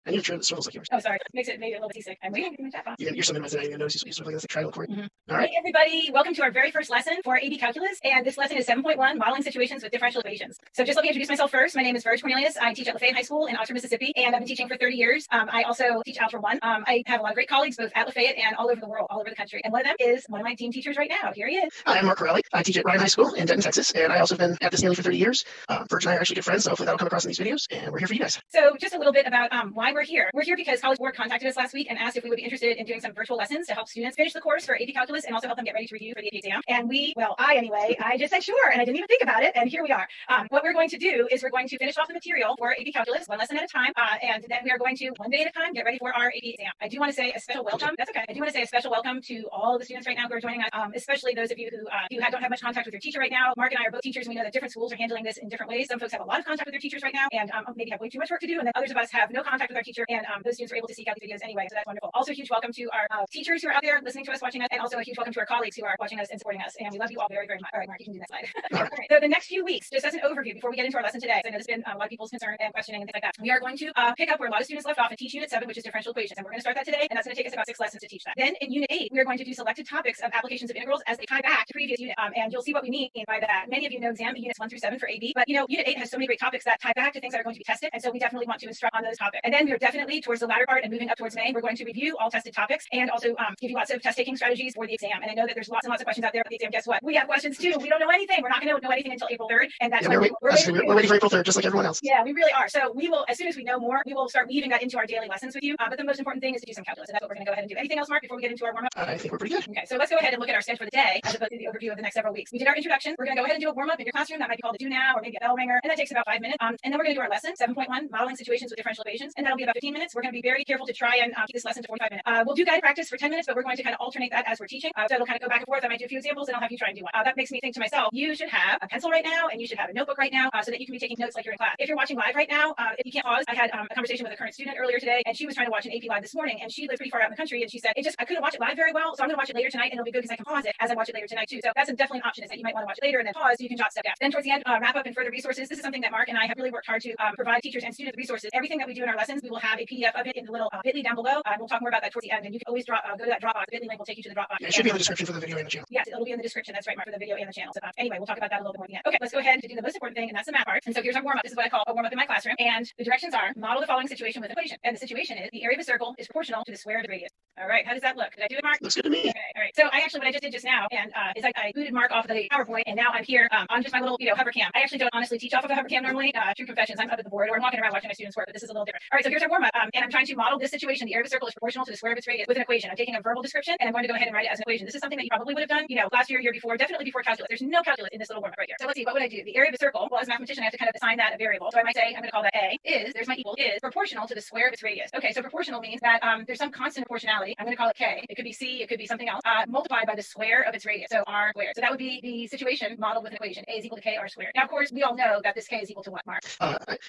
I need a chair that smells like yours. Oh, sorry. Makes it maybe a little bit seasick. I'm waiting to get my chat box. You're so minimized that I didn't notice you sort of like a triangle cord. All right. Hey, everybody. Welcome to our very first lesson for AB Calculus. And this lesson is 7.1, Modeling Situations with Differential Equations. So just let me introduce myself first. My name is Verge Cornelius. I teach at Lafayette High School in Oxford, Mississippi, and I've been teaching for 30 years. I also teach Algebra 1. I have a lot of great colleagues, both at Lafayette and all over the world, all over the country. And one of them is one of my team teachers right now. Here he is. Hi, I'm Mark Corelli. I teach at Ryan High School in Denton, Texas, and I also have been at this nearly for 30 years. Verge and I are actually good friends, so hopefully that'll come across in these videos, and we're here for you guys. So just a little bit about why we're here. We're here because College Board contacted us last week and asked if we would be interested in doing some virtual lessons to help students finish the course for AP Calculus and also help them get ready to review for the AP exam. And I just said sure, and I didn't even think about it, and here we are. What we're going to do is we're going to finish off the material for AP Calculus one lesson at a time, and then we are going to, one day at a time, get ready for our AP exam. I do want to say a special welcome. That's okay. I do want to say a special welcome to all of the students right now who are joining us, especially those of you who don't have much contact with your teacher right now. Mark and I are both teachers, and we know that different schools are handling this in different ways. Some folks have a lot of contact with their teachers right now, and maybe have way too much work to do, and then others of us have no contact with our teacher, and those students are able to seek out these videos anyway, so that's wonderful. Also, a huge welcome to our teachers who are out there listening to us, watching us, and also a huge welcome to our colleagues who are watching us and supporting us, and we love you all very, very much. All right, Mark, you can do that slide. All right, so the next few weeks, just as an overview before we get into our lesson today, so I know this has been a lot of people's concern and questioning and things like that, we are going to pick up where a lot of students left off and teach Unit 7, which is differential equations, and we're going to start that today, and that's going to take us about 6 lessons to teach that. Then in Unit 8, we are going to do selected topics of applications of integrals as they tie back to previous unit, and you'll see what we mean by that. Many of you know exam Units 1 through 7 for AB, but Unit 8 has so many great topics that tie back to things that are going to be tested, and so we definitely want to instruct on those topics. And then we are definitely towards the latter part and moving up towards May, we're going to review all tested topips and also give you lots of test-taking strategies for the exam. And I know that there's lots and lots of questions out there about the exam. Guess what? We have questions too. We don't know anything. We're not going to know anything until April 3rd, and that's we're ready for April 3rd, just like everyone else. Yeah, we really are. So we will, as soon as we know more, we will start weaving that into our daily lessons with you. But the most important thing is to do some calculus, and that's what we're going to go ahead and do. Anything else, Mark, before we get into our warm-up? I think we're pretty good. Okay, so let's go ahead and look at our schedule for the day as opposed to the overview of the next several weeks. We did our introduction. We're going to go ahead and do a warm-up in your classroom. That might be called a do now or maybe a bell ringer, and that takes about 5 minutes. And then we're going to do our lesson, 7.1, modeling situations with differential equations, and that'll be about 15 minutes. We're going to be very careful to try and keep this lesson to 45 minutes. We'll do guided practice for 10 minutes, but we're going to kind of alternate that as we're teaching. So it'll kind of go back and forth. I might do a few examples, and I'll have you try and do one. That makes me think to myself, you should have a pencil right now, and you should have a notebook right now, so that you can be taking notes like you're in class. If you're watching live right now, if you can't pause, I had a conversation with a current student earlier today, and she was trying to watch an AP live this morning, and she lives pretty far out in the country, and she said, I couldn't watch it live very well, so I'm going to watch it later tonight, and it'll be good because I can pause it as I watch it later tonight too. So that's definitely an option, is that you might want to watch it later and then pause so you can jot stuff down. Then towards the end, wrap up and further resources. This is something that Mark and I have really worked hard to provide teachers and students resources. Everything that we do in our lessons, we will have a PDF of it in the little bit.ly down below. We'll talk more about that towards the end, and you can always go to that Dropbox. The bit.ly link will take you to the Dropbox. Yeah, it should be in the description for the video and the channel. Yes, it'll be in the description. That's right, Mark, for the video and the channel. So anyway, we'll talk about that a little bit more at the end. Okay, let's go ahead and do the most important thing, and that's the math part. And so here's our warm-up. This is what I call a warm-up in my classroom. And the directions are: model the following situation with an equation. And the situation is the area of a circle is proportional to the square of the radius. All right, how does that look? Did I do it, Mark? Looks good to me. Okay, all right. So what I just did just now, and is I booted Mark off of the PowerPoint, and now I'm here on just my little hover cam. I actually don't honestly teach off of a hover cam normally. True confessions. I'm up at the board, or I'm walking around watching my students work, but this is a little different. All right, so here's our warm-up, and I'm trying to model this situation. The area of a circle is proportional to the square of its radius with an equation. I'm taking a verbal description, and I'm going to go ahead and write it as an equation. This is something that you probably would have done, last year before, definitely before calculus. There's no calculus in this little warm-up right here. So let's see, what would I do? The area of a circle, well, as a mathematician, I have to kind of assign that a variable. So I might say, I'm going to call that A, there's my equal, is proportional to the square of its radius. Okay, so proportional means that there's some constant proportionality. I'm going to call it K. It could be C, it could be something else, multiplied by the square of its radius. So R squared. So that would be the situation modeled with an equation. A is equal to K R squared. Now, of course, we all know that this K is equal to what, Mark?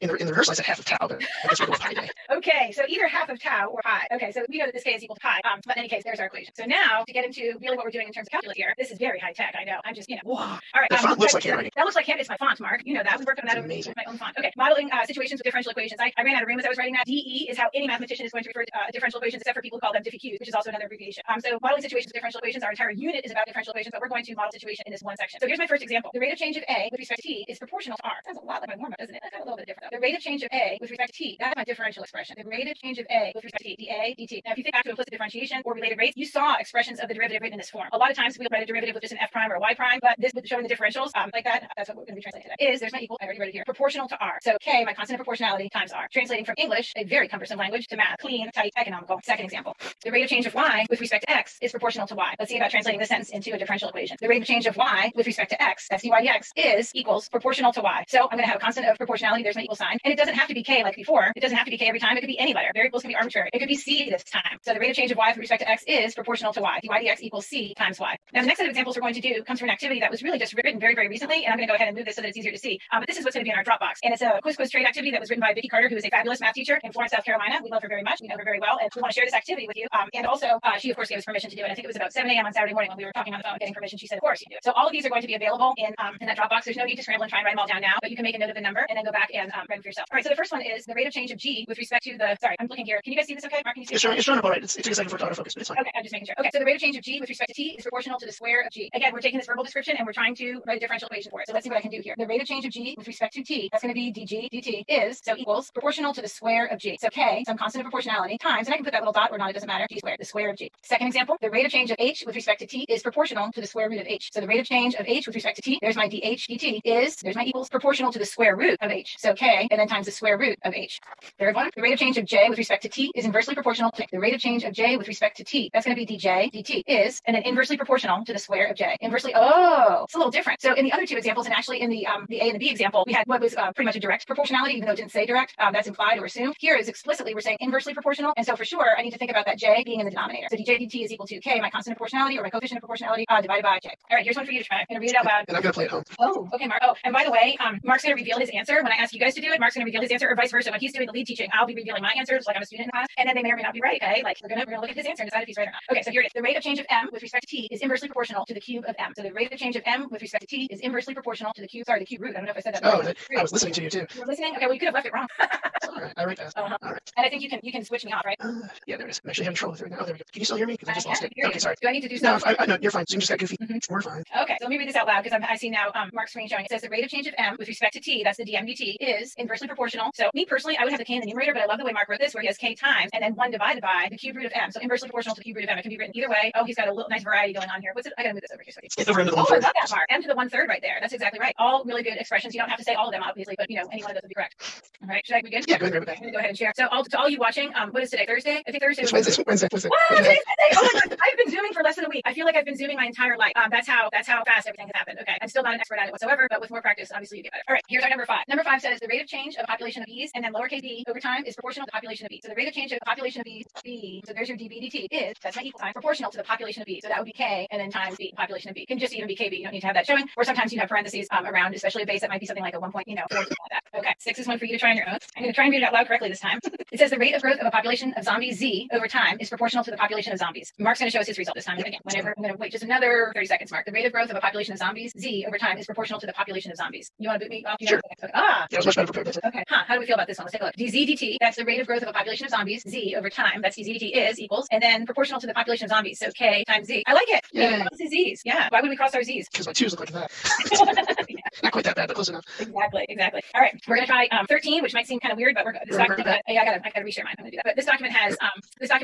In the rehearsal, I said half of tau, but I guess we're going with pi today. Okay, so either half of tau or pi. Okay, so we know that this K is equal to pi. But in any case, there's our equation. So now, to get into really what we're doing in terms of calculus here, this is very high tech, I know. I'm just, whoa. All right. That font looks like handwriting. That looks like handwriting. It's my font, Mark. You know that. We worked on that with my own font. Okay, modeling situations with differential equations. I ran out of room as I was writing that. DE is how any mathematician is going to refer to differential equations, except for people who call them diffie-qs, which is also another abbreviation. So modeling situations with differential equations, our entire unit is about differential equations, but we're going to model situation in this one section. So here's my first example. The rate of change of A with respect to T is proportional to R. Sounds a lot like my warm-up, doesn't it? That's a little bit different though. The rate of change of A with respect to T, that's my differential expression. The rate of change of A with respect to T, dA dt. Now, if you think back to implicit differentiation or related rates, you saw expressions of the derivative written in this form. A lot of times we'll write a derivative with just an f prime or a y prime, but this with showing the differentials like that, that's what we're going to be translating today. There's my equal, I already wrote it here, proportional to R. So K, my constant of proportionality, times R. Translating from English, a very cumbersome language, to math, clean, tight, economical. Second example. The rate of change of Y with respect to X is proportional to Y. Let's see about translating this sentence into a differential equation. The rate of change of Y with respect to X, that's dy dx, is equals proportional to Y. So I'm going to have a constant of proportionality. There's my equal sign. And it doesn't have to be K like before. It doesn't have to be K every time. It could be any letter. Variables can be arbitrary. It could be C this time. So the rate of change of Y with respect to X is proportional to Y. dy dx equals C times Y. Now the next set of examples we're going to do comes from an activity that was really just written very, very recently. And I'm going to go ahead and move this so that it's easier to see. But this is what's going to be in our Dropbox. And it's a quiz trade activity that was written by Vicki Carter, who is a fabulous math teacher in Florence, South Carolina. We love her very much. We know her very well. And we want to share this activity with you. And also, she of course gave us permission to do it. I think it was about 7 a.m. on Saturday morning when we were talking on the phone getting permission. She said, of course you do it. So all of these are going to be available in that Dropbox. There's no need to scramble and try and write them all down now, but you can make a note of the number and then go back and write them for yourself. All right, so the first one is the rate of change of G with respect to the, sorry, I'm looking here. Can you guys see this okay? Mark, can you see It's showing up all right. It took a second for it to autofocus, but it's fine. Okay, I'm just making sure. Okay, so the rate of change of G with respect to T is proportional to the square of G. Again, we're taking this verbal description and we're trying to write a differential equation for it. So let's see what I can do here. The rate of change of G with respect to T, that's going to be dG dt is, so equals proportional to the square of G. So K, some constant of proportionality, times, and I can put that little dot or not, it doesn't matter, G squared, the square of G. Second example, the rate of change of H with respect to T is proportional to the square root of H. So the rate of change of H with respect to T, there's my dH dt is, there's my equals, proportional to the square root of H. So K, and then times the square root of H. Third one, the rate of change of J with respect to T is inversely proportional to the rate of change of J with respect to T. That's going to be dJ dt is, and then inversely proportional to the square of J. Inversely, oh, it's a little different. So in the other two examples, and actually in the A and the B example, we had what was pretty much a direct proportionality, even though it didn't say direct. That's implied or assumed. Here is explicitly we're saying inversely proportional, and so for sure I need to think about that J being in the denominator. So dJ dt is equal to K, my constant of proportionality or my coefficient of proportionality, divided by J. All right, here's one for you to try. I'm going to read it out loud. And I'm going to play at home. Oh, okay, Mark. Oh, and by the way, Mark's going to reveal his answer when I ask you guys to do it. Mark's going to reveal his answer, or vice versa. When he's doing the lead teaching, I'll be revealing my answers like I'm a student in class, and then they may or may not be right. Okay, like we're gonna look at his answer and decide if he's right or not. Okay, so here it is. The rate of change of M with respect to T is inversely proportional to the cube of M. So the rate of change of M with respect to T is inversely proportional to the cube. Sorry, the cube root. I don't know if I said that. Oh, I was listening to you too. You were listening? Okay, well you could have left it wrong. All right, I write that. All right. And I think you can switch me off, right? Yeah, there it is. I'm actually having trouble with it right now. Oh, there we go. Can you still hear me? Because I just lost it. Okay, sorry. Do I need to do No, something? no, you're fine. Zoom just got goofy. We're fine. Okay, so let me read this out loud because I see now Mark's screen showing. It says the rate of change of M with respect to T, that's the dm dt, is inversely proportional. So me personally, I would have the K in the numerator, but I love the way Mark wrote this, where he has K times and then 1 divided by the cube root of M. So inversely proportional to the cube root of M. It can be written either way. Oh, he's got a little nice variety going on here. What's it? I gotta move this over here. So It's over into the I 1/3. love that, Mark. M to the 1/3 right there. That's exactly right. All really good expressions. You don't have to say all of them, obviously, but you know, any one of those would be correct. All right, should I be good? Yeah, go ahead and grab it back. I'm gonna go ahead and share. So to all you watching, what is today? Thursday? I think Thursday. It's Wednesday. Wednesday. Whoa, today's Wednesday. Oh my God. I've been zooming for less than a week. I feel like I've been zooming my entire life. That's how fast everything has happened. Okay. I'm still not an expert at it whatsoever, but with more practice, obviously you get better. All right, here's our number 5. Number 5 says the rate of change of a population of bees and then lowercase b over time is proportional to the population of bees. So the rate of change of the population of bees, B, so there's your dB dt, is, that's my equal sign, proportional to the population of bees. So that would be K and then times B, population of B. It can just even be KB. You don't need to have that showing. Or sometimes you have parentheses around, especially a base that might be something like a 1 point, 4, something like that. Okay, 6 is one for you to try on your own. I'm going to try and read it out loud correctly this time. It says the rate of growth of a population of zombies Z over time is proportional to the population of zombies. Mark's going to show us his result this time. And again, whenever I'm going to wait just another 30 seconds, Mark. The rate of growth of a population of zombies Z over time is proportional to the population of zombies. You want to boot me off? Sure. Okay. Ah. Yeah, I was much better prepared. Okay. How do we feel about this one? Let's take a look. dZ dt, that's the rate of growth of a population of zombies Z over time. That's dZ dt is equals, and then proportional to the population of zombies. So K times Z. I like it. Yeah. What's the Z's? Yeah. Why would we cross our Z's? Because my 2s look like that. Not quite that bad, but close enough. Exactly. All right, we're gonna try 13, which might seem kind of weird, but we're this document. I gotta reshare mine. I'm gonna do that. But this document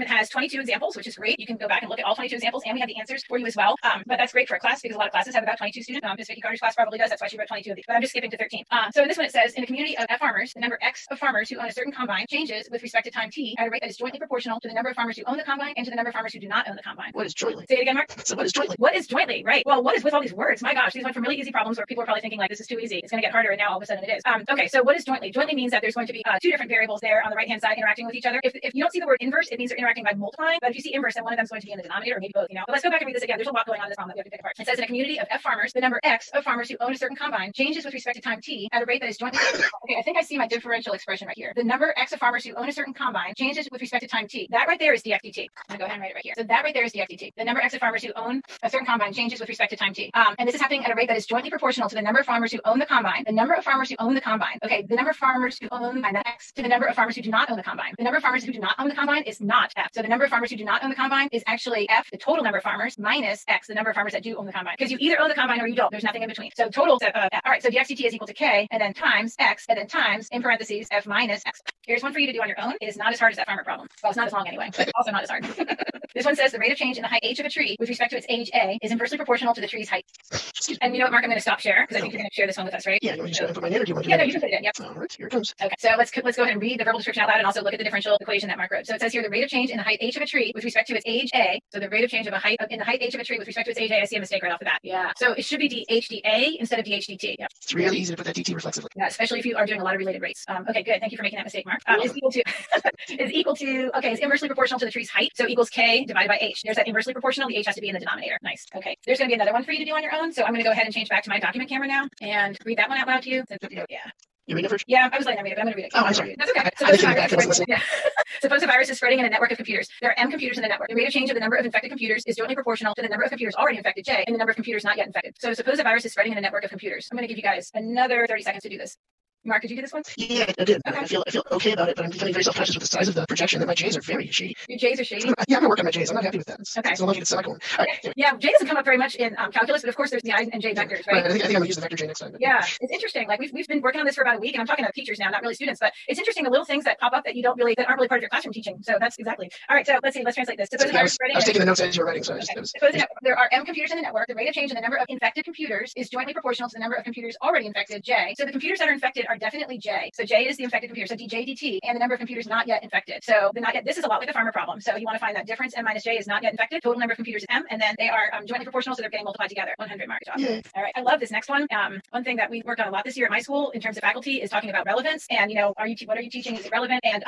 has 22 examples, which is great. You can go back and look at all 22 examples, and we have the answers for you as well. But that's great for a class because a lot of classes have about 22 students. Miss Vicky Carter's class probably does. That's why she wrote 22 of these. But I'm just skipping to 13. So in this one it says in a community of F farmers, the number X of farmers who own a certain combine changes with respect to time T at a rate that is jointly proportional to the number of farmers who own the combine and to the number of farmers who do not own the combine. What is jointly? Say it again, Mark. So what is jointly? What is jointly? Right. Well, what is with all these words? My gosh, these went from really easy problems where people are probably thinking like this is too easy. It's going to get harder, and now all of a sudden it is. Okay, so what is jointly? Jointly means that there's going to be 2 different variables there on the right hand side interacting with each other. If you don't see the word inverse, it means they're interacting by multiplying. But if you see inverse, then one of them is going to be in the denominator, or maybe both. But let's go back and read this again. There's a lot going on in this problem that we have to pick apart. It says in a community of F farmers, the number X of farmers who own a certain combine changes with respect to time T at a rate that is jointly. Okay, I think I see my differential expression right here. The number X of farmers who own a certain combine changes with respect to time T. That right there is dx dt. I'm gonna go ahead and write it right here. So that right there is dx dt. The number X of farmers who own a certain combine changes with respect to time T. And this is happening at a rate that is jointly proportional to the number of farmers who own the combine, the number of farmers who own the combine. Okay, the number of farmers who own the combine, X, to the number of farmers who do not own the combine. The number of farmers who do not own the combine is not F. So the number of farmers who do not own the combine is actually F, the total number of farmers, minus X, the number of farmers that do own the combine. Because you either own the combine or you don't. There's nothing in between. So total, all right, so dx dt is equal to K, and then times X, and then times, in parentheses, F minus X. Here's one for you to do on your own. It is not as hard as that farmer problem. Well, it's not as long anyway, but also not as hard. This one says the rate of change in the height H of a tree with respect to its age A is inversely proportional to the tree's height. And you know what, Mark, I'm going to stop share because I think you're going to share this one with us, right? Yeah, you just put my name or do you want to Yeah, no, you can put it in. Yep. All right, here it comes. Okay, so let's go ahead and read the verbal description out loud and also look at the differential equation that Mark wrote. So it says here the rate of change in the height H of a tree with respect to its age A. So the rate of change of a height in the height H of a tree with respect to its age A. I see a mistake right off the bat. Yeah. So it should be dHdA instead of dHdt. Yeah. It's really easy to put that dt reflexively. Yeah, especially if you are doing a lot of related rates. Okay, good. Thank you for making that mistake, Mark. Is equal to okay, it's inversely proportional to the tree's height. So equals K divided by H. There's that inversely proportional. The H has to be in the denominator. Nice. Okay. There's going to be another one for you to do on your own. So I'm going to go ahead and change back to my document camera now and read that one out loud to you. Yeah. You read it first? Yeah, I was letting them read it, but I'm going to read it. Oh, I'm sorry. That's okay. I didn't back. I was listening. Yeah. Suppose a virus is spreading in a network of computers. There are M computers in the network. The rate of change of the number of infected computers is jointly proportional to the number of computers already infected, J, and the number of computers not yet infected. So suppose a virus is spreading in a network of computers. I'm going to give you guys another 30 seconds to do this. Mark, did you do this one? Yeah, I did. Okay. I feel okay about it, but I'm becoming very self-conscious with the size of the projection that my J's are very shady. Your J's are shady? Yeah, I'm going to work on my J's. I'm not happy with that. Okay. It's a lucky to semicolon. All right, yeah, J doesn't come up very much in calculus, but of course there's the I and J vectors, right? I think I'm going to use the vector J next time. But yeah, it's interesting. Like we've been working on this for about a week, and I'm talking to teachers now, not really students, but it's interesting the little things that pop up that aren't really part of your classroom teaching. So that's exactly. All right, so let's see. Let's translate this. Suppose I was taking the notes as you were writing, so Suppose there are M computers in the network. The rate of change in the number of infected computers is jointly proportional to the number of computers already infected, J. So the computers that are infected are definitely J. So J is the infected computer. So dj dt, and the number of computers not yet infected. So the not yet. This is a lot like the farmer problem. So you want to find that difference. M minus J is not yet infected. Total number of computers is M, and then they are jointly proportional, so they're getting multiplied together. 100 mark. Yeah. All right. I love this next one. One thing that we worked on a lot this year at my school in terms of faculty is talking about relevance. And what are you teaching? Is it relevant? And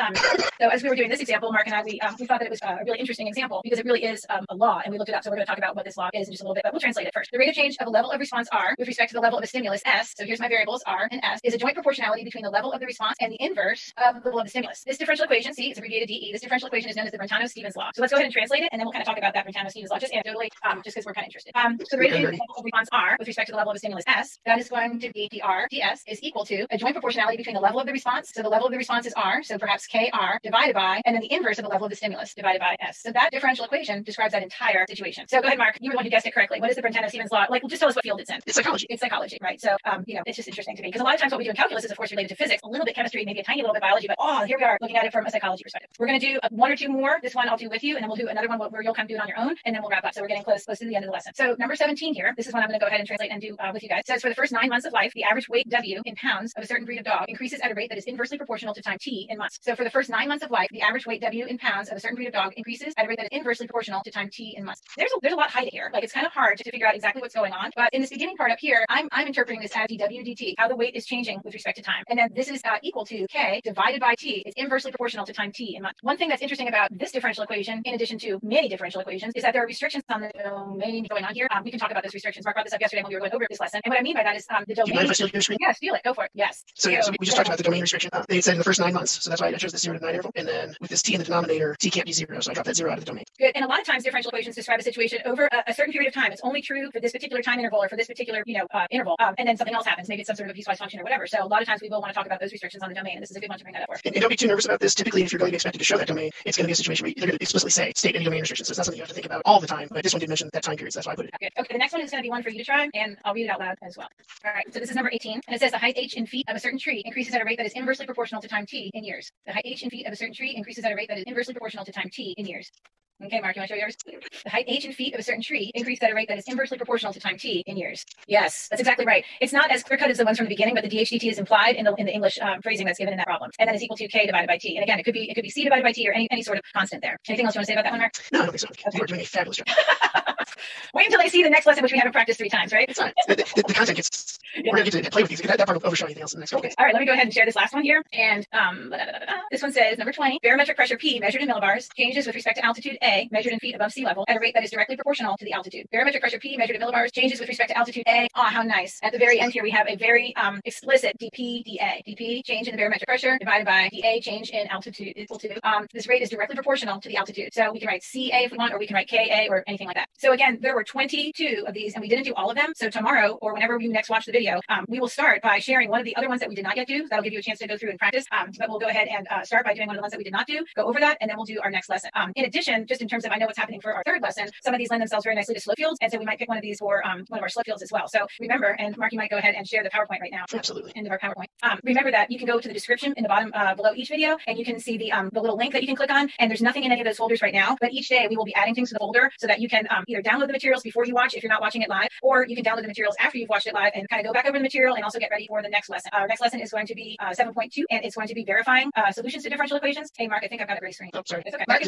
so as we were doing this example, Mark and I, we thought that it was a really interesting example because it really is a law, and we looked it up. So we're going to talk about what this law is in just a little bit, but we'll translate it first. The rate of change of a level of response R with respect to the level of a stimulus S. So here's my variables R and S is a joint proportionality between the level of the response and the inverse of the level of the stimulus. This differential equation, see, it's abbreviated DE. This differential equation is known as the Brentano-Stevens law. So let's go ahead and translate it, and then we'll kind of talk about that Brentano-Stevens law just anecdotally, just because we're kind of interested. So the rate of change of the level of response R with respect to the level of the stimulus S, that is going to be dr ds is equal to a joint proportionality between the level of the response. So the level of the response is R, so perhaps KR divided by, and then the inverse of the level of the stimulus divided by S. So that differential equation describes that entire situation. So go ahead, Mark. You were the one who guessed it correctly. What is the Brentano-Stevens law? Like, just tell us what field it's in. It's psychology. It's psychology, right? So, it's just interesting to me because a lot of times what we do in calculus is, of course, related to physics, a little bit chemistry, maybe a tiny little bit biology, but here we are looking at it from a psychology perspective. We're going to do one or two more. This one I'll do with you, and then we'll do another one where you'll kind of do it on your own, and then we'll wrap up. So we're getting close to the end of the lesson. So number 17 here, this is one I'm going to go ahead and translate and do with you guys. It says for the first 9 months of life, the average weight W in pounds of a certain breed of dog increases at a rate that is inversely proportional to time T in months. So for the first 9 months of life, the average weight W in pounds of a certain breed of dog increases at a rate that is inversely proportional to time T in months. There's a lot hidden here. Like it's kind of hard to figure out exactly what's going on. But in this beginning part up here, I'm interpreting this as dW dt, how the weight is changing with respect to time. And then this is equal to K divided by T. It's inversely proportional to time T in months. One thing that's interesting about this differential equation, in addition to many differential equations, is that there are restrictions on the domain going on here. We can talk about those restrictions. Mark brought this up yesterday when we were going over this lesson. And what I mean by that is the domain. Do you mind if I steal your screen? Yeah, steal it. Go for it. Yes. So we just talked about the domain restriction. They said in the first 9 months. So that's why I chose the 0 to 9 interval. And then with this T in the denominator, T can't be 0. So I got that 0 out of the domain. Good. And a lot of times differential equations describe a situation over a certain period of time. It's only true for this particular time interval or for this particular, interval. And then something else happens. Maybe it's some sort of a piecewise function or whatever. So a lot of times we will want to talk about those restrictions on the domain. And this is a good one to bring that up for. And don't be too nervous about this. Typically, if you're going to be expected to show that domain, it's going to be a situation where they're going to explicitly say state any domain restrictions. So it's not something you have to think about all the time. But this one did mention that time period. So that's why I put it. Good. Okay. The next one is going to be one for you to try, and I'll read it out loud as well. All right. So this is number 18, and it says the height h in feet of a certain tree increases at a rate that is inversely proportional to time t in years. The height h in feet of a certain tree increases at a rate that is inversely proportional to time t in years. Okay, Mark, you want to show yours? The height h in feet of a certain tree increases at a rate that is inversely proportional to time t in years. Yes, that's exactly right. It's not as clear cut as the ones from the beginning, but the dHdt is implied in the English phrasing that's given in that problem, and then it's equal to k divided by t. And again, it could be c divided by t or any sort of constant there. Anything else you want to say about that one, Mark? No, I don't think so. Okay. You are doing a fabulous job. Wait until they see the next lesson, which we haven't practiced 3 times, right? It's fine. The content gets. We're going to get to play with these. That part will overshow anything else in the next couple days. All right, let me go ahead and share this last one here. And this one says number 20, barometric pressure P measured in millibars changes with respect to altitude A measured in feet above sea level at a rate that is directly proportional to the altitude. Barometric pressure P measured in millibars changes with respect to altitude A. Oh, how nice. At the very end here, we have a very explicit dP dA. dP change in the barometric pressure divided by dA change in altitude equal to this rate is directly proportional to the altitude. So we can write CA if we want, or we can write KA or anything like that. So again, there were 22 of these and we didn't do all of them. So tomorrow or whenever you next watch the video, we will start by sharing one of the other ones that we did not yet do. That'll give you a chance to go through and practice. But we'll go ahead and start by doing one of the ones that we did not do, go over that, and then we'll do our next lesson. In addition, just in terms of I know what's happening for our third lesson, some of these lend themselves very nicely to slope fields. And so we might pick one of these for one of our slope fields as well. So remember, and Mark, you might go ahead and share the PowerPoint right now. Absolutely. End of our PowerPoint. Remember that you can go to the description in the bottom below each video, and you can see the little link that you can click on. And there's nothing in any of those folders right now, but each day we will be adding things to the folder so that you can either download the materials before you watch if you're not watching it live, or you can download the materials after you've watched it live and kind of go back over the material and also get ready for the next lesson. Our next lesson is going to be 7.2, and it's going to be verifying solutions to differential equations. Hey, Mark, I think I've got a gray screen. Oh, sorry. It's okay. Mark,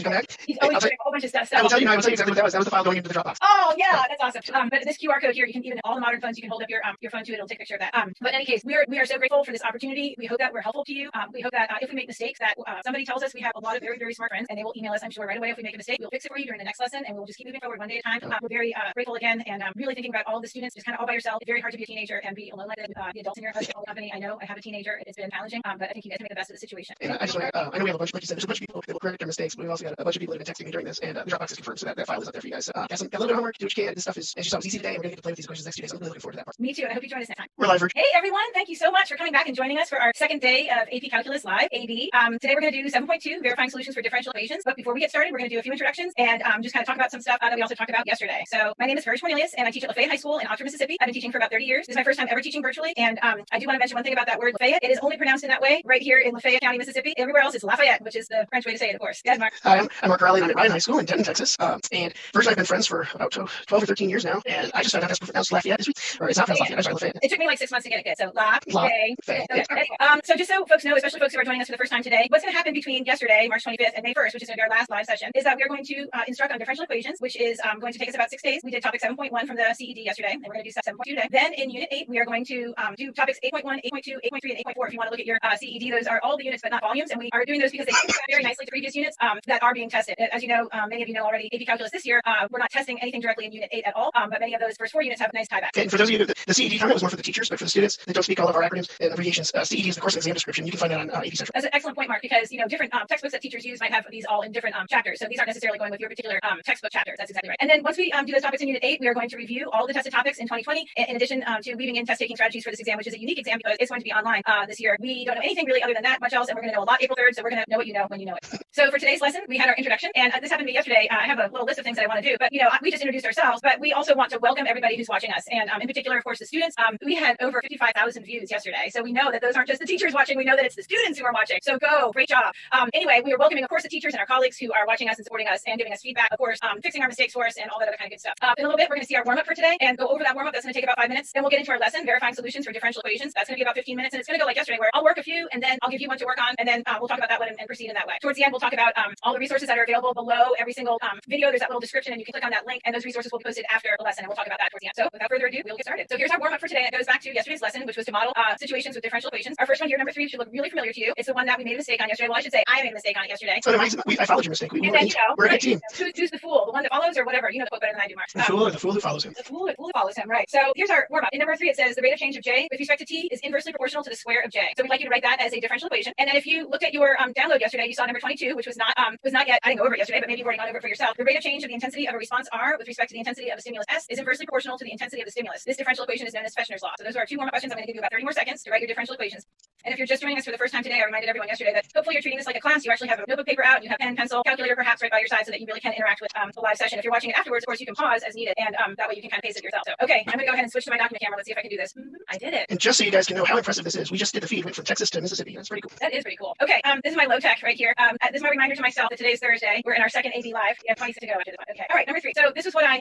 he's always doing a whole bunch of stuff. I will tell you exactly what that was. That was the file going into the Dropbox. Oh, yeah, that's awesome. But this QR code here, you can even all the modern phones, you can hold up your phone to it. It'll take a picture of that. But in any case, we are so grateful for this opportunity. We hope that we're helpful to you. We hope that if we make mistakes, that somebody tells us. We have a lot of very, very smart friends, and they will email us, I'm sure, right away if we make a mistake. We'll fix it for you during the next lesson, and we'll just keep moving forward one day at a time. We're very grateful again, and really thinking about all the students, just kind of all by yourself. It's very hard to be a teenager can be alone like this. The adults in your company. I know I have a teenager. It's been challenging, but I think you guys can make the best of the situation. And I just want to, I know we have a bunch, like you said, there's a bunch of people that will correct their mistakes, but we've also got a bunch of people that have been texting me during this, and the Dropbox is confirmed, so that file is up there for you guys. Got a little bit of homework, do what you can. This stuff is, as you saw, it was easy today, and we're going to get to play with these questions next 2 days. I'm really looking forward to that part. Me too, and I hope you join us next time. We're live, Virg. Hey everyone, thank you so much for coming back and joining us for our second day of AP Calculus Live, AB. Today we're going to do 7.2, verifying solutions for differential equations. But before we get started, we're going to do a few introductions and just kind of talk about some stuff that we also talked about yesterday. So my name is Virg Cornelius, and I teach at Lafayette High School in Oxford, Mississippi. I've been teaching for about 30 years. This is my first time ever teaching virtually, and I do want to mention one thing about that word Lafayette. It is only pronounced in that way right here in Lafayette County, Mississippi. Everywhere else is Lafayette, which is the French way to say it, of course. Go ahead, Mark. Hi, I'm Mark Riley, and I'm at Ryan High School in Denton, Texas. And Virg and I have been friends for about 12 or 13 years now, and I just found out that's pronounced Lafayette this week. Or it's not pronounced Lafayette, I'm sorry, Lafayette. It took me like 6 months to get it good. So Lafayette. Okay. Okay. So just so folks know, especially folks who are joining us for the first time today, what's going to happen between yesterday, March 25th, and May 1st, which is going to be our last live session, is that we are going to instruct on differential equations, which is going to take us about 6 days. We did topic 7.1 from the CED yesterday, and we're going to do 7.2 today. Then in Unit 8, we are going to do topics 8.1, 8.2, 8.3, and 8.4. If you want to look at your CED, those are all the units, but not volumes. And we are doing those because they compare very nicely to previous units that are being tested. As you know, many of you know already, AP Calculus this year, we're not testing anything directly in Unit 8 at all, but many of those first 4 units have a nice tieback. And for those of you, the CED comment was more for the teachers, but for the students that don't speak all of our acronyms and abbreviations, CED is the course exam description. You can find that on AP Central. That's an excellent point, Mark, because different textbooks that teachers use might have these all in different chapters. So these aren't necessarily going with your particular textbook chapters. That's exactly right. And then once we do those topics in Unit 8, we are going to review all the tested topics in 2020, in addition to weaving in test taking strategies for this exam, which is a unique exam because it's going to be online this year. We don't know anything really other than that much else, and we're going to know a lot April 3rd. So we're going to know what you know when you know it. So for today's lesson, we had our introduction, and this happened to me yesterday. I have a little list of things that I want to do, but we just introduced ourselves, but we also want to welcome everybody who's watching us, and in particular, of course, the students. We had over 55,000 views yesterday, so we know that those aren't just the teachers watching. We know that it's the students who are watching. So go, great job. Anyway, we are welcoming, of course, the teachers and our colleagues who are watching us and supporting us and giving us feedback, of course, fixing our mistakes for us and all that other kind of good stuff. In a little bit, we're going to see our warm up for today and go over that warm up. That's going to take about 5 minutes. Then we'll get into our lesson, verifying solutions for differential equations. That's going to be about 15 minutes, and it's going to go like yesterday, where I'll work a few, and then I'll give you one to work on, and then we'll talk about that one and proceed in that way. Towards the end, we'll talk about all the resources that are available below every single video. There's that little description, and you can click on that link, and those resources will be posted after the lesson, and we'll talk about that towards the end. So without further ado, we'll get started. So here's our warm up for today, and it goes back to yesterday's lesson, which was to model situations with differential equations. Our first one here, number 3, should look really familiar to you. It's the one that we made a mistake on yesterday. Well, I should say I made a mistake on it yesterday. So I followed your mistake. We're a good team. Who's the fool? The one that follows or whatever? You know the book better than I do, Mark. The fool or the fool who follows him. The fool who follows him, right. So here's our warm up. In number 3, it says the rate of change of j with respect to t is inversely proportional to the square of j. So we'd like you to write that as a differential equation. And then if you looked at your download yesterday, you saw number 22, which was not yet, I didn't go over it yesterday, but maybe you've already gone over it for yourself. The rate of change of the intensity of a response R with respect to the intensity of a stimulus S is inversely proportional to the intensity of the stimulus. This differential equation is known as Fechner's law. So those are our 2 warm up questions. I'm going to give you about 30 more seconds to write your differential equations. And if you're just joining us for the first time today, I reminded everyone yesterday that hopefully you're treating this like a class. You actually have a notebook, paper out, and you have pen, pencil, calculator perhaps right by your side so that you really can interact with the live session. If you're watching it afterwards, of course, you can pause as needed, and that way you can kind of pace it yourself. So, okay, I'm going to go ahead and switch to my document camera. Let's see if I can do this. I did it. And just so you guys can know how impressive this is, we just did the feed, went from Texas to Mississippi. That's pretty cool. That is pretty cool. Okay, this is my low tech right here. This is my reminder to myself that today is Thursday. We're in our second AB live. Yeah, 26 to go after this one. Okay, all right, number 3. So this is what I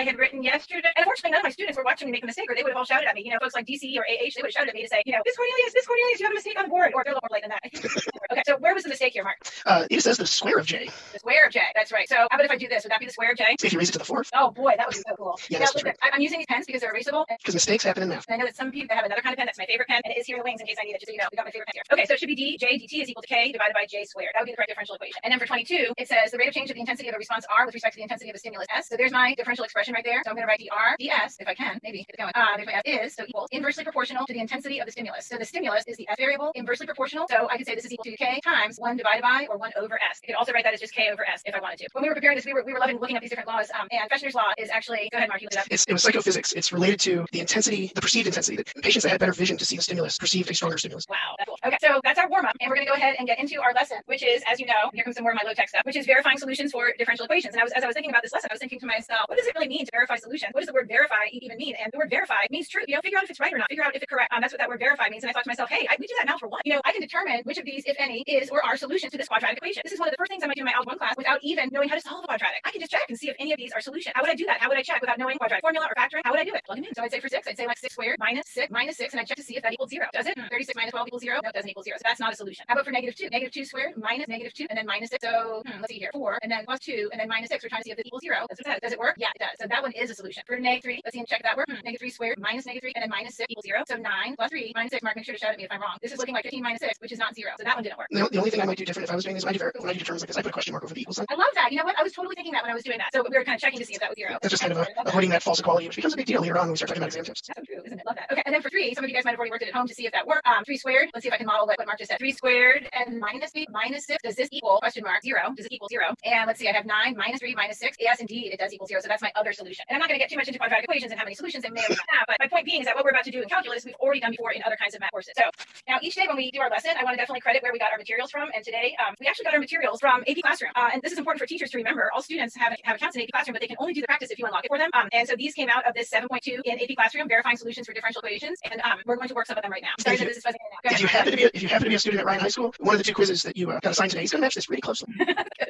had written yesterday. And unfortunately, none of my students were watching me make a mistake, or they would have all shouted at me. Folks like DC or AH, they would have shouted at me to say, Miss Cornelius, you have a mistake on the board, or they're a little more polite than that. I think. Okay, so where was the mistake here, Mark? It says the square of j. The square of j. That's right. So how about if I do this? Would that be the square of j? So if you raise it to the 4th. Oh boy, that would be so cool. Yeah, now, listen, I'm using these pens because they're erasable. Because mistakes happen in math. And I know that some people have another kind of pen that's my favorite pen, and it is here in the wings in case I need it. Just so you know, we got my favorite pen here. Okay, so it should be j dt is equal to k divided by j squared. That would be the correct differential equation. And then for 22, it says the rate of change of the intensity of a response R with respect to the intensity of a stimulus S. So there's my differential expression right there. So I'm going to write dr ds if I can, maybe get it going. There's my f is so equals inversely proportional to the intensity of the stimulus. So the stimulus is the f variable, inversely proportional. So I could say this is equal to k times 1 divided by or 1 over s. I could also write that as just k over s if I wanted to. When we were preparing this, we were loving looking up these different laws. And Fechner's law is actually, go ahead, Mark, you look it up. It was psychophysics. It's related to the intensity, the perceived intensity. The patients that had better vision to see the stimulus perceived a stronger stimulus. Wow, that's cool. Okay, so that's our warm up, and we're going to go ahead and get into our lesson, which is, as you know, here comes some more of my low tech stuff, which is verifying solutions for differential equations. And as I was thinking about this lesson, I was thinking to myself, what does it really mean to verify solution? What does the word verify even mean? And the word verify means true. Figure out if it's right or not. Figure out if it's correct. That's what that word verify means. And I thought to myself, hey, we do that now for one. I can determine which of these, if any, is or are solutions to this quadratic equation. This is one of the first things I might do in my Algebra 1 class without even knowing how to solve a quadratic. I can just check and see if any of these are solutions. How would I do that? How would I check without knowing quadratic formula or factoring? How would I do it? Plug them in. So I'd say for 6, I'd say like 6 squared minus 6, and I'd check to see if that equals 0. Does it? 36 minus 12 equals 0? No, it doesn't equal 0. So that's not a solution. How about for negative 2? Negative 2 squared minus negative 2 and then minus 6. So let's see here. 4 and then plus 2 and then minus 6. We're trying to see if it equals 0. That's what it says. Does it work? Yeah, it does. So that one is a solution. For negative 3, let's see and check if that works. Negative 3 squared minus negative 3 and then minus 6 equals 0. So 9 plus 3 minus 6. Mark, make sure to shout at me if I'm wrong. This is looking like 15 minus 6, which is not 0. So that one didn't work. The only thing I might do different if I was doing this, when I do determines like this, I put a question mark over the equal sign. I love that. You know what? I was totally thinking that when I was doing that. So we were kind of checking to see if that was 0. That's just kind of avoiding that false equality, which becomes a big deal later on when we start talking about exam tips. That's so true, isn't it? Love that. Okay, and then for 3, some of you guys might have already worked it at home to see if that worked. 3 squared. Let's see if I can model what Mark just said. 3 squared and minus 3 minus 6. Does this equal question mark 0? Does it equal 0? And let's see, I have 9 minus 3 minus 6. Yes, indeed, it does equal 0. So that's my other solution. And I'm not going to get too much into quadratic equations and how many solutions it may or may not have. But my point being is that what we're about to do in calculus, we've already done before in other kinds of math courses. So now each day when we do our lesson, I want to definitely credit where we got our materials from. And today we actually got our materials from AP Classroom. And this is important for teachers to remember. All students have accounts in AP Classroom, but they can only do the practice if you unlock it for them. And so these came out of this 7.2 in AP Classroom, verifying solutions for differential equations. And we're going to work some of them right now. Sorry that this is fuzzing right now. If you happen to be a student at Ryan High School, one of the 2 quizzes that you got assigned today is going to match this really closely.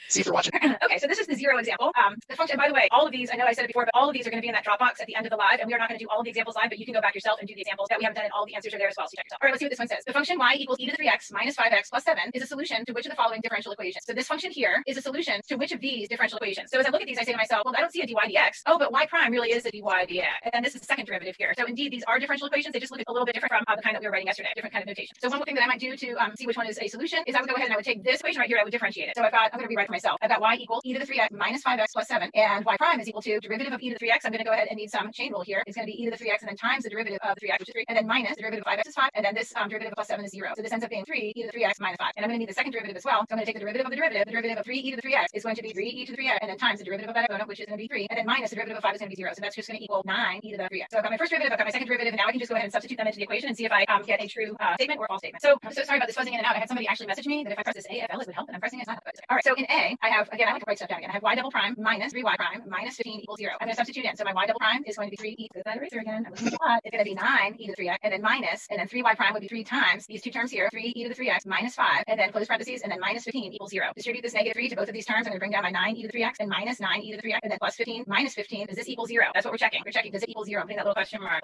See if you're watching. Okay, so this is the 0 example. The function, by the way, all of these, I know I said it before, but all of these are going to be in that Dropbox at the end of the live, and we are not going to do all of the examples live, but you can go back yourself and do the examples that we haven't done, and all the answers are there as well, so check yourself. All right, let's see what this one says. The function y equals e to the 3x minus 5x plus 7 is a solution to which of the following differential equations? So this function here is a solution to which of these differential equations? So as I look at these, I say to myself, well, I don't see a dy dx. Oh, but y prime really is a dy dx. And this is the second derivative here. So indeed, these are differential equations. They just look a little bit different from the kind that we were writing yesterday, different kind of notation. So one more thing that I might do to see which one is a solution is I would go ahead and I would take this equation right here, I would differentiate it. So I've got, I'm going to rewrite for myself. I've got y equals e to the 3x minus 5x plus 7, and y prime is equal to derivative of e to the 3x. I'm going to go ahead and need some chain rule here. It's going to be e to the 3x and then times the derivative of the 3x, which is 3, and then minus the derivative of 5x is 5, and then this derivative of plus 7 is 0. So this ends up being 3 e to the 3x minus 5. And I'm going to need the second derivative as well. So I'm going to take the derivative of the derivative. The derivative of 3 e to the 3x is going to be 3 e to the 3x, and then times the derivative of that exponent, which is going to be 3, and then minus the derivative of 5 is going to be 0. So that's just going to equal 9 e to the 3x. So I've got my first derivative, I've got my second derivative, and now I can just go ahead and substitute them into the equation and see if I get a true statement or false statement. So I'm so sorry about this fuzzing in and out. I had somebody actually message me that if I press this AFL it would help, and I'm pressing it. It's not. All right. So in A, I have, again, I like to write stuff down again. I have y double prime minus 3y prime minus 15 equals 0. I'm going to substitute in. So my y double prime is going to be 3 e to the eraser again. I'm looking at that. It's going to be 9 e to the 3x, and then minus, and then 3y prime would be 3 times these two terms here, 3 e to the 3x minus 5, and then close parentheses, and then minus 15 equals 0. Distribute this negative 3 to both of these terms. I'm going to bring down my 9 e to the 3x and minus 9 e to the 3x, and then plus 15 minus 15. Does this equal 0? That's what we're checking. We're checking. Does it equal 0? I'm putting that little question mark.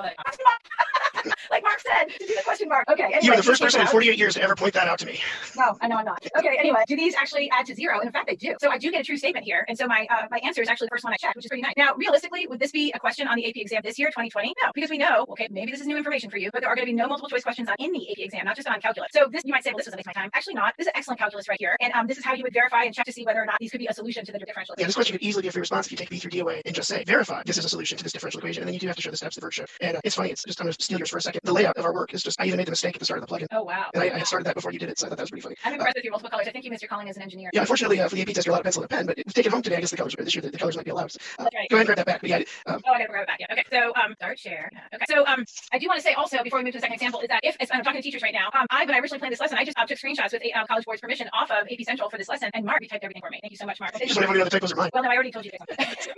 Like Mark said, to do the question mark. Okay. Anyway, you were the first person in 48 years to ever point that out to me. No, I know I'm not. Okay. Anyway, do these actually add to 0? And in fact, they do. So I do get a true statement here. And so my answer is actually the first one I checked, which is pretty nice. Now, realistically, would this be a question on the AP exam this year, 2020? No, because we know, okay, maybe this is new information for you, but there are going to be no multiple choice questions on any AP exam, not just on calculus. So this, you might say, well, this was a waste of my time. Actually not. This is excellent calculus right here. And this is how you would verify and check to see whether or not these could be a solution to the differential equation. Yeah, this question could easily be a free response if you take B through D away and just say, verify this is a solution to this differential equation. And then you do have to show the steps the verb show. And it's funny, it's just, I'm going to steal yours for a second. The layout of our work is just, I even made the mistake at the start of the plugin. Oh, wow. And I started that before you did it, so I thought that was pretty funny. I'm impressed with your multiple colors. I think you missed your calling as an engineer. Yeah, unfortunately for the AP test, you're allowed a pencil and a pen, but if you take it home today, I guess the colors, this year, the colors might be allowed. So, That's right. Go ahead and grab that back. But yeah, I gotta grab it back. Yeah. Okay. So start share. Yeah. Okay. So I do want to say also before we move to the second example is that if I'm talking to teachers right now, when I originally planned this lesson, I just took screenshots with College Board's permission off of AP Central for this lesson, and Mark, you typed everything for me. Thank you so much, Mark. just whenever the typos are mine. Well, no, I already told you.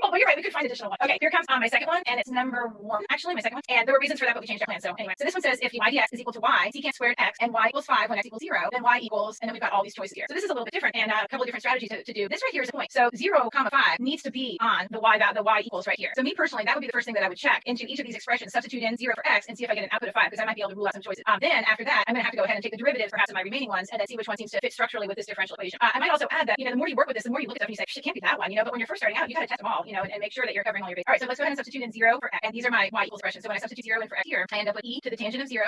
Well, you're right. We could find additional ones. Okay. Here comes my second one, and it's number 1. Actually, my second one, and there were reasons for that, but we changed our plan. So anyway, so this one says if y dx is equal to y secant squared x and y equals 5 when x equals 0, then y equals, and then we've got all these choices here. So this is a little bit different and a couple of different strategies to do. This right here is a point. So 0, 5 needs to be on the y equals right here. So me personally, that would be the first thing that I would check into each of these expressions, substitute in 0 for x and see if I get an output of 5, because I might be able to rule out some choices. Then after that, I'm going to have to go ahead and take the derivatives perhaps of my remaining ones and then see which one seems to fit structurally with this differential equation. I might also add that, the more you work with this, the more you look at stuff and you say, shit, can't be that one, but when you're first starting out, you got to test them all, and make sure that you're covering all your bases. All right, so let's go ahead and substitute in 0 for x, and these are my y equals expressions. So when I substitute 0 in for x here, I end up with e to the tangent of 0.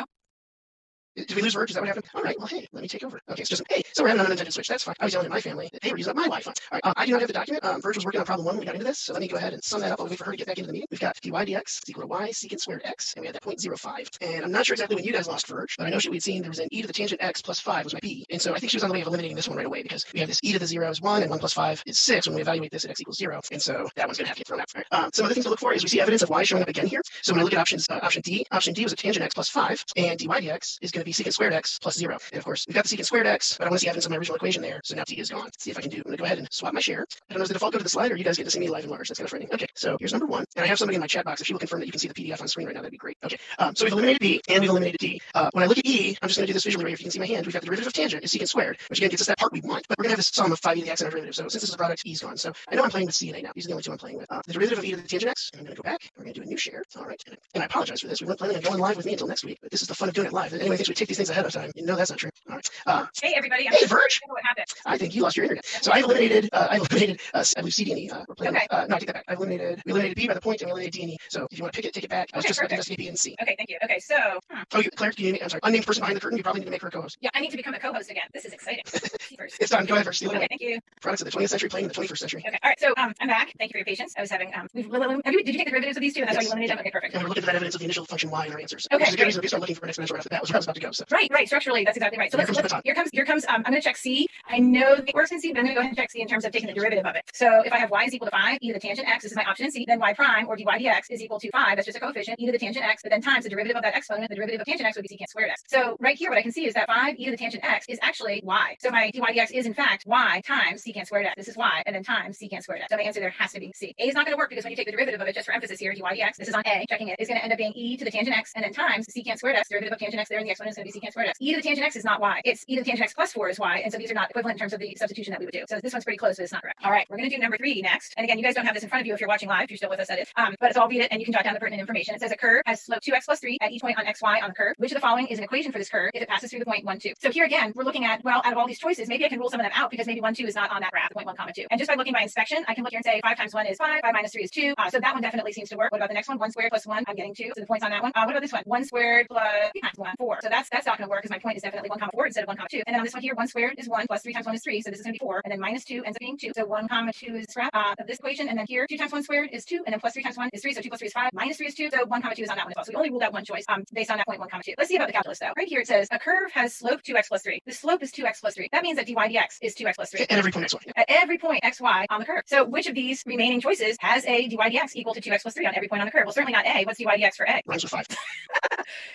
Did we lose words? Is that what happened? All right. Well, hey, let me take over. Okay, it's just hey. So we're having an unintended switch. That's fine. I was yelling at my family that they were using up my Wi-Fi. All right. I do not have the document. Verge was working on problem 1 when we got into this. So let me go ahead and sum that up. I'll wait for her to get back into the meeting. We've got dy dx is equal to y secant squared x, and we had that 0.05. And I'm not sure exactly when you guys lost Verge, but I know we'd seen there was an e to the tangent x plus 5 was my b. And so I think she was on the way of eliminating this one right away because we have this e to the 0 is 1 and 1 plus 5 is 6 when we evaluate this at x equals 0. And so that one's going to have to get thrown out. All right. Some other things to look for is we see evidence of y showing up again here. So when I look at option D was a tangent x plus 5, and dy dx is going to be secant squared x plus 0. And of course, we've got the secant squared x, but I want to see evidence of my original equation there. So now t is gone. Let's see if I can do. I'm going to go ahead and swap my share. I don't know, is the default go to the slide, or you guys get to see me live and large? That's kind of frightening. Okay, so here's number 1. And I have somebody in my chat box. If she will confirm that you can see the PDF on screen right now, that'd be great. Okay, so we've eliminated b and we've eliminated d. When I look at e, I'm just going to do this visually right here. If you can see my hand, we've got the derivative of tangent is secant squared, which again gets us that part we want. But we're going to have this sum of 5e to the x and our derivative. So since this is a product, e is gone. So I know I'm playing with c and a now. These are the only 2 I'm playing with. The derivative of e to the tangent x. And I'm going to go back. We're going to do a new share. All right. And I apologize for this. We weren't planning on going live with me until next week, but this is the fun of doing it live. If anyone thinks we take these things ahead of time. You know that's not true. All right. Hey everybody. Hey Verge. What happened? I think you lost your internet. So I eliminated I believe C, D, and E. Okay. No, I take that back. We eliminated B by the point, and we eliminated D and E. So if you want to pick it, take it back. I was just investigating B and C. Okay, thank you. Okay, so. Oh, Claire, I'm sorry. Unnamed person behind the curtain. You probably need to make her a co-host. Yeah, I need to become a co-host again. This is exciting. It's done. Go ahead, Verge. Okay, thank you. Products of the 20th century playing in the 21st century. Okay, all right. So I'm back. Thank you for your patience. I was having did you take the derivatives of these two, and that's how you eliminated them? Okay, perfect. And we're looking at that evidence of the initial function y in our answers. Okay. Which is a good reason to start looking for an exponential right off the bat. Was where I was about to go. So. Right. Structurally, that's exactly right. So here comes. I'm going to check C. I know it works in C, but I'm going to go ahead and check C in terms of taking the derivative of it. So if I have y is equal to 5, e to the tangent x, this is my option in C, then y prime or dy dx is equal to 5. That's just a coefficient, e to the tangent x, but then times the derivative of that exponent. The derivative of tangent x would be secant squared x. So right here, what I can see is that 5 e to the tangent x is actually y. So my dy dx is in fact y times secant squared x. This is y, and then times secant squared x. So my answer there has to be C. A is not going to work because when you take the derivative of it, just for emphasis here, dy dx, this is on A, checking it, is going to end up being e to the tangent x, and then times secant squared x. Derivative of tangent x there, and the exponent is going to be secant squared x. E to the tangent x is not y. It's e to the tangent x plus 4 is y, and so these are not equivalent in terms of the substitution that we would do. So this one's pretty close, but it's not correct. All right, we're going to do number 3 next. And again, you guys don't have this in front of you if you're watching live. If you're still with us, that is. But it's all read it, and you can jot down the pertinent information. It says a curve has slope 2x plus 3 at each point on xy on the curve. Which of the following is an equation for this curve if it passes through the point 1, 2? So here again, we're looking at, well, out of all these choices, maybe I can rule some of them out because maybe 1, 2 is not on that graph, the point 1, 2. And just by looking by inspection, I can look here and say 5 times 1 is 5, 5 minus 3 is 2. So that one definitely seems to work. What about the next one? 1 squared plus 1, I'm getting 2. So the points on that one. What about this one? 1 squared plus 3 times 1, 4. So that's not going to work because my point is definitely 1, 4 instead of 1, 2. And then on this one here, 1 squared is 1 plus 3 times 1 is 3. So this is going to be 4. And then minus 2 ends up being 2. So 1, 2 is scrap of this equation. And then here, 2 times 1 squared is 2. And then plus 3 times 1 is 3. So 2 plus 3 is 5. Minus 3 is 2. So 1, 2 is on that one as well. So we only ruled out one choice based on that point 1, 2. Let's see about the calculus though. Right here it says a curve has slope 2x plus 3. The slope is 2x plus 3. That means that dy dx is 2x plus 3. At every point xy. At every point xy on the curve. So which of these remaining choices has a dy dx equal to 2x plus 3 on every point on the curve? Well, certainly not A. What's dy dx for A? Rhymes with 5.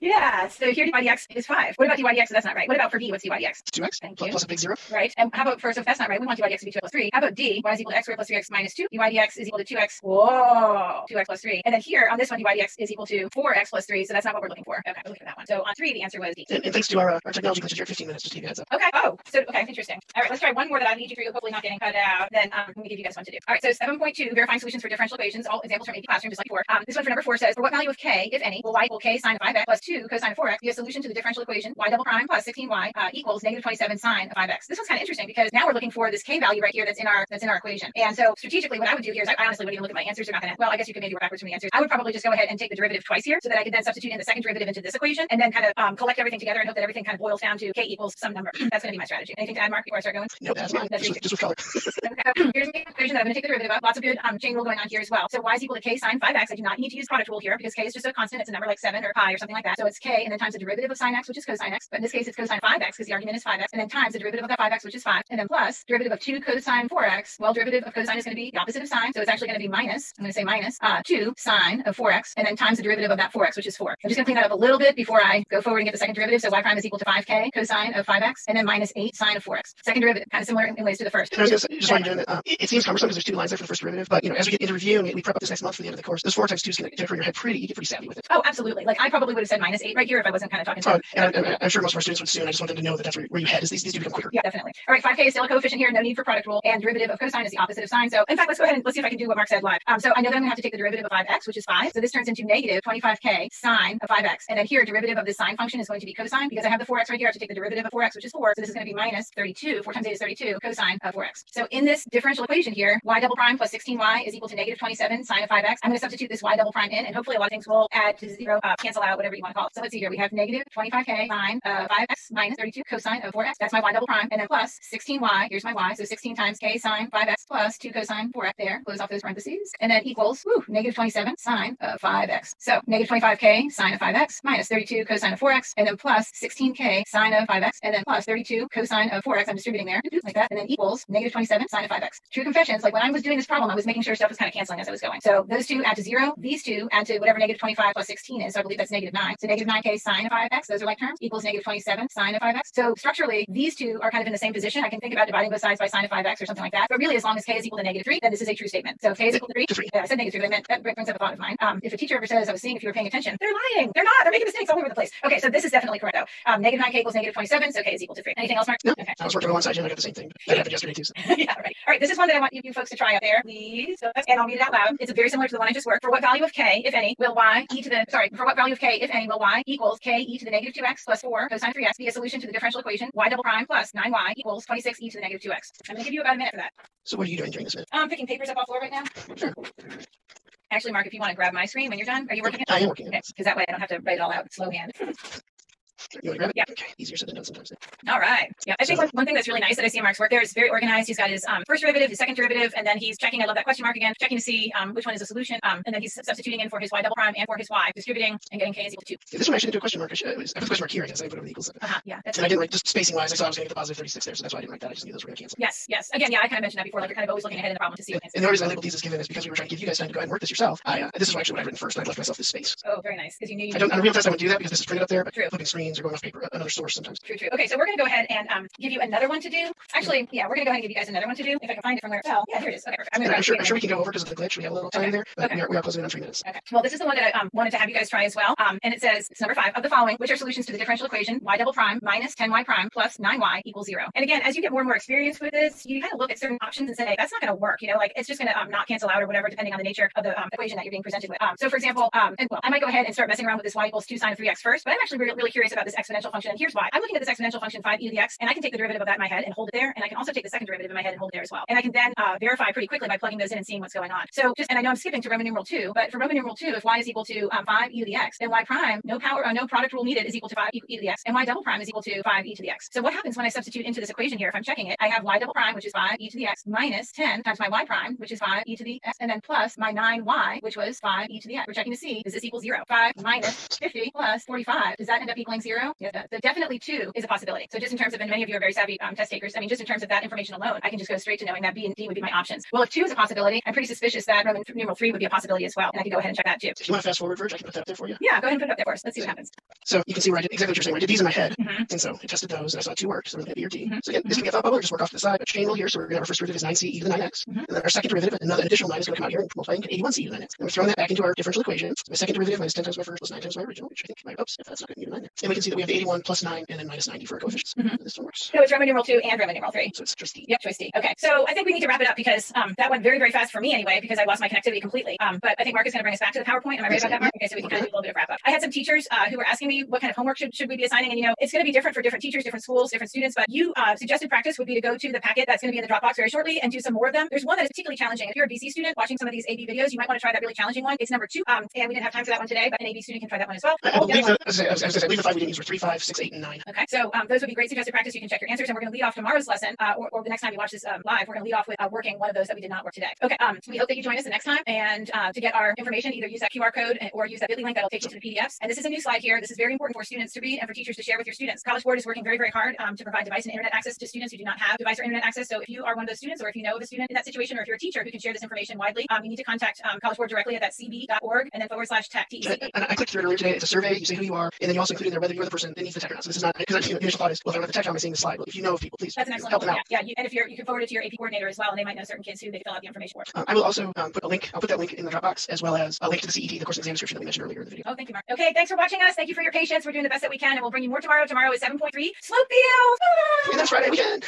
Yeah. So here dy dx is 5. What about dy dx? So that's not right. What about for B? What's dy dx? 2x. Thank you. Plus a big 0. Right. And how about so if that's not right, we want dy dx to be 2x plus 3. How about D? Y is equal to x squared plus 3x minus 2. Dy dx is equal to 2x. Whoa. 2x plus 3. And then here on this one, dy dx is equal to 4x plus 3. So that's not what we're looking for. Okay, we're looking for that one. So on 3, the answer was D. And thanks to our technology glitches here, 15 minutes, just to give you a heads up. Okay. Oh, so okay, interesting. All right, let's try one more that I lead you through, hopefully not getting cut out. Then let me give you guys one to do. All right, so 7.2, verifying solutions for differential equations. All examples from AP Classroom, just like before. This one for number 4 says, for what value of k, if any, will y equal k sine of 5x plus 2 cosine of 4x be a solution to the differential equation y double prime plus 16y equals negative 27 sine of 5x. This one's kind of interesting because now we're looking for this k value right here that's in our equation. And so strategically, what I would do here is I honestly wouldn't even look at my answers. They're not gonna. Well, I guess you could maybe work backwards from the answers. I would probably just go ahead and take the derivative twice here, so that I could then substitute in the second derivative into this equation, and then kind of collect everything together and hope that everything kind of boils down to k equals some number. That's going to be my strategy. Anything to add, Mark, before I start going? No, that's mine. Just with color. Okay. Here's the equation that I'm going to take the derivative of. Lots of good chain rule going on here as well. So y is equal to k sine 5x. I do not need to use product rule here because k is just a constant. It's a number like 7 or pi or something like that. So it's k and then times the derivative of sine x, which is cosine x. But in this case, it's cosine 5x because the argument is 5x. And then times the derivative of that 5x, which is 5. And then plus derivative of 2 cosine 4x. Well, derivative of cosine is going to be the opposite of sine. So it's actually going to be minus. I'm going to say minus 2 sine of 4x. And then times the derivative of that 4x, which is 4. I'm just going to clean that up a little bit before I go forward and get the second derivative. So y prime is equal to 5k cosine of 5x. And then minus 8 sine of 4x. Second derivative, kind of similar in ways to the first. And I was going to say, just while you're doing that, it seems cumbersome because there's 2 lines there for the first derivative. But as we get into review and we prep up this next month for the end of the course, this 4 times 2 is going to get in your head pretty. You get pretty savvy with it. Oh, absolutely. Like I probably would have said minus 8 right here if I wasn't kind of talking to and I'm sure most of our students would soon. I just want them to know that that's where you head. Is these do become quicker. Yeah, definitely. All right, 5k is still a coefficient here. No need for product rule. And derivative of cosine is the opposite of sine. So in fact, let's go ahead and let's see if I can do what Mark said live. So I know that I'm going to have to take the derivative of 5x, which is 5. So this turns into negative 25k sine of 5x. And then here, derivative of this sine function is going to be cosine because I have the 4x right here. I have to take the derivative of 4x, which is 4. So this is going to be minus 32. 4 times 8 is 32 cosine of 4x. So in this differential equation here, y double prime plus 16y is equal to negative 27 sine of 5x. I'm going to substitute this y double prime in, and hopefully a lot of things will add to 0, cancel out, whatever you want to call it. So let's see here. We have negative 25k sine of 5x minus 32 cosine of 4x. That's my y double prime. And then plus 16y. Here's my y. So 16 times k sine 5x plus 2 cosine 4x there. Close off those parentheses. And then equals negative 27 sine of 5x. So negative 25k sine of 5x minus 32 cosine of 4x. And then plus 16k sine of 5x. And then plus 32 cosine of 4x. I'm distributing there like that. And then equals negative 27 sine of 5x. True confessions. Like when I was doing this problem, I was making sure stuff was kind of canceling as I was going. So those two add to 0. These two add to whatever negative 25 plus 16 is. So I believe that's negative 9. So negative 9k sine of 5x. Those are like terms. Equals negative 27 sine of 5x. So structurally, these two are kind of in the same position. I can think about dividing both sides by sine of 5x or something like that. But really, as long as k is equal to negative 3, then this is a true statement. So if k is equal to 3, I said negative 3, but I meant that brings up a thought of mine. If a teacher ever says, I was seeing if you were paying attention, they're lying. They're not. They're making mistakes all over the place. Okay, so this is definitely correct though. Negative 9k equals negative 27, so k is equal to 3. Anything else, Mark? No. Okay. I was working on one side, and I got the same thing. That happened yesterday too. So. Yeah, right. All right, this is one that I want you folks to try out there, please. And I'll read it out loud. It's very similar to the one I just worked. For what value of k, if any, will y e to the, for what value of k, if any, will y equals k e to the negative 2x plus 4 cosine 3x be a solution to the differential equation y double prime plus 9y equals 26e to the negative 2x. I'm going to give you about a minute for that. So what are you doing during this minute? I'm picking papers up off the floor right now. Sure. Actually, Mark, if you want to grab my screen when you're done, are you working it? I am working it. Okay, because that way I don't have to write it all out in slow hand. You want to grab it? Yeah. Okay. Easier said than done sometimes. All right. Yeah. I think one thing that's really nice that I see in Mark's work there is very organized. He's got his first derivative, his second derivative, and then he's checking. I love that question mark again, checking to see which one is a solution. And then he's substituting in for his y double prime and for his y, distributing and getting k is equal to 2. Yeah, this one I should do a question mark. I put the question mark here, I guess. I put it over the equals. Yeah. That's and I didn't write, just spacing wise, I saw I was going to get the positive 36 there, so that's why I didn't write that. I just knew those were going to cancel. Yes. Yes. Again, yeah, I kind of mentioned that before. Like you're kind of always looking ahead in the problem to see what. And the reason I labeled these as given is because we were trying to give you guys time to go ahead and work this yourself. This is actually what I've written first, and I left myself this space. Oh, very nice. Because you knew you. On a real test, I wouldn't do that because this is printed up there, but True. flipping screens or going off paper, another source sometimes. True. Okay, so we're going to go ahead and give you another one to do. Actually, yeah, we're going to go ahead and give you guys another one to do. If I can find it from where it fell. Yeah, here it is. Okay, perfect. I'm sure we can go over because of the glitch. We have a little time there, but we are closing in on 3 minutes. Okay. Well, this is the one that I wanted to have you guys try as well. And it says it's number 5 of the following, which are solutions to the differential equation y double prime minus 10y prime plus 9y equals 0. And again, as you get more and more experience with this, you kind of look at certain options and say that's not going to work. You know, like it's just going to not cancel out or whatever, depending on the nature of the equation that you're being presented with. So, for example, I might go ahead and start messing around with this y equals 2 sine of 3x first, but I'm actually really curious about this exponential function. And here's why. I'm looking at this exponential function 5e to the x, and I can take the derivative of that in my head and hold it there, and I can also take the second derivative in my head and hold it there as well. And I can then verify pretty quickly by plugging those in and seeing what's going on. So and I know I'm skipping to Roman numeral 2, but for Roman numeral 2, if y is equal to 5e to the x, then y prime, no product rule needed, is equal to 5e to the x, and y double prime is equal to 5e to the x. So what happens when I substitute into this equation here? If I'm checking it, I have y double prime, which is 5e to the x, minus 10 times my y prime, which is 5e to the x, and then plus my 9y, which was 5e to the x. We're checking to see, does this equal 0? 5 minus 50 plus 45. Does that end up equaling 0? Yeah, the definitely 2 is a possibility. So just in terms of, and many of you are very savvy test takers, I mean, just in terms of that information alone, I can just go straight to knowing that B and D would be my options. Well, if 2 is a possibility, I'm pretty suspicious that Roman numeral 3 would be a possibility as well. And I can go ahead and check that too. If you want to fast forward, Verge, I can put that up there for you. Yeah, go ahead and put it up there for us. Let's see what happens. So you can see where I did exactly what you're saying. I did these in my head. And so I tested those and I saw 2 worked. So we're going to B or D. So again, this can get thought bubble, just work off to the side. A chain rule here. So we're going to have our first derivative is 9c e to the 9x. And then our second derivative, another additional 9 is going to come out here and multiply and get 81c to the 9x. And we're throwing that back into our differential equation. My second derivative minus 10 times my first plus 9 times my original, which I think might, oops, if that's not going to be a 9 there. And we can see that we have 81 plus 9 and then minus 90 for our coefficients. This one works. So it's Roman numeral 2 and Roman numeral 3. So it's choice D. Yep, choice D. Okay, so I think we need to wrap it up because that went very fast for me anyway, because I lost my connectivity completely. But I think Mark is going to bring us back to the PowerPoint. Am I right about that, Mark? Okay, so we can kind of do a little bit of wrap up. I had some teachers who were asking me what kind of homework should we be assigning, and it's going to be different for different teachers, different schools, different students. But you suggested practice would be to go to the packet that's going to be in the Dropbox very shortly and do some more of them. There's one that is particularly challenging. If you're a BC student watching some of these AB videos, you might want to try that really challenging one. It's number 2. And we didn't have time for that one today, but an AB student can try that one as well. I believe the 5 we didn't use were 3, 5, 6, 8, and 9. Okay, so those would be great suggested practice. You can check your answers, and we're going to lead off tomorrow's lesson, or the next time you watch this live, we're going to lead off with working one of those that we did not work today. Okay, we hope that you join us the next time, and to get our information, either use that QR code or use that bit.ly link that'll take you to the PDFs. And this is a new slide here. This is very important for students to read and for teachers to share with your students. College Board is working very hard to provide device and internet access to students who do not have device or internet access. So if you are one of those students, or if you know of a student in that situation, or if you're a teacher who can share this information widely, you need to contact College Board directly at that cb.org and then /tech. And I clicked through it earlier today. It's a survey. You say who you are, and then you also include in there whether you're the person that needs the tech or not. So this is not, because the initial thought is, well, if I don't have the tech, how am I seeing the slide? Well, if you know of people, please that's an excellent help them out. Yeah, and if you can forward it to your AP coordinator as well, and they might know certain kids who they fill out the information for. I will also put a link. I'll put that link in the Dropbox, as well as a link to the CET, the course exam description that we mentioned earlier in the video. Oh, thank you, Mark. Okay, thanks for watching us. Thank you for your patience. We're doing the best that we can, and we'll bring you more tomorrow. Tomorrow is 7.3 Slopefield. And that's Friday weekend.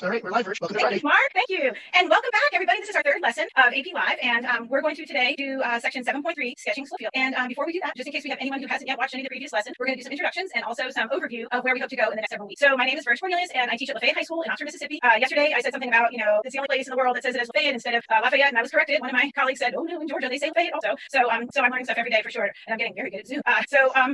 All right, we're live, Rich. Welcome to Friday. Mark, thank you. And welcome back, everybody. This is our 3rd lesson of AP Live, and we're going to today do section 7.3, sketching Slopefield. And before we do that, just in case we have anyone who hasn't yet watched any of the previous lessons, we're going to do some introductions and also some overview of where we hope to go in the next several weeks. So my name is Verge Cornelius, and I teach at Lafayette High School in Oxford, Mississippi. Yesterday, I said something about, it's the only place in the world that says it as Lafayette instead of Lafayette, and I was corrected. One of my colleagues said, oh no, in Georgia, they say Lafayette also. So I'm learning stuff every day for sure, and I'm getting very good at Zoom.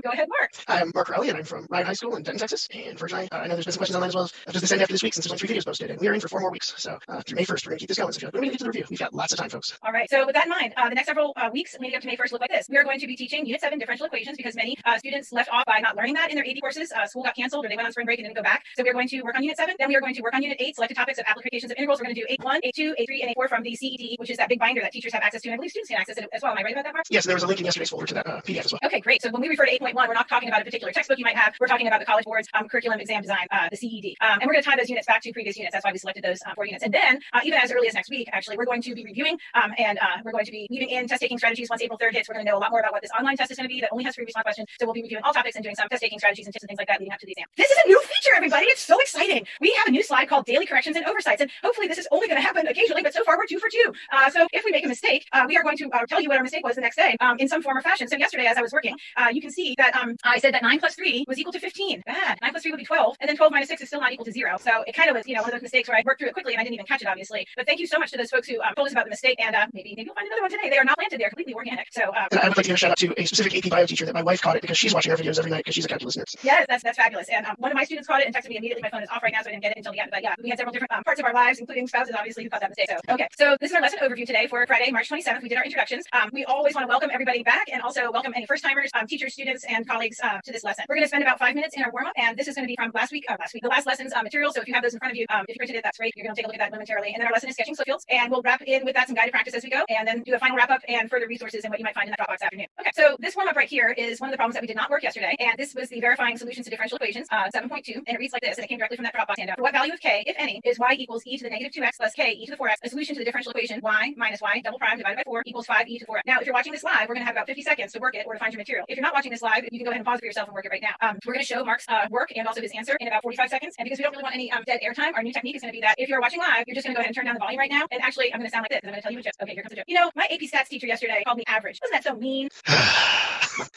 Go ahead, Mark. I'm Mark Rowley, and I'm from Ryan High School in Denton, Texas. And Verge and I know there's been some questions online as well as just this end after this week, since there's only 3 videos posted, and we are in for 4 more weeks. So through May 1st, we're going to keep this going. So if you're like, when are we going to get to the review? We've got lots of time, folks. All right. So with that in mind, the next several weeks leading up to May 1st look like this. We are going to be teaching Unit 7 differential equations because many students left off by not learning that in their AP courses. School got canceled or they went on spring break and didn't go back. So we're going to work on Unit 7. Then we are going to work on Unit 8, selected topics of applications of integrals. We're going to do 8.1, 8.2, 8.3, and 8.4 from the CET, which is that big binder that teachers have access to, and I believe students can access it as well. Am I right about that, Mark? Yes, there was a link in yesterday's folder to that PDF as well. Okay, great. So when we refer to 8.1, we're not talking about a particular textbook you might have. We're talking about the College Board's curriculum exam design, the CED. And we're going to tie those units back to previous units. That's why we selected those 4 units. And then even as early as next week, actually, actually. We're going to be reviewing and we're going to be weaving in test taking strategies. Once April 3rd hits, we're going to know a lot more about what this online test is going to be that only has free response questions. So we'll be reviewing all topics and doing some test taking strategies and tips and things like that leading up to the exam. This is a new feature, everybody. It's so exciting. We have a new slide called daily corrections and oversights, and hopefully this is only going to happen occasionally, but so far we're 2 for 2. So if we make a mistake, we are going to tell you what our mistake was the next day in some form or fashion. So yesterday as I was working, you can see that I said that 9 plus 3 was equal to 15. Bad. 9 plus 3 would be 12, and then 12 minus 6 is still not equal to 0. So it kind of was, one of those mistakes where I worked through it quickly and I didn't even catch it, obviously. But thank you so much to those folks who told us about the mistake, and maybe you'll find another one today. They are not planted; they're completely organic. So and I would like to give a shout out to a specific AP bio teacher that my wife caught it because she's watching our videos every night because she's a calculus nerd. Yes, that's fabulous. And one of my students caught it and texted me immediately. My phone is off right now, so I didn't get it until the end. But yeah, we had several different parts of our lives, including spouses, obviously, who caught that mistake. So okay, so this is our lesson overview today for Friday, March 27th. We did our introductions. We always want to welcome everybody back and also welcome any first timers, teachers, students, and colleagues to this lesson. We're going to spend about 5 minutes in our warm up, and this is going to be from the last lesson's material. So if you have those in front of you, if you printed it, that's great. You're going to take a look at that momentarily. And then our lesson is sketching slope fields, and we'll wrap in with that some guided practice as we go, and then do a final wrap up and further resources and what you might find in that Dropbox afternoon. Okay, so this warm up right here is one of the problems that we did not work yesterday, and this was the verifying solutions to differential equations, 7.2, and it reads like this, and it came directly from that Dropbox handout. For what value of k, if any, is y equals e to the negative 2x plus k e to the 4x, a solution to the differential equation y minus y double prime divided by 4 equals 5e to 4x. Now, if you're watching this live, we're going to have about 50 seconds to work it or to find your material. If you're not watching this live, you can go ahead and pause it for yourself and work it right now. We're going to show Mark's work and also his answer in about 45 seconds, and because we don't really want any dead air time, our new technique is going to be that if you're watching live, you're just going to go ahead and turn down the volume right now, and actually, I'm going to sound like this, and I'm going to tell you a joke. Okay, here comes a joke. My AP Stats teacher yesterday called me average. Wasn't that so mean?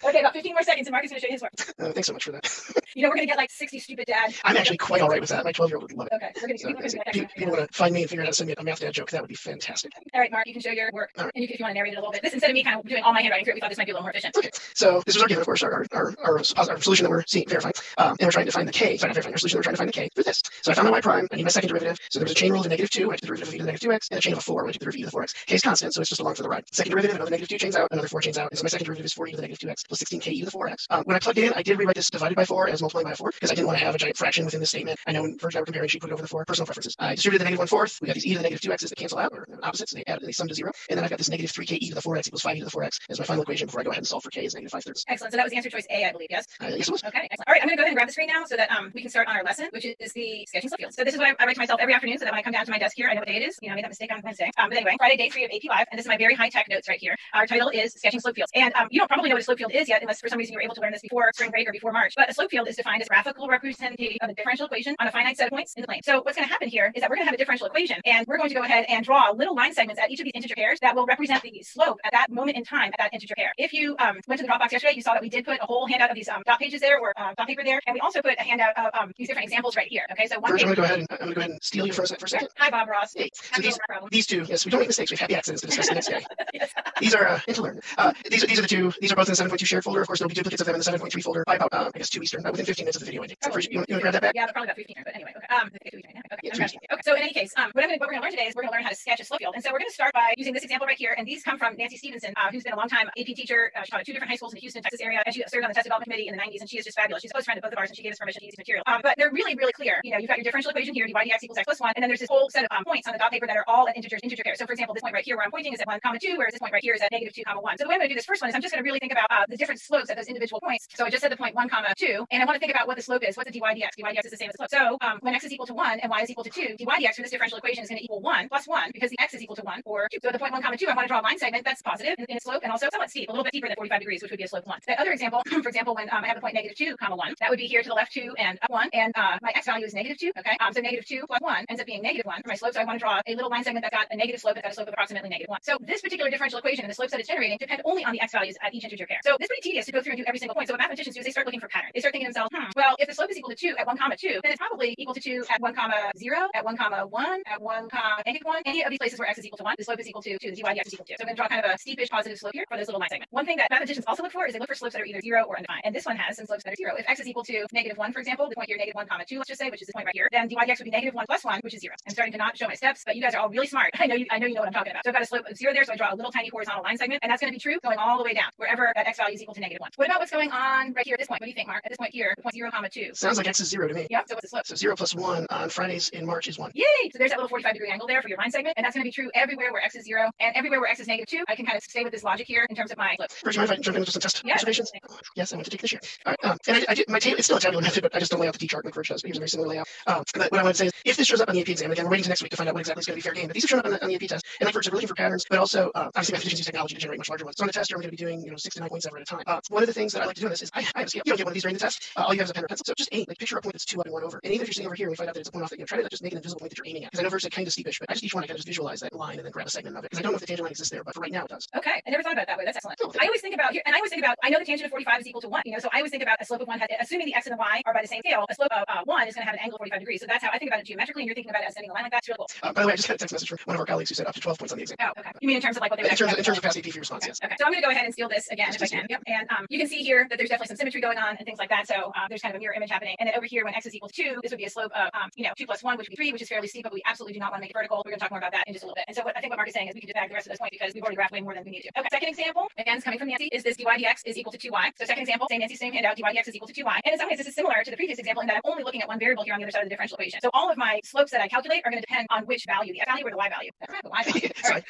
Okay, about 15 more seconds, and Mark is going to show you his work. Thanks so much for that. We're going to get like 60 stupid dad. I'm actually quite all right with that. My 12-year-old would love it. Okay, we're going to people want to find me and figure out how to send me a math dad joke. That would be fantastic. All right, Mark, you can show your work. Right. And if you want to narrate it a little bit. This, instead of me kind of doing all my handwriting through it, we thought this might be a little more efficient. Okay, so this was our given, of course, our solution that we're verifying. And we're trying to find the k. So I'm verifying our solution, we're trying to find the k for this. So I found my y prime, I need my second derivative. So there was a chain rule of negative 2, I took the derivative of e to the negative 2x, and a chain of a 4, I took the derivative of e to the 4x. K is constant, so it's just along for the ride. Second derivative, another negative 2 chains out, another 4 chains out, and so my second derivative is 4e to the negative 2x plus 16k e to the 4x. When I plugged it in, I did rewrite this divided by 4 as multiplying by a 4, because I didn't want to have a giant fraction within the statement. I know when Virgin and I were comparing, she put it over the 4 personal preferences. I distributed the negative 1/4. We got these e to the negative 2x's that cancel out, or opposites, and they add, they sum to 0. And then I've got this negative 3k e to the 4x equals 5e to the 4x as my final equation before I go ahead and solve for k is negative 5/3. Excellent. So that was answer choice A, I believe, yes? Yes, it was. Okay, excellent. All right, I'm going to go ahead and grab the screen now so that we can start on our lesson, which is the sketching slope fields. So this is what I write to myself every afternoon so that when I come down to my desk here, I know what day it is. I made that mistake on Wednesday. But anyway, Friday, day 3 of AP Live, and this is my very high-tech notes right here. Our title is sketching slope fields. And you don't probably know what a slope field is yet, unless for some reason you were able to learn this before spring break or before March. But a slope field is defined as graphical representation of a differential equation on a finite set of points in the plane. So what's going to happen here is that we're going to have a differential equation, and we're going to go ahead and draw little line segments at each of these integer pairs that will represent the slope at that moment in time at that integer pair. If you went to the Dropbox yesterday, you saw that we did put a whole handout of these dot pages there, or dot paper there, and we also put a handout of these different examples right here. Okay, so one. First, I'm going to go ahead and steal you for a second. Hi, Bob Ross. Hey, so these two, yes, we don't make mistakes. We've had the accidents to discuss the next day. Yes. These are to learn. These are the two. These are both in the 7.2 shared folder. Of course, there'll be duplicates of them in the 7.3 folder by about, I guess, 2 Eastern, within 15 minutes of the video ending. So first, you want to grab that back? Yeah, probably about 15, but anyway, okay. Okay, so in any case, what we're going to learn today is we're going to learn how to sketch a slope field. And so we're going to start by using this example right here. And these come from Nancy Stevenson, who's been a long time AP teacher. She taught at 2 different high schools in the Houston, Texas area, and she served on the test development committee in the 90s. And she is just fabulous. She's a close friend of both of ours, and she gave us permission to use material. But they're really, really clear. You've got your differential equation here, dy dx equals x plus 1, and then there's this whole set of points on the dot paper that are all at integer pairs. So for example, this point right here where I'm pointing is at 1, 2, whereas this point right here is at negative 2, 1. So the way I'm going to do this first one is I'm just going to really think about the different slopes at those individual points. So I just said the point 1, 2, and I want to think about what the slope is. What's the dy dx? Dy dx is the same as the slope. So when x is equal to 1 and y is equal to 2, dy dx for this differential equation is going to equal 1 plus 1 because the x is equal to 1 or 2. So at the point 1, 2, I want to draw a line segment that's positive in its slope and also somewhat steep, a little bit steeper than 45 degrees, which would be a slope 1. The other example, for example, when I have the point negative 2, 1, that would be here to the left 2 and up 1, and my x value is negative 2. Okay, so negative 2 plus 1 ends up being negative 1 for my slope. So I want to draw a little line segment that's got a negative slope, that's got a slope of approximately negative 1. So this particular differential equation and the slopes that it's generating depend only on the x values at each integer pair. So it's pretty tedious to go through and do every single point. So what mathematicians do is they start looking for patterns. They start thinking to themselves, well, if the slope is equal to 2 at 1, 2, then it's probably equal to 2 at 1, 0, at 1, 1, at 1, negative 1. Any of these places where x is equal to 1, the slope is equal to 2, the dy dx is equal to 2. So I'm going to draw kind of a steepish positive slope here for those little line segments. One thing that mathematicians also look for is they look for slopes that are either 0 or undefined. And this one has some slopes that are 0. If x is equal to negative 1, for example, the point here negative 1, 2, let's just say, which is this point right here, then dy dx would be negative 1 plus 1, which is 0. I'm starting to not show my steps, but you guys are all really smart. I know you know what I'm talking about. So I've got a slope of 0 there, so I draw a little tiny horizontal line segment, and that's going to be true going all the way down. Wherever that x value is equal to -1. What about what's going on right here at this point? What do you think, Mark? At this point here, point 0, 2. Sounds like x is 0 to me. Yep. So what's the slope? So 0 plus 1 on Fridays in March is 1. Yay! So there's that little 45-degree angle there for your line segment, and that's going to be true everywhere where x is 0 and everywhere where x is -2. I can kind of stay with this logic here in terms of my slope. First, do you mind if I jump in with some test observations? Yes, I want to take this year. All right, and I did my table. It's still a tabular method, but I just don't lay out the t-chart like Verge does. But here's a very similar layout. But what I want to say is, if this shows up on the AP exam, again, we're waiting to next week to find out what exactly is going to be fair game. But these have shown up on the AP test, and like Verge said, we're looking for patterns, but also obviously mathematicians use technology to generate much larger ones. So on the test, we're going to be doing 6 to 9 points ever at a time. One of the things that I like to do in this is I have a scale. You don't get one of these during the test. All you have is a pen or pencil. So just aim, like picture a point that's 2 up and 1 over. And even if you're sitting over here and we find out that it's a point off, try to just make an invisible point that you're aiming at. Because I know Verge said kind of steepish, but I just each one I kind of just visualize that line and then grab a segment of it. Because I don't know if the tangent line exists there, but for right now it does. Okay, I never thought about it that way. That's excellent. I always think about here, and I know the tangent of 45 is equal to 1. So I always think about a slope of 1 has, assuming the x and the y are by the same scale, a slope of 1 is going to have an angle of 45 degrees. So that's how I think about it geometrically, and you're thinking about it as sending a line like that. It's really cool. By the way, I just got a text message from one of our colleagues who said up to 12 points on the exam. Oh, okay. You mean in terms of like what they would in terms of past AP for response, yes. Okay. So I'm going to go ahead and steal this again if I can. Yep. And you can see here that there's definitely some symmetry going on and things like that. So there's kind of a mirror image happening. And then over here, when x is equal to 2, this would be a slope of 2 plus 1, which would be 3, which is fairly steep, but we absolutely do not want to make it vertical. We're going to talk more about that in just a little bit. And so I think what Mark is saying is we can just bag the rest of this point because we've already graphed way more than we need to. Okay. Second example, again, is coming from Nancy, is this dy dx is equal to 2y. So second example, same Nancy, same handout, dy dx is equal to 2y. And in some ways, this is similar to the previous example in that I'm only looking at one variable here on the other side of the differential equation. So all of my slopes that I calculate are going to depend on which value, the x value or the y value. The y value. Sorry.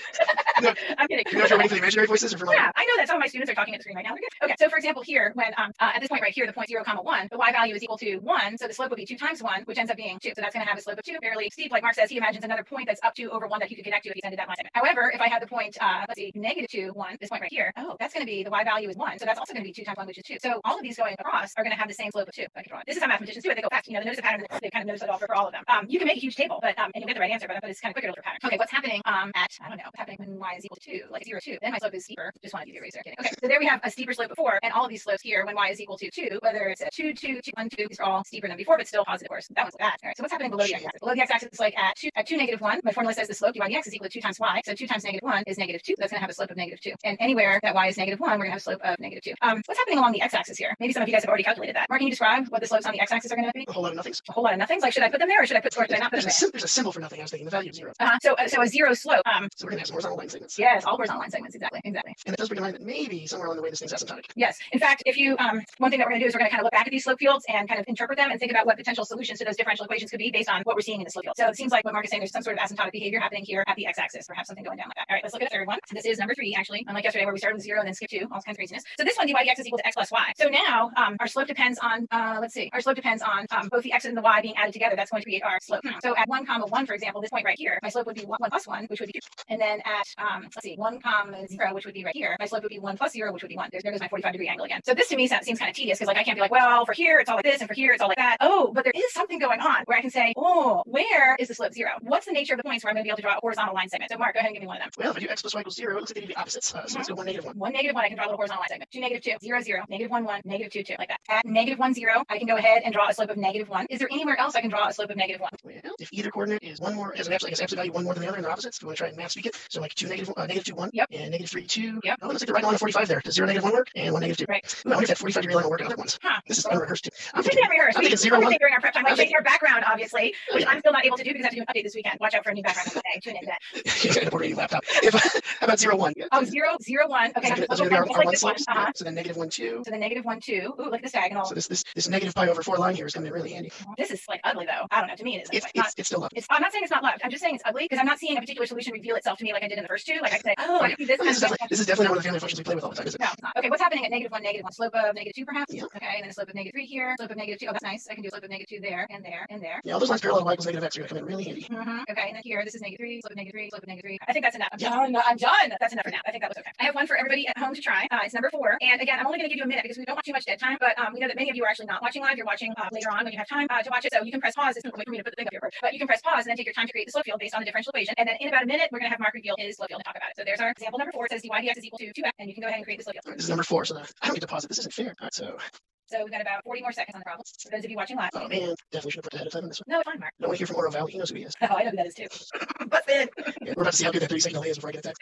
No, I'm kidding. You know if you're waiting for the imaginary voices or for mine? Yeah, I know that some of my students are talking at the screen right now. They're good. Okay, so for example, here, when at this point right here, the point 0, 1, the y value is equal to 1, so the slope would be 2 times 1, which ends up being 2. So that's going to have a slope of 2, fairly steep. Like Mark says, he imagines another point that's up to over 1 that he could connect to if he extended that line segment. However, if I had the point, let's see, -2, 1, this point right here, oh, that's going to be, the y value is 1, so that's also going to be 2 times 1, which is 2. So all of these going across are going to have the same slope of 2. I can draw it. This is how mathematicians do it. They go fast. They notice a pattern, they kind of notice it all for all of them. You can make a huge table, but and you'll get the right answer, but it's kind of quicker to look for pattern. Okay, what's happening at, I don't know, what's happening when y is equal to 2, like 0, 2. Then my slope is steeper. Just wanted to use the eraser. Okay, so there we have a steeper slope before, and all of these slopes here when y is equal to 2, whether it's a 2, 2, 2, 1, 2, these are all steeper than before, but still positive, of course. That one's bad. All right, so what's happening below the x-axis? Below the x-axis is like at 2, -1. My formula says the slope dy dx is equal to 2 times y. So 2 times -1 is -2. So that's going to have a slope of -2. And anywhere that y is -1, we're going to have a slope of -2. What's happening along the x-axis here? Maybe some of you guys have already calculated that. Mark, can you describe what the slopes on the x-axis are going to be? A whole lot of nothings. A whole lot of nothings. Like, should I put them there, or should I put, or did I not put them there? There's a symbol for nothing. I was thinking the value of 0. So a 0 slope. So we're going to have some horizontal line segments. Yes, all horizontal line segments. Exactly. And it does bring in mind that maybe somewhere along the way this thing's asymptotic. Yes. In fact, if you one thing that we're going to do is we're going to kind of look back at these slope fields and kind of interpret them and think about what potential solutions to those differential equations could be based on what we're seeing in the slope field. So it seems like what Mark is saying, there's some sort of asymptotic behavior happening here at the x-axis, perhaps something going down like that. All right, let's look at the third one. So this is number 3, actually, unlike yesterday where we started with 0 and then skipped 2, all kinds of craziness. So this one, dy dx is equal to x plus y. So now our slope depends on, let's see, our slope depends on both the x and the y being added together. That's going to create our slope. So at 1, 1, for example, this point right here, my slope would be 1 plus 1, which would be 2. And then at, let's see, 1, 0, which would be right here, my slope would be 1 plus 0, which would be 1. There goes my 45-degree angle again. So this to me seems kind of tedious because like I can't be like, well, for here it's all like this, and for here it's all like that. Oh, but there is something going on where I can say, oh, where is the slope 0? What's the nature of the points where I'm going to be able to draw a horizontal line segment? So Mark, go ahead and give me one of them. Well, if I do x plus y equals 0, it looks like they need to be opposites. So let's go 1, -1. 1, -1, I can draw a little horizontal line segment. 2, -2, 0, 0, -1, 1, -2, 2, like that. At -1, 0, I can go ahead and draw a slope of -1. Is there anywhere else I can draw a slope of -1? Well, if either coordinate is one more, has an absolute, absolute value one more than the other and they're opposites, we want to try and math speak it. So like 2, -2, 1, yep. and -3, 2. Yep. Oh, it looks like they're right along the 45 there. Does 0, -1 work? And 1, -2. Right. Ooh, I wonder if that 45-degree line will work on other ones. Huh. This is unrehearsed too. I'm thinking rehearsed. I'm thinking 0, 1. During our prep time, like changing our background, obviously, which I'm still not able to do because I have to do an update this weekend. Watch out for a new background today. Tune into that. You got a board laptop. How about 0, 1? Oh, 0, 0, 1. Okay. Those are going to be our 1 slopes. Uh-huh. So then -1, 2. So the -1, 2. Ooh, look at this diagonal. So this negative pi over 4 line here is coming in really handy. This is like ugly though. I don't know. To me, it is. It's still lovely. I'm not saying it's not loved. I'm just saying it's ugly because I'm not seeing a particular solution reveal itself to me like I did in the first two. Like I can say, oh, I can see this. This is definitely not one of the family functions we play with all the time, is it? No, it's not. Okay, what's happening at -1, Slope of -2 perhaps? Yeah. Okay, and then a slope of -3 here. Slope of -2. Oh, that's nice. I can do a slope of -2 there and there and there. Yeah, all those lines parallel to y equals -x are going to come in really handy. Okay, and then here, this is -3, slope of -3, slope of -3. I think that's enough. I'm done. That's enough for now. I think that was okay. I have one for everybody at home to try. It's number 4. And again, I'm only going to give you a minute because we don't want too much dead time, but we know that many of you are actually not watching live. You're watching later on when you have time to watch it. So you can press pause. It's not wait for me to put the thing up here, but you can press pause and then take your time to create the slope field based on the differential equation. And then in about a minute, we're going to have Mark reveal his slope field and talk about it. So there's our example number 4. It says dy dx is equal to 2x, and you can go ahead and create the slope field. This is number 4, so I don't get to pause it. This isn't fair. All right, so we've got about 40 more seconds on the problem. For those of you watching live. Oh man, definitely should have put ahead of time on this one. No, it's fine, Mark. I don't want to hear from Oro Valley. He knows who he is. Oh, I know who that is too. Busted. Yeah, we're about to see how good that 30-second delay is before I get a text.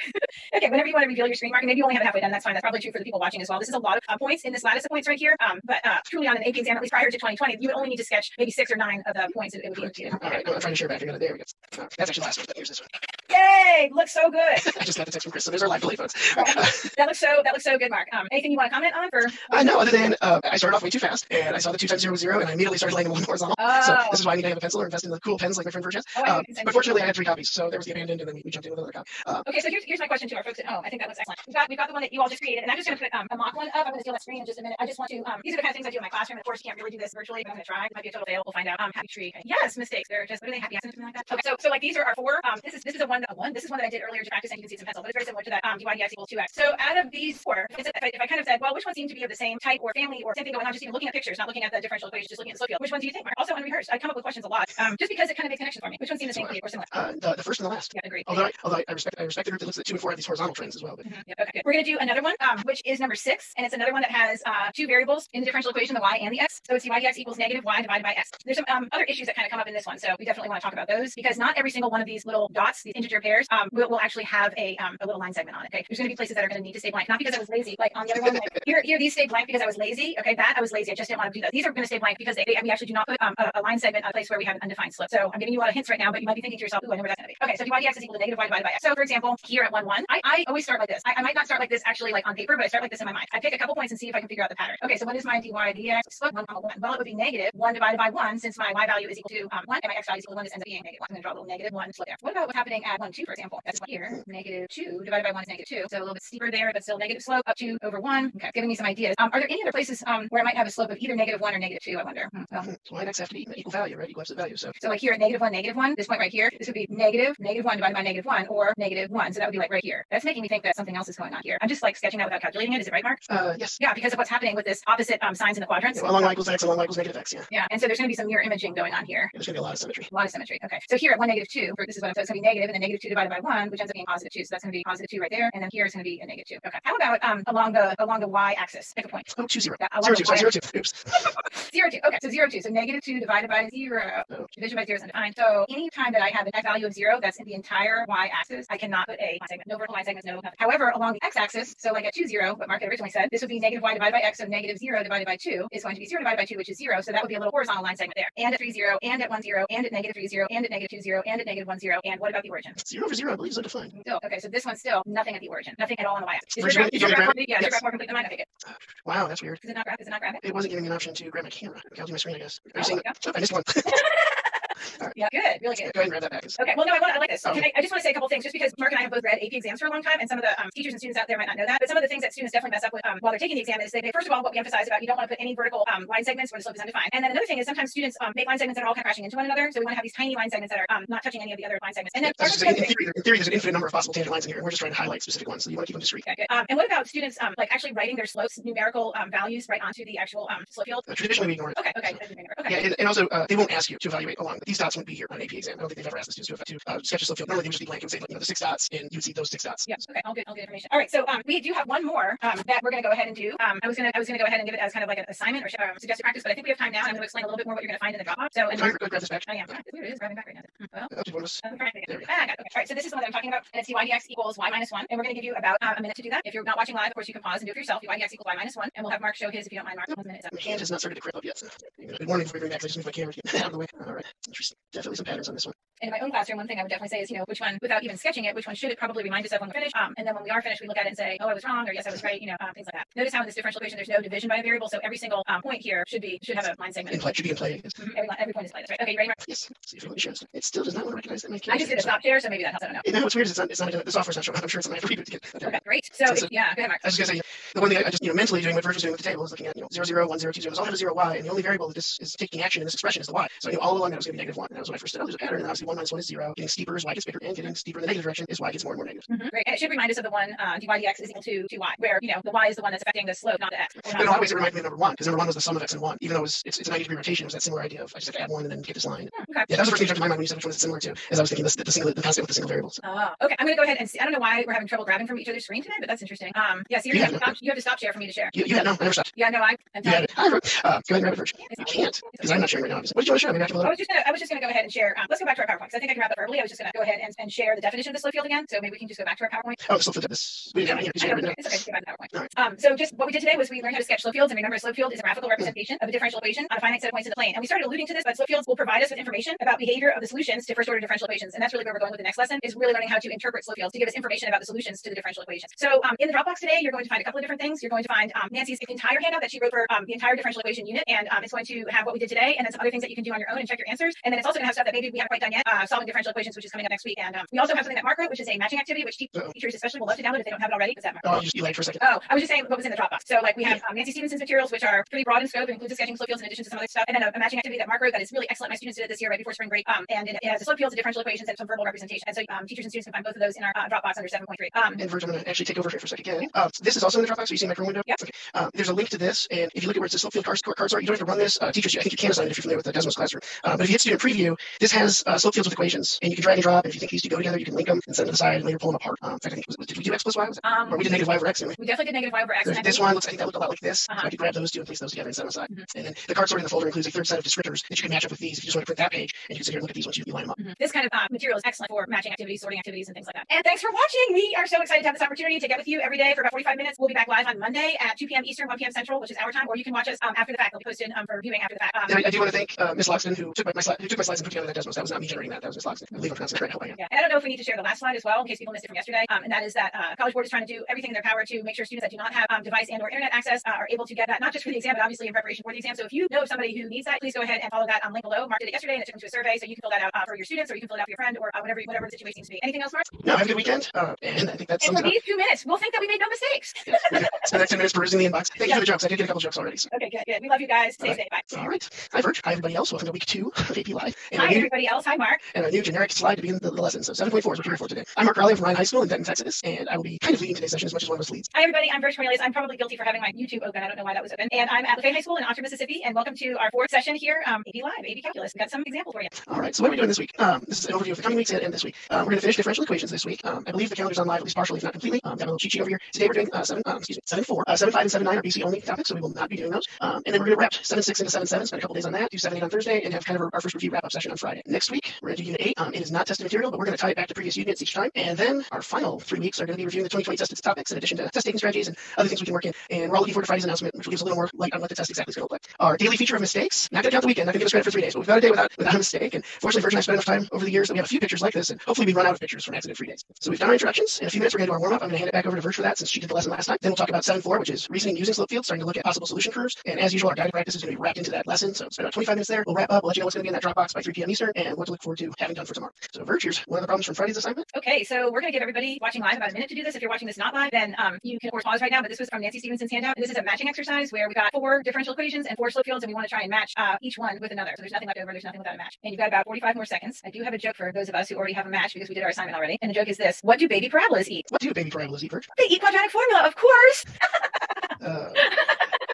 Okay, whenever you want to reveal your screen, Mark, and maybe you only have it halfway done, that's fine. That's probably true for the people watching as well. This is a lot of points in this lattice of points right here. But truly on an AP exam, at least prior to 2020, you would only need to sketch maybe 6 or 9 of the points. It would be. All right, I'm trying to share back. There we go. That's actually the last one, but here's this one. Yay! Yay! Looks so good. I just got the text from Chris, so there's our live delay, folks. That looks so good, Mark. Anything you want to comment on? No, other than I started off way too fast, and I saw the 2 times 0 was 0, and I immediately started laying them one horizontal. So this is why I need to have a pencil or invest in the cool pens like my friend Verge has. But fortunately, I had 3 copies, so there was the abandoned, and then we jumped in with another copy. Okay, so here's my question to our folks at home. I think that looks excellent. We've got the one that you all just created, and I'm just going to put a mock one up. I'm going to steal that screen in just a minute. I just want to, these are the kind of things I do in my classroom. Of course, you can't really do this virtually, but I'm going to try. It might be a total fail. We'll find out. Happy tree. Yes, mistakes. They're just, what are they, happy accidents or something like that? Okay, so like these are our 4. This is a one. This is one that I did earlier to practice, and you can see some pencil, but it's very similar to that dy dx equals 2x. So out of these 4, if I kind of said, well, which one seemed to be of the same type or family or same thing going on, just even looking at pictures, not looking at the differential equation, just looking at the slope field, which one do you think, Mark? Also unrehearsed. I come up with questions a lot, just because it kind of makes connections for me. Which one seemed the same for you or similar? The first and the last. Yeah, agreed. Although I respect the group that looks at 2 and 4 at these horizontal trends as well. But... Yeah, okay, good. We're going to do another one, which is number 6, and it's another one that has 2 variables in the differential equation, the y and the x. So it's dy dx equals negative y divided by x. There's some other issues that kind of come up in this one, so we definitely want to talk about those because not every single one of these little dots, these integer pairs, will actually have a little line segment on it. Okay, there's going to be places that are going to need to stay blank, not because I was lazy, like on the other one. Like here these stay blank because I was lazy. Okay, that I was lazy. I just didn't want to do that. These are going to stay blank because we actually do not put a line segment a place where we have an undefined slope. So I'm giving you a lot of hints right now, but you might be thinking to yourself, ooh, I know where that's going to be. Okay, so dy dx is equal to negative y divided by x. So for example, here at 1, 1, I always start like this. I might not start like this actually like on paper, but I start like this in my mind. I pick a couple points and see if I can figure out the pattern. Okay, so what is my dy dx slope? 1, 1. Well, it would be negative 1 divided by 1 since my y value is equal to 1 and my x value is equal to 1. This ends up being negative 1. I'm going to draw a little negative 1 slope there. What about what's happening at 1, 2, for example? That's here. Negative 2 divided by 1 is negative 2. So a little bit steeper there, but still negative slope up 2 over 1. Okay, giving me some ideas. Are there any other places where I might have a slope of either negative 1 or negative 2? I wonder. Well, so y and x have to be equal value, right? Equal absolute value. So like here at negative 1, this point right here, this would be negative 1 divided by negative 1 or negative 1. So that would be like right here. That's making me think that something else is going on here. I'm just like sketching that without calculating it. Is it right, Mark? Yes. Yeah, because of what's happening with this opposite signs in the quadrants. Yeah, well, along y equals x, along y equals negative x. Yeah. Yeah, and so there's going to be some mirror imaging going on here. There's going to be a lot of symmetry. A lot of symmetry. Okay. So here at 1, negative 2, this is what I'm saying. It's going to be negative, and then negative 2 divided by 1, which ends up being positive 2. So that's going to be positive 2 right there, and then here is going to be a negative 2. Okay. How about along the y-axis? Pick a point. Oh, 2, 0. Yeah, 0, 2. Sorry, 0, 2. Oops. 0, 2. Okay, so 0, 2. So negative 2 divided by 0. Oh. Division by 0 is undefined. So any time that I have an x value of 0, that's in the entire y-axis, I cannot put a line segment. No vertical line segments, no nothing. However, along the x-axis, so like at 2, 0, what Mark had originally said, this would be negative y divided by x, so negative 0 divided by 2 is going to be 0 divided by 2, which is 0. So that would be a little horizontal line segment there. And at 3, 0, and at 1, 0, and at negative 3, 0, and at negative 2, 0, and at negative 1, 0. And what about the origin? 0 over 0, I believe, is undefined. Still, okay, so this one's still nothing at the origin. Nothing at all on the y-axis. Is your graph more complete than mine? I think it. Wow, that's weird. Is it not graph? It wasn't giving me an option to grab my camera. Okay, I'll do my screen, I guess. Are you Oh, seeing yeah. it? Oh, I missed one. Right. Yeah, good, really good. Go ahead and grab that back. Okay, well, no, I like this. Okay. I just want to say a couple things, just because Mark and I have both read AP exams for a long time, and some of the teachers and students out there might not know that. But some of the things that students definitely mess up with while they're taking the exam is they first of all, what we emphasize about you don't want to put any vertical line segments where the slope is undefined. And then another thing is sometimes students make line segments that are all kind of crashing into one another. So we want to have these tiny line segments that are not touching any of the other line segments. And then in theory, there's an infinite number of possible tangent lines in here, and we're just trying to highlight specific ones. So you want to keep them discrete. Okay, and what about students like actually writing their slopes, numerical values right onto the actual slope field? Traditionally, we ignore it. Okay. Yeah, and also they won't ask you to evaluate along. These dots won't be here on an AP exam. I don't think they've ever asked the students to sketch a slope field. Normally they would just be blank. It would say the 6 dots, and you would see those 6 dots. Yeah. Okay. All good information. All right. So we do have one more that we're going to go ahead and do. I was going to go ahead and give it as kind of like an assignment or suggested practice, but I think we have time now, and I'm going to explain a little bit more what you're going to find in the Dropbox. So Can I grab this back? I am. It's weird. It is grabbing back right now. Well. One of us. I got it. Okay. All right. So this is the one that I'm talking about, and it's dy dx equals y minus 1, and we're going to give you about a minute to do that. If you're not watching live, of course you can pause and do it for yourself. dy dx equals y minus 1, and we'll have Mark show his if you don't mind. Mark, 1 minute is up. My hand has not started to cramp up yet. So good morning before we bring back. I just move my camera to get out of the way. All right. Interesting. Definitely some patterns on this one. And in my own classroom, one thing I would definitely say is, which one, without even sketching it, which one should it probably remind us of when we're finished? And then when we are finished, we look at it and say, oh, I was wrong, or yes, I was right, things like that. Notice how in this differential equation, there's no division by a variable, so every single point here should have a line segment. Should be in play, I guess. Every point is play. That's right. Okay, you ready, Mark? Yes. See if it shows. It still does not want to recognize that my I just did a stop share, so maybe that helps. I don't know. You know what's weird is it's not the software's not showing up. I'm sure it's something I have to reboot to get. Okay, great. So yeah, go ahead, Mark. I was just gonna say the one thing I just mentally doing what Verge was doing with the table is looking at 0, 0, 1, 0, 2, 0. Those all have a 0 y, and the only variable that this is taking action in this expression is the y. So I knew all along that was going to be negative 1. And that was when I first said, oh, there's a pattern. And obviously 1 minus 1 is 0. Getting steeper as y gets bigger, and getting steeper in the negative direction is y gets more and more negative. Great. And it should remind us of the one dy dx is equal to y, where the y is the one that's affecting the slope, not the x. But in a lot of ways, it reminded me of number 1, because number 1 was the sum of x and 1. Even though it's a 90-degree rotation, it was that similar idea of I just have to add 1 and then get this line. Okay. Yeah, that was the first thing that jumped to my mind when you said which one is it similar to, as I was thinking the constant with the single variable. So. Okay. I'm going to go ahead and see. I don't know why we're having trouble grabbing from each other's screen today, but that's interesting. Yeah, Siri, you have to stop share for me to share. You had no, I never stopped. Yeah, no, I'm you had it. Go ahead and grab it, Verge. You can't, because I'm not sharing right now. What did you want to share? Maybe I can load up. I was just going to go ahead and share. Let's go back to our PowerPoint. PowerPoint. I think I can wrap up early. I was just going to go ahead and share the definition of the slope field again. So maybe we can just go back to our PowerPoint. Oh, the slope field of this. We didn't have It's okay. Just get back to PowerPoint. So just what we did today was we learned how to sketch slope fields. And remember, a slope field is a graphical representation of a differential equation on a finite set of points in the plane. And we started alluding to this, but slope fields will provide us with information about behavior of the solutions to first order differential equations. And that's really where we're going with the next lesson, is really learning how to interpret slope fields to give us information about the solutions to the differential equations. So in the Dropbox today, you're going to find a couple of different things. You're going to find Nancy's entire handout that she wrote for the entire differential equation unit. And it's going to have what we did today and then some other things that you can do on your own and check your answers. And then it's also going to have stuff that maybe we haven't quite done yet, solving differential equations, which is coming up next week. And we also have something that Mark wrote, which is a matching activity, which teachers especially will love to download if they don't have it already. What's that, Mark? Oh, you lagged for a second. Oh, I was just saying what was in the Dropbox. So like we have Nancy Stevenson's materials, which are pretty broad in scope and includes the sketching slope fields in addition to some other stuff. And then a matching activity that Mark wrote that is really excellent. My students did it this year right before spring break. And it has the slope fields, the differential equations, and some verbal representation. And so teachers and students can find both of those in our Dropbox under 7.3. And Virg, I'm going to actually take over here for a second again. This is also in the Dropbox. So you see my Chrome window? Yep. Okay. There's a link to this, and if you look at where it says slope field cards are, you don't have to run this. Teachers, I think you can assign it if you're familiar with the Desmos classroom. But if you hit student preview, this has slope fields with equations, and you can drag and drop. And if you think these two go together, you can link them and set them aside and later pull them apart. In fact, I think did we do x plus y? Or we did negative y over x anyway. We definitely did negative y over x. This one looks, I think that looked a lot like this. So I could grab those two and place those together and set them aside. And then the card sorting in the folder includes a third set of descriptors that you can match up with these if you just want to print that page. And you can sit here and look at these once you line them up. This kind of material is excellent for matching activities, sorting activities, and things like that. And thanks for watching. We are so excited to have this opportunity to get with you every day for about 45 minutes. We'll be back live on Monday at 2 p.m. Eastern, 1 p.m. Central, which is our time, or you can watch us after the fact. They'll be posted for viewing after the fact. And I do want to thank Miss Loxton who took my slides and put together that Desmos. That was not me generating that. That was Miss Loxton. I believe I'm pronouncing it right. I hope I am. Yeah. And I don't know if we need to share the last slide as well in case people missed it from yesterday. And that is that College Board is trying to do everything in their power to make sure students that do not have device and or internet access are able to get that, not just for the exam, but obviously in preparation for the exam. So if you know of somebody who needs that, please go ahead and follow that link below. Mark did it yesterday and it took them to a survey, so you can fill that out for your students, or you can fill it out for your friend, or whatever the situation seems to be. Anything else, Mark? No, have a good weekend. And I think that's and for these 2 minutes, we'll think that we made no mistakes. Spend that 10 minutes perusing the inbox. Thank you for the jokes. I did get a couple jokes already. So. Okay, good. We love you guys. Stay safe. Bye. All right. Hi, Virg. Hi, everybody else. Welcome to week 2 of AP Live. And hi, everybody else. Hi, Mark. And our new generic slide to begin the lesson. So 7.4 is what you're here for today. I'm Mark Raleigh from Ryan High School in Denton, Texas, and I will be kind of leading today's session as much as one of us leads. Hi, everybody. I'm Virg Cornelius. I'm probably guilty for having my YouTube open. I don't know why that was open. And I'm at Lafayette High School in Oxford, Mississippi. And welcome to our 4th session here, AP Live, AP Calculus. We've got some examples for you. All right. So what are we doing this week? This is an overview of the coming weeks and this week. We're going to finish differential equations this week. I believe the calendar's on live, at least partially, if not completely. Got a little cheat sheet over here. Today we're doing 7.4, 7.5, and 7.9 are BC only topics, so we will not be doing those. And then we're going to wrap 7.6 into 7.7, spend a couple days on that, do 7.8 on Thursday, and have kind of our first review wrap-up session on Friday. Next week, we're going to do Unit 8. It is not tested material, but we're going to tie it back to previous units each time. And then our final 3 weeks are going to be reviewing the 2020 tested topics in addition to test taking strategies and other things we can work in. And we're all looking forward to Friday's announcement, which will give us a little more light on what the test exactly is going to look like. Our daily feature of mistakes, not going to count the weekend, not going to give us credit for 3 days, but we've got a day without a mistake. And fortunately, Virg and I spent enough time over the years that we have a few pictures like this, and hopefully we run out of pictures from accident-free days. So we've done our introductions. In a few minutes, we're going to do our warm-up. I'm going to hand it back over to Virg for that since she did the lesson last time. Then we'll talk about 7.4, which is reasoning using slope fields, starting to look at possible solution curves. And as usual, our guided practice is going to be wrapped into that lesson. So spend about 25 minutes there. We'll wrap up. We'll let you know what's going to be in that Dropbox by 3 p.m. Eastern and what to look forward to having done for tomorrow. So Virg, here's one of the problems from Friday's assignment. Okay, so we're going to give everybody watching live about a minute to do this. If you're watching this not live, then you can of course pause right now. But this was from Nancy Stevenson's handout. And this is a matching exercise where we've got 4 differential equations and 4 slope fields, and we want to try and match each one with another. So there's nothing left over. There's nothing without a match. And you've got about 45 more seconds. I do have a joke for those of us who already have a match because we did our assignment already. And the joke is this: what do baby parabolas eat? What do baby parabolas eat, Virg? They eat quadratic formula, of course.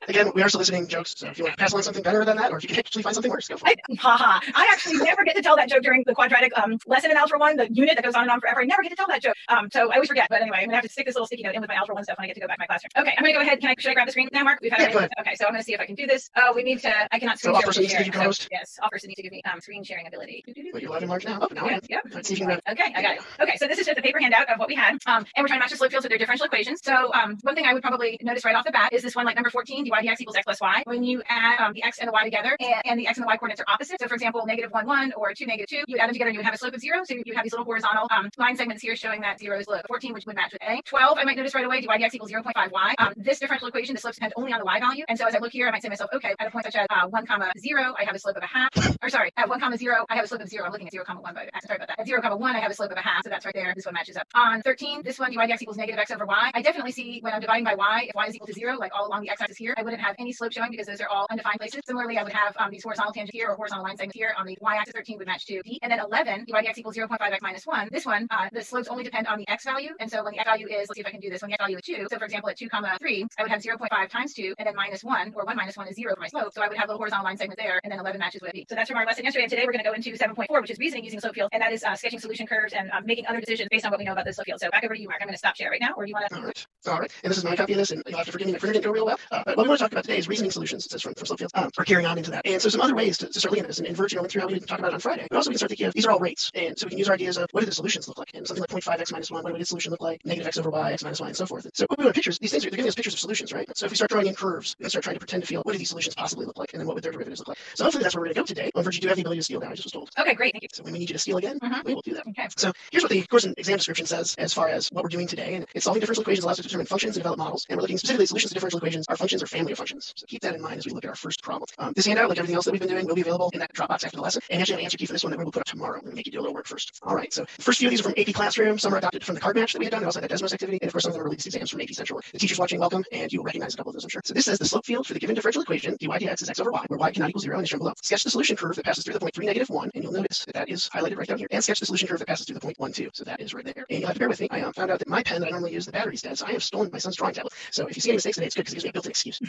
Again, we are soliciting jokes, so if you want to pass on something better than that, or if you can actually find something worse, go for it. I actually never get to tell that joke during the quadratic lesson in Algebra 1, the unit that goes on and on forever. I never get to tell that joke. So I always forget. But anyway, I'm going to have to stick this little sticky note in with my Algebra 1 stuff when I get to go back to my classroom. Okay, I'm going to go ahead. Should I grab the screen now, Mark? We've had go ahead. Okay, so I'm going to see if I can do this. Oh, we need to, I cannot screen share. So needs to give you co-host? Yes, person needs to give me screen sharing ability. Wait, you're live and large now? Oh, now I am. Yep. Let's see if you can Okay, I got it. Okay, so this is just a paper handout of what we had. And we're trying to match the slope fields with their differential equations. So one thing I would probably notice right off the bat is this one, like number 14, dy dx equals x plus y. When you add the x and the y together, and the x and the y coordinates are opposite. So for example, -1, 1, or 2, -2, you add them together and you would have a slope of 0. So you have these little horizontal line segments here showing that 0 is slope. 14, which would match with A. 12, I might notice right away, dy dx equals 0.5y. This differential equation, the slopes depend only on the y value. And so as I look here, I might say to myself, okay, at a point such as 1, 0, I have a slope of a half. Or sorry, at 1, 0, I have a slope of 0. I'm looking at 0, 1, but sorry about that. At 0, 1, I have a slope of a half. So that's right there. This one matches up. On 13, this one, dy dx equals -x over y. I definitely see when I'm dividing by y, if y is equal to 0, like all along the x-axis here, I wouldn't have any slope showing because those are all undefined places. Similarly, I would have these horizontal tangents here or horizontal line segments here on the y-axis. 13 would match to D. And then 11, dy dx equals 0.5x minus 1. This one, the slopes only depend on the x value. And so when the x value is, let's see if I can do this, when the x value is 2, so for example, at 2, 3, I would have 0.5 times 2, and then minus 1, or 1 minus 1 is 0 for my slope. So I would have a little horizontal line segment there, and then 11 matches with B. So that's from our lesson yesterday. And today we're going to go into 7.4, which is reasoning using slope fields. And that is sketching solution curves and making other decisions based on what we know about the slope field. So back over to you, Mark. I'm going to stop share right now, or do you want to? All right. And this is my copy of this, and you'll have to forgive me, the printer didn't go real well. But what we want want to talk about today is reasoning solutions, it says from slope fields, or carrying on into that. And so some other ways to start looking at this, and Virg, went through how we didn't talk about it on Friday, but also we can start thinking of these are all rates. And so we can use our ideas of what do the solutions look like? And something like 0.5x minus 1, what would its solution look like? Negative x over y, x minus y, and so forth. And so when we want pictures, these things are giving us pictures of solutions, right? So if we start drawing in curves, we can start trying to pretend to feel what do these solutions possibly look like, and then what would their derivatives look like. So hopefully that's where we're going to go today. On Virg, you do have the ability to steal now, I just was told. Okay, great, thank you. So when we need you to steal again, we will do that. Okay. So here's what the course and exam description says as far as what we're doing today. And it's solving differential equations allows us to determine functions and develop models. And we're looking specifically at solutions to differential equations are functions or family of functions. So keep that in mind as we look at our first problem. This handout, like everything else that we've been doing, will be available in that Dropbox after the lesson. And actually, I have an answer key for this one that we will put up tomorrow. I'm going to make you do a little work first. All right. So the first few of these are from AP Classroom. Some are adopted from the card match that we had done. And also that Desmos activity. And of course, some of them are released exams from AP Central. The teachers watching, welcome. And you will recognize a couple of those, I'm sure. So this says the slope field for the given differential equation, dy dx is x over y, where y cannot equal 0 and is shown below. Sketch the solution curve that passes through the point 3, negative 1. And you'll notice that that is highlighted right down here. And sketch the solution curve that passes through the point 1, 2. So that is right there. And you'll have to bear with me. I found out that my pen that I normally use, the battery's dead. So I have stolen my son's drawing tablet. So if you see any mistakes today, it's good because it gives me a built-in excuse.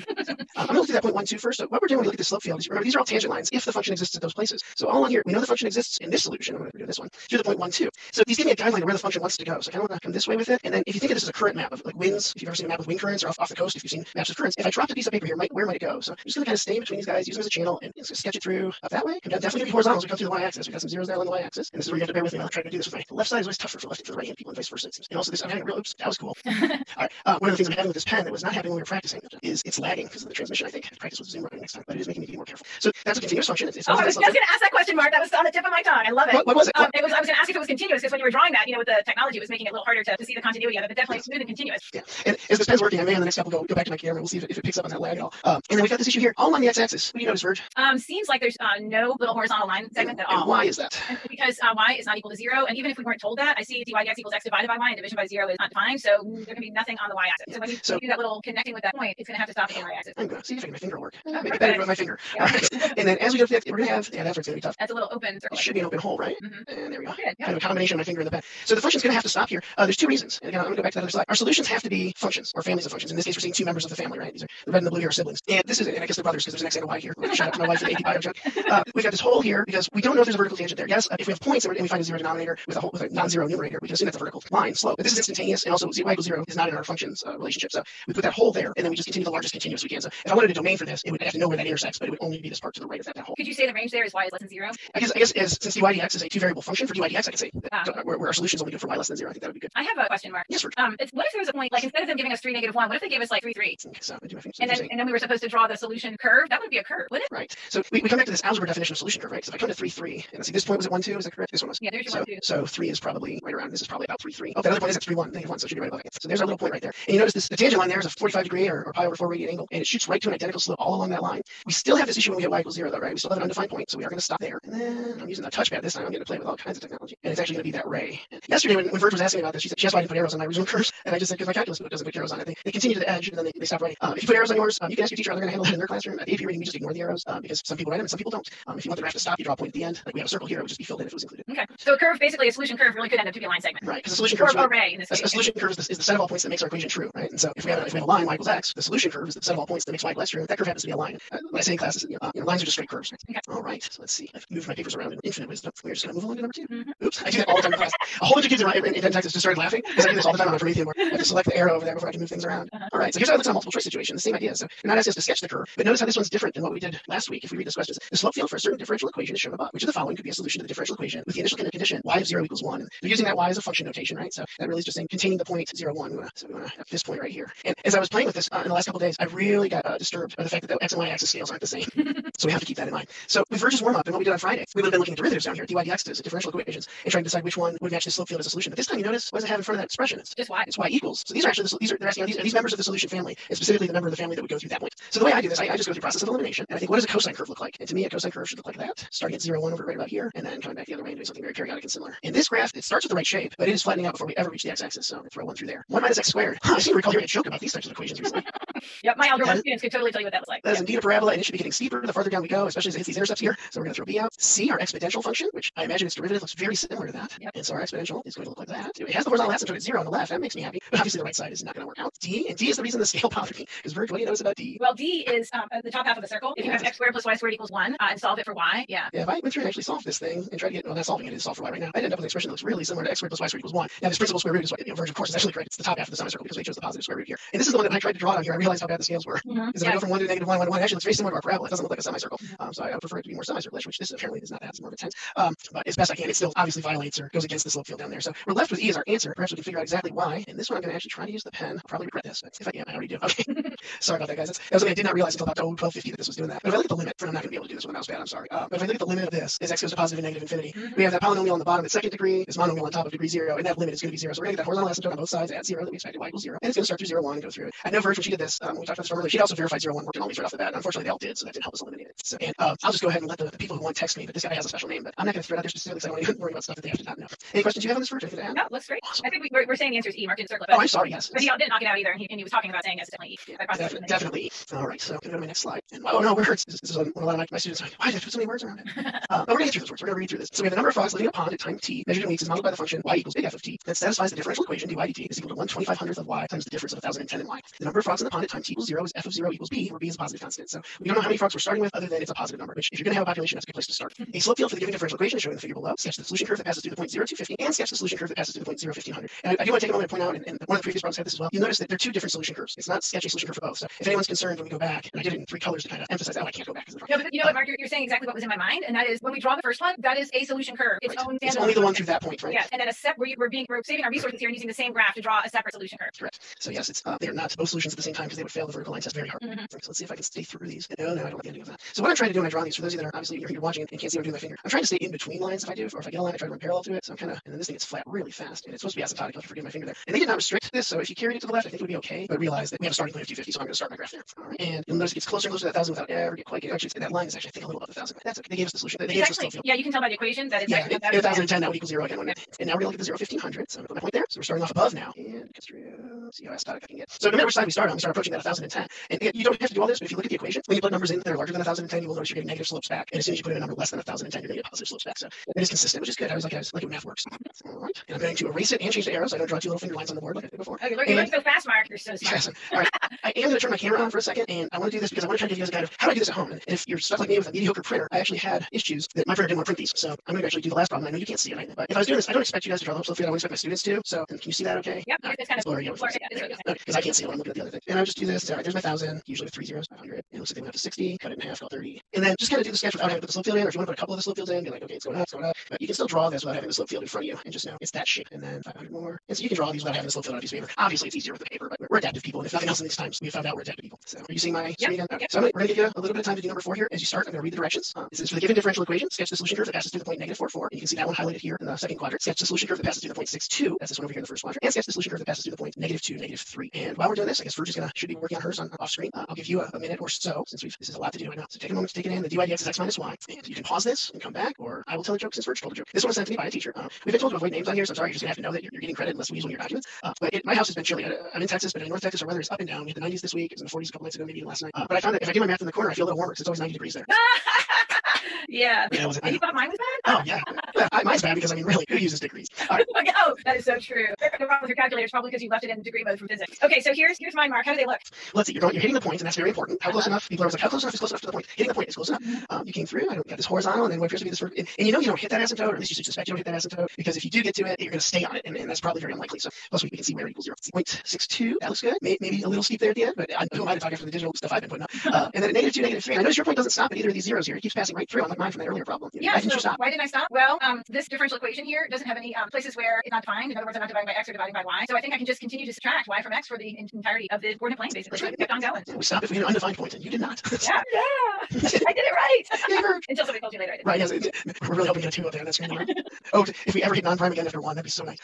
I'm going to look at that point 1, 2 first. So what we're doing when we look at the slope field is, remember, these are all tangent lines if the function exists at those places. So all on here, we know the function exists in this solution. I'm going to do this one through the point 1, 2. So these give me a guideline of where the function wants to go. So I kind of want to come this way with it. And then if you think of this as a current map of like winds, if you've ever seen a map with wind currents or off the coast, if you've seen maps of currents, if I dropped a piece of paper here, where might it go? So I'm just going to kind of stay between these guys, use them as a channel, and just sketch it through up that way. And definitely going to be horizontal as we come through the y-axis. We've got some zeros there along the y-axis. And this is where you have to bear with me. I'll try to do this with my left side is always tougher for the right hand people and vice versa. And also this, I'm having a real, oops, that was cool. All right. One of the things I'm having with this pen that was not happening when we were practicing is it's lagging because of the transmission, I think. Practice with Zoom running next time, but it is making me be more careful. So that's a continuous function. I was just going to ask that question, Mark. That was on the tip of my tongue. I love it. What was it? I was going to ask if it was continuous because when you were drawing that, with the technology, it was making it a little harder to see the continuity of it, but definitely smooth and continuous. Yeah. And as this pen's working, I may on the next couple go back to my camera. We'll see if it picks up on that lag at all. And then we've got this issue here, all on the x-axis. What do you notice, Virg? Seems like there's no little horizontal line segment at all. And why is that? Because y is not equal to 0, and even if we weren't told that, I see dy dx equals x divided by y, and division by 0 is not defined, so there can be nothing on the y-axis. So when you do that little connecting with that point, it's going to have to stop at the y-axis. I'm going to see if I can my finger will work. Maybe better with my finger. Yeah. All right. And then as we go to the we're going to have, that's where it's going to be tough. That's a little open circle. It should be an open hole, right? And there we go. Good, yeah. Kind of a combination of my finger and the pen. So the function's going to have to stop here. There's two reasons. And again, I'm going to go back to that other slide. Our solutions have to be functions or families of functions. In this case, we're seeing two members of the family, right? These are the red and the blue here are siblings. And this is, and I guess they're brothers because there's an x and a y here. Shout out to my wife for the AP bio joke. We've got this hole here because we don't know if there's a vertical tangent there. Yes, if we have points and we find a zero denominator with a non-zero numerator, we can assume that's a vertical line slope. But this is instantaneous, and also y equals 0 is not in our functions relationship. So we put that hole there, and then we just continue the largest continuous we can. So if I wanted a domain for this, it would have to know where that intersects, but it would only be this part to the right of that hole. Could you say the range there is y is less than 0? I guess since dy dx is a two-variable function for dy dx, I could say where our solution is only good for y less than 0. I think that would be good. I have a question, Mark. Yes, Virg. What if there was a point, like instead of them giving us 3, negative 1, what if they gave us like 3, 3? So I do my fingers. And then we were supposed to draw the solution curve. That would be a curve, wouldn't it? Right. So we come back to this algebra definition of solution curve, right? So if I come to 3, 3, and let's see, this point was at 1, 2, is that correct? This one was. Yeah, there's your 1, 2. So 3 is probably right around. This is probably about 3, 3. Oh, that other point is at 3, 1, negative 1, so it should be right above it. So there's our little point right there. And you notice this, the tangent line there is a 45-degree or pi over 4 radian angle, and it shoots right to an identical slope all along that line. We still have this issue when we get y equals 0, though, right? We still have an undefined point, so we are going to stop there. And then I'm using the touchpad this time. I'm getting to play with all kinds of technology, and it's actually going to be that ray. And yesterday, when Virg was asking about this, she said she asked why I didn't put arrows on my original curves, and I just said because my calculus book doesn't put arrows on it. They continue to the edge, and then they stop writing. If you put arrows on yours, you can ask your teacher how they're going to handle it in their classroom. At the AP reading, we just ignore the arrows because some people write them and some people don't. If you want the graph to stop, you draw a point at the end. Like we have a circle here, it would just be filled in if it was included. Okay. So a curve, basically a solution curve, really could end up to be a line segment. Right, because the solution curve or a ray in this case. A solution curve is the set of all points that makes our equation true, right? And so if we have a line y equals x, the solution curve is the set of all points that makes y less true. That curve happens to be a line. When I say in classes, lines are just straight curves. Right? Okay. All right. So let's see. I've moved my papers around in infinite wisdom. We're just going to move along to number 2. Oops. I do that all the time in class. A whole bunch of kids in Texas just started laughing because I do this all the time on a Promethean board. I have to select the arrow over there before I can move things around. All right. So here's how it looks on a multiple choice situation. The same idea. So you're not asking us to sketch the curve, but notice how this one's different than what we did last week. If we read this question, the slope field for a certain differential equation is shown above. Which of the following could be a solution to the differential equation with the initial condition y of 0 equals 1? And they're using that y as a function notation, right? So that really is just saying containing the point 0, 1. So we want to have this point right here. And as I was playing with this in the last couple of days, I really got disturbed by the fact that the x and y axis scales aren't the same. So we have to keep that in mind. So with Virg's warm up and what we did on Friday, we would have been looking at derivatives down here, dy dx, differential equations, and trying to decide which one would match the slope field as a solution. But this time you notice, what does it have in front of that expression? It's just y. It's y equals. So these are actually they're asking are these members of the solution family, and specifically the member of the family that would go through that point. So the way I do this, I just go through the process of elimination, and I think, what does a cosine curve look like? And to me, a cosine curve should look like that, starting at 0, 1 over right about here, and then coming back the other way and doing something very periodic and similar. In this graph, it starts with the right shape, but it is flattening out before we ever reach the x-axis. So I'm going to throw 1 through there. 1 minus x squared. I seem to recall hearing a joke about these types of equations recently. Yep, my algebra students could totally tell you what that looks like. That is indeed a parabola, and it should be getting steeper the farther down we go, especially as it hits these intercepts here. So we're going to throw b out. C, our exponential function, which I imagine its derivative looks very similar to that. Yep. And so our exponential is going to look like that. It has the horizontal asymptote at 0 on the left. That makes me happy. But obviously the right side is not going to work out. D, and D is the reason the scale bothered me. Because Virg, what do you notice about D? Well, D is the top half of the circle. If you have x squared plus y squared equals 1 and solve it for y, yeah. Yeah, if I went through and actually solved this thing and tried to get, well, not solving it, is solve for y right now. I'd end up with an expression that looks really similar to x squared plus y squared equals 1. Now this principal square root is what, Virg, of course, is actually correct. It's the top half of the semicircle because we chose the positive square root here. And this is the one that I tried to draw down here. I realized how bad the scales were. Because if I go from 1 to negative 1, 1 to 1, actually looks very similar to our parabola. It doesn't look like a semicircle. So I would prefer it to be more semicircle, which this apparently is not that. It's more of a 10. But as best I can, it still obviously violates or goes against the slope field down there. So we're left with E as our answer. Perhaps we can figure out exactly why. And this one I'm going to actually try to use the pen. I'll probably regret this. But if I I already do. Okay. Sorry about that, guys. That was something I did not realize until about 12:50 that this was doing that. But if I look at the limit, I'm not going to be able to do this with a mouse pad. I'm sorry. But if I look at the limit of this, as x goes to positive and negative infinity, we have that polynomial on the bottom at second degree, this monomial on top of degree 0, and that limit is going to be 0. So we're going to get that horizontal asymptote on both sides at 0 that we expected y equals 0. And it's going to start through 0, 1 and go through it. I know Verge, when she did this, when we talked about this earlier, she also verified 0, 1 worked in all these right off the bat. Unfortunately, they all did, so that didn't help us eliminate it. So, and I'll just go ahead and let the people who want text me, but this guy has a special name, but I'm not going to throw it out there specifically because I don't even worry about stuff that they have to not know. Any questions you have on this, Verge? Anything to add? No, looks great. Awesome. I think we're saying the answer is E, marked in circle. Oh, I'm sorry, yes. But he didn't knock it out either, and he was talking about saying yes, definitely E. Yeah, definitely E. All right, so I'm going to go to my next slide. And oh no, words. This is when a lot of my students are like, why did I put so many words around it? But we're going to get through those words. We're going to read through this. So we have the number of frogs living in a pond at time t, measured in weeks, is modeled by the function y equals big F of t, that satisfies the differential equation dy dt is equal to 1/2500th of y times the difference of 1010 in y. The number of frogs in the pond at time t equals 0 is f of 0 equals b, where b is a positive constant. So we don't know how many frogs we're starting with, other than it's a positive number, which if you're going to have a population, that's a good place to start. A slope field for the given differential equation is shown in the figure below. Sketch the solution curve that passes through the point 0, 250, and sketch the solution curve that passes through the point 0, 1500. And I do want to take a moment to point out, and one of the previous problems had this as well, you'll notice that they're two different solution curves. It's not sketching a solution curve for both. So if anyone's concerned when we go back, and I did it in 3 colors to kind of emphasize, oh, I can't go back. No, but you know what, Mark, you're saying exactly what was in my mind, and that is when we draw the first one, that is a solution curve. Its own It's only the one through that point, right? Yeah, and then we're saving our resources here and using the same graph to draw a separate solution curve. Correct. So yes, it's they're not both solutions at the same time because they would fail the vertical line test very hard. So let's see if I can stay through these. No, I don't like the ending of that. So what I'm trying to do when I draw these, for those of you that are obviously you're watching and can't see what I'm doing with my finger, I'm trying to stay in between lines if I do, or if I get a line, I try to run parallel to it. So I'm kind of, and then this thing gets flat really fast, and it's supposed to be asymptotic. I'll forgive my finger there. And they did not restrict this, so if you carried it to the left, I think it would be okay. But realize that we have a starting point of 250, so I'm going to start my graph there. All right. And you'll notice it gets closer and closer to that 1000 without ever getting actually that line is actually I think a little above the 1000. That's okay. They gave us the solution. They gave us the slope field. Yeah, you can tell by the equation that it's yeah, actually 1010 that would equal 0 again. And now we're going to look at the 0, 1500. So I'm going to put my point there. So we're starting off above now. And see how asymptotic I can get. So no matter which side we start on, we start approaching that 1010. And you don't have to do all this, but if you look at the equation, when you put numbers in that are larger than 1010, you will notice you're getting negative slopes back. And as soon as you put in a number less than 1010, you're going to get positive slopes back. So it is consistent, which is good. I was like when math works. All right. And I'm going to erase it and change the arrows. I don't draw 2 little finger lines on the board like I did before. Oh, you're learning so fast, Mark. You're so smart. Yes. All right. I am going to turn my camera on for a second, and I want to do this because I want to try to give you guys a guide of how do I do this at home. And if you're stuck like me with a mediocre printer, I actually had issues that my printer didn't want to print these. So I'm going to actually do the last problem. I know you can't see it, right? But if I was doing this, I don't expect you guys to draw the slope field. I wouldn't expect my students to. So can you see that okay? Yep. It's kind of blurry. Because I can't see it when I'm looking at the other thing. And I'll just do this. All right, there's my 1000, usually with 3 zeros, 500. It looks like they went up to 60, cut it in half, call 30. And then just kind of do the sketch without having to put the slope field in. Or if you want to put a couple of the slope fields in, be like, okay, it's going up, it's going up. But you can still draw this without having the slope field in front of you and just know it's that shape. And then 500 more. And so you can draw these without having the slope field on a piece of paper. Obviously, it's easier with the paper, but we're adaptive people. And if nothing else in these times, we found out we're adaptive people. So are you seeing my screen again? Okay. So we're going to give you a little bit of time to do number 4 here. As you start, I'm going to read the directions. This is for the given differential equation. Sketch the solution curve that passes through the point negative 4, 4. And you can see that one highlighted here in the second quadrant. Sketch the solution curve that passes through the point 6, 2. That's this one over here in the first quadrant. And sketch the solution curve that passes through the point negative 2, negative 3. And while we're doing this, I guess Verge should be working on hers on off screen. I'll give you a minute or so since this is a lot to do. I know. So take a moment to take it in. The dy dx is x minus y. And you can pause this and come back, or I will tell a joke since Verge told a joke. This one was sent to me by a teacher. We've been told to avoid names on here, so I'm sorry. You're just gonna have to know that you're getting credit unless we use one of your documents. But my house has been chilly. I'm in Texas, but in North Texas, our weather is up and down. We had the 90s this week. It was in the 40s a couple nights ago, maybe even last night. But I found that if I do my math in the corner, I feel a little warmer because it's always 90 degrees there. Yeah. Yeah, And you thought mine was bad? Oh, yeah. Mine's bad because, I mean, really, who uses degrees? All right. Oh, that is so true. The problem with your calculator is probably because you left it in degree mode from physics. Okay, so here's mine, Mark. How do they look? Let's see. You're hitting the point, and that's very important. How close enough? People are always like, how close enough is close enough to the point? Hitting the point is close enough. You came through. I got this horizontal, and then what appears to be this vertical. And you know you don't hit that asymptote, or at least you should suspect you don't hit that asymptote, because if you do get to it, you're going to stay on it, and that's probably very unlikely. So plus we can see where it equals 0. 0.62. That looks good. Maybe a little steep there at the end, but who am I to talk after the digital stuff I've been putting up? And then negative 2, negative 3. And I notice your point doesn't stop at either of these zeros here. It keeps passing right through, unlike mine from that earlier problem. Yeah. So why didn't I stop? Well, this differential equation here doesn't have any places where it's not defined. In other words, I'm not dividing by x or dividing by y. So I think I can just continue to subtract y from x for the entirety of the coordinate plane, basically. So kept on going. We stopped if we hit an undefined point, and you did not. Yeah. I did it right. Until somebody told you later I did. Right, yes. We're really hoping to get a 2 up there. That's really Oh, if we ever hit non-prime again after 1, that'd be so nice.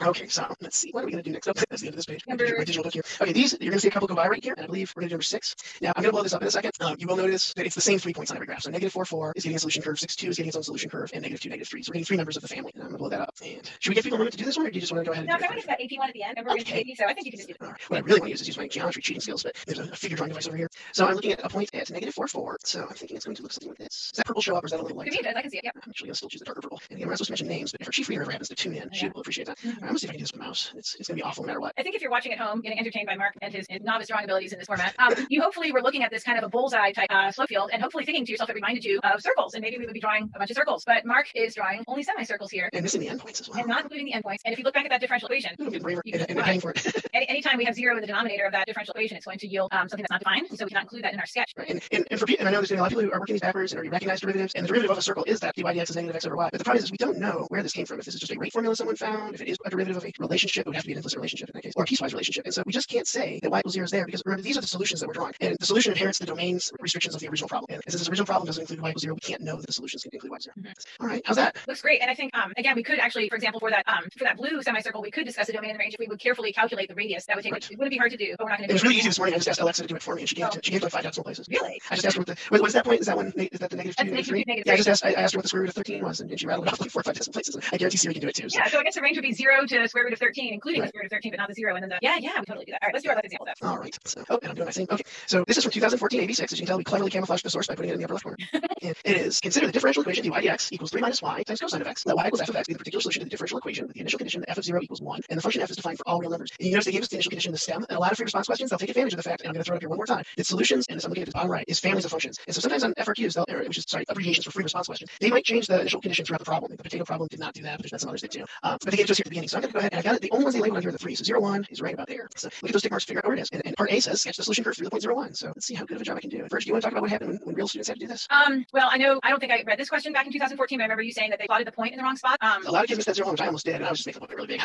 Okay, so let's see. What are we going to do next? Oh, that's the end of this page. My digital book here. Okay, these, you're going to see a couple go by right here, and I believe we're going to do number 6. Now, I'm going to blow this up in a second. You will notice that it's the same 3 points on every graph. So negative 4, 4 is getting a solution curve, 6, 2 is getting its own solution curve, and negative 2, negative 3. So we're getting 3 members of the family. And I'm going to blow that up. And should we give people a moment to do this one, or do you just want to go ahead and do it? No, I want to get that AP one at the end. Okay. So I think you can just do it. All right. What I really want to use is my geometry cheating skills, but there's a figure drawing device over here. So I'm looking at a point at negative 4, 4. So I'm thinking it's going to look something like this. Does that purple show up, or is that a little light? To me, it does. I can see it. Yeah. I'm actually going to still choose the darker purple. And again, we're not supposed to mention names, but if our chief reader ever happens to tune in, she will appreciate that. I'm going to see if I can do this with a mouse. It's going to be awful no matter what. I think if you're watching at home, getting entertained by Mark and his novice drawing abilities in this format, you hopefully were looking at this kind of a bullseye type slope field, and hopefully thinking to yourself it reminded you of circles. circles, and maybe we would be drawing a bunch of circles. But Mark is drawing only semicircles here. And missing the endpoints as well. And not including the endpoints. And if you look back at that differential equation, paying for it. anytime we have 0 in the denominator of that differential equation, it's going to yield something that's not defined. And so we cannot include that in our sketch. Right. And I know there's a lot of people who are working these backwards and already recognize derivatives. And the derivative of a circle is that dy dx is negative x over y. But the problem is we don't know where this came from. If this is just a rate formula someone found, if it is a derivative of a relationship, it would have to be an implicit relationship in that case, or a piecewise relationship. And so we just can't say that y equals 0 is there because remember, these are the solutions that we're drawing. And the solution inherits the domain's restrictions of the original problem. And since this original problem doesn't include y equals 0, we can't know that the solutions can include y equals 0. All right, how's that? Looks great. And I think, again, we could actually, for example, for that blue semicircle, we could discuss the domain and the range if we would carefully calculate the radius. That would take, it wouldn't be hard to do, but we're not going to do it. It was really easy this morning. I just asked Alexa to do it for me, and she gave like 5 decimal places. Really? I just asked her what is that point? Is that the negative 2, negative 3? Negative Yeah, I asked her what the square root of 13 was, and she rattled it off like 4 or 5 decimal places. I guarantee Siri can do it too. So. Yeah, so I guess the range would be 0 to square root of 13, including the square root of 13, but not the 0. And then the, yeah, we totally do that. All right, let's do our last example of that. All right. So, and I'm doing my same. Okay. So this is from 2014 AB6. As you can tell, we cleverly camouflaged the source by putting it in the upper left corner. And it is, consider the differential equation dy dx equals 3 minus y times cosine of x. Let y equals f of x be the particular solution to the differential equation with the initial condition that f of 0 equals 1. And the function f is defined for all real numbers. And you notice they gave us the initial condition, the stem, and a lot of free response questions, they'll take advantage of the fact, and I'm going to throw it up here one more time, that solutions, and this I'm looking at the bottom right, is families of functions. And so sometimes on FRQs, which is, abbreviations for free response questions, they might change the initial condition throughout the problem. Like the potato problem did not do that, but there's some others did too. But they gave it to us here at the beginning. So I'm going to go ahead, and I got it. The only ones they labeled on here are the 3. So 0, 1 is right about there. So look at those tick marks to figure out where it is. And part A says, sketch the solution curve through the point 0, 1. So let's see how good of a job I can do. First, do you want to talk about what happened when real students had to do this? Well, I don't think I read this question back in 2014, but I remember you saying that they plotted the point in the wrong spot. A lot of kids missed that 0, 1, which I almost did, and I was just making the point really big.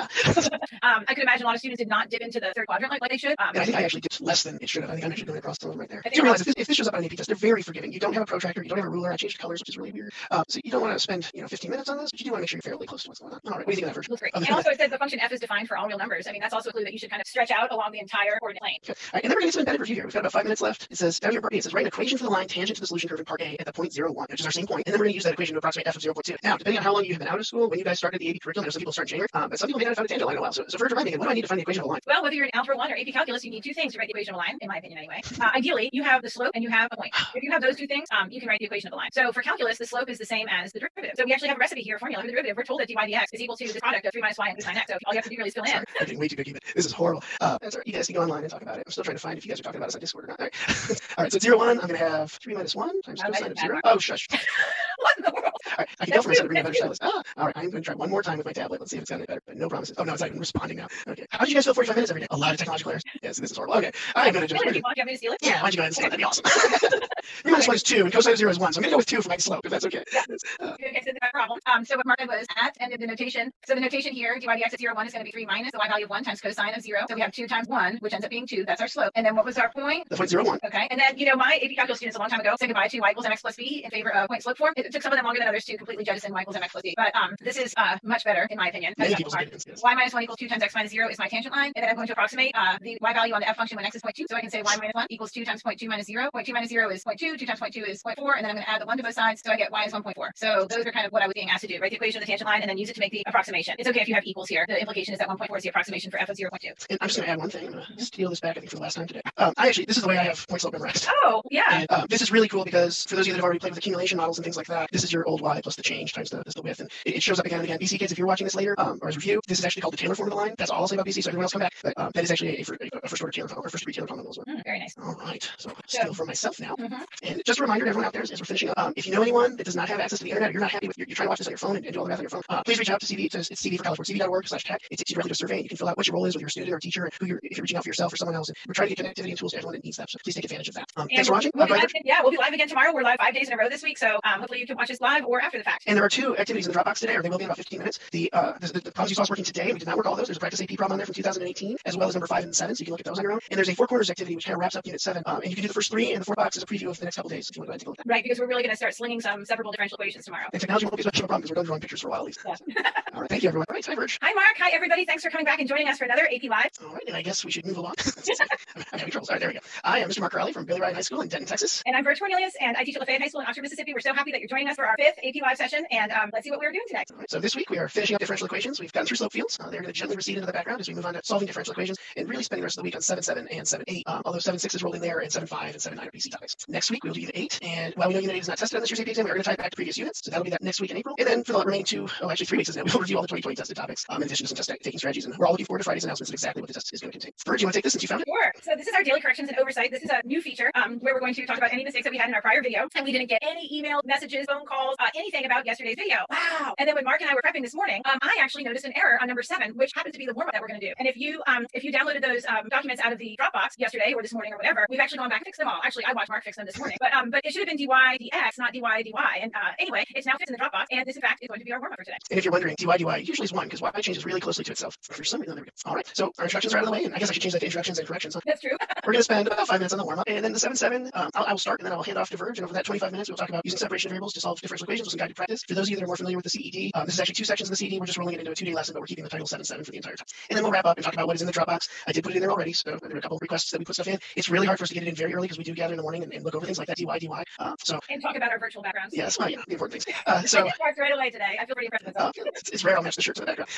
I could imagine a lot of students did not dip into the third quadrant like they should. And I think I actually dipped less than it should have. I think I'm actually going across some of them right there. Do you realize if this shows up on an AP test, they're very forgiving. You don't have a protractor, you don't have a ruler. I changed colors, which is really weird. So you don't want to spend 15 minutes on this, but you do want to make sure you're fairly close to what's going on. All right, what do you think of that version? Looks great. And also it says the function f is defined for all real numbers. I mean, that's also a clue that you should kind of stretch out along the entire coordinate plane. Okay. All right, and then we're going to get some embedded review here. We've got about 5 minutes left. It says, down here part B, it says, write an equation for the line tangent to the solution curve in part A at the point 0, 1, which is our same point. And then we're going to use that equation to approximate f of 0.2. Now, depending on how long you have been out of school, when you guys started the AP curriculum, I know some people start in January, but some people may not have found a tangent line in a while. So Verge, remind me, what do I need to find the equation of a line? Well, whether you're in Algebra 1 or AP Calculus, you need 2 things to write the equation of a line, in my opinion anyway. Ideally, you have the slope and you have a point. If you have those 2 things, you can write the equation of a line. So for calculus, the slope is the same as the derivative. So we actually have a recipe here, a formula for the derivative. We're told that dy dx is equal to the product of 3 minus y and cosine x. So all you have to do really is fill in. I'm getting way too picky, but this is horrible. That's all right. You guys can go online and talk about it. I'm still trying to find if you guys are talking about us on Discord or not. All right. All right, so 0, 1, I'm going to have 3 minus 1 times cosine of 0. Oh, shush. What in the world? All right, I can tell from myself to bring a better stylus. All right, I'm going to try one more time with my tablet. Let's see if it's gotten any better, but no promises. Oh, no, it's not even responding now. Okay. How did you guys fill 45 minutes every day? A lot of technological errors. Yes, this is horrible. Okay. I'm going to just... Do you want me to steal it? Yeah, why don't you go ahead and steal it? That'd be awesome. 3 minus 1 is 2, and cosine of 0 is 1, so I'm going to go with 2 for my slope, if that's okay. Yeah. Okay, so no problem. So what Mark was at, and the notation. So the notation here, dy dx at 0, 1 is going to be 3 minus the y value of 1 times cosine of 0. So we have 2 times 1, which ends up being 2. That's our slope. And then what was our point? The point 0, 1. Okay. And then, my AP Calculus students a long time ago said goodbye to y equals mx plus b in favor of point slope form. It took some of them longer than others to completely jettison y equals mx plus b. But this is much better, in my opinion. Many people's opinions, yes. Y minus 1 equals 2 times x minus 0 is my tangent line. And then I'm going to approximate the y value on the f function when x is 0.2. So I can say y minus 1 equals 2 times 0.2 minus 0. 0.2 minus 0 is 0.2. 2 times 0.2 is 0.4. And then I'm going to add the 1 to both sides. So I get y is 1.4. So those are kind of what I was being asked to do. Write the equation of the tangent line and then use it to make the approximation. It's okay if you have equals here. The implication is that 1.4 is the approximation for f of 0.2. And I'm just going to add one thing. I'm going to steal this back, I think, for the last time today. This is the way I have point slope memorized. Oh, yeah. And, this is really cool because for those of you that have already played with accumulation models and things like that, this is your old y plus the change times the width. And it shows up again and again. BC kids, if you're watching this later, or as review, this is actually called the Taylor form of the line. That's all I'll say about BC, so everyone else come back. But that is actually a first order Taylor, or first degree Taylor polynomial as well. Very nice. All right. So steal for myself now. And just a reminder to everyone out there as we're finishing up, if you know anyone that does not have access to the internet, or you're not happy with, you're trying to watch this on your phone and do all the math on your phone, please reach out to CV. It's CV for college, cv.org/tech. It takes you directly to a survey, and you can fill out what your role is, whether you're a student or a teacher, and if you're reaching out for yourself or someone else. And we're trying to get connectivity and tools to everyone that needs that. So please take advantage of that. Thanks for watching. We'll be live again tomorrow. We're live 5 days in a row this week, so hopefully you can watch us live or after the fact. And there are 2 activities in the Dropbox today, or they will be in about 15 minutes. The problems you saw us working today, we did not work all those. There's a practice AP problem on there from 2018, as well as number 5 and 7, so you can look at those on your own. And there's a 4 corners activity, which kind of wraps up unit 7. And you can do the first 3, and the 4th box is a preview of the next couple days, if you want to go ahead and take a look at that. Right, because we're really going to start slinging some separable differential equations tomorrow. And technology won't be as much of a problem because we're done drawing pictures for a while at least. Yeah. All right, thank you everyone. All right, hi Verge. Hi Mark, hi everybody. Thanks for coming back and joining us for another AP Live. All right, and I guess we should move along. I'm having trouble. All right, there we go. I am Mr. Mark Crowley from Billy Ryan High School in Denton, Texas. And I'm Verge Cornelius, and I teach at Lafayette High School in Oxford, Mississippi. We're so happy that you're joining us for our 5th AP AP Live session, and let's see what we're doing today. All right, so this week we are finishing up differential equations. We've gotten through slope fields. They're going to gently recede into the background as we move on to solving differential equations and really spending the rest of the week on 7.7 and 7.8, although 7.6 is rolled in there and 7.5 and 7.9 are BC topics. Next week we'll do Unit 8, and while we know Unit 8 is not tested on this year's AP exam, we're going to tie it back to previous units, so that'll be that next week in April. And then for the remaining 3 weeks, we'll review all the 2020 tested topics in addition to some test taking strategies, and we're all looking forward to Friday's announcements of exactly what the test is going to contain. Virg, do you want to take this since you found it? Sure. So this is our daily corrections and oversight. This is a new feature where we're going to talk about any mistakes that we had in our prior video, and we didn't get any email messages, phone calls, anything about yesterday's video. Wow. And then when Mark and I were prepping this morning, I actually noticed an error on number 7, which happens to be the warm-up that we're going to do. And if you downloaded those documents out of the Dropbox yesterday or this morning or whatever, we've actually gone back and fixed them all. Actually, I watched Mark fix them this morning, but it should have been dy dx, not dy dy. And anyway, it's now fixed in the Dropbox, and this in fact is going to be our warm-up for today. And if you're wondering, dy dy usually is 1 because y changes really closely to itself. For some reason, there we go. All right, so our instructions are out of the way, and I guess I should change that to introductions and corrections. Huh? That's true. We're going to spend about 5 minutes on the warm-up, and then the 7.7, I will start, and then I'll hand off to Verge, and over that 25 minutes, we'll talk about using separation variables to solve differential equations with some guided practice. For those of you that are more familiar with the CED, this is actually 2 sections of the CED. We're just rolling it into a 2-day lesson, but we're keeping the title 7.7 for the entire time. And then we'll wrap up and talk about what is in the Dropbox. I did put it in there already, so there are a couple of requests that we put stuff in. It's really hard for us to get it in very early because we do gather in the morning and look over things like that dy dy. And talk about our virtual backgrounds. Yes, well, yeah, the important things. I did Mark's right away today. I feel pretty impressed with myself. It's rare I'll match the shirt to the background.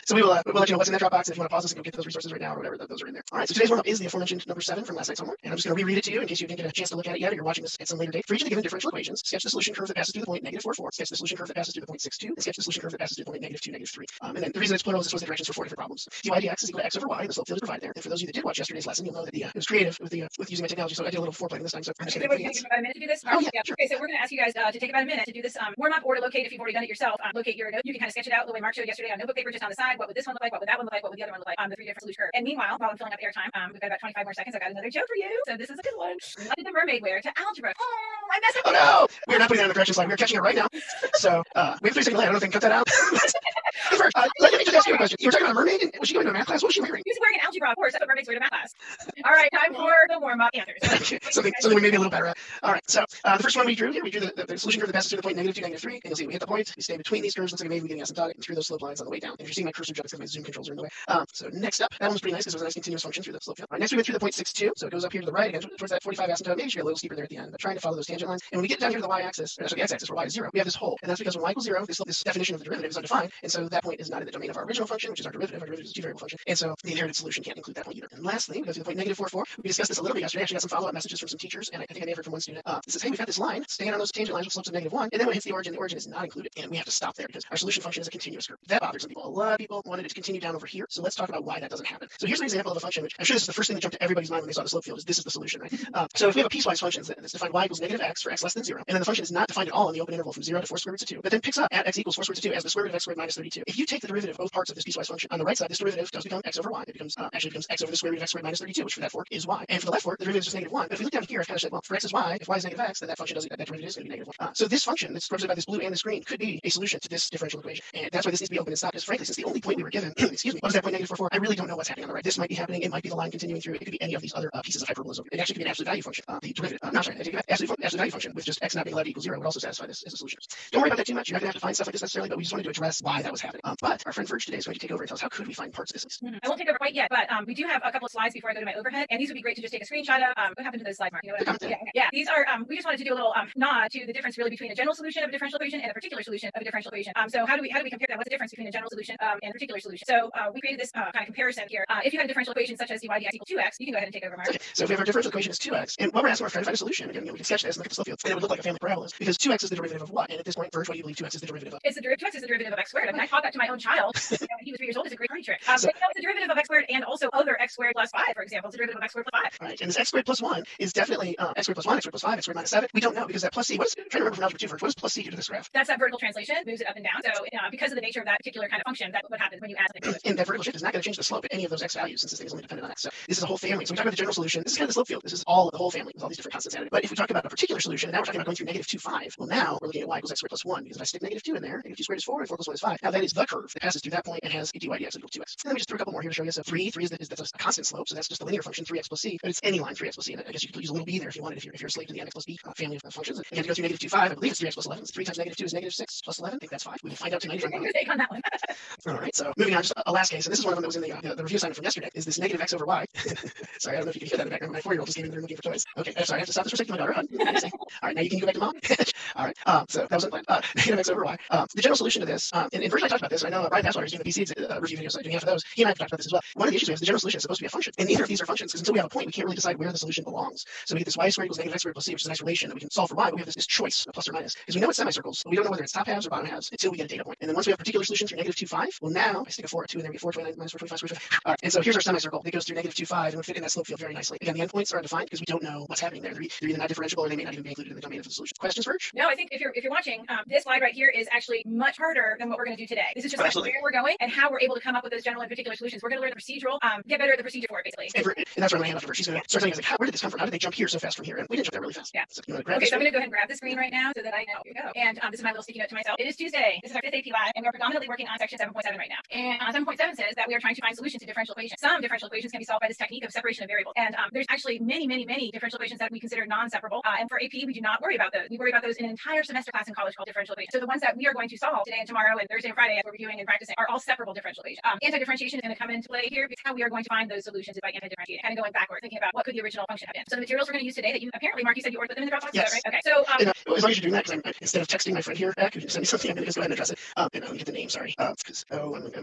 So we'll let you know what's in that Dropbox. If you want to pause this and go get those resources right now or whatever, those are in there. All right, so today's warm-up is the aforementioned number 7 from last night's homework, and I'm just going to reread it to you in case you didn't get a chance to look at it yet or you're watching this at some later date. For each of the given differential equations, sketch the solution curve that passes through the point -4, sketch the solution curve that passes through the point 6.2, and sketch the solution curve that passes through the point -2, -3. And then the reason it's plural is this was the directions for 4 different problems. dy dx is equal to x over y, and the slope field is provided there. And for those of you that did watch yesterday's lesson, you'll know that it was creative with using my technology, so I did a little foreplay this time. So I'm just going to give about a minute to do this. Oh, yeah, sure. Okay, so we're going to ask you guys to take about a minute to do this warm-up, or to locate, if you've already done it yourself, locate your note. You can kind of sketch it out the way Mark showed yesterday on notebook paper, just on the side. What would this one look like? What would that one look like? What would the other one look like? The 3 different solution curves. And meanwhile, while I'm filling up airtime, we've got about 25 more seconds. I've got another joke for you. So this is a good one. What did the mermaid wear to algebra? Oh, I messed up. Oh no, we're not putting that on the correction slide. We're catching it right now. So we have 3 second delay. I don't know if I can cut that out. First, let me just ask you a question. You were talking about a mermaid, and was she going to a math class? What was she wearing? She was wearing an algebra, of course. That's what mermaids wear to math class. All right, time for the warm-up answers. something we may be a little better at. All right, so the first one we drew here, we drew the solution curve that passes through the point -2, -3, and you'll see we hit the point, we stay between these curves, looks like maybe we're getting asymptotic, and through those slope lines on the way down. And if you're seeing my cursor jump, it's because my zoom controls are in the way. So next up, that one was pretty nice because it was a nice continuous function through the slope field. All right, next we went through the point 6.2, so it goes up here to the right, again, towards that 45 asymptote. Maybe she got a little steeper there at the end, but trying to follow those tangent lines. And when we get down here to the y-axis, or the x-axis, where y is 0, we have this hole, and that's because when y equals 0, this definition of the derivative is undefined, and so that point is not in the domain of our original function, which is our derivative. Our derivative is a two-variable function, and so the inherited solution can't include that point either. And lastly, we go through the point -4, We discussed this a little bit yesterday. I actually got some follow-up messages from some teachers, and I think I may have heard from one student. It says, hey, we've got this line staying on those tangent lines with slopes of -1, and then when it hits the origin is not included, and we have to stop there because our solution function is a continuous curve. That bothers some people. A lot of people wanted it to continue down over here, so let's talk about why that doesn't happen. So here's an example of a function, which I'm sure this is the first thing that jumped to everybody's mind when they saw the slope field, is this is the solution, right? So if we have a piecewise function that's defined y equals -x for x less than 0, and then the function is not defined at all in the open interval from 0 to 4 square roots of 2, but then picks up at x equals 4 square roots of 2 as the square root of x squared minus 32. If you take the derivative of both parts of this piecewise function, on the right side, this derivative does become x over y. It becomes actually becomes x over the square root of x squared minus 32, which for that fork is y. And for the left fork, the derivative is just -1. But if we look down here, I've kind of said, well, for x is y, if y is -x, then that function doesn't, that derivative is going to be -1. So this function that's represented by this blue and this green could be a solution to this differential equation. And that's why this needs to be open and stopped, because frankly, since the only point we were given, excuse me, was that point -4, I really don't know what's happening on the right. This might be happening. It might be the line continuing through. It could be any of these other pieces of hyperbolas over. It actually could be an absolute value function. The derivative, no, sorry, absolute value function with just x not being allowed to equal 0 would also satisfy this as a solution. Don't worry about that too much. You're not going to have to find stuff like this necessarily, but we just wanted to address why that was happening. But our friend Verge today is going to take over and tell us how could we find parts of this. I won't take over quite yet, but we do have a couple of slides before I go to my overhead, and these would be great to just take a screenshot of. What happened to those slides, Mark? You know what? Yeah. These are. We just wanted to do a little nod to the difference really between a general solution of a differential equation and a particular solution of a differential equation. So how do we compare that? What's the difference between a general solution and a particular solution? So we created this kind of comparison here. If you had a differential equation such as dy dx equals 2x, you can go ahead and take over, Mark. Okay. So if we have our differential equation is 2x, and what we're asking, we're trying to find a solution. Again, we can sketch this and look at the slope field, and it would look like a family of parabolas because 2x is the derivative of what? And at this point, Verge, what do you believe 2x is the derivative of? 2x is the derivative of x squared. I mean, I taught that to my own child when he was 3 years old. It's a great party trick. But it's the derivative of x squared and also other x squared plus 5, for example. It's the derivative of x squared plus 5. Right, and this x squared plus 1 is definitely x squared plus 1, x squared plus 5, x squared minus 7. We don't know because that plus c, I'm trying to remember from algebra 2, Verge, what does plus c do to this graph? That's that vertical translation, moves it up and down. So because of the nature of that particular kind of function, that's what happens when you add something to it. And that vertical shift is not going to change the slope at any of those x values since this thing is only dependent on x. So this is a whole family. So we talk about the general solution. This is kind of the slope field. This is all of the whole family with all these different constants added. But if we talk about a particular solution, and now we're talking about going through -2, 5. Well, now we're looking at y equals x squared plus 1 because if I stick -2 in there, -2 squared is 4 and 4 plus 1 is 5. Now that is the curve that passes through that point and has a dy dx equal to 2x. And let me just throw a couple more here to show you. So 3 is that's a constant slope, so that's just a linear function 3x plus c, but it's any line 3x plus c. And I guess you could use a little b there if you wanted, if you're a slave to the mx plus b family of functions. And you have to go through negative 2, 5. I believe it's 3x plus 11. So 3 times negative 2 is negative 6 plus 11. I think that's 5. We will find out tonight. Take on that one. All right, so moving on, just a last case, and this is one of them that was in the review assignment from yesterday, is this negative x over y. Sorry, I don't know if you can hear that in the background. My 4-year-old just came in the room looking for toys. Okay, sorry, I have to stop this for a second. My daughter. All right, now you can go back to mom. All right, so that was unplanned. Negative x over y. The general solution to this, in version I talked about this, and I know Brian Passwater is doing the BC review videos, so doing half of those. He and I have talked about this as well. One of the issues we have is the general solution is supposed to be a function, and neither of these are functions, because until we have a point, we can't really decide where the solution belongs. So we get this y squared equals negative x squared plus c, which is a nice relation that we can solve for y, but we have this choice of plus or minus, because we know it's semicircles, but we don't know whether it's top halves or bottom halves until we get a data point. And then once we have a particular solution through negative 2, 5, well now, I stick a 4, 2 in there, we get 4, 29 minus 4, 25 squared. All right, and so here's our semicircle that goes through negative 2, 5, and would fit in that slope field very nicely. Again, the endpoints are undefined because we don't know what's happening there. They're either not differentiable or they may not even be included in the domain of the solution. Questions, Verge? No, I think if you're watching, this slide right here is actually much harder than what we're going to do today. This is just where we're going and how we're able to come up with those general and particular solutions. We're going to learn the procedural, get better at the procedure for it, basically. And that's where I'm going to hand off to Verge. She's going to start telling us, like, where did this come from? How did they jump here so fast from here? And we didn't jump there really fast. Yeah. So, you want to grab okay, so I'm going to go ahead and grab the screen right now so that I know. Here we go. And this is my little sticky note to myself. It is Tuesday. This is our 5th AP Live, and we are predominantly working on section 7.7 right now. And 7.7 says that we are trying to find solutions to differential equations. Some differential equations can be solved by this technique of separation of variables. And there's actually many differential equations that we consider non-separable. And for AP, we do not worry about those. We worry about those in an entire semester class in college called differential equations. So the ones that we are going to solve today and tomorrow and Thursday and Friday as we're reviewing and practicing are all separable differential equations. Anti-differentiation is going to come into play here because how we are going to find those solutions is by anti-differentiating, kind of going backwards, thinking about what could the original function have been. So the materials we're going to use today that you apparently, Mark, you said you ordered them in the Dropbox, yes. Is that right? Okay. So as long as you're doing that, because instead of texting my friend here back who sent me something, I'm going to just go ahead and address it. And let me get the name, sorry. Because I'm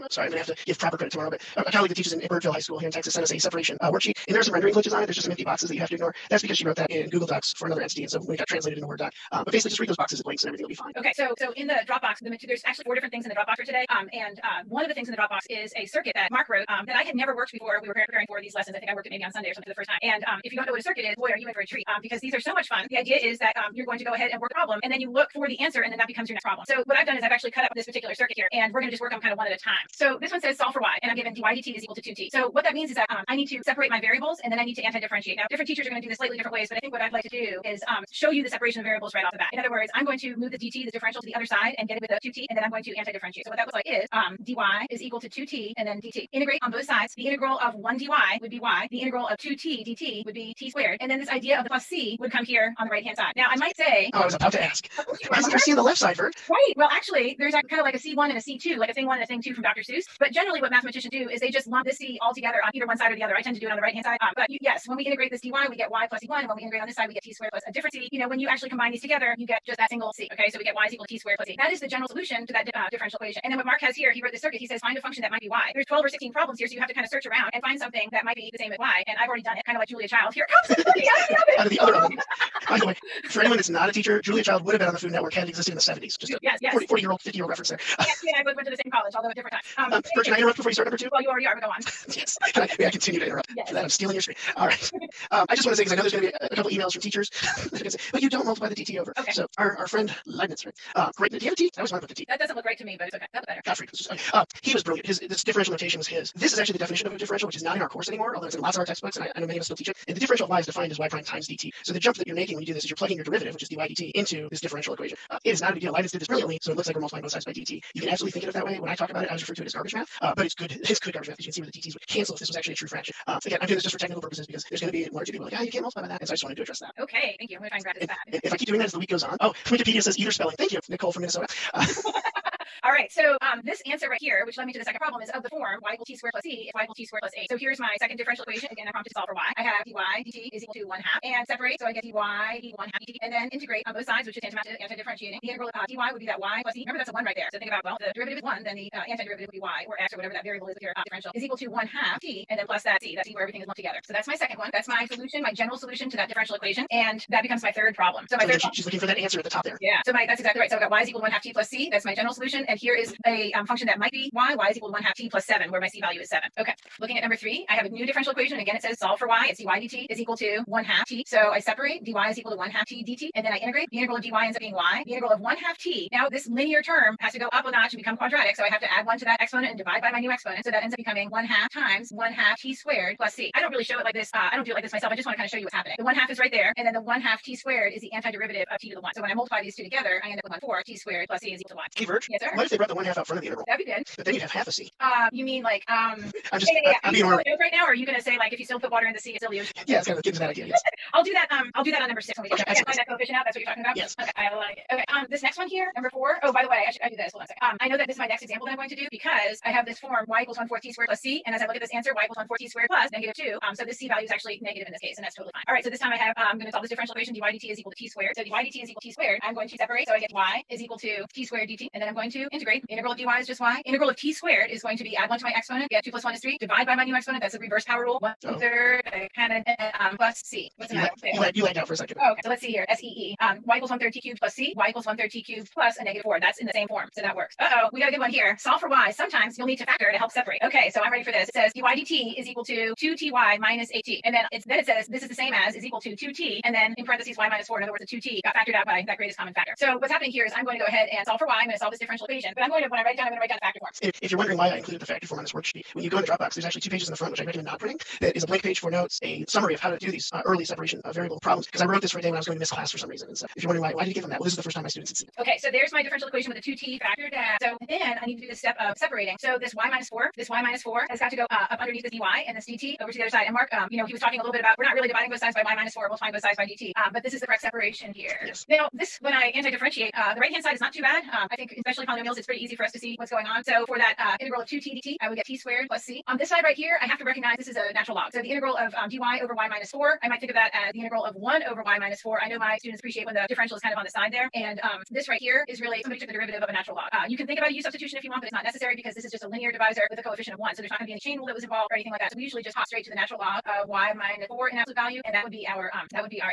sorry, I'm going to have to give proper credit tomorrow. But a colleague that teaches in Birdville High School here in Texas sent us a separation worksheet, and there's some rendering glitches on it. There's just some empty boxes that you have to ignore. That's because she wrote that in Google Docs for another entity, and so when it got translated into Word doc. But basically, just read those boxes as blanks, and everything will be fine. Okay, so in the Dropbox, there's actually 4 different things in the Dropbox for today. And one of the things in the Dropbox is a circuit that Mark wrote that I had never worked before. We were preparing for these lessons. I think I worked it maybe on Sunday or something for the first time. And if you don't know what a circuit is, boy, are you in for a treat because these are so much fun. The idea is that you're going to go ahead and work a problem, and then you look for the answer, and then that becomes your next problem. So what I've done is I've actually cut up this particular circuit here, and we're going to just work on kind of one at a time. So this one says solve for y, and I'm given dy dt is equal to 2t. So what that means is that I need to separate my variables, and then I need to anti-differentiate. Now, different teachers are going to do this slightly different ways, but I think what I'd like to do is show you the separation of variables right off the bat. In other words, I'm going to move the dt, the differential, to the other side and get it with a 2t, and then I'm going to anti-differentiate. So what that looks like is dy is equal to 2t and then dt. Integrate on both sides. The integral of 1 dy would be y. The integral of 2t dt would be t squared. And then this idea of the plus c would come here on the right-hand side. Now, I might say... Oh, I was about to ask. Why isn't there c on the left side, Vert? Right. Well, actually, there's kind of like a C1 and a C2, like a thing 1 and a thing 2 from Dr. Seuss. But generally what mathematicians do is they just lump this c all together on either one side or the other. I tend to do it on the right-hand side. But yes, when we integrate this dy, we get y plus c1. And when we integrate on this side, we get t squared plus a different c. You know, when you actually combine these together, you get just that single c. Okay, so we get y is equal to t squared plus c. That is the general solution to that differential equation. And then what Mark has here, he wrote this circuit. He says find a function that might be y. There's 12 or 16 problems here, so you have to kind of search around and find something that might be the same as y. And I've already done it, kind of like Julia Child. Here comes the out of the other oven. By the way, for anyone that's not a teacher, Julia Child would have been on the Food Network had it existed in the 70s. Just a 40-year-old, 50-year-old reference there. Yes, yeah, I went to the same college, although at different times. First, can I interrupt before you start number 2? Well, you already are, but go on. Yes. May I continue to interrupt? Yes. For that, I'm stealing your screen. All right. I just want to say, because I know there's going to be a couple emails from teachers, but you don't multiply the dt over. Okay. So our friend Leibniz, right? Great. Do you have a t? I always want to put the t. That doesn't look right to me, but it's okay. That's better. Godfrey. He was brilliant. This differential notation was his. This is actually the definition of a differential, which is not in our course anymore, although it's in lots of our textbooks, and I know many of us still teach it. And the differential of y is defined as y prime times dt. So the jump that you're making when you do this is you're plugging your derivative, which is dy dt, into this differential equation. It is not a big deal. Leibniz did this brilliantly, so it looks like we're multiplying both sides by dt. You can absolutely think of it that way. When I talk about it, I was referring to it as garbage math, but it's good. It's good garbage math. You can see where the dt's would cancel if this was actually a true fraction. Again, I'm doing this just for technical purposes because there's going to be one or two people like, you can't multiply by that, and so I just wanted to address that. Okay, thank you. I'm going to try and grab this back. If I keep doing that as the week goes on, Wikipedia says either spelling. Thank you, Nicole from Minnesota. All right, so this answer right here, which led me to the second problem, is of the form y equal t squared plus c if y equal t squared plus 8. So here's my second differential equation. Again, I'm prompted to solve for y. I have dy dt is equal to 1/2, and separate, so I get dy equal 1/2 dt, and then integrate on both sides, which is tantamount to anti-differentiating. The integral of dy would be that y plus c. Remember, that's a 1 right there. So think about, well, the derivative is 1, then the antiderivative would be y, or x, or whatever that variable is with your differential, is equal to 1/2 t, and then plus that c. That's where everything is lumped together. So that's my second one. That's my solution, my general solution to that differential equation, and that becomes my third problem. So my third she's looking for that answer at the top there. Yeah, so that's exactly right. So I've got y is equal to 1/2 t plus c. That's my general solution, and here is a function that might be y is equal to 1/2 t plus 7, where my c value is 7. Okay, looking at number 3, I have a new differential equation. Again, it says solve for y. It's dy dt is equal to 1/2 t. So I separate, dy is equal to 1/2 t dt, and then I integrate. The integral of dy ends up being y. The integral of 1/2 t. Now this linear term has to go up a notch and become quadratic, so I have to add 1 to that exponent and divide by my new exponent. So that ends up becoming 1/2 times 1/2 t squared plus c. I don't really show it like this. I don't do it like this myself. I just want to kind of show you what's happening. The 1/2 is right there, and then the 1/2 t squared is the antiderivative of t to the 1. So when I multiply these two together, I end up with 1/4 t squared plus c is equal to 1. Hey, Verge, yes, sir. if they brought the 1/2 out front of the integral? That'd be good. But then you'd have half a C. You mean like I'm just, yeah. I'm Are you being still a joke right now, or are you going to say like if you still put water in the sea, it's still the ocean? Yeah, it's kind of gives that idea. Yes. I'll do that. I'll do that on number 6 when we Okay, find that coefficient out. That's what you're talking about. Yes. Okay, I like it. Okay. This next one here, number 4. Oh, by the way, I do this. Hold on a second. I know that this is my next example that I'm going to do because I have this form y equals 1/4 t squared plus c, and as I look at this answer, y equals 1/4 t squared plus -2. So this c value is actually negative in this case, and that's totally fine. All right. So this time I have I'm going to solve this differential equation. dy dt is equal to t squared. So dy dt is equal to t squared. I'm going to separate. So I get y is equal to t squared dt, and then I'm going to integrate. The integral of dy is just y. Integral of t squared is going to be add 1 to my exponent, get 2 plus 1 is 3. Divide by my new exponent. That's the reverse power rule. 1/3 kind of plus c. What's the matter? You lagged out for a second. Oh, okay. So let's see here. SEE. Y equals 1/3 t cubed plus c. Y equals 1/3 t cubed plus a -4. That's in the same form. So that works. We got a good one here. Solve for y. Sometimes you'll need to factor to help separate. Okay, so I'm ready for this. It says dy dt is equal to 2ty minus 8t. And then it says this is the same as is equal to 2t. And then in parentheses y minus 4. In other words, the 2t got factored out by that greatest common factor. So what's happening here is I'm going to go ahead and solve for y. I'm going to solve this differential equation. But when I write down, I'm going to write down the factor form. If you're wondering why I included the factor form on this worksheet, when you go in the Dropbox, there's actually 2 pages in the front, which I recommend not printing. That is a blank page for notes, a summary of how to do these early separation of variable problems. Because I wrote this for a day when I was going to miss class for some reason. And so if you're wondering why did you give them that? Well, this is the first time my students had seen it. Okay, so there's my differential equation with a 2t factored in. So then I need to do the step of separating. So this y minus 4 has got to go up underneath this dy and this dt over to the other side. And Mark, he was talking a little bit about we're not really dividing both sides by y minus 4, multiplying both sides by dt. But this is the correct separation here. Yes. Now, this when I anti-differentiate, the right hand side is not too bad. I think especially polynomials, it's pretty easy for us to see what's going on. So for that integral of 2t dt, I would get t squared plus c. On this side right here, I have to recognize this is a natural log. So the integral of dy over y minus 4, I might think of that as the integral of 1 over y minus 4. I know my students appreciate when the differential is kind of on the side there. And this right here is really somebody took the derivative of a natural log. You can think about a u substitution if you want, but it's not necessary because this is just a linear divisor with a coefficient of 1. So there's not going to be any chain rule that was involved or anything like that. So we usually just hop straight to the natural log of y minus 4 in absolute value, and that would be our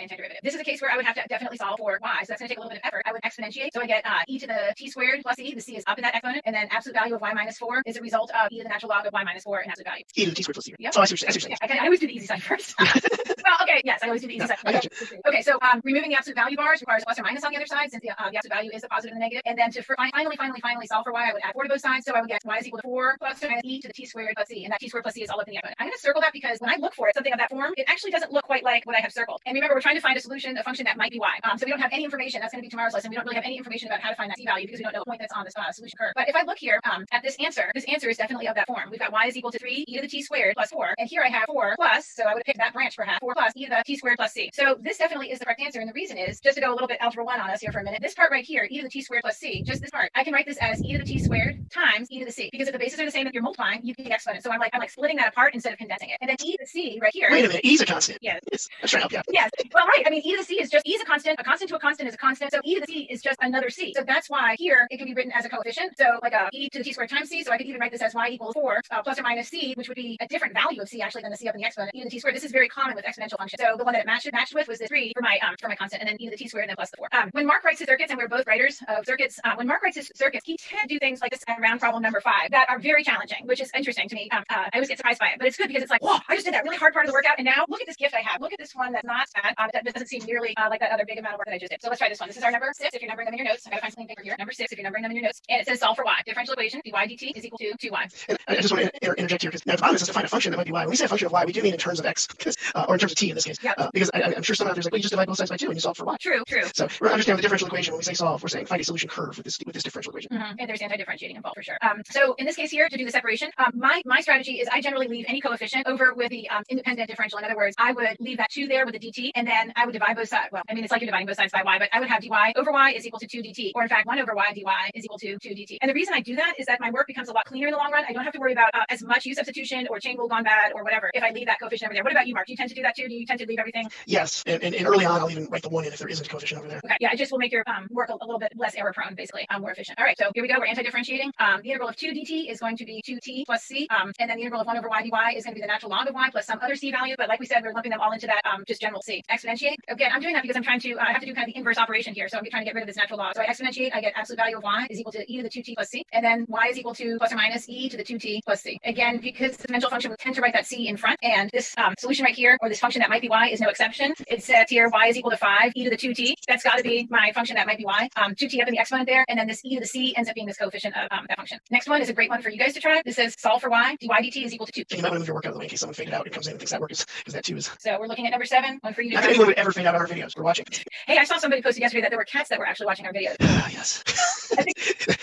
antiderivative. This is a case where I would have to definitely solve for y. So that's going to take a little bit of effort. I would exponentiate. So I get e to the t squared plus e. The c is up in that exponent, and then absolute value of y minus 4 is a result of e to the natural log of y minus 4 in absolute value. E to the t squared plus c. Yep. Oh, I see what you're saying. I always do the easy side first. Well, okay, yes, I always do the easy side. I got you. Okay, so removing the absolute value bars requires plus or minus on the other side, since the absolute value is the positive and the negative. And then to finally solve for y, I would add 4 to both sides. So I would get y is equal to 4 plus or minus e to the t squared plus c, and that t squared plus c is all up in the exponent. I'm going to circle that because when I look for it, something of that form, it actually doesn't look quite like what I have circled. And remember, we're trying to find a solution, a function that might be y. So we don't have any information. That's going to be tomorrow's lesson. We don't really have any information about how to find that c value because we don't know the point that's on this solution curve. But if I look here at this answer is definitely of that form. We've got y is equal to 3 e to the t squared plus 4, and here I have 4 plus. So I would pick that branch for half 4 plus e to the t squared plus c. So this definitely is the correct answer, and the reason is just to go a little bit algebra 1 on us here for a minute. This part right here, e to the t squared plus c, just this part, I can write this as e to the t squared times e to the c because if the bases are the same, if you're multiplying, you get the exponent. So I'm like splitting that apart instead of condensing it, and then e to the c right here. Wait a minute, e's a constant. Yes. I'm trying to help you out. Yes. Well, right. I mean, e to the c is just e is a constant. A constant to a constant is a constant. So e to the c is just another c. So that's why here it can be written as a coefficient. So like e to the t squared times c. So I could even write this as y equals 4 plus or minus c, which would be a different value of c actually than the c up in the exponent. E to the t squared. This is very common with exponential functions. So the one that it matched with was this 3 for my constant, and then e to the t squared and then plus the 4. When Mark writes his circuits, and we're both writers of circuits, when Mark writes his circuits, he tends to do things like this around problem number 5 that are very challenging, which is interesting to me. I always get surprised by it, but it's good because it's like, whoa, I just did that really hard part of the workout, and now look at this gift I have. Look at this one that's not bad. That doesn't seem nearly like that other big amount of work that I just did. So let's try this one. This is our number 6. If you're numbering them in your notes, I gotta find something bigger here. Number 6. If you're numbering them in your notes, and it says solve for y. Differential equation dy dt is equal to 2y. And I just want to interject here because now the bottom is to find a function that might be y. When we say a function of y, we do mean in terms of x, or in terms of t in this case. Yep. Because I'm sure someone out there's like, well, you just divide both sides by 2 and you solve for y. True. So we're understanding the differential equation when we say solve. We're saying find a solution curve with this differential equation. And there's anti-differentiating involved for sure. So in this case here, to do the separation, my strategy is I generally leave any coefficient over with the independent differential. In other words, I would leave that 2 there with the dt, and then I would divide both sides. Well, I mean, it's like you're dividing both sides by y, but I would have dy over y is equal to 2 dt, or in fact, 1 over y dy is equal to 2 dt. And the reason I do that is that my work becomes a lot cleaner in the long run. I don't have to worry about as much u substitution or chain rule gone bad or whatever if I leave that coefficient over there. What about you, Mark? Do you tend to do that too? Do you tend to leave everything? Yes, and early on, I'll even write the 1 in if there isn't a coefficient over there. Okay, yeah, it just will make your work a little bit less error prone, basically, more efficient. All right, so here we go. We're anti-differentiating. The integral of 2 dt is going to be 2t plus c, and then the integral of 1 over y dy is going to be the natural log of y plus some other c value. But like we said, we're lumping them all into that just general c. Exponentiate. Again, I'm doing that because I'm trying to I have to do kind of the inverse operation here. So I'm trying to get rid of this natural log. So I exponentiate. I get absolute value of y is equal to e to the 2t plus c, and then y is equal to plus or minus e to the 2t plus c. Again, because the exponential function, we tend to write that c in front, and this solution right here, or this function that might be y, is no exception. It says here y is equal to 5 e to the 2t. That's got to be my function that might be y. 2t up in the exponent there, and then this e to the c ends up being this coefficient of that function. Next one is a great one for you guys to try. This says solve for y. dy dt is equal to 2. And you might want to move your work out of the way in case someone faded out and comes in and thinks that work is because that 2 is. So we're looking at number 7. One for you to I try. think anyone would ever fade out on our videos. We're watching. Hey, I saw somebody posted yesterday that there were cats that were actually watching our videos. Yes.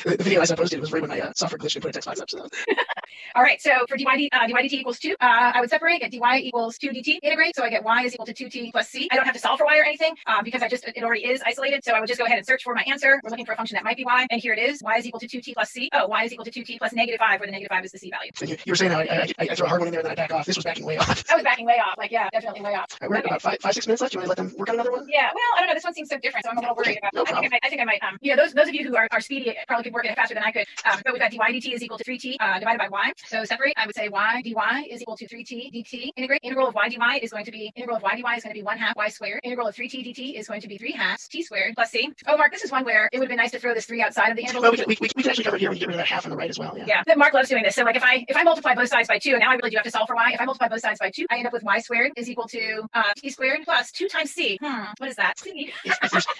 The video I posted was right when my software glitched and put a text box up. So. All right, so for dy dt equals 2, I would separate, get dy equals 2 dt, integrate, so I get y is equal to 2t plus c. I don't have to solve for y or anything because it already is isolated, so I would just go ahead and search for my answer. We're looking for a function that might be y, and here it is. Y is equal to 2t plus c. Oh, y is equal to 2t plus -5, where the -5 is the c value. And you were saying I throw a hard one in there and then I back off. This was backing way off. I was backing way off, like, yeah, definitely way off. We're at about 5-6 minutes left. Do you want to let them work on another one? Yeah, well, I don't know. This one seems so different, so I'm a little worried about it. No problem. I think I might, those of you who are speedy probably could work it faster than I could. But we've got dy dt is equal to 3t divided by y. So separate, I would say y dy is equal to 3t dt. Integrate, integral of y dy is going to be 1/2 y squared. Integral of 3t dt is going to be 3/2 t squared plus c. Oh, Mark, this is one where it would have been nice to throw this 3 outside of the integral. Well, we can actually cover it here when you get rid of that half on the right as well. Yeah. Yeah. Mark loves doing this. So like if I multiply both sides by 2, and now I really do have to solve for y. If I multiply both sides by 2, I end up with y squared is equal to t squared plus 2 times c. What is that? C.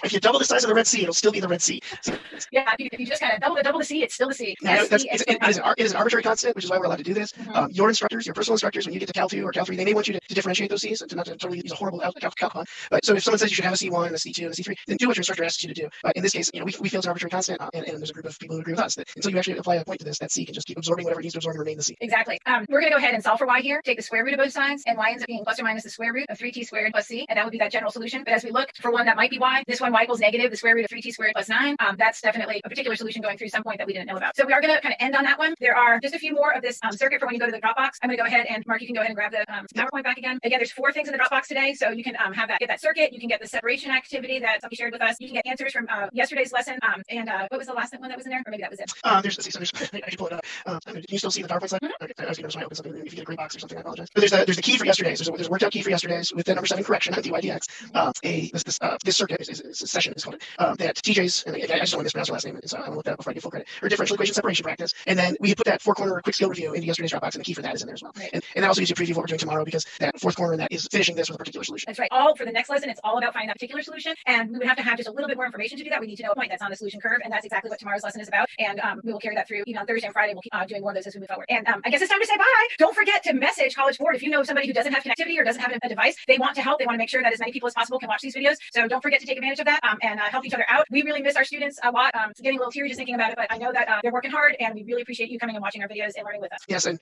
If you double the size of the red C, it'll still be the red C. So, yeah. If you just kind of double the c, it's still the c. Now, it is an arbitrary constant, which is why we're allowed to do this. Your instructors, your personal instructors, when you get to Cal 2 or Cal 3, they may want you to differentiate those C's, to not to totally use a horrible Calc one. But so if someone says you should have a C1, a C2, and a C3, then do what your instructor asks you to do. But in this case, we feel it's an arbitrary constant, and there's a group of people who agree with us that until you actually apply a point to this, that C can just keep absorbing whatever it needs to absorb and remain the C. Exactly. We're going to go ahead and solve for y here. Take the square root of both sides, and y ends up being plus or minus the square root of 3t squared plus c, and that would be that general solution. But as we look for one that might be y, this one y equals negative the square root of 3t squared plus 9. That's definitely a particular solution going through some point that we didn't know about. So we are going to kind of end on that one. There are just a few more of this circuit for when you go to the Dropbox. I'm going to go ahead and Mark, you can go ahead and grab the PowerPoint back again. Again, there's 4 things in the Dropbox today, so you can get that circuit. You can get the separation activity that somebody shared with us. You can get answers from yesterday's lesson. And what was the last one that was in there? Or maybe that was it. I should pull it up. Can you still see the PowerPoint slide? Okay, I was going to try to open something. If you get a gray box or something, I apologize. But there's the key for yesterday's. There's a worked out key for yesterday's with the number 7 correction on dydx. This circuit is a session is called it. That TJ's, and I just don't want to mispronounce her last name, so I'm going to look that up before I get full credit. Or differential equation separation practice. And then we put that 4-corner quick skill review into yesterday's Dropbox, and the key for that is in there as well. Right. And that also gives you a preview of what we're doing tomorrow, because that 4th corner that is finishing this with a particular solution. That's right. All for the next lesson, it's all about finding that particular solution, and we would have to have just a little bit more information to do that. We need to know a point that's on the solution curve, and that's exactly what tomorrow's lesson is about. And we will carry that through even on Thursday and Friday. We'll keep doing more of those as we move forward. And I guess it's time to say bye. Don't forget to message College Board if you know somebody who doesn't have connectivity or doesn't have a device. They want to help. They want to make sure that as many people as possible can watch these videos. So don't forget to take advantage of that and help each other out. We really miss our students a lot. It's getting a little teary just thinking about it, but I know that they're working hard, and we really appreciate you coming and watching our videos and learning with us. Yes, and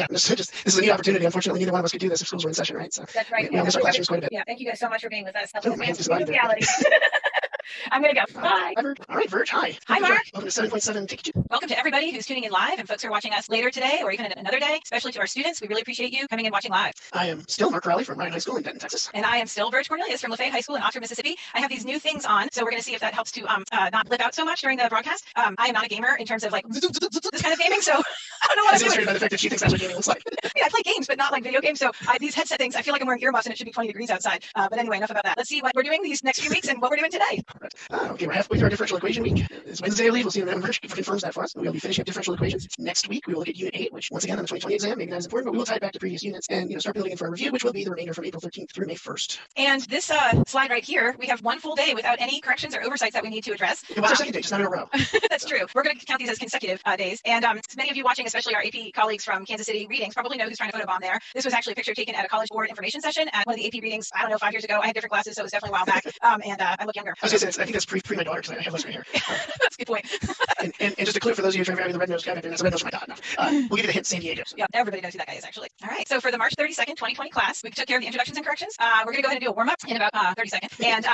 this is a new opportunity. Unfortunately, neither one of us could do this if schools were in session, right? So that's right. We miss our classrooms quite a bit. Yeah, thank you guys so much for being with us. Reality. I'm going to go. Bye. All right, Verge, hi. Hi, Mark. Welcome to 7.7 Take 2. Welcome to everybody who's tuning in live and folks who are watching us later today or even another day, especially to our students. We really appreciate you coming and watching live. I am still Mark Rowley from Ryan High School in Denton, Texas. And I am still Verge Cornelius from Lafayette High School in Oxford, Mississippi. I have these new things on, so we're going to see if that helps to not blip out so much during the broadcast. I am not a gamer in terms of like this kind of gaming, so I don't know what I'm doing. By the fact that she thinks that's what gaming looks like. Yeah, I play games, but not like video games. So these headset things, I feel like I'm wearing earmuffs and it should be 20 degrees outside. But anyway, enough about that. Let's see what we're doing these next few weeks and what we're doing today. Okay, we're halfway through our differential equation week. It's Wednesday, I believe. We'll see if Verge confirms that for us. We'll be finishing up differential equations next week. We will look at Unit 8, which once again on the 2020 exam, maybe not as important, but we will tie it back to previous units and start building in for a review, which will be the remainder from April 13th through May 1st. And this slide right here, we have one full day without any corrections or oversights that we need to address. It was our second day, just not in a row. That's true. We're going to count these as consecutive days. And many of you watching, especially our AP colleagues from Kansas City readings, probably know who's trying to photobomb there. This was actually a picture taken at a College Board information session at one of the AP readings, I don't know, 5 years ago. I had different glasses, so it was definitely a while back. And I look younger. I was going to say, I think that's pre my daughter, because I have less gray hair. That's a good point. and just a clue for those of you trying to figure out who the red-nosed guy back there, that's the red-nosed my God. We'll give you the hint, San Diego. So. Yeah, everybody knows who that guy is, actually. All right, so for the March 32nd, 2020 class, we took care of the introductions and corrections. We're going to go ahead and do a warm-up in about 30 seconds. And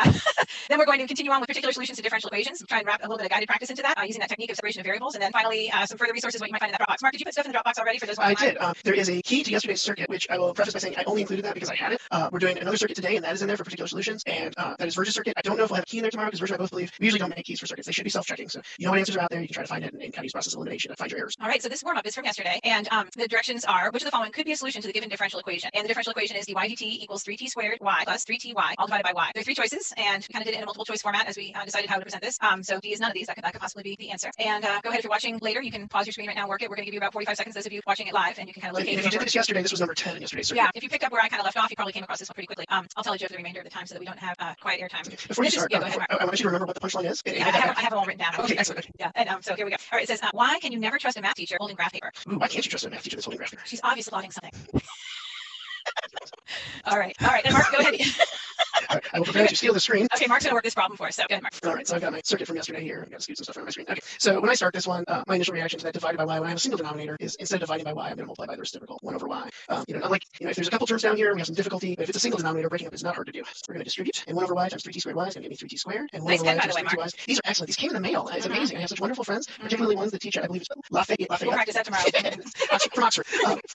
then we're going to continue on with particular solutions to differential equations, try and wrap a little bit of guided practice into that using that technique of separation of variables. And then finally, some further resources, what you might find in that Dropbox. Mark, did you put stuff in the Dropbox already for those ones? I did. There is a key to yesterday's circuit, which I will preface by saying I only included that because I had it. We're doing another circuit today, and that is in there for particular solutions. And that is Verge's circuit. I don't know if we'll have a key in there tomorrow because Verge and I both believe we usually don't make keys for circuits. They should be self-checking. So you know what answers are out there. You can try to find it and kind of use process elimination to find your errors. All right, so this warm-up is from yesterday. And the directions are, which of the following could be a solution to the given differential equation? And the differential equation is dy dt equals 3t squared y plus 3ty all divided by y. There are 3 choices, and we kind of did it in a multiple choice format as we decided how to present this. So D is none of these. That could possibly be the answer. And go ahead if you're watching later. You can pause your screen right now and work it. We're going to give you about 45 seconds, those of you watching it live, and you can kind of locate it. If you did this yesterday, this was number 10 in yesterday's circuit. Yeah, if you picked up where I kind of left off, you probably came across this one pretty quickly. I'll tell you for the remainder of the time so that we don't have quiet air time. Before you start, go ahead, I want you to remember what the punchline is. I have it all written down. Okay, excellent. Yeah, and so here we go. All right, it says, why can you never trust a math teacher holding graph paper? Ooh, why can't you trust a math teacher that's holding graph paper? She's obviously plotting something. All right, and Mark, go ahead. I will prepare to steal the screen. Okay, Mark's going to work this problem for us. So go ahead, Mark. All right, so I've got my circuit from yesterday here. I've got to scoot some stuff around my screen. Okay, so when I start this one, my initial reaction to that divided by y when I have a single denominator is instead of dividing by y, I'm going to multiply by the reciprocal, 1 over y. Unlike, if there's a couple terms down here, we have some difficulty, but if it's a single denominator, breaking up is not hard to do. So we're going to distribute, and 1 over y times 3t squared y is going to give me 3t squared, and 1 Nice over y pen, by times the way, 3t Mark. y. These are excellent. These came in the mail. It's amazing. I have such wonderful friends, particularly ones that teach at, I believe it's Lafayette. We'll practice that tomorrow. Oxford, from Oxford.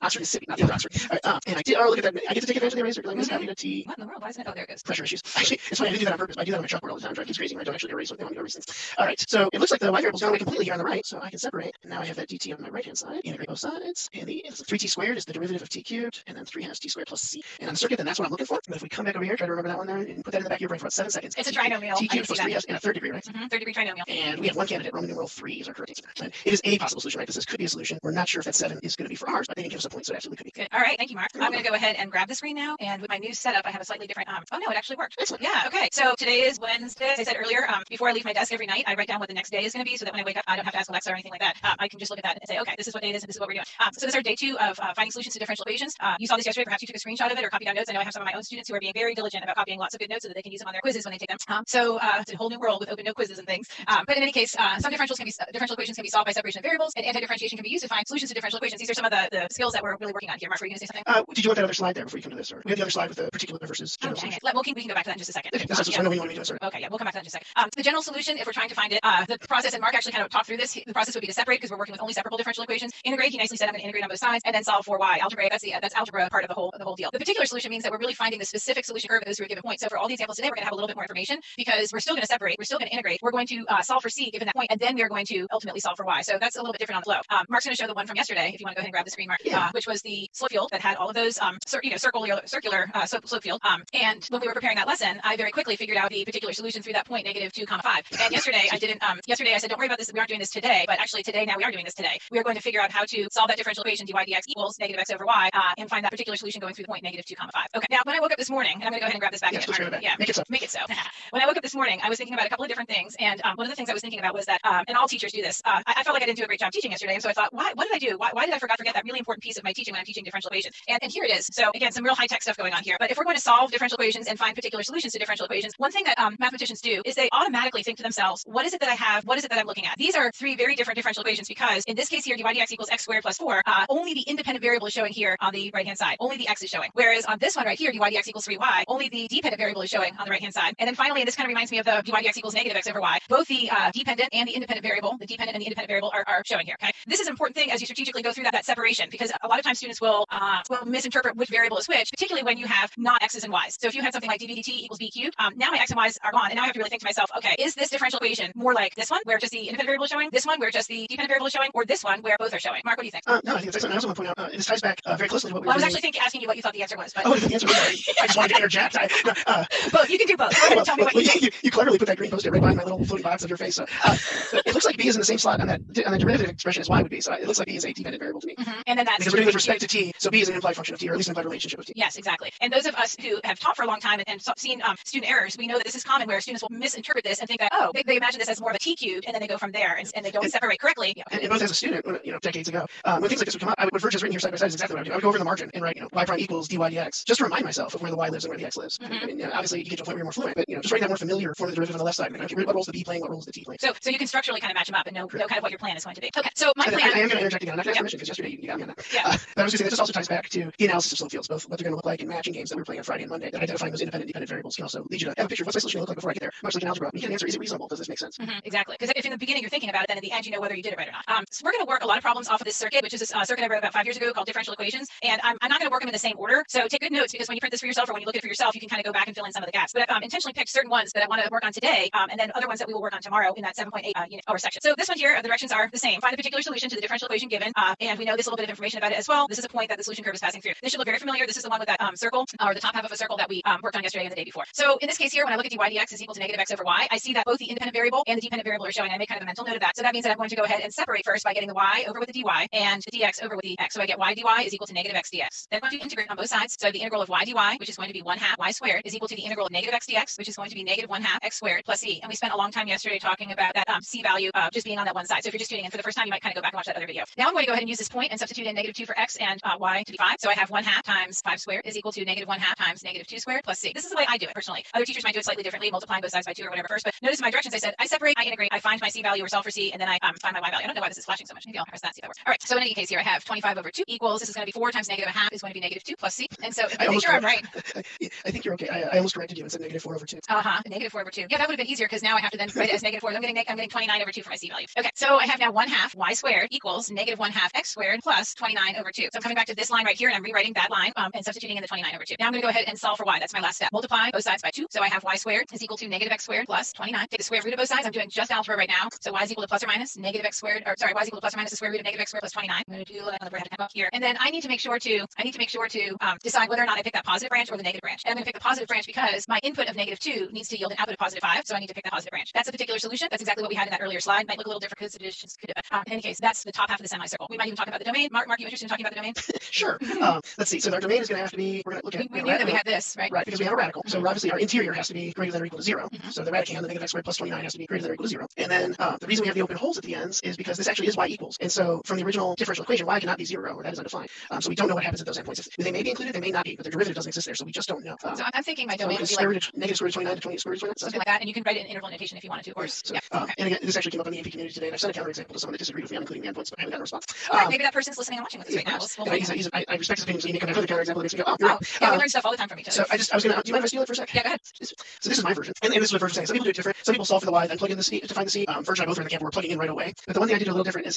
Oxford, Mississippi, not the other Oxford. All right, and I did, look at that. I get to take advantage of the eraser because I'm happy to T. What in the world? Why isn't it? Oh, there it goes. Pressure issues. Actually, it's funny. I do that on purpose. I do that on my chalkboard all the time. It keeps grazing where I don't actually erase what they want me to erase things. All right, so it looks like the y variable's gone away completely here on the right, so I can separate. And now I have that dt on my right-hand side. Integrate both sides. And the 3t squared is the derivative of t cubed, and then 3 has t squared plus c. And on the circuit, then that's what I'm looking for. But if we come back over here, try to remember that one there, and put that in the back of your brain for about 7 seconds. It's a trinomial. T cubed plus 3s in a third degree, right? Third degree trinomial. And we have one candidate. Roman numeral 3 is our correct answer. Right? It is a possible solution, right? This could be a solution. We're not sure if that 7 is going to be for ours, but they didn't give us a point, so it absolutely could be. Good. All right, thank you, Mark. I'm going to go ahead and grab the screen now, and with my new setup, I have a slightly different. Oh no, it actually worked. Excellent. Yeah. Okay. So today is Wednesday. As I said earlier, before I leave my desk every night, I write down what the next day is going to be, so that when I wake up, I don't have to ask Alexa or anything like that. I can just look at that and say, okay, this is what day it is, and this is what we're doing. So this is our day 2 of finding solutions to differential equations. You saw this yesterday. Perhaps you took a screenshot of it or copied down notes. I know I have some of my own students who are being very diligent about copying lots of good notes so that they can use them on their quizzes when they take them. So it's a whole new world with open note quizzes and things. But in any case, some differential equations can be solved by separation of variables, and anti-differentiation can be used to find solutions to differential equations. These are some of the skills that we're really working on here. Mark, were you going to say something? Did you want that other slide there before you come to this? Or we have the other slide with the particular versus general solution. We can go back to that in just a second. Okay, that's I know when you want me to do it. Okay, yeah, we'll come back to that in just a second. The general solution, if we're trying to find it, the process, and Mark actually kind of talked through this, the process would be to separate because we're working with only separable differential equations. Integrate, he nicely said I'm going to integrate on both sides, and then solve for y. Algebra, that's algebra part of the whole deal. The particular solution means that we're really finding the specific solution curve of those who are given points. So for all the examples today, we're going to have a little bit more information because we're still going to separate, we're still going to integrate, we're going to solve for c given that point, and then we're going to ultimately solve for y. So that's a little bit different on the flow. Mark's going to show the one from yesterday, if you want to go ahead and grab the screen, Mark, which was the slope field that had all of those circular slope field. And when we were preparing that lesson, I very quickly figured out the particular solution through that point, -2, 5. And yesterday I didn't. Yesterday I said, don't worry about this. We aren't doing this today. But actually today, now we are doing this today. We are going to figure out how to solve that differential equation dy dx equals -x over y, and find that particular solution going through the point -2, 5. Okay. Now when I woke up this morning, and I'm going to go ahead and grab this back again. Yeah, make it so. Make it so. When I woke up this morning, I was thinking about a couple of different things, and one of the things I was thinking about was that, and all teachers do this. I felt like I didn't do a great job teaching yesterday, and so I thought, what did I do? Why did I forget that really important piece of my teaching when I'm teaching differential equations? And here it is. So again, some real high tech stuff going on here. But if we're going to solve differential equations and find particular solutions to differential equations, one thing that mathematicians do is they automatically think to themselves, what is it that I have? What is it that I'm looking at? These are 3 very different differential equations because in this case here, dy dx equals x squared plus 4. Only the independent variable is showing here on the right hand side. Only the x is showing. Whereas on this one right here, dy dx equals 3y, only the dependent variable is showing on the right hand side. And then finally, and this kind of reminds me of the dy dx equals -x over y, both the dependent and the independent variable, the dependent and the independent variable are showing here. Okay, this is an important thing as you strategically go through that separation because a lot of times students will misinterpret which variable is which, particularly when you have not x's and y's. So if you had something like dv dt equals b cubed, now my x and y's are gone, and now I have to really think to myself, okay, is this differential equation more like this one where just the independent variable is showing, this one where just the dependent variable is showing, or this one where both are showing? Mark, what do you think? No, I think it's excellent. I also want to point out this ties back very closely to what we were I was doing. actually asking you what you thought the answer was, but The answer was I just wanted to interject. both. You can do both. Go ahead and tell me what you think. You cleverly put that green post-it right behind my little floating box of your face. So, it looks like b is in the same slot on the derivative expression as y would be. So it looks like b is a dependent variable to me. And then that's because we're doing with respect to t. So b is an implied function of t, or at least an implied relationship of t. Yes, exactly. And those of us who have taught for a long time and seen student errors, we know that this is common where students will misinterpret this and think that, they imagine this as more of a t cubed, and then they go from there and they don't separate correctly. And both as a student, decades ago, when things like this would come up, I would Virg is written here side by side is exactly what I would do. I would go over the margin and write, y prime equals dy dx, just to remind myself of where the y lives and where the x lives. I mean, obviously you get to a point where you're more fluent, but just writing that more familiar form of the derivative on the left side. What roles the b playing, what roles the t playing. So you can structurally kind of match them up and know kind of what your plan is going to be. Okay, so my plan. I am going to interject again. I'm not going to ask permission because yesterday you got me on that. Yeah. But I was going to say that this also ties back to the analysis of slope fields, both what they're going to look like in matching games that we were playing on Friday and Monday. That identifying those independent dependent variables can also lead you to have a picture of what's my solution going to look like before I get there. Much like in algebra, you get an answer. Is it reasonable? Does this make sense? Exactly. Because if in the beginning you're thinking about it, then in the end you know whether you did it right or not. So we're going to work a lot of problems off of this circuit, which is a circuit I wrote about 5 years ago called differential equations. And I'm not going to work them in the same order. So take good notes because when you print this for yourself or when you look at it for yourself, you can kind of go back and fill in some of the gaps. But I've intentionally picked certain ones that I want to work on today, and then other ones that we will work on tomorrow in that 7.8 hour section. So this one here, the directions are the same. Find the particular solution to the differential equation given, and we know this little bit of information about it as well. This is a point that the solution curve is passing through. This should look very familiar. This is the one with that circle, or the top half of a circle that we worked on yesterday and the day before. So in this case here, when I look at dy dx is equal to -x over y, I see that both the independent variable and the dependent variable are showing. I make kind of a mental note of that. So that means that I'm going to go ahead and separate first by getting the y over with the dy and the dx over with the x. So I get y dy is equal to -x dx. Then I'm going to integrate on both sides. So I have the integral of y dy which is going to be 1/2 y squared, is equal to the integral of negative x dx, which is going to be negative 1/2 x squared plus c. And we spent a long time yesterday talking about that c value just being on that one side. So if you're just tuning in for the first time, you might kind of go back and watch that other video. Now I'm going to go ahead and use this point and substitute in -2 for x and y to be 5. So I have 1/2 times 5 squared is equal to negative 1/2 times -2 squared plus c. This is the way I do it personally. Other teachers might do it slightly differently, multiplying both sides by 2 or whatever first. But notice in my directions I said I separate, I integrate, I find my c value or solve for c, and then I find my y value. I don't know why this is flashing so much. Maybe I'll press that, see if that works. All right. So in any case here, I have 25 over 2 equals, this is going to be 4 times -1/2 is going to be -2 plus c. And so I make sure I'm right. I think you're okay. I almost corrected you and said -4 over 2. -4 over 2. Yeah, that would have been easier because now I have to then write it as -4. I'm getting 29 over 2 for my c value. Okay, so I have now 1/2 y squared equals -1/2 x squared plus 29 over 2. So I'm coming back to this line right here and I'm rewriting that line and substituting in the 29 over 2. Now I'm going to go ahead and solve for y. That's my last step. Multiply both sides by 2. So I have y squared is equal to -x squared plus 29. Take the square root of both sides. I'm doing just algebra right now. So y is equal to plus or minus -x squared, or sorry, y is equal to plus or minus the square root of -x squared plus 29. I'm going to do another bracket up here. And then I need to make sure to decide whether or not I pick that positive branch or the negative branch. And I'm going to pick the positive branch because my input of -2 needs to yield an output of +5. So I need to pick the positive branch. That's a particular solution. That's exactly what we had in that earlier slide. Might look a little different because it is just, in any case, that's the top half of the semicircle. We might even talk about the domain. Mark, you interested in talking about the domain? Sure. Let's see. So our domain is going to have to be, we're going to look at. We knew that we had this, right? Right, because we have a radical. So obviously our interior has to be greater than or equal to 0. So the radicand, the -x squared plus 29 has to be greater than or equal to 0. And then the reason we have the open holes at the ends is because this actually is y equals. And so from the original differential equation, y cannot be 0, or that is undefined. So we don't know what happens at those endpoints. They may be included, they may not be, but their derivative doesn't exist there, so we just don't know. So I'm thinking my domain would be like negative square root of 29 to 20 square root of 29. Something like that, and you can write it in interval notation if you wanted to, of course. So, Okay. And again, this actually came up in the AP community today, and I've sent a counterexample to someone that disagreed with me on including the endpoints, but I haven't gotten a response. Maybe that person's listening and watching with us right now. I respect his opinion, so he may come back with a counterexample that makes me go, oh, you're right. Yeah, we learn stuff all the time from each other. So I was going to, do you mind if I steal it for a sec? Yeah, go ahead. So this is my version, and this is what version saying. Some people do it different. Some people solve for the y, then plug in the c to find the c. Version I both are in the camp, we're plugging in right away. But the one thing I did a little different is,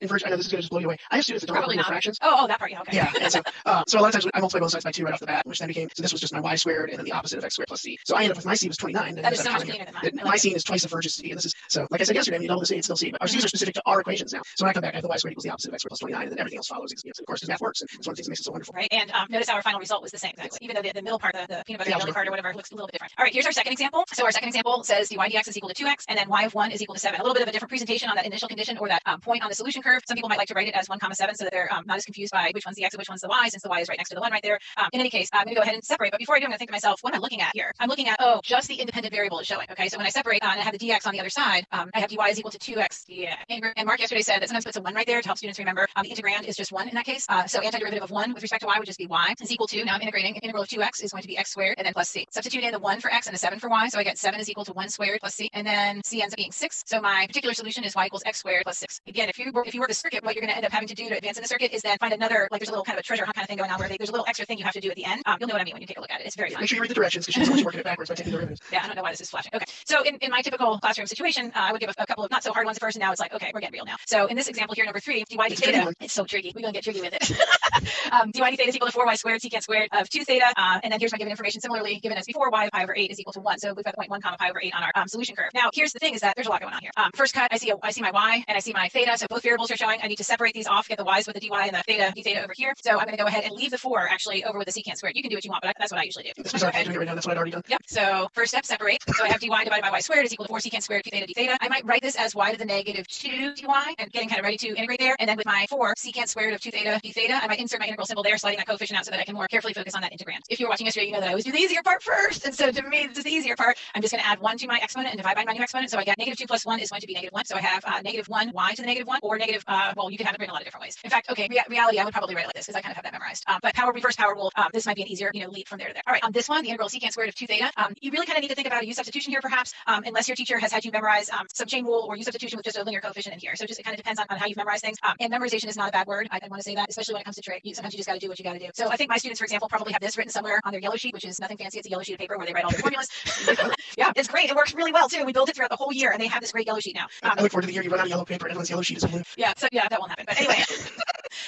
in version, I know this is going to just blow you away. I have students that don't Probably know not. fractions. Oh, that part, yeah, okay. Yeah, and so a lot of times I multiply both sides by 2 right off the bat, which then became, so this was just my y squared and then the opposite of x squared plus c. So I ended up with my c was 29. That is so much cleaner than mine. My c is twice the verge's c, and this is, so like I said yesterday, I mean, you double the c, it's still c, but our c's are specific to our equations now. So when I come back, I have the y squared equals the opposite of x squared plus 29, and then everything else follows. Of course, because math works, and it's one of the things that makes it so wonderful. Right, and notice how our final result was the same, exactly. Even though the middle part, the peanut butter jelly part or whatever, looks a little bit different. All right, here's our second example. So our second example says dy dx is equal to 2x, and then y of 1 is equal to 7. A little bit of a different presentation on that initial condition or that point on the solution curve. Some people might like to write it as 1, 7 so that they're not as confused by which one's the x and which one's the y, since the y is right next to the 1 right there. In any case, I'm going to go ahead and separate. But before I do, I'm going to think to myself, what am I looking at here? I'm looking at, just the independent variable is showing. Okay, so when I separate and I have the dx on the other side, I have dy is equal to 2x. Yeah. And Mark yesterday said that sometimes puts a 1 right there to help students remember. The integrand is just 1 in that case. So antiderivative of 1 with respect to y would just be y is equal to, now I'm integrating, integral of 2x is going to be x squared and then plus c. Substitute in the 1 for x and the 7 for y. So I get 7 is equal to 1 squared plus c. And then c ends up being 6. So my particular solution is y equals x squared plus 6. Again, if you work the circuit, what you're going to end up having to do to advance in the circuit is then find another, like there's a little kind of a treasure hunt kind of thing going on where there's a little extra thing you have to do at the end. You'll know what I mean when you take a look at it. It's very fun. Make sure you read the directions because she doesn't want you working it backwards by taking the derivatives. Yeah, I don't know why this is flashing. Okay, so in my typical classroom situation, I would give a couple of not so hard ones first, and now it's like, okay, we're getting real now. So in this example here, number 3, dy d theta, it's so tricky. We're going to get tricky with it. Dy d theta is equal to 4y squared secant squared of 2 theta, and then here's my given information similarly given as before, y of pi over 8 is equal to 1. So we've got the point 1 comma pi over 8 on our solution curve. Now here's the thing is that there's a lot going on here. First cut, I see my y and I see my theta, so both variables are showing. I need to separate these off, get the y's with the dy and the theta d theta over here. So I'm going to go ahead and leave the 4 actually over with the secant squared. You can do what you want, but that's what I usually do. That's what I'm doing right now. That's what I'd already done. Yep. So first step, separate. So I have dy divided by y squared is equal to 4 secant squared q theta d theta. I might write this as y to the -2 dy and getting kind of ready to integrate there. And then with my 4 secant squared of 2 theta d theta, I might insert my integral symbol there, sliding that coefficient out so that I can more carefully focus on that integrand. If you were watching yesterday, you know that I always do the easier part first. And so to me, this is the easier part. I'm just going to add 1 to my exponent and divide by my new exponent. So I get -2 plus 1 is going to be -1. So I have -1 y to the -1 or negative, well, you can have it written a lot of different ways. In fact, okay, reality, I would probably write it like this because I kind of have that memorized. But reverse power rule, this might be an easier, leap from there to there. All right, on this one, the integral of secant squared of 2 theta, you really kind of need to think about a u substitution here perhaps, unless your teacher has had you memorize some chain rule or u substitution with just a linear coefficient in here. So just it kind of depends on how you've memorized things. And memorization is not a bad word. I want to say that, especially when it comes to trig. Sometimes you just got to do what you got to do. So I think my students, for example, probably have this written somewhere on their yellow sheet, which is nothing fancy. It's a yellow sheet of paper where they write all their formulas. Yeah, it's great. It works really well too. We built it throughout the whole year, and they have this great yellow sheet now. I look forward to the year you run out of yellow paper and everyone's yellow sheet is blue. Yeah, so yeah, that won't happen. But anyway.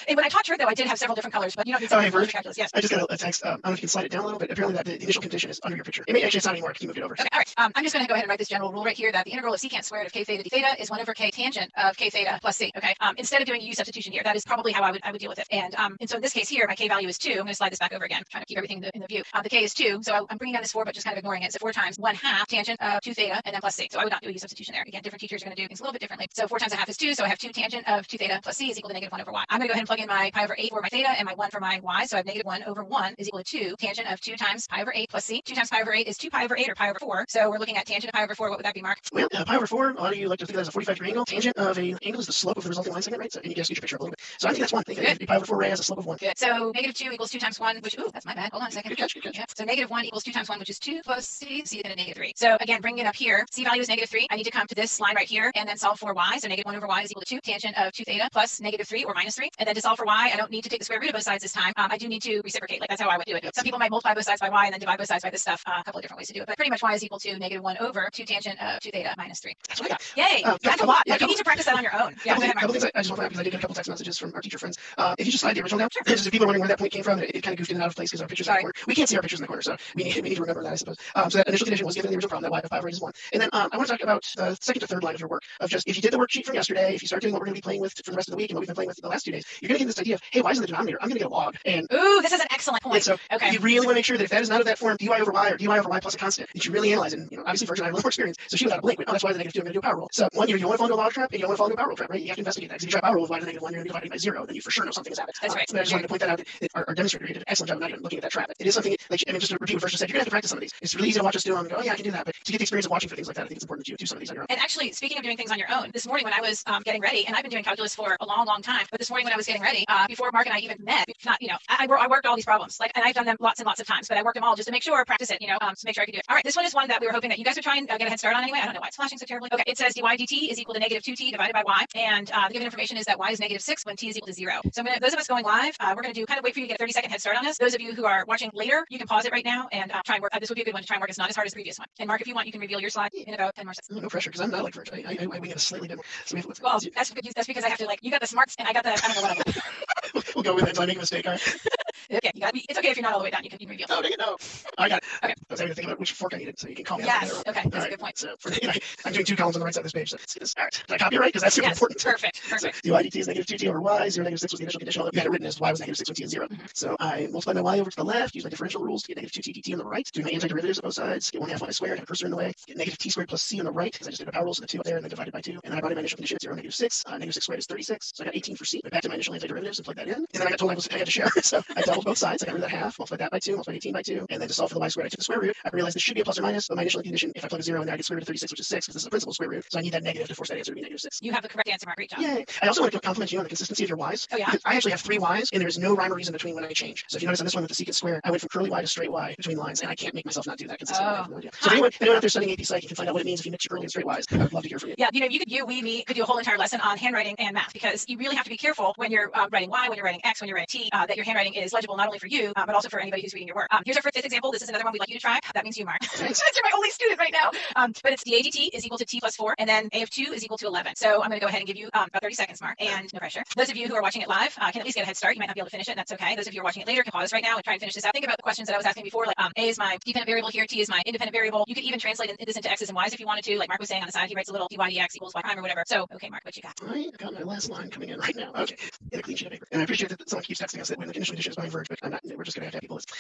And when I taught trig, though, I did have several different colors, but you don't need to calculus. Yes. I just got a text. I don't know if you can slide it down a little bit. Apparently, that the initial condition is under your picture. It may actually it's not anymore. Can you move it over? Okay, all right. I'm just going to go ahead and write this general rule right here that the integral of secant squared of k theta d theta is 1 over k tangent of k theta plus c. Okay. Instead of doing a u substitution here, that is probably how I would deal with it. And so in this case here, my k value is 2. I'm going to slide this back over again, trying to keep everything in the view. The k is 2, so I'm bringing down this 4, but just kind of ignoring it. So 4 times 1/2 tangent of 2 theta and then plus c. So I would not do a u substitution there. Again, different teachers are going to do things a little bit differently. So 4 times 1/2 is 2, so I have 2 tangent of 2 theta plus c is equal to -1 over y. I'm going to go ahead and plug plug in my pi over 8 for my theta and my 1 for my y. So I have negative 1 over 1 is equal to 2 tangent of 2 times pi over 8 plus c. 2 times pi over 8 is 2 pi over 8 or pi over 4. So we're looking at tangent of pi over 4. What would that be, Mark? Well, pi over 4, a lot of you like to think of that as a 45-degree angle. Tangent of an angle is the slope of the resulting line segment, right? So, and you guys get your picture up a little bit. So I think that's 1. I think pi over 4 ray has a slope of 1. Good. So negative 2 equals 2 times 1, which, ooh, that's my bad. Hold on a second. Good catch, good catch. Yeah. So negative 1 equals 2 times 1, which is 2 plus c. C is going to negative 3. So again, bringing it up here, c value is negative 3. I need to come to this line right here and then solve for y. So negative 1 over y is equal to 2 tangent of 2 theta plus negative 3 or minus 3. And then to solve for y, I don't need to take the square root of both sides this time. I do need to reciprocate. Like that's how I would do it. Some people might multiply both sides by y and then divide both sides by this stuff. A couple of different ways to do it. But pretty much y is equal to negative 1 over 2 tangent of 2 theta minus 3. That's what I got. Yay! That's a lot. Like, you need to practice that on your own. Yeah, a couple things I just want to add because I did get a couple text messages from our teacher friends. If you just slide the original down, just if people are wondering where that point came from, it kind of goofed in and out of place because our pictures in the corner. We can't see our pictures in the corner, so we need to remember that, I suppose. So that initial condition was given in the original problem, that y of 5 over 8 is 1. And then I want to talk about the second to third line of your work of just if you did the worksheet from yesterday, if you start doing what we're going to be playing with for the rest of the week and what we've been playing with the last 2 days, you're going to get this idea of, hey, why is in the denominator? I'm going to get a log. And ooh, this is an excellent point. And so okay. You really want to make sure that if that is not of that form, dy over y or dy over y plus a constant, that you really analyze it. And, obviously, Virgin, I have a little more experience, so she was out of blink. Oh, that's why the negative 2, I'm going to do a power rule. So one, you don't want to fall into a log trap, and you don't want to fall into a power rule trap, right? You have to investigate that. Because if you try power rule with y to the negative 1, you're going to be dividing by 0, then you for sure know something is happened. That's right. So I just wanted to point that out. That our demonstrator here did an excellent job of not even looking at that trap. It is something, like, just to repeat what Virgin said, you're going to have to practice some of these. It's really easy to watch us do them and go, oh, yeah, I can do that. But to get the experience of watching for things like that, I think it's important that you do some of these on your own. And actually, speaking of doing things on your own, this morning when I was getting ready, and I've been doing calculus for a long, long time, but this morning when I was getting ready, before Mark and I even met, not, I worked all these problems, like, and I've done them lots and lots of times, but I worked them all just to make sure, practice it, to make sure I could do it. All right, this one is one that we were hoping that you guys would try and get a head start on anyway. I don't know why it's flashing so terribly. Okay, it says dy dt is equal to negative 2t divided by y, and the given information is that y is negative 6 when t is equal to 0. So those of us going live, we're going to do kind of wait for you to get a 30-second head start on this. Those of you who are watching later, you can pause it right now and try and work. This would be a good one to try and work. It's not as hard as the previous one. And Mark, if you want, you can reveal your slide in about 10 more seconds. No pressure, because I'm not like Virgin. I wing it a slightly bit more. So well, that's because I have to, like, you got the smarts and I got the, I don't know what I'm doing. We'll go with it until I make a mistake, all right? Okay, you got to be, it's okay if you're not all the way down. You can reveal. Oh, dang it, no. I got it. Okay. I was having to think about which fork I needed, so you can call me yes. out. Okay, that's a good point. So I'm doing 2 columns on the right side of this page. So let's get this. All right. Did I copy it right? Because that's super important. Perfect. So dy dt is negative 2t over y. 0 negative 6 was the initial condition. You had it written as y was negative 6 when t is 0. So I multiply my y over to the left, use my differential rules to get negative 2t dt on the right, do my antiderivatives on both sides, get 1/2 y squared, have a cursor in the way, get negative t squared plus c on the right, because I just did a power rule, so the 2 up there and then divided by 2. And then I brought in my initial condition at 0, negative 6. Negative 6 squared is 36. So I got 18 for c. Went back to my initial antiderivatives and plugged that in. And then I got told I had to share. So I doubled both sides. I got rid of that half, multiplied that by 2, multiplied 18 by 2. And then to solve for the y squared, I took the square root. I realized this should be a plus or minus, but my initial condition, if I plug a 0 in there, I get square root of 36, which is 6, because this is a principal square root. So I need that negative to force that answer to be negative 6. You have the correct answer, Mark. Great job. Yay. I also want to compliment you on the consistency of your y's. Oh, yeah? I actually have 3 y's, and there's no rhyme or reason between when I change. So if you notice on this one with the secant square, I went from curly y to straight y between lines, and I can't make myself not do that consistently. I have no idea. So if anyone out there studying AP Psych, you can find out what it means if you mix your curly and straight y's. I'd love to hear from you. Yeah, we could do a whole entire lesson on handwriting and math, because you really have to be careful when you're writing y, when you're writing x, when you're writing t, that your handwriting is legible not only for you, but also for anybody who's reading your work. Here's our fifth example. This is another one we'd like you to try. That means you, Mark. Since you're my only student right now. But it's dA dt is equal to t plus 4, and then a of 2 is equal to 11. So I'm going to go ahead and give you about 30 seconds, Mark, and no pressure. Those of you who are watching it live can at least get a head start. You might not be able to finish it, and that's okay. Those of you who are watching it later can pause right now and try and finish this out. Think about the questions that I was asking before, like a is my dependent variable here, t is my independent variable. You could even translate this into x's and y's if you wanted to. Like Mark was saying on the side, he writes a little dy dx equals y prime or whatever. So, okay, Mark, what you got? I got my last line coming in right now. Okay, in a clean sheet of paper. And I appreciate that someone keeps texting us that when the initial condition is behind Verge, but I'm not. We're just going to have people list.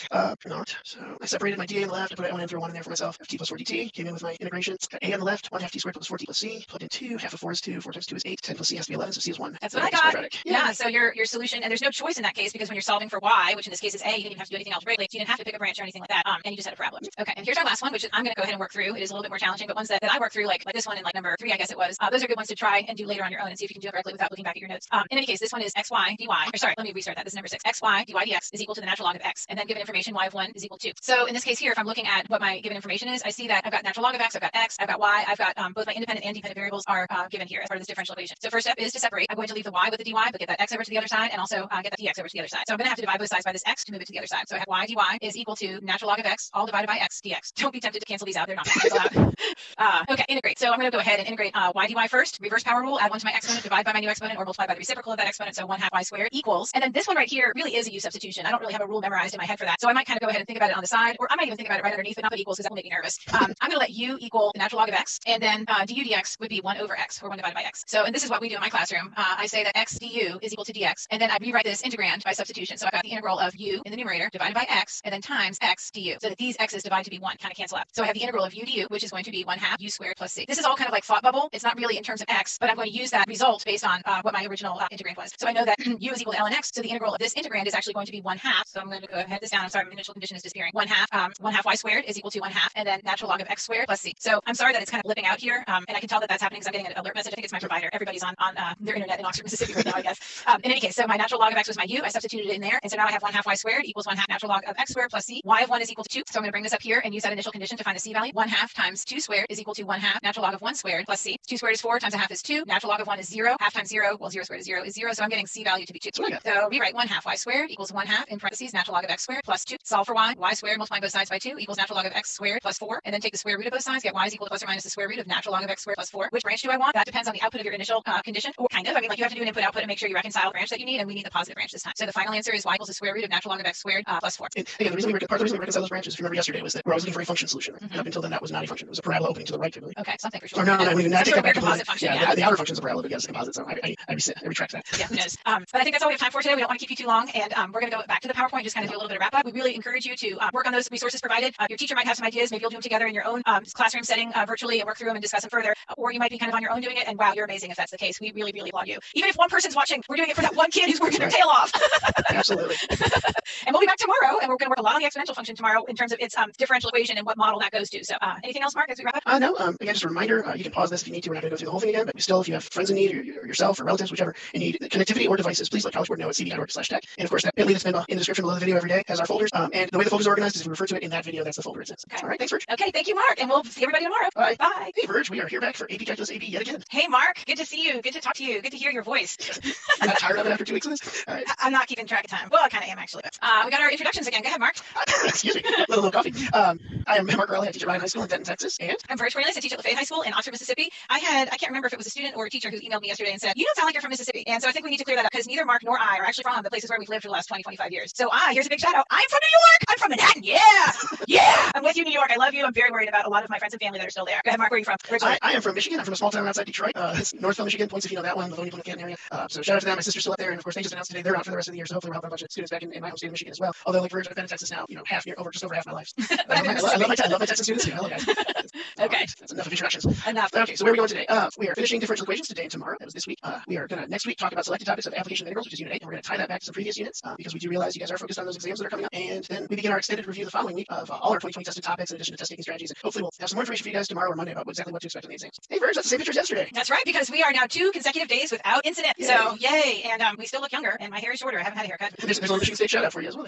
Not. So I separated my dA on the left. I put I threw 1 in there for myself. F t plus 4 dt. Came in with my integration. Got a on the left. 1/2 t squared plus 4t plus c. Plugged in 2. Half of 4 is 2. 4 times 2 is 8. 10 plus c has to be 11. So c is 1. That's what I got. Yeah. So your solution, and there's no choice in that case, because when you're solving for y, which in this case is a, you didn't even have to do anything algebraically. So you didn't have to pick a branch or anything like that. And you just had a parabola. Okay. And here's our last one, which is I'm going to go ahead and work through. It is a little bit more challenging, but ones that I work through, like this one and like number 3, I guess it was. Those are good ones to try and do later on your own and see if you can do it correctly without looking back at your notes. In any case, this one is xy dy. Or sorry, let me restart that. This is number 6. Xy dy dx is equal to the natural log of x, and then given information y of 1 is equal to 2. So in this case here, if I'm looking at what my given information is, I see that I've got natural log of x, I've got x, I've got y, I've got both my independent and dependent variables are given here as part of this differential equation. So first step is to separate. I'm going to leave the y with the dy, but get that x over to the other side, and also get that dx over to the other side. So I'm going to have to divide both sides by this x to move it to the other side. So I have y dy is equal to natural log of x all divided by x dx. Don't be tempted to cancel these out. They're not going to cancel out. Okay, integrate. So I'm going to go ahead and integrate y dy first. Reverse power rule. Add 1 to my exponent. Divide by my new exponent, or multiply by the reciprocal of that exponent. So 1/2 y squared equals. And then this one right here really is a u substitution. substitution. I don't really have a rule memorized in my head for that. So I might kind of go ahead and think about it on the side, or I might even think about it right underneath, but not put equals because that will make me nervous. I'm going to let u equal the natural log of x, and then du dx would be 1 over x, or 1 divided by x. So, and this is what we do in my classroom. I say that x du is equal to dx, and then I rewrite this integrand by substitution. So I've got the integral of u in the numerator divided by x, and then times x du, so that these x's divide to be 1, kind of cancel out. So I have the integral of u du, which is going to be 1/2 u squared plus c. This is all kind of like thought bubble. It's not really in terms of x, but I'm going to use that result based on what my original integrand was. So I know that u is equal to ln x, so the integral of this integrand is actually going to be 1/2. So I'm going to go ahead this down. I'm sorry, my initial condition is disappearing. 1/2 y squared is equal to 1/2, and then natural log of x squared plus c. So I'm sorry that it's kind of blipping out here, and I can tell that that's happening because I'm getting an alert message. I think it's my provider. Everybody's on their internet in Oxford, Mississippi right now, I guess. In any case, so my natural log of x was my u. I substituted it in there, and so now I have 1/2 y squared equals 1/2 natural log of x squared plus c. Y of 1 is equal to 2. So I'm going to bring this up here and use that initial condition to find the c value. 1/2 times 2 squared is equal to 1/2 natural log of 1 squared plus c. 2 squared is 4 times 1/2 is 2. Natural log of 1 is 0. Half times 0, well, 0 squared is 0 is 0. So I'm getting c value to be 2. So rewrite 1/2 y squared equals 1/2 in parentheses natural log of x squared plus 2. Solve for y. Y squared multiplying both sides by 2 equals natural log of x squared plus 4. And then take the square root of both sides. Get y is equal to plus or minus the square root of natural log of x squared plus 4. Which branch do I want? That depends on the output of your initial condition, or kind of. I mean, like you have to do an input output and make sure you reconcile the branch that you need, and we need the positive branch this time. So the final answer is y equals the square root of natural log of x squared plus 4. And again, part of the reason we reconcile those branches, if you remember yesterday, was that we're always looking for a function solution. And up until then, that was not a function. It was a parabola opening to the right, typically. Okay, something for sure. Or no, we did not take that back. Composite function. Yeah, the outer function is a parabola, but yes, composite. So I retract that. Yeah, who knows? But I think that's all we have time for today. We don't want to keep you too long, and we're going to go back to the PowerPoint, just kind of do a little bit of wrap up. We really encourage you to work on those resources provided. Your teacher might have some ideas. Maybe you'll do them together in your own classroom setting virtually and work through them and discuss them further. Or you might be kind of on your own doing it, and wow, you're amazing if that's the case. We really, really applaud you. Even if one person's watching, we're doing it for that one kid who's working their tail off. Absolutely. And we'll be back tomorrow, and we're going to work a lot on the exponential function tomorrow in terms of its differential equation and what model that goes to. So anything else, Mark, as we wrap up? No, again, just a reminder, you can pause this if you need to. We're not going to go through the whole thing again, but still, if you have friends in need, or yourself, or relatives, whichever, and need connectivity or devices, please let College Board know at cb.org/tech. And of course, that bit.ly that's been in the description below the video every day has our folders. And the way the folders are organized is if we refer to it in that video, that's the folder it's in. Okay. All right, thanks, Virg. Okay, thank you, Mark, and we'll see everybody tomorrow. Bye. Bye. Hey, Virg, we are here back for AP Calculus AB yet again. Hey, Mark, good to see you. Good to talk to you. Good to hear your voice. You're not tired of it after 2 weeks of this? All right. I'm not keeping track of time. Well, I kind of am, actually. We got our introductions again. Go ahead, Mark. Excuse me. A little coffee. I am Mark Raleigh. I teach at Ryan High School in Denton, Texas. And I'm Virg Cornelius. I teach at Lafayette High School in Oxford, Mississippi. I can't remember if it was a student or a teacher who emailed me yesterday and said, you don't sound like you're from Mississippi. And so I think we need to clear that up because neither Mark nor I are actually from the places where we've lived for the last 20, 25 years. So here's a big shout out. I'm from New York. I'm from Manhattan. Yeah. Yeah. I'm with you, New York. I love you. I'm very worried about a lot of my friends and family that are still there. Go ahead, Mark. Where are you from? I am from Michigan. I'm from a small town outside Detroit. It's Northville, Michigan. Points if you know that one, the Livonia, Canton area. So shout out to them. My sister's still up there. And of course, they just announced today they're out for the rest of the year. So hopefully we'll have a bunch of students back in my home state of Michigan as well. Although, like Virg, I've been in Texas now, just over half my life. I love my Texas students. Hello, guys. Okay. That's enough of introductions. Enough. Okay, so where are we going today? We are finishing differential equations today and tomorrow. That was this week. We are going to next week talk about selected topics of application of integrals, which is Unit 8, and we're going to tie that back to some previous units because we do realize you guys are focused on those exams that are coming up. And then we begin our extended review the following week of all our 2020 tested topics in addition to test taking strategies. And hopefully we'll have some more information for you guys tomorrow or Monday about exactly what to expect on the exams. Hey, Virg, that's the same picture as yesterday. That's right, because we are now 2 consecutive days without incident. Yay. So yay, and we still look younger, and my hair is shorter. I haven't had a haircut. There's a little Michigan State shout out for you as well.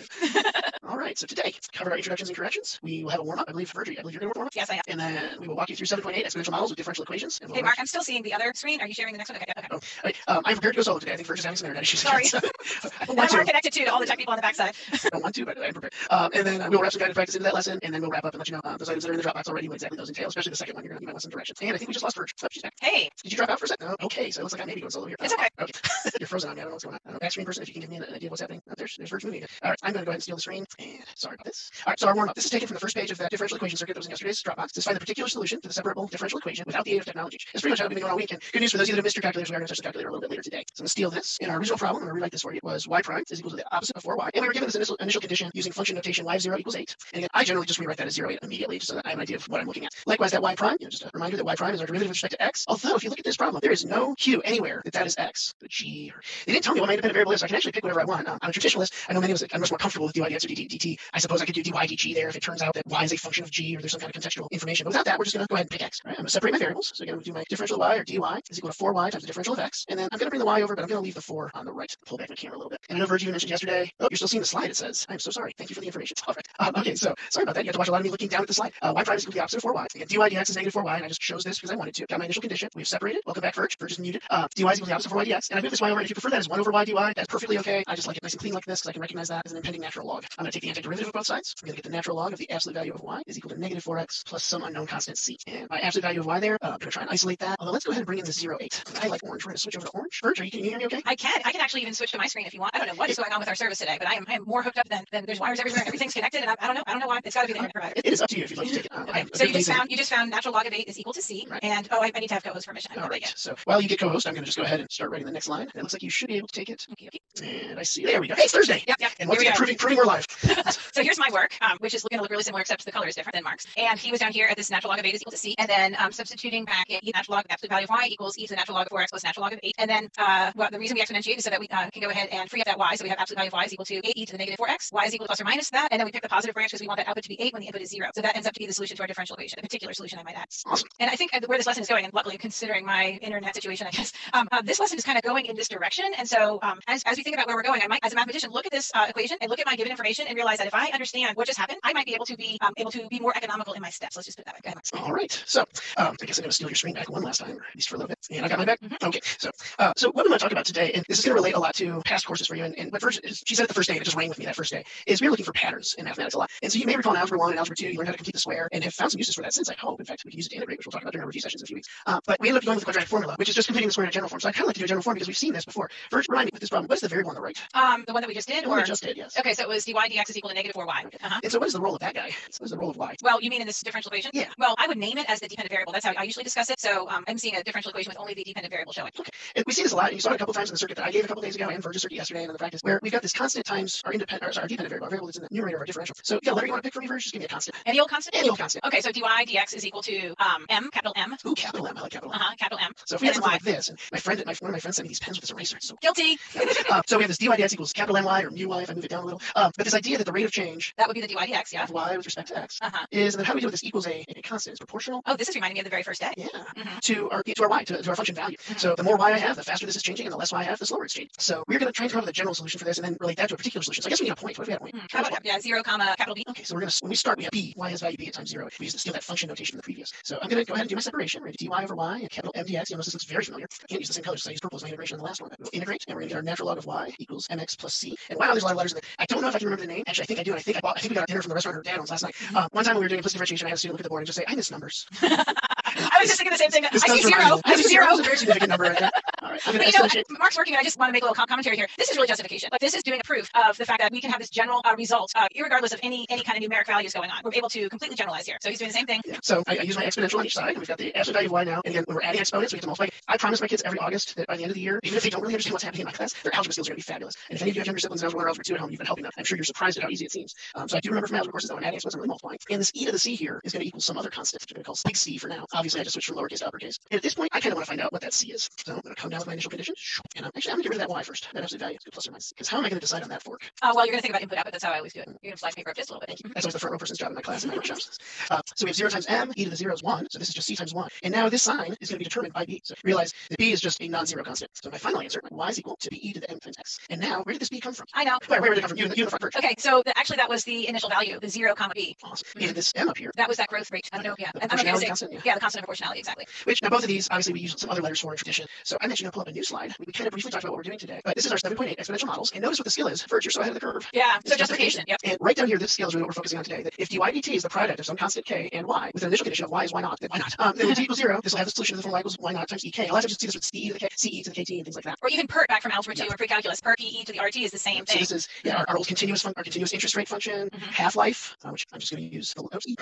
All right, so today, covered our introductions and corrections. We will have a warm-up. I believe, Virg, you're going to warm up? Yes, I am. And then we will walk you through 7.8 exponential models with differential equations. And Hey, Mark, I'm still seeing the other screen. Are you sharing the next one? Okay. Oh, right. I'm prepared to go solo today. I think Virg is having some internet issues. Sorry. I don't I'm more connected to all the tech people on the backside. I don't want to, but I'm prepared. And then we'll wrap some guided practice into that lesson, and then we'll wrap up and let you know those items that are in the Dropbox already, what exactly those entail, especially the second one. You might want some directions. And I think we just lost Virg. Oh, she's back. Hey. Did you drop out for a second? No. Okay, so it looks like I may be going solo here. It's okay. Okay. You're frozen on me. I don't know what's going on. I don't know. Back screen person, if you can give me an idea of what's happening. Oh, there's Virg moving again. All right, I'm going to go ahead and steal the screen. And sorry about this. All right, so our warm-up. This is taken from the first page of that differential equation circuit that was in yesterday's Dropbox. This is find the particular solution to the separable differential equation without the aid of technology. It's pretty much how we've been going all week. And good news for those of you that missed your calculators, we are going to touch the calculator a little bit later today. So I'm going to steal this. In our original problem, I'm going to rewrite this for you, was y prime is equal to the opposite of 4y. And we were given this initial condition using function notation y of 0 equals 8. And again, I generally just rewrite that as 0 immediately just so that I have an idea of what I'm looking at. Likewise, that y prime, just a reminder that y prime is our derivative with respect to x. Although, if you look at this problem, there is no q anywhere that is x. The g. They didn't tell me what my independent variable is, so I can actually pick whatever I want. I'm a traditionalist. I know many of us are much more comfortable with dy dx or dt. I suppose I could do dy dg there if it turns out that y is a function of g or there's some kind of contextual information. But without that, we're just going to go ahead and pick x. Right? I'm going to separate my variables. So again, I'm going to do my differential of y or dy is equal to 4y times the differential of x. And then I'm going to bring the y over, but I'm going to leave the 4 on the right. Pull back my camera a little bit. And I know Virg, you mentioned yesterday. Oh, you're still seeing the slide, it says. I'm so sorry. Thank you for the information. All right. Okay, so sorry about that. You have to watch a allowed me looking down at the slide. Y prime is equal to the opposite of 4y. Again, dy dx is negative 4y, and I just chose this because I wanted to. Got my initial condition. We've separated. Welcome back, Verge. Verge is muted. Dy is equal to the opposite of 4y dx. And I move this y over. If you prefer that as 1 over y dy, that's perfectly okay. I just like it nice and clean like this because I can recognize that as an impending natural log. I'm going to take the antiderivative of both sides. We're going to get the natural log of the absolute value of y is equal to negative 4x plus some unknown constant c. And my absolute value of y there, I'm going to try and isolate that. Although let's go ahead and bring in the 0.8. I like orange. We're going to switch over to orange. Verge, can you hear me okay? I can actually even switch to my screen if you want. I don't know what is going on with our service today, but I am more hooked up than there's wires everywhere. Everything's connected, and I don't know why. It's got to be the internet provider. It is up to you if you'd like to take it. Okay. So you just found natural log of 8 is equal to c, right. And I need to have co-host permission. All right. So while you get co-host, I'm going to just go ahead and start writing the next line. It looks like you should be able to take it. Okay. And I see. There we go. Hey, it's Thursday. Yep. And once again, proving we're live. So here's my work, which is going to look really similar, except the color is different than Mark's. And he was down here at this natural log of 8 is equal to c, and then substituting back in e natural log of absolute value of y equals e to the natural log of 4x plus natural log of 8. And then the reason we exponentiate is so that we can go ahead and free up that y. So we have absolute value of y is equal to 8e to the negative 4x. Y is equal to plus or minus that. And then we pick the positive branch because we want that output to be 8 when the input is 0. So that ends up to be the solution to our differential equation, a particular solution I might add. Awesome. And I think where this lesson is going, and luckily considering my internet situation, I guess, this lesson is kind of going in this direction. And so as we think about where we're going, I might, as a mathematician, look at this equation and look at my given information and realize that if I understand what just happened, I might be able to be more economical in my steps. Let's just put it that way. Go ahead, Max. All right. So I guess I'm going to steal your screen back one last time, or at least for a little bit. And I got my back. Okay. So what I'm going to talk about today, and this is going to relate a lot to past courses for you. And what Verge, she said it the first day, and it just rang with me that first day, is we're looking for patterns in mathematics a lot. And so you may recall in Algebra 1 and Algebra 2, you learned how to complete the square and have found some uses for that since, I hope. In fact, we can use it to integrate, which we'll talk about during our review sessions in a few weeks. But we ended up going with the quadratic formula, which is just completing the square in a general form. So I kind of like to do a general form because we've seen this before. Verge, remind me with this problem, what is the variable on the right? The one that we just did? The one we just did, yes. Okay, so it was dy dx is equal to negative 4y. Okay. And so what is the role of that guy? What is the role of y? Well, you mean in this differential equation? Yeah. Well, I would name it as the dependent variable. That's how I usually discuss it. So I'm seeing a differential equation with only the dependent variable showing. Okay. And we see this a lot, and you saw it a couple times in the circuit that I gave a couple days ago and Verge's circuit yesterday and in the practice, where we've got this constant times our dependent variable, our variable that's in the numerator of our differential. So you got a letter you want to pick for me, Verge? Just give me a constant. Any old constant? Any old constant. Okay, so dy dx is equal to m, capital M. Ooh, capital M. I like capital M. Capital M. So if we had something like this, and one of my friends sent me these pens with this eraser. It's so guilty. So we have this dy dx equals capital My or mu y if I move it down a little. But this idea that the rate of change that would be the dy dx, yeah, of y with respect to x is, and then how do we do this equals a constant? It's proportional. Oh, this is reminding me of the very first day. Yeah. To our y, to our function value. So the more y I have, the faster this is changing, and the less y I have, the slower it's changing. So we're going to try and come up with a general solution for this, and then relate that to a particular solution. So I guess we need a point. What if we had a point? How about yeah, 0, capital B. Okay, so we're going to, when we start, we have b, y has value b at times 0. We use to steal that function notation in the previous. So I'm going to go ahead and do my separation. We're going to dy over y and capital M dx. You'll notice this looks very familiar. I can't use the same colors, so I use purple as my integration in the last one. We'll integrate, and we're going to get our natural log of y equals mx plus c. And wow, there's a lot of letters in there. I don't know if I can remember the name. Actually, I think I do. And I think we got dinner from the restaurant her dad owns last night. One time when we were doing implicit differentiation, I had a student look at the board and just say, I miss numbers. I was just thinking the same thing. I see 0. I see 0. That's a very significant number right there. All right. But Mark's working, and I just want to make a little commentary here. This is really justification. Like, this is doing a proof of the fact that we can have this general result, irregardless of any kind of numeric values going on. We're able to completely generalize here. So he's doing the same thing. Yeah. So I use my exponential on each side, and we've got the absolute value of y now. And again, when we're adding exponents, we get to multiply. I promise my kids every August that by the end of the year, even if they don't really understand what's happening in my class, their algebra skills are going to be fabulous. And if any of you have younger siblings in algebra 1 or algebra 2 at home, you've been helping them. I'm sure you're surprised at how easy it seems. So I do remember from algebra courses that when I'm adding exponents, I'm really multiplying. And this e to the c here is going to equal some other constant, which I'm going to call big C for now. Obviously, I just switched from lowercase to uppercase. And at this point, I kind of want to find out what that c is. So I'm going to come down with my initial condition. And actually, I'm going to get rid of that y first. That absolute value is plus or minus. Because how am I going to decide on that fork? Well, you're going to think about input output. That's how I always do it. You're going to slice paper up just a little bit. Thank you. That's always the front row person's job in my class in my workshops. So we have 0 times m, e to the 0 is 1. So this is just c times 1. And now this sign is going to be determined by b. So realize that b is just a non-zero constant. So my final answer, my y is equal to be e to the m times x. And now, where did this b come from? I know. Where did it come from? You in the front Verge. Okay, so actually that was the initial value, the 0, b. Awesome. And this m up here. That was that growth rate. I don't know. Yeah. The proportionality constant. Yeah, the constant of proportionality, exactly. Which now both of these, obviously, we use some other letters for in tradition. So I'm actually going to pull up a new slide. We kind of briefly talked about what we're doing today. But this is our 7.8 exponential models. And notice what the skill is. Verge, you're so ahead of the curve. Yeah. So justification. Yep. And right down here, this skill is really what we're focusing on today. That if dy dt is the product of some constant k and y with an initial condition of y is y naught, then why not? Then when t equals 0, this will have the solution of the form y equals y naught times ek. A lot of times you see this with c e to the k, ce to the kt, and things like that. Or even PERT back from algebra 2 or pre-calculus. PERT e to the rt is the same thing. So this is our old continuous interest rate function, half-life, which I'm just going to use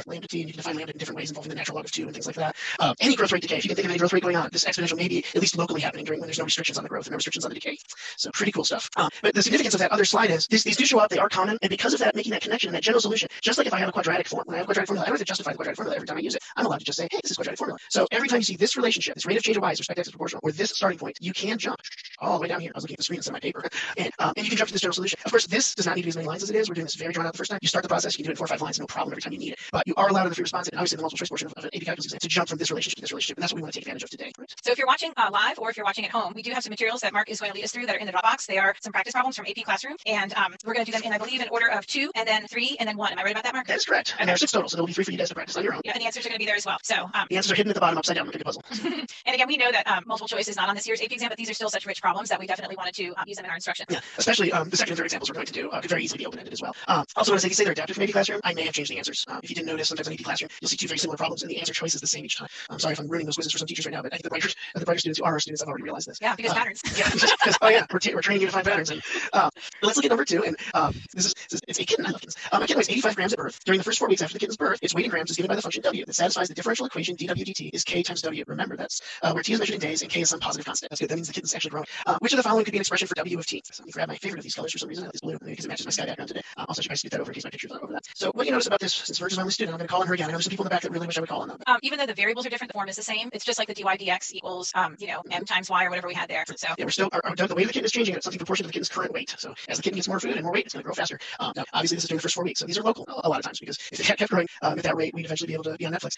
lambda t, and you can define lambda in different ways involving the natural log of 2 and things like that. Any growth rate decay, if you can think of any growth rate going on, this exponential may be at least locally happening during when there's no restrictions on the growth and no restrictions on the decay. So pretty cool stuff. But the significance of that other slide is these do show up, they are common, and because of that, making that connection and that general solution, just like if I have a quadratic form, when I have a quadratic formula, I don't have to justify the quadratic formula every time I use it. I'm allowed to just say, hey, this is quadratic formula. So every time you see this relationship, this rate of change of y is respect to x is proportional, or this starting point, you can jump all the way down here. I was looking at the screen instead of my paper. And you can jump to this general solution. Of course, this does not need to be as many lines as it is. We're doing this very drawn out the first time. You start the process, you can do it in 4 or 5 lines, no problem every time you need it. But you are allowed in the free response and obviously the multiple choice portion of an AP calculus exam to jump from this relationship to this relationship, and that's what we want to take advantage of today. Right? So if you're watching live or if you're watching at home, we do have some materials that Mark is going to lead us through that are in the Dropbox. They are some practice problems from AP Classroom, and we're going to do them in, I believe, in order of 2 and then 3 and then 1. Am I right about that, Mark? That is correct. And there are 6 total, so there'll be 3 for you guys to practice on your own. Yeah, and the answers are going to be there as well. So the answers are hidden at the bottom, upside down, like a puzzle. And again, we know that multiple choice is not on this year's AP exam, but these are still such rich problems that we definitely wanted to use them in our instruction. Yeah, especially the second and third examples we're going to do could very easily be open-ended as well. Also, when I say they're adapted from AP Classroom, I may have changed the answers. If you didn't notice, sometimes in AP Classroom, you'll see 2 very similar problems, and the answer choice is the same each time. I'm sorry if I'm ruining those quizzes for some teachers right now, but I think the brighter students who are our students have already realized this. Yeah, because patterns. Yeah, because we're training you to find patterns. And let's look at number 2. And it's a kitten. I love kittens. A kitten weighs 85 grams at birth. During the first 4 weeks after the kitten's birth, its weight in grams is given by the function w that satisfies the differential equation dw dt is k times w. Remember, that's where t is measured in days and k is some positive constant. That's good. That means the kitten's actually growing. Which of the following could be an expression for w of t? So let me grab my favorite of these colors for some reason. I have this blue because it matches my sky background today. Also, I should probably scoot that over in case my picture's not over that. So what do you notice about this? Since Virg is my only student, I'm going to call on her again. I know there's some people in the back that really wish I would call on them. Even though the variables are different, the form is the same. It's just like the dy dx equals m times y or whatever we had there. So yeah, we're still the way the kitten is changing. It's something proportional to the kitten's current weight. So as the kitten gets more food and more weight, it's going to grow faster. Now, obviously, this is during the first 4 weeks, so these are local a lot of times because if it kept growing at that rate, we'd eventually be able to be on Netflix.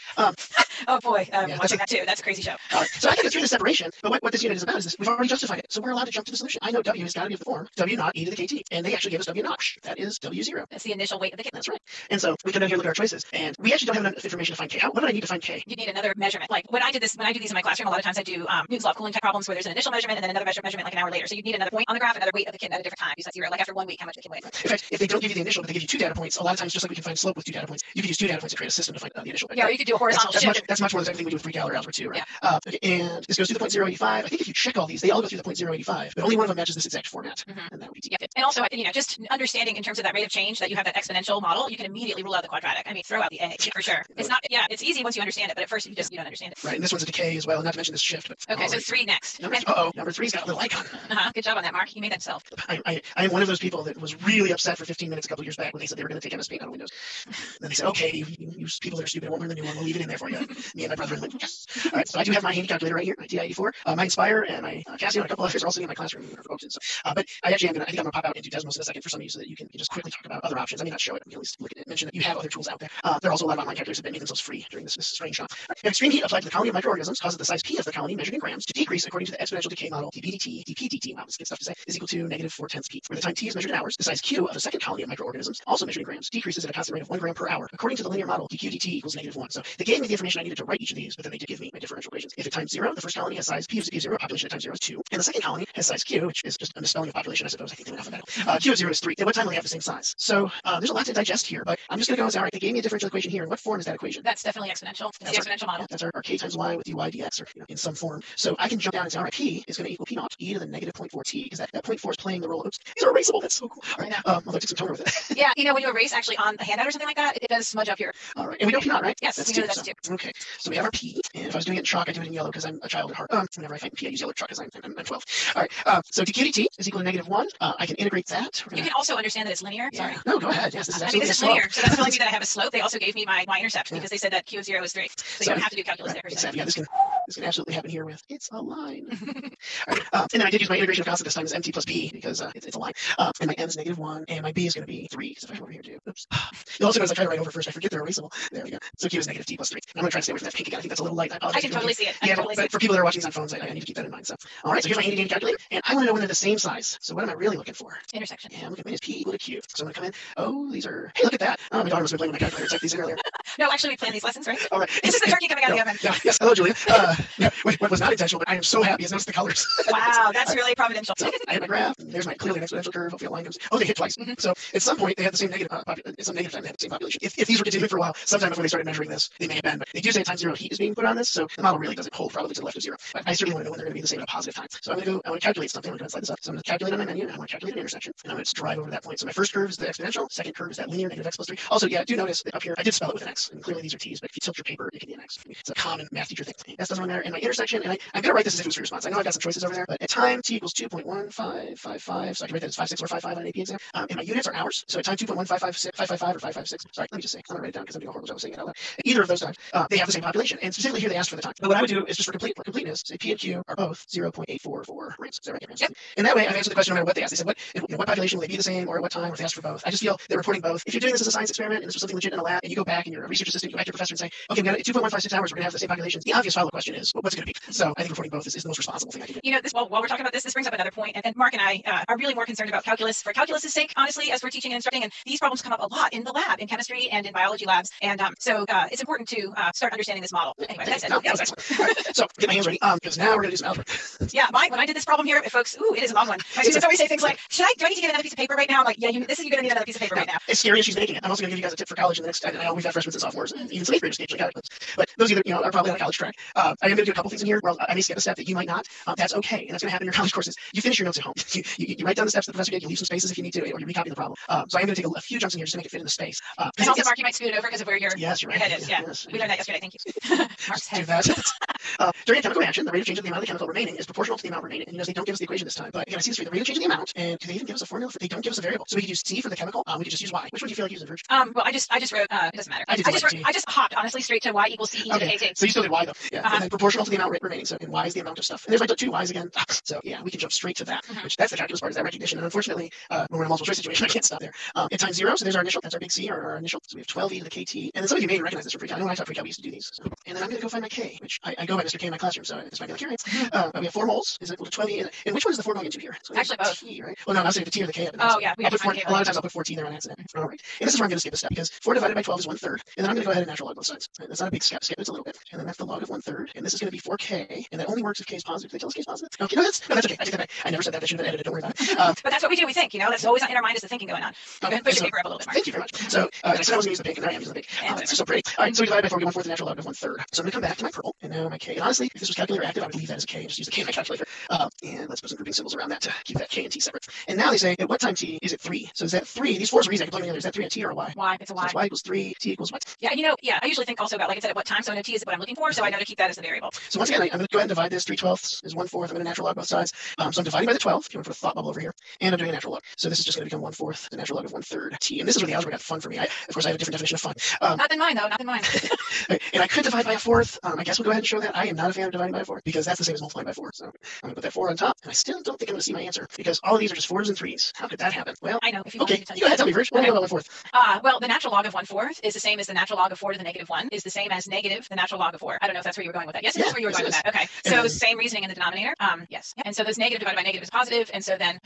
Oh boy, watching that too. That's a crazy show. So I think it's unit separation, but what this unit is about is this. We've already justified it, so we're allowed to jump to the solution. I know w has got to be of the form w naught e to the kt, and they actually gave us w naught. That is w0. That's the initial weight of the kitten. That's right. And so we come down here and look at our choices, and we actually don't have enough information to find k. What do I need to find k? You need another measurement. Like when I do these in my classroom, a lot of times I do Newton's law of cooling type problems where there's an initial measurement and then another measurement like an hour later. So you need another point on the graph, another weight of the kitten at a different time. You set 0. Like after 1 week, how much the kitten weighed. In fact, if they don't give you the initial, but they give you 2 data points, a lot of times just like we can find slope with 2 data points, you can use 2 data points to create a system to find the initial. Yeah, or you could do a horizontal shift. That's much more the type of thing we do with 3 Cal or algebra 2, right? Yeah. Okay, and this goes through the point 085. I think if you check all these, they all go through the point 085, but only one of them matches this exact format, and that would be t. Yeah. And also, just understanding in terms of that rate of change that you have that exponential model, you can immediately rule out the quadratic. I mean, throw out the a for sure. It's not. Yeah, it's easy once you understand it, but at first you don't understand it. Right, and this one's a decay as well. Not to mention this shift. But okay, so 3 next. Number 3's got a little icon. Good job on that, Mark. You made that yourself. I am one of those people that was really upset for 15 minutes a couple years back when they said they were going to take MS Paint out of Windows. Then they said, okay, you people that are stupid won't learn the new one. We'll leave it in there for you. Me and my brother went, yes. All right, so I do have my handy calculator right here, my TI-84. My Inspire and my Casio and a couple others are also in my classroom for folks. So, but I think I'm going to pop out into Desmos in a second for some of you so that you can just quickly talk about other options. I may not show it, but you can at least look at it, mention that you have other tools out there. There are also a lot of online calculators that made themselves free during this strange shop. Extreme heat applied to the colony of microorganisms causes the size p of the colony measured in grams to decrease according to the exponential decay model dp dt, wow, this is good stuff to say, is equal to negative 4/10 p. Where the time t is measured in hours, the size q of the second colony of microorganisms, also measured in grams, decreases at a constant rate of 1 gram per hour. According to the linear model, dq dt equals negative 1. So they gave me the information I needed to write each of these, but then they did give me my differential equations. If at time 0, the first colony has size p of 0, population at time 0 is 2, and the second colony has size q, which is just a misspelling of population, I suppose. I think they went alphabetical. Q of 0 is 3. At what time will they have the same size? So there's a lot to digest here, but I'm just going to go and say, all right, they gave me a differential equation here. In what form is that equation? That's definitely exponential. It's the exponential model. That's our k times y with dy dx, or in some form. So I can jump down and say, all right, p is going to equal p naught e to the negative 0.4 t, because that 0.4 is playing the role of, oops, these are erasable. That's so cool. All right, although I took some toner with it. Yeah, when you erase actually on a handout or something like that, it does smudge up here. All right, and we know p naught, right? Yes, that's we know that's 2. Okay, so we have our p, and if I was doing it in chalk, I do it in yellow because I'm a child at heart. Whenever I find p, I use yellow chalk because I'm 12. All right, so dq dt is equal to negative 1. I can integrate that. You can also understand that it's linear. Yeah. Sorry. No, go ahead. Yes, this is absolutely this is linear, so that's telling me that I have a slope. They also gave me my y-intercept because they said that q of 0 is 3. So you don't have to do calculus there. Exactly. Yeah, this can absolutely happen here with it's a line. All right, and then I did use my integration of constant this time as mt plus b because it's a line. And my m is negative 1, and my b is going to be 3. Because if I come over here too, oops. You'll also notice I try to write over first. I forget they're erasable. There we go. So q is negative t plus 3. And I'm going to try to stay away from that pink again. I think that's a little light. I can totally see it. Yeah, but for people that are watching these on phones, I need to keep that in mind. So, all right. So here's my handy dandy calculator, and I want to know when they're the same size. So what am I really looking for? Intersection. Yeah, I'm looking at p equal to q. So I'm going to come in. Oh, these are. Hey, look at that. Oh, my daughter must have been playing with my calculator. Typed these in earlier. No, actually, we planned these lessons, right? All right. This is the turkey coming out of the oven. Yes. Hello, Julia. What was not intentional, but I am so happy is notice the colors. Wow, that's really providential. So I have my graph. There's my clearly an exponential curve. Hopefully a line comes. Oh, they hit twice. So at some point they had the same negative. At some negative time they had the same population. If these were continuing for a while, sometime before they started measuring this, they may have been. But they do say at time 0 heat is being put on this, so the model really doesn't hold probably to the left of 0. But I certainly want to know when they're going to be the same at a positive time. So I'm going to calculate something. I'm going to slide this up. So I'm going to calculate on my menu. And I want to calculate an intersection, and I'm going to drive over that point. So my first curve is the exponential. Second curve is that linear negative x plus 3. Also, yeah, do notice that up here I did spell it with an x, and clearly these are t's. But if you tilt your paper, it can be an x. It's a common math teacher thing. S doesn't on there, and my intersection, and I'm going to write this as if it was free response. I know I've got some choices over there, but at time t equals 2.1555, so I can write that as 56 or 55 on an AP exam. And my units are hours, so at time 2.15555 or 556, sorry, let me just say, I'm going to write it down because I'm doing a horrible job of saying it out loud. At either of those times, they have the same population, and specifically here they asked for the time. But what I would do is just for completeness, say P and Q are both 0.844 rings. Is that right? Yep. And that way, I've answered the question no matter what they asked. They said, what population will they be the same, or at what time, or if they asked for both. I just feel they're reporting both. If you're doing this as a science experiment and this was something legit in a lab, and you go back and you're a research assistant, you go back to your professor and say, okay, we got 2.156 hours, we're going to have the same populations. The obvious follow-up question is, well, what's it going to be? So I think reporting both is the most responsible thing I can do. You know, while we're talking about this brings up another point, and Mark and I are really more concerned about calculus for calculus' sake, honestly, as we're teaching and instructing. And these problems come up a lot in the lab, in chemistry and in biology labs. And so it's important to start understanding this model. Anyway, that's it. No, that was excellent. All right, so get my hands ready, because now we're going to do some algebra. Yeah, when I did this problem here, folks, it is a long one. My students always say things like, do I need to get another piece of paper right now? I'm like, yeah, you're going to need another piece of paper right now. As scary as she's making it, I'm also going to give you guys a tip for college in the next. I know we've got freshmen and sophomores, and even some eighth graders occasionally got it. But those either are probably on a college track. I am going to do a couple things in here. Well, I may skip a step that you might not. That's okay, and that's going to happen in your college courses. You finish your notes at home. You write down the steps the professor did. You leave some spaces if you need to, or you recopy the problem. So I'm going to take a few jumps in here just to make it fit in the space. And also, Mark, you might scoot it over because of where your head is. Yeah, yes. We learned that yesterday. Thank you. Mark's head. During a chemical reaction, the rate of change of the amount of the chemical remaining is proportional to the amount remaining. And you notice they don't give us the equation this time, but again, I see this for the rate of change of the amount, and do they even give us a formula? They don't give us a variable, so we could use C for the chemical. We could just use Y. Which one do you feel like using, Virg? Well, I just wrote. It doesn't matter. I just hopped honestly straight to Y equals C e to the KT. So you still did Y though, yeah. And then proportional to the amount remaining. So and Y is the amount of stuff. And there's my two Y's again. So yeah, we can jump straight to that. Which that's the calculus part, is that recognition. And unfortunately, when we're in a multiple choice situation, I can't stop there. At time 0, so there's our initial. That's our big C, or our initial. So we have 12e to the KT. And then some of you may recognize this from pre-calc. I know when I taught pre-calc, we used to do these. So, and then I'm going to go find my K, which I go by Mr. K in my classroom, so this might be like curious. But we have 4 moles is equal to 12e. And which one is the 4 going into here? So actually both. T, right? Well, no, I'm saying the T or the K. Oh yeah, we have a lot of times I'll put 14 there on accident. All right. And this is where I'm going to skip a step, because 4 divided by 12 is 1/3. And then I'm going to go ahead and natural log both sides. Right? That's not a big skip, it's a little bit. And then that's the log of 1/3. And this is going to be 4K. And that only works if K is positive. Did they tell us K is positive? Okay, no, that's okay. I take that back. I never said that. That should have been edited. Don't worry about it. But that's what we do. We think, that's always in our mind is the thinking going on. Okay. Push your paper up a little bit, Mark. Thank you very much. So I said I was going to use the pink, and there I am using the pink. It's so pretty. All right, so we divide by 4, we get 1/4 the natural log of 1/3. So I'm going to come back to my purple, and now my K. And honestly, if this was calculator active, I would leave that as a K and just use the K in my calculator. And let's put some grouping symbols around that to keep that K and T separate. And now they say, at what time T is it 3? So is that 3? These 4s are easy. I can plug them together. Is that 3 a T or a Y? Y. It's a Y. So it's Y equals 3. T equals what? Yeah, I usually think also about, like I said, at what time. So I know T is what I'm looking for, so I know to keep that as the variable. So once again, I'm going to go ahead and divide this. 3/12 is 1/4. I'm going to natural log both sides. So I'm dividing by the 12, if you want to put a thought bubble over here, and I'm doing a natural log. So this is just going to become 1/4 the natural log of 1/3 T. And this is where the algebra got fun for me. Of course, I have a different definition of fun. Not than mine, though. Not than mine. And I could divide by a 4th. I guess we'll go ahead and show that. I am not a fan of dividing by a 4th, because that's the same as multiplying by 4. So I'm going to put that 4 on top, and I still don't think I'm going to see my answer, because all of these are just 4s and 3s. How could that happen? Well, I know. If you okay, you go ahead, tell me, Rich. What do you know about 1/4? Well, the natural log of 1/4 is the same as the natural log of 4 to the negative 1 is the same as negative the natural log of 4. I don't know if that's where you were going with that. Yes, that's where you were going with that. Okay. So same reasoning in the denominator. Yes. And so this negative divided by negative is positive, and so then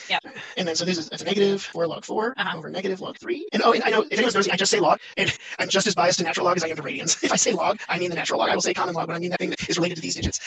yeah. And then so this is a negative 4 log 4 over negative log 3. And and I know if anyone's noticing, I just say log, and I'm just as biased to natural log as I am to radians. If I say log, I mean the natural log. I will say common log, but I mean that thing that is related to these digits.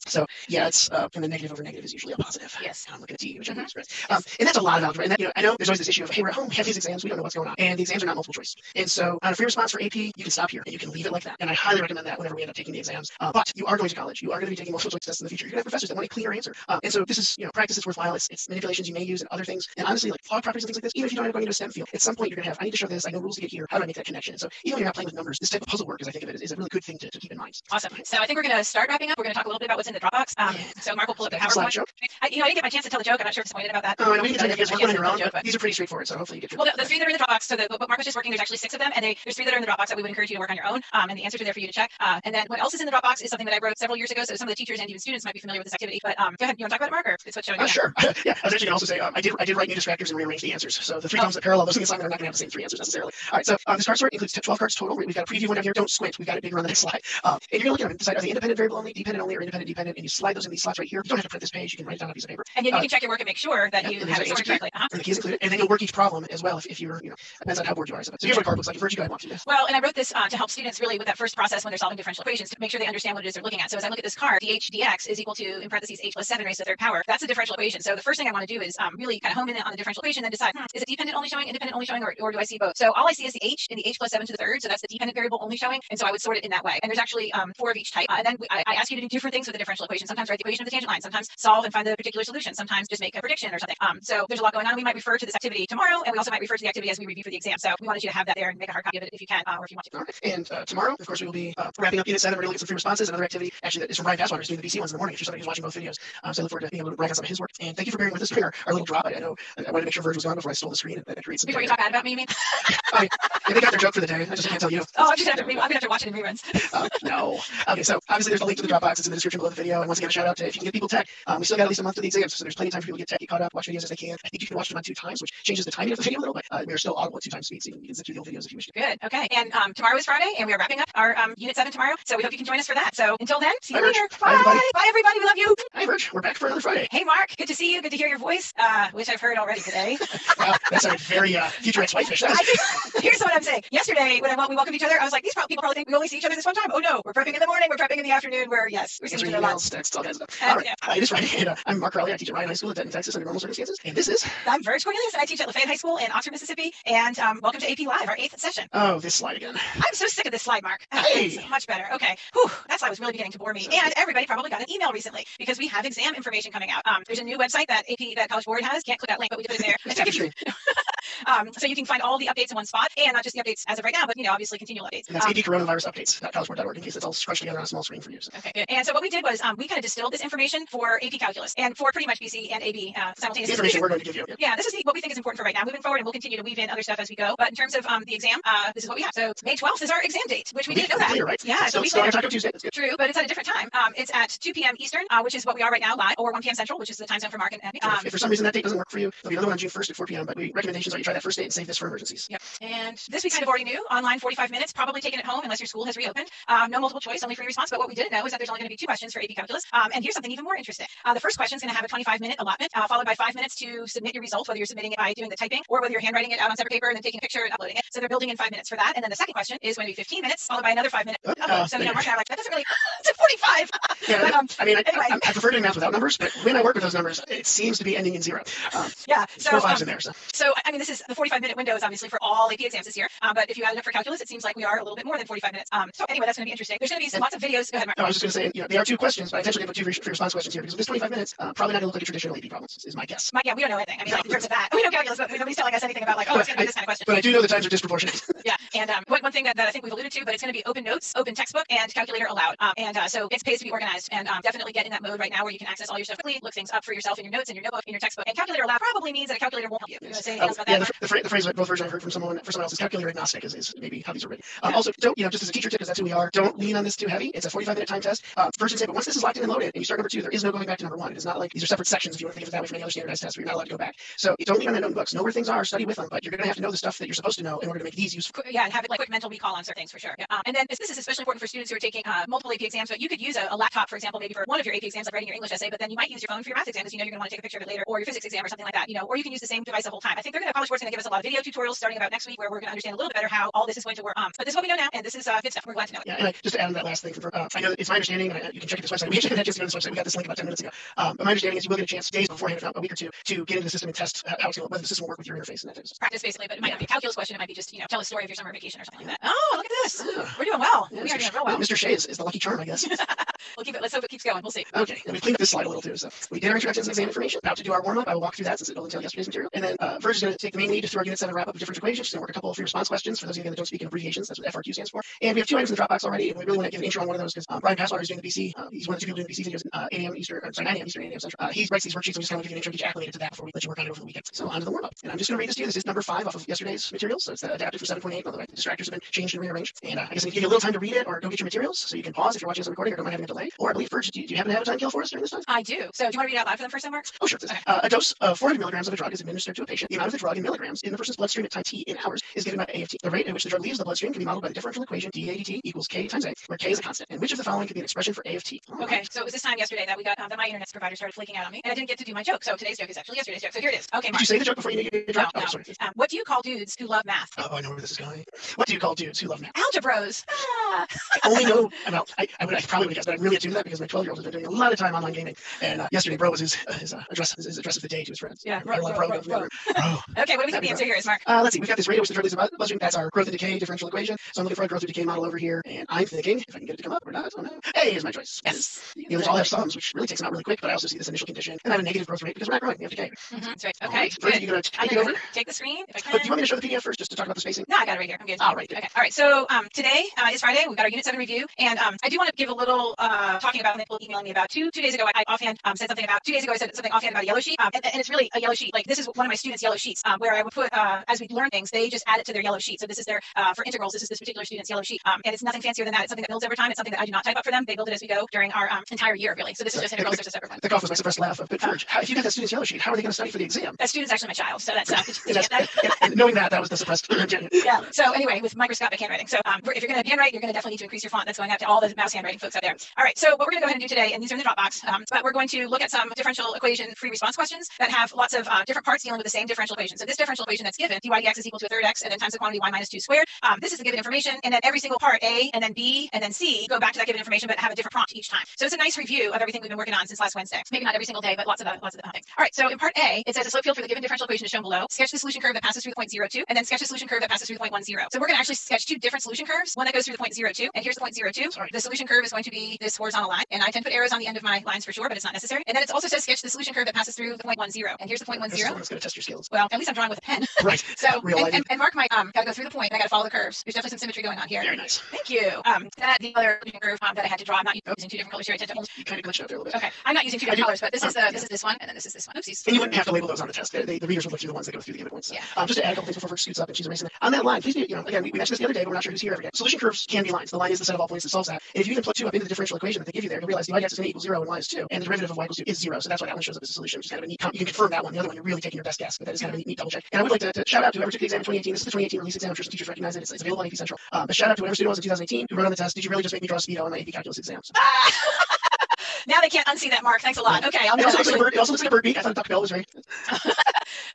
So yeah, it's and the negative over negative is usually a positive. Yes. I'm looking at T, which I think is right. And that's a lot of algebra. And that, I know there's always this issue of, hey, we're at home, we have these exams, we don't know what's going on, and the exams are not multiple choice. And so on a free response for AP, you can stop here and you can leave it like that. And I highly recommend that whenever we end up taking the exams. But you are going to college, you are going to be taking multiple choice tests in the future. You're going to have professors that want a cleaner answer. And so this is practice that's worthwhile. It's manipulations you may use and other things. And honestly, like log properties and things like this, even if you don't end up going into a STEM field, at some point you're going to have, I need to show this, I know rules to get here, how do I make that connection? So even when you're not playing with numbers, this type of puzzle work, as I think of it, is a really good thing to keep in mind. Awesome. So I think we're going to start wrapping up. We're going to talk a little bit about what's in the Dropbox. So Mark will pull up the PowerPoint. I didn't get my chance to tell the joke. I'm not sure if disappointed about that. Oh, no, we can tell you on your own, but these are pretty straightforward, so hopefully you get your. Well, the 3 that are in the Dropbox, so what Mark was just working, there's actually 6 of them, and there's 3 that are in the Dropbox that we would encourage you to work on your own, and the answers are there for you to check. And then what else is in the Dropbox is something that I wrote several years ago, so some of the teachers and even students might be familiar with this activity. But go ahead, you want to talk about it, Mark, or it's what's showing you? Sure. Yeah, I was actually going to also say I did write new distractors and rearrange the answers. So the 3 columns that parallel those in the assignment are not going to have the same 3 answers necessarily. All right, so this card sort includes 12 cards total. We've got a preview one down here. Don't squint. We've got it bigger on the next slide. And you're going to look at them and decide, are they independent variable only, dependent only, or independent dependent? And you slide those in these slots right here. You don't have to print this page. You can write it down on a piece of paper. And you can check your work and make sure that you have it sorted correctly. And the key is included. And then you'll work each problem as well if you're, depends on how bored you are. So here's what a card looks like. First, you go ahead and walk through this. Well, and I wrote this to help students really with that first process when they're solving differential equations to make sure they understand what it is they're looking at. So as I look at this card, dh dx is equal to, in parentheses, h plus 7 raised to the 3rd power. That's a differential equation. So the first thing I want to do is really kind of home in on the differential equation, then decide, is it dependent only showing, independent only showing, or do I see both? So all I see is the h in the h plus 7 to the third. So that's the dependent variable only showing. And so I would sort it in that way. And there's actually 4 of each type. And then I ask you to do different things with the differential equation. Sometimes write the equation of the tangent line. Sometimes solve and find the particular solution. Sometimes just make a prediction or something. So there's a lot going on. We might refer to this activity tomorrow, and we also might refer to the activity as we review for the exam. So we wanted you to have that there and make a hard copy of it if you can, or if you want to. All right. And tomorrow, of course, we will be wrapping up Unit 7. We're going to look at some free responses. Another activity, actually, that is from Brian Passwater, who's doing the BC ones in the morning. If you're somebody who's watching both videos, so I look forward to being able to brag on some of his work. And thank you for bearing with us during our little drop. I know I wanted to make sure Verge was gone before I stole the screen. That creates some before you talk bad about me, you mean? Yeah, they got their joke for the day. I just can't tell you. Oh, I'm gonna have to watch it in reruns. No. Okay, so obviously there's a link to the Dropbox. It's in the description below the video. And once again, a shout out to if you can get people tech. We still got at least a month to the exams, so there's plenty of time for people to get tech, get caught up, watch videos as they can. I think you can watch them on 2 times, which changes the timing of the video a little, but we are still audible at 2 times speed, so you can zip through the old videos if you wish to. Good. Okay. And tomorrow is Friday, and we are wrapping up our Unit 7 tomorrow. So we hope you can join us for that. So until then, see you later. Bye. Bye, everybody. We love you. Hi, Verge. We're back for another Friday. Hey, Mark. Good to see you. Good to hear your voice, which I've heard already today. Wow, that sounded very future ex-whitefish. Here's what I'm saying. Yesterday, when we welcomed each other, I was like, these people probably think we only see each other this one time. Oh no, we're prepping in the morning, we're prepping in the afternoon. We're seeing each other lots. Texts, all kinds of stuff. All right. It is Friday, and I'm Mark Crowley. I teach at Ryan High School in Denton, Texas under normal circumstances. And this is... I'm Verge Cornelius, and I teach at Lafayette High School in Oxford, Mississippi. And welcome to AP Live, our 8th session. Oh, this slide again. I'm so sick of this slide, Mark. Hey. It's much better. Okay. Whew, that slide was really beginning to bore me. And everybody probably got an email recently because we have exam information coming out. There's a new website that College Board has. Can't click that link, but we did put it there. So you can find all the updates in one spot, and not just the updates as of right now, but obviously continual updates. And that's AP coronavirus updates.collegeboard.org in case it's all scrunched together on a small screen for you. So. Okay, good. And so what we did was we kind of distilled this information for AP Calculus and for pretty much BC and AB simultaneously. The information we're going to give you. Yeah, this is what we think is important for right now. Moving forward, and we'll continue to weave in other stuff as we go. But in terms of the exam, this is what we have. So May 12th is our exam date, which we didn't know that. Clear, right? Yeah, so it's on Taco Tuesday. That's good. True, but it's at a different time. It's at 2 p.m. Eastern, which is what we are right now live, or 1 p.m. Central, which is the time zone for Mark and Abby. If for some reason that date doesn't work for you, there'll be another one on June 1st at 4 p.m. But recommendations are you try that first date and save this for emergencies. Yep. And this we kind of already knew. Online 45 minutes, probably taken at home unless your school has reopened. No multiple choice, only free response. But what we didn't know is that there's only going to be 2 questions for AP Calculus. And here's something even more interesting. The first question is going to have a 25-minute allotment, followed by 5 minutes to submit your result, whether you're submitting it by doing the typing or whether you're handwriting it out on separate paper and then taking a picture and uploading it. So they're building in 5 minutes for that. And then the second question is going to be 15 minutes, followed by another 5-minute upload. So Mark and I are like, that doesn't really. It's at 45. Yeah, but, anyway. I prefer doing math without numbers, but when I work with those numbers, it seems to be ending in 0. Yeah. So 4 5s in there. So this is the 45-minute window is obviously for all AP exams this year. But if you add it up for calculus, it seems like we are a little bit more than 45 minutes. So anyway, that's going to be interesting. There's going to be lots of videos. Go ahead, Mark. No, I was just going to say, they are 2 questions, but I intentionally put 2 free response questions here because this 25 minutes probably not going to look like a traditional AP problem. Is my guess. Yeah, we don't know anything. In terms of that, we know calculus, but nobody's telling us anything about it's going to be this kind of question. But I do know the times are disproportionate. Yeah, and one thing that I think we've alluded to, but it's going to be open notes, open textbook, and calculator allowed. So it pays to be organized, and definitely get in that mode right now where you can access all your stuff quickly, look things up for yourself in your notes, in your notebook, in your textbook. And calculator allowed probably means that a calculator won't help you. You want to say anything else about that? Yeah, the phrase that both versions I've heard from someone else is calculator agnostic is maybe how these are written. Also, don't, just as a teacher tip, because that's who we are, don't lean on this too heavy. It's a 45-minute time test. First and say, but once this is locked in and loaded, and you start number 2, there is no going back to number 1. It is not like these are separate sections if you want to think of it that way from any other standardized test where you're not allowed to go back. So don't lean on that note in books. Know where things are, study with them, but you're going to have to know the stuff that you're supposed to know in order to make these useful. Yeah, and have it like quick mental recall on certain things for sure. Yeah. And then this is especially important for students who are taking multiple AP exams. But you could use a laptop, for example, maybe for one of your AP exams, like writing your English essay, but then you might use your phone for your math exam because you're going to want to take a picture of it later, or your physics exam or something like that. Or you can use the same device the whole time. I think College Board's going to give us a lot of video tutorials starting about next week where we're going to understand a little bit better how all this is going to work. But this is what we know now, and this is good stuff. We're glad to know it. Yeah, and just to add on that last thing, I know that it's my understanding, and you can check out this website. We actually had a chance to go to this website. We got this link about 10 minutes ago. But my understanding is you will get a chance days beforehand, if not a week or 2, to get into the system and test how it's going, whether the system will work with your interface and that type of stuff. Practice basically, but it might not be a calculus question. It might be just tell a story of your summer vacation or something like that. Oh, look at this. We're doing well. Yeah, we are doing real well. Mr. Shea is the lucky charm, I guess. We'll keep it. Let's hope it keeps going. We'll see. Okay, and we cleaned up this slide a little too. So we did our introductions and exam information. About to do our warm up. I will walk through that since it will entail yesterday's material. And then Verge is going to take the main lead through our Unit 7 wrap up of differential equations. She's going to work a couple of free response questions for those of you that don't speak in abbreviations. That's what FRQ stands for. And we have 2 items in the Dropbox already, and we really want to give an intro on one of those because Brian Passwater is doing the BC. He's one of the 2 people doing the BC videos at 8 a.m. Eastern, 9 a.m. Eastern, 8 a.m. Central. He writes these worksheets. I'm just going to give you an intro, get you acclimated to that before we let you work on it over the weekend. So on to the warm up. And I'm just going to read this to you. This is number 5 off of yesterday's materials. So it's adapted for 7.8. By the way, the distractors have been changed and rearranged. And I guess I need to give you a little time to read it or go get your materials so you can pause if you're watching this on recording or don't mind having a delay. Or I believe, Verge, do you happen to have a time kill for us during this time? I do. So do you want to read it out loud for them first, Mark? Oh, sure. Okay. A dose of 400 milligrams of a drug is administered to a patient. The amount of the drug in milligrams in the person's bloodstream at time t in hours is given by AFT. The rate at which the drug leaves the bloodstream can be modeled by the differential equation dAdt equals k times a, where k is a constant. And which of the following can be an expression for AFT? Okay, so it was this time yesterday that we got that my internet provider started flaking out on me, and I didn't get to do my joke. So today's joke is actually yesterday's joke. So here it is. Okay, Mark. Did you say the joke before you get your drop? No, oh, sorry. What do you call dudes who love math? Oh, I know where this is going. What do you call dudes who love math? Algebros. I only know about, I probably would guess, but I'm really attuned to that because my 12-year-old has been doing a lot of time online gaming. And yesterday, bro was his address of the day to his friends. Yeah, bro. Okay, what do we think the answer here is, Mark? Let's see, we've got this radius which is buzzing. That's our growth and decay differential equation. So I'm looking for a growth and decay model over here, and I'm thinking, if I can get it to come up or not, I don't know. Hey, here's my choice. Yes. The others all have sums, which really takes them out really quick, but I also see this initial condition, and I have a negative growth rate because we're not growing, we have decay. That's right. Okay, Right. First, you're going to take it over. Take the screen if I can. But do you want me to show the PDF first, just to talk about the spacing? No, I got it right here. I'm good. All right. Okay. All right. So today is Friday. We've got our Unit 7 review, and I do want to give a little talking about people emailing me about two days ago. I offhand said something about 2 days ago. I said something offhand about a yellow sheet, and it's really a yellow sheet. Like this is one of my students' yellow sheets, where I would put as we learn things, they just add it to their yellow sheet. So this is their for integrals. This is this particular student's yellow sheet, and it's nothing fancier than that. It's something that builds over time. It's something that I do not type up for them. They build it as we go during our entire year, really. So this is just integrals. There's a separate one. The cough was my suppressed laugh of good courage. If you got that student's yellow sheet, how are they going to study for the exam? That student's actually my child, so that's did you get that? And knowing that was the suppressed. Yeah. So anyway, with microscopic handwriting. So if you're going to handwrite, you're going to definitely need to increase your font. That's going out to all the mouse handwriting folks out there. All right. So what we're going to go ahead and do today, and these are in the Dropbox, but we're going to look at some differential equation free response questions that have lots of different parts dealing with the same differential equation. So this differential equation that's given, dy dx is equal to a third x and then times the quantity y minus 2 squared. This is the given information, and then every single part, A and then B and then C, go back to that given information, but have a different prompt each time. So it's a nice review of everything we've been working on since last Wednesday. Maybe not every single day, but lots of the things. All right. So in part A, it says a slope field for the given differential equation is shown below. Sketch the solution curve that passes through the point 0,2, and then sketch the solution curve that passes through the point 1,0. So we're going to actually sketch two different solution curves. One that goes through the point 0,2, and here's the point 0,2. The solution curve is going to be this horizontal line, and I tend to put arrows on the end of my lines for sure, but it's not necessary. And then it also says sketch the solution curve that passes through the point 1,0, and here's the point 1,0. This is going to test your skills. Well, at least I'm drawing with a pen. Right. So and Mark might got to go through the point, and I got to follow the curves. There's definitely some symmetry going on here. Very nice. Thank you. That the other curve that I had to draw. I'm not using two different colors here. I tend to you kind of glitched out there a little bit. Okay. I'm not using two different colors, but this is this one, and then this is this one. Oopsies. And you wouldn't have to label those on the test. The readers would look through the ones that go through the given points. So. Yeah. Just to add a couple things before Vic scoots up and she's erasing it. On that line, please be, again, we mentioned this the other day, but we're not sure who's here every day. Solution curves can be lines. The line is the set of all points that solves that. And if you even plug 2 up into the differential equation that they give you there, you'll realize dy dx is going to equal 0 and y is 2. And the derivative of y equals 2 is 0. So that's why that one shows up as a solution, which is kind of a neat you can confirm that one. The other one, you're really taking your best guess, but that is kind of a neat double check. And I would like to shout out to whoever took the exam in 2018. This is the 2018 release exam. I'm sure some teachers recognize it. It's available on AP Central. But shout out to whatever student was in 2018 who wrote on the test, did you really just make me draw speedo on my AP calculus exams? Now they can't unsee that, Mark. Thanks a lot. Okay, It also looks like a bird beak. I thought Duck Bell was very...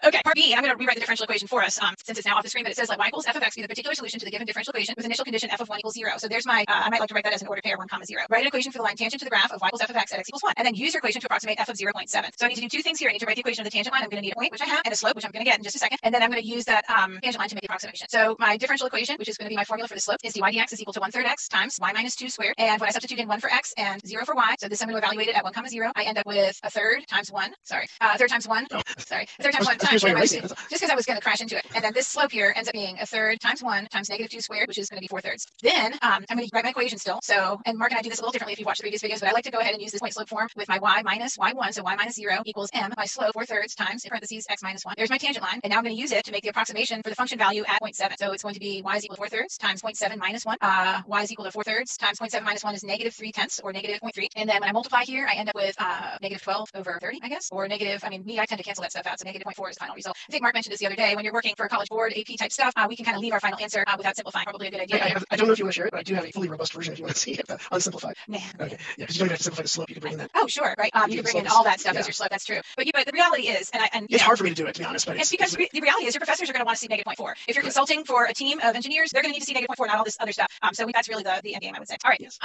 Okay, part B, I'm going to rewrite the differential equation for us since it's now off the screen, but it says let y equals f of x be the particular solution to the given differential equation with initial condition f of 1 equals 0. So there's my, I might like to write that as an ordered pair, 1, 0. Write an equation for the line tangent to the graph of y equals f of x at x equals 1, and then use your equation to approximate f of 0.7. So I need to do two things here. I need to write the equation of the tangent line. I'm going to need a point, which I have, and a slope, which I'm going to get in just a second. And then I'm going to use that tangent line to make the approximation. So my differential equation, which is going to be my formula for the slope, is dy dx is equal to 1/3 x times y minus 2 squared. And when I substitute in 1 for x and 0 for y, so this I'm going to evaluate it at 1, 0, I end up with a third times 1. Sorry, a third times 1. Sorry, a third times 1 times just because I was going to crash into it. And then this slope here ends up being a third times 1 times negative 2 squared, which is going to be 4/3. Then I'm going to write my equation still. So, and Mark and I do this a little differently if you've watched the previous videos, but I like to go ahead and use this point slope form with my y minus y1, so y minus 0 equals m, my slope 4/3 times, in parentheses, x minus 1. There's my tangent line, and now I'm going to use it to make the approximation for the function value at 0.7. So it's going to be y is equal to 4/3 times 0.7 minus 1. Y is equal to 4/3 times 0.7 minus 1 is negative 3/10 or negative 0.3. And then when I multiply here, I end up with negative 12 over 30, I guess, or negative, I tend to cancel that stuff out, so negative 0.4 is the final result. I think Mark mentioned this the other day, when you're working for a college board, AP type stuff, we can kind of leave our final answer without simplifying. Probably a good idea. I don't know if you want to share it, but I do have a fully robust version if you want to see it, unsimplified. Nah. Okay, yeah, because you don't even have to simplify the slope. You can bring in that. Oh, sure, right. You can bring in all that stuff as your slope. That's true. But the reality is, and it's hard for me to do it, to be honest. But it's because the reality is your professors are going to want to see negative 0.4. If you're consulting for a team of engineers, they're going to need to see negative 0.4, not all this other stuff. So that's really the end game, I would say. All right. Yes.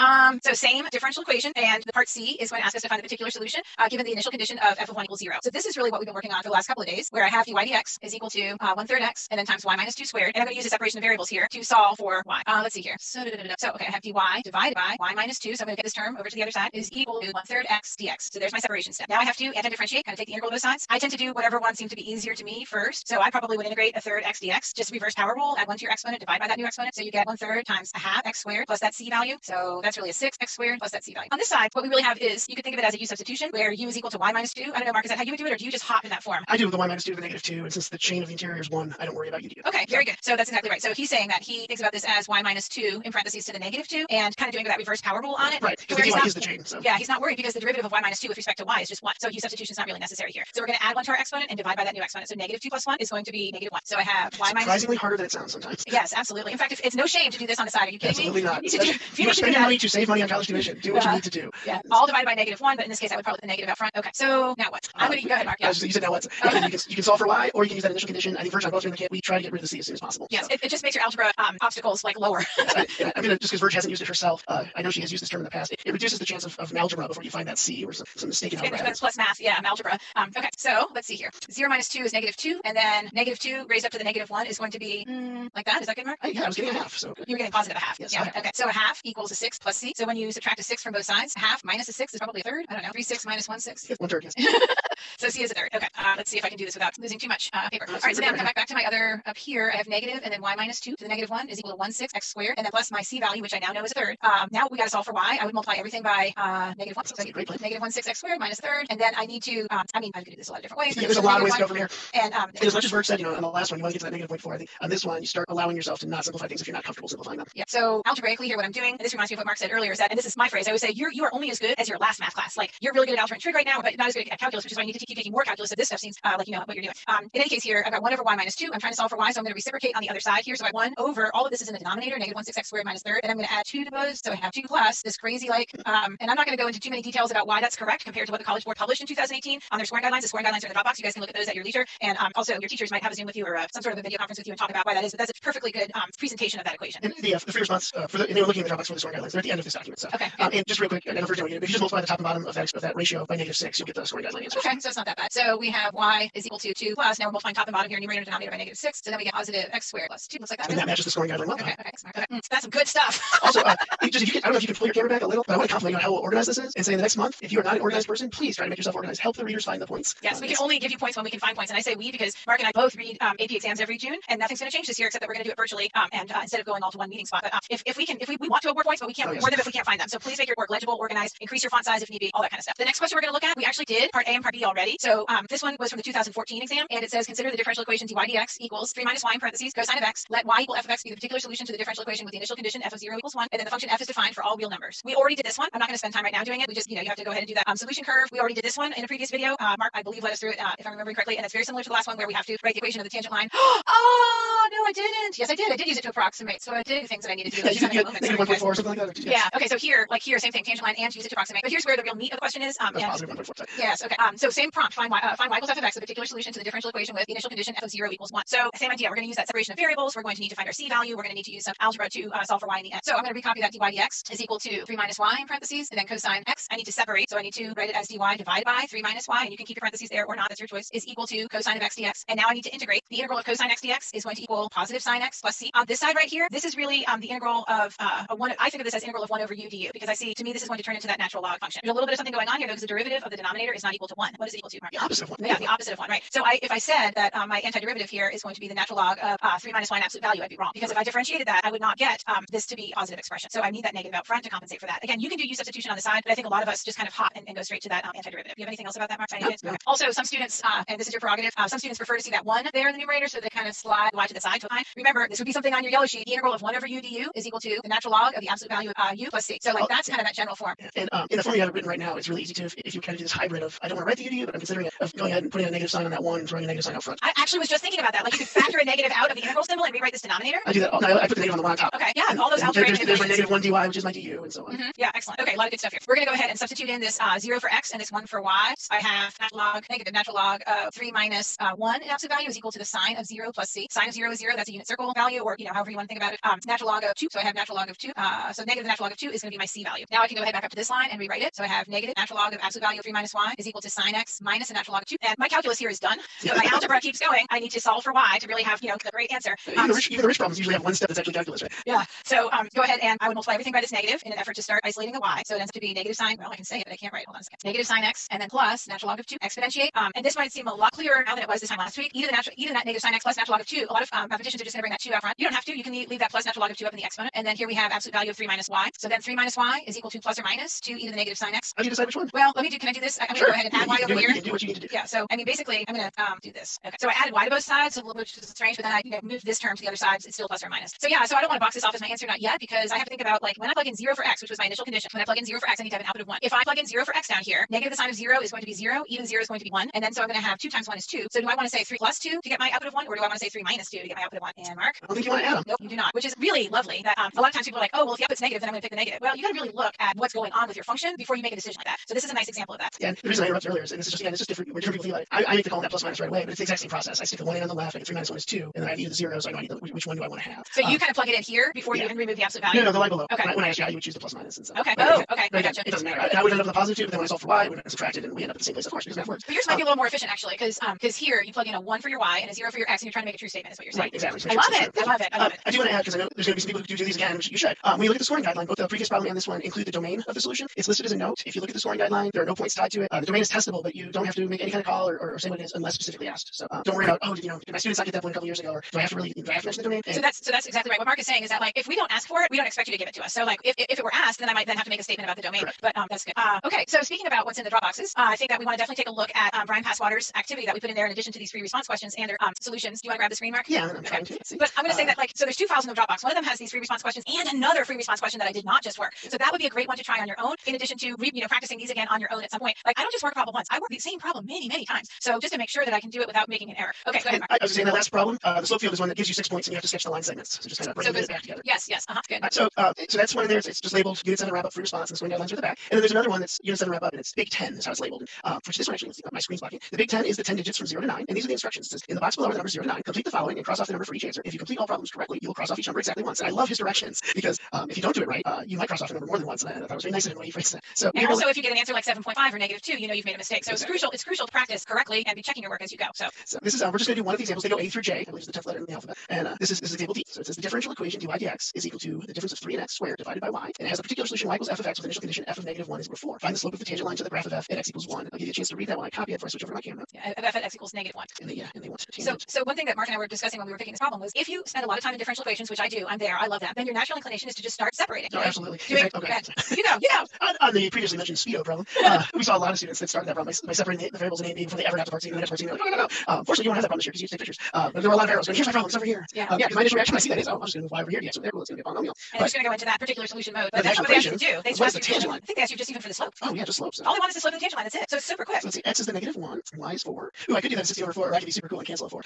So same differential equation, and the part C is going to ask us to find the particular solution given the initial condition of f of 1 equals 0. So this is really what we've been working on for the last couple of days, where I have dy dx is equal to 1/3 x and then times y minus 2 squared. And I'm going to use the separation of variables here to solve for y. Let's see here. So okay, I have dy divided by y minus 2. So I'm going to get this term over to the other side is equal to 1/3 x dx. So there's my separation step. Now I have to anti-differentiate, kind of take the integral of both sides. I tend to do whatever one seemed to be easier to me first. So I probably would integrate 1/3 x dx, just reverse power rule, add 1 to your exponent, divide by that new exponent. So you get 1/3 times a half x squared plus that c value. So that's really a 6 x squared plus that c value. On this side, what we really have is, you could think of it as a u substitution, where u is equal to y minus 2. I don't know, Mark, is that how you would do it, or do you just hop in that form? I do the y minus 2 to the negative 2, and since the chain of the interior is 1, I don't worry about u. Okay, very good. So that's exactly right. So he's saying that he thinks about this as y minus 2 in parentheses to the negative 2, and kind of doing that reverse power rule on it. Right, because the dy is the chain. So. Yeah, he's not worried because the derivative of y minus 2 with respect to y is just 1. So u substitution is not really necessary here. So we're going to add 1 to our exponent and divide by that new exponent. So negative 2 plus 1 is going to be negative 1. So I have y minus. Surprisingly harder than it sounds sometimes. Yes, absolutely. In fact, it's no shame to do this on the side. Are you kidding absolutely me? Absolutely not. You're spending money to save money on college tuition. Do what you need to do. Yeah, all divided by negative 1, but in this case, I would probably put the negative out front. Okay, so now what? I'm going to go ahead, Mark. Yeah. You said now what? Okay. You can can solve for y, or you can use that initial condition. I think Verge and I both are in the camp. We try to get rid of the c as soon as possible. Yes, So. it just makes your algebra obstacles like lower. I'm gonna just because Verge hasn't used it herself. I know she has used this term in the past. It reduces the chance of algebra before you find that c or some mistake in algebra. Plus math, yeah, algebra. Okay, so let's see here. 0 minus 2 is -2, and then -2 raised up to the -1 is going to be like that. Is that good, Mark? Yeah, I was getting a half. So you were getting positive a half. Yes, yeah. Okay. So a half equals a 6 plus c. So when you subtract a 6 from both sides, a half minus a 6 is probably a third. I don't know. 3 6 minus 1 6. 1/3. Yes. So c is a third. Okay. Let's see if I can do this without losing too much paper. All right. So now come back to my other up here. I have negative, and then y minus 2 to the -1 is equal to 1 6 x squared, and then plus my c value, which I now know is a third. Now we got to solve for y. I would multiply everything by -1. So I get -1 6 x squared minus a third, and then I need to. I mean, I could do this a lot of different ways. Yeah, there's a lot of ways to go from here. And as much as Verge said, on the last one, you want to get to that -0.4. I think on this one, you start allowing yourself to not simplify things if you're not comfortable simplifying them. Yeah. So algebraically here, what I'm doing, and this reminds me of what Mark said earlier, is that, and this is my phrase, I always say, you are only as good as your last math class. Like, you're really good at algebra and trig right now, but not as good at calculus, which is why you need to keep taking more calculus. So this stuff seems like you know what you're doing. In any case here, I've got 1 over y minus 2. I'm trying to solve for y, so I'm going to reciprocate on the other side here. So I have 1 over, all of this is in the denominator, -1 6 x squared minus third, and I'm going to add 2 to those. So I have 2 plus this crazy and I'm not going to go into too many details about why that's correct compared to what the College Board published in 2018 on their scoring guidelines. The scoring guidelines are in the Dropbox. You guys can look at those at your leisure. And also your teachers might have a Zoom with you or some sort of a video conference with you and talk about why that is. But that's a perfectly good presentation of that equation. And the free response and they were looking at the Dropbox for the scoring guidelines. They're at the end of this document. So. Okay. And just real quick, I know Verge, if you just multiply the top and bottom of that ratio by -6, you'll get the scoring guideline answer. Okay, so it's not that bad. So we have y is equal to 2 plus. Now we're multiplying top and bottom here, numerator and denominator by -6. So then we get positive x squared plus 2. Looks like that. And that matches the scoring guideline well. Okay. That's some good stuff. Also, I don't know if you can pull your camera back a little, but I want to compliment you on how well organized this is and say in the next month, if you are not an organized person, please try to make yourself organized. Help the readers find the points. Yes, we can only give you points when we can find points. And I say we because Mark and I both read AP exams every June, and nothing's going to change this year except that we're going to do it virtually and instead of going all to one meeting spot. But if we want to award points, but we can't award them if we can't find them. So please make your work legible, organized, increase your font size if need be, all that kind of stuff. The next question we're going to look at, we actually did part A and part B already. So this one was from the 2014 exam, and it says consider the differential equation dy dx equals 3 minus y in parentheses cosine of x. Let y equal f of x be the particular solution to the differential equation with the initial condition f of 0 equals 1, and then the function f is defined for all real numbers. We already did this one. I'm not going to spend time right now doing it. We just, you have to go ahead and do that solution curve. We already did this one in a previous video. Mark, I believe, led us through it if I'm remembering correctly, and it's very similar to the last one where we have to write the equation of the tangent line. Oh no, I didn't. Yes, I did. I did use it to approximate. So I did things that I needed to do. -1.4 or something like that. Yeah. Okay. So here, same thing, tangent line, and use it to approximate. But here's where the real meat of the question is. Positive 1.4. Yes. Okay. So same prompt. Find y equals f of x, the particular solution to the differential equation with the initial condition f of 0 equals 1. So same idea. We're going to use that separation of variables. We're going to need to find our c value. We're going to need to use some algebra to solve for y in the end. So I'm going to recopy that dy dx is equal to 3 minus y in parentheses, and then cosine x. I need to separate, so I need to write it as dy divided by 3 minus y, and you can keep your parentheses there or not. That's your choice. Is equal to cosine of x dx. And now I need to integrate. The integral of cosine x dx is going to equal positive sine x plus c. On this side right here, this is really the integral of I think of this as integral of 1 over u du because I see, to me, this is going to turn into that natural log function. There's a little bit of something going on here though, because the derivative of the denominator is not equal to 1. What is it equal to, Mark? The opposite of 1. Yeah, the opposite of 1, right? So if I said that my antiderivative here is going to be the natural log of 3 minus y in absolute value, I'd be wrong. Because if I differentiated that, I would not get this to be a positive expression. So I need that negative out front to compensate for that. Again, you can do u substitution on the side, but I think a lot of us just kind of hop and go straight to that antiderivative. Do you have anything else about that, Mark? No. Okay. Also, some students, and this is your prerogative, some students prefer to see that 1 there in the numerator, so they kind of slide y to the side to a line. Remember, this would be something on your yellow sheet. The integral of 1 over u du is equal to the natural log of the absolute value of u plus c. So that's kind of that general form. And in the form you have it written right now, it's really easy to, if you kind of do this hybrid of, I don't want to write the u du, but I'm considering it, of going ahead and putting a negative sign on that 1 and throwing a negative sign out front. I actually was just thinking about that. Like you could factor a negative out of the integral symbol and rewrite this denominator. I do that. No, I put the negative on the one on top. Okay, yeah, all those algebraic there's my negative 1 dy, which is my du, and so on. Yeah, excellent. Okay, a lot of good stuff here. We're going to go ahead and substitute in this 0 for x and this 1 for y. So I have negative natural log of 3 minus 1 in absolute value is equal to the sine of 0 plus c. Sine of 0 is 0. That's a unit circle value, or however you want to think about it. Natural log of 2. So I have natural log of 2. So negative natural log of 2 is going to be my c value. Now I can go ahead back up to this line and rewrite it. So I have negative natural log of absolute value of 3 minus y is equal to sine x minus the natural log of 2. And my calculus here is done. So my algebra keeps going. I need to solve for y to really have the great answer. Even the rich problems usually have one step that's actually calculus, right? Yeah. So go ahead and I would multiply everything by this negative in an effort to start isolating the y. So it ends up to be negative sine. Well, I can say it, but I can't write. Hold on a second. Negative sine x and then plus natural log of 2 exponentiate. And this might seem a lot clearer now than it was this time last week. Even that negative sine x plus natural log of 2. A lot of mathematicians are just going to bring that 2 out front. You don't have to. You can leave that plus natural log of 2 up in the exponent. And then here we have absolute value of 3 minus y. So then 3 minus y is equal to plus or minus 2 e to the negative sine x. How do you decide which one? Well, can I do this? I'm going to go ahead and add y over here. You can do what you need to do. Yeah. So I mean, basically, I'm going to do this. Okay. So I added y to both sides, which is strange, but then I moved this term to the other side. It's still plus or minus. So yeah. So I don't want to box this off as my answer not yet because I have to think about when I plug in 0 for x, which was my initial condition. When I plug in 0 for x, I need to have an output of 1. If I plug in 0 for x down here, negative the sine of 0 is going to be 0. Even 0 is going to be 1. And then so I'm going to have 2 times 1 is 2. So do I want to say 3 plus 2 to get my output of 1, or do I want to say 3 minus 2 to get my output of 1? And Mark? I don't think you want to add them. Nope, you do not. Which is really lovely. That a lot of times people are like, oh, well, if the output's negative, then I'm going to pick the negative. Well, you got to really look at what's going on with your function before you make a decision like that. So this is a nice example of that. Yeah, and the reason I interrupted earlier is, and this is just different. We're different people feel like I make the call on that plus minus right away, but it's the exact same process. I stick the 1 in on the left, I get 3 minus 1 is 2, and then I have either the 0, so I know I need which one do I want to have. So you kind of plug it in here before you even remove the absolute value? No, the line below. Okay. When I asked you how you would choose the plus minus and stuff. Okay. But, okay. I gotcha. It doesn't matter. I would end up with a positive 2, but then when I solve for y, we would have subtracted, and we end up at the same place, of course, because math works. But yours might be a little more efficient actually, because here you plug in a 1 for your y and a 0 for your x, and you're trying to make a true statement. Is what you're saying. Right, exactly. I love it. I do want to add, because I know there's going to be some people who do these again, which you should. When you look at the scoring guideline, both the previous problem and this one include the domain of the solution. It's listed as a note. If you look at the scoring guideline, there are no points tied to it. The domain is testable, but you don't have to make any kind of call or say what it is unless specifically asked. So don't worry about, did my students not get that point a couple years ago, or do I have to mention the domain? So that's exactly right. What Mark is saying is that like if we don't ask for it, we don't expect you to give it to us. So like if it were asked, then I might then have to make a statement about the domain. Correct. But that's good. Okay. So speaking about what's in the drop boxes, I think that we want to definitely take a look at Brian Passwater's activity that we put in there in addition to these free response questions and their solutions. Do you want to grab the screen, Mark? Yeah, I'm trying to. But I'm going to say that so there's 2 files in the Dropbox. One of them has these free response questions and another free response question that I did not just work. So that would be a great one to try on your own, in addition to practicing these again on your own at some point. Like I don't just work a problem once; I work the same problem many times. So just to make sure that I can do it without making an error. Okay, go ahead, Mark. I was saying that last problem, the slope field is one that gives you 6 points, and you have to sketch the line segments. So just kind of bring it back together. Yes, good. So that's one in there. It's just labeled Unit 7 wrap up free response, and the scoring guidelines are at the back. And then there's another one that's Unit 7 wrap up, and it's Big 10 is how it's labeled. Which this one actually, my screen's blocking. The Big 10 is the 10 digits from 0 to 9, and these are the instructions. It says in the box below are the numbers 0 to 9. Complete the following and cross off the number for each answer. If you complete all problems correctly, you will cross off each number exactly once. And I love his directions because if you don't do it right, you might cross off a number more than once. And I thought it was very nice of him when he phrased that. So and also, if you get an answer like 7.5 or -2, you know you've made a mistake. So exactly. it's crucial to practice correctly and be checking your work as you go. So this is we're just going to do one of the examples. They go A through J. I believe is the 10th letter in the alphabet. And this is example D. So it says the differential equation dy dx is equal to the difference of 3 and x squared divided by y, and it has a particular solution y equals f of x with initial condition f of -1 is equal to 4. Find the slope of the tangent line to the graph of f at x equals 1. I'll give you a chance to read that while I copy it before I switch over to my camera. Yeah, f at x equals -1. And they want so one thing that Mark and I were discussing when we were picking this problem was if you spend a lot of time in differential equations, which I do, I'm there, I love that, then your natural inclination is to just start separating. No, absolutely. Okay. You go. On the previously mentioned speedo problem, we saw a lot of students that started that problem by separating the variables in A and B before they ever got to part C and the next part C. Like, no. Fortunately, you don't have that problem this year because you take pictures. But there were a lot of arrows going, here's my problem, it's over here. Yeah. Because my initial reaction when I see that is, I'm just going to move y over here. Yeah, so there, well, it's going to be a polynomial. And it's going to go into that particular solution mode. But that's what they asked you to do. They asked the tangent line. I think they asked you just even for the slope. Oh, yeah, just slopes. All they want is the slope of the tangent line. That's it. So it's super quick. So let's see, x is the -1, y is 4. Ooh, I could do that at 60 over 4, or I could be super cool and cancel a 4.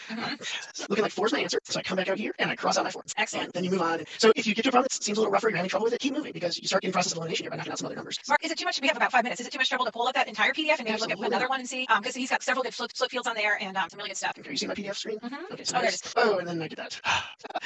So looking like 4 is my answer. So I come back out here and I cross out my 4. Excellent. And then you move on. So if you get to a problem that seems a little rougher, you're having trouble with it, keep moving because you start getting process of elimination here by knocking out some other numbers. Mark, is it too much? We have about 5 minutes. Is it too much trouble to pull up that entire PDF and maybe look at another one and see? Because he's got several good slope fields on there and some really good stuff. Okay, you see my PDF screen? Okay, so there it is. Oh, and then I did that.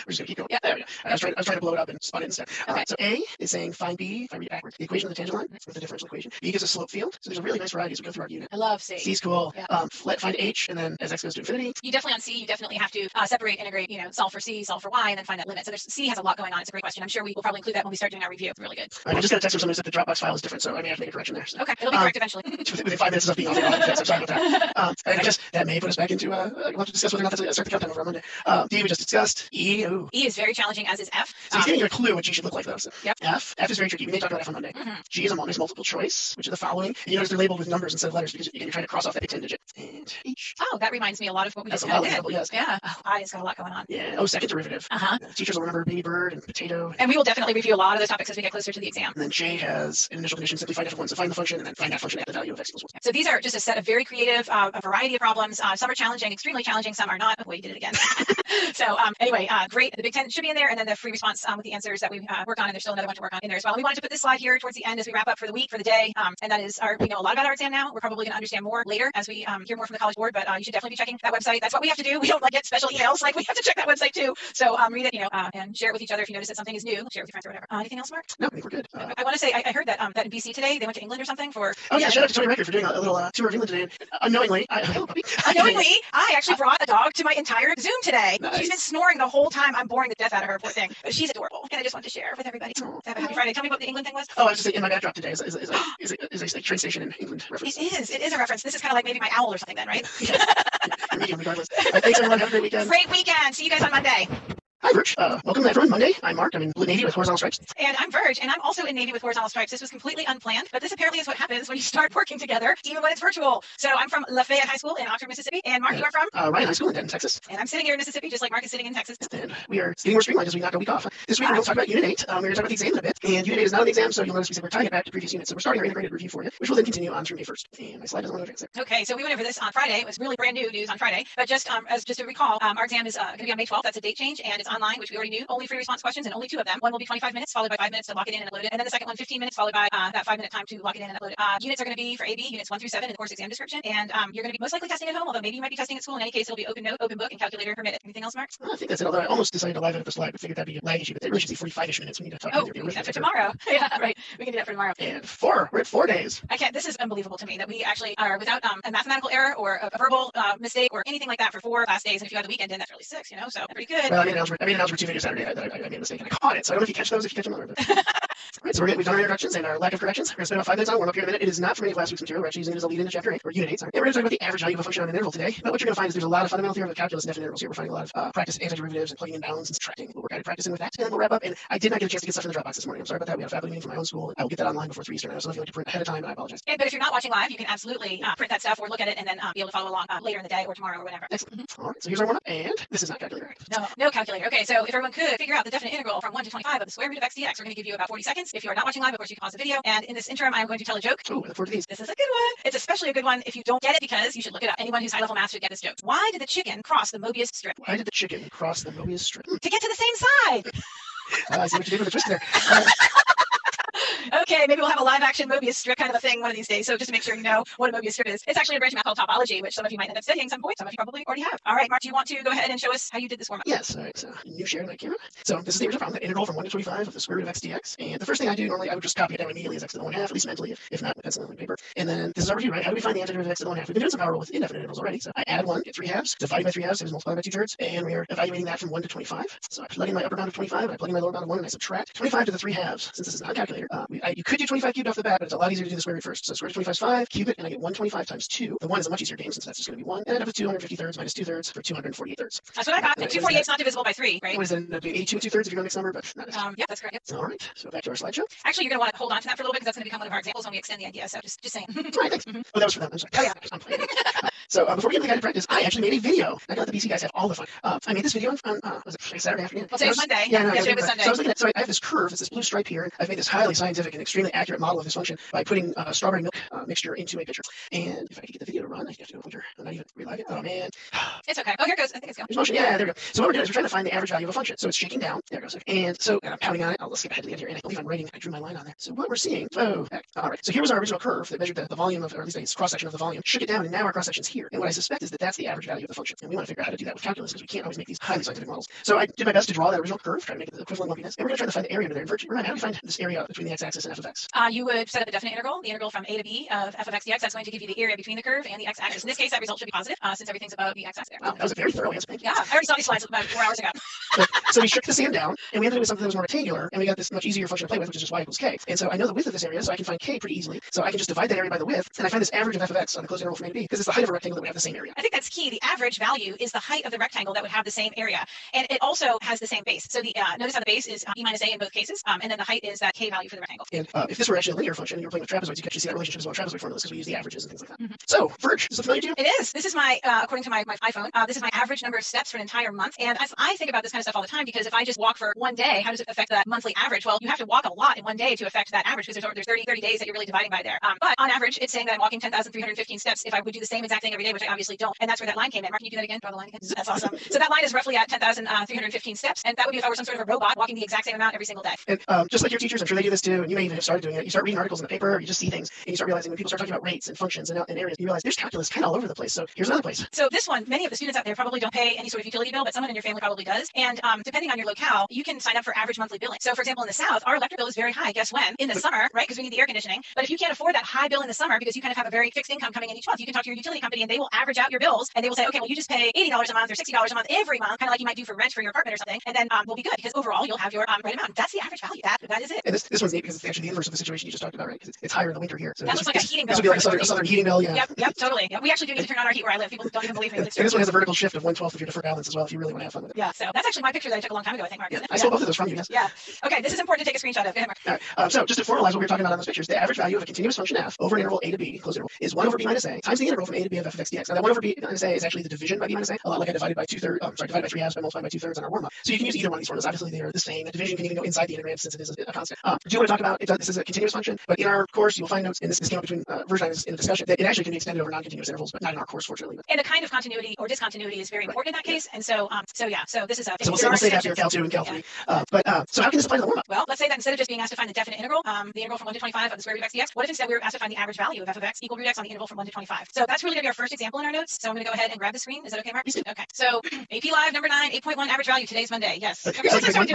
We're just gonna keep going. Yeah, there we go. I was trying to blow it up and spot it instead. Okay. So A is saying find B, if I read it backwards, the equation of the tangent line with the differential equation. B gives a slope field. So there's a really nice variety as we go through our unit. I love C. C is cool. Yeah. Find H, and then as x goes to infinity. You definitely on C, you definitely have to separate, integrate, solve for C, solve for Y, and then find that limit. So C has a lot going on. It's a great question. I'm sure we will probably include that when we start doing our review. It's really good. I just got a text from somebody that the Dropbox file is different, so I may have to make a correction there. So. Okay, it'll be correct eventually. Within 5 minutes of being off the I'm sorry about that. I guess that may put us back into, we'll have to discuss whether or not that's start the countdown over on Monday. D we just discussed. E, ooh. E is very challenging, as is F. So he's giving you a clue what G should look like though. So Yep. F is very tricky. We may talk about F on Monday. G is a multiple choice, which is the following. And you notice they're labeled with numbers instead of letters because you're trying to cross off that big 10 digit. And H. Oh, that reminds me a lot of what we That's just a lot did. of yes. Yeah. Oh, I has got a lot going on. Yeah. Oh, second derivative. Teachers will remember baby bird and potato. And we will definitely review a lot of those topics as we get closer to the exam. And then J has an initial condition, simply find f of 1. So find the function and then find that function at the value of x equals 1. So these are just a set of very creative, a variety of problems. Some are challenging, extremely challenging. Some are not. Oh, you did it again. So anyway, great. The Big 10 should be in there. And then the free response with the answers that we work on. And there's still another one to work on in there as well. And we wanted to put this slide here towards the end as we wrap up for the week, for the day. And that is we know a lot about our exam now. We're probably going to understand more later as we hear more from the College Board. But you should definitely be checking that website. That's what we have to do. We don't get special emails. We have to check that website too. So read it, and share it with each other if you notice that something is new. Share it with your friends or whatever. Anything else, Mark? No, I think we're good. I want to say I heard that that in BC today they went to England or something for. Oh yeah, shout out to Tony Record for doing a little tour of England today. Unknowingly, I actually brought a dog to my entire Zoom today. Nice. She's been snoring the whole time. I'm boring the death out of her, poor thing. But she's adorable, and I just wanted to share with everybody. Have a happy Friday. Tell me what the England thing was. Oh, I was just saying, in my backdrop today is a train station in England reference. It is a reference. This is kind of like maybe my owl or something then, right? Yeah. Medium regardless. Thanks everyone. Have a great weekend. Great weekend. See you guys on Monday. Hi, Verge. Welcome everyone. Monday. I'm Mark. I'm in blue navy with horizontal stripes. And I'm Verge, and I'm also in navy with horizontal stripes. This was completely unplanned, but this apparently is what happens when you start working together, even when it's virtual. So I'm from Lafayette High School in Oxford, Mississippi, and Mark, you are from? Ryan High School in Denton, Texas. And I'm sitting here in Mississippi, just like Mark is sitting in Texas. And we are getting more streamlined as we knock a week off. This week we're going to talk about Unit 8. We're going to talk about the exam in a bit. And Unit 8 is not an exam, so you'll notice we said we're tying it back to previous units. So we're starting our integrated review for you, which will then continue on through May 1st. And my slide doesn't want to advance there. Okay, so we went over this on Friday. It was really brand new news on Friday. But just to recall, our exam is going to be on May 12th. That's a date change, and it's online, which we already knew, only free response questions and only 2 of them. One will be 25 minutes, followed by 5 minutes to lock it in and upload it. And then the second one, 15 minutes, followed by that 5-minute time to lock it in and upload it. Units are going to be for AB, units 1 through 7 in the course exam description. And you're going to be most likely testing at home, although maybe you might be testing at school. In any case, it'll be open note, open book, and calculator permitted. Anything else, Mark? I think that's it. Although I almost decided to live edit the slide, but figured that'd be a lag issue. But it really should be 45-ish minutes. We need to talk about we can do that for tomorrow. Yeah, right. We can do that for tomorrow. And we're at 4 days. I can't. This is unbelievable to me that we actually are without a mathematical error or a verbal mistake or anything like that for 4 class days. And if you have the weekend in, that's really 6. So pretty good. Well, I made an algebra 2 video Saturday. I made a mistake and I caught it. So I don't know if you catch those. If you catch them, all right, so we've done our introductions and our lack of corrections. We're going to spend about 5 minutes on warm up here in a minute. It is not from any of last week's material. We're actually using it as a lead into chapter 8 or unit 8. Sorry. And we're going to talk about the average value of a function on an interval today. But what you're going to find is there's a lot of fundamental theorem of calculus and definite intervals here. We're finding a lot of practice antiderivatives and plugging in bounds and subtracting. We're guided practicing with that. And then we'll wrap up. And I did not get a chance to get stuff in the Dropbox this morning. I'm sorry about that. We had a faculty meeting for my own school. I will get that online before 3 Eastern. I also know if you like to print ahead of time, and I apologize. But if you're not watching live, you can absolutely print that stuff or look at it and then be able to follow along later in the day or tomorrow or whatever. Excellent. All right, so here's our warm up, and this is not calculator. No calculator. Okay, so if everyone could figure out the definite integral from 1 to 25 of the square root of x dx, we're going to give you about 40 seconds. If you are not watching live, of course, you can pause the video. And in this interim, I'm going to tell a joke. Oh, I look forward to these. This is a good one. It's especially a good one if you don't get it because you should look it up. Anyone who's high-level math should get this joke. Why did the chicken cross the Mobius strip? Why did the chicken cross the Mobius strip? To get to the same side. I see what you did with the twist there. Okay, maybe we'll have a live action Mobius strip kind of a thing one of these days. So just to make sure you know what a Mobius strip is. It's actually a branch of math called topology, which some of you might end up studying some point. Some of you probably already have. All right, Mark, do you want to go ahead and show us how you did this warm up? Yes. All right, so new share my camera. So this is the original problem, the integral from 1 to 25 of the square root of x dx. And the first thing I do normally, I would just copy it down immediately as x to the 1/2, at least mentally, if not with pencil and paper. And then this is our review, right? How do we find the antiderivative of x to the 1/2? We've been doing some power rule with indefinite intervals already. So I add 1, get 3 halves, divide by 3 halves, is multiplied by 2/3, and we're evaluating that from 1 to 25. So I plug in my upper bound of 25, and I plug in my lower bound of 1, and I subtract 25 to the 3 halves. Since this is not a calculator, you could do 25 cubed off the bat, but it's a lot easier to do the square root first. So square root of 25 is 5, cube it, and I get 125 times 2. The 1 is a much easier game since that's just going to be 1. And I end up with 250 thirds minus 2 thirds for 248 thirds. That's what I got. 248 is not divisible by 3, right? It was 82 2 thirds if you're going to mix number, but not yeah, that's correct. Yep. All right, so back to our slideshow. Actually, you're going to want to hold on to that for a little bit because that's going to become one of our examples when we extend the idea. So just saying. All right, thanks. Oh, that was for them. I'm sorry. Oh, yeah. I'm playing. So before we get into the guided practice, I actually made a video. I know the BC guys have all the fun. I made this video on was it Saturday afternoon? Well, today's Monday. Yeah, no, yesterday was Sunday. So I was looking at, so I have this curve, it's this blue stripe here, and I've made this highly scientific and extremely accurate model of this function by putting strawberry milk mixture into a pitcher. And if I could get the video to run, I have to go over. I'm not even relive it. Oh man. It's okay. Oh, here it goes. I think it's going. There's motion. Yeah, there we go. So what we're doing is we're trying to find the average value of a function. So it's shaking down. There it goes. And so I'm pounding on it. I'll skip ahead to the end here. And I believe I'm writing. I drew my line on there. So what we're seeing. Oh, back. All right. So here was our original curve that measured the volume of, or at least it's cross section of the volume. Shook it down, and now our cross section's here. And what I suspect is that that's the average value of the function. And we want to figure out how to do that with calculus because we can't always make these highly scientific models. So I did my best to draw that original curve, try to make it the equivalent lumpiness. And we're going to try to find the area under there. And virtually, how do we find this area between the x-axis and f of x? You would set up a definite integral, the integral from a to b of f of x dx. That's going to give you the area between the curve and the x-axis. In this case, that result should be positive since everything's above the x-axis there. Wow, that was a very thorough answer. Yeah, I already saw these slides about 4 hours ago. So we shook the sand down, and we ended up with something that was more rectangular, and we got this much easier function to play with, which is just y equals k. And so I know the width of this area, so I can find k pretty easily. So I can just divide that area by the width, and I find this average of f of x on the closed interval from a to b, because it's the height of a rectangle that would have the same area. I think that's key. The average value is the height of the rectangle that would have the same area, and it also has the same base. So the notice how the base is e minus a in both cases, and then the height is that k value for the rectangle. And if this were actually a linear function, and you were playing with trapezoids, you could actually see that relationship as well, trapezoid formulas, because we use the averages and things like that. So, Verge, is this familiar to you? It is. This is my, according to my iPhone, this is my average number of steps for an entire month. And I think about this kind of stuff all the time because if I just walk for one day, how does it affect that monthly average? Well, you have to walk a lot in one day to affect that average because there's 30 days that you're really dividing by there. But on average, it's saying that I'm walking 10,315 steps if I would do the same exact thing every day, which I obviously don't. And that's where that line came in. Mark, can you do that again? Draw the line again. That's awesome. So that line is roughly at 10,315 steps. And that would be if I were some sort of a robot walking the exact same amount every single day. And just like your teachers, I'm sure they do this too, and you may even have started doing it. You start reading articles in the paper, or you just see things, and you start realizing when people start talking about rates and functions and areas, you realize there's calculus kind of all over the place. So here's another place. So this one, many of the students out there probably don't pay any sort of utility bill, but someone in your family probably does. And depending on your locale, you can sign up for average monthly billing. So for example, in the South, our electric bill is very high. Guess when? In the summer, right? Because we need the air conditioning. But if you can't afford that high bill in the summer because you kind of have a very fixed income coming in each month, you can talk to your utility company and they will average out your bills and they will say, okay, well, you just pay $80 a month or $60 a month every month, kind of like you might do for rent for your apartment or something. And then we'll be good because overall you'll have your right amount. That's the average value. That is it. And this one's neat because it's actually the inverse of the situation you just talked about, right? Because it's higher in the winter here. So that looks like a heating bill. This would be like a southern heating bill, yeah. Yep, totally. Yeah, we actually do need to turn on our heat where I live. People don't even believe me. And this one has a vertical shift of 1/12 of your deferred balance as well if you really want to have fun with it. Yeah, so that's actually my picture that I took a long time ago, I think, Mark. Yeah, I stole both of those from you, yes. Yeah. Okay, this is important to take a screenshot of. Go ahead, Mark. All right. So just to formalize what we were talking about on those pictures, the average value of a continuous function f over an interval a to b, closed interval, is 1 over b minus a times the integral from a to b of f of x dx. Now that 1 over b minus a is actually the division by b minus a, a lot like I divided by divided by 3 halves by multiplying by 2/3 on our warm up. So you can use either one of these formulas. Obviously they are the same. The division can even go inside the integrand since it is a constant. Do you want to talk about this is a continuous function, but in our course you will find notes, and this came up between version in the discussion, that it actually can be extended over non-continuous intervals, but not in our course, fortunately. And the kind of continuity or discontinuity is very important in that case. And so this is a. So we'll say that for Cal 2 and Cal 3. So how can this apply to the warm up? Well, let's say that instead of just being asked to find the definite integral, the integral from 1 to 25 of the square root of x dx, what if instead we were asked to find the average value of f of x equal root x on the interval from 1 to 25? So that's really going to be our first example in our notes. So I'm going to go ahead and grab the screen. Is that okay, Mark? Okay. So AP Live number 9, 8.1 average value. Today's Monday. Yes. Okay,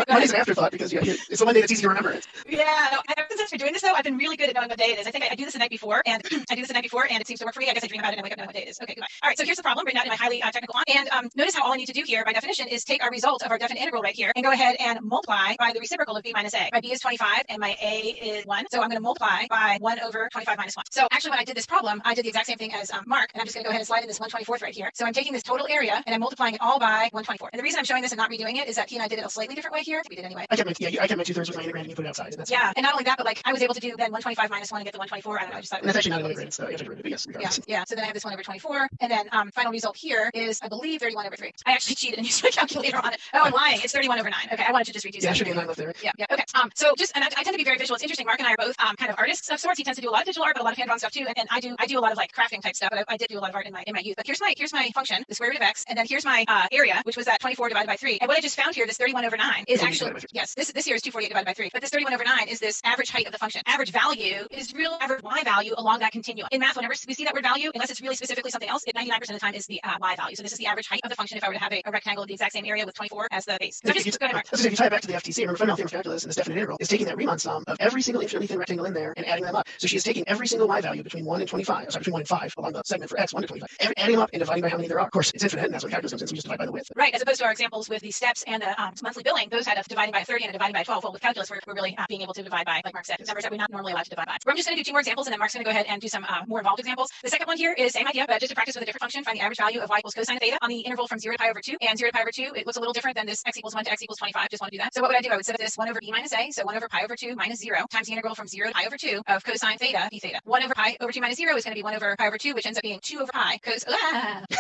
Monday's an afterthought because it's a Monday that's easy to remember. Yeah. No, ever since I've been doing this though, I've been really good at knowing what day it is. I think I do this the night before, and it seems to work for me. I guess I dream about it and I wake up knowing what day it is. Okay, goodbye. All right. So here's the problem written out in my highly technical font. And notice how all I need to do here by definition is take our result of our definite integral right here and go ahead and multiply by the reciprocal of b minus a. My b is 25 and my a is 1. So I'm going to multiply by 1 over 25 minus 1. So actually when I did this problem, I did the exact same thing as Mark, and I'm just going to go ahead and slide in this 1/24th right here. So I'm taking this total area and I'm multiplying it all by 1/24. And the reason I'm showing this and not redoing it is that he and I did it a slightly different way here. We did anyway. I kept my 2/3 with my integrand and you put it outside. And that's and not only that, but like I was able to do then 125 minus 1 and get the 124. I don't know. I just thought and that's actually not integrated, so you have to integrate it. But yes, yeah. So then I have this 1 over 24, and then final result here is I believe 31 over 3. I actually cheated and used my calculator on it. Oh, I'm lying. It's 31 over 9. Okay, I wanted to just reduce it. Yeah, should be a 9 left there. Yeah. Okay. So just I tend to be very visual. It's interesting. Mark and I are both kind of artists of sorts. He tends to do a lot of digital art, but a lot of hand-drawn stuff too. And I do a lot of like crafting type stuff. But I did do a lot of art in my youth. But here's my function, the square root of x, and then here's my area, which was that 24 divided by 3. And what I just found here, this 31 over 9, is actually this here is 248 divided by 3. But this 31 over 9 is this average height of the function. Average value is real average y value along that continuum. In math, whenever we see that word value, unless it's really specifically something else, it 99% of the time is the y value. So this is the average height of the function if I were to have a rectangle of the exact same area with 24 as the base. So just go ahead, Mark. If you tie it back to the FTC, remember fundamental theorem of calculus and this definite integral is taking that Riemann sum of every single infinitely thin rectangle in there and adding them up. So she is taking every single y value between 1 and 25, between 1 and 5 along the segment for x, 1 to 25, adding them up and dividing by how many there are. Of course, it's infinite, and that's what calculus comes in, so we just divide by the width. Right, as opposed to our examples with the steps and the monthly billing, those had a dividing by 30 and a dividing by 12. Well, with calculus, we're really being able to divide by, like Mark said, numbers that we're not normally allowed to divide by. I'm just going to do 2 more examples, and then Mark's going to go ahead and do some more involved examples. The second one here is same idea, but just to practice with a different function, find the average value of y equals cosine of theta on the interval from 0 to pi over 2. And 0 to pi over 2, it looks a little different than this x equals 1 to x equals 25. Just want to do that. So what would I do? I would set up this 1 over b minus a, so 1 over pi over 2 minus 0 times the integral from 0 to pi over 2 of cosine theta d theta. 1 over pi over 2 minus 0 is going to be 1 over pi over 2, which ends up being 2 over pi cos.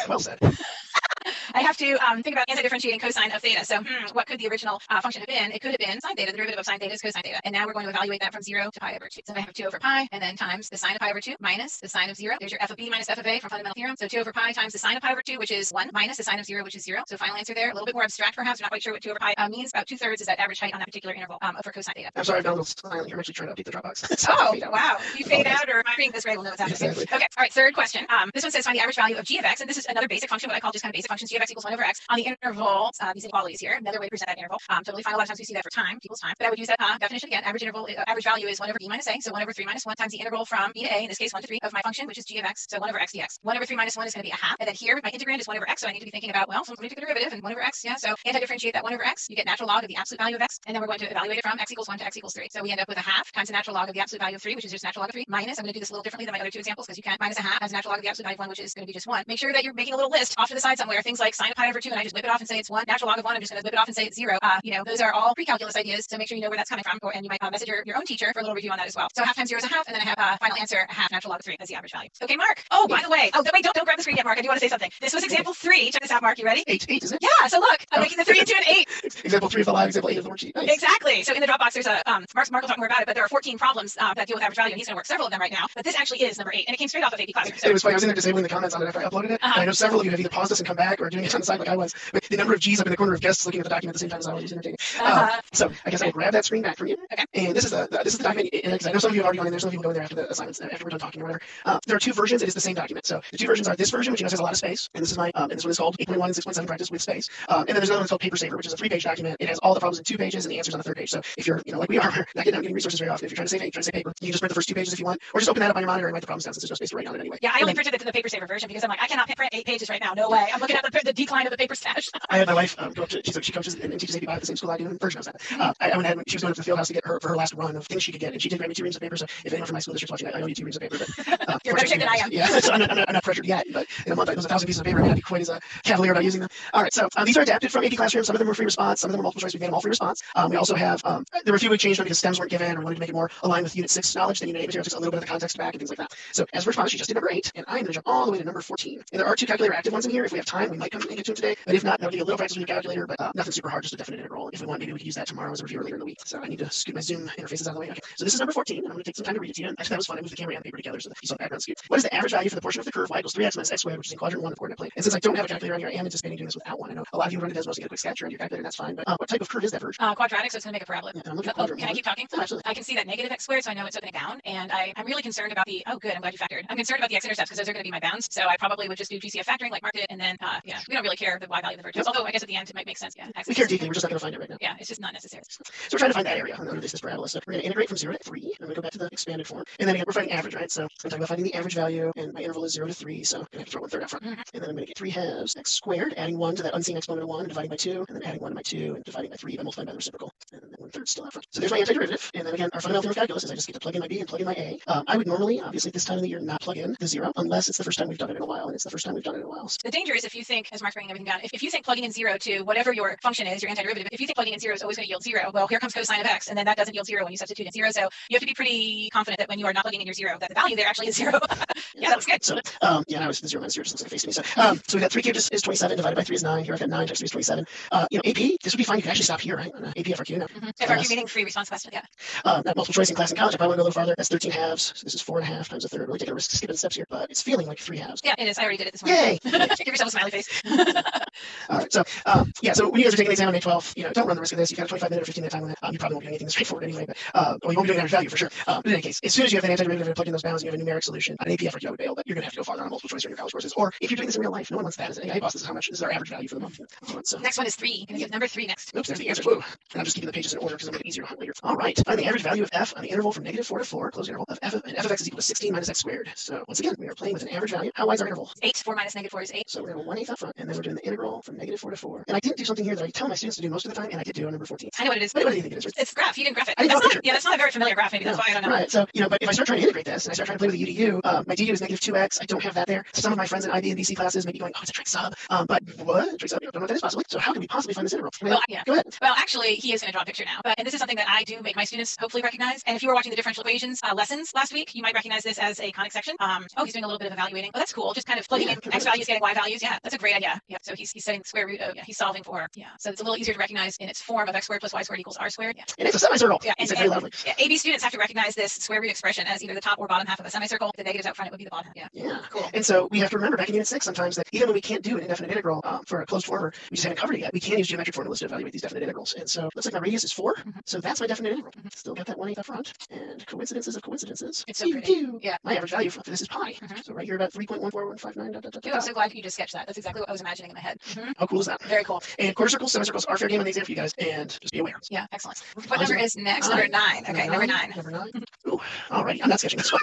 Well said. I have to think about anti-differentiating cosine of theta. So what could the original function have been? It could have been sine theta. The derivative of sine theta is cosine theta. And now we're going to evaluate that from 0 to pi over 2. So I have 2 over pi and then times the sine of pi over 2 minus the sine of 0. There's your f of b minus f of a from fundamental theorem. So 2 over pi times the sine of pi over 2, which is 1, minus the sine of 0, which is 0. So final answer there, a little bit more abstract perhaps. We're not quite sure what 2 over pi means. About 2/3 is that average height on that particular interval for cosine theta. I'm sorry, I've gone a little silent here. I'm actually trying to update the Dropbox. Oh, wow. If you fade out or my screen this way, we'll know what's happening. Exactly. Okay. All right. Third question. This one says find the average value of g of x. And this is another basic function, what I call just kind of basic functions. G of x equals 1 over x on the interval, these inequalities here. Another way to present that interval. Totally fine. A lot of times we see that for time, people's time. But I would use that definition again. Average value is 1 over b minus a. So 1 over 3 minus 1 times the integral from b to a, in this case 1 to 3, of my function, which is g of x. So 1 over x dx. 1 over 3 minus 1 is going to be a half. And then here, my integrand is 1 over x. So I need to be thinking about, well, so let me take the derivative and 1 over x. Yeah. So anti-differentiate that 1 over x. You get natural log of the absolute value of x. And then we're going to evaluate it from x equals 1 to x equals 3. So we end up with a half times the natural log of the absolute value of 3, which is just natural log of 3, minus, I'm going to do this a little differently than my other 2 examples because you can't, minus a half times natural log of the absolute value of 1, which is going to be just 1. Make sure that you're making a little list off to the side somewhere. Things like sine of pi over 2, and I just whip it off and say it's 1. Natural log of 1, I'm just going to whip it off and say it's 0. Those are all pre-calculus ideas, so make sure you know where that's coming from, and you might message your own teacher for a little review on that as well. So half times 0 is a half, and then I have final answer, half natural log of 3 as the average value. Okay, Mark. Oh, by the way, wait, don't grab the screen yet, Mark. I do want to say something. This was example 3. Check this out, Mark. You ready? 8, is it? Yeah. So look, I'm making the 3 into an 8. Example 3 of the live, example 8 of the worksheet. Nice. Exactly. So in the Dropbox, there's a Mark will talk more about it, but there are 14 problems that deal with average value, and he's going to work several of them right now. But this actually is number 8, and it came straight off of AP Classroom. So it was funny. I was in there disabling the comments on it after I uploaded it. And I know several of you have either paused us and come back or doing it on the side like I was. But the number of G's up in the corner of guests looking at the document at the same time as I was entertaining. So I guess I'll grab that screen back from you. Okay. And this is the document. Because I know some of you have already gone in there. Some of you will go in there after the assignments, after we're done talking or whatever. There are 2 versions. It is the same document. So the 2 versions are this version, which has a lot of space, and this is my and this one is called 8.1 and 6.7 practice with space. And then there's another one called Paper Saver, which is a 3-page document. It has all the problems in 2 pages and the answers on the 3rd page. So if you're like we are, not getting resources very often. If you're trying to save paper, you can just print the first 2 pages if you want, or just open that up on your monitor and write the problems down since there's no space to write on it anyway. Yeah, I only printed it to the Paper Saver version because I'm like, I cannot print 8 pages right now. No way. I'm looking at the decline of the paper stash. I had my wife go up to, she coaches and teaches API at the same school I do, and Virgin knows that. I went ahead when she was going up to the field house to get for her last run of things she could get, and she did grab me 2 reams of paper. So if anyone from my school district's watching, I owe you 2 reams of paper. But you're better shape than I am. Yeah, so I'm not pressured yet. But in a month, I lose 1,000 pieces of paper. I may not be quite as cavalier about using them. All right, so these are adapted from AP Classroom. Some of them were free response, some of them were multiple choice. We made them all free response. We also have there were a few we changed them because stems weren't given, or wanted to make it more aligned with Unit 6 knowledge. Then Unit 8 material takes a little bit of the context back and things like that. So as for response, she just did number 8, and I'm going to jump all the way to number 14. And there are 2 calculator active ones in here. If we have time, we might come and get to them today. But if not, that'll give you a little practice with your calculator, but nothing super hard, just a definite integral. If we want, maybe we could use that tomorrow as a review earlier in the week. So I need to scoot my Zoom interfaces out of the way. Okay, so this is number 14, and I'm going to take some time to read it to you. And actually, that was fun. I moved the camera and the paper together so that you saw the background scoot. What is the average value for the portion of the curve y equals 3x minus x squared, which is in quadrant 1 of the coordinate plane? And since I don't have a calculator on here, I am anticipating doing this without one. I know a lot of you run it as most to get a quick sketch or on your calculator, and that's fine. But what type of curve is that, Verge? Quadratic, so it's going to make a parabola. Yeah, I'm looking at quadrant can I keep talking? Oh, absolutely. I can see that negative x squared, so I know it's opening down. And I'm really concerned about the, oh good, I'm glad you factored. I'm concerned about the x-intercepts because those are going to be my bounds. So I probably would just do GCF factoring, like mark it, and then, yeah, we don't really care the y value of the vertex. Although I guess at the end it might make sense. Yeah, we care deeply. We're just not going to find it right now. Yeah, it's just not necessary. So we're trying to find that area under this parabola. So we're going to integrate from 0 to 3. I'm going to go back to the expanded form. And then again, we're finding average, right? So I'm talking about finding the average value, and my interval is 0 to 3. So I'm going to have to throw 1/3 out front. And then I'm going to get 3 halves x squared, adding 1 to that unseen exponent of 1, and dividing by 2, and then adding 1 to my 2, and dividing by 3 by multiplying by the reciprocal. And then 1/3 still out front. So there's my antiderivative. And then again, our fundamental theorem of calculus is I just get to plug in my b and plug in my a. I would normally, obviously, this time of the year, not plug in the 0 unless it's the first time we've done it in a while, and it's the first time we've done it in a while. The danger is if you think, as Mark's bringing everything down, if you think plugging in 0 to whatever your function is, your antiderivative, if you think plugging in 0 is always going to yield 0, well, here comes cosine of x, and then that doesn't yield 0 when you substitute in 0. So you have to be pretty confident that when you are not plugging in your 0, that the value there actually is 0. Yeah, that was good. So, yeah, now it's the 0 minus 0 just looks like a face to me. So we've got 3 cubed is 27, divided by 3 is 9. Here I've got 9 times 3 is 27. AP, this would be fine. You can actually stop here, right? AP FRQ now. FRQ meaning free response question, yeah. Not multiple choice in class and college. If I want to go a little farther, that's 13 halves. So this is 4.5 times a third. Really taking a risk skipping steps here, but it's feeling like 3 halves. Yeah, it is. I already did it this morning. Yay! Give yourself a smiley face. All right, so yeah, so when you guys are taking the exam on May 12th, don't run the risk of this. You've got a 25-minute or 15-minute time limit. You probably won't do anything straightforward anyway, but well, you won't be doing average value for sure. But in any case, as soon as you have an antiderivative and plug in those bounds, and you have a numeric solution, an AP FRQ I would bail, but you're going to have to go farther on multiple choice during your college courses. Or if you're doing this in real life, no one wants that. Is it? Hey, boss, this is how much. This is our average value for the month. So next one is 3. You're going to get number 3 next. Oops, there's the answers. Woo. And I'm just keeping the pages in order because it'll make it easier to hunt later. All right, find the average value of f on the interval from -4 to 4, closed interval, of f of x is equal to 16 minus x squared. So once again, we are playing with an average value. How wide is our interval? 8. 4 minus -4 is 8. So we're going to 1/8 up front, and then we're doing the integral from -4 to 4. And I didn't do something here that I tell my students to do most of the time, and I did do on number 14. I know what it is. What do you think it is? It's graph. You didn't graph it. That's not a very familiar graph. Maybe that's why I don't know. Right. So but if I start trying to integrate this and I start trying to play with the UDU, my DU is -2x. I don't have that there. So some of my friends in IB and BC classes may be going, oh, it's a trig sub. But what? Trig sub? Don't know what that is possibly. So how can we possibly find this integral? Well, yeah. Go ahead. Well, actually, he is going to draw a picture now. And this is something that I do make my students hopefully recognize. And if you were watching the differential equations lessons last week, you might recognize this as a conic section. He's doing a little bit of evaluating. Oh, that's cool. Just kind of plugging in x values, getting y values. Yeah, that's a great idea. Yeah. So he's setting the square root of, he's solving for, So it's a little easier to recognize in its form of x squared plus y squared equals r squared. Yeah. And it's a semicircle. Yeah. And very loudly. Yeah. AB students have to recognize this square root expression as either the top or bottom half of a semicircle. If the negatives out front, it would be the bottom. Yeah. Yeah. Cool. And so we have to remember back in Unit 6 sometimes that even when we can't do an indefinite integral for a closed form, or we just haven't covered it yet, we can use geometric formulas to evaluate these definite integrals. And so looks like my radius is 4. So that's my definite integral. Still got that 1/8 up front. And coincidences of coincidences. It's so pretty. Yeah. My average value for this is pi. So right here about 3.14159. I'm so glad you just sketched that. That's exactly what I was imagining in my head. How cool is that? Very cool. And quarter circles, semicircles are fair game on the exam for you guys. And just be aware. Yeah, excellent. What number is next? Number 9. Okay, number 9. Number 9. Ooh, alrighty. I'm not sketching this one.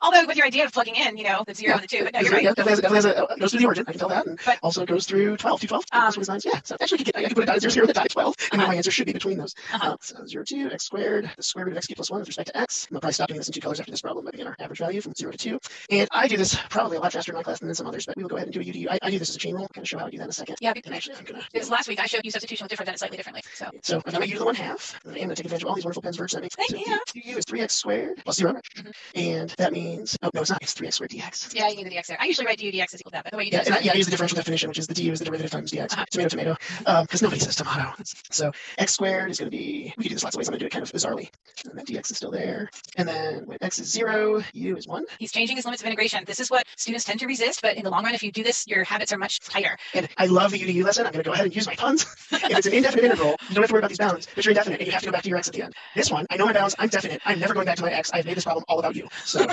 Although with your idea of plugging in, the 0 and the 2, but no, you're right. Yeah, definitely has goes through the origin. I can tell that. And but also goes through 12. 212. Yeah. So actually, I could put a dot at 0, 0, and a dot at 12. And then my answer should be between those. So 0, 2, x squared, the square root of x cubed plus 1 with respect to x. I'm going to probably stop doing this in 2 colors after this problem. But again, our average value from 0 to 2. And I do this probably a lot faster in my class than some others, but we will go ahead and do a UDU. I do this as a chain rule. I'm going to show how I do that in a second. Yeah, and actually, I'm going to. Because last week I showed you substitution with different done it slightly differently. So I've got my u to the 1/2. And I am going to take advantage of all these wonderful pens Verge sent me. Thank you. U is 3x squared plus 0. And that means, oh, no, it's not. It's 3x squared dx. Yeah, you need the dx there. I usually write du dx is equal to that, but the way you do it. I use the differential definition, which is the du is the derivative times dx. Tomato. Because nobody says tomato. So x squared is going to be, we can do this lots of ways. I'm going to do it kind of bizarrely. And then dx is still there. And then when x is 0, u is 1. He's changing his limits of integration. This is what students tend to resist, but in the long run, if you do this, your habits are much tighter. And I love the UDU lesson. I'm going to go ahead and use my puns. If it's an indefinite integral, you don't have to worry about these bounds, but you're indefinite, and you have to go back to your x at the end. This one, I know my bounds. I'm definite. I'm never going back to my x. I've made this problem all about you. So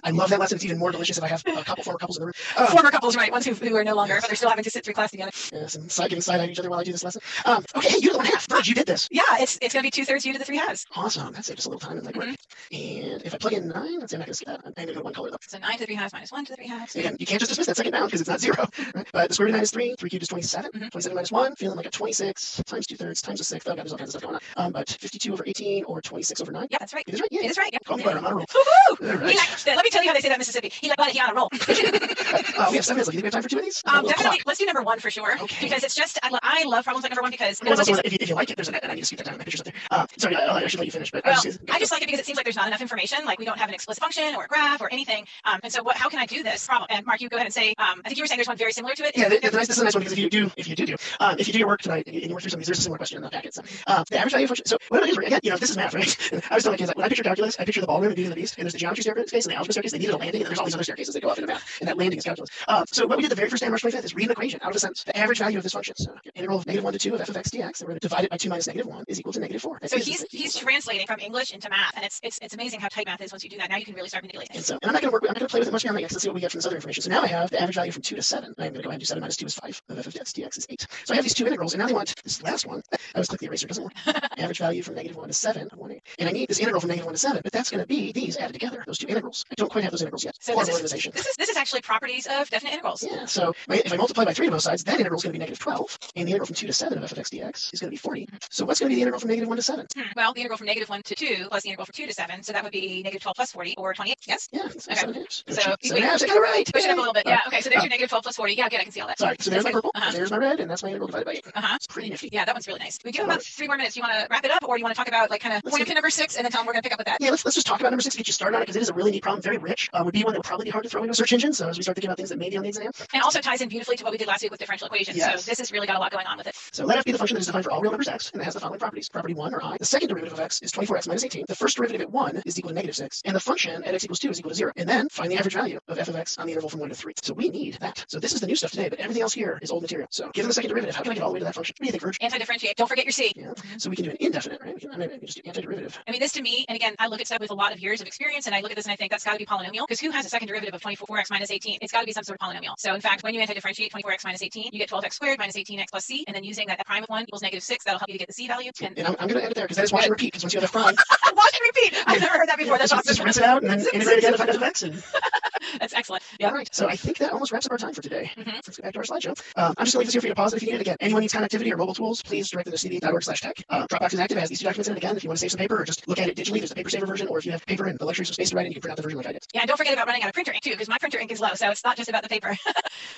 I love that lesson. It's even more delicious if I have a couple former couples in the room. Former couples, right? Ones who are no longer, but they're still having to sit through class together. Yes, and getting side-eyed each other while I do this lesson. Okay, hey, you did the 1/2. Virg, you did this. Yeah, it's going to be 2/3 u to the 3/2. Awesome. That saved us a little time and legwork. And if I plug in 9, let's see, I'm not going to see that. I'm going to go one color though. So 9 to the 3/2 minus 1 to the 3/2. Again, you can't just dismiss that second bound because it's not 0. Right? But the square root of 9 is 3. 3 cubed is 27. 27 minus 1, feeling like a 26 times 2/3 times a 6th. Oh, God, there's all kinds of stuff going on. But 52 over 18 or 26 over 9. Yeah, that's right. It is right. Yeah. It is right. Yeah. Call me butter. I'm on a roll. Woohoo! Right. Let me tell you how they say that in Mississippi. He like butter, he on a roll. We have 7 minutes. Do you think we have time for 2 of these? Definitely. Let's do number 1 for sure. Okay. Because it's just, I love problems like number 1 because if you like it, there's an, and I need to speak that down in my pictures up there. Sorry, I should let you finish, but well, I just like it because it seems like there's not enough information. Like we don't have an explicit function or a graph or anything. And so how can I do this problem? And Mark, you go ahead and say, I think you were saying there's one very similar to it. Yeah, this is a nice one because if you do your work tonight and you work through some of these, there's a similar question in the packet. So, the average value function. So what it is, again, this is math, right? I was telling kids that when I picture calculus, I picture the ballroom and Beauty and the Beast, and there's the geometry staircase and the algebra staircase. They needed a landing, and there's all these other staircases that go up into math, and that landing is calculus. So what we did the very first day on March 25th is read an equation out of a sentence. The average value of this function. So integral of -1 to 2 of f of x dx, and we're going to divide it by 2 minus -1 is equal to -4. So he's translating from English into math, and it's amazing how tight math is once you do that. Now you can really start manipulating. And I'm not going to play with it much beyond that because let's see what we get from this other information. So now I have the average value from 2 to 7. I'm going to go ahead and do 7 minus 2 is 5 of f of x dx is 8. So I have these 2 integrals, and now they want this last one. I always click the eraser, doesn't work. Average value from -1 to 7 of 1/8. And I need this integral from -1 to 7, but that's going to be these added together, those 2 integrals. I don't quite have those integrals yet. So this is actually properties of definite integrals. Yeah, so if I multiply by 3 to both sides, that integral is going to be -12, and the integral from 2 to 7 of f of x dx is going to be 40. So what's going to be the integral from -1 to 7? Well, the integral from -1 to 2 plus the integral from 2 to 7, so that would be -12 plus 40, or 28, yes? Yeah, that's okay. 7 halves. So 7 halves, I got it right! Push it up a little bit, yeah. Okay, so there's your -12 plus 40. Yeah, good, I can see all that. Sorry, so there's my purple, there's my red, and that's my integral divided by 8. It's pretty nifty. Yeah, that one's really nice. We do have about 3 more minutes. You want to wrap it up, or you want to talk about, like, kind of point up to number 6, and then tell them we're going to pick up with that? Yeah, let's just talk about number 6 to get you started on it, because it is a really neat problem, very rich. Would be one that would probably be hard to throw into a search engine, so as we start thinking about things that may be on the exam. And also ties in beautifully to what we did last week with differential equations. Yes. So this has really got a lot going on with it. So let f be the function that is defined for all real numbers x, and it has the following properties. Property 1, or I. The second derivative of x is 24x minus 18. The first derivative at 1 is equal to -6. And the function at x equals 2 is equal to 0. And then find the average value of f of x on the interval from 1 to 3. So we need that. So this is the new stuff today, but everything else here is old material. So given the second derivative, how can I get all the way to that function? What do you think, Virg? Anti-differentiate. Don't forget your C. Yeah. So we can do an indefinite, right? I mean, just do antiderivative. I mean, this to me, and again, I look at stuff with a lot of years of experience, and I look at this and I think that's got to be polynomial, because who has a second derivative of 24x minus 18? It's got to be some sort of polynomial. So in fact, when you anti-differentiate 24x minus 18, you get 12x squared minus 18x plus c, and then using that prime of 1 equals -6, that'll help you to get the c value. And I'm going to end it there, because that is watch and repeat, because once you have f prime. Watch and repeat! I've never heard that before. That's awesome. Just rinse it out and then integrate again to find f of x. And... That's excellent. Yeah. All right. So I think that almost wraps up our time for today. Let's get back to our slideshow. I'm just going to leave this here for you to pause it if you need it. Again, anyone needs connectivity or mobile tools, please direct them to cd.org/tech. Dropbox is active. It has these 2 documents in it. Again, if you want to save some paper or just look at it digitally, there's a paper saver version, or if you have paper and the luxury of space to write it, you can print out the version like I did. Yeah, and don't forget about running out of printer ink too, because my printer ink is low, so it's not just about the paper.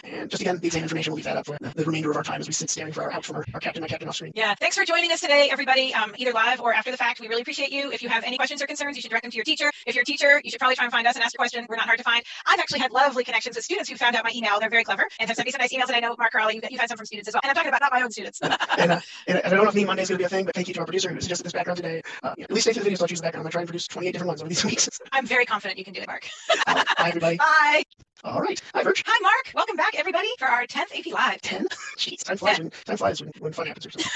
And just again, the exam information, we'll leave that up for the remainder of our time as we sit staring for our out from our captain off screen. Yeah, thanks for joining us today, everybody, either live or after the fact. We really appreciate you. If you have any questions or concerns, you should direct them to your teacher. If you're a teacher, you should probably try and find us and ask a question. We're not hard to find. I've actually had lovely connections with students who found out my email. They're very clever and have sent me some nice emails, and I know, Mark Crowley, you've had some from students as well. And I'm talking about not my own students. and I don't know if Meme Monday is going to be a thing, but thank you to our producer who suggested this background today. At least stay through the videos, don't choose the background. I'm going to try and produce 28 different ones over these weeks. I'm very confident you can do it, Mark. Bye, everybody. Bye. All right. Hi, Virg. Hi, Mark. Welcome back, everybody, for our 10th AP Live. 10? Jeez, time flies when fun happens or something.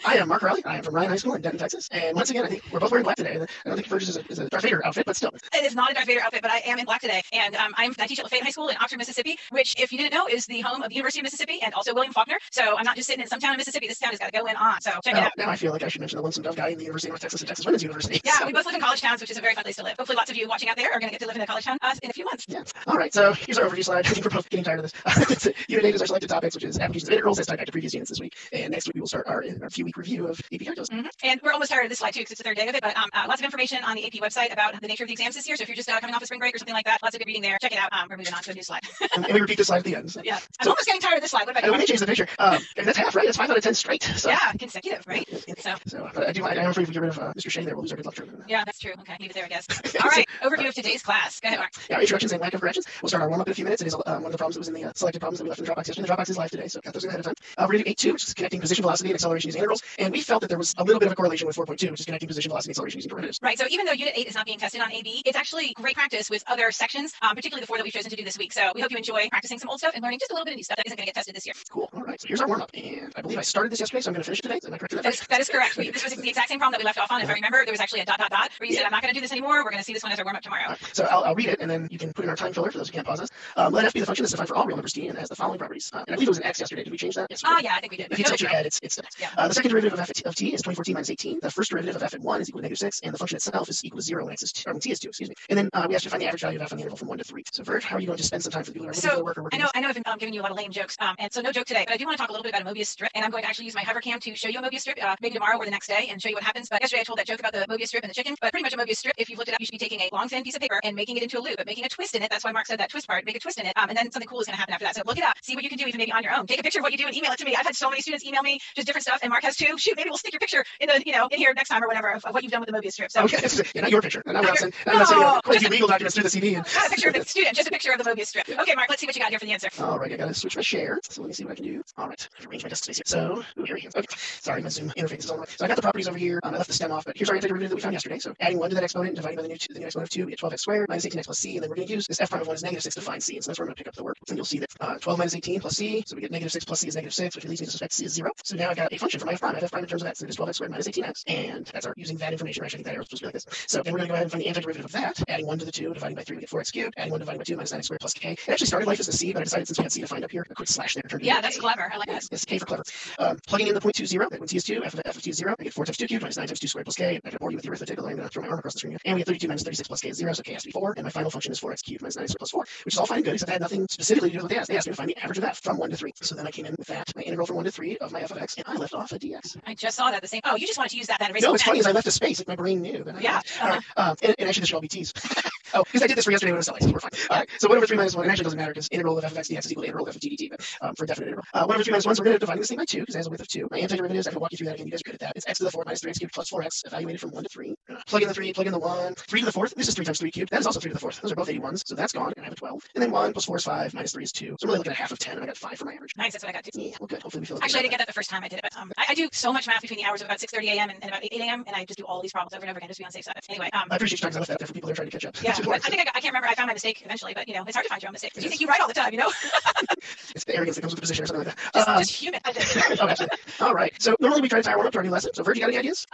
I am Mark Rowley. I am from Ryan High School in Denton, Texas. And once again, I think we're both wearing black today. I don't think Virg's is a Darth Vader outfit, but still. It is not a Darth Vader outfit, but I am in black today. And I teach at Lafayette High School in Oxford, Mississippi, which, if you didn't know, is the home of the University of Mississippi and also William Faulkner. So I'm not just sitting in some town in Mississippi. This town has got to go in on. So check it out. Now I feel like I should mention the Lonesome Dove guy in the University of North Texas and Texas Women's University. Yeah, so. We both live in college towns, which is a very fun place to live. Hopefully lots of you watching out there are going to get to live in a college town in a few months. Yeah. All right, so here's our overview slide. I think we're both getting tired of this. Unit 8 is our selected topics, which is applications of integrals as tied back to previous units this week. And next week we will start our few-week review of AP Calculus. And we're almost tired of this slide too, because it's the third day of it, but lots of information on the AP website about the nature of the exams this year. So if you're just coming off a spring break or something like that, lots of good reading there. Check it out. We're moving on to a new slide. And we repeat this slide at the end. So. Yeah. I'm almost getting tired of this slide. What about you? We may change the picture. That's half, right? That's 5 out of 10 straight. So. Yeah, consecutive, right? So I am afraid if we get rid of Mr. Shea there, we'll lose our good luck. Yeah, that's true. Okay, leave it there, I guess. All right, overview of today's class. Go ahead, Mark. Yeah, introductions and lack of corrections. We'll start our warm-up in a few minutes. It is one of the problems that was in the selected problems that we left in the Dropbox yesterday. The Dropbox is live today, so got those in ahead of time. We're going to do 8.2, which is connecting position, velocity, and acceleration using integrals. And we felt that there was a little bit of a correlation with 4.2, which is connecting position, velocity, and acceleration using derivatives. Right. So even though Unit 8 is not being tested on AB, it's actually great practice with other sections, particularly the 4 that we've chosen to do this week. So we hope you enjoy practicing some old stuff and learning just a little bit of new stuff that isn't going to get tested this year. Cool. All right. So here's our warm-up. And I believe I started this yesterday, so I'm going to finish it today. Am I correct? That is correct. This was the exact same problem that we left off on. If I remember, there was actually a ... where you said, I'm not going to do this anymore. We're going to see this one as our warm-up tomorrow. Right. So I'll read it, and then you can put in our time filler for those who can't pause us. Let f be the function that's defined for all real numbers t and has the following properties. And I believe it was an x yesterday. Did we change that? Yes. Yeah, I think we did. If you tilt your head, it's the next. Yeah. The second derivative of f of t is 24t minus 18. The first derivative of f at 1 is equal to -6, and the function itself is equal to 0 when x is 2, or when t is 2, excuse me. And then we asked you to find the average value of f on the interval from 1 to 3. So Vert, how are you going to spend some time for the Tabular? So I know I've been giving you a lot of lame jokes, and so no joke today, but I do want to talk a little bit about a Mobius strip, and I'm going to actually use my hover cam to show you a Mobius strip, maybe tomorrow or the next day, and show you what happens. But yesterday I told that joke about the Mobius strip and the chicken, but pretty much a Mobius strip, if you've looked it up, you should be taking a long thin piece of paper and making it into a loop, but making a twist in it. That's why Mark said that twist part, make a twist in it, and then something cool is going to happen after that. So look it up, see what you can do even maybe on your own. Take a picture of what you do and email it to me. I've had so many students email me just different stuff, and Mark has too. Shoot, maybe we'll stick your picture in the in here next time or whatever of what you've done with the Mobius strip. So okay, yeah, not your picture. I'm not saying quite a few legal documents through the CD. Not a picture of the student, just a picture of the Mobius strip. Okay, Mark, let's see what you got here for the answer. All right, I got to switch my share. So let me see what I can do. All right, I've arranged my desk space here. So here we go. Okay, sorry, my Zoom interface is on. So I got the properties over here. I left the stem off, but here's our antiderivative that we found yesterday. So adding 1 to that exponent and dividing by the new exponent of 2, we get 12x squared minus 18x plus c, and then we're going to use this f prime of 1 is -6 to find c, and so that's where I'm going to pick up the work. And you'll see that 12 minus 18 plus c, so we get -6 plus c is -6, which leads me to suspect c is 0. So now I've got a function for my f prime. I have f prime in terms of x, so it is 12x squared minus 18x, and that's our using that information. Actually, I think that arrow is supposed to be like this. So then we're going to go ahead and find the antiderivative of that. Adding 1 to the 2, dividing by 3, we get 4x cubed. Adding 1 dividing by 2 minus 9x squared plus k. It actually started life as a c, but I decided since we had c to find up here, a quick slash there turned into that's clever. I like that. It's k for clever. Plugging in the 0.20, when t is 2, f of t is 0, I get 4 times 2 cubed minus 9 times 2 squared plus k. I can bore you with the arithmetic, I'm going to throw my arm across the screen here. And we get 32 minus 36 plus k is 0, so k has to be 4. And my final function is 4x cubed minus 9 squared plus 4, which is all fine and good, except I had nothing specifically to do with what they asked. They asked me to find the average of that from 1 to 3. So then I came in with that, my integral from 1 to 3 of my f of x, and I left off a dx. I just saw that the same. Oh, you just wanted to use that. No, what's funny is I left a space, like my brain knew. Yeah. All right. And actually, this should all be t's. Oh, because I did this for yesterday when it was so we're fine. All right. So 1 over 3 minus 1, it actually doesn't matter because integral of f of x dx is equal to integral of f of t dt, but for a definite integral. 1 over 3 minus 1, so we're going to divide this thing by 2 because it has a width of 2. My antiderivatives, I can walk you through that again. You guys are good at that. It's x to the 4 minus 3x cubed plus 4x evaluated from 1 to 3. Plug in the 3, plug in the 1. 3 to the 4th. This is 3 times 3 cubed. That is also 3 to the 4th. Those are both 81s, so that's gone. And I have a 12. And then 1 plus 4 is 5, minus 3 is 2. So I'm really looking at half of 10, and I got 5 for my average. Nice, that's what I got too. Yeah, well, good. Hopefully we feel Actually, I didn't get that the first time I did it, but I do so much math between the hours of about 6:30 a.m. and about 8 a.m. and I just do all these problems over and over again just to be on the safe side. Anyway, I appreciate you talking about that for people that are trying to catch up. Yeah, I can't remember. I found my mistake eventually, but it's hard to find your own mistake. You think you write all the time, It's the arrogance that comes with the position or something like that. Just human. Oh, absolutely. All right. So normally we try to tie our one up to our new lesson. So Vert, you got any ideas?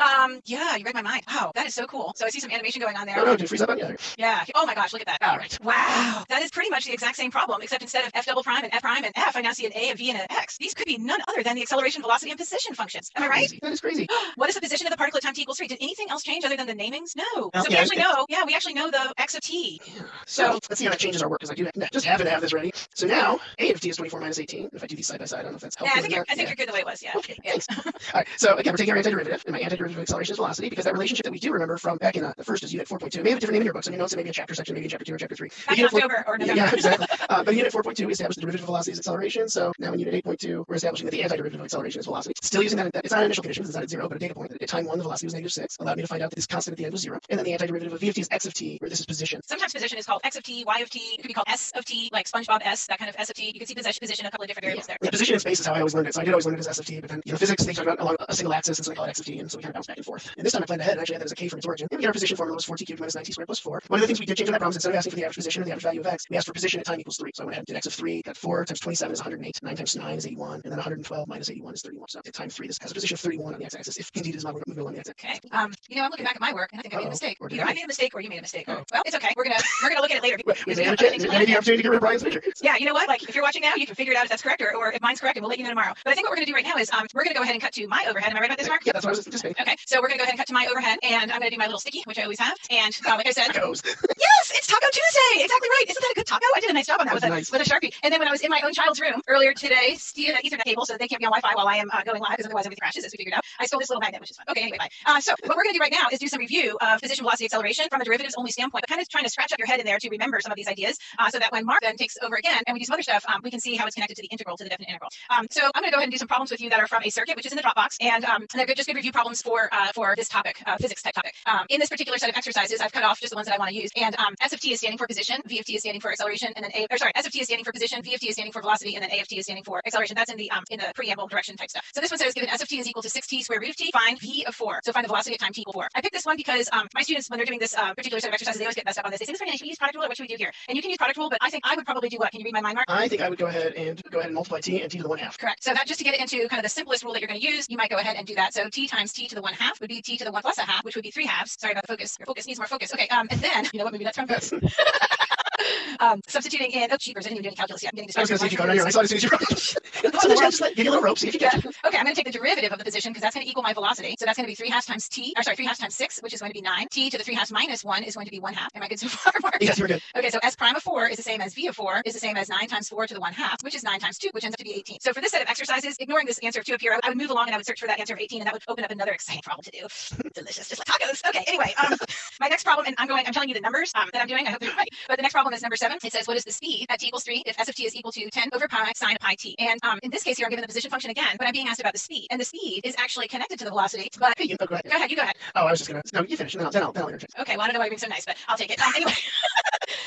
Yeah, you read my mind. Wow, that is so cool. So I see some animation going on there. No, did it freeze up on you? Yeah. Oh my gosh, look at that. All right. Wow. That is pretty much the exact same problem, except instead of f double prime and f, I now see an a, a v, and an x. These could be none other than the acceleration, velocity, and position functions. Am I right? Crazy. That is crazy. What is the position of the particle at time t equals 3? Did anything else change other than the namings? No. Oh, So we actually know. Yeah, we actually know the x of t. Yeah. So let's see how that changes our work because I do just happen to have this ready. So now a of t is 24 minus 18. If I do these side by side, I don't know if that's helpful. Yeah, I think you're good the way it was. Yeah. Okay. Thanks. All right. So again, we're taking our antiderivative, and my antiderivative of acceleration is velocity because that relationship that we do remember from back in the first is unit 4.2. It may have a different name in your books, and you know, so maybe a chapter section, maybe in chapter 2 or chapter 3. Back in October or November. Yeah, exactly. But in unit 4.2, we established the derivative of velocity is acceleration. So now in unit 8.2, we're establishing that the antiderivative of acceleration is velocity. Still using that. It's not an initial condition. It's not at 0, but a data point. At time 1, the velocity was -6. Allowed me to find out that this constant at the end was 0. And then the antiderivative of v of t is x of t, where this is position. Sometimes position is called x of t, y of t. It could be called s of t, like SpongeBob S, that kind of s of t. You can see position a couple of different variables there. Yeah, position in space is how I always learned it. So I did always learn it as s of t, but then physics they talk about along a single axis, and so they call it x of t, and so we kind of bounce back and forth. And this time I planned ahead and actually had that as a k from its origin. And we get our position formula was 4t cubed minus 9t squared plus 4. One of the things we did change in that problem is instead of asking for the average position or the average value of x, we asked for position at time equals 3. So I went ahead and did x of 3, got 4 times 27 is 108, 9 times 9 is 81, and then 112 minus 81 is 31. So at time 3, this has a position of 31 on the x-axis, if indeed it is not moving along the x-axis. Okay. I'm looking back at my work, and I think I made a mistake. Either I made a mistake or you made a mistake. Well, it's okay. We're gonna look at it later. Maybe the opportunity to get rid of Brian's picture. Yeah, you know what? Like, if you're watching now, you can figure it out if that's correct or if mine's correct, and we'll let you know tomorrow. But I think what we're going to do right now is we're going to go ahead and cut to my overhead. Am I right about this, Mark? Yeah, that's what I was anticipating. Okay, so we're going to go ahead and cut to my overhead, and I'm going to do my little sticky, which I always have. And like I said, Tacos. Yes, it's Taco Tuesday. Exactly right. Isn't that a good taco? I did a nice job on that with a Sharpie. And then when I was in my own child's room earlier today, stealing an Ethernet cable so that they can't be on Wi-Fi while I am going live, because otherwise everything crashes, as we figured out. I stole this little magnet, which is fun. Okay, anyway, bye. So what we're going to do right now is do some review of position, velocity, acceleration from a derivatives only standpoint, but kind of trying to scratch up your head in there to remember some of these ideas, so that when Mark then takes over again and we do some other stuff, we can see how it's connected to the integral, to the definite integral. So I'm going to go ahead and do some problems with you that are from a circuit, which is in the Dropbox, and they're just good review problems for this topic, physics type topic. In this particular set of exercises, I've cut off just the ones that I want to use, and S of t is standing for position, V of t is standing for acceleration, and then S of t is standing for position, V of t is standing for velocity, and then A of t is standing for acceleration. That's in the preamble direction type stuff. So this one says given S of t is equal to 6t square root of t, find V of 4. So find the velocity at time t equal 4. I picked this one because my students, when they're doing this particular set of exercises, they always get messed up on this. They say, should we use product rule or what should we do here? And you can use product rule, but I think I would probably do what? Can you read my mind, Mark? I think I would go ahead and multiply t and t to the 1/2. Correct. So that just to get it into kind of the simplest rule that you're going to use, you might go ahead and do that. So t times t to the 1/2 would be t to the 1 plus a half, which would be 3/2. Sorry about the focus. Your focus needs more focus. Okay. And then you know what movie that's from? Substituting in, cheapers, I didn't even do any calculus yet. I'm getting distracted. I was going to see if you got it here. I saw it as soon as you wrote it. Sometimes just give you a little rope, see if you get it. Okay, I'm going to take the derivative of the position because that's going to equal my velocity. So that's going to be 3/2 times t, 3/2 times 6, which is going to be 9. T to the 3/2 minus 1 is going to be 1/2. Am I good so far, Mark? Yes, you're good. Okay, so S prime of 4 is the same as V of 4 is the same as 9 times 4 to the 1/2, which is 9 times 2, which ends up to be 18. So for this set of exercises, ignoring this answer of 2 up here, I would move along and I would search for that answer of 18, and that would open up another exciting problem to do. Delicious, just like tacos. Okay, anyway, my next problem, and I'm telling you the numbers that I'm doing. I hope they're right. But the next problem is number 7. It says, what is the speed at t equals 3 if S of t is equal to 10 over pi sine of pi t? And in this case here, I'm given the position function again, but I'm being asked about the speed. And the speed is actually connected to the velocity. But hey, go ahead. Go ahead, you go ahead. Oh, I was just going to, no, you finish, and then I'll interject. Okay, well, I don't know why you're being so nice, but I'll take it. Anyway.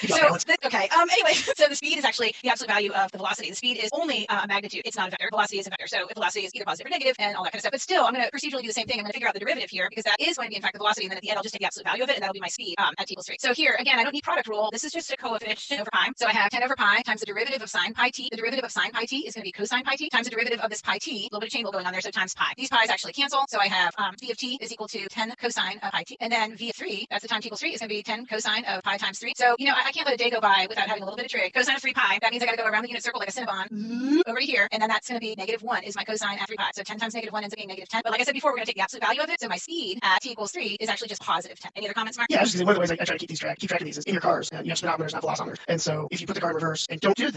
Anyway, so the speed is actually the absolute value of the velocity. The speed is only a magnitude. It's not a vector. Velocity is a vector. So if velocity is either positive or negative and all that kind of stuff, but still, I'm going to procedurally do the same thing. I'm going to figure out the derivative here because that is going to be in fact the velocity, and then at the end I'll just take the absolute value of it, and that'll be my speed at t equals 3. So here again, I don't need product rule. This is just a coefficient over pi. So I have 10 over pi times the derivative of sine pi t. The derivative of sine pi t is going to be cosine pi t times the derivative of this pi t. A little bit of chain rule going on there, so times pi. These pi's actually cancel. So I have v of t is equal to 10 cosine of pi t, and then v of 3, that's the time t equals 3, is going to be 10 cosine of pi times 3. So I can't let a day go by without having a little bit of trig. Cosine of 3 pi, that means I got to go around the unit circle like a Cinnabon over to here, and then that's going to be -1 is my cosine at 3 pi. So 10 times -1 ends up being -10. But like I said before, we're going to take the absolute value of it. So my speed at t equals 3 is actually just positive 10. Any other comments, Mark? Yeah, I was just gonna say, one of the ways I try to keep track of these is in your cars. You have speedometers, not velocimeters. And so if you put the car in reverse, and don't do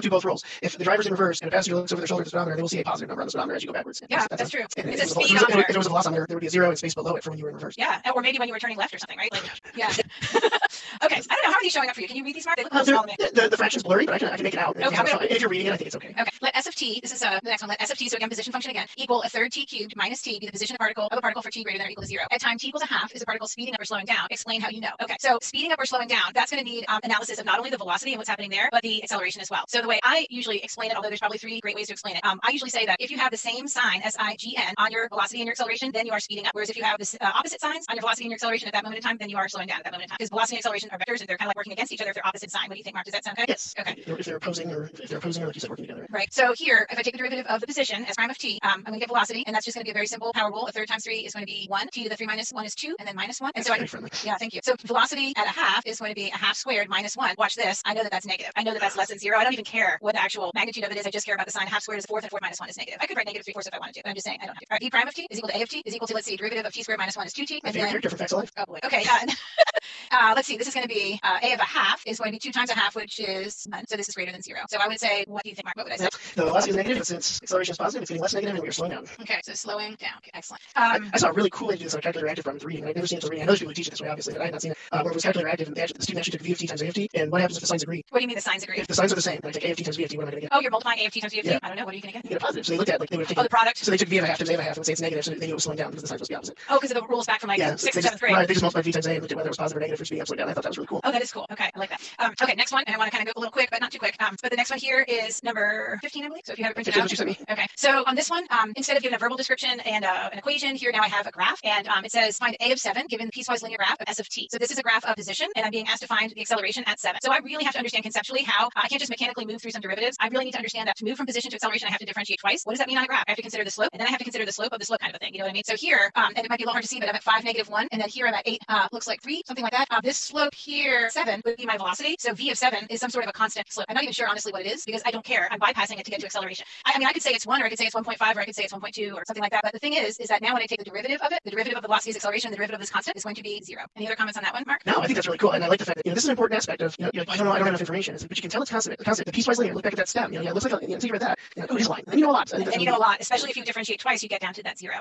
both rules. If the driver's in reverse and a passenger looks over their shoulder at the speedometer, they will see a positive number on the speedometer as you go backwards. Yeah, that's true. It's a speedometer. If it was a velocimeter, there would be a 0 and space below it for when you were in reverse. Yeah, or maybe when you were turning left or something, right? Like, yeah. Okay, I don't know. How are these showing up for you? Can you read these, Mark? They look a little small to me. The fraction's blurry, but I can make it out. Okay, if you're reading it, I think it's okay. Okay, let S of t, this is the next one, let S of t, so again, position function again, equal a third t cubed minus t be the position of a particle for t greater than or equal to 0. At time t equals a half, is the particle speeding up or slowing down? Explain how you know. Okay, so speeding up or slowing down, that's going to need analysis of not only the velocity and what's happening there, but the acceleration as well. So the way I usually explain it, although there's probably 3 great ways to explain it, I usually say that if you have the same sign, S-I-G-N, on your velocity and your acceleration, then you are speeding up. Whereas if you have the opposite signs on your velocity and your acceleration at that moment in time, then you are slowing down at that moment in time. Because velocity and acceleration are vectors, and they're kind of like working against each other if they're opposite sign. What do you think, Mark? Does that sound okay? Yes. Okay. If they're opposing, or like you said, working together. Right. So here, if I take the derivative of the position, S prime of t, I'm going to get velocity, and that's just going to be a very simple power rule. A third times 3 is going to be 1. T to the 3 minus 1 is 2, and then minus 1. And so yeah, thank you. So velocity at a half is going to be a half squared minus 1. Watch this. I know that that's negative. I know that that's less than 0. I don't even care what the actual magnitude of it is. I just care about the sign. Half squared is a fourth, and 4 minus 1 is negative. I could write negative 3/4 if I wanted to, but I'm just saying I don't have to. All right, v prime of t is equal to a of t is equal to, let's see, derivative of t squared minus 1 is 2t. And then different facts of life. Oh boy. Okay. Let's see. This is going to be a of a half is going to be 2 times a half, which is none. So this is greater than 0. So I would say, what do you think, Mark? What would I say? The velocity is negative, but since acceleration is positive, it's getting less negative, and we're slowing down. Okay, so slowing down. Okay, excellent. I saw a really cool way to do this on a calculator active problem reading. I've never seen it reading. I know there's people who teach it this way, obviously, but I had not seen it. Where it was calculator active, and the student actually took v of t times a of t. And what happens if the signs agree? What do you mean the signs agree? If the signs are the same, like I take a of t times v of t, what am I going to get? Oh, you're multiplying a of t times v of t? Yeah. I don't know. What are you going to get? You get a positive. So they looked at they would have taken the product. So they took v of a half times a of a half, and would say it's negative, so they knew it was slowing down because the signs must be opposite. Oh, because of the rules back from like 6th or 7th grade. Right, they just multiplied v times a and looked at whether it was positive or negative for speeding up, slowing down. I thought that was really cool. Oh, that is cool. Okay, I like that. Okay, next one, and I want to kind of go a little quick, but not too quick. But the next one here is number 15, I believe. So if you have it printed out. What you sent me. Okay, so on this one, instead of giving a verbal description and an equation, here now I have a graph, and it says find a of 7 given the piecewise linear graph of s of t. So this is a graph of position, and I'm being asked to find the acceleration at 7. So I really have to understand conceptually how I can't just mechanically move through some derivatives. I really need to understand that to move from position to acceleration, I have to differentiate twice. What does that mean on a graph? I have to consider the slope, and then I have to consider the slope of the slope kind of a thing. You know what I mean? So here, and it might be a little hard to see, but I'm at 5, -1, and then here I'm at 8, looks like 3, something like that. This slope here, 7, would be my velocity. So v of 7 is some sort of a constant slope. I'm not even sure honestly what it is because I don't care. I'm bypassing it to get to acceleration. I mean, I could say it's 1, or I could say it's 1.5, or I could say it's 1.2, or something like that. But the thing is that now when I take the derivative of it, the derivative of the velocity is acceleration, the derivative of this constant is going to be 0. Any other comments on that one, Mark? No, I think that's really cool, and I like the fact that this is an important aspect of I don't know, I don't have enough information, but you can tell it's constant. The piecewise linear. Look back at that stem. It looks like until you read that, oh, it is a line. And you know a lot. And you know a lot, especially if you differentiate twice, you get down to that 0.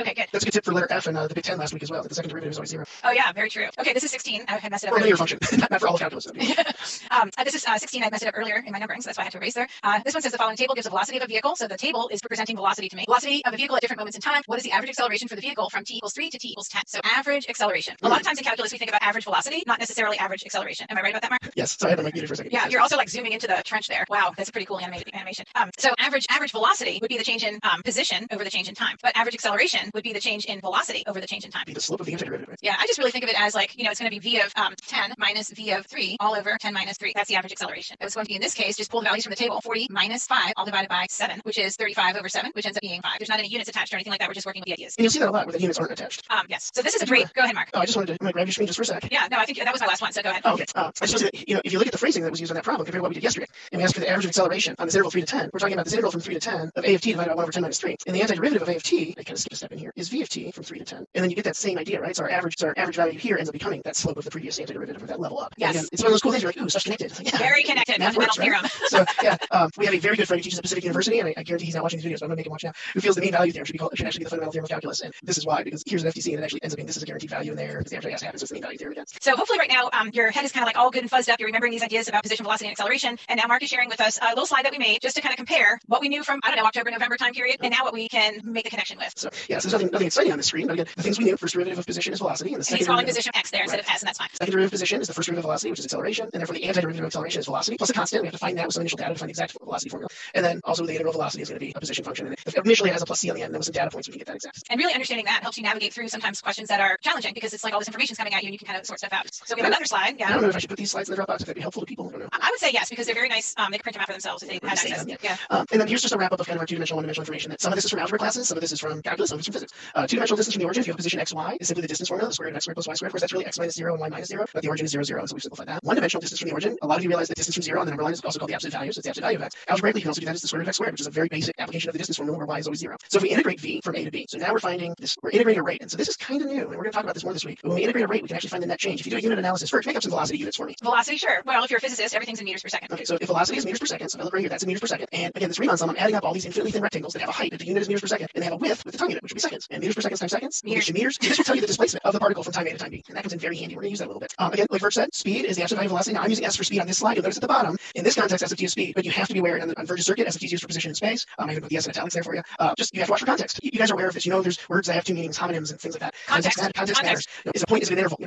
Okay, good. That's a good tip for letter F in the Big 10 last week as well. That the second derivative is always 0. Oh yeah, very true. Okay, this is 16. I had messed it up. Or linear function, not for all calculus. This is 16. I messed it up earlier in my numbering, so that's why I had to erase there. This one says the following following table gives the velocity of a vehicle. So the table is representing velocity to me. Velocity of a vehicle at different moments in time. What is the average acceleration for the vehicle from t equals 3 to t equals 10? So average acceleration. A lot of times in calculus we think about average velocity, not necessarily average acceleration. Am I right about that, Mark? Yes. So I had to mute it for a second. Yeah, you're also like zooming into the trench there. Wow, that's a pretty cool animation. So average velocity would be the change in position over the change in time, but average acceleration would be the change in velocity over the change in time. Be the slope of the antiderivative. Right? Yeah, I just really think of it as like, it's going to be v of 10 minus v of 3 all over 10 minus 3. That's the average acceleration. It's going to be, in this case, just pull the values from the table. 40 minus 5 all divided by 7, which is 35 over 7, which ends up being 5. There's not any units attached or anything like that. We're just working with the ideas. And you'll see that a lot where the units aren't attached. Yes. So this is a great. Go ahead, Mark. Oh, I just wanted to. I'm going to grab your screen just for a sec. Yeah. No, I think that was my last one. So go ahead. Oh, okay. I just want to say that, if you look at the phrasing that was used on that problem compared to what we did yesterday, and we asked for the average of acceleration on this interval 3 to 10, we're talking about this interval from 3 to 10 of a of t divided by 1 over 10 minus 3. And the antiderivative of a of t, I kind of skip a step in here, is v of t from 3 to 10. And then you get that same idea, right? So our average value here ends up becoming that slope of the previous antiderivative of that level up. Yes. Again, it's one of those cool things. You're like, ooh, such connected. Like, yeah, very connected. Fundamental theorem. So yeah, we have a very good friend who teaches at Pacific University, and I guarantee he's not watching these videos, but I'm going to make him watch now, who feels the mean value theorem should actually be the fundamental theorem of calculus. And this is why, because here's an FTC and it actually ends up being this is a guaranteed value in there because the average happens with the mean value theorem again. So hopefully right now your head is kind of like all good and fuzzed up. You're remembering these ideas about position, velocity, and acceleration. And now Mark is sharing with us a little slide that we made just to kind of compare what we knew from, I don't know, October, November time period, and now what we can make the connection with. So yeah, so there's nothing exciting on the screen, but again, the things we knew: first derivative of position is velocity, and the second he's calling position x there instead of s, and that's fine. Second derivative of position is the first derivative of velocity, which is acceleration, and therefore the antiderivative of acceleration is velocity plus a constant. We have to find that with some initial data to find the exact velocity formula, and then also the integral velocity is going to be a position function. And initially it has a plus c on the end, and then with some data points we can get that exact. And really understanding that helps you navigate through sometimes questions that are challenging because it's like all this information is coming at you and you can kind of sort stuff out. So we have another slide. Yeah. I don't know if I should put these slides in the Dropbox if that'd be helpful to people. I don't know. I would say yes because they're very nice. They can print them out for themselves if they have access. Yeah. And then here's just a wrap up of kind of our two-dimensional, one-dimensional information. That some of this is from algebra classes, some of this is from calculus, some of it's from physics. Two-dimensional distance from the origin, if you have a position x, y, is simply the distance formula, the square root of x squared plus y squared. Of course, that's really x minus 0 and y minus 0, but the origin is 0, 0, so we've simplified that. One-dimensional distance from the origin, a lot of you realize that distance from 0 on the number line is also called the absolute value, so it's the absolute value of x. Algebraically, you can also do that as the square root of x squared, which is a very basic application of the distance formula where y is always 0. So if we integrate v from a to b, so now we're finding this, we're integrating a rate, and so this is kind of new, and we're going to talk about this more this week. But when we integrate a rate, we can actually find the net change. If you do a unit analysis first, make up some velocity units for me. Velocity, sure. Well, if you're a physicist, everything's in meters per second. Okay, so if velocity is meters per second, so if I look right here, that's in meters per second. And again, this Riemann sum, I'm adding up all these infinitely thin rectangles that have a height, but the unit is meters per second, and they have a width with the time unit, which would be seconds. And meters per second times seconds, meters. This will tell you the displacement of the particle from time A to time B, and that comes in very handy. We're going to use that a little bit. Again, like Vert said, speed is the absolute value of velocity. Now I'm using s for speed on this slide. You'll notice at the bottom, in this context, s of t is speed, but you have to be aware on Vert's circuit, s of t is used for position in space. I even put the s in italics there for you. Just you have to watch for context. You guys are aware of this. You know, there's words that have two meanings, homonyms and things like that. Context matters. Is a point is an interval.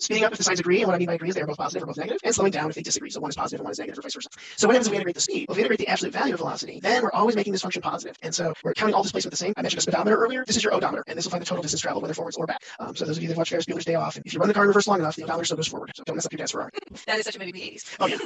Speeding up if the signs agree, and what I mean by agree is they are both positive or both negative, and slowing down if they disagree. So one is positive and one is negative, or vice versa. So what happens if we integrate the speed? Well, if we integrate the absolute value of velocity, then we're always making this function positive. And so we're counting all displacement the same. I mentioned a speedometer earlier. This is your odometer, and this will find the total distance traveled, whether forwards or back. So those of you that watch Ferris Bueller's Day Off, if you run the car in reverse long enough, the odometer still goes forward. So don't mess up your dad's Ferrari. That is such a movie of the 80s. Oh yeah.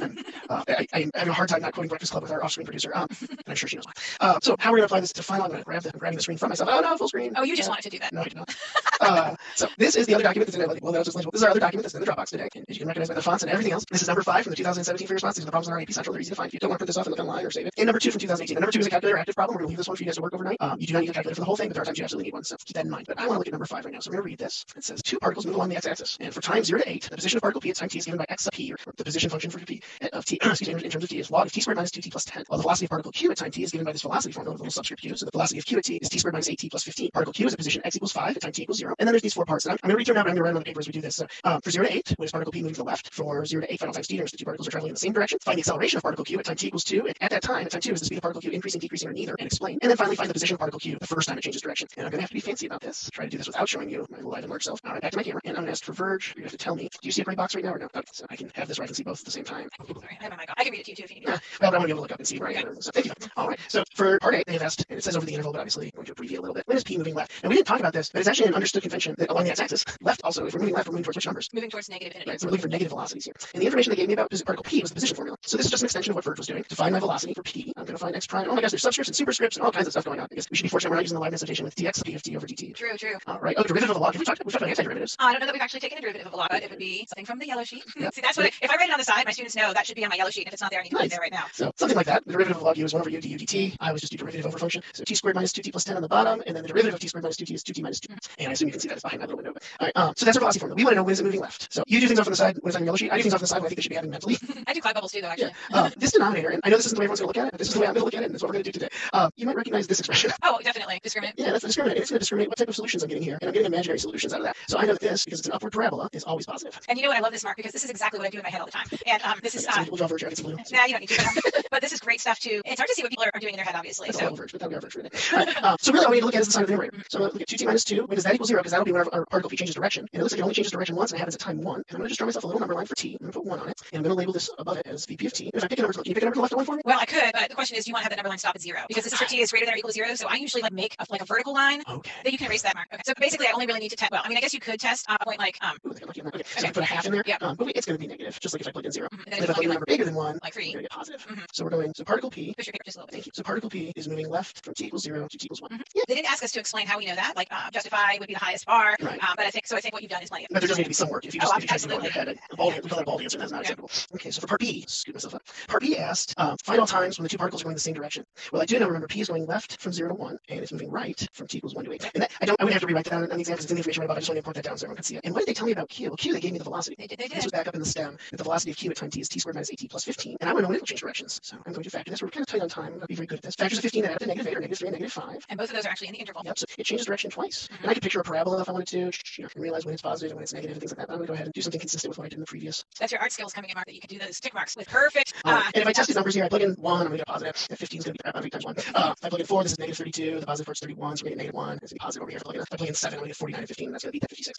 I'm having a hard time not quoting Breakfast Club with our off-screen producer. And I'm sure she knows why. So how we're going to apply this to final? I'm grabbing the screen from myself. Oh no, full screen. Oh, you just wanted to do that. No, I did not. So this is the other document that's in the This is our other document that's in the Dropbox today. And as you can recognize by the fonts and everything else, this is number 5 from the 2017 for response. These are the problems in our AP Central. They're easy to find. If you don't want to print this off and look online or save it. And number 2 from 2018. And number 2 is a calculator active problem. We're going to leave this one for you guys to work overnight. You do not need a calculator for the whole thing, but there are times you absolutely need one. So keep that in mind. But I want to look at number 5 right now. So we're going to read this. It says two particles move along the x-axis, and for time 0 to 8, the position of particle p at time t is given by x sub p, or the position function for p of t. In terms of t is log of t squared minus 2t plus 10. While the velocity of particle q at time t is given by this velocity formula with a little subscript q. So the velocity of q at t is t squared minus 8t plus 15. Particle q is at position x equals 5 at time t equals 0. And then there's these 4 parts that I'm going to read through now, but I'm going to write them on the paper as we do this. So for 0 to 8, what is particle p moving to the left? For 0 to 8 final times t, the two particles are traveling in the same direction. Find the acceleration of particle q at time t equals 2. At that time, at time 2, is the speed of particle q increasing, decreasing, or neither? And explain. And then finally find the position of particle q the first time it changes direction. And I'm going to have to be fancy about this. Try to do this without showing you my little item large self. All right, back to my camera. And I'm going to ask for Verge. You're going to have to tell me. Do you see a gray box right now or no? Okay, so I can have this where I can see both at the same time. Sorry, I have my mic on. I can read it to you too if you need it. Well, I want to be able to look up and see where I am. So thank you. All right. So for part 8, they have asked, and it says over the interval, but obviously I'm going to abbreviate a little bit. When is p moving left? And we didn't talk about this, but it's actually an understood convention that along the x-axis, left also, if we're moving left, we're moving towards which numbers? Moving towards negative infinity. Right, so we're looking for negative velocities here. And the information they gave me about particle p was the position formula. So this is just an extension of what Verge was doing. To find my velocity for p, I'm going to find x prime. Oh my gosh, there's subscripts and superscripts and all kinds of stuff going on. I guess we should be fortunate we're not using the Leibniz notation with dx p of t over dt. True. All right. Oh, derivative of a log. We've talked about antiderivatives. I don't know that we've actually taken a derivative of a log, but it would be something from the yellow sheet. Yep. See, that's what if I write it on the side, my students know that should be on my yellow sheet. If it's not there, I need to put it there right now. So something like that. The derivative of log u is 1 over u du dt. I always just do derivative over function. So t squared minus 2t plus 10 on the bottom, and then the derivative of t squared minus 2t is 2t minus 2. And I assume you can see that it's behind my little window. But, all right, so that's our velocity formula. We want to know when is it moving left. So you do things off on the side when it's on your yellow sheet. I do things off on the side when I think they should be having mentally. I do cloud bubbles too, though, actually. This denominator, and I know this isn't the way everyone's going to look at it, but this is the way I'm going to look at it, and that's what we're going to do today. You might recognize this expression. Oh, definitely. Discriminate. Yeah, that's the discriminate. It's going to discriminate what type of solutions I'm getting here, and I'm getting imaginary solutions out of that. So I know that this, because it's an upward parabola, is always positive. And you know what? I love this, Mark, because this is exactly what I do in my head all the time. And this is. We'll draw virtue. I can see blue. Nah, you don't need to. But this is great stuff too. It's hard to see what people are doing in their head, obviously. That's so. all verge, but that'll be our verge for today. So really, all we need to look at is the sign of the numerator. So I'm going to look at 2t minus 2. When does that equal 0? Because that'll be whenever our particle p changes direction. And it looks like it only changes direction once, and it happens at time 1. And I'm going to just draw myself a little number line for t. I'm going to put 1 on it, and I'm going to label this above it as VP of t. If I pick a number, can you pick a number to the left of 1 for me? Well, I could, but the question is, do you want to have that number line stop at 0? Because this is for t is greater than or equal to 0. So I usually like make a vertical line. Okay. Then you can erase that mark. Okay. So basically, I only really need to test. Well, I mean, I guess you could test a point like Ooh, I got lucky on that. Okay. So I put a half in there. Yeah. But wait, it's going to be negative, just like if I plug in 0. And And if I plug in a number bigger than 1, like 3. I'm going to get positive. So we're going. So particle p. Push your paper just a little bit. Thank you. So particle p is moving left from t equals 0 to t equals 1. Yeah. They didn't ask us to explain how we know that. Like justify would be the highest bar. Right. But I think what you've done is plenty. But there does need to be some work. If you just try to go in absolutely. your head, we call that a bald answer. That's not acceptable. Okay, so for part B, scoop myself up. Part B asked, find all times when the two particles are going the same direction. Well, I do know, remember, P is going left from 0 to 1, and it's moving right from t equals 1 to 8. And that, I wouldn't have to rewrite that down on the exam because it's in the information right above. I just want to import that down so everyone can see it. And what did they tell me about Q? Well, Q, they gave me the velocity. They did. This was back up in the stem. That the velocity of Q at time t is t squared minus 8t plus 15. And I want to know when it will change directions. So I'm going to factor this. We're kind of tight on time. I'm going to be very good at this. Factors of 15 that add up to -8 or -3 and -5. And both of those are actually in the interval. Yep, so it changes direction twice. And I could picture a parabola if I wanted to, and realize when it's positive and when it's negative and things like that. But I'm going to go ahead and do something consistent with what I did in the previous. That's your art skills coming in, Mark, that you can do those tick marks with perfect. And if I test these numbers here, I plug in 1, I'm going to get a positive. If 15 is going to be 8 times 1. If I plug in 4, this is negative 32. The positive part's 31, so we're going to get -1. It's going to be positive over here. If I plug in 7, I'm going to get 49 and 15. And that's going to beat that 56.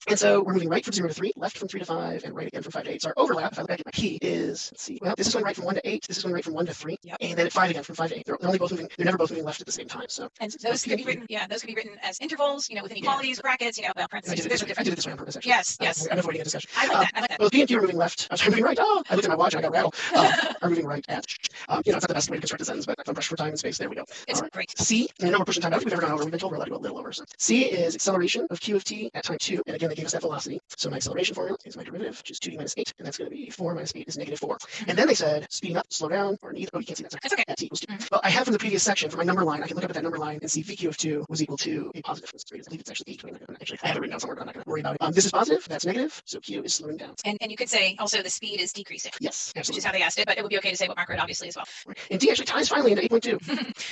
And so we're moving right from 0 to 3, left from 3 to 5, and right again from 5 to 8. So our overlap, if I look back at my key, is, let's see, well, this is going right from 1 to 8. This is going right from 1 to 3. Yep. And then at 5 again from 5 to 8. They're only both moving, they're never both moving left at the same time. So and those could be written, those could be written as intervals, with inequalities, brackets, well, parentheses. I did it this way on purpose, actually. Yes. I'm avoiding a discussion. I like that. Well, P and Q are moving left. I'm sorry, moving right. Oh, I looked at my watch and I got rattled. Are moving right at. It's not the best way to construct a sentence, but if I'm pushed for time and space, there we go. It's right. great. C, and I know we're pushing time out. If we've ever gone over, we've been told we're allowed to go a little over. So C is acceleration of Q of t at time 2. And again, they gave us that velocity. So my acceleration formula is my derivative, which is 2d minus 8. And that's going to be 4 minus 8 is -4. And then they said speeding up, slow down, or neither. Oh, you can't see that. Sorry. It's okay. At t equals 2. Well, I have from the previous section, for my number line, I can look up at that number line and see VQ of 2 was equal to a positive. I believe it's actually 8. Actually, I have it written down somewhere, but I'm not going to worry about it. This is positive, that's negative, so Q is slowing down. And you could say also the speed is decreasing. Yes, absolutely. Which is how they asked it, but it would be okay to say what Mark wrote, obviously, as well. And D actually ties finally into 8.2.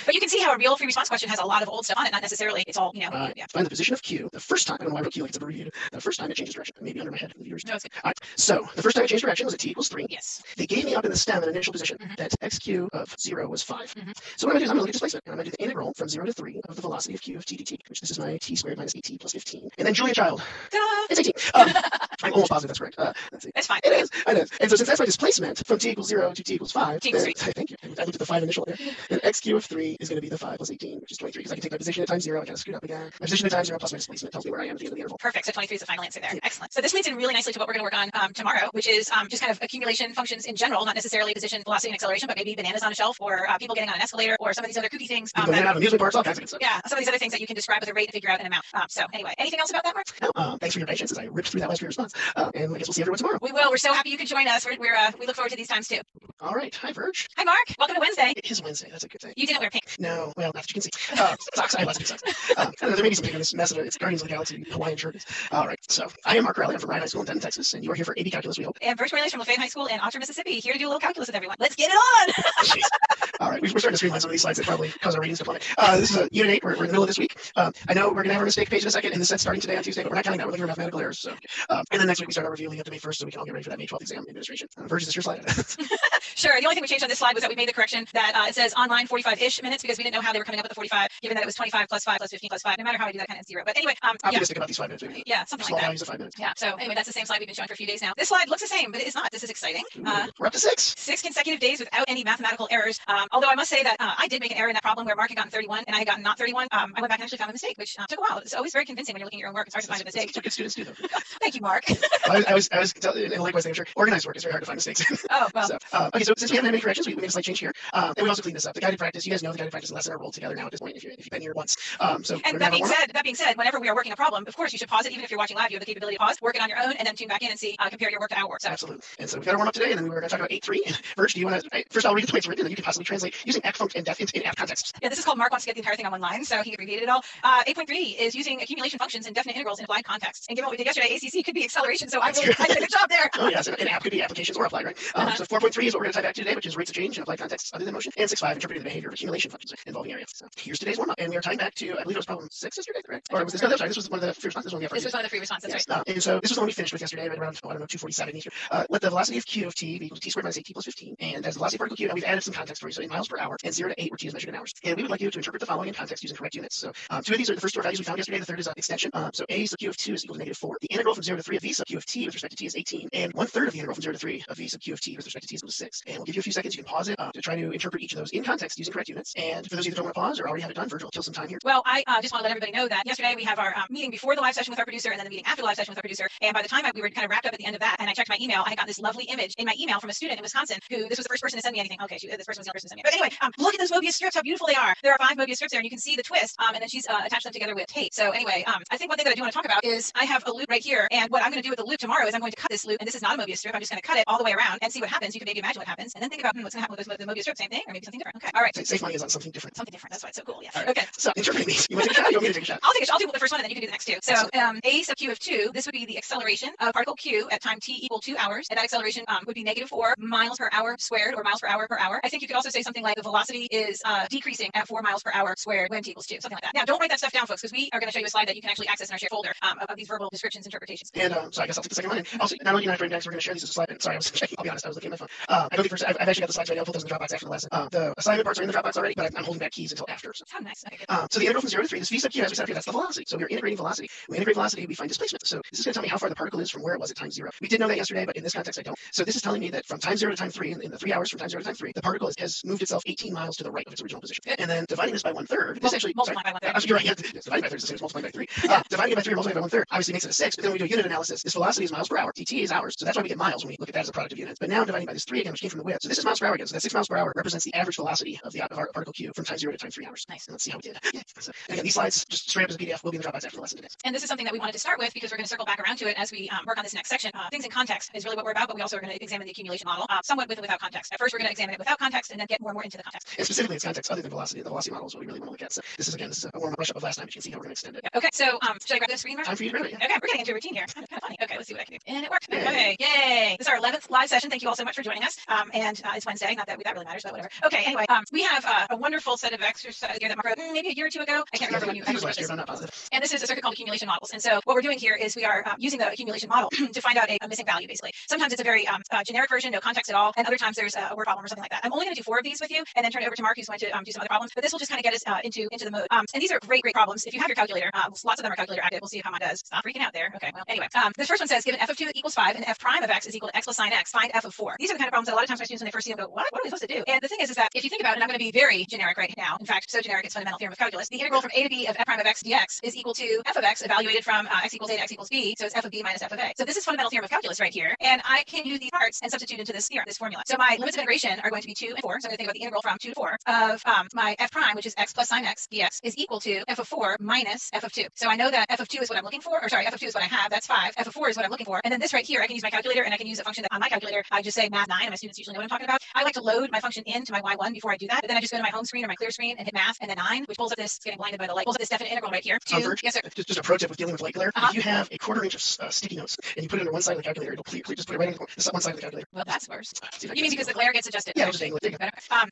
But you can see how a real free response question has a lot of old stuff on it, not necessarily, it's all, yeah. Find the position of Q the first time. I don't know why I wrote Q like it's abbreviated. The first time it changes direction. Maybe under my head. No, it's good. All right. So the first time it changed direction was at t equals 3. Yes. They gave me up in the stem an initial position that xq of 0 was 5. So what I'm going to do is I'm going to look at displacement. And I'm going to do the integral from 0 to 3 of the velocity of Q of t dt, which this is my t squared minus 8t plus 15. And then Julia Child. Ta-da! It's 18. I'm almost positive that's correct. Let's see. It's fine. It is. And so since that's my displacement from t equals 0 to t equals 5. T equals 3. Thank you. I looked at the 5 initial there. And xq of 3 is going to be the 5 plus 18, which is 23. Because I can take my position at time 0. I kind of screwed up again. My position at time 0 plus my displacement tells me where I am at the end of the interval. Perfect. So 23 is the final answer there. Yeah. Excellent. So this leads in really nicely to what we're going to work on tomorrow, which is just kind of accumulation functions in general, not necessarily position, velocity, and acceleration, but maybe bananas on a shelf or people getting on an escalator or some of these other kooky things. Amusement parks, all kinds of good stuff. Yeah, some of these other things that you can describe with a rate and figure out an amount. So anyway, anything else about that, Mark? No, thanks for your patience as I ripped through that last response. And I guess we'll see everyone tomorrow. We will. We're so happy you could join us. We look forward to these times too. All right. Hi, Verge. Hi, Mark. Welcome to Wednesday. It is Wednesday. That's a good thing. You didn't wear pink. No. Well, not that you can see. Socks. I have lots of good socks. I don't know, there may be some pink on this mess of it. It's Guardians of the Galaxy Hawaiian shirt. All right. So I am Mark Riley. I'm from Ryan High School in Denton, Texas. And you are here for AP Calculus, we hope. And Verge Morales from Lafayette High School in Oxford, Mississippi. Here to do a little calculus with everyone. Let's get it on. All right. We're starting to streamline some of these slides that probably cause our ratings to plummet. This is Unit 8. We're in the middle of this week. I know we're going to have our mistake page in a second, and this set's starting today on Tuesday, but we're not counting that. We're looking for mathematical errors. So, and then next week we start our review leading up to May 1st, so we can all get ready for that May 12th exam administration. Verge, is this your slide? Sure. The only thing we changed on this slide was that we made the correction that it says online 45-ish minutes because we didn't know how they were coming up with the 45, given that it was 25 plus 5 plus 15 plus 5. No matter how I do that, kind of 0. But anyway, optimistic about these 5 minutes. Maybe. Yeah, something Small like that. values of 5 minutes. Yeah. So anyway, that's the same slide we've been showing for a few days now. This slide looks the same, but it's not. This is exciting. We're up to 6. 6 consecutive days without any mathematical errors. Although I must say that I did make an error in that problem where Mark had gotten 31 and I had gotten not 31. I went back and actually found a mistake, which took a while. It's always very convincing when you're looking at your own work. It's hard to find a mistake. That's what good students do, though. Thank you, Mark. I was and likewise, I'm sure organized work is very hard to find mistakes. Oh, well. Okay, so since we haven't had any corrections, we made a slight change here. And we also cleaned this up. The guided practice, you guys know the guided practice and lesson are rolled together now at this point if you've been here once. And that being said, whenever we are working a problem, of course you should pause it. Even if you're watching live, you have the capability to pause, work it on your own, and then tune back in and see, compare your work to our work. So. Absolutely. And so we've got our warm up today, and then we were going to talk about 8.3. And Verge, do you want to? First, I'll read the points written, and then you can possibly translate translate using app func and def in app contexts. Yeah, this is called Mark wants to get the entire thing on one line, so he abbreviated it all. 8.3 is using accumulation functions and definite integrals in applied contexts. And given what we did yesterday, ACC could be acceleration, so I did a good job there. Oh yes, an app could be applications or applied, right? So 4.3 is what we're going to tie back to today, which is rates of change in applied contexts other than motion, and 6.5 interpreting the behavior of accumulation functions involving areas. So here's today's warm up, and we are tying back to I believe it was problem 6 yesterday, correct? Or was this? No, sorry, this was one of the free responses. This was one of the free responses. Yes. Right. And so this was the one we finished with yesterday, right around 247 here. Let the velocity of q of t be equal to t squared minus 8t plus 15, and as the velocity of particle q, and we've added some context for you, so in miles per hour, and 0 to 8 where t is measured in hours. And we would like you to interpret the following in context using correct units. So two of these are the first two values we found yesterday. The third is extension. So a sub q of 2 is equal to -4. The integral from 0 to 3 of v sub q of t with respect to t is 18, and 1/3 of the integral from 0 to 3 of v sub q of t with respect to t is equal to 6. And we'll give you a few seconds. You can pause it to try to interpret each of those in context using correct units. And for those of you that don't want to pause or already have it done, Virgil, kill some time here. Well, I just want to let everybody know that yesterday we have our meeting before the live session with our producer, and then the meeting after the live session with our producer. And by the time we were kind of wrapped up at the end of that, and I checked my email, I got this lovely image in my email from a student in Wisconsin who this was the first person to send me anything. Okay, this person was the only person to send me. But anyway, look at those Mobius strips, how beautiful they are. There are 5 Mobius strips there, and you can see the twist. And then she's attached them together with tape. So anyway, I think one thing that I do want to talk about is I have a loop right here, and what I'm going to do with the loop tomorrow is I'm going to cut this loop, and this is not a Mobius strip. I'm just going to cut it all the way around and see what happens. You can maybe imagine what happens, and then think about what's going to happen with the Mobius strip. Same thing, or maybe something different. Okay, all right. Safe money is on something different. Something different. That's why it's so cool. Yeah. Right. Okay. So interpreting these, you want to take a shot? You want me to take a shot? I'll do the first one, and then you can do the next two. So a sub q of 2, this would be the acceleration of particle q at time t equal 2 hours, and that acceleration would be -4 miles per hour squared, or miles per hour per hour. I think you could also say something like the velocity is decreasing at 4 miles per hour squared when t equals 2, something like that. Now, don't write that stuff down, folks, because we are going to show you a slide that you can actually access in our shared folder of these verbal descriptions, interpretations. And so I guess I'll take the second one. And also, not only do I frame next, we're going to share these as a slide. And sorry, I was checking. I'll be honest, I was looking at my phone. I don't think first. I've actually got the slides ready. I'll put those in the Dropbox after the lesson. The assignment parts are in the Dropbox already, but I'm holding back keys until after. So. How nice. Okay, So the integral from 0 to 3, this v sub q, as we said up here, that's the velocity. So we're integrating velocity. When we integrate velocity, we find displacement. So this is going to tell me how far the particle is from where it was at time 0. We did know that yesterday, but in this context, I don't. So this is telling me that from time 0 to time 3, in the 3 hours from time 0 to time 3, the particle has moved itself 18 miles to the right of its original position. And then dividing this by 1/3, this actually multiplying by 1/3. You're right. Yeah, dividing by 3 is the same as multiplying by 3. Dividing it by 3 or multiplying by 1/3 obviously makes it a 6. But then when we do a unit analysis, this velocity is miles per hour. dt is hours. So that's why we get miles when we look at that as a product of units. But now dividing by this 3 again, which came from the width. So this is miles per hour again. So that 6 miles per hour represents the average velocity of our particle q from time 0 to time 3 hours. Nice. And let's see how we did. Yeah. So again, these slides just straight up as a PDF will be in the Dropbox after the lesson today. And this is something that we wanted to start with because we're going to circle back around to it as we work on this next section. Things in context is really what we're about, but we also are going to examine the accumulation model somewhat with and without context. At first, we're going to examine it without context and then get more and more into the context. And specifically, its context other than velocity. The velocity model is what we really want to look at. So this is a warm up brush up of last time, but you can see how we're going to extend it. Okay, so should I grab the screen? Time for you to grab it. Yeah. Okay, we're getting into a routine here. Kind of funny. Okay, let's see what I can do. And it worked. Okay, yay! This is our 11th live session. Thank you all so much for joining us. And it's Wednesday. Not that really matters, but whatever. Okay, anyway, we have a wonderful set of exercises here that Mark wrote maybe a year or two ago. I can't remember when you actually wrote this. I'm not positive. And this is a circuit called accumulation models. And so what we're doing here is we are using the accumulation model to find out a missing value, basically. Sometimes it's a very generic version, no context at all, and other times there's a word problem or something like that. I'm only going to do 4 of these with you, and then turn it over to Mark, who's going to do some other problems. But this will just kind of get us into the mode. And these are great problems. If you have your calculator, lots of them are calculator active. We'll see how mine does. Stop freaking out there. Okay, well, anyway, this first one says, given f of 2 equals 5 and f prime of x is equal to x plus sine x, find f of 4. These are the kind of problems that a lot of times my students, when they first see them, go, what are we supposed to do? And the thing is that if you think about it, and I'm going to be very generic right now. In fact, so generic it's fundamental theorem of calculus. The integral from a to b of f prime of x dx is equal to f of x evaluated from x equals a to x equals b. So it's f of b minus f of a. So this is fundamental theorem of calculus right here, and I can use these parts and substitute into this theorem, this formula. So my limits of integration are going to be 2 and 4. So I'm going to think about the integral from 2 to 4 of my f prime, which is x plus sine x dx, is equal to f of 4 minus f of 2. So I know that f of 2 is what I'm looking for, or sorry, f of 2 is what I have. That's 5. F of 4 is what I'm looking for. And then this right here, I can use my calculator, and I can use a function that on my calculator, I just say math 9, and my students usually know what I'm talking about. I like to load my function into my y1 before I do that. But then I just go to my home screen or my clear screen and hit math and then 9, which pulls up this, getting blinded by the light, pulls up this definite integral right here. Yes, sir. Just a pro tip with dealing with light glare. If you have a 1/4 inch of sticky notes and you put it on one side of the calculator, it'll just put it right on one side of the calculator. Well, that's worse. You mean because the glare gets adjusted? Yeah, I'll just angle it.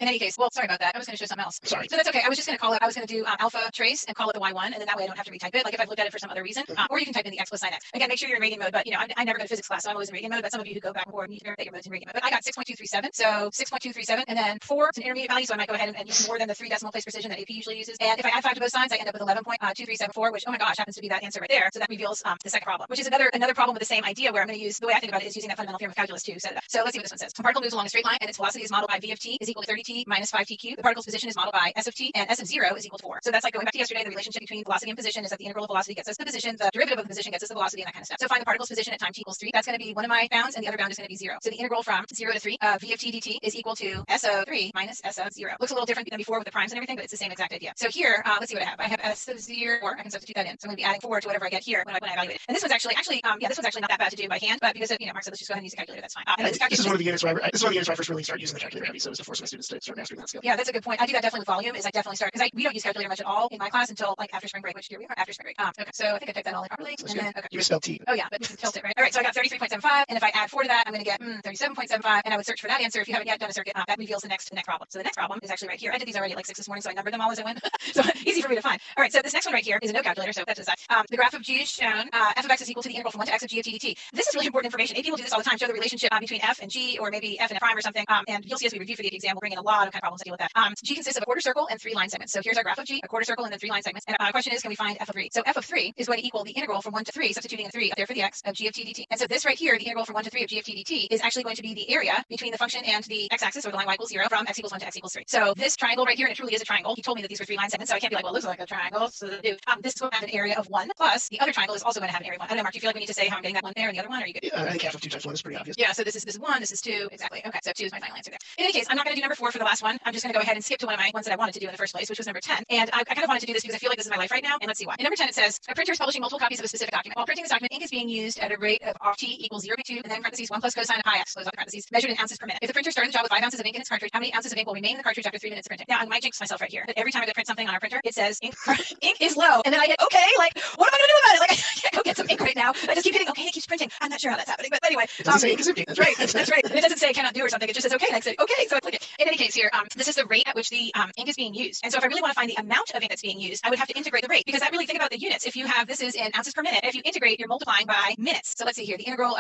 In any case, well, sorry about that. I was going to show something else. Sorry. So that's okay. I was just going to call it, I was going to do alpha trace and call it the y1, and then that way I don't have to retype it, like if I've looked at it for some other reason. Or you can type in the x plus sine x. Again, make sure you're in radian mode, but I never go to physics class, so I'm always in radian mode, but some of you who go back and forth need to verify your modes in radian mode. But I got 6.237, so 6.237, and then 4 is an intermediate value, so I might go ahead and use more than the 3 decimal place precision that AP usually uses. And if I add 5 to both sides, I end up with 11.2374, which, oh my gosh, happens to be that answer right there. So that reveals the second problem, which is another problem with the same idea, where I'm going to use, the way I think about it is using that fundamental theorem of calculus to set it up. So let's see what this one says. A particle moves along a straight line, and its velocity is modeled by v of t is equal to 30t minus 5t cubed. The particle's position is modeled by s of t, and s of 0 is equal to 4. So that's like going back to yesterday, the relationship between velocity and position is that the integral of velocity gets us the position, the derivative of the position gets us the velocity, and that kind of stuff. So find the particle's position at time t equals 3. That's going to be one of my bounds, and the other bound is going to be 0. So the integral from 0 to 3 of v of t dt is equal to s of 3 minus s of 0. Looks a little different than before with the primes and everything, but it's the same exact idea. So here, let's see what I have. I have s of 0, or I can substitute that in. So I'm going to be adding 4 to whatever I get here when I evaluate it. And this one's actually, this one's actually not that bad to do by hand, but because of, Mark said, let's just go ahead and use a calculator. That's fine. This is one of the units where I first really start using the calculator heavy, so as to force my students to start mastering that skill. Yeah, that's a good point. I do that definitely with volume. Is I definitely start because we don't use calculator much at all in my class until like after spring break, which here we are after spring break. Okay, so I think I typed that all in properly. And then, okay. You misspelled T. Oh yeah, but we can tilt it, right? All right, so I got 33.75, and if I add 4 to that, I'm going to get 37.75, and I would search for that answer. If you haven't yet done a circuit, that reveals the next problem. So the next problem is actually right here. I did these already at like 6 this morning, so I numbered them all as I went. So easy for me to find. All right, so this next one right here is a no calculator, so that's aside. The graph of g is shown. F of x is equal to the integral from 1 to x of g of t dt. This is really important information. People do this all the time. Show the relationship between f and g, or maybe f and f prime or something. And you'll see as we review for the exam, we'll bring in a lot of kind of problems that deal with that. G consists of a quarter circle and 3 line segments. So here's our graph of g, a quarter circle and then 3 line segments. And the question is, can we find f of 3? So f of 3 is going to equal the integral from 1 to 3, substituting a 3 up there for the x of g of t dt. And so this right here, the integral from 1 to 3 of g of t dt, is actually going to be the area between the function and the x-axis, or the line y equals 0, from x equals 1 to x equals 3. So this triangle right here, and it truly is a triangle. He told me that these were 3 line segments, so I can't be like, well, it looks like a triangle. So this is going to have an area of 1, plus the other triangle is also going to have an area of 1. I don't know, Mark, do you feel like we need to say how I'm getting that one there and the other one, or are you good? I think half of 2 times 1 is pretty obvious. Yeah, so this is 1, this is 2, exactly. Okay, so 2 is my final answer there. In any case, I'm not going to do number 4 for the last one. I'm just going to go ahead and skip to one of my ones that I wanted to do in the first place, which was number 10. And I kind of wanted to do this because I feel like this is my life right now, and let's see why. In number 10, it says, a printer is publishing multiple copies of a specific document. While printing this document, ink is being used at a rate of RT equals 0.2, and then parentheses 1 plus cosine of pi x, close out the parentheses, measured in ounces per minute. If the printer started the job with 5 ounces of ink in its cartridge, how many ounces of ink will remain in the cartridge after 3 minutes of printing? Now, I might jinx myself right here, but every time I go print something on our printer, it says ink is low, and then I hit okay, like, what am I going to do about it? Like, I can't go get some ink right now. I just keep hitting okay, it keeps printing. I'm not sure how that's happening, but anyway. It doesn't say ink is empty. That's right. That's right. It doesn't say cannot do or something. It just says okay, and I say okay, so I click it. In any case here, this is the rate at which the ink is being used. And so if I really want to find the amount of ink that's being used, I would have to integrate the rate, because I really think about the units. If you have, this is in ounces per minute. If you integrate, you're multiplying by minutes. So let's see here, the integral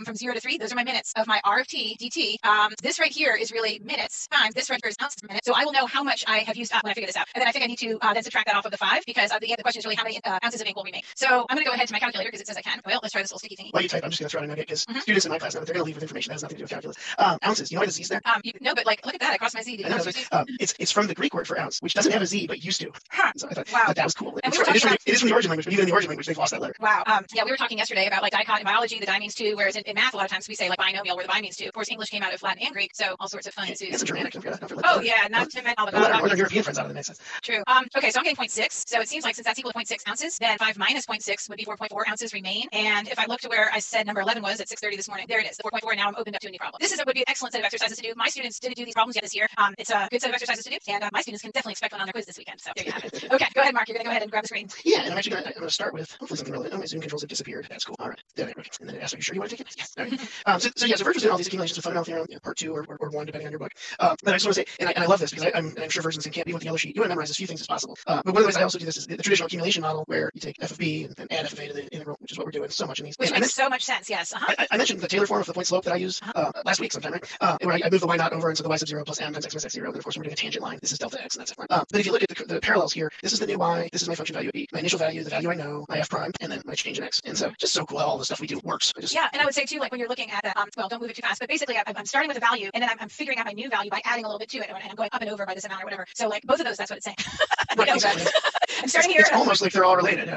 from 0 to 3, those are my minutes of my r of t dt. This right here is really minutes times this right here is ounces per minute. So I will know how much I have used up when I figure this out. And then I think I need to then subtract that off of the 5, because the question is really how many ounces of ink will remain. So I'm going to go ahead to my calculator because it says I can. Well, let's try this little sticky thingy. While you type, I'm just going to throw out a nugget, because students in my class know that they're going to leave with information that has nothing to do with calculus. Ounces, you know why the Z's there? No, but like, look at that. I crossed my Z. Did you know it's from the Greek word for ounce, which doesn't have a Z, but used to. Huh. So I thought, wow. that was cool. And it is from the origin language, but even in the origin language, they've lost that letter. Wow. Yeah, we were talking yesterday about like dicot in biology, the die means 2, whereas in math, a lot of times we say like binomial, where the bi means 2. Of course, English came out of Latin and Greek, so all sorts of fun ensues. It's a Germanic. Don't forget oh, yeah, not to mention all the Northern European friends out of the mix. True. Okay, so I'm getting 0.6. So it seems like since that's equal to 0.6 ounces, then 5 minus 0.6 would be 4.4 ounces remain. And if I look to where I said number 11 was at 6:30 this morning, there it is, the 4.4. Now I'm opened up to a new problem. This would be an excellent set of exercises to do. My students didn't do these problems yet this year. It's a good set of exercises to do, and my students can definitely expect one on their quiz this weekend. So there you have it. Okay, go ahead, Mark. You're going to go ahead and grab the screen. Yeah, and I'm actually going to start with hopefully something relevant. Oh, my Zoom controls have disappeared. That's cool. All right. Okay. And then it asks, are you sure you want to take it? Yes. All right. So Virgil's doing all these accumulations with fundamental theorem, part 2 or 1, depending on your book. But I just want to say, and I love this, because I'm sure Virgil's can't be with the yellow sheet. You want to memorize as few things as possible. But one of the ways I also do this is the traditional accumulation model, where you take f of b and then add f of a to the integral, which is what we're doing so much in these. Which makes so much sense, yes. I mentioned the Taylor form of the point slope that I used last week sometime, right? Where I moved the y naught over, and so the y sub 0 plus m times x minus x0. And of course, we're doing a tangent line. This is delta x, and that's f prime. But if you look at the parallels here, this is the new y, this is my function value of b, my initial value, the value I know, my f prime, and then my change in x. And so just so cool how all the stuff we do works. Yeah, and I would say too, like when you're looking at the, well, don't move it too fast, but basically I'm starting with a value, and then I'm figuring out my new value by adding a little bit to it, and I'm going up and over by this amount or whatever. So like both of those, that's what it's saying. Right, exactly. I'm starting here. It's almost like they're all related.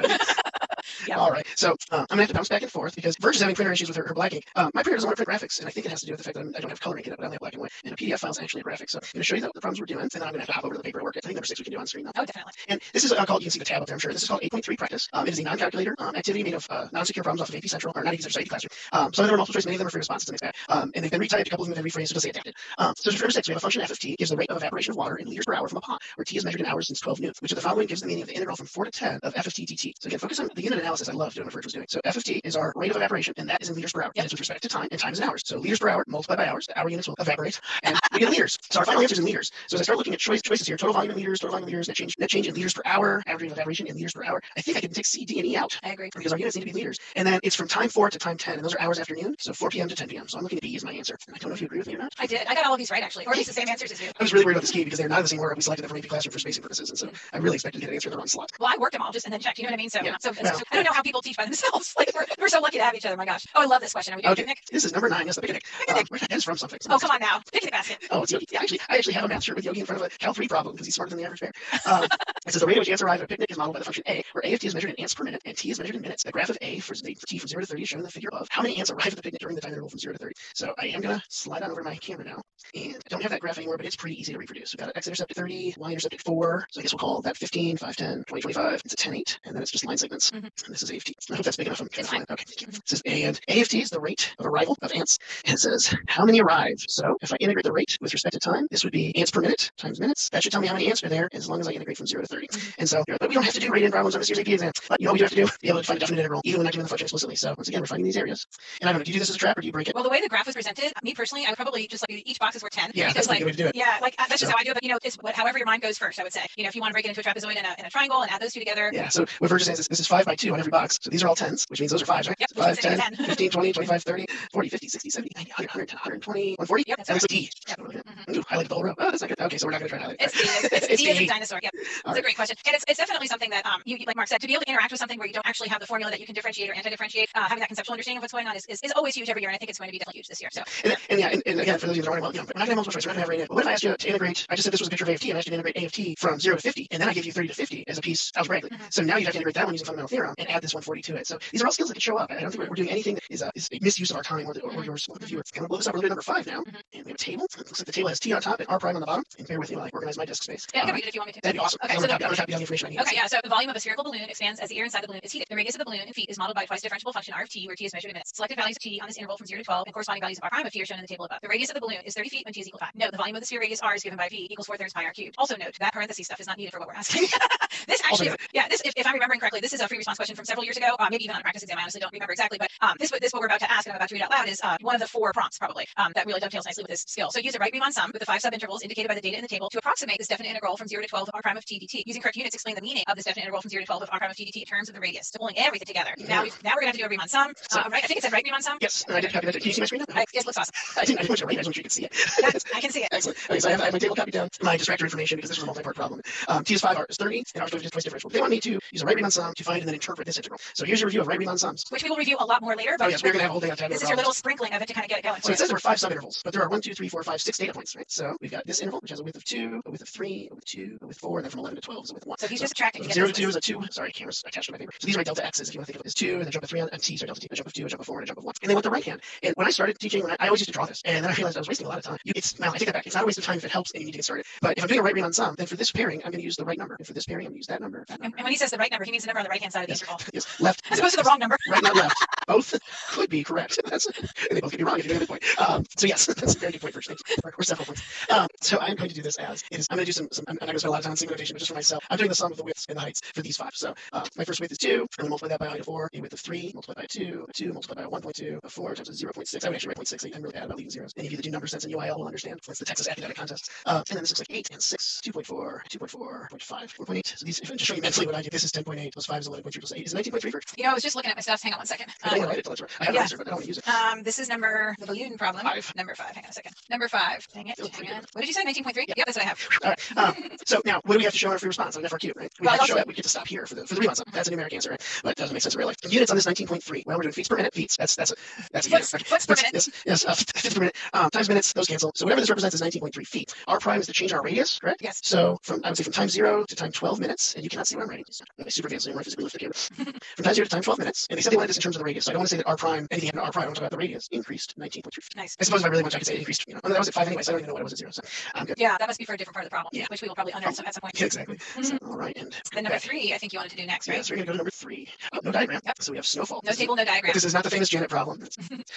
Yeah. All right, so I'm gonna have to bounce back and forth because Virg is having printer issues with her black ink. My printer doesn't want to print graphics, and I think it has to do with the fact that I don't have color ink in it, but I only have black and white. And a PDF file is actually a graphic. So I'm going to show you the problems we're doing, and then I'm going to have to hop over to the paper work. I think number 6 we can do on screen now. Oh, definitely. And this is called, you can see the tab up there, I'm sure. This is called 8.3 practice. It is a non-calculator activity made of non-secure problems off of AP Central, or not AP Central, AP Classroom. Some of them are multiple choice, many of them are free responses, and things like that. And they've been retyped, a couple of them have been rephrased, so just say adapted. So for number 6, we have a function f of t gives the rate of evaporation of water in liters per hour from a pond, where t is measured in hours since 12 noon, which of the following gives the meaning of the integral from 4 to 10 of f of t dt. So again, focus on the unit analysis. I love doing what Virg was doing. So f of t is our rate of evaporation, and that is in liters per hour. And it's with respect to time, and time is in hours. So liters per hour multiplied by hours, the hour units will evaporate, and we get liters. So our final answer is in liters. So as I start looking at choices here, total volume in liters, net change in liters per hour, average rate of evaporation in liters per hour. I think I can take C, D, and E out. I agree. Because our units need to be liters. And then it's from time 4 to time 10, and those are hours after noon. So 4 p.m. to 10 p.m. So I'm looking at B as my answer. And I don't know if you agree with me or not. I did. I got all of these right, actually, or at least the same answers as you. I was really worried about this key because they're not in the same order. We selected them from AP Classroom for spacing purposes, and so I really expected to get an answer in the wrong slot. Well, I worked them all just and then checked. You know what I mean? So, yeah. so I don't know how people teach by themselves. Like we're so lucky to have each other. My gosh. Oh, I love this question. Are we doing picnic? This is number 9. Yes, the picnic. That is from something. Oh, come on now. Picnic basket. Oh, it's Yogi. Yeah, I actually have a math shirt with Yogi in front of a Cal 3 problem because he's smarter than the average bear. It says the rate at which ants arrive at a picnic is modeled by the function a, where a of t is measured in ants per minute and t is measured in minutes. The graph of a for t from 0 to 30 is shown in the figure above. How many ants arrive at the picnic during the time interval from 0 to 30? So I am going to slide on over to my camera now. And I don't have that graph anymore, but it's pretty easy to reproduce. We've got an x-intercept at 30, y-intercept at 4. So I guess we'll call that 15, 5, 10, 20, 25. It's a 10, 8. And then it's just line segments. Mm-hmm. And this is AFT. I hope that's big enough. I'm trying to find it. Okay, thank you. This is and AFT is the rate of arrival of ants. And it says how many arrive. So if I integrate the rate with respect to time, this would be ants per minute times minutes. That should tell me how many ants are there as long as I integrate from 0 to 30. And so, but we don't have to do rate in problems on this year's AP exam. But you know what we do have to do? Be able to find a definite integral, even when not given the function explicitly. So once again, we're finding these areas. And I don't know, do you do this as a trap or do you break it? Well, the way the graph was presented, me personally, I would probably just like each box is worth 10. Yeah, because that's a good way to do it. Yeah, like that's just how I do it. But you know, it's however your mind goes first. I would say, you know, if you want to break it into a trapezoid and a triangle and add those two together. Yeah. So what Virgil says is this is 5 by 2 on every box. So these are all 10s, which means those are 5s, right? Yep. 5, 10, 15, 20, 25, 30, 40, 50, 60, 70, 90, 100, 110, 120, 140. Yep. That's That looks right. like D. Yep. Ooh, highlight the whole row. Oh, that's not good. Okay, so we're not going to try to highlight it. It's D as a dinosaur. Yep. It's All a great question. And it's definitely something that you, like Mark said, to be able to interact with something where you don't actually have the formula that you can differentiate or anti-differentiate, having that conceptual understanding of what's going on is always huge every year. And I think it's going to be definitely huge this year. So and again, for those of you that are wondering, well, you know, we're not going to multiple choice, we're not going to have rate in. But what if I asked you to integrate, I just said this was a picture of AFT, and I asked you to integrate AFT from 0 to 50, and then I give you 30 to 50 as a piece algebraically. So now you have to integrate that one using fundamental theorem and add this 140 to it. So these are all skills that can show up. I don't think we're doing anything that is a misuse of our time or yours or the viewer. Kind of blow this up. We're looking at number 5 now, and we have a table. It looks like the table has T on top and R prime on the bottom. And bear with me while I organize my disk space. yeah, I can read it if you want me to. That'd be awesome. Okay, I'm so going to copy all the information I need. Okay, yeah. So the volume of a spherical balloon expands as the air inside the balloon is heated. The radius of the balloon in feet is modeled by a twice differentiable function R of t, where t is measured in minutes. Selected values of t on this interval from 0 to 12 and corresponding values of R prime of t are shown in the table above. The radius of the balloon is 30 feet when t is equal to 5. Note the volume of the sphere radius R is given by v equals 4/3 pi r cubed. Also note that parenthesis stuff is not needed for what we're asking. This actually, yeah, this if I'm remembering correctly, this is a free response question from several years ago, maybe even on a practice exam. I honestly don't remember exactly, but this what we're about to ask and I'm about to read out loud is one of the 4 prompts probably that really dovetails nicely with this skill. So use a right Riemann sum with the 5 subintervals indicated by the data in the table to approximate this definite integral from 0 to 12 of R prime of t dt. Using correct units, explain the meaning of this definite integral from 0 to 12 of R prime of t dt in terms of the radius. So pulling everything together. Now we're gonna have to do a Riemann sum. Right? I think it said right Riemann sum. Yes, and I did copy that. Can you see my screen now? It looks awesome. I didn't want you to read it. I just want you to see it. I can see it. Excellent. Okay, so I have my table copied down. My distractor information because this was a multi-part problem. T is 5, R is 30, and R is twice differential. They want me to use a right Riemann sum to find and then interpret this integral. So here's your review of right Riemann sums. Which we will review a lot more later. But yes, we're going to have a whole day on tabular. This is your little sprinkling of it to kind of get it going. So it says there were 5 subintervals, but there are 1, 2, 3, 4, 5, 6 data points, right? So we've got this interval, which has a width of 2, a width of 3, a width of 2, a width of 4, and then from 11 to 12 is a width of 1. So he's just subtracting. 0 to 2 is a 2. Sorry, camera's attached to my paper. So these are my delta x's if you want to think of it as 2, and then jump of 3 on t, so delta t, a jump of 2, a jump of 4, and a jump of 1. And then with the right hand. And when I started teaching, I always used to draw this, and then I realized I was wasting a lot of time. I take that back. It's not a waste of time if it helps and you need to get started. But if I'm doing a right Riemann sum, then for this pairing, I'm going to use the right number. And for this pairing, I'm going to use that number. And when he says the right number, he means the number on the right hand side of the interval. Yes, left. As opposed to the wrong number. Right, not left. Both could be correct. And they both could be wrong if you get a good point. So yes, that's a very good point for things, or several points. So I'm going to do this as it is. I'm going to do I'm not going to spend a lot of time on single notation, but just for myself, I'm doing the sum of the widths and the heights for these 5. So my first width is 2, and then multiply that by a height of 4, a width of 3, multiplied by 2, a 2 multiplied by a 1.2, a 4 times a 0.6. I would actually write 0.6. I'm really bad about leaving zeros. Any of you that do number sense in UIL will understand. That's the Texas academic contest. And then this looks like 8 and 6, 2.4, 2.4, 0.5, 4.8. So these, if I just show you mentally what I do, this is 10.8 plus 5 is 11.3 plus 8 is 19.3 first. You know, I was just looking at my stuff. Hang on one second. I don't want to write it till it's right. I have an answer, but I don't want to use it. This is the balloon problem. 5. Number 5. Hang on a second. Number 5. Dang it. Hang on. What did you say? 19.3? Yep, that's what I have. All right. So now, what do we have to show in our free response on FRQ, right? We have to show that we get to stop here for the Riemann sum. That's a numeric answer, right? But it doesn't make sense in real life. Units on this 19.3. Well, we're doing feet per minute. Feet. That's Foots per minute. Yes, feet per minute. Times minutes. Those cancel. So whatever this represents is 19.3 feet. R prime is the change in our radius, correct? Yes. So I would say from time 0 to time 12 minutes, and you cannot see what I'm writing. I super fancy. I'm physically lift the camera. From time 0 to time 12 minutes, and they said they wanted this in terms of the radius. So I don't want to say that R prime, anything happened to R prime. I want to talk about the radius increased 19.3 feet. Nice. I suppose if I really want to, I could say it increased. You know, that was at 5 anyway, so I don't even know what it was at 0. So I'm good. Yeah, that must be for a different part of the problem. Yeah. Which we will probably unearth at some point. Yeah, exactly. So, all right, and then number 3, I think you wanted to do next, right? Yeah, so we're gonna go to number 3. Oh, no diagram. Yep. So we have snowfall. No table, no diagram. This is not the famous Janet problem.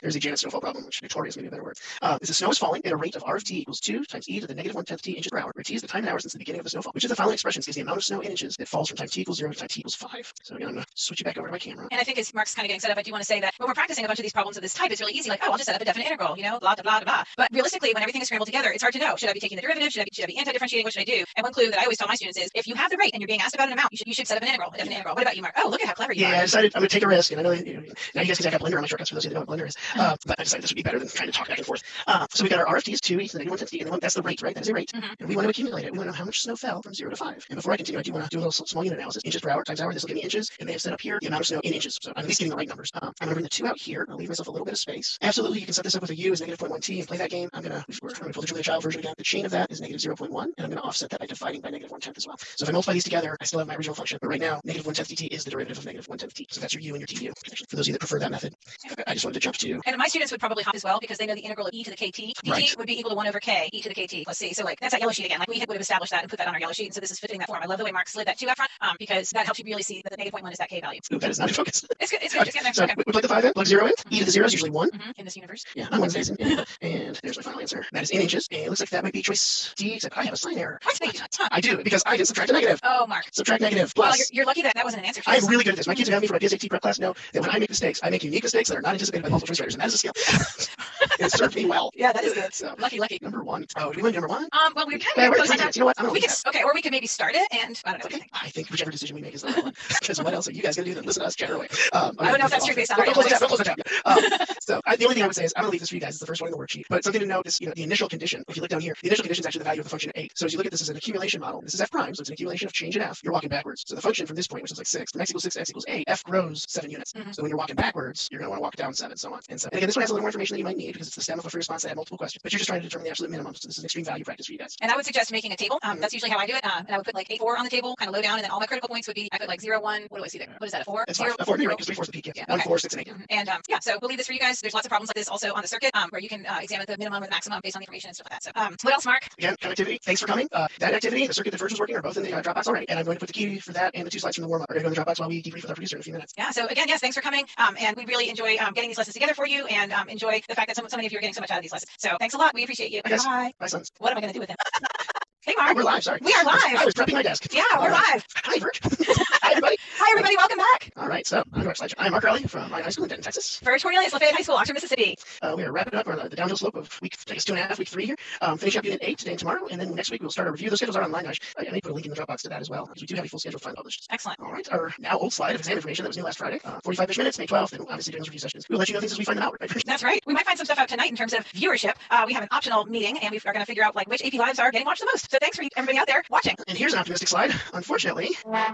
There's a Janet snowfall problem, which victorious may be a better word. This is snow is falling at a rate of R of t equals 2 times e to the negative 1/10 t inches per hour, where t is the time in hours since the beginning of the snowfall. Which of the following expressions gives the amount of snow in inches that falls from time t equals 0 to time t equals 5? So again, I'm gonna switch you back over to my camera. And I think as Mark's kind of getting set up, I do want to say that when we're practicing a bunch of these problems of this type, it's really easy. Like, oh, I'll just set up a definite integral, you know, blah, blah, blah, blah. But realistically, when everything is scrambled together, it's hard to know. Should I be taking the derivative? Should I be anti-differentiating? What should I do? And one clue that I always tell my students is, if you have the rate and you're being asked about an amount, you should set up an integral, a definite integral. What about you, Mark? Oh, look at how clever you are. Yeah, I decided I'm gonna take a risk, and I know now you guys can check out Blender on my shortcuts for those of you that know what Blender is. But I decided this would be better than trying to talk back and forth. So we got our R of t is 2 e to the negative 1/10 t, and that's the rate, right? That is a rate. And we want to accumulate it. We want to know how much snow fell from 0 to 5. And before I continue, I do want to do a little small unit analysis. Inches per hour times hour. This will give me inches, and they have set up here the amount of snow in inches. So I'm at least getting the right numbers. I'm going to bring the 2 out here. I'll leave myself a little bit of space. Absolutely, you can set this up with a u as negative 0.1t and play that game. I'm going to pull the truly child version again. The chain of that is negative 0.1, and I'm going to offset that by dividing by negative 1/10 as well. So if I multiply these together, I still have my original function. But right now, negative 1/10 dt is the derivative of negative 1/10 t. So that's your u and your tu. For those of you that prefer that method, I just wanted to jump to. And my students would probably hop as well because they know the integral of e to the kt dt would be equal to 1 over k e to the kt plus c. So like that's that yellow sheet again. Like we would have established that and put that on our yellow sheet. And so this is fitting that form. I love the way Mark slid that 2 up front because that helps you really see that the negative 0.1 is that k value. Ooh, that is not in focus. It's good. It's good. Okay. It's getting there. So we plug the 5 in, plug 0 in. E to the 0 is usually 1. In this universe. Yeah, on Wednesdays. And there's my final answer. That is in inches. And it looks like that might be choice D, except I have a sign error. I do, because I didn't subtract a negative. Oh, Mark. Subtract negative plus. Well, you're lucky that wasn't an answer. I'm really good at this. My kids who have me for my PSAT prep class know that when I make mistakes, I make unique mistakes that are not anticipated by multiple choice writers, and that is a skill. It served me well. Yeah, that is good. So, lucky. Number 1. Oh, do we win number 1? Well, we're kind Yeah, of we're close three minutes. You know what? I'm gonna okay, or we could maybe start it and I don't know. Okay. I think whichever decision we make is the right one. Because what else are you guys gonna do than listen to us chatter away? I don't know if that's true based on Don't our close the tab. So the only thing I would say is I'm gonna leave this for you guys. It's the first one in the worksheet. But something to note is, the initial condition. If you look down here, the initial condition is actually the value of the function 8. So as you look at this as an accumulation model, this is f prime, so it's an accumulation of change in f. You're walking backwards. So the function from this point, which is like 6, from x equals 6 to x equals 8, f grows 7 units. So when you're walking backwards, you're gonna want to walk down 7, so on. And again, this one has a little more information that you might need because it's the stem of a free response that had multiple questions. But you're just trying to determine the absolute minimum. So this is an extreme value practice for you guys. And I would suggest making a table. That's usually how I do it. And I would put like a 4 on the table, kind of low down, and then all my critical points would be I put like 0, 1. What do I see there? What is that? A 4? It's 4. A 4 right, because 3 4 is the peak. Yeah. 1, 4, 6, and 8. And yeah, so we'll leave this for you guys. There's lots of problems like this also on the circuit where you can examine the minimum or the maximum based on the information and stuff like that. So what else, Mark? Again, connectivity. Thanks for coming. That activity, the circuit that Verge was working, are both in the Dropbox already. And I'm going to put the key for that and the 2 slides from the warm-up are going to go in the Dropbox while we debrief with our producer in a few minutes. Yeah. So again, yes, thanks for coming. And we really enjoy getting these lessons together for you, and enjoy the fact that so many of you are getting so much out of these lessons. So thanks a lot. We appreciate you. Bye. Bye, sons. What am I going to do with them? Hey, Mark. Oh, we're live. Sorry. We are live. I was prepping my desk. Yeah, we're live. Hi, Verge. Hi, everybody. Hi, everybody. Welcome back. All right. So I'm Mark Sledge. I'm Mark Rowley from my high school in Denton, Texas. Verge Cornelius, Lafayette High School, Oxford, Mississippi. We are wrapping up on the downhill slope of week 2.5, week 3 here. Finishing up unit 8 today and tomorrow, and then next week we'll start our review. Those schedules are online. I may put a link in the Dropbox to that as well, because we do have a full schedule finally published. Excellent. All right. Our now old slide of exam information that was new last Friday. 45-ish minutes, May 12th, and obviously during those review sessions. We'll let you know things as we find them out. Right? That's right. We might find some stuff out tonight in terms of viewership. We have an optional meeting, and we are going to figure out like which AP Lives are getting watched the most. So thanks for everybody out there watching. And here's an optimistic slide. Unfortunately, we got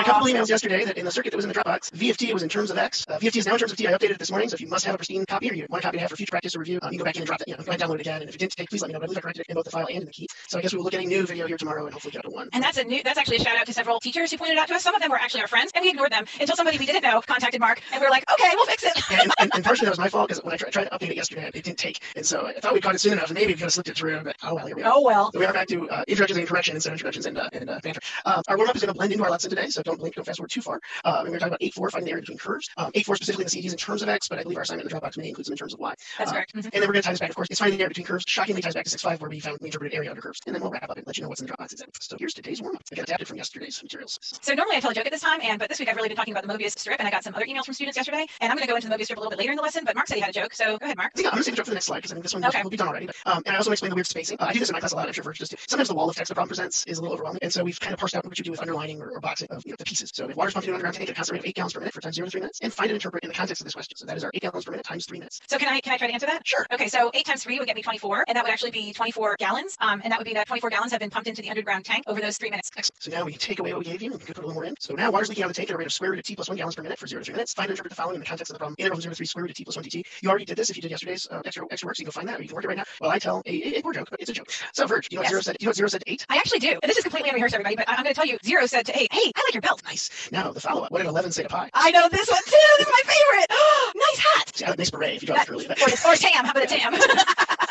a couple emails yesterday that in the circuit that was in the Dropbox, VFT was in terms of X. VFT is now in terms of T. I updated it this morning, so if you must have a pristine copy or you want a copy to have for future practice or review, you can go back in and drop that. Go ahead and download it again. And if it didn't take, please let me know. But I believe I corrected it in both the file and in the key. So I guess we will look at a new video here tomorrow and hopefully get up to 1. And that's actually a shout out to several teachers who pointed out to us. Some of them were actually our friends, and we ignored them until somebody we didn't know contacted Mark, and we were like, okay, we'll fix it. and partially that was my fault because when I tried to update it yesterday, it didn't take. And so I thought we caught it soon enough, and maybe we could have slipped it through. But oh well, here we are. Oh well. So we are back to introductions and correction instead of introductions and banter. Our warm-up is going to blend into our lesson today, so don't fast forward too far. We're going to talk about 8-4, finding the area between curves. 8-4 specifically in the CEDs in terms of X, but I believe our assignment in the Dropbox may include some in terms of Y. That's correct. And then we're going to tie this back, of course. It's finding the area between curves. Shockingly ties back to 6.5, where we found the interpreted area under curves. And then we'll wrap up and let you know what's in the Dropbox exactly. So here's today's warm-up. I got adapted from yesterday's materials. So normally I tell a joke at this time, but this week I've really been talking about the Mobius strip, and I got some other emails from students yesterday, and I'm going to go into the Mobius strip a little bit later in the lesson, but Mark said he had a joke, so go ahead, Mark. Yeah, I'm going to save the joke for the next slide, because I think this one will be done already. But, and I also want to explain the weird spacing. I do this in my class a lot. I'm sure Verge does too. Sometimes the wall of text the problem presents is a little overwhelming, and so we've kind of parsed out what you do with underlining or boxing of the pieces. So if water's pumped into an underground tank at a constant rate of 8 gallons per minute for time 0 to 3 minutes, and find and interpret in the context of this question. So that is our 8 gallons per minute times 3 minutes. So can I try to answer that? Sure. Okay, so 8 times 3 would get me 24, and that would actually be 24 gallons. And that would be that 24 gallons have been pumped into the underground tank over those 3 minutes. Excellent. So now we take away what we gave you and we can put a little more in. So now water's leaking out of the tank at a rate of square root of t plus 1 gallons per minute for 0 to 3 minutes. Find and interpret the following in the context of the problem. Interval 0 to 3 square root of t plus 1 dt. You already did this if you did yesterday's extra work, so you can find that or you can work it right now. Well, I tell a poor joke, but it's a joke. So Verge, you know what 0 said? You know what 0 said to 8? I actually do. And this is completely unrehearsed, everybody, but I'm going to tell you 0 said to 8, hey, I like your belt. Nice. Now the follow-up. What did 11 say to pi? I know this one too. This is my favorite. Nice hat. See, I have a nice beret if you draw it curly. Or tam. How about a tam?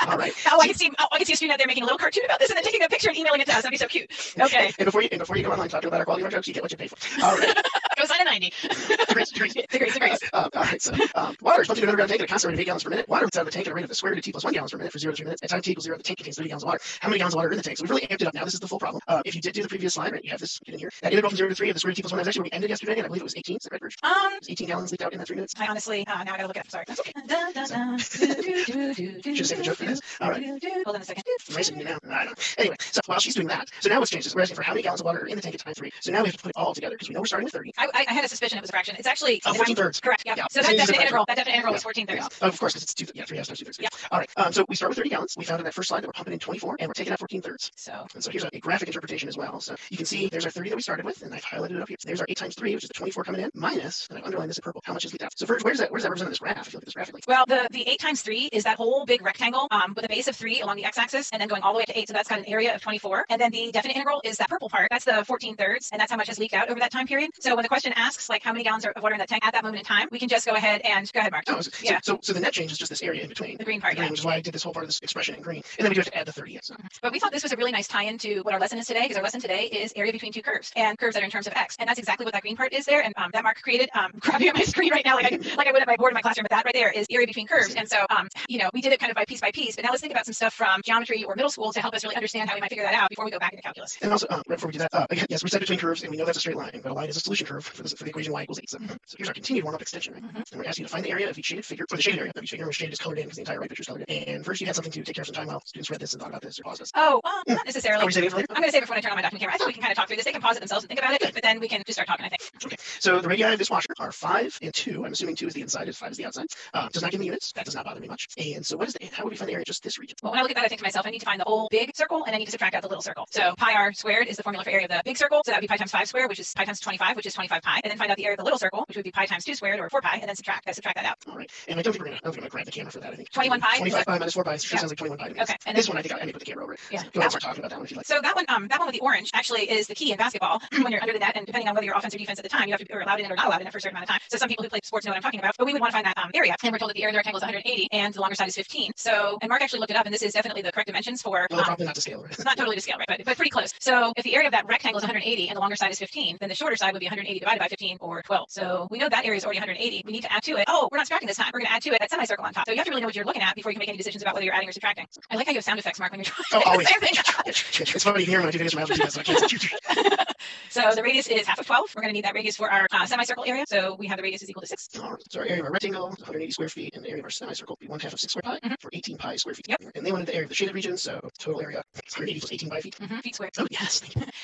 All right. Oh, I can see a student out there making a little cartoon about this and then taking a picture and emailing it to us. That'd be so cute. Okay. And before you go online talking about our quality of our jokes, you get what you pay for. All right. Go sign a 90. Degrees. All right. So water is pumped into an underground tank at a constant rate of 8 gallons per minute. Water leaks out of the tank at a rate of the square root of t plus 1 gallons per minute for 0 to 3 minutes. At time t equals 0, the tank contains 30 gallons of water. How many gallons of water are in the tank? So we've really amped it up now. This is the full problem. If you did do the previous slide, right, you have this in here. That interval from 0 to 3 of the square root of t plus 1 is actually where we ended yesterday, and I believe it was 18. Is that right, Verge? It was 18 gallons leaked out in that 3 minutes. I honestly, now I gotta look it up. Sorry. That's okay. Should have saved the joke for this. All right. Hold on a second. I'm racing you now. I don't know. Anyway, so while she's doing that, so now what's changed is we're asking for how many gallons of water are in the tank at time 3. So now we have to put it all together because we know we're starting with 30. I had a suspicion it was a fraction. It's actually 14 thirds. Correct. Yeah. So that definite integral is 14 thirds. Of course, because it's 3 halves times 2 thirds. Yeah. All right. So we start with 30 gallons. We found in that first slide that we're pumping in 24, and we're taking out 14 thirds. So here's a graphic interpretation as well. So you can see there's our 30 that we started with, and I've highlighted it up here. So there's our 8 times 3, which is the 24 coming in, minus, and I've underlined this in purple, how much is leaked out. So Verge, where does that represent in this graph? If you look at this graphic. Well, the 8 times 3 is that whole big rectangle with a base of 3 along the x-axis, and then going all the way to 8. So that's got an area of 24. And then the definite integral is that purple part. That's the 14 thirds, and that's how much has leaked out over that time period. So when the question asks like how many gallons of water in that tank at that moment in time, we can just go ahead, Mark. Oh, so the net change is just this area in between. The green part, which is why I did this whole part of this expression in green. And then we do have to add the 30 in. So. But we thought this was a really nice tie-in to what our lesson is today, because our lesson today is area between two curves, and curves that are in terms of x. And that's exactly what that green part is there. And that Mark created, grabbing at my screen right now, like I would at my board in my classroom. But that right there is area between curves. And so, we did it kind of by piece. But now let's think about some stuff from geometry or middle school to help us really understand how we might figure that out before we go back into calculus. And also, right before we do that, again, yes, we said between curves, and we know that's a straight line, but a line is a solution curve for the equation y equals 8. So here's our continued warm-up extension, right? And we're asking you to find the area of each shaded figure, or the shaded area of each figure, where shaded is colored in because the entire right picture is colored in. And first, you had something to take care of some time while students read this and thought about this or pause this. Oh, well, not necessarily. Are we saving it for later? I'm going to save it for when I turn on my document camera. I think we can kind of talk through this. They can pause it themselves and think about it, but then we can just start talking, I think. Okay, so the radii of this washer are 5 and 2. I'm assuming 2 is the inside, and 5 is the outside. Does not give me units. That does not bother me much. And so how would we find the area of just this region? Well, when I look at that, I think to myself, I need to find the whole big circle, and I need to subtract out the little circle. So pi r squared is the formula for area of the big circle. So that would be pi times 5 squared, which is pi times 25, which is 25 pi. And then find out the area of the little circle, which would be pi times 2 squared, or 4 pi, and then subtract that out. All right. And I don't think we're going to grab the camera for that. I think 21 pi? 25 pi minus 4 pi sure sounds like 21 pi to me. Okay. And this one, I think I may put the camera over it. Yeah. So go ahead and start talking about that one if you like. So that one with the orange actually is the key in basketball when you're under the net, and depending on whether you're offense or defense at the time, you have to be allowed in it or not allowed in it for a certain amount of time. So some people who play sports know what I'm talking about, but we would want to find that area. And we're told that the area of the rectangle is 180 and the longer side is 15. So, and Mark actually looked it up, and this is definitely the correct dimensions for. Well, probably not to scale, right? Not totally to scale, right? But pretty close. So if the area of that rectangle is 180 and the longer side is 15, then the shorter side would be 180 divided by 15, or 12. So we know that area is already 180. We need to add to it. Oh, we're not subtracting this time. We're going to add to it that semicircle on top. So you have to really know what you're looking at before you can make any decisions about whether you're adding or subtracting. I like how you have sound effects, Mark, when you're trying. Oh, always. Same thing. It's funny here when I do videos from algebra, so I can't. So the radius is half of 12. We're going to need that radius for our semicircle area. So we have the radius is equal to 6. All right. So our area of our rectangle is 180 square feet, and the area of our semicircle would be 1/2 of 6 square pi for 18 pi square feet. Yep. And they wanted the area of the shaded region, so total area is 180 plus 18 pi feet. Feet squared. Oh, yes.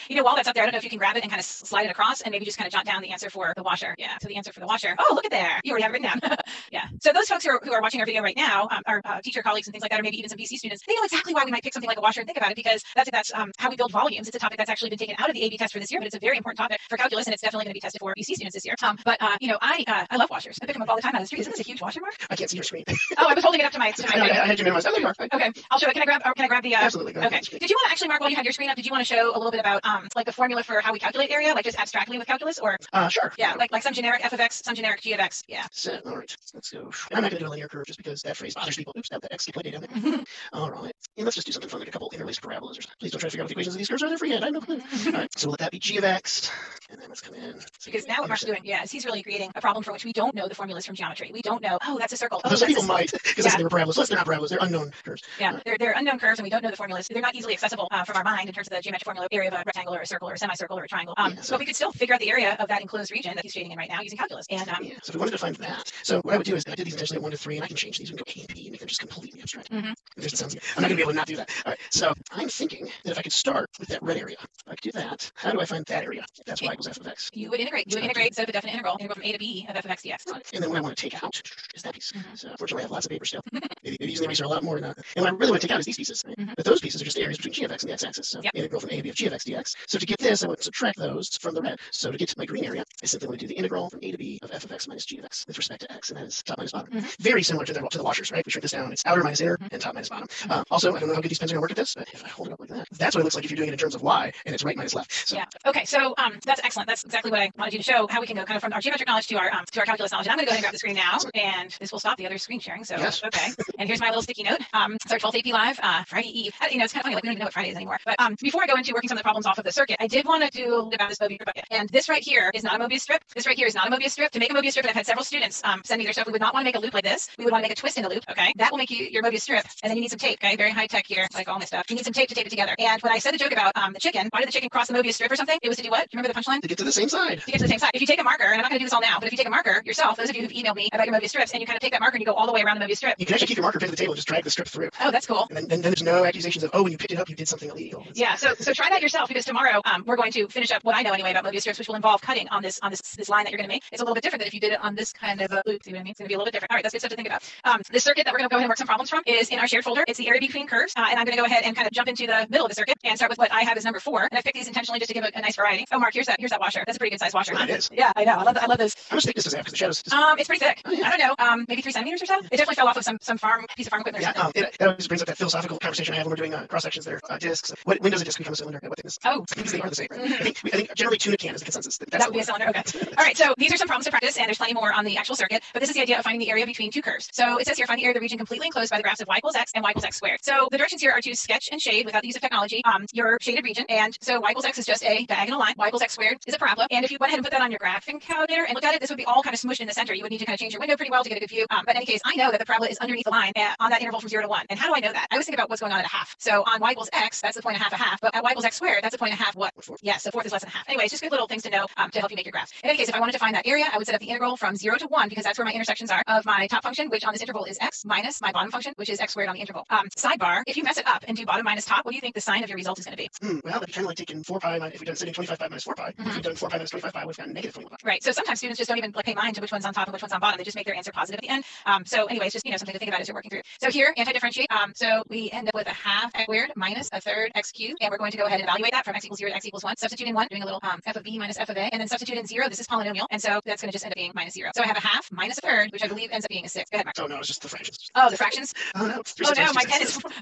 While that's up there, I don't know if you can grab it and kind of slide it across and maybe just kind of jot down the answer for the washer. Yeah. So the answer for the washer. Oh, look at there. You already have it written down. Yeah. So those folks who are watching our video right now, our teacher colleagues and things like that, or maybe even some BC students, they know exactly why we might pick something like a washer and think about it, because that's how we build volumes. It's a topic that's actually been taken out of the AB test for this year, but it's a very important topic for calculus, and it's definitely going to be tested for BC students this year. I love washers. I pick them up all the time out of the street. Isn't this a huge washer, Mark? I can't see your screen. Oh, I was holding it up to my I had you memorized. Oh, there you are. Okay, I'll show it. Can I grab the? Absolutely. Go ahead. Okay. Did you want to actually, Mark, while you had your screen up, did you want to show a little bit about like the formula for how we calculate area, like just abstractly with calculus, or? Sure. Yeah, like some generic f of x, some generic g of x. Yeah. So, all right. Let's go. I'm not going to do a linear curve just because that phrase bothers people. Oops, that x deployed down there. All right. And let's just do something fun, like a couple interlaced parabolas or something. Please don't try to figure out what the equations of these curves are. They're for I have no clue. All right. So let that be g of x, and then let's come in. Because now what Mark's doing, is he's really creating a problem for which we don't know the formulas from geometry. We don't know. Oh, that's a circle. Oh, some people might, because they were parabolas. Unless they're not parabolas, they're unknown curves. Yeah, they're unknown curves, and we don't know the formulas. They're not easily accessible from our mind in terms of the geometric formula, area of a rectangle or a circle or a semicircle or a triangle. But we could still figure out the area of that enclosed region that he's shading in right now using calculus. And so if we wanted to find that, so what I would do is I did these intentionally at 1 to 3, and I can change these and go A and B and make them just completely abstract. There's the sounds. I'm not going to be able to not do that. All right. So I'm thinking that if I could start with that red area, if I could do that, how do I find that area? That's y equals f of x. You would integrate. So the definite integral from a to b of f of x dx. And then what I want to take out is that piece. So fortunately, I have lots of paper still. Maybe using the eraser a lot more. And what I really want to take out is these pieces. Right? But those pieces are just the areas between g of x and the x-axis. So integral from a to b of g of x dx. So to get this, I would subtract those from the red. So to get to my green area, I simply want to do the integral from a to b of f of x minus g of x with respect to x, and that is top minus bottom. Very similar to the washers, right? We shrink this down. It's outer minus inner and top minus bottom. Also, I don't know how good these pens are going to work at this, but if I hold it up like that, that's what it looks like if you're doing it in terms of y, and it's right minus left. So. Yeah. Okay. So that's excellent. That's exactly what I wanted you to show, how we can go kind of from our geometric knowledge to our calculus knowledge. And I'm going to go ahead and grab the screen now, and this will stop the other screen sharing. So yes. Okay. And here's my little sticky note. It's our 12th AP Live, Friday Eve. It's kind of funny, like we don't even know what Friday is anymore. But before I go into working some of the problems off of the circuit, I did want to do a little bit about this Mobius strip bucket. And this right here is not a Mobius strip. This right here is not a Mobius strip. To make a Mobius strip, and I've had several students send me their stuff. We would not want to make a loop like this. We would want to make a twist in a loop. Okay. That will make you your Mobius strip, and then you need need some tape, okay? Very high tech here, like all my stuff. You need some tape to tape it together. And when I said the joke about the chicken, why did the chicken cross the Mobius strip or something? It was to do what? Do you remember the punchline? To get to the same side. To get to the same side. If you take a marker, and I'm not going to do this all now, but if you take a marker yourself, those of you who've emailed me about your Mobius strips, and you kind of take that marker and you go all the way around the Mobius strip. You can actually keep your marker pinned to the table and just drag the strip through. Oh, that's cool. And then there's no accusations of, oh, when you picked it up, you did something illegal. Yeah, so try that yourself, because tomorrow we're going to finish up what I know anyway about Mobius strips, which will involve cutting on this line that you're going to make. It's a little bit different than if you did it on this kind of a loop. See what I mean? It's going to be a little bit different. All right, that's good stuff to think about. The circuit that we're going to go ahead and work some problems from is in our shared folder. It's the area between curves, and I'm going to go ahead and kind of jump into the middle of the circuit and start with what I have as number 4. And I've picked these intentionally just to give a nice variety. Oh, Mark, here's that washer. That's a pretty good size washer. Oh, it is. Yeah, I know. I love those. How much thickness does it have? Because the shadows. It's pretty thick. Oh, yeah. I don't know. Maybe 3 centimeters or so. It definitely fell off of some piece of farm equipment. Yeah, that always brings up that philosophical conversation I have when we're doing cross sections there. Discs. When does a disc become a cylinder? What thickness? Oh, because they are the same. Right? I think generally tuna can is the consensus. That would be a cylinder. Okay. All right. So these are some problems to practice, and there's plenty more on the actual circuit. But this is the idea of finding the area between two curves. So it says here, find the area of the region completely enclosed by the graphs of y equals x and y equals x squared. So the directions here are to sketch and shade without the use of technology your shaded region. And so y equals x is just a diagonal line. Y equals x squared is a parabola. And if you went ahead and put that on your graphing calculator and looked at it, this would be all kind of smushed in the center. You would need to kind of change your window pretty well to get a good view. But in any case, I know that the parabola is underneath the line on that interval from 0 to 1. And how do I know that? I always think about what's going on at a half. So on y equals x, that's the point and a half. But at y equals x squared, that's a point and a half. What? Yes, so fourth is less than a half. Anyway, it's just good little things to know to help you make your graphs. In any case, if I wanted to find that area, I would set up the integral from 0 to 1, because that's where my intersections are, of my top function, which on this interval is x, minus my bottom function, which is x squared on the interval. Sidebar, if you mess it up and do bottom minus top, what do you think the sign of your result is going to be? Well, that'd be kind of like taking 4 pi, if we've done sitting 25 pi minus 4 pi. If we've done 4 pi minus 25 pi, we've got negative 25 pi. Right. So sometimes students just don't even pay mind to which one's on top and which one's on bottom. They just make their answer positive at the end. So anyways, just something to think about as you're working through. So here, anti-differentiate. So we end up with a half x squared minus a third x cubed, and we're going to go ahead and evaluate that from x equals 0 to x equals 1. Substitute in 1, doing a little f of b minus f of a, and then substitute in 0. This is polynomial, and so that's going to just end up being minus 0. So I have a half minus a third, which I believe ends up being a 6. Go ahead, Mark. Oh no, it's just the fractions. Oh, the fractions. Oh no. Oh no, my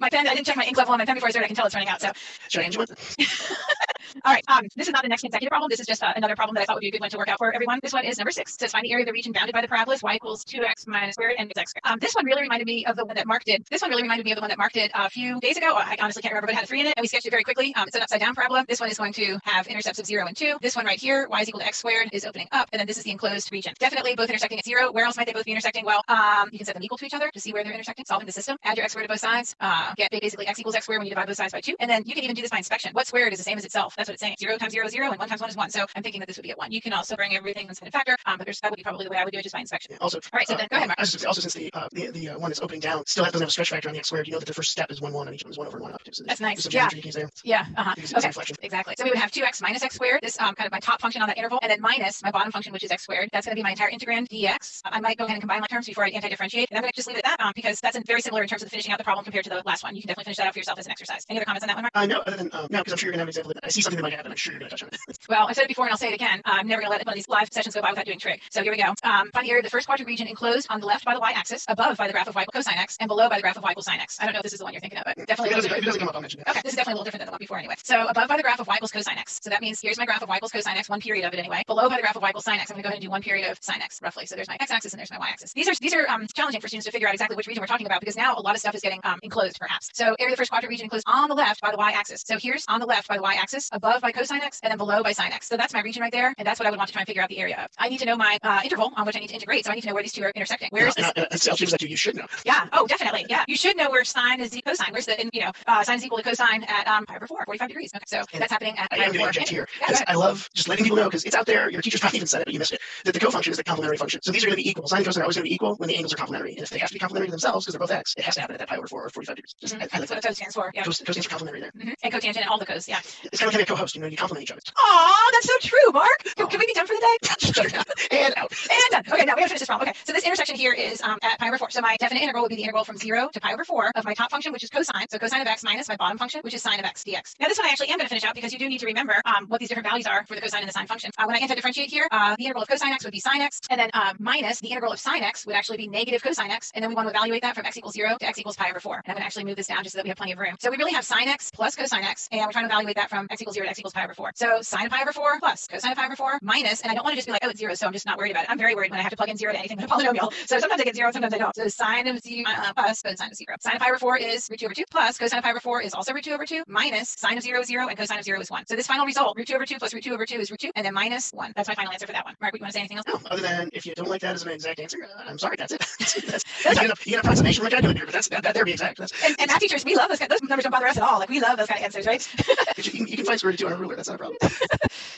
pen. I didn't check my ink level on my pen before I started. I can tell it's running out. So should I hand you one? All right. This is not the next consecutive problem. This is just another problem that I thought would be a good one to work out for everyone. This one is number 6. It says find the area of the region bounded by the parabolas y equals 2x minus squared and x squared. This one really reminded me of the one that Mark did. A few days ago. I honestly can't remember, but it had a 3 in it, and we sketched it very quickly. It's an upside down parabola. This one is going to have intercepts of 0 and 2. This one right here, y is equal to x squared, is opening up, and then this is the enclosed region. Definitely both intersecting at 0. Where else might they both be intersecting? Well, you can set them equal to each other to see where they're intersecting. Solving the system. Add your x squared to both sides. Get basically x equals x squared when you divide both sides by 2. And then you can even do this by inspection. What squared is the same as itself? That's what it's saying. 0 times 0 is 0, and 1 times 1 is 1. So I'm thinking that this would be at 1. You can also bring everything that's in a factor, but that would be probably the way I would do it, just by inspection. Yeah, also, all right. So then go ahead, Mark. Also, since the one that's opening down still doesn't have a stretch factor on the x squared, you know that the first step is 1 1, and each one is 1 over 1 up. So that's nice. Yeah. Yeah. Okay. Reflection. Exactly. So we would have 2x minus x squared. This kind of my top function on that interval, and then minus my bottom function, which is x squared. That's going to be my entire integrand dx. I might go ahead and combine my terms before I anti-differentiate, and I'm going to just leave it at that because that's very similar in terms of finishing out the problem compared to the last one. You can definitely finish that out for yourself as an exercise. Any other comments on that one, Mark? No, other than no, because I'm sure you're going to have an example of it. I see something that might happen. I'm sure you're going to touch on it. Well, I said it before and I'll say it again. I'm never going to let one of these live sessions go by without doing trig. So here we go. Find the area of the first quadrant region enclosed on the left by the y-axis, above by the graph of y equals cosine x, and below by the graph of y equals sine x. I don't know if this is the one you're thinking of, but definitely. If it doesn't come up, I'll mention it. Okay, this is definitely a little different than the one before anyway. So above by the graph of y equals cosine x. So that means here's my graph of y equals cosine x, one period of it anyway. Below by the graph of y equals sine x, I'm going to go ahead and do one period of sine x roughly. So there's my x-axis and there's my y-axis. These are challenging for students to figure out exactly which region we're talking about because now a lot of stuff is getting enclosed perhaps. So area of the first quadrant region enclosed on the left by the y-axis. So here's on the left by the y-axis, above by cosine x, and then below by sine x. So that's my region right there, and that's what I would want to try and figure out the area of. I need to know my interval on which I need to integrate, so I need to know where these two are intersecting. Where is this? Algebra that you should know. Yeah. Oh, definitely. Yeah. You should know where sine is cosine. Where's the sine is equal to cosine at pi over 4, 45 degrees. Okay. So that's happening at pi over 4. I am going to here. Yeah, I love just letting people know because it's out there. Your teacher's probably even said it, but you missed it. That the cofunction is the complementary function. So these are going to be equal. Sine and cosine are always going to be equal when the angles are complementary. And if they have to be complementary themselves because they're both x, it has to happen at that pi over 4 or 45 degrees. Just, that's what a cos stands for. Yeah. Cosines are complementary there. And cotangent and all the cos. Yeah. It's kind of like a co-host. You complement each other. Oh, that's so true, Mark. Can we be done for the day? And out. And done. Okay, now we have to finish this problem. Okay, so this intersection here is at pi over 4. So my definite integral would be the integral from 0 to pi over 4 of my top function, which is cosine. So cosine of x minus my bottom function, which is sine of x dx. Now this one I actually am going to finish out because you do need to remember what these different values are for the cosine and the sine function. When I anti-differentiate here, the integral of cosine x would be sine x, and then minus the integral of sine x would actually be negative cosine x, and then we want to evaluate that from x equals 0 to x equals pi over 4. And I'm going to actually move this down just so that we have plenty of room. So we really have sine x plus cosine x, and we're trying to evaluate that from x equals 0 to x equals pi over 4. So sine of pi over 4 plus cosine of pi over 4 minus, and I don't want to just be like, oh, it's 0, so I'm just not worried about it. I'm very worried when I have to plug in 0 to anything but a polynomial. So sometimes I get 0, sometimes I don't. So sine of 0 plus cosine of 0. Sine of pi over 4 is root 2 over 2 plus cosine of pi over 4 is also root 2 over 2 minus sine of 0 is 0 and cosine of 0 is 1. So this final result, root 2 over 2 plus root 2 over 2 is root 2 and then minus 1. That's my final answer for that one. Mark, you want to say anything else? No, other than if you don't like that as an exact answer, I'm sorry, that's it. You get an approximation like I do here, but that there be exact. And math teachers, we love those numbers don't bother us at all. Like we love those kind of answers, right? You can find square root of 2 on a ruler. That's not a problem.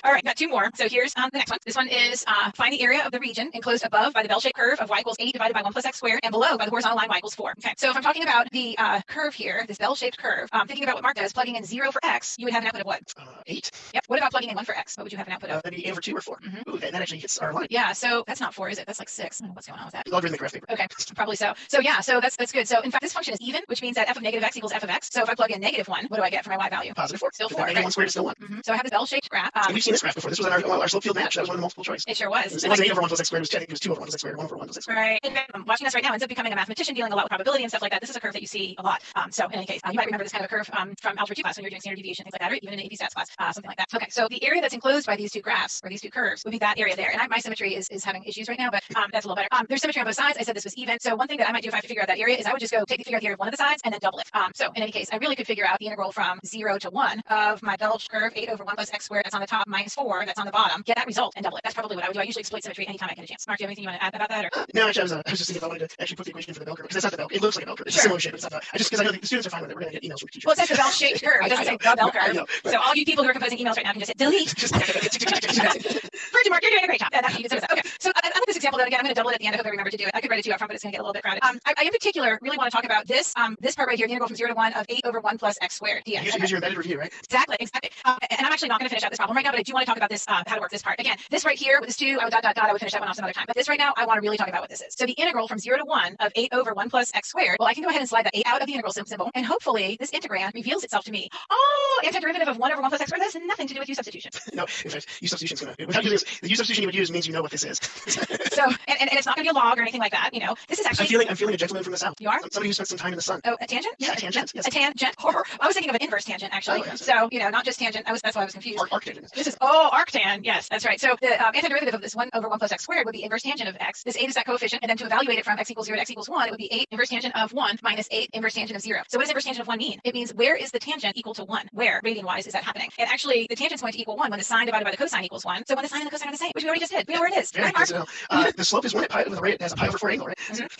All right, got two more. So here's the next one. This one is find the area of the region enclosed above by the bell-shaped curve of y equals 8 divided by 1 plus x squared and below by the horizontal line y equals 4. Okay, so if I'm talking about the curve here, this bell-shaped curve, thinking about what Mark does, plugging in 0 for x, you would have an output of what? 8. Yep. What about plugging in 1 for x? What would you have an output of? That'd be 8 over 2 or 4. Ooh, that actually hits our line. Yeah, so that's not 4, is it? That's like 6. What's going on with that? Logarithmic graph paper. Okay, probably so. So yeah, so that's good. So in fact, this function is even, which means that f of negative x equals f of x. So if I plug in negative 1, what do I get for my y value? Positive 4. Still 4. Negative 1 squared is still 1. So I have this bell-shaped graph. And we've seen this graph before. This was our slope field match. That was one of the multiple choice. It sure was. It wasn't 8 over 1 plus x squared. It was 2 over 1 plus x squared, 1 over 1 plus x squared. Right. And watching this right now ends up becoming a mathematician dealing a lot with probability and stuff like that. This is a curve that you see a lot. So in any case, you might remember this kind of a curve from algebra 2 class when you're doing standard deviation, things like that, or even in an AP stats class, something like that. Okay, so the area that's enclosed by these two graphs or these two curves would be that area there. And my symmetry is having issues right now, but that's a little better. There's symmetry on both sides. I said this was even. So one thing that I might do if I have to figure out that area is I would just go take the figure out the area of one of the sides and then double it. So in any case, I really could figure out the integral from 0 to 1 of my bell-shaped curve 8 over 1 plus x squared that's on the top minus 4 that's on the bottom. Get that result and double it. That's probably what I would do. I usually exploit symmetry anytime I get a chance. Mark, do you have anything you want to add about that? Or? No, actually, I was just thinking if I wanted to actually put the equation for the bell curve because it's not the bell. It looks like a bell curve. It's a similar shape, but it's not. Because I know the students are fine with it. We're gonna get emails from the teachers. Well, it says the bell-shaped curve. It doesn't say the bell curve. So all you people who are composing emails right now can just hit delete. Virgin Mark, you're doing a great job. That's you can say that. Okay. So I like this example though. Again, I'm going to double it at the end. I hope I remember to do it. I could write it to you up front, but it's going to get a little bit crowded. I in particular really want to talk about this part right here, the integral from 0 to 1 of 8 over 1 plus x squared dx. Here's your embedded review, right? Exactly. And I'm actually not going to finish out this problem right now, but I do want to talk about this, how to work this part. Again, this right here with this 2, I would I would finish that one off some other time. But this right now, I want to really talk about what this is. So the integral from 0 to 1 of 8 over 1 plus x squared. Well, I can go ahead and slide that 8 out of the integral symbol, and hopefully this integrand reveals itself to me. Oh, antiderivative of 1 over 1 plus x squared. That has nothing to do with u substitution. No, in fact, u substitution is going to. Without using the u substitution you would use means you know what this is. So, and it's not going to be a log or anything like that. You know, this is actually. I'm feeling a gentleman from the south. You are? Somebody who spent some time in the sun. Oh, a tangent? Yeah, a tangent. Yes. A tangent. I was thinking of an inverse tangent actually. Oh, yes. So not just tangent. That's why I was confused. Arctangent. This is arctan. Yes, that's right. So the antiderivative of this 1 over 1 plus x squared would be inverse tangent of x. This 8 is that coefficient, and then to evaluate it from x equals 0 to x equals 1, it would be 8 inverse tangent of 1 minus 8 inverse tangent of 0. So what does inverse tangent of 1 mean? It means where is the tangent equal to 1? Where, radian-wise, is that happening? And actually, the tangent's going to equal 1 when the sine divided by the cosine equals 1. So when the sine and the cosine are the same, which we already just did. We know where it is. Very good to know. The slope is 1 at pi with a rate. It has a pi over 4 angle, right?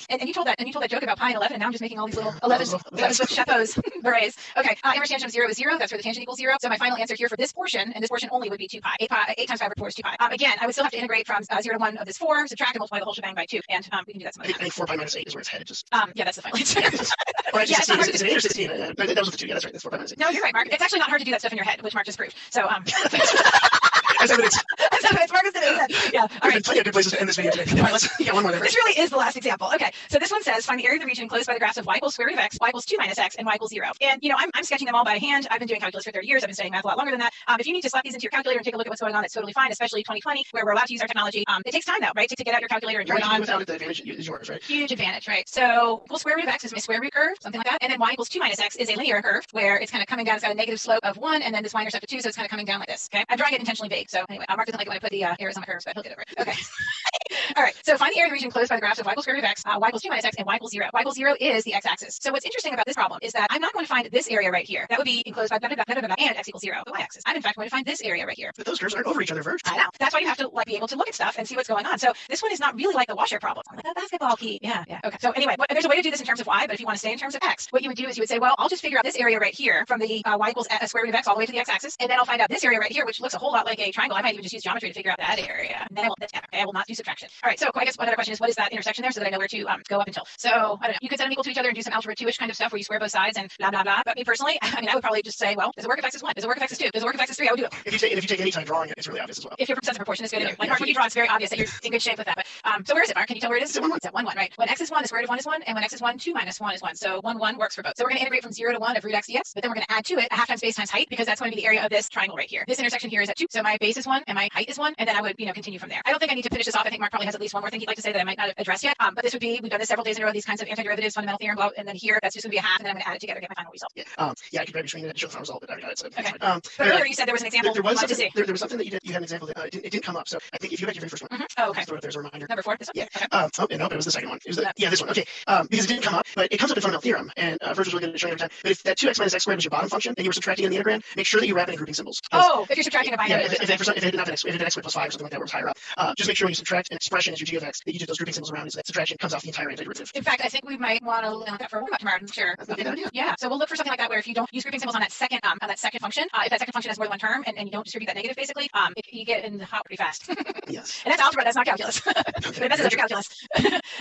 And you told that joke about pi and 11, and now I'm just making all these little 11s with chapeaus, berets. Okay, inverse tangent of 0 is 0. That's where the tangent equals 0. So my final answer here for this portion, and this portion only, would be 2 pi. 8 times pi over 4 is 2 pi. Again, I would still have to integrate from 0 to 1 of this 4, subtract and multiply the whole shebang by 2. And we can do that some other time. I think 4 pi minus 8 is where it's headed. Just. Yeah, that's the final answer. Or actually, 16. Is it 8 or 16? That was with the 2. Yeah, that's right. That's 4 pi minus 8. No, you're right, Mark. It's actually not hard to do that stuff in your head, which Mark just proved. So, That's evidence. Marcus did it. Yeah. All right. Plenty of good places to end this video today. All right, let's get one more there. This really is the last example. Okay, so this one says find the area of the region enclosed by the graphs of y equals square root of x, y equals 2 minus x, and y equals 0. And I'm sketching them all by hand. I've been doing calculus for 30 years. I've been studying math a lot longer than that. If you need to slap these into your calculator and take a look at what's going on, that's totally fine. Especially 2020, where we're allowed to use our technology. It takes time though, right, to get out your calculator and turn it on. Without it, the advantage is yours, right? Huge advantage, right? So equals square root of x is my square root curve, something like that, and then y equals 2 minus x is a linear curve where it's kind of coming down. It's got a negative slope of 1, and then this y-intercept of 2, so it's kind of coming down like this. Okay, I'm drawing it intentionally vague. So anyway, Mark doesn't like it when I put the arrows on the curves, but he'll get over it. Okay. All right. So find the area of the region enclosed by the graphs of y equals square root of x, y equals 2 minus x, and y equals 0. Y equals 0 is the x-axis. So what's interesting about this problem is that I'm not going to find this area right here. That would be enclosed by blah, blah, blah, blah, blah, and x equals 0, the y-axis. I'm in fact going to find this area right here. But those curves aren't over each other, Verge. I know. That's why you have to be able to look at stuff and see what's going on. So this one is not really like the washer problem. Like a basketball key. Yeah. Okay. So anyway, there's a way to do this in terms of y, but if you want to stay in terms of x, what you would do is you would say, well, I'll just figure out this area right here from the y equals square root of x all the way to the x-axis, and then I'll find out this area right here, which looks a whole lot like a triangle. I might even just use geometry to figure out that area. And then I will not do subtraction. All right. So I guess one other question is, what is that intersection there, so that I know where to go up until? So I don't know. You could set them equal to each other and do some algebra 2-ish kind of stuff where you square both sides and blah blah blah. But me personally, I would probably just say, well, does it work if x is 1? Does it work if x is 2? Does it work if x is 3? I would do it. If you take any time drawing it, it's really obvious as well. If your sense of proportion is good, like Mark, when you draw, it's very obvious that you're in good shape with that. But so where is it, Mark? Can you tell where it is? It's at 1, 1. It's at 1, 1, right? When x is 1, the square root of 1 is 1, and when x is 1, 2 minus 1 is 1. So 1, 1 works for both. So we're going to integrate from 0 to 1 of root x dx, but then we're going to add to it a half times base times height, because that's going to be the area of this triangle right here. This intersection here is at 2, so my base is 1 and my height is 1, and then I would continue from there. I don't think I need to finish this off. I think Mark probably has at least one more thing he'd like to say that I might not have addressed yet. But this would be, we've done this several days in a row, these kinds of antiderivatives, fundamental theorem, blah, and then here, that's just going to be a half, and then I'm going to add it together to get my final result. Yeah, I could maybe screen it to show the final result, but I already got it. So okay. But earlier you said there was an example. There was something that you did. You had an example that it didn't come up. So I think if you go back to your very first one, oh, okay. There's a reminder. Number 4, this one? Yeah. Okay. No, it was the second one. It was this one. Okay. Because it didn't come up, but it comes up in fundamental theorem, and Virgil's really good at showing every time. But if that 2x minus x squared was your bottom function, and you were subtracting in the integral, make sure that you wrap it in grouping symbols. Oh, if you're subtracting a binary. Yeah, if it did not if it did x squared plus 5 or something like that, where it's higher up, just make sure when you subtract an expression as your g of x, that you do those grouping symbols around, is that subtraction comes off the entire antiderivative. In fact, I think we might want to look at that for a warm-up tomorrow. I'm sure. That's not a bad idea. Yeah. So we'll look for something like that, where if you don't use grouping symbols on that second function, if that second function has more than one term, and you don't distribute that negative, basically, you get in the hot pretty fast. Yes. And that's algebra. That's not calculus. It messes up your calculus.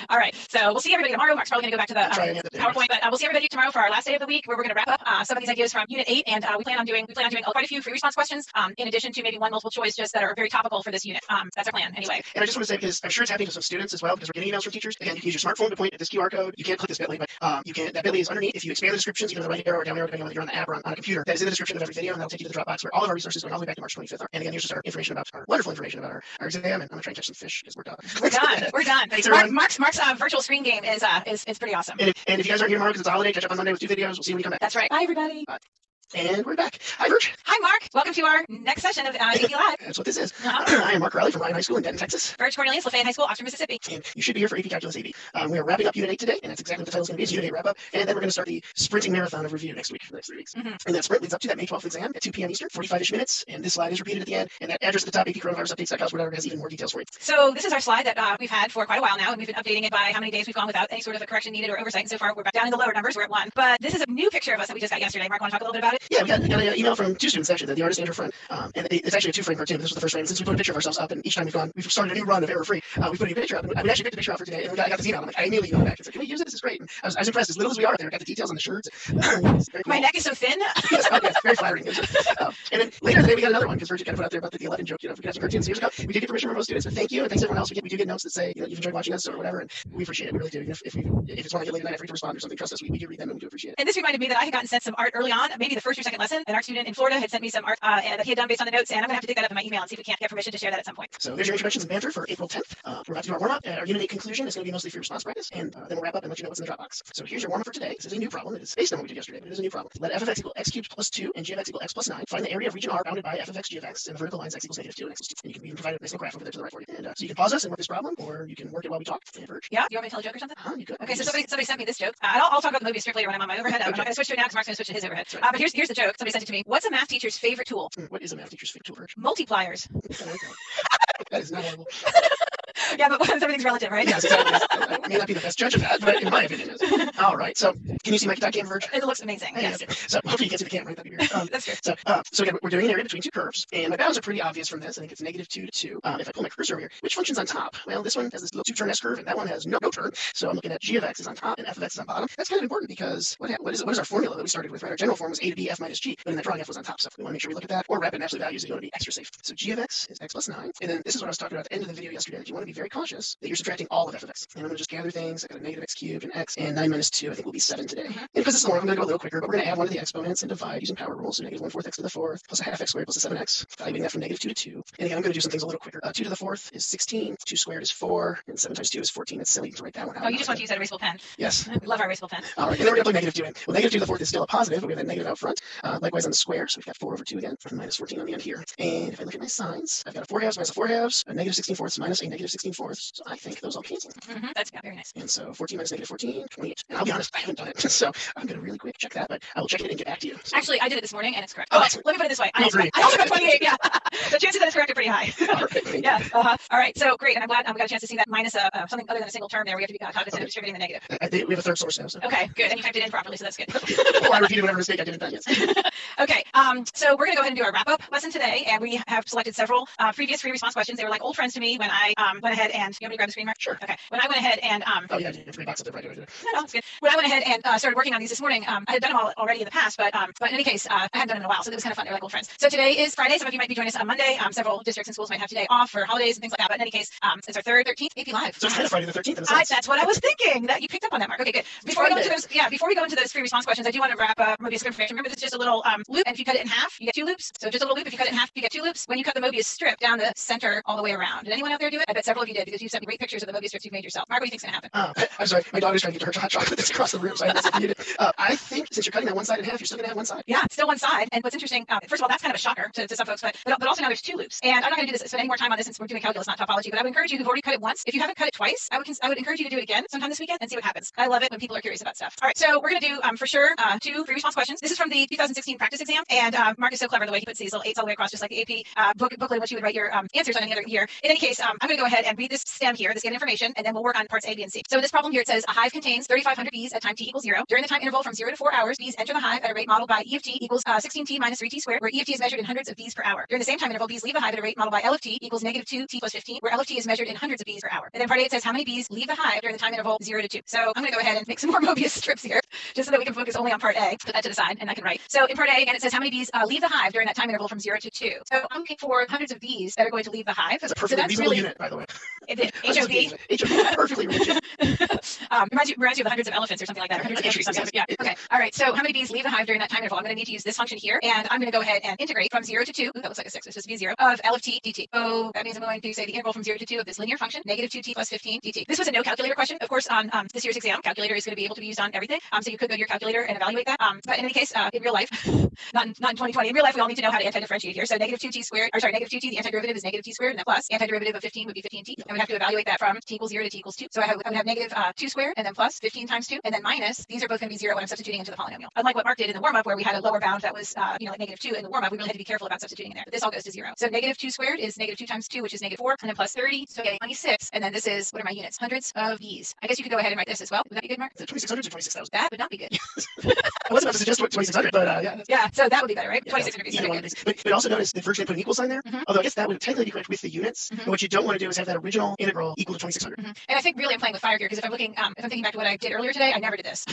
All right. So we'll see everybody tomorrow. Mark's probably going to go back to the PowerPoint, but we'll see everybody tomorrow for our last day of the week, where we're going to wrap up some of these ideas from Unit 8, and we plan on doing quite a few free response questions, in addition to maybe one multiple choice, just that are very topical for this unit. That's our plan, anyway. And I just want to say, because I'm sure it's happening to some students as well, because we're getting emails from teachers. Again, you can use your smartphone to point at this QR code. You can't click this bit.ly, but you can. That bit.ly is underneath. If you expand the descriptions, either the right arrow or down arrow, depending on whether you're on the app or on a computer, that is in the description of every video, and that'll take you to the Dropbox where all of our resources going all the way back to March 25th are. And again, here's just our information about our wonderful information about our exam, and I'm gonna try and catch some fish because we're done. We're done. Thanks, everyone. Mark's virtual screen game is pretty awesome. And if you guys aren't here tomorrow because it's a holiday, catch up on Monday with 2 videos. We'll see you when you come back. That's right. Bye, everybody. Bye. And we're back. Hi, Virg. Hi, Mark. Welcome to our next session of AP Live. That's what this is. I am Mark Riley from Ryan High School in Denton, Texas. Virg Cornelius, Lafayette High School, Oxford, Mississippi. And you should be here for AP Calculus AB. We are wrapping up Unit 8 today, and that's exactly what the title is going to be, is Unit 8 wrap-up. And then we're going to start the sprinting marathon of review next week for the next 3 weeks. And that sprint leads up to that May 12th exam at 2 p.m. Eastern, 45-ish minutes. And this slide is repeated at the end. And that address at the top, apcoronavirusupdates.com, whatever, has even more details for you. So this is our slide that we've had for quite a while now, and we've been updating it by how many days we've gone without any sort of a correction needed or oversight. And so far, we're back down in the lower numbers. We're at 1. But this is a new picture of us that we just got yesterday. Mark, want to talk a little bit about it? Yeah, we got an email from 2 students, actually, the artist and her friend. And it's actually a 2-frame cartoon. This was the first frame. Since we put a picture of ourselves up, and each time we've started a new run of error-free, we put a new picture up. And we actually picked a picture out for today, and I got this email. I'm like, I immediately emailed back. It's like, can we use it? This is great. And I was impressed. As little as we are there, got the details on the shirts. Cool. My neck is so thin. Yes, very flattering. And then later today, we got another one, because Virgil kind of put out there about the 11 joke, if we got some cartoons years ago. We did get permission from most students, but thank you, and thanks everyone else. We do get notes that say, you've enjoyed watching us or whatever, and we appreciate it. We really do. If it's one I get late at night after to respond or something, trust us, we do read them, and we do appreciate it. And this reminded me that I had gotten sent some art early on, maybe the first or second lesson. An art student in Florida had sent me some art that he had done based on the notes, and I'm going to have to dig that up in my email and see if we can't get permission to share that at some point. So there's your introductions and banter for April 10th. We're about to do our warm-up. Our Unit 8 conclusion is going to be mostly free response practice, and then we'll wrap up and let you know what's in the Dropbox. So here's your warm-up for today. This is a new problem. It is based on what we did yesterday, but it is a new problem. Let f of x equal x cubed plus 2 and g of x equal x plus 9. Find the area of region R bounded by f of x, g of x, and the vertical lines x equals -2 and x equals 2. And you can provide a nice little graph over there to the right for you. And so you can pause us and work this problem, or you can work it while we talk. Yeah, you want me to tell a joke or something? You could. Okay, so somebody sent me this joke. I'll talk about the movie strictly when I'm on my overhead. I'm not going to switch to it now because Mark's going to switch to his overhead. Right. But here's the joke. Somebody sent it to me. What's a math teacher's favorite tool? What is a math teacher's favorite tool, Virg? Multipliers. That is not horrible. Yeah, but everything's relative, right? Yes, exactly. I may not be the best judge of that, but in my opinion, it is. All right. So, can you see my cam, Virg? It looks amazing. Hey, Yes. Okay. So, hopefully you can see the camera. Right? That'd be weird. That's good. So again, we're doing an area between 2 curves, and my bounds are pretty obvious from this. I think it's -2 to 2. If I pull my cursor over here, which function's on top? Well, this one has this little 2-turn S curve, and that one has no turn. So I'm looking at g of x is on top and f of x is on bottom. That's kind of important because what is our formula that we started with? Right, our general form was a to b f minus g, but in that drawing f was on top. So we want to make sure we look at that, or wrap it in absolute values. You want to be extra safe. So g of x is x plus 9, and then this is what I was talking about at the end of the video yesterday. That you want to be very cautious that you're subtracting all of f of x. And I'm going to just gather things. I got a negative x cubed and x, and 9 minus 2. I think will be 7 today. And because it's the one, I'm going to go a little quicker, but we're going to add one of the exponents and divide using power rules. So -1/4 x to the 4th plus a half x squared plus a 7x. Valuing that from -2 to 2. And again, I'm going to do some things a little quicker. 2 to the 4th is 16. 2 squared is 4, and 7 times 2 is 14. It's silly to write that one out. Oh, you just want to use that erasable pen? Yes. We love our erasable pen. All right, and then we're going to plug -2 in. Well, -2 to the 4th is still a positive, but we have that negative out front. Likewise on the square, so we've got 4 over 2 again, and -14 on the end here. And if I look at my signs, I've got a 4 halves minus a 4 halves, a -16/4 minus a -16/4. So I think those all cancel. That's very nice. And so 14 minus -14, 28. And I'll be honest, I haven't done it, so I'm going to really quick check that, but I will check it and get back to you. So. Actually, I did it this morning, and it's correct. Oh, let me put it this way. I I also got 28. Yeah, the chances that it's correct are pretty high. All right, Yeah. All right. So great, and I'm glad I got a chance to see that minus something other than a single term there. We have to be cognizant of distributing the negative. We have a third source now. So. Okay, good. And you typed it in properly, so that's good. Well, I repeated whatever mistake I did in that, yes. Okay, so we're going to go ahead and do our wrap-up lesson today, and we have selected several previous free response questions. They were like old friends to me when I went ahead and, you want me to grab the screen, Mark? Sure. Okay, when I went ahead and oh yeah, it's box up there, right? No, that's good. When I went ahead and started working on these this morning, I had done them all already in the past, but in any case, I hadn't done it in a while, so it was kind of fun. They were like old friends. So today is Friday. Some of you might be joining us on Monday. Several districts and schools might have today off for holidays and things like that. But in any case, it's our 13th AP Live. So it's kind of Friday the 13th. That's what I was thinking. That you picked up on that, Mark. Okay, good. Before we go into those free response questions, I do want to wrap up maybe some information. Remember, this is just a little loop, and if you cut it in half, you get 2 loops. So just a little loop. If you cut it in half, you get 2 loops. When you cut the Mobius strip down the center all the way around. Did anyone out there do it? I bet several of you did because you sent me great pictures of the Mobius strips you've made yourself. Mark, what do you think's going to happen? I'm sorry. My daughter's trying to get her hot chocolate that's across the room, so I have to mute it. I think since you're cutting that one side in half, you're still going to have one side. Yeah, it's still one side. And what's interesting, first of all, that's kind of a shocker to some folks, but also now there's 2 loops. And I'm not going to do this, spend any more time on this since we're doing calculus, not topology, but I would encourage you who've already cut it once. If you haven't cut it twice, I would encourage you to do it again sometime this weekend and see what happens. I love it when people are curious about stuff. All right, so we're going to do for sure 2 free response questions. This is from the 2016 practice exam, and Mark is so clever the way he puts these little 8s all the way across, just like the AP booklet in which you would write your answers on any other year. In any case, I'm going to go ahead and read this stem here, this get information, and then we'll work on parts A, B, and C. So in this problem here, it says a hive contains 3,500 bees at time t equals 0. During the time interval from 0 to 4 hours, bees enter the hive at a rate modeled by E of t equals 16t minus 3t squared, where E of t is measured in hundreds of bees per hour. During the same time interval, bees leave the hive at a rate modeled by L of t equals negative 2t plus 15, where L of t is measured in hundreds of bees per hour. And then part A, it says how many bees leave the hive during the time interval 0 to 2. So I'm going to go ahead and make some more Mobius strips here, just so that we can focus only on part A. Put that to the side, and I can write. So in part A, again, it says how many bees leave the hive during that time interval from 0 to 2. So I'm looking for hundreds of bees that are going to leave the hive. That's a perfectly reasonable unit, by the way. HOB. HOB, perfectly reasonable. Reminds you of the hundreds of elephants or something like that. Or hundreds of ants or something. Yeah. Okay. All right. So how many bees leave the hive during that time interval? I'm going to need to use this function here, and I'm going to go ahead and integrate from 0 to 2. Ooh, that looks like a 6. It's supposed to be a 0 of L of t dt. So that means I'm going to say the interval from 0 to 2 of this linear function, negative 2t plus 15 dt. This was a no calculator question. Of course, on this year's exam, calculator is going to be able to be used on everything. So you could go to your calculator and evaluate that. But in any case, in real life, not in 2020, in real life, we all need to know how to anti-differentiate here. So negative 2t squared, or sorry, negative 2t, the antiderivative is negative t squared, and then plus antiderivative of 15 would be 15t. And we have to evaluate that from t equals 0 to t equals 2. So I would have negative 2 squared, and then plus 15 times 2, and then minus. These are both going to be 0 when I'm substituting into the polynomial. Unlike what Mark did in the warm-up, where we had a lower bound that was, like negative 2 in the warm-up, we really had to be careful about substituting in there. But this all goes to 0. So negative 2 squared is negative 2 times 2, which is negative 4, and then plus 30, so getting 26. And then this is, what are my units? Hundreds of bees. I guess you could go ahead and write this as well. Would that be good, Mark? Is it 2,600 or 26,000? That would not be good. I wasn't about to suggest 2,600, but yeah. Yeah, so that would be better, right? Yeah, 2,600 bees. Either one of these. But also notice that virtually put an equal sign there. Although I guess that would technically be correct with the units. But what you don't want to do is have that original integral equal to 2,600. And I think really I'm playing with fire here, because if I'm thinking back to what I did earlier today, I never did this.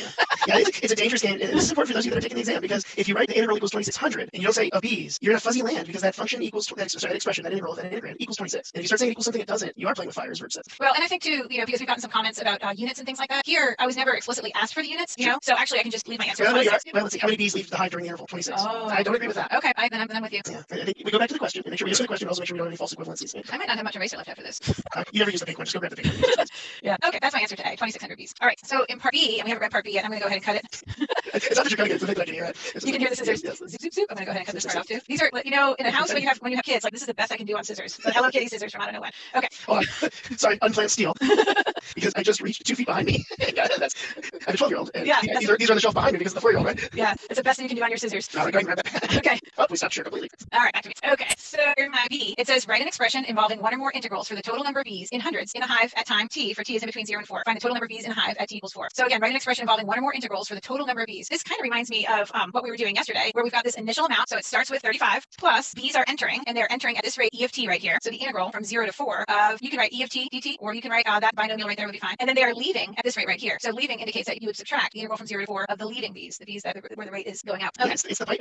Yeah, it's a dangerous game. And this is important for those of you that are taking the exam, because if you write the integral equals 2,600 and you don't say of bees, you're in a fuzzy land, because that function equals, that expression, that integral, that integrand equals 26. And if you start saying it equals something it doesn't, you are playing with fire, as Rich says. Well, and I think too, because we've gotten some comments about units and things like that. Here, I was never explicitly asked for the units, so actually I can just leave my answer. Well, let's see. How many bees leave the hive during the interval? 26. Oh. I don't agree with that. Okay, then I'm with you. Yeah. I think we go back to the question and make sure we answer the question, and also make sure we don't have any false equivalencies. I might not have much eraser left after this. You never use the pink one. Just go grab the pink one. Yeah. Okay, that's my answer today. 2,600 bees. All right. So in part B, and we haven't read part B yet. I'm going to go ahead and cut it. It's not that you're cutting it. It's the thing that I can hear it. You can hear the scissors. Yes. Zoop, zoop, zoop. I'm going to go ahead and cut this part off too. These are, in a house when you have kids, like this is the best I can do on scissors. But Hello Kitty scissors from I don't know when. Okay. Hold on. Sorry, unplanned steal. Because I just reached 2 feet behind me. I'm a 12-year-old. Yeah. These are on the shelf behind me because of the 4-year-old, right? Yeah. It's the best thing you can do on your scissors. All right, go ahead and grab that. Okay. Oh, we stopped share completely. All right, back to me. Okay, so in my B, it says write an expression involving one or more integrals for the total number of bees in hundreds in a hive at time t for t is in between 0 and 4. Find the total number of bees in a hive at t equals 4. So again, write an expression involving one or more integrals for the total number of bees. This kind of reminds me of what we were doing yesterday, where we've got this initial amount. So it starts with 35 plus bees are entering, and they're entering at this rate E of t right here. So the integral from 0 to 4 of, you can write E of t dt, or you can write that binomial right there would be fine. And then they are leaving at this rate right here. So leaving indicates that you would subtract the integral from 0 to 4 of the leaving bees, the bees that where the rate is going out. Okay. Yeah,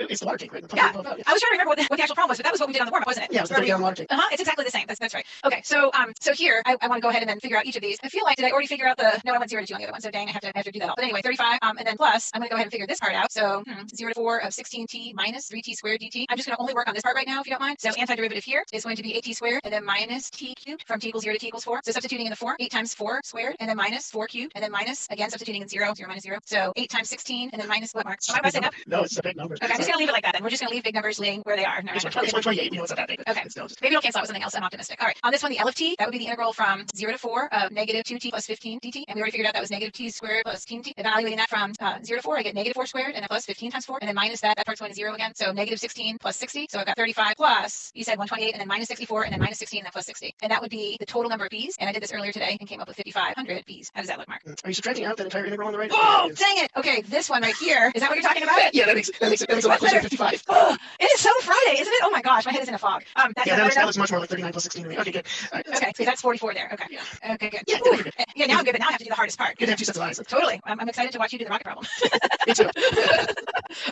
it's the water tank, right? Yeah. I was trying to remember what the actual problem was, but that was what we did on the warm-up, wasn't it? Yeah, it was the 30-gallon water tank. It's exactly the same. That's right. Okay, so here I want to go ahead and then figure out each of these. I feel like, did I already figure out no, I went 0 to 2 on the other one, so dang, I have to do that all. But anyway, 35, and then plus, I'm going to go ahead and figure this part out. So 0 to 4 of 16t minus 3t squared dt. I'm just going to only work on this part right now, if you don't mind. So antiderivative here is going to be 8t squared, and then minus t cubed from t equals 0 to t equals 4. So substituting in the 4, 8 times 4 squared, and then minus 4 cubed, and then minus, again, substituting in 0, 0 minus 0. So 8 times 16, and then minus what, Mark? Am I messing up? No, it's a big number. Okay, I'm just going to leave it like that then. We're just going to leave big numbers laying where they are. It's 128. We know it's not that big. Okay. Maybe it'll cancel out with something else. I'm optimistic. All right. On this one, the L of t, that would be the integral from 0 to 4 of negative 2t plus 15 dt. And we already figured out that was negative t squared plus 15t. Evaluating that from 0 to 4, I get negative 4 squared, and then plus 15 times 4, and then minus that part's going to 0 again. So negative 16 plus 60. So I've got 35 plus, you said 128, and then minus 64, and then minus 16, and then plus 60. And that would be the total number of bees. And I did this earlier today and came up with 5,500 bees. How does that look, Mark? Are you subtracting out that entire integral on the right? Oh, dang it. Okay, this one right here. Is that what you're talking about? Yeah, that makes a lot closer to 55. Oh, it is so Friday, isn't it? Oh my gosh, my head is in a fog. That looks much more like 39 plus 16 to me. Okay, good. Right, okay, so that's 44 there. Okay. Yeah. Okay, good. Yeah, good. Yeah, now I'm good, but now I have to do the hardest part. Good to have 2 sets of eyes. Totally. I'm excited to watch you do the rocket problem. Me too.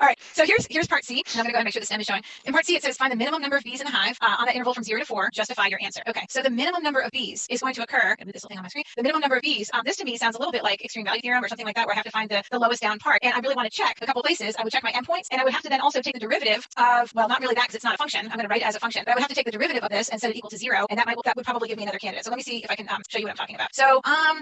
All All right, so here's part C, and I'm going to go ahead and make sure this M is showing. In part C, it says find the minimum number of bees in the hive on that interval from 0 to 4. Justify your answer. Okay, so the minimum number of bees is going to occur. Move this little thing on my screen. The minimum number of bees. This to me sounds a little bit like extreme value theorem or something like that, where I have to find the lowest down part. And I really want to check a couple places. I would check my endpoints, and I would have to then also take the derivative of, well, not really that because it's not a function. I'm going to write it as a function, but I would have to take the derivative of this and set it equal to 0, and that would probably give me another candidate. So let me see if I can show you what I'm talking about. So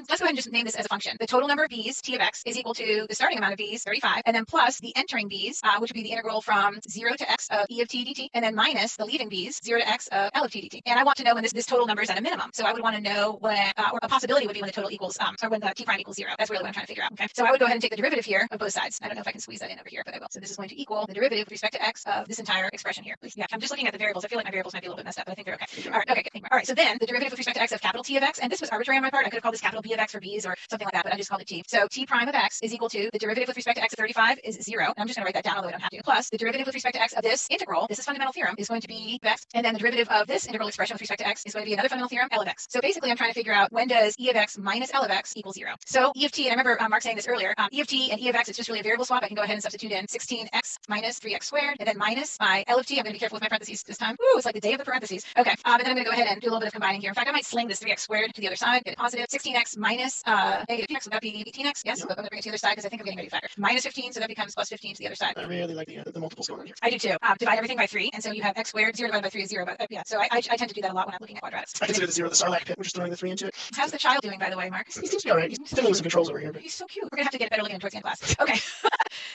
let's go ahead and just name this as a function. The total number of bees, T of x, is equal to the starting amount of bees, 35, and then plus the entering bees, which would be the integral from 0 to x of e of t dt, and then minus the leaving bees, 0 to x of L of t dt. And I want to know when this total number is at a minimum. So I would want to know when, or a possibility would be when the total equals, or when the t prime equals 0. That's really what I'm trying to figure out. Okay. So I would go ahead and take the derivative here of both sides. I don't know if I can squeeze that in over here, but I will. So this is going to equal the derivative with respect to x of this entire expression here. Yeah, I'm just looking at the variables. I feel like my variables might be a little bit messed up, but I think they're okay. All right. Okay. Good. All right. So then the derivative with respect to x of capital T of x, and this was arbitrary on my part. I could have called this capital B of x for bees or something like that, but I just called it t. So t prime of x is equal to the derivative with respect to x of 35 is 0. And I'm just going to write that down, although I don't have to. Plus the derivative with respect to x of this integral, this is fundamental theorem, is going to be x, and then the derivative of this integral expression with respect to x is going to be another fundamental theorem, L of x. So basically, I'm trying to figure out when does e of x minus L of x equal 0. So e of t, and I remember Mark saying this earlier, e of t and e of x, it's just really a variable swap. I can go ahead and substitute in 16x minus 3x squared, and then minus my L of t. I'm going to be careful with my parentheses this time. Ooh, it's like the day of the parentheses. Okay, and then I'm going to go ahead and do a little bit of combining here. In fact, I might sling this 3x squared to the other side, get it positive. 16x minus negative 2x, so that'd be 18x. Yes, but I'm going to bring it to the other side because I think I'm getting ready to factor. Minus 15, so that becomes plus 15 to the other side. I really like the multiples going on here. I do too. Divide everything by 3, and so you have x squared. 0 divided by 3 is 0. But yeah, so I tend to do that a lot when I'm looking at quadratics. I consider the 0 the Sarlacc pit. We're just throwing the 3 into it. How's the child doing, by the way, Mark? He seems to be all right. He's definitely with some controls over here. But he's so cute. We're going to have to get a better look at him towards the end of class. Okay.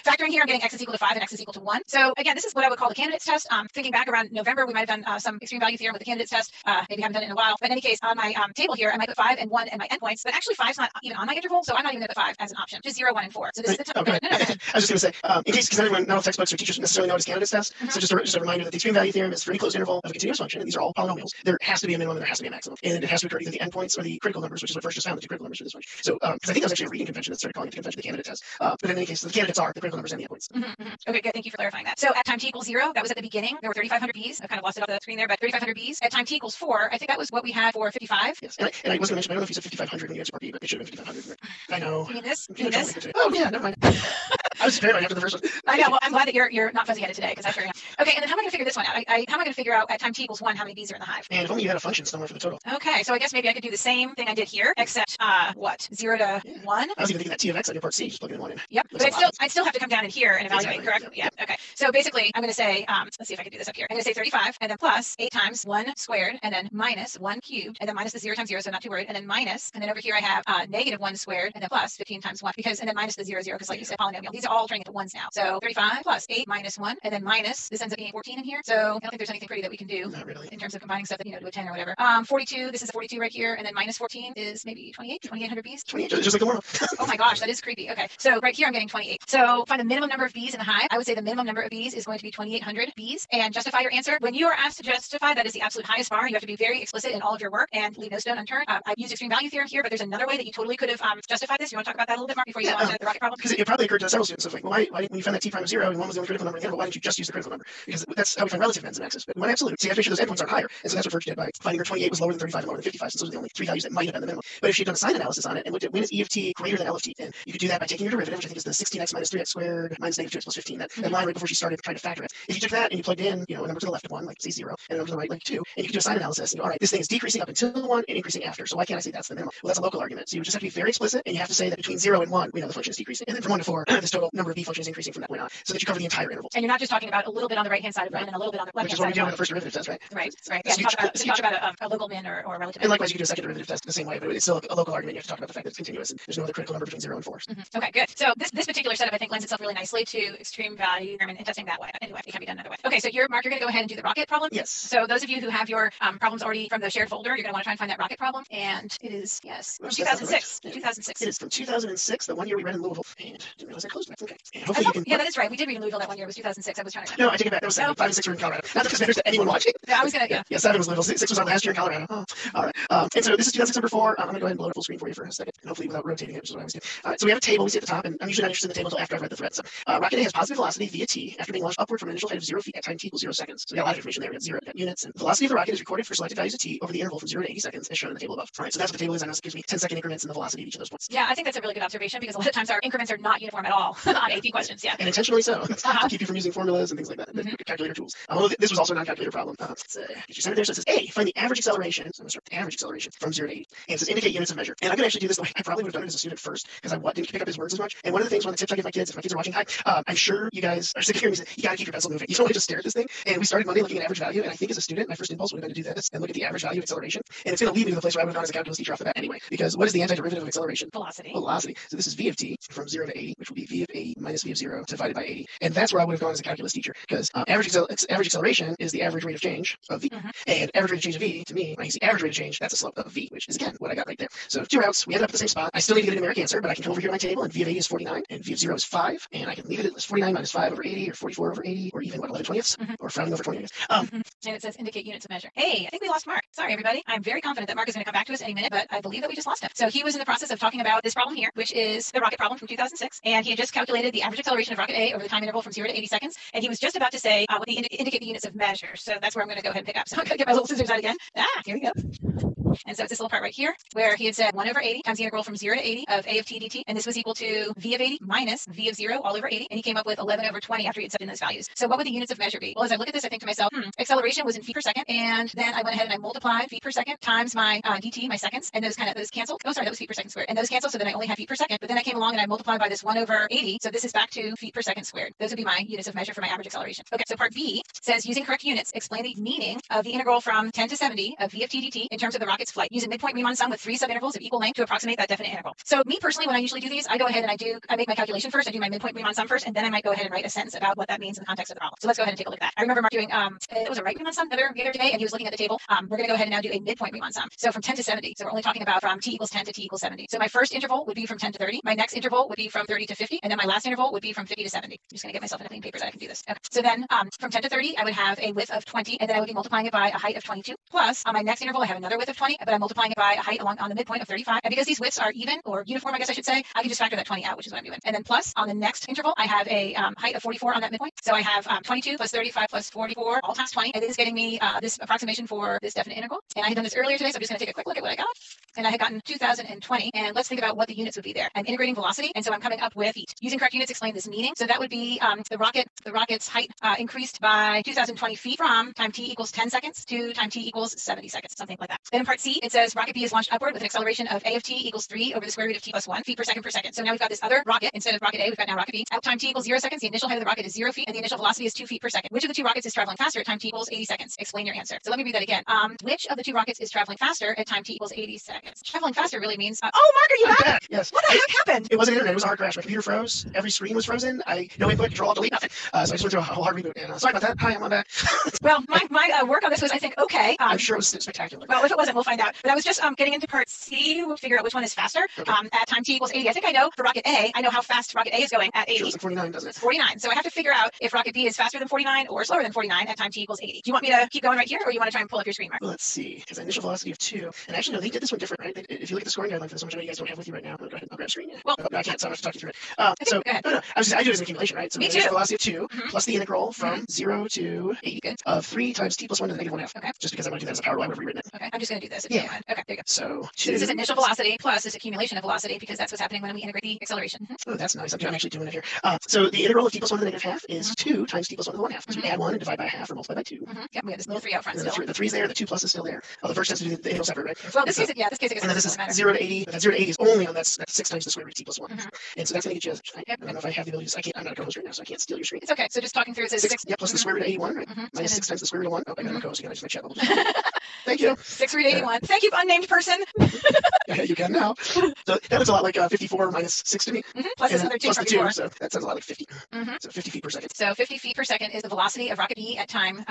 Factoring here, I'm getting x is equal to 5 and x is equal to 1. So again, this is what I would call the candidates test. Thinking back around November, we might have done some extreme value theorem with the candidates test. Maybe haven't done it in a while. But in any case, on my table here, I might put 5 and 1 and my endpoints. But actually, 5's not even on my interval, so I'm not even going to put 5 as an option. Just 0, 1, and 4. So this is the time. Okay. No. I was just going to say, in case, because everyone, not all textbooks or teachers necessarily know what is candidates test. So just a reminder that the extreme value theorem is for any closed interval of a continuous function, and these are all polynomials. There has to be a minimum and there has to be a maximum. And it has to occur either the endpoints or the critical numbers, which is what first just found, the two critical numbers for this function. So, because I think that was actually a reading convention that started calling it the convention of the candidate test. But in any case, the candidates are the critical numbers and the endpoints. Okay, good. Thank you for clarifying that. So at time t equals 0, that was at the beginning. There were 3,500 bees. I kind of lost it off the screen there, but 3,500 bees. At time t equals 4, I think that was what we had for 55. Yes, and I was going to mention, I don't know if you said 5,500 when you answered part B, but it should have been 5,500. I know. You mean this? You mean this? Oh, yeah, never mind. I was prepared after the first one. I know. Well, I'm glad that you're not fuzzy headed today because I figured out. Okay, and then how am I going to figure this one out? How am I going to figure out at time t equals 1 how many bees are in the hive? And if only you had a function somewhere for the total. Okay, so I guess maybe I could do the same thing I did here, except what? 0 to 1? I was even thinking that T of X on your part C, just plugging in 1 in. Yep, but I'd still have to come down in here and evaluate, exactly. Correct? Yeah. Okay. So basically, I'm going to say, let's see if I can do this up here. I'm going to say 35, and then plus 8 times 1 squared, and then minus 1 cubed, and then minus the 0 times 0, so not too worried, and then minus, and then over here I have negative 1 squared, and then plus 15 times 1, and then minus the 0, 0, because like you said, polynomial. These are all turning into ones now. So 35 plus 8 minus 1, and then minus, this ends up being 14 in here. So I don't think there's anything pretty that we can do. Not really. In terms of combining stuff that, to a 10 or whatever. 42, this is a 42 right here, and then minus 14 is maybe 2,800 bees. 28, just like the world. Oh my gosh, that is creepy. Okay, so right here I'm getting 28. So find the minimum number of bees in the hive. I would say the minimum number of bees is going to be 2,800 bees, and justify your answer. When you are asked to justify, that is the absolute highest bar. You have to be very explicit in all of your work and leave no stone unturned. I've used extreme value theorem here, but there's another way that you totally could have justified this. You want to talk about that a little bit, Mark, before you go on to the rocket problem? Because it probably occurred to several students of like, well, why when you found that T prime of 0 and 1 was the only critical number in the interval, why didn't you just use the critical number? Because that's how we find relative ends and axis. But when absolute, so you have to make sure those endpoints are higher. And so that's what Virtue did by finding her 28 was lower than 35 and lower than 55, since those are the only three values that might have been the minimum. But if she had done a sign analysis on it and looked at when is E of t greater than L of t, then you could do that by taking your derivative, which I think is the 16x minus 3x squared minus negative 2x plus 15, that line right before she started trying to factor it. If you took that and you plugged in, a number to the left of 1, like say 0, and a number to the right, like 2, and you could do a sign analysis and go, all right, this thing is decreasing up until 1 and increasing after, so why can't I say that's the minimum? Well, that's a local argument. So you just have to be very explicit, and you have to say that between 0 and 1, we know the function is decreasing. And then from 1 to 4, this total number of b function is increasing from that point on, so that you cover the entire interval. And you're not just talking about a little bit on the right-hand side of 1 and a little bit on the left-hand side. Which is what we do with the first derivative test, right? Right. Yeah, So you talk about a local min or a relative min. And likewise, you can do a second derivative test the same way, but it's still a local argument. You have to talk about the fact that it's continuous, and there's no other critical number between 0 and 4. Okay, good. So this particular setup, I think, lends itself really nicely to extreme value and testing that way. Anyway, it can be done another way. Okay, so Mark, you're going to go ahead and do the rocket problem? Yes. So those of you who have your problems already from the shared folder, you're going to want to try and find that rocket problem. And it is, yes, from 2006. 2006. It is from 2006, the one year we read in Louisville. And didn't realize I closed that. Okay. And hopefully you can... Yeah, that is right. We did read in Louisville that one year. It was 2006. I was trying to remember. No, I take it back. That was 7. 5 and 6 were in Colorado. Not that this matters to anyone watching. Yeah, I was going to, Yeah, 7 was Louisville. 6 was our last year in Colorado. Oh, all right. And so this is 2006 number 4. I'm going to go ahead and blow it full screen for you for a second, and hopefully without rotating it, which is what I always do. All right, so we have a table we see at the top, and I'm usually not interested in the table until after I've read the thread. So rocket A has positive velocity via t after being launched upward from an initial height of 0 feet at time t equals 0 seconds. So we got a lot of information there. We got 0 units, and the velocity of the rocket is recorded for selected values of t over the interval from 0 to 80 seconds, as shown in the table above. All right, so that's what the table is. I know it gives me 10-second increments in the velocity of each of those points. Yeah, I think that's a really good observation because a lot of times our increments are not uniform at all. On AP questions, yeah. And intentionally so, to keep you from using formulas and things like that, calculator tools. Although this was also a non-calculator problem. You send it there, so it says, A, find the average acceleration. So I'm going to start with the average acceleration from 0 to 80. And it says indicate units of measure. And I'm going to actually do this the way I probably would have done it as a student first, because I didn't pick up his words as much. And one of the things, one of the tips I give my kids, if my kids are watching, I'm sure you guys are sick of hearing me say, you got to keep your pencil moving. You don't want to just stare at this thing. And we started Monday looking at average value, and I think as a student, my first impulse would have been to do this and look at the average value of acceleration. And it's going to lead me to the place where I would have gone as a calculus teacher off the bat anyway, because what is the antiderivative of acceleration? Velocity. Velocity. So this is v of t from 0 to 80, which will be v of 80 minus v of 0 divided by 80. And that's where I would have gone as a calculus teacher, because average acceleration is the average rate of change of v. And average rate of change of v, to me, when I see average rate of change, that's a slope of v, which is, again, what I got right there. So 2 routes, we ended up at the same spot. I still need to get a numeric answer, but I can come over here to my table, and v of 80 is 49, and v of 0 is 5, and I can leave it as 49 minus 5 over 80, or 44 over 80, or even, 11/20ths, or rounding over 20, I guess. And it says indicate units of measure. Hey, I think we lost Mark. Sorry, everybody. I'm very confident that Mark is going to come back to us any minute, but I believe that we just lost him. So he was in the process of talking about this problem here, which is the rocket problem from 2006, and he had just calculated the average acceleration of rocket A over the time interval from 0 to 80 seconds, and he was just about to say what the indicate the units of measure. So that's where I'm going to go ahead and pick up. So I'm going to get my little scissors out again. Here we go. And so it's this little part right here where he had said 1 over 80 times the integral from 0 to 80 of a of t dt, and this was equal to v of 80 minus v of 0 all over 80, and he came up with 11 over 20 after he had set in those values. So what would the units of measure be? Well, as I look at this, I think to myself, acceleration was in feet per second, and then I went ahead and I multiplied feet per second times my dt, my seconds, and those canceled. Oh, sorry, that was feet per second squared, and those canceled, so then I only had feet per second. But then I came along and I multiplied by this 1 over 80, so this is back to feet per second squared. Those would be my units of measure for my average acceleration. Okay, so part B says using correct units, explain the meaning of the integral from 10 to 70 of v of t dt in terms of the rocket's flight. Use a midpoint Riemann sum with 3 subintervals of equal length to approximate that definite integral. So me personally, when I usually do these, I go ahead and I make my calculation first, I do my midpoint Riemann sum first, and then I might go ahead and write a sentence about what that means in the context of the problem. So let's go ahead and take a look at that. I remember Mark doing, it was a right Riemann sum the other day, and he was looking at the table. We're going to go ahead and now do a midpoint Riemann sum. So from 10 to 70. So we're only talking about from t equals 10 to t equals 70. So my first interval would be from 10 to 30. My next interval would be from 30 to 50. And then my last interval would be from 50 to 70. I'm just going to get myself in a clean paper so I can do this. Okay. So then from 10 to 30, I would have a width of 20, and then I would be multiplying it by a height of 22. Plus, on my next interval, I have another width of 20, but I'm multiplying it by a height along on the midpoint of 35. And because these widths are even, or uniform, I guess I should say, I can just factor that 20 out, which is what I'm doing. And then plus, on the next interval, I have a height of 44 on that midpoint. So I have 22 plus 35 plus 44, all times 20. And this is getting me this approximation for this definite integral. And I had done this earlier today, so I'm just going to take a quick look at what I got. And I had gotten 2020. And let's think about what the units would be there. I'm integrating velocity, and so I'm coming up with feet. Using correct units, explain this meaning. So that would be the rocket's height increased by 2020 feet from time t equals 10 seconds to time t equals 70 seconds, something like that. Then in part C, it says rocket B is launched upward with an acceleration of a of t equals 3 over the square root of t plus 1 feet per second per second. So now we've got this other rocket. Instead of rocket A, we've got now rocket B. At time t equals 0 seconds, the initial height of the rocket is 0 feet, and the initial velocity is 2 feet per second. Which of the two rockets is traveling faster at time t equals 80 seconds? Explain your answer. So let me read that again. Which of the two rockets is traveling faster at time t equals 80 seconds? Traveling faster really means, oh, Mark, are you back? Yes. What the heck happened? It wasn't internet. It was a hard crash. My computer froze. Every screen was frozen. No input, control, delete, nothing. So I just went through a whole hard reboot. And sorry about that. Hi, I'm back. Well, my work on this was, I think, okay. I'm sure it was spectacular. Well, if it wasn't, we'll find out. But I was just getting into part C. We'll figure out which one is faster. Okay. At time t equals 80. I think I know for rocket A, I know how fast rocket A is going at 80. Sure, it's like 49, doesn't it? It's 49. So I have to figure out if rocket B is faster than 49 or slower than 49 at time t equals 80. Do you want me to keep going right here, or you want to try and pull up your screen, Mark? Well, let's see. Because initial velocity of 2. And actually, no, they did this one different, right? If you look at the scoring guideline for this one, which I know you guys don't have with you right now, I'll go ahead. I'll grab a screen. Yeah. Well, no, I can't, so I'm going to talk you through it. So, no, I do it as an accumulation, right? So me the initial too. velocity of 2 plus the integral from 0 to 80 of 3 times t plus 1 to the negative 1/2. Okay. Just because I want to do that as a power law, I would have rewritten it. Okay. I'm just going to do this. Yeah. Okay, there you go. So, 2. So this is initial velocity plus this accumulation of velocity, because that's what's happening when we integrate the acceleration. Oh, that's nice. I'm actually doing it here. So the integral of t plus 1 to the negative half is 2 times t plus 1 to the 1/2. So we add 1 and divide by half or multiply by 2. Yep, we have this little 3 out front still. The 3's there, the 2 plus is still there. Oh, the first has to do the integral separate, right? Well, this case, I guess and then this is matter. 0 to 80, but that 0 to 80 is only on that's 6 times the square root of t plus 1. And so that's going to get you, I don't know if I have the ability to, I'm not a co-host right now, so I can't steal your screen. It's okay. So just talking through, it says 6. Yeah, plus the square root of 81, right? Minus 6 times the square root of 1. Oh, I got my co-host again. I just made chat bubbles. Thank you. 6 root 81. Thank you, unnamed person. Yeah, you can now. So that looks a lot like 54 minus 6 to me. Plus this other 2 plus from the 2, before. so that sounds a lot like 50. So 50 feet per second. So 50 feet per second is the velocity of rocket B at time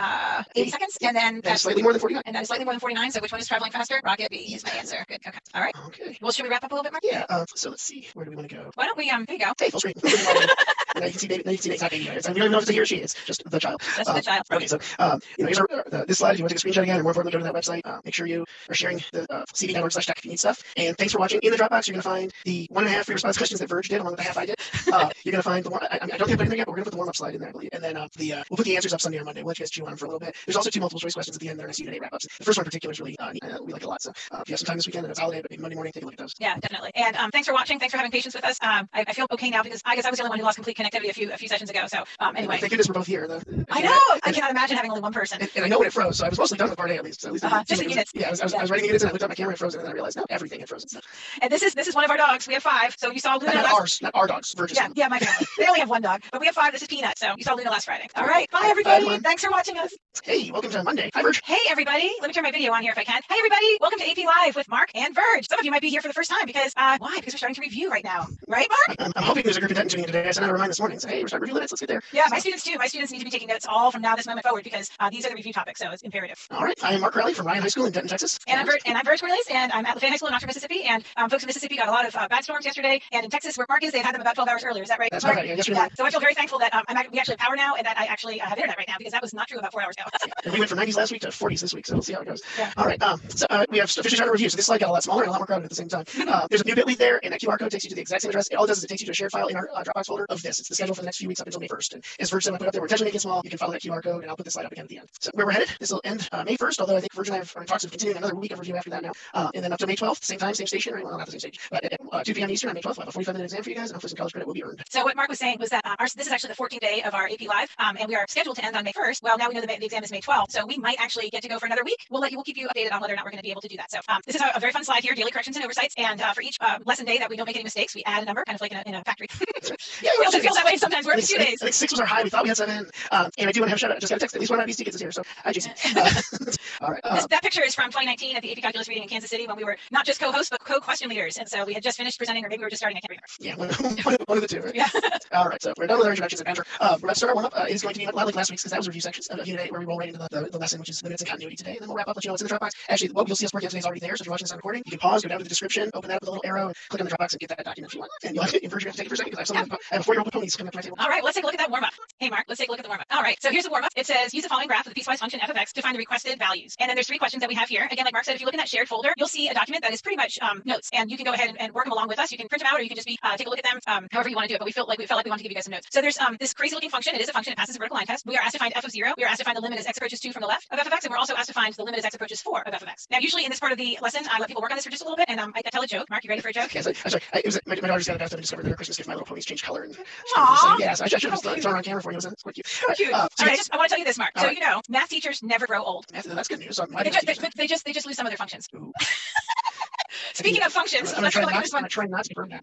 80 seconds, and then that's slightly more than 49. And that is slightly more than 49. So which one is traveling faster? Rocket B is my answer. Good. Okay. All right. Okay. Well, should we wrap up a little bit more? Yeah. So let's see. Where do we want to go? Why don't we? There you go. Hey, full screen. Now you can see David. Now you can see it's not baby. Right? We don't even know if it's a he or she. It's just the child. That's the child. Okay. So here's this slide. If you want to take a screenshot again, or more importantly, go to that website. Make sure you are sharing the cd.org/tech if you need stuff. And thanks for watching. In the Dropbox, you're going to find the 1.5 free response questions that Verge did, along with the half I did. You're going to find the one. I don't think I put it in there yet, but we're going to put the warm-up slide in there, I believe. And then we'll put the answers up Sunday or Monday. We'll let you guys chew on them for a little bit. There's also 2 multiple choice questions at the end that are SU today wrap-ups. The first one in particular is really neat. We like it a lot. So if you have some time this weekend and it's holiday, but maybe Monday morning, take a look at those. Yeah, definitely. And thanks for watching. Thanks for having patience with us. I feel okay now because I guess I was the only one who lost complete connectivity a few sessions ago. So anyway. Thank goodness we're both here. I know. I cannot imagine having only one person. And I know when it froze, so I was mostly done with part A at least. So at least just the units. Yeah, I was writing the units and I looked at my camera and it froze, and then I realized no, everything had frozen. And this is one of our dogs. We have 5. So you saw Luna. Not our dogs. Verge's. Yeah, my family. They only have 1 dog, but we have 5. This is Peanut. So you saw Luna last Friday. All right. Bye, everybody. Thanks for watching us. Hey, welcome to Monday. Hi, Verge. Hey, everybody. Let me turn my video on here if I can. Hey, everybody. Welcome to AP Live with Mark and Verge. Some of you might be here for the first time because why? Because we're starting to review right now. Right, Mark? I'm hoping there's a group of tuning today. I sent out a reminder this morning. So, hey, we're starting to review limits. Let's get there. Yeah, my students too. My students need to be taking notes all from now this moment forward because these are the review topics, so it's imperative. All right. I am Mark Riley from Ryan High School in Denton, Texas. And I'm Verge Cornelius, and I'm at Lafayette High School in Oxford, Mississippi. And folks in Mississippi got a lot of bad storms yesterday. And in Texas, where Mark is, they had them about 12 hours earlier. Is that right? That's right. Yeah, so I feel very thankful that we actually have power now and that I actually have internet right now because that was not true about 4 hours ago. And we went from 90s last week to 40s this week, so we'll see how it goes. Yeah. All right. So we have officially started a review. So this slide got a lot smaller and a lot more crowded at the same time. There's a new bit.ly there, and that QR code takes you to the exact same address. All it does is it takes you to a shared file in our Dropbox folder of this. It's the schedule for the next few weeks up until May 1st. And as Verge said, I put up there, we're intentionally making it small. You can follow that QR code, and I'll put the slide up again at the end. So where we're headed, this will end May 1st, although I think Verge and I are in talks of continuing another week of review after that now. And then up to May 12th, same time, same station, right? Well, not the same stage, but at 2 p.m. Eastern on May 12th, we'll have a 45-minute exam for you guys, and hopefully some college credit will be earned. So what Mark was saying was that this is actually the 14th day of our AP Live, and we are scheduled to end on May 1st. Well, now we know the exam is May 12th, so we might actually get to go for another week. We'll keep you updated on whether or not we're going to be able to do that. So this is a very fun slide here, daily corrections and oversights, and for each lesson day that we don't make any mistakes, we add a number, kind of like in a factory. Yeah, it feels that way sometimes. We're every 2 days. I think 6 was our high. We thought we had 7. And I do want to have a shout out. I just got a text. At least one of our BC kids is here. So hi, Jason. All right. That picture is from 2019 at the AP Calculus reading in Kansas City when we were not just co-hosts but co-question leaders, and so we had just finished presenting, or maybe we were just starting. I can't remember. Yeah, one of the two. Right? Yeah. All right. So we're done with our introductions and banter. We're about to start our warm up. It's going to be a lot like last week's because that was review sections of today where we roll right into the lesson, which is limits and continuity today, and then we'll wrap up. Let you know what's in the Dropbox. Actually, what you'll see us working on today is already there. So if you're watching this on recording, you can pause, go down to the description, open that up with a little arrow, and click on the Dropbox and get that document if you want. And you'll have to Verge, you have to take it for a second because I have a 4-year-old ponies coming up to my table. All right, let's take a look at that warm up. Hey, Mark, let's take a look at the warm up. All right, so here's the warm up. It says use the following graph with the piecewise function f of x to find the requested values. And then there's 3 questions that we have here. Again, like Mark said, if you look in that shared folder, you'll see a document that is pretty much notes, and you can go ahead and work them along with us. You can print them out, or you can just take a look at them, however you want to do it. But we felt like we want to give you guys some notes. So there's this crazy looking function. It is a function. It passes a vertical line test. We are asked to find f of 0. We are asked to find the limit as x approaches 2 from the left of f of x, and we're also asked to find the limit as x approaches 4 of f of x. Now, usually in this part of the lesson, I let people work on this for just a little bit, and I tell a joke. Mark, you ready for a joke? Yes, I'm sorry. My daughter just got a bathtub and discovered that her Christmas gift, My Little Ponies, changed color. And Aww. Yes, I should have just thrown it on camera for you. It was quite cute. So cute. All right, I want to tell you this, Mark. So you know, math teachers never grow old. That's good news. They just lose some of their functions. Speaking of functions, let's look at this one. I'm trying not to burn that.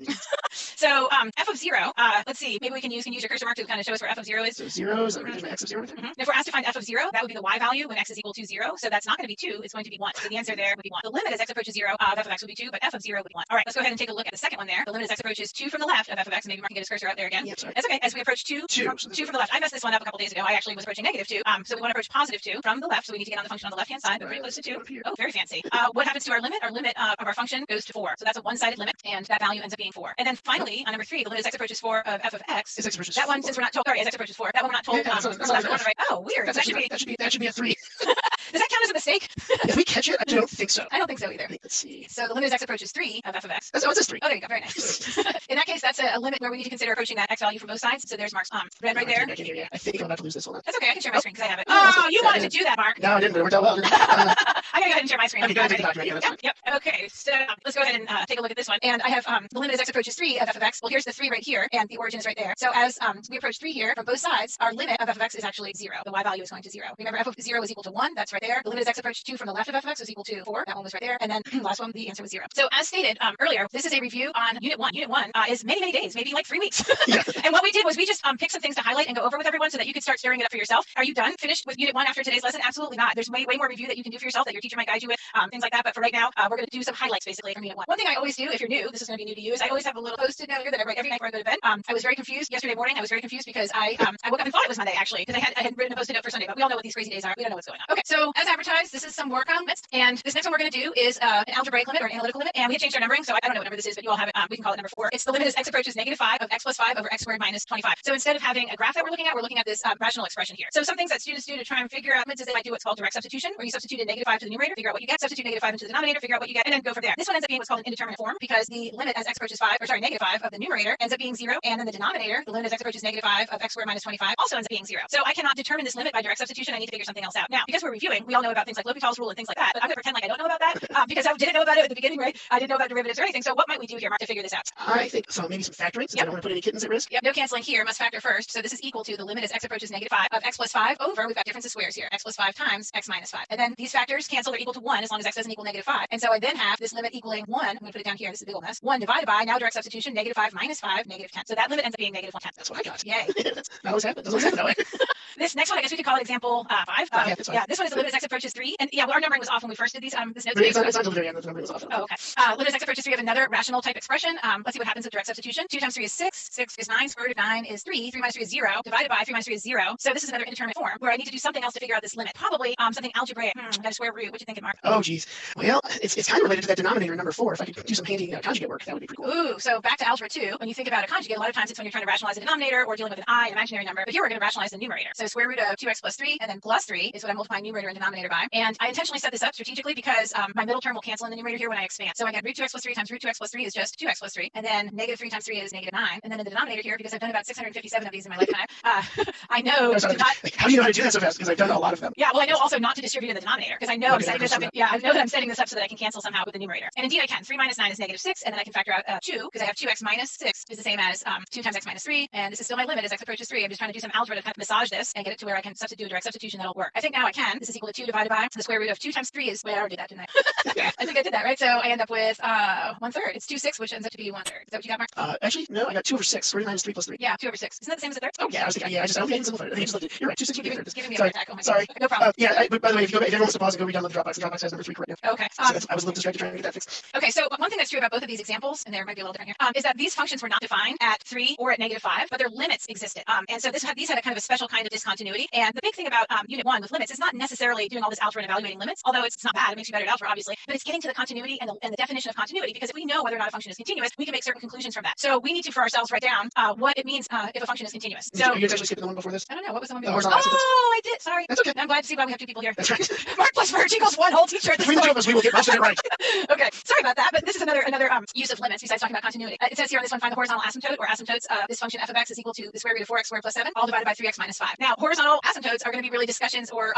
So f of 0, let's see, maybe we can use your cursor mark to kind of show us where f of 0 is. So 0 is my x of 0 right there? If we're asked to find f of 0, that would be the y value when x is equal to 0. So that's not going to be 2, it's going to be 1. So the answer there would be 1. The limit as x approaches 0 of f of x would be 2, but f of 0 would be 1. All right, let's go ahead and take a look at the second one there. The limit as x approaches 2 from the left of f of x. Maybe Mark can get his cursor out there again. Yeah, sorry. That's okay. As we approach 2 from the left. I messed this one up a couple days ago. I actually was approaching negative 2. So we want to approach positive 2 from the left. So we need to get on the function on the left-hand side. We're pretty close to 2. Oh, very fancy. What happens to our limit? Our limit of our function goes to 4. So that's a one-sided limit, and that value ends up being 4. And then finally, on number 3, the limit as x approaches 4 of f of x. Is x approaches that one, 4. since we're not told, sorry, as x approaches 4. That one we're not told. Right. Oh, weird. That should be a 3. Does that count as a mistake? If we catch it, I don't think so. I don't think so either. Let's see. So the limit as x approaches 3 of f of x. That's it says 3. Oh, there you go. Very nice. In that case, that's a limit where we need to consider approaching that x value from both sides. So there's Mark's red right there. I think I'm about to lose this one. That's okay. I can share my screen because I have it. Oh, you wanted to do that, Mark. No, I didn't. But it worked out well. I'm going to go ahead and share my screen. Okay, go ahead and take the document. Yep. Okay, so let's go ahead and take a look at this one. And I have the limit as x approaches 3 of f of x. Well, here's the 3 right here, and the origin is right there. So as we approach 3 here from both sides, our limit of f of x is actually 0. The y value is going to 0. Remember, f of 0 is equal to 1. That's right there. The limit as x approaches 2 from the left of f of x was equal to 4. That one was right there. And then last one, the answer was 0. So as stated earlier, this is a review on Unit 1. Unit 1 is many days, maybe like 3 weeks. Yeah. And what we did was we just picked some things to highlight and go over with everyone so that you could start stirring it up for yourself. Are you done? Finished with Unit 1 after today's lesson? Absolutely not. There's way more review that you can do for yourself that your teacher might guide you with, things like that. But for right now, we're going to do some highlights basically from Unit 1. One thing I always do, if you're new, this is going to be new to you, is I always have a little post-it note here that I write every night before I go to bed. I was very confused yesterday morning. I was very confused because I woke up and thought it was Monday actually, because I had written a post-it note for Sunday, but we all know what these crazy days are. We don't know what's going on. Okay, so as advertised, this is some work on limits, and this next one we're going to do is an algebraic limit or an analytical limit, and we have changed our numbering, so I don't know what number this is, but you all have it. We can call it number 4. It's the limit as x approaches -5 of x plus 5 over x squared minus 25. So instead of having a graph that we're looking at this rational expression here. So some things that students do to try and figure out limits is they might do what's called direct substitution, where you substitute a -5 to the numerator, figure out what you get, substitute -5 into the denominator, figure out what you get, and then go from there. This one ends up being what's called an indeterminate form because the limit as x approaches -5 of the numerator ends up being 0, and then the denominator, the limit as x approaches -5 of x squared minus 25 also ends up being 0. So I cannot determine this limit by direct substitution. I need to figure something else out. Now, because we're reviewing, we all know about things like L'Hopital's rule and things like that, but I'm going to pretend like I don't know about that because I didn't know about it at the beginning, right? I didn't know about derivatives or anything. So what might we do here, Mark, to figure this out? I think so. Maybe some factoring, since I don't want to put any kittens at risk. Yep, no canceling here. Must factor first. So this is equal to the limit as x approaches -5 of x plus 5 over, we've got difference of squares here, x plus 5 times x minus 5. And then these factors cancel, they're equal to 1 as long as x doesn't equal -5. And so I then have this limit equaling 1. I'm going to put it down here. This is a big old mess. 1 divided by, now direct substitution, -5 minus 5, -10. So that limit ends up being -1/10. That's what I got. Yay. That's not always happen. Doesn't always happen that way. This next one, I guess we could call it example 5. Yeah, this one is the limit as x approaches 3. And yeah, well, our numbering was off when we first did these this note. It's not until the very end that the numbering was off. Oh, okay. Limit as x approaches 3 of another rational type expression. Let's see what happens with direct substitution. 2 times 3 is 6. 6 is 9. Square root of 9 is 3. 3 minus 3 is 0. Divided by 3 minus 3 is 0. So this is another indeterminate form where I need to do something else to figure out this limit. Probably something algebraic. Got a square root. What do you think, Mark? Oh, geez. Well, it's kind of related to that denominator number 4. If I could do some handy conjugate work, that would be pretty cool. Ooh, so back to algebra 2. When you think about a conjugate, a lot of times it's when you're trying to rationalize a denominator or dealing with an an imaginary number. But here we're going to rationalize the numerator. So square root of 2x plus 3 and then plus 3 is what I'm multiplying numerator and denominator by. And I intentionally set this up strategically because my middle term will cancel in the numerator here when I expand. So I get root 2x plus 3 times root 2x plus 3 is just 2x plus 3. And then -3 times 3 is -9. And then in the denominator here, because I've done about 657 of these in my lifetime, I know to not. How do you know how to do that so fast? Because I've done a lot of them. Yeah, well, I know also not to distribute in the denominator because I know I'm setting this up. I know that I'm setting this up so that I can cancel somehow with the numerator. And indeed I can. 3 minus 9 is -6, and then I can factor out 2 because I have 2x minus 6 is the same as 2 times x minus 3. And this is still my limit as x approaches 3. I'm just trying to do some algebra to kind of massage this and get it to where I can substitute a direct substitution that'll work. I think now I can. This is equal to 2 divided by the square root of 2 times 3 is, wait, I already did that, didn't I? I think I did that, right? So I end up with 1/3. It's 2/6, which ends up to be 1/3. Is that what you got, Mark? Actually, no, I got 2 over 6. Square root of 9 is 3 plus 3. Yeah, 2 over 6. Isn't that the same as a third? Oh, yeah, I was thinking, I don't think I can simplify it. I think I just looked at it. You're right, 2/6 would be a third. Giving me a Sorry. attack. Oh my Sorry. God. No problem. But by the way, if anyone wants to pause and go read down the Dropbox, the Dropbox has number 3 correct now. Okay. So I was a little distracted trying to get that fixed. Okay, so one thing that's true about both of these examples, and there might be a little different here, is that these functions were not defined at 3 or at -5, but their limits existed. And so these had a kind of a special kind of discontinuity. And the big thing about Unit 1 with limits is not necessarily doing all this algebra and evaluating limits, although it's not bad. It makes you better at algebra, obviously. But it's getting to the continuity and the definition of continuity, because if we know whether or not a function is continuous, we can make certain conclusions from that. So we need to, for ourselves, write down what it means if a function is continuous. So Are you actually skipping the one before this? I don't know. What was the one The before? horizontal asymptotes. Oh, I did. Sorry. That's okay. I'm glad to see why we have 2 people here. That's right. Mark plus Verge equals 1 whole teacher at this Between the point. two of us, we will get most of it right. Okay, sorry about that, but this is another use of limits besides talking about continuity. It says here on this one, find the horizontal asymptote or asymptotes. This function f of x is equal to the square root of 4x squared plus 7, all divided by 3x minus 5. Now, horizontal asymptotes are going to be really discussions or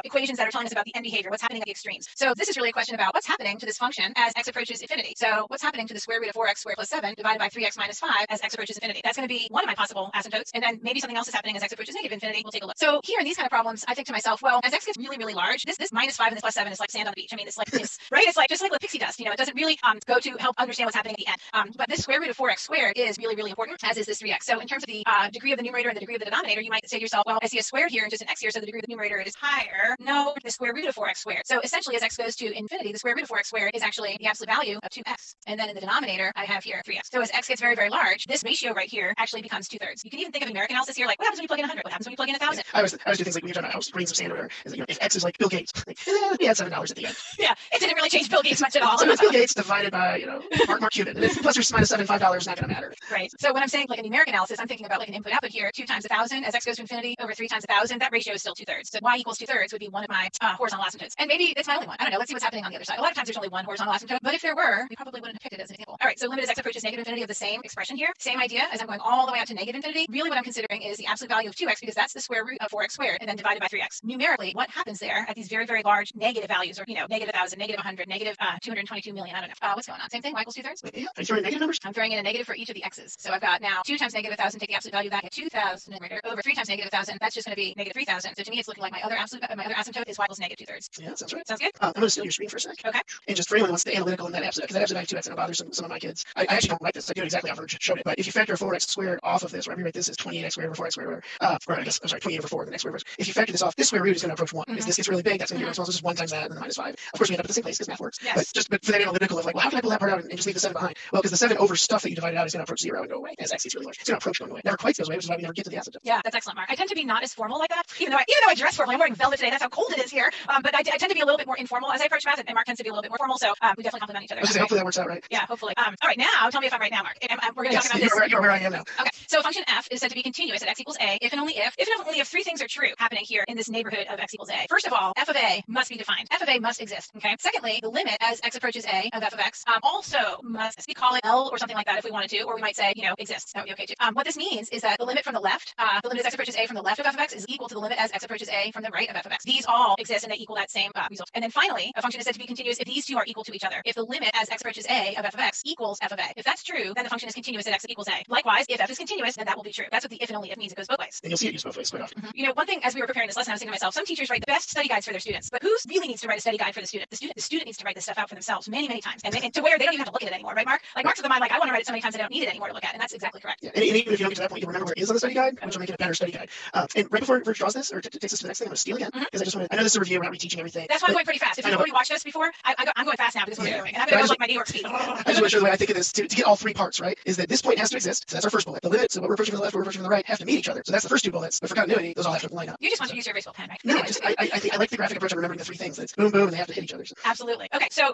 equations that are telling us about the end behavior, what's happening at the extremes. So this is really a question about what's happening to this function as x approaches infinity. So what's happening to the square root of 4x squared plus 7 divided by 3x minus 5 as x approaches infinity? That's going to be one of my possible asymptotes, and then maybe something else is happening as x approaches negative infinity. We'll take a look. So here in these kind of problems, I think to myself, well, as x gets really, really large, this minus 5 and this plus 7 is like sand on the beach. I mean, it's like this, right? It's like just like the pixie dust. It doesn't really go to help understand what's happening at the end. But this square root of 4x squared is really, really important, as is this 3x. So in terms of the degree of the numerator and the degree of the denominator, you might say to yourself, well, I see a square here and just an x here, so the degree of the numerator is higher. No, the square root of 4x squared. So essentially, as x goes to infinity, the square root of 4x squared is actually the absolute value of 2x. And then in the denominator, I have here 3x. So as x gets very, very large, this ratio right here actually becomes 2/3. You can even think of numeric analysis here, like what happens when you plug in 100? What happens when you plug in 1,000? I always do things like when you're talking about house, grains of sand or whatever. Is that, if x is like Bill Gates, we had $7 at the end. Yeah, it didn't really change Bill Gates much at all. So it's Bill Gates divided by, Mark Cuban. And if plus or minus 7, $5 is not going to matter. Right. So when I'm saying like a numeric analysis, I'm thinking about like an input output here, 2 times 1,000 as x goes to infinity over 3 times 1,000. That ratio is still 2/3. So y equals 2/3 would be one of my horizontal asymptotes. And maybe it's my only one. I don't know. Let's see what's happening on the other side. A lot of times there's only one horizontal asymptote, but if there were, we probably wouldn't have picked it as an example. All right. So limit as x approaches negative infinity of the same expression here. Same idea as I'm going all the way out to negative infinity. Really what I'm considering is the absolute value of 2x because that's the square root of 4x squared and then divided by 3x. Numerically, what happens there at these very, very large negative values or, negative 1,000, negative 100, negative 222 million. I don't know. What's going on? Same thing. Y equals 2/3. Wait, are you throwing negative numbers? I'm throwing in a negative for each of the x's. So I've got now 2 times negative 1,000, take the absolute value of that, get 2,000 numerator over 3 times negative 1,000. That's just going to be negative 3,000. So to me, it's looking like my other asymptote is y equals negative 2/3. Yeah, sounds right. Sounds good. I'm going to steal your screen for a sec. Okay. And just for anyone who wants to analytical in that absolute, because that absolute value 2x and it bothers some of my kids. I actually don't write this. I do it exactly how Verge showed it. But if you factor 4x squared off of this, or I rewrite this as 28x squared over 4x squared, or I guess, I'm sorry, 28 over 4, the next square root. If you factor this off, this square root is going to approach 1. If this gets really big, that's going to be really small. So just 1 times that and then minus 5. Of course, we end up at the same place because math works. Yes. But for that analytical of like, well, how can I pull that part out and just leave the 7 behind? Well, because the 7 over stuff that you divided out is going to approach 0 and go away as x gets really large. It's going to approach going away. Never quite goes away, which is why we never get to the asymptote. Yeah, that's excellent, Mark. I tend to be not as formal like that. Even though I dress formally, I'm wearing velvet today. That's how cold it is here. But I tend to be a little bit more informal as I approach math, and Mark tends to be a little bit more formal. So we definitely complement each other. I was gonna say, hopefully that works out right. Yeah, hopefully. All right, now tell me if I'm right now, Mark. And we're going to talk about this. You're where I am now. Okay, so function f is said to be continuous at x equals a if and only if three things are true happening here in this neighborhood of x equals a. First of all, f of a must be defined. F of a must exist. Okay. Secondly, the limit as x approaches a of f of x also must be call it L or something like that if we wanted to, or we might say exists. That would be okay too. What this means is that the limit from the left, the limit as x approaches a from the left of f of x is equal to the limit as x approaches a from the right of f of x. These all exist and they equal that same result. And then finally, a function is said to be continuous if these two are equal to each other. If the limit as x approaches a of f of x equals f of a. If that's true, then the function is continuous at x equals a. Likewise, if f is continuous, then that will be true. That's what the if and only if means. It goes both ways. And you'll see it used both ways quite often. One thing as we were preparing this lesson, I was thinking to myself, some teachers write the best study guides for their students, but who really needs to write a study guide for the student? The student needs to write this stuff out for themselves many, many times, and to where they don't even have to look at it anymore, right, Mark? Like Mark's of the mind, like I want to write it so many times I don't need it anymore to look at, and that's exactly correct. Yeah, and even if you don't get to that point, you'll remember where it is on the study guide, which will make it a better study guide. And right before Verge draws this, or takes us to the next thing, I'm going to steal again, because I know this is a review, we're not reteaching everything. That's why I'm going pretty fast. If you've already watched us before, I'm going fast now because what we're doing, and I'm going to go like my New York speed. I just want to show the way I think of this to get all three parts, right? Is that this point has to exist, so that's our first bullet. The limit, so what we're approaching from the left, what we're approaching from the right, have to meet each other. So that's the first two bullets. But for continuity, those all have to line up. You just want to use your erasable pen, right? No, I think I like the graphic approach of remembering the three things. It's boom, boom, and they have to hit each other. So. Absolutely. Okay, so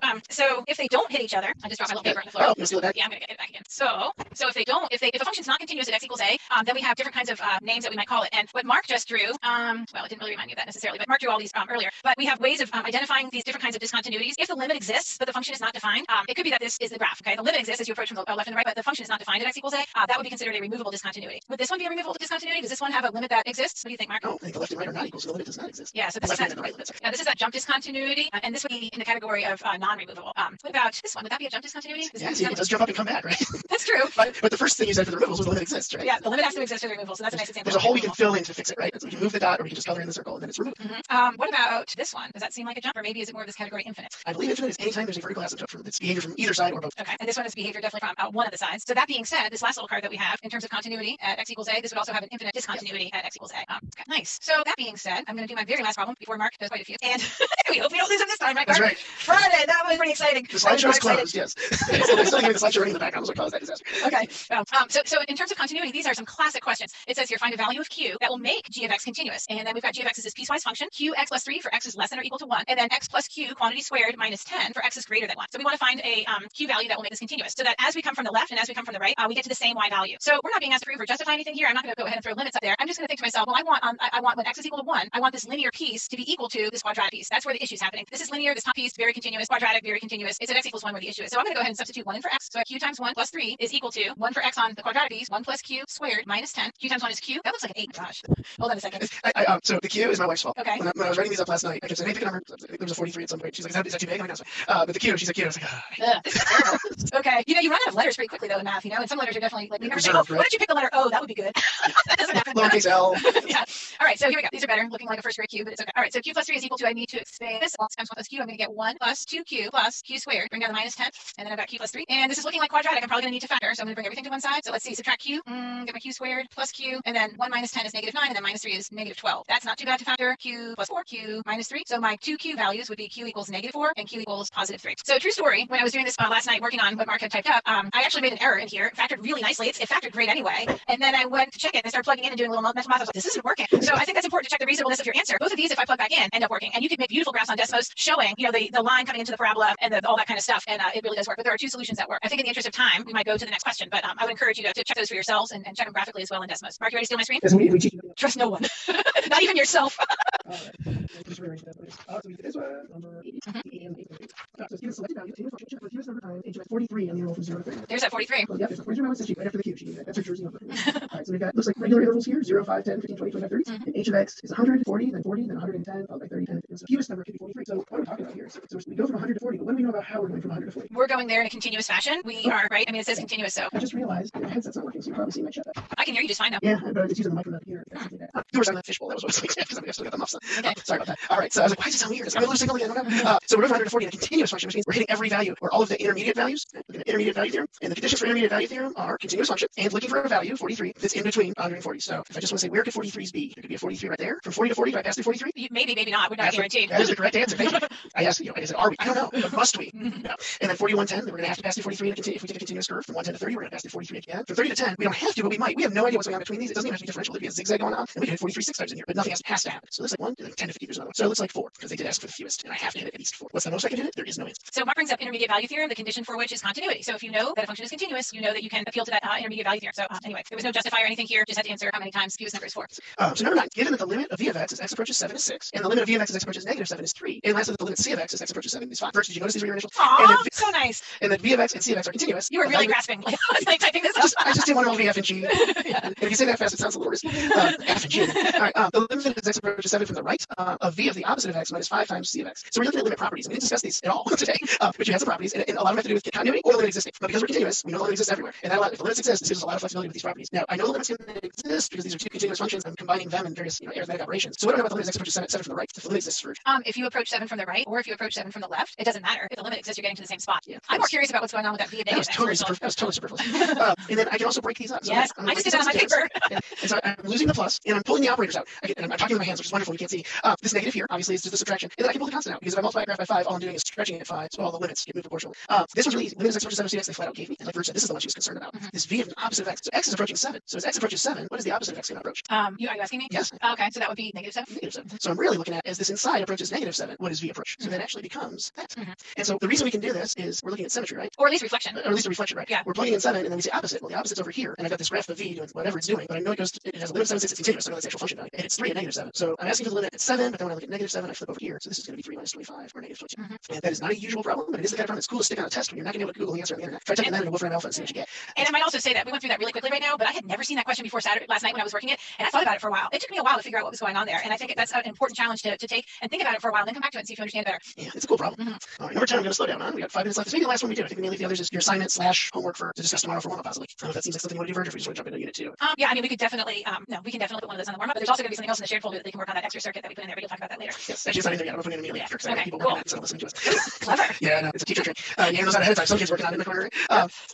if they don't hit each other, I just dropped my little paper on the floor. Oh, you'll steal it back? Yeah, I'm gonna get it back again. So if a function's not continuous at x equals a, then we have different kinds of names that we might call it. And what Mark just drew, well, it didn't really remind me of that necessarily, but Mark drew all these earlier. But we have ways of identifying these different kinds of discontinuities. If the limit exists, but the function is not defined, it could be that this is the graph. Okay, the limit exists as you approach from the left and the right, but the function is not defined at x equals a. That would be considered a removable discontinuity. Would this one be a removable discontinuity? Does this one have a limit that exists? What do you think, Mark? No, I think the left and right are not equal, so the limit does not exist. Yeah, so this is that, right this is that jump discontinuity, and this would be in the category of non-removable. What about this one? Would that be a jump discontinuity? Yeah, see, it does jump up and come back, right? That's true. But the first thing you said for the removals was the limit exists, right? Yeah, the limit has to exist for the removal, so that's a nice example. There's a hole we can fill in to fix it, right? So we can move the dot, or we can just color in the circle, and then it's removed. What about this one? Does that seem like a jump, or maybe is it more of this category infinite? I believe infinite is anytime there's a vertical asymptote from its behavior from either side or both. Okay, and this one is behavior definitely from one of the sides. So that being said, this last little card that we have in terms of continuity at x equals a, this would also have an infinite discontinuity at x equals a. Okay, nice. So that being said, I'm going to do my very last problem before Mark does quite a few, and we hope we don't lose him this time, right, Mark? That's right. Friday, that was pretty exciting. The slideshow is closed, yes. There's still the slideshow running in the background. I was like, oh, that disaster. Okay. So in terms of continuity, these are some classic questions. It says here, find a value of q that will make g of x continuous. And then we've got g of x as this piecewise function, q x plus 3 for x is less than or equal to 1, and then x plus q quantity squared minus 10 for x is greater than 1. So we want to find a q value that will make this continuous, so that as we come from the left and as we come from the right, we get to the same y value. So we're not being asked to prove or justify anything here. I'm not going to go ahead and throw limits up there. I'm just going to think to myself, well, I want when x is equal to 1, I want this linear piece to be equal to this quadratic piece. That's where the issue is happening. This is linear, this top piece, very continuous, quadratic, very continuous. It's at x equals 1 where the issue is. So I'm going to go ahead and substitute 1 in for x. So q times 1 plus 3 is equal to 1 for x on the quadratic piece, 1 plus q squared minus 10. Q times 1 is q. That looks like an 8. Gosh. Hold on a second. So the q is my wife's fault. Okay. When I was writing these up last night, I kept saying, hey, pick a number. There was a 43 at some point. She's like, is that too big? I'm like, no, but the q, she's like, q. I was like, this is terrible. Okay. You run out of letters pretty quickly though in math, and some letters are definitely like, reserved, why right? don't you pick the letter O? That would be good. That doesn't happen. Lowercase l. Yeah. All right, so here we go. These are better, looking like a first grade cube, but it's okay. All right, so q plus 3 is equal to, I need to expand this. Well, times 1 plus q, I'm going to get 1 plus 2q plus q squared. Bring down the minus 10, and then I've got q plus 3. And this is looking like quadratic. I'm probably going to need to factor, so I'm going to bring everything to one side. So let's see, subtract q, get my q squared plus q, and then 1 minus 10 is negative 9, and then minus 3 is negative 12. That's not too bad to factor. Q plus 4, q minus 3. So my 2q values would be q equals negative 4 and q equals positive 3. So true story, when I was doing this last night working on what Mark had typed up, I actually made an error in here. It factored really nicely. It factored great anyway. And then I went to check it and I started plugging in and doing a little mental math. I was like, this isn't working. So I think that's important to check the reasonableness of your answer. Both of these, if I plug back in, end up working. And you can make beautiful graphs on Desmos showing, the line coming into the parabola and all that kind of stuff. And it really does work. But there are two solutions that work. I think in the interest of time, we might go to the next question, but I would encourage you to check those for yourselves and check them graphically as well in Desmos. Mark, you ready to steal my screen? Yes, we cheat. Trust no one. Not even yourself. Just rearrange that, please. So we get this one, number 80, and 8. So give a selected value, continuous function, check for fewest number of times, age of 43 on the interval from 0 to 3. There's that 43. Well, yeah, there's a 43 moment right after the cube. That's her jersey number. Alright, so we've got, looks like regular intervals here, 0, 5, 10, 15, 20, 25, 30. And h of x is 100, 40, then 40, then 110, followed by 30, 10, 15. So fewest number could be 43. So what are we talking about here? So we go from 100 to 40, but what do we know about how we're going from 100 to 40? We're going there in a continuous fashion. We are, right? I mean, it says continuous, so. I just realized my headset's not working, so you probably see my chat. I can hear you just fine now. Yeah, but it's using the microphone up here. Yours on the fishbowl. That was what I was like, because I still got the muffs on. Okay. Sorry about that. All right, so I was like, why is it so weird? I'm going to lose signal again. I don't know. So we're over 140 in a continuous function, which means we're hitting every value or all of the intermediate values. Looking at intermediate value theorem. And the conditions for intermediate value theorem are continuous function and looking for a value, 43, that's in between 140. So if I just want to say, where could 43's be? There could be a 43 right there. From 40 to 40, do I pass through 43? Maybe, maybe not. We're not guaranteed. That is the correct answer. Thank you. I asked, I said, are we? I don't know. But must we? No. And then 4110, we're going to have to pass through 43 if we take a continuous curve. From 110 to 30, we're going to pass through 43 again. From 30 to 10, we don't have to, but we might. We have no idea what's going on between these. It doesn't even have to be differential. There could be a zigzag going on, and we can hit 43 6 times in here, but nothing has to happen. So it looks like 1, like 10 to 50, there's another one. So it looks like 4, because they did ask for the fewest, and I have to hit at least 4. What's the most I can hit? There is no answer. So Mark brings up intermediate value theorem, the condition for which is continuity. So if you know that a function is continuous, you know that you can appeal to that intermediate value theorem. So anyway, there was no justifier or anything here. Just had to answer how many times fewest number is 4. So number 9, given that the limit of v of x as x approaches 7 is 6, and the limit of v of x as x approaches negative 7 is 3, and lastly that the limit c of x as x approaches 7 is 5. First, did you notice these were your initials? Aww, so nice. And that v of x and c of x are continuous. You were really grasping. Like, I was like typing this up. I just didn't want to roll f and g. Yeah. If you say that fast, it sounds a little risky. F and g. All right. The limit as x approaches 7 from the right of v of the opposite of x minus 5 times c of x. So we're looking at limit properties. We didn't discuss these at all today, but you have some properties, and a lot of them have to do with continuity or the limit existing. But because we're continuous, we know the limit exists everywhere. And if the limits exist, this gives us a lot of flexibility with these properties. Now, I know the limits can exist because these are two continuous functions. I'm combining them in various arithmetic operations. So we don't know about the limit as x approaches 7 from the right. If the limit exists first. If you approach 7 from the right or if you approach 7 from the left, it doesn't matter. If the limit exists, you're getting to the same spot. Yeah, I'm more curious about what's going on with that v of negative x. That was totally superfluous. And then I can also break these up. So yes, I just did that on my paper. And so I'm losing the plus, and I'm pulling the operators out. And I'm talking with my hands, which is wonderful. You can't see. This negative here, obviously, is just the subtraction. And then I can pull the constant out, because if I multiply a graph by 5, all I'm doing is stretching it 5, so all the limits get moved proportionally. This one's really easy. Limit is x approaches 7 cx, they flat out gave me. And like Verge said, this is the one she was concerned about. This v of the opposite of x. So x is approaching 7. So as x approaches 7, what is the opposite of x going to approach? Are you asking me? Yes. Okay, so that would be negative 7. Negative 7. So I'm really looking at, as this inside approaches negative 7, what does v approach? So that actually becomes that. And so the reason we can do this is we're looking at symmetry, right? Or at least reflection. Or at least a reflection, right? Yeah. We're plugging in 7, and then we say opposite. Well, the opposite's over here, and I've got this graph of v doing whatever it's doing, but I know it has a limit of 7 since it's continuous, so I know that's the actual function value. And it's 3 at negative 7. So I'm asking for the limit at 7, but then when I look at negative 7, I flip over here. So this is going to be 3 minus 25, or negative 22. And that is not a usual problem, but it is the kind of problem that's cool to stick on a test when you're not going to be able to Google the answer on the internet. Try typing that into Wolfram Alpha and see what you get. And I might also say that we went through that really quickly right now, but I had never seen that question before last night when I was working it, and I thought about it for a while. It took me a while to figure out what was going on there, and I think that's an important challenge to take and think about it for a while, and then come back to it and see if you understand it better. Yeah, it's a cool problem. All right, number 10, I'm going to slow down on. We got 5 minutes left. This may be the last one we do. I think we may leave the others as your assignment / homework to discuss tomorrow for warm-up, possibly. I don't know if that seems like something you want to do, Verge, or if we just want to jump into unit 2. Yeah, I mean, we could definitely, we can definitely put one of those on the warm-up, but there's also going to be something else in the shared folder that they can work on that extra circuit that we put in there, but you'll talk about that later. Yes, actually, it's not in there yet. I'm going to put it in immediately after, because I have people working on it instead of listening to us. Clever. Yeah, no, it's a teacher trick. You hear those out ahead of time. Some kids working on it in the corner.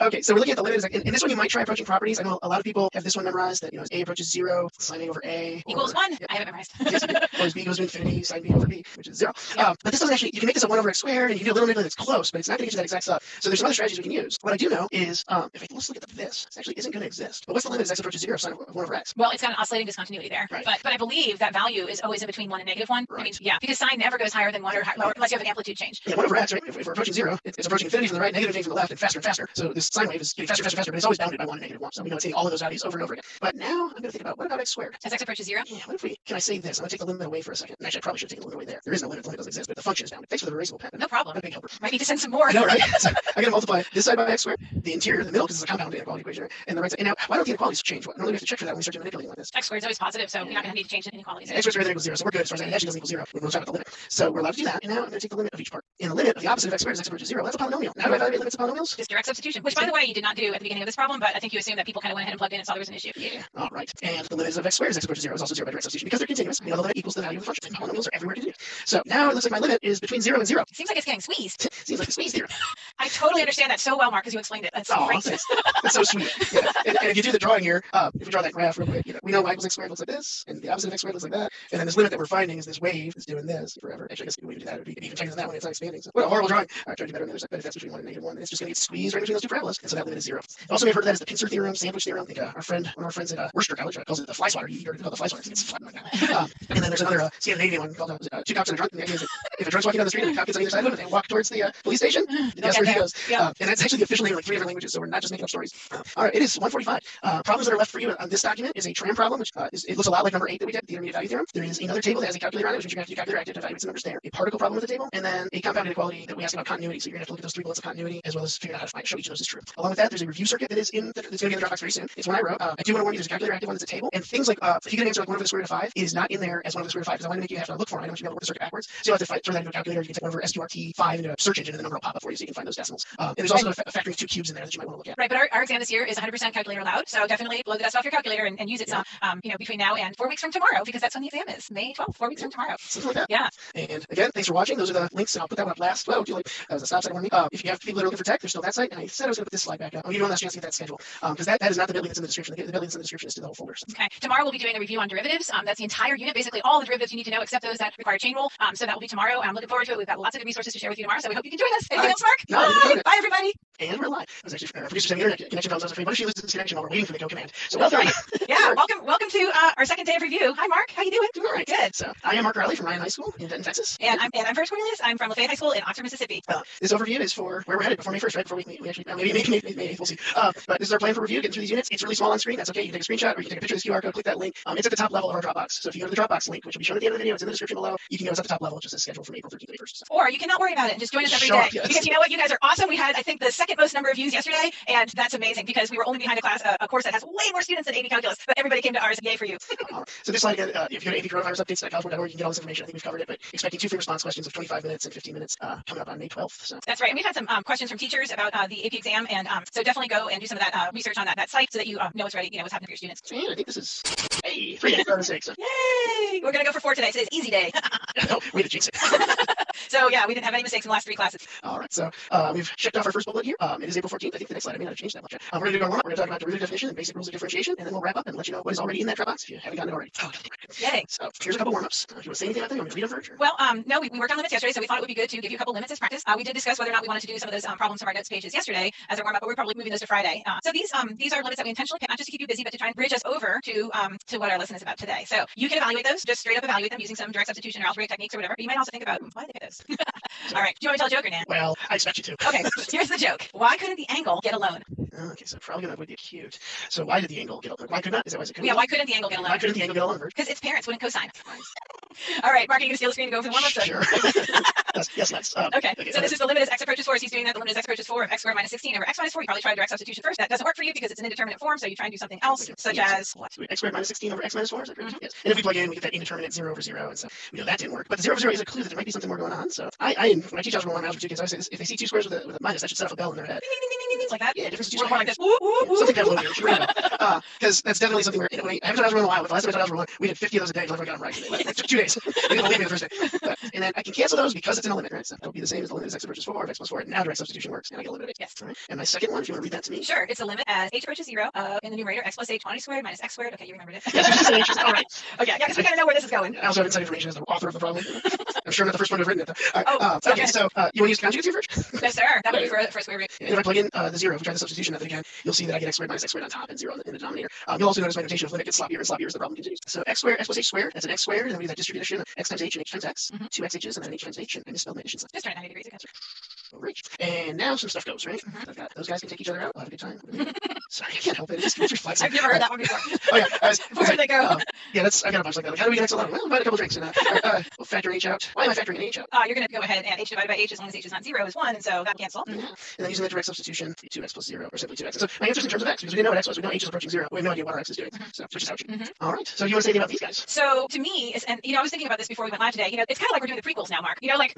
Okay, so we're looking at the limit. And this one you might try approaching properties. I know a lot of people have this one memorized, that, as a approaches 0, sine a over a equals 1. Yeah. I have it memorized. Yes, or as b goes to infinity, sine b over b, which is 0. But this doesn't actually, you can make this a 1 over x squared, and you can do a little bit that's close, but it's not going to get you that exact stuff. So there's some other strategies we can use. What I do know is, let's look at this actually isn't going to exist. But what's the limit as x approaches 0 of sine of 1 over x? Well, it's got an oscillating discontinuity there. Right. But I believe that value is always in between 1 and negative 1. Right. I mean, yeah, because sine never goes higher than 1 or lower unless you have an amplitude change. Yeah, 1 over x, right? If we're approaching 0, it's approaching infinity from the right, negative infinity from the left, and faster and faster. So this sine wave is getting faster, faster, faster, but it's always bounded by 1 and negative 1. So we know it's hitting all of those values over and over again. But now I'm going to think about, what about x squared? As x approaches 0? Yeah, what if can I say this? I'm going to take the limit away for a second. And actually, I probably should take the limit away there. There is no limit. The limit doesn't exist, but the function is bounded. Thanks for the erasable pen. No problem. I'm a big helper. Might need to send some more. I know, right? So I'm going to multiply this side by x squared, the interior, the middle, because it's a compound inequality equation, and the right side. And now, why don't the inequalities change? Normally we have to check for that when we start manipulating like this. X squared is always positive, so you're not going to need to change the inequalities. X squared is greater than equals 0, so we're good as far as it actually doesn't equal 0. We'll talk about the limit. So we're allowed to do that. And now I'm going to take the limit of each part. And the limit of the opposite of x squared is x approaches 0. That's a polynomial. Now, how do I evaluate limits of polynomials? Just direct substitution, which, by the way, you did not do at the beginning of this problem, but I think you assumed that people kind of went ahead and plugged in and saw there was an issue. Yeah, all right. And the limit of x squared is x approaches 0 is also 0 by direct substitution because they're continuous. We know the limit equals the value of the function. And polynomials are everywhere to do. So now it looks like my limit is between 0 and 0. Seems like it's getting squeezed. Seems like a squeeze theorem. I totally understand that so well, Mark, because you explained it. That's great. That's so sweet. Yeah. And if you do the drawing here, if we draw that graph real quick, we know y equals x squared looks like this, and the opposite of x squared looks like that. And then this limit that we're finding is this wave is doing this forever. Actually, I guess the way to do that would be even tighter than that one. It's not expanding. So what a horrible drawing. All right, try to do better on the other side. But if that's between 1 and negative 1, it's just going to get squeezed right between those two parabolas. And so that limit is 0. Also, we've heard of that as the pincer theorem, sandwich theorem. I think one of our friends at Worcester College calls it the fly swatter. You heard it called the fly swatter. It's fun like that. And then there's another Scandinavian one called two cops and a drunk. And the idea is that if a drunk's walking down the street and a cop gets on either side of him and they walk towards the police station, that's where he goes. And that's actually the official name in like 3 different languages, so we're not just making up stories. All right, it is 1:45. Problems that are left for you on this document is a tram problem, which it looks a lot like number 8 that we did, the intermediate value theorem. There is another table that has a calculator on it, which means you're going to have to do calculator active to evaluate some numbers there. A particle problem with the table, and then a compound inequality that we ask about continuity. So you're going to have to look at those 3 bullets of continuity as well as figure out how to show each of those is true. Along with that, there's a review circuit that is that's going to be in the Dropbox very soon. It's one I wrote. I do want to warn you, there's a calculator active one that's a table, and things like if you get an answer like 1 over the square root of 5, it is not in there as 1 over the square root of 5 because I want to make you have to look for it. I don't want you to be able to work the circuit backwards. So you'll have to transfer that into a calculator. You can type over SQRT5 into a search engine, and the number will pop up for you, so you can find those decimals. And there's also a factoring of 2 cubes in there that you might want to look at. Right, but our exam this year is 100% calculator allowed, so definitely blow the dust off your calculator and use it some, between now and 4 weeks from tomorrow, because that's when the exam is, May 12th, 4 weeks from tomorrow. Something like that. Yeah. And again, thanks for watching. Those are the links, and I'll put that one up last. Well, that was a stop sign on me. If you have people that are looking for tech, there's still that site, and I said I was going to put this slide back up. I'll give you one last chance to get that schedule, because that is not the bit.ly that's in the description. The bit.ly that's in the description is to the whole folder. So. Okay. Tomorrow we'll be doing a review on derivatives. That's the entire unit, basically all the derivatives you need to know, except those that require chain rule. So that will be tomorrow. I'm looking forward to it. We've got lots of good resources to share with you tomorrow, so we hope you can join us. Anything else, Mark? No, Bye, everybody. And we're live. I was actually producer sending internet connection problems. I was afraid, what if she loses this connection while we're waiting for the go command? So well done. Yeah, welcome to our second day of review. Hi, Mark. How you doing? Doing all right. Good. So I am Mark Riley from Ryan High School in Denton, Texas. And I'm First Cornelius. I'm from Lafayette High School in Oxford, Mississippi. This overview is for where we're headed before May 1st, right? Before we actually, maybe we'll see. But this is our plan for review, getting through these units. It's really small on screen. That's okay. You can take a screenshot or you can take a picture of this QR code, click that link. It's at the top level of our Dropbox. So if you go to the Dropbox link, which will be shown at the end of the video, it's in the description below. You can go, it's at the top level, just as scheduled from April 13th to May 1st. So. Or you can not worry about it and just join us every day. Yes. Because you know what? You guys are awesome. We had, I think, the second most number of views yesterday, and that's amazing because we were only behind a course that has way more students than AP Calculus, but everybody came to ours. Yay for you. So this slide again, if you go to apcoronavirusupdates.college.org, you can get all this information. I think we've covered it, but expecting 2 free response questions of 25 minutes and 15 minutes coming up on May 12th. So. That's right. And we've had some questions from teachers about the AP exam, and so definitely go and do some of that research on that site so that you know it's ready, what's happening for your students. And I think this is 3 out of 6. So. Yay! We're going to go for 4 today. Today's easy day. Way to jinx it. So yeah, we didn't have any mistakes in the last 3 classes. All right, so we've checked off our first bullet here. It is April 14th. I think the next slide I may not have changed that much. We're going to do our warm-up. We're going to talk about derivative definition and basic rules of differentiation, and then we'll wrap up and let you know what is already in that Dropbox if you haven't gotten it already. Yay. So here's a couple warm-ups. If you want to say anything about them, you want me to read them first? Well, no, we worked on limits yesterday, so we thought it would be good to give you a couple limits as practice. We did discuss whether or not we wanted to do some of those problems from our notes pages yesterday as a warm-up, but we're probably moving those to Friday. So these are limits that we intentionally picked, not just to keep you busy, but to try and bridge us over to what our lesson is about today. So you can evaluate those, just straight up evaluate them using some direct substitution or algebraic techniques or whatever. But you might also think about why they pick those. All right, do you want me to tell a joke or not? Well, I expect you to. Okay, here's the joke. Why couldn't the angle get a loan? Okay, so probably gonna avoid the acute. So why did the angle get a loan? Why could not? Is that why it couldn't? Yeah, why couldn't the angle get a loan? Why couldn't the angle get a loan? Because its parents wouldn't cosine. All right, Mark, are you going to steal the screen and go over the warm-up? Sure. Yes, let's. Okay, so this is the limit as x approaches 4. So he's doing that. The limit as x approaches 4 of x squared minus 16 over x minus 4. You probably try direct substitution first. That doesn't work for you because it's an indeterminate form, so you try and do something else, such as what? So x squared minus 16 over x minus 4, is that correct? Yes. And if we plug in, we get that indeterminate 0 over 0, and so we know that didn't work. But the 0 over 0 is a clue that there might be something more going on. So when I teach algebra 1 algebra 2 kids, I say this, if they see 2 squares with a minus, that should set off a bell in their head. Like that? Yeah, difference is Or more like this. Something Pavlovian. Because that's definitely something where, I haven't taught algebra in a while, but the last time I taught algebra 1, we did 50 of those a day until everyone got them right. It took 2 days. They didn't believe me the first day. And then I can cancel those because it's in a limit, right? So it'll be the same as the limit as x approaches 4 of x plus 4. Now direct substitution works, and I get a limit of it. Yes. Right? And my second one, if you want to read that to me. Sure. It's a limit as h approaches 0 in the numerator x plus h quantity squared minus x squared. Okay, you remembered it. Yes, all right. Okay, yeah, because we kind of know where this is going. I also have inside information as the author of the problem. I'm sure I'm not the first one to have written it, though. Okay, so you want to use conjugates here first? Yes, sir. That would be for a square root. And if I plug in the 0, if we try the substitution method again, you'll see that I get x squared minus x squared on top and 0 in the denominator. You'll also notice my notation of limit gets sloppier and sloppier as the problem continues. So x squared, x plus h squared, that's an x squared, and then we do that distribution of x times h and h times x, 2 x h's, and then h times h, and I misspelled my addition sign. Just turn it 90 degrees again. Reach. And now some stuff goes, right? I've got those guys can take each other out. We'll have a good time. Sorry, I can't help it. It just reflects. I've never heard that one before. Oh yeah, Where'd they go? Yeah, I've got a bunch like that. Like, how do we get x alone? Well, invite a couple drinks and we'll factor h out. Why am I factoring an h out? You're going to go ahead and h divided by h as long as h is not 0 is 1, and so that cancel. And then using the direct substitution, 2x plus 0, or simply 2x. And so my answer's in terms of x, because we didn't know what x was. We know h is approaching 0. We have no idea what our x is doing. So switch out. All right. So you want to say anything about these guys? So to me, and I was thinking about this before we went live today. It's kind of like we're doing the prequels now, Mark. Like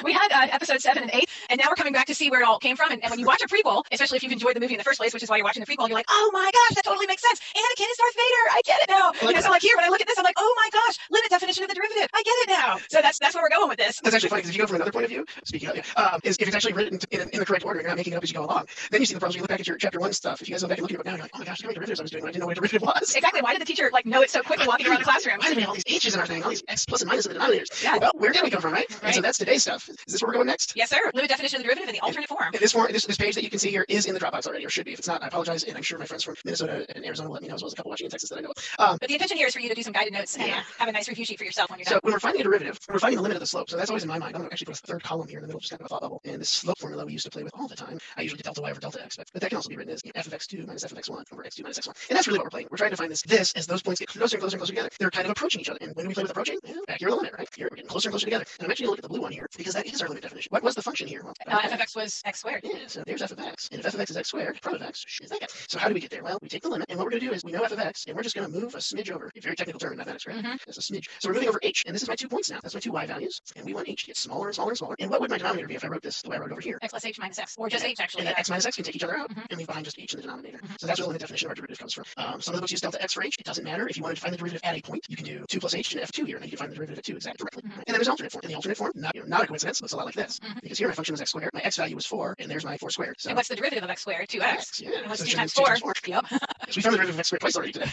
we had episode 7 and 8, and now we're coming back to see where it all came from. And when you watch a prequel, especially if you've enjoyed the movie in the first place, which is why you're watching the prequel, you're like, oh my gosh, that totally makes sense. Anakin is Darth Vader. I get it now. So like here, when I look at this, I'm like, oh my gosh, limit definition of the derivative. I get it now. So that's where we're going with this. That's actually funny, because if you go from another point of view, speaking of, is if it's actually written in the correct order, you're not making it up as you go along. Then you see the problems. You look back at your chapter 1 stuff. If you guys go back and look at it now, you're like, oh my gosh, how many derivatives I was doing when I didn't know what a derivative was. Exactly. Why did the teacher know it so quickly walking around the classroom? Why did we have all these h's in our thing, all these x plus and minus in the denominators? Yeah. Well, where did we come from, right? And so that's today's stuff. Is this where we're going next? Yes, sir. Limit definition of the derivative in the alternate form. And this page that you can see here is in the Dropbox already, or should be. If it's not, I apologize, and I'm sure my friends from Minnesota and Arizona will let me know, as well as a couple watching in Texas that I know of. But the intention here is for you to do some guided notes and have a nice review sheet for yourself when you're done. So when we're finding a derivative, we're finding the limit of the slope. So that's always in my mind. I'm going to actually put a third column here in the middle, just kind of a thought bubble. And this slope formula we used to play with all the time. I usually get delta y over delta x, but that can also be written as f of x2 minus f of x1 over x2 minus x1. And that's really what we're playing. We're trying to find this as those points get closer and closer and closer together. They're kind of approaching each other. And when do we play with approaching? back here, the limit, right? Here, we're getting closer and closer together. And I'm actually going to look at the blue one here because that is our limit definition. What was the function here? Well, f of x was x squared. Yeah, so there's f of x. And if f of x is x squared, prim of x is that guy. So how do we get there? Well, we take the limit, and what we're going to do is we know f of x, and we're just going to move a smidge over. A very technical term in mathematics, right? That's a smidge. So we're moving over h, and this is my 2 points now. That's my 2 y values, and we want h to get smaller and smaller and smaller. And what would my denominator be if I wrote this the way I wrote it over here? X plus h minus x, or just h actually. And that x minus x can take each other out and leave behind just h in the denominator. So that's where the limit definition of our derivative comes from. Some of the books use delta x for h. It doesn't matter. If you wanted to find the derivative at a point, you can do 2 plus h and f2 here, and then you can find the derivative at 2 exactly directly. And then there's alternate form. In the alternate form, not a coincidence, looks a lot like this. Because here my function was x squared, my x value was 4, and there's my 4 squared. So and what's the derivative of x squared? 2x. Yeah. And what's So 2 times 4? Yep. So we found the derivative of x squared twice already today.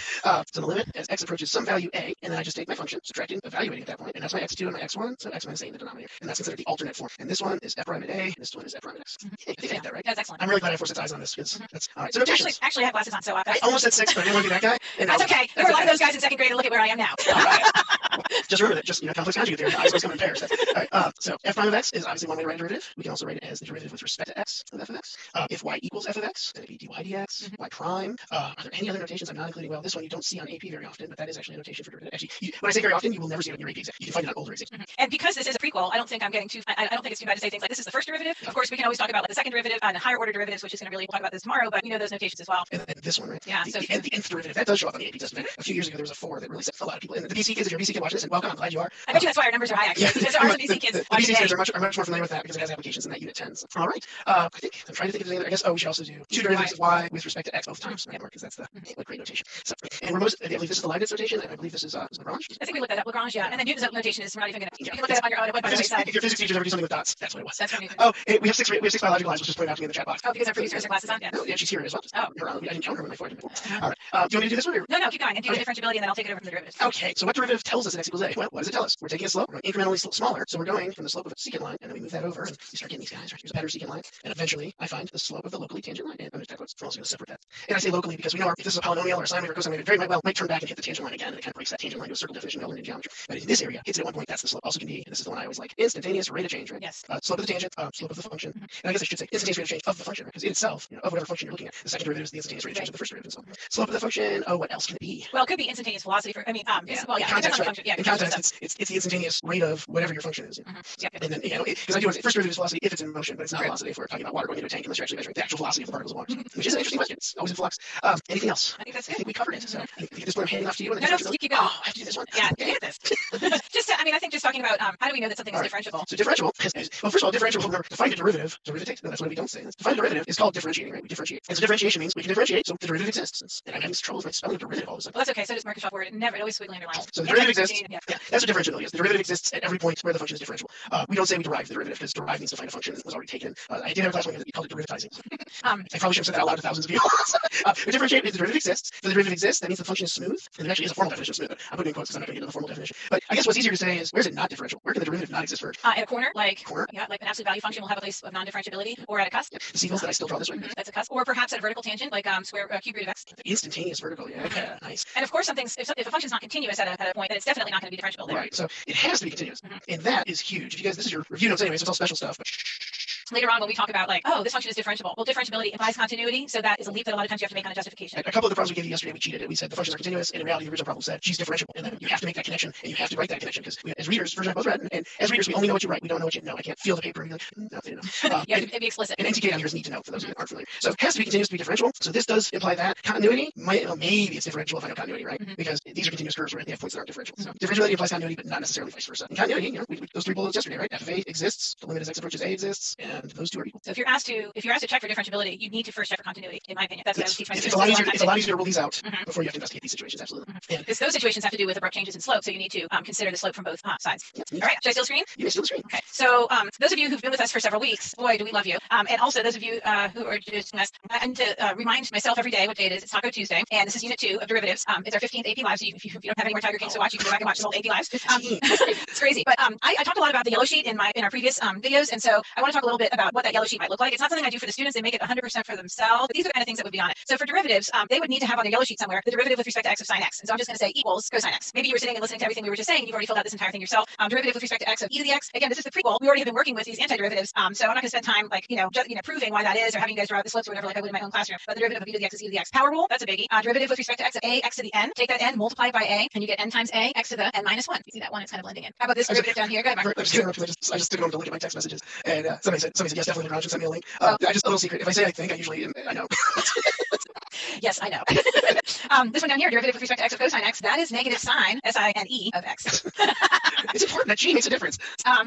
So the limit as x approaches some value a, and then I just take my function, subtracting, evaluating at that point, and that's my x2 and my x1, so x minus a in the denominator. And that's considered the alternate form. And this one is f prime at a, and this one is f prime at x. Hey, I think I hit that right. That's excellent. I'm really glad I forced its eyes on this because that's all right. So notations. Actually, I have glasses on, so I almost said 6, but I didn't want to be that guy. And that's okay. There were a lot of those guys in second grade, and look at where I am now. All right. Just remember that, just complex conjugate theory. The eyes always come in pairs. All right. So f prime of x is obviously one way to write a derivative. We can also write it as the derivative with respect to x of f of x. If y equals f of x, then it'd be dy dx. Y prime. Are there any other notations I'm not including? Well, this one you don't see on AP very often, but that is actually a notation for derivative. Actually, when I say very often, you will never see it in your AP exam. You can find it on older exams. And because this is a prequel, I don't think I'm getting too. I don't think it's too bad to say things like this is the first derivative. Of course, we can always talk about like the second derivative and higher order derivatives, which is going to really we'll talk about this tomorrow. But we know those notations as well. And then this one, right? Yeah. The nth derivative that does show up on the AP test. A few years ago, there was a 4 that really set a lot of people. And the BC kids, if you're a BC kid watching this, and welcome, I'm glad you are. I bet you that's why our numbers are high. Actually, because there are some BC kids. The BC kids are much more familiar with that because it has applications in that unit 10. So, all right. I think I'm trying to think of anything. I guess we should also do 2 derivatives of y with respect to x both times, right? Because that's the great notation. So, and we're I believe this is the Leibniz notation, and I believe this is Lagrange. I think we looked that up, Lagrange, yeah. And then Newton's notation is we're not even going to. You can look that up on your own. If your physics teachers ever do something with dots, that's what it was. That's what Newton. Oh, we have 6 biological lines. Let's just point it out to me in the chat box. Oh, because our producer has her glasses on. Yeah. No, yeah, she's here as well. Oh, I didn't count her when I forwarded it. All right. Do you want me to do this one? Or? No, keep going and do the differentiability, and then I'll take it over from the derivatives. Okay. So what derivative tells us that x equals a? Well, what does it tell us? We're taking a slope. We're going incrementally smaller. So we're going from the slope of a secant line, and then we move that over, and we start getting these guys. Right? Here's a better secant line, and eventually I find the slope of the locally tangent line. And I'm also going to separate that. And I say locally because we know if this is a polynomial or a sine wave or cosine wave, it very well might turn back and hit the tangent line again, and it kind of breaks that tangent line to a circle definition in geometry. But in this area, hits it at one point. That's the slope. Also can be, and this is the one I always like, instantaneous rate of change. Right? Yes. Slope of the tangent, slope of the function. And I guess I should say instantaneous rate of change of the function, because in itself, of whatever function you're looking at, the second derivative is the instantaneous rate of change of the first derivative. So slope of the function. Oh, what else can it be? Well, it could be instantaneous velocity for. In context, it's the instantaneous rate of whatever your function is. And then because I do first derivative is velocity if it's in motion, but it's not velocity if we're talking about water going into a tank unless you're actually measuring the actual velocity of the particles of water, which is an interesting question. It's always in flux. Anything else? I think that's it. I think we covered it. So I think at this point I'm handing off to you. No, keep going. Oh, I have to do this one. Yeah, get this. I think just talking about how do we know that something is differentiable? So differentiable well, first of all, differentiable, remember, to find a derivative, no, that's what we don't say. To find a derivative is called differentiating, right? We differentiate. And so differentiation means we can differentiate, so the derivative exists. And I'm having trouble with my spelling of derivative all of a sudden. Well, that's okay. So does Microsoft Word. It always squiggly underlined. So the derivative exists. Yeah, that's what differentiable is. The derivative exists at every point where the function is differentiable. We don't say we derive the derivative because derive means to find a function that was already taken. I did have a class one that we called it derivatizing. I probably should have said that out loud to thousands of people. Differentiate means the derivative exists. If the derivative exists, that means the function is smooth. And there actually is a formal definition of smooth. I'm putting in quotes because I'm not going to get into the formal definition. But I guess what's easier to say is where is it not differential? Where can the derivative not exist first? At a corner, like an absolute value function will have a place of non-differentiability, or at a cusp. The seagulls that I still draw this way. That's a cusp, or perhaps at a vertical tangent, like cube root of x. The instantaneous vertical, yeah, okay, nice. And of course, if a function's not continuous at a point, then it's definitely not going to be differentiable there. Right. So it has to be continuous, and that is huge. If you guys, this is your review notes anyway, so it's all special stuff. But later on when we talk about this function is differentiable. Well, differentiability implies continuity, so that is a leap that a lot of times you have to make on a justification. A couple of the problems we gave you yesterday, we cheated. We said the functions are continuous, and in reality, the original problem said she's differentiable, and then you have to make that connection, and you have to write that connection because as readers, Virgin and I both read, and as readers, we only know what you write. We don't know what you know. I can't feel the paper and be like, no, they didn't know. It'd be explicit. And NTK down here is need to know for those who aren't familiar. So it has to be continuous to be differential. So this does imply that continuity maybe it's differential if I know continuity, right? Because these are continuous curves, right? They have points that aren't differential. So differentiality implies continuity, but not necessarily vice versa. And continuity, those 3 bullets yesterday, right? F of A exists, the limit as x approaches A exists, and those 2 are equal. So if you're asked to check for differentiability, you need to first check for continuity, in my opinion. That's what I would teach my students. It's a lot easier to rule these out before you have to investigate these situations, absolutely. Because those situations have to do with abrupt changes in slope, so you need to consider the slope from both sides. All right, should I steal the screen? You may steal the screen. Okay, so those of you who've been with us for several weeks, boy, do we love you. And also those of you who are just us, I need to remind myself every day what day it is. It's Taco Tuesday, and this is Unit 2 of Derivatives. It's our 15th AP Live, so if you don't have any more Tiger Kings to watch, you can go back and watch the whole AP Lives. It's crazy. But I talked a lot about the yellow sheet in our previous videos, and so I want to talk a little bit bit about what that yellow sheet might look like. It's not something I do for the students. They make it 100% for themselves, but these are the kind of things that would be on it. So for derivatives, they would need to have on their yellow sheet somewhere the derivative with respect to x of sine x. And so I'm just going to say equals cosine x. Maybe you were sitting and listening to everything we were just saying, and you've already filled out this entire thing yourself. Derivative with respect to x of e to the x. Again, this is the prequel. We already have been working with these antiderivatives, so I'm not going to spend time like proving why that is or having you guys draw out the slopes or whatever like I would in my own classroom. But the derivative of e to the x is e to the x. Power rule, that's a biggie. Derivative with respect to x of a x to the n. Take that n, multiply it by a, and you get n times a x to the n minus 1. You see that one? It's kind of blending in. How about this derivative down here? Go ahead, Mark. I just took it over to look at my text messages, and somebody said yes, definitely the garage and sent me a link. A little secret. If I say I think, I usually I know. Yes, I know. This one down here, derivative with respect to x of cosine x, that is negative sine sine of x. It's important that g makes a difference.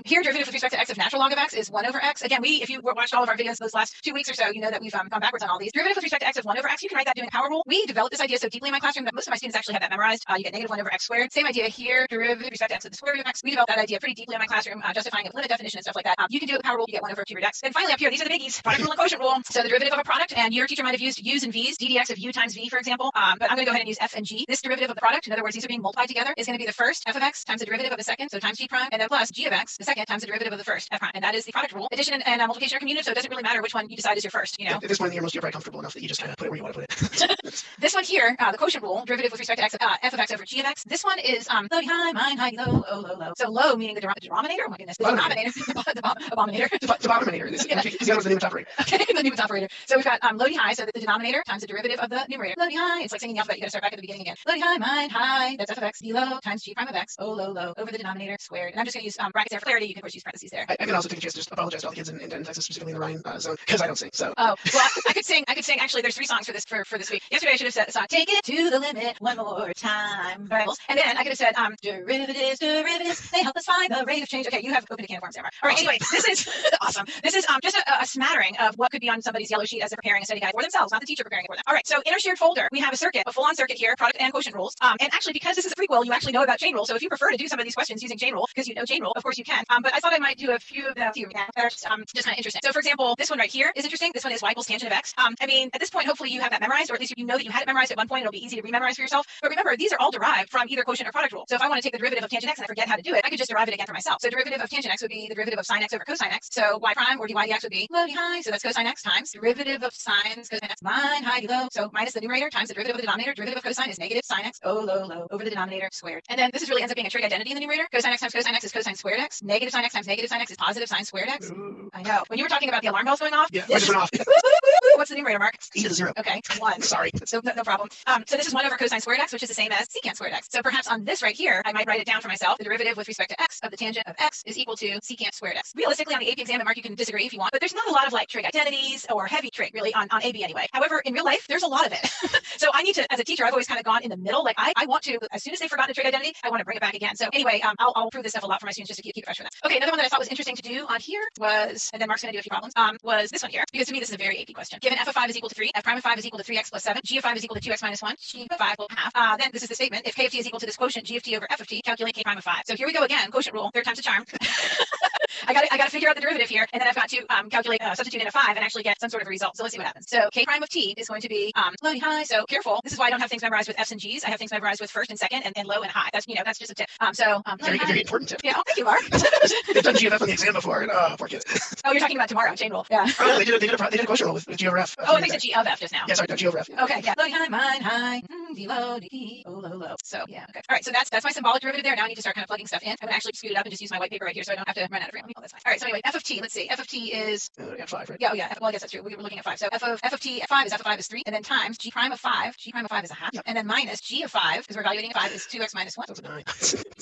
Here, derivative with respect to x of natural log of x is 1 over x. Again, if you watched all of our videos those last 2 weeks or so, you know that we've gone backwards on all these. Derivative with respect to x of 1 over x, you can write that doing a power rule. We developed this idea so deeply in my classroom that most of my students actually have that memorized. You get negative 1 over x squared. Same idea here, derivative with respect to x of the square root of x. We developed that idea pretty deeply in my classroom, justifying a limit definition and stuff like that. You can do a power rule, you get 1 over 2 root x. Then finally up here, these are the biggies, product rule and quotient rule. So the derivative of a product, and your teacher might have used u's and v's, ddx of u times v, for example. But I'm going to go ahead and use f and g. This derivative of the product, in other words, these are being multiplied together, is going to be the first f of x times the derivative of the second, so times g prime, and then plus g of x, the second, times the derivative of the first f prime. And that is the product rule. Addition and multiplication are commutative, so it doesn't really matter which one you decide is your first, At this point in the year, most of you are probably comfortable enough that you just kind of put it where you want to put it. This one here, the quotient rule, derivative with respect to x, f of x over g of x. This one is low, high, mine, high, low, oh, low, low. So low meaning the denominator. Oh my goodness, the denominator, abominator. The abominator. Is the other was the numerator operator. Okay, the numerator operator. So we've got low, high, so the denominator times the derivative of the numerator. Low, high. It's like singing the alphabet. You got to start back at the beginning again. Low, high, mine, high. That's f of x, d low times g prime of x, oh, low, low, over the denominator squared. And I'm just going to use brackets there for clarity. You can of course use parentheses there. I can also take a chance to just apologize to all the kids in Texas, specifically in the Rhine zone, because I don't sing. So. Oh well, I could sing. Actually, there's 3 songs for this week. Yesterday I should have said the song "Take It to the Limit" one more time, variables, and then I could have said derivatives. They help us find the rate of change. Okay, you have opened a can of worms there, Mark. All right. Anyway, this is awesome. This is just a smattering of what could be on somebody's yellow sheet as they're preparing a study guide for themselves, not the teacher preparing it for them. All right. So in our shared folder, we have a full-on circuit here, product and quotient rules. And actually, because this is a prequel, you actually know about chain rule. So if you prefer to do some of these questions using chain rule, because you know chain rule, of course you can. But I thought I might do a few of them here that are just kind of interesting. So for example, this one right here is interesting. This one is y equals tangent of x. I mean, at this point, hopefully you have that memorized, or at least you know that you had it memorized at one point. It'll be easy to rememorize for yourself. But remember, these are all derived from either quotient or product rule. So if I want to take the derivative of tangent x and I forget how to do it, I could just derive it again for myself. So derivative of tangent x would be the derivative of sine x over cosine x. So y prime or dy dx would be low d high. So that's cosine x times derivative of sine cosine x mine high d low. So minus the numerator times the derivative of the denominator. Derivative of cosine is negative sine x oh low low over the denominator squared. And then this is really ends up being a trig identity in the numerator. Cosine x times cosine x is cosine squared x. Negative sine x times negative sine x is positive sine squared x. Ooh. I know. When you were talking about the alarm bells going off, yeah, just went off. What's the numerator, Mark? E to the 0. Okay, 1. Sorry. So no problem. So this is 1 over cosine squared x, which is the same as secant squared x. So perhaps on this right here, I might write it down for myself. The derivative with respect to x of the tangent of x is equal to secant squared x. Realistically, on the AP exam, and Mark, you can disagree if you want, but there's not a lot of like trig identities or heavy trig really on AB anyway. However, in real life, there's a lot of it. So I need to, as a teacher, I've always kind of gone in the middle. Like I want to, as soon as they've forgotten a trig identity, I want to bring it back again. So anyway, I'll prove this stuff a lot for my students just to keep it fresh for them. Okay, another one that I thought was interesting to do on here was, and then Mark's going to do a few problems, was this one here, because to me this is a very AP question. Given f of 5 is equal to 3, f prime of 5 is equal to 3x plus 7, g of 5 is equal to 2x minus 1, g of 5 will half. Then this is the statement: if k of t is equal to this quotient g of t over f of t, calculate k prime of 5. So here we go again, quotient rule, third time's a charm. I got to figure out the derivative here, and then I've got to calculate, substitute in a 5 and actually get some sort of a result. So let's see what happens. So k prime of t is going to be low and high. So careful. This is why I don't have things memorized with f's and g's. I have things memorized with first and second and low and high. That's that's just a tip. Very important tip. Yeah. Oh, thank you, Mark. They've done GFF on the exam before, and poor kids. Oh, you're talking about tomorrow, chain rule. Yeah. Oh, they did a quotient rule with G over F. Oh, I think it's G of F just now. Yeah, sorry, no, G over F. Yeah. Okay, yeah. Low, high, mine, high, d low, d oh, low, low. So yeah, okay. All right, so that's my symbolic derivative there. Now I need to start kind of plugging stuff in. I'm gonna actually scoot it up and just use my white paper right here, so I don't have to run out of room. Oh, that's fine. All right, so anyway, f of t. Let's see. F of t is F5, right? Yeah, oh, yeah. Well, I guess that's true. We were looking at 5. So f of t, f5 is 3, and then times g prime of 5. G prime of 5 is a half, Yep. and then minus g of 5 because we're evaluating 5 is 2x minus 1. That's a 9.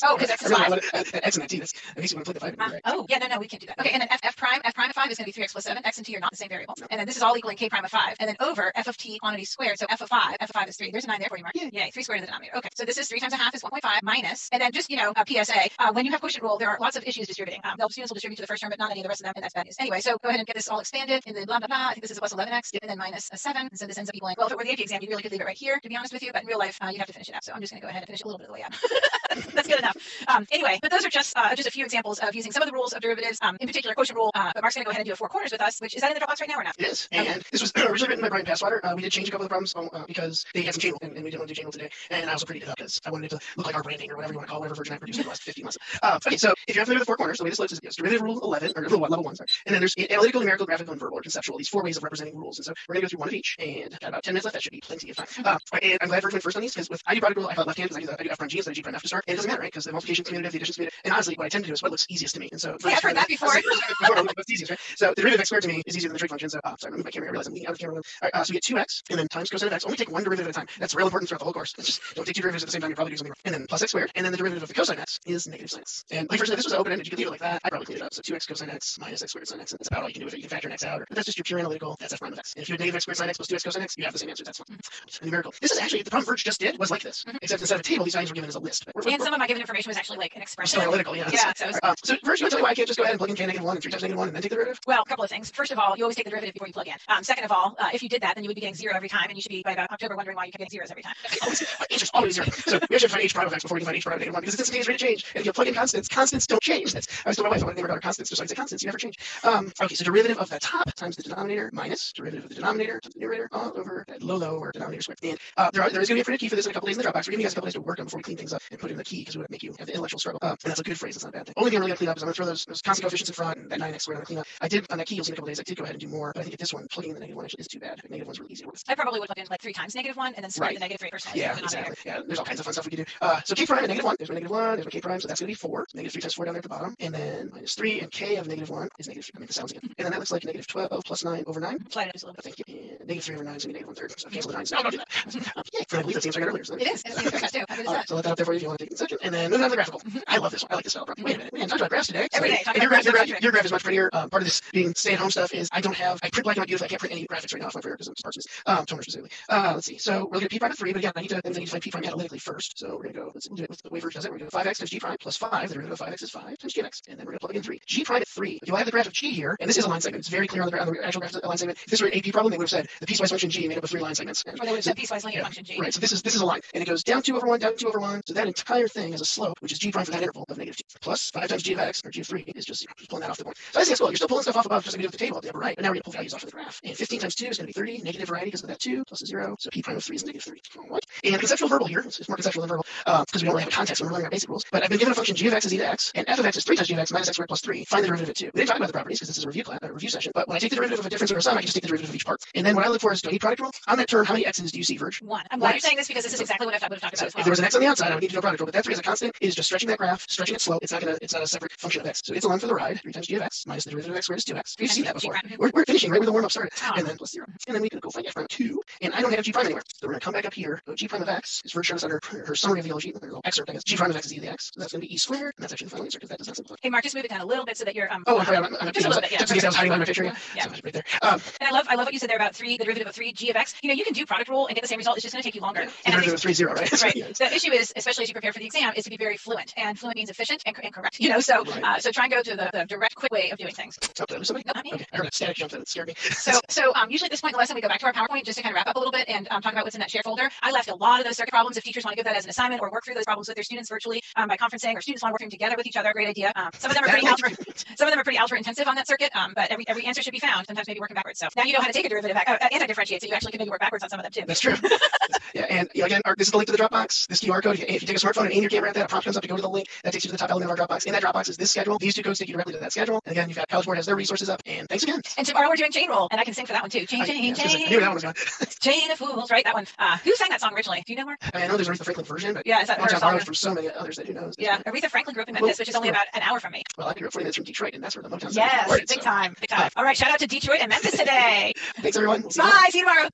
Oh, because x is 5. X and that t. That's at least you want to flip the 5. Right? Oh, yeah, no, we can't do that. Okay, and then f prime of 5 is going to be 3x plus 7. X and t are not the same variable. No. And then this is all equaling k prime of 5, and then over f of t quantity squared. So f of 5 is 3. There's a 9 there for you, Mark. Yeah. Yay, 3 squared in the denominator. Okay, so this is 3 times a half is 1.5 minus, and then just a PSA. When you have quotient rule, there are lots of issues distributing. The students will distribute to the first term, but not any of the rest of them, and that's bad news. Anyway, so go ahead and get this all expanded in the blah blah blah. I think this is a plus 11x, and then minus a 7. And so this ends up equaling. Well, if it were the AP exam, you really could leave it right here, to be honest with you. But in real life, you'd have to finish it up. So I'm just going to go ahead and finish a little bit of the way out. That's good enough. Anyway, but those are just a few examples of using some of the rules of derivatives, in particular quotient rule. But Mark's going to go ahead and do a 4 corners with us, which is that in the Dropbox right now or not? It is. And this was originally written by Brian Passwater. We did change a couple of the problems because they had some chain rule, and we didn't want to do chain rule today. And I also prettied it up because I wanted it to look like our branding or whatever you want to call whatever version I produced in the last 15 months. Okay, so if you're familiar with 4 corners, corner. So the way this looks is derivative rule 11, or rule 1, level 1, sorry. And then there's analytical, numerical, graphical, and verbal, or conceptual. These 4 ways of representing rules. And so we're going to go through one of each, and got about 10 minutes left. That should be plenty of time. And I'm glad Verge went first on these, because with I do product rule, I have left hand, because I do F prime G instead of G prime F to start. And it doesn't matter, right? Because the multiplication's commutative, the addition's commutative. And honestly, what I tend to do is what looks easiest to me. And so I've heard that before. What's easiest, right? So the derivative of x squared to me is easier than the trig function. So sorry, I'm moving my camera. I realize I'm leaning out of the camera. All right, so we get 2x, and then times cosine of x. Only take one derivative at a time. That's real important throughout the whole course. It's just don't take 2 derivatives at the same time. You're probably doing something wrong. And then plus x squared, and then the derivative of the cosine x is negative sin x. And like for example, this was open-ended. You could leave it like that. I probably cleaned it up. So 2x cosine x minus x squared sin x. And that's about all you can do with it. You can factor an x out. But that's just your pure analytical. That's f prime of x. And if you had negative x squared sin x plus 2x cosine x, you have the same answer. That's fine. Numerical. This is actually the problem Verge just did was like this, except instead of a table, these values were given as a list. And some of my given information was actually like an expression. So analytical, yeah. Yeah. So Verge, you want to tell me why I can't just go ahead and plug in k negative 1 and 3 times negative 1 and then take the derivative? Well, a couple of things. First of all, you always take the derivative before you plug in. Second of all, if you did that, then you would be getting 0 every time, and you should be by about October wondering why you kept getting zeros every time. Answer's always 0. So we actually have to find h prime of x before we can find h prime of negative 1 because it's instantaneous rate of change. And if you plug in constants, constants don't change. I always told my wife I want to name our daughter constants, just so I can say constants, you never change. Okay, so derivative of the top times the denominator minus derivative of the denominator times the numerator all over that low or denominator squared. And there is going to be a printed key for this in a couple days in the Dropbox. We're giving you guys a couple days to work on before we clean things up and put in the key because we would make you have the intellectual struggle. And that's a good phrase. That's not a bad thing. Only thing I'm really going to clean up is I'm going to throw those constant coefficients in front and that 9x squared I'm going to clean up. I did on that key, you'll see in a couple days, I did go ahead and do more, but I think at this one, plugging in the negative 1 actually is too bad. Negative 1's really easy to work with. I probably would plug in like 3 times negative 1 and then square the negative 3 percent. Yeah, exactly. Yeah, there's all kinds of fun stuff we can do. So k prime and negative 1, there's my negative 1, there's my k prime, so that's going to be 4. Negative 3 times 4 down there at the bottom. And then minus 3 and k of negative 1 is negative 3. I make the sounds again. And then that looks like negative 12 plus 9 over 9. Slide it just a little bit. Thank you. And negative 3 over 9 is going to be negative 1/3. So cancel the 9s. No, don't do that. Yeah, I believe that's the answer I got earlier. So it is. It's the answer too. All right, so let that up there for you if you want to take it in a second. And then moving on to the graphical. I love this one. I like this style. Wait a minute. We haven't talked about graphs today. Every day. Your graph is much prettier. Part of this being stay-at-home stuff is I print black and white beautifully. I can't print any graphics right now. It's my favorite because it's parts of this. Toner specifically. Let's see. So we're looking at p prime of 3, but again, I need to find p prime analytically first. So we're going to go, we'll do it with the way Verge does it. We're going to go 5x times g prime plus 5. The derivative of 5x is 5 times gx. And then we're going to plug in 3. G prime at 3. You'll have the graph of g here, and this is a line segment. It's very clear on the actual graph of the line segment. If this were an AP problem, they would have said the piecewise function g made up of 3 line segments. Or they would have said piecewise linear function g. Right. So this is a line, and it goes down 2 over 1, down 2 over 1. So that entire thing has a slope, which is g prime for that interval of negative 2. Plus 5 times g of x, or g of 3, is just 0. Just pulling that off the board. So I think that's cool. You're still pulling stuff off above, just like we did with the table up the upper right. But now we're going to pull values off of the graph. And 15 times 2 is going to be 30. Negative variety because of that 2 plus a 0. So p prime of 3 is negative 30. What? And conceptual verbal here. It's more conceptual than verbal because we don't really have a context when we're learning our basic rules. But I've been given a function g of x is e to x, and f of x is 3 times g of x minus x squared plus 3. Find the derivative of 2. We didn't talk about the properties because this is a review session. But when I take the derivative of a difference or a sum, I can just take the derivative of each part. And then what I look for is do I need product rule? On that term, how many x's do you see, Verge? 1. I'm glad you're saying this because this is exactly what I would have talked about as well. If there was an x on the outside, I would need to know product rule. But that 3 as a constant is just stretching that graph, stretching its slope. It's not a separate function of x. So it's along for the ride. 3 times g of x minus the derivative of x squared is 2x. We've seen that before. We're finishing right where the warm up started. And then plus 0. And then we can go find f prime 2. And I don't have g prime anywhere. So we're going to come back up here. Go g prime of x is Verge showing us under her summary of the yellow sheet. There's a little excerpt, I guess. G prime of x is e to the x. So that's going to be e squared. And that's actually the final answer because that does not simplify. Hey, Mark, just move it down a little bit so that you're I'm just a little bit, yeah. Just in case I was hiding behind my picture. Yeah. So right there. And I love what you said there about 3, the derivative of 3 g of x. You know, you can do product rule and get the same result. It's just going to take you longer. Yeah. And derivative of 3 0, right? Right. The issue is, especially as you prepare for the exam, is to be very fluent. And fluent means efficient and correct. You know, so so try and go to the direct, quick way of doing things. Oh, did I lose somebody? No, not me. Okay. I heard a static jump that scared me. So usually at this point in the lesson, we go back to our PowerPoint just to kind of wrap up a little bit and talk about what's in that share folder. I left a lot of those circuit problems. If teachers want to give that as an assignment or work through those problems with their students virtually by conferencing, or students want to work them together with each other, great idea. Some of them are pretty algebra intensive on that circuit, but every answer should be found. Sometimes maybe working backwards. So now you know how to take a derivative and differentiate, so you actually can maybe work backwards on some of them too. That's true. Yeah, and again, this is the link to the Dropbox. This QR code. If you take a smartphone and aim your camera at that, a prompt comes up to go to the link. That takes you to the top element of our Dropbox. In that Dropbox is this schedule. These 2 codes take you directly to that schedule. And again, you've got College Board has their resources up. And thanks again. And tomorrow we're doing chain roll, and I can sing for that one too. Chain. I knew that one was gone. Chain of fools, right? That one. Who sang that song originally? Do you know, Mark? I know there's an Aretha Franklin version, but yeah, is that her song? From so many others that who knows. Yeah, Aretha Franklin grew up in Memphis, which is only about an hour from me. Well, I grew up 40 minutes from Detroit, and that's where the Motown started. Yes, big time. All right, shout out to Detroit and Memphis today. Thanks, everyone. Bye. See you tomorrow.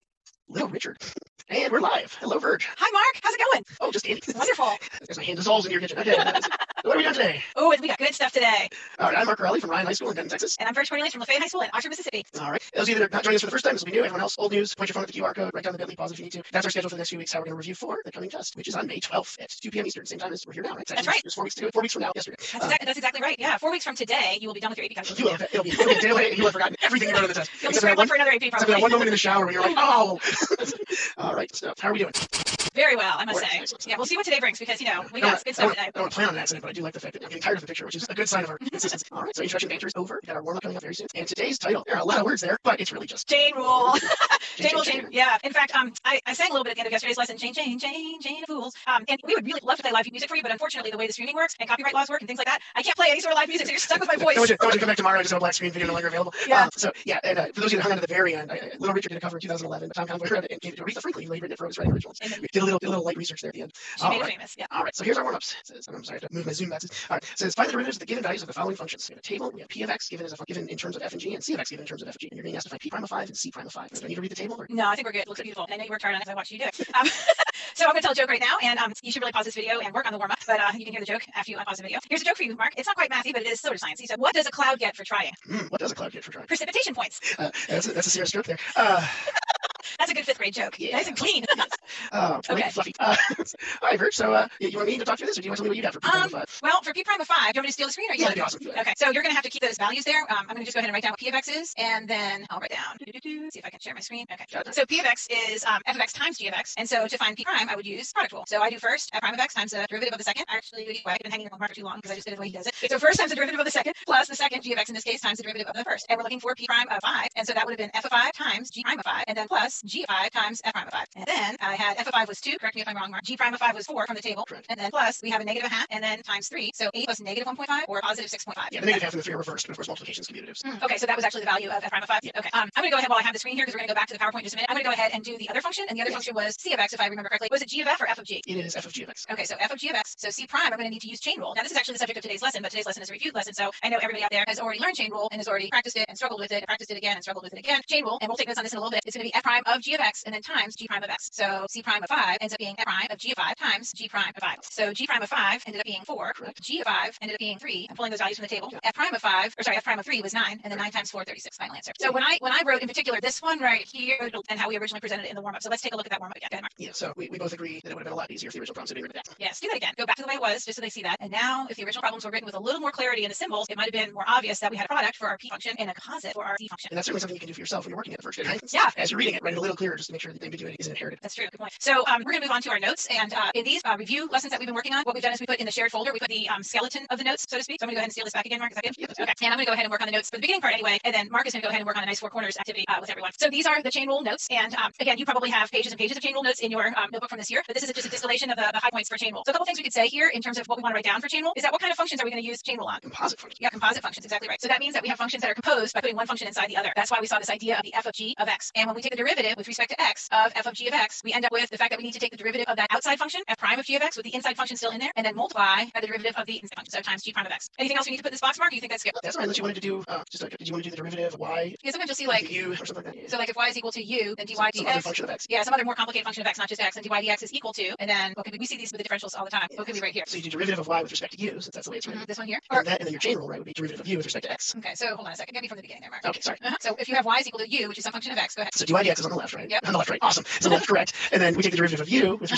Little Richard. And we're live. Hello, Verge. Hi, Mark. How's it going? Oh, just Andy. Wonderful. There's my hand dissolves in your kitchen. Okay. What are we doing today? Oh, we got good stuff today. All right. I'm Mark Raleigh from Ryan High School in Denton, Texas. And I'm Verge Cornelius from Lafayette High School in Oxford, Mississippi. All right. Those of you that are not joining us for the first time, this will be new. Everyone else, old news. Point your phone at the QR code. Write down the bit.ly, pause if you need to. That's our schedule for the next few weeks. How we're going to review for the coming test, which is on May 12th at 2 p.m. Eastern, same time as we're here now, right? That's right. There's 4 weeks to do it. 4 weeks from now, yesterday. That's exactly right. Yeah, 4 weeks from today, you will be done with your AP calculus. You will. It'll be a day away, and you'll have forgotten everything you wrote on the test. You'll be scrambling for another AP, probably. Except that one moment in the shower when you're like, oh. All right. So how are we doing? Very well, I must Works. say. Excellent. Yeah, we'll see what today brings because, you know, we I got good stuff today. don't want to plan on an accident, but I do like the fact that I'm getting tired of the picture, which is a good sign of our consistency. All right, so introduction banter is over. We got our warm-up coming up very soon. And today's title, there are a lot of words there, but it's really just Chain rule. chain rule. Yeah. In fact, I sang a little bit at the end of yesterday's lesson, chain of fools. And we would really love to play live music for you, but unfortunately, the way the streaming works and copyright laws work and things like that, I can't play any sort of live music, so you're stuck with my voice. Don't you come back tomorrow and just have a black screen video no longer available? Yeah. So yeah, and for those of you that hung on to the very end, Little Richard did a cover in 2011, but Tom Convoy read it and gave it to Aretha Franklin, who later written it for his writing originals. We did a little light research there at the end. She made it famous. Yeah. All right, so here's our warm-ups. It says, I'm sorry, I have to move my zoom boxes. All right, it says find the derivatives of the given values of the following functions. We have a table. We have p of x given in terms of f and g, and c of x given in terms of f and g. And you're being asked to find p prime of 5 and c prime of 5. Do I need to read the table? Or? No, I think we're good. It looks beautiful. And I know you worked hard on it because I watched you do it. So I'm going to tell a joke right now, and you should really pause this video and work on the warm-up, but you can hear the joke after you unpause the video. Here's a joke for you, Mark. It's not quite mathy, but it is sort of science. He said, what does a cloud get for trying? What does a cloud get for trying? Precipitation points. That's a serious joke there. That's a good fifth grade joke. Yeah. Nice and clean. Okay. Fluffy. All right, Bert. So you want me to talk through this, or do you want to tell me what you got for p prime of 5? Well, for p prime of 5, do you want me to steal the screen? Or Yeah, that'd be awesome. Okay, so you're going to have to keep those values there. I'm going to just go ahead and write down what p of x is, and then I'll write down. See if I can share my screen. Okay. So p of x is f of x times g of x, and so to find p prime, I would use product rule. So I do first f prime of x times the derivative of the second. Actually, I've been hanging on Mark for too long because I just did it the way he does it. So first times the derivative of the second plus the second g of x in this case times the derivative of the first, and we're looking for p prime of 5, and so that would have been f of 5 times g prime of 5, and then plus g of 5 times f prime of 5. And then I had f of 5 was 2. Correct me if I'm wrong, Mark. G prime of 5 was 4 from the table. Correct. And then plus we have a negative 1/2, and then times 3. So 8 plus negative 1.5 or positive 6.5. Yeah, the negative half and the 3 are reversed, but of course multiplications can be additives. Okay, so that was actually the value of f prime of 5. Yeah. Okay. I'm going to go ahead while I have the screen here because we're going to go back to the PowerPoint in just a minute. I'm going to go ahead and do the other function, and the other function was c of x, if I remember correctly. Was it g of f or f of g? It is f of g of x. Okay, so f of g of x. So c prime, I'm going to need to use chain rule. Now this is actually the subject of today's lesson, but today's lesson is a reviewed lesson, so I know everybody out there has already learned chain rule and has already practiced it and struggled with it, and practiced it again and struggled with it again. Chain rule, and we'll take notes on this in a little bit. It's going to be f prime of g of x and then times g prime of x. So c prime of 5 ends up being f prime of g of 5 times g prime of 5. So g prime of 5 ended up being 4. Correct. G of 5 ended up being 3. I'm pulling those values from the table. F prime of 3 was 9, and then 9 times 4, 36. Final answer. So when I wrote in particular this one right here and how we originally presented it in the warm-up. So let's take a look at that warm-up again. Go ahead, Mark. Yeah, so we both agree that it would have been a lot easier if the original problems had been written down. Yes, do that again. Go back to the way it was, just so they see that. And now, if the original problems were written with a little more clarity in the symbols, it might have been more obvious that we had a product for our p function and a composite for our c function. And that's certainly something you can do for yourself when you're working at the first grade, right? Yeah. As you're reading it, write it a little clearer just to make sure that the ambiguity isn't inherited. That's true. Good point. So we're going to move on to our notes. And in these review lessons that we've been working on, what we've done is we put in the shared folder, we put the skeleton of the notes, so to speak. So I'm going to go ahead and steal this back again, Mark. Is that good? Yeah, okay. And I'm going to go ahead and work on the notes for the beginning part anyway. And then Mark is going to go ahead and work on a nice four corners activity with everyone. So these are the chain rule notes. And again, you probably have pages and pages of chain rule notes in your notebook from this year. But this is just a distillation of the high points for chain rule. So a couple things we could say here in terms of what we want to write down for chain rule is that what kind of functions are we going to use chain rule on? Composite functions. Yeah, composite functions. Exactly right. So that means that we have functions that are composed by putting one function inside the other. That's why we saw this idea of the f of g of x. And when we take the derivative with respect to x of f of g of x, we end up with the fact that we need to take the derivative of that outside function, f prime of g of x, with the inside function still in there, and then multiply by the derivative of the inside function, so times g prime of x. Anything else we need to put in this box, Mark? Or you think that's good? That's right. Unless you wanted to do did you want to do the derivative of y? Yeah, sometimes you'll see like u or something like that. Yeah. So like if y is equal to u, then dy some dx. other function of x. Yeah, some other more complicated function of x, not just x, and dy dx is equal to, and then what could we see these with the differentials all the time. What could be right here? So you do derivative of y with respect to u, since that's the way it's written. This one here. And then your chain rule, right, would be derivative of u with respect to x. Okay, so hold on a second. Get me from the beginning there, Mark. Okay, sorry. So if you have y is equal to u, which is some function of x, go ahead. So dy dx is on the left, right? Yep. On the left, right. Awesome. It's on the left, correct. And then we take the derivative of u with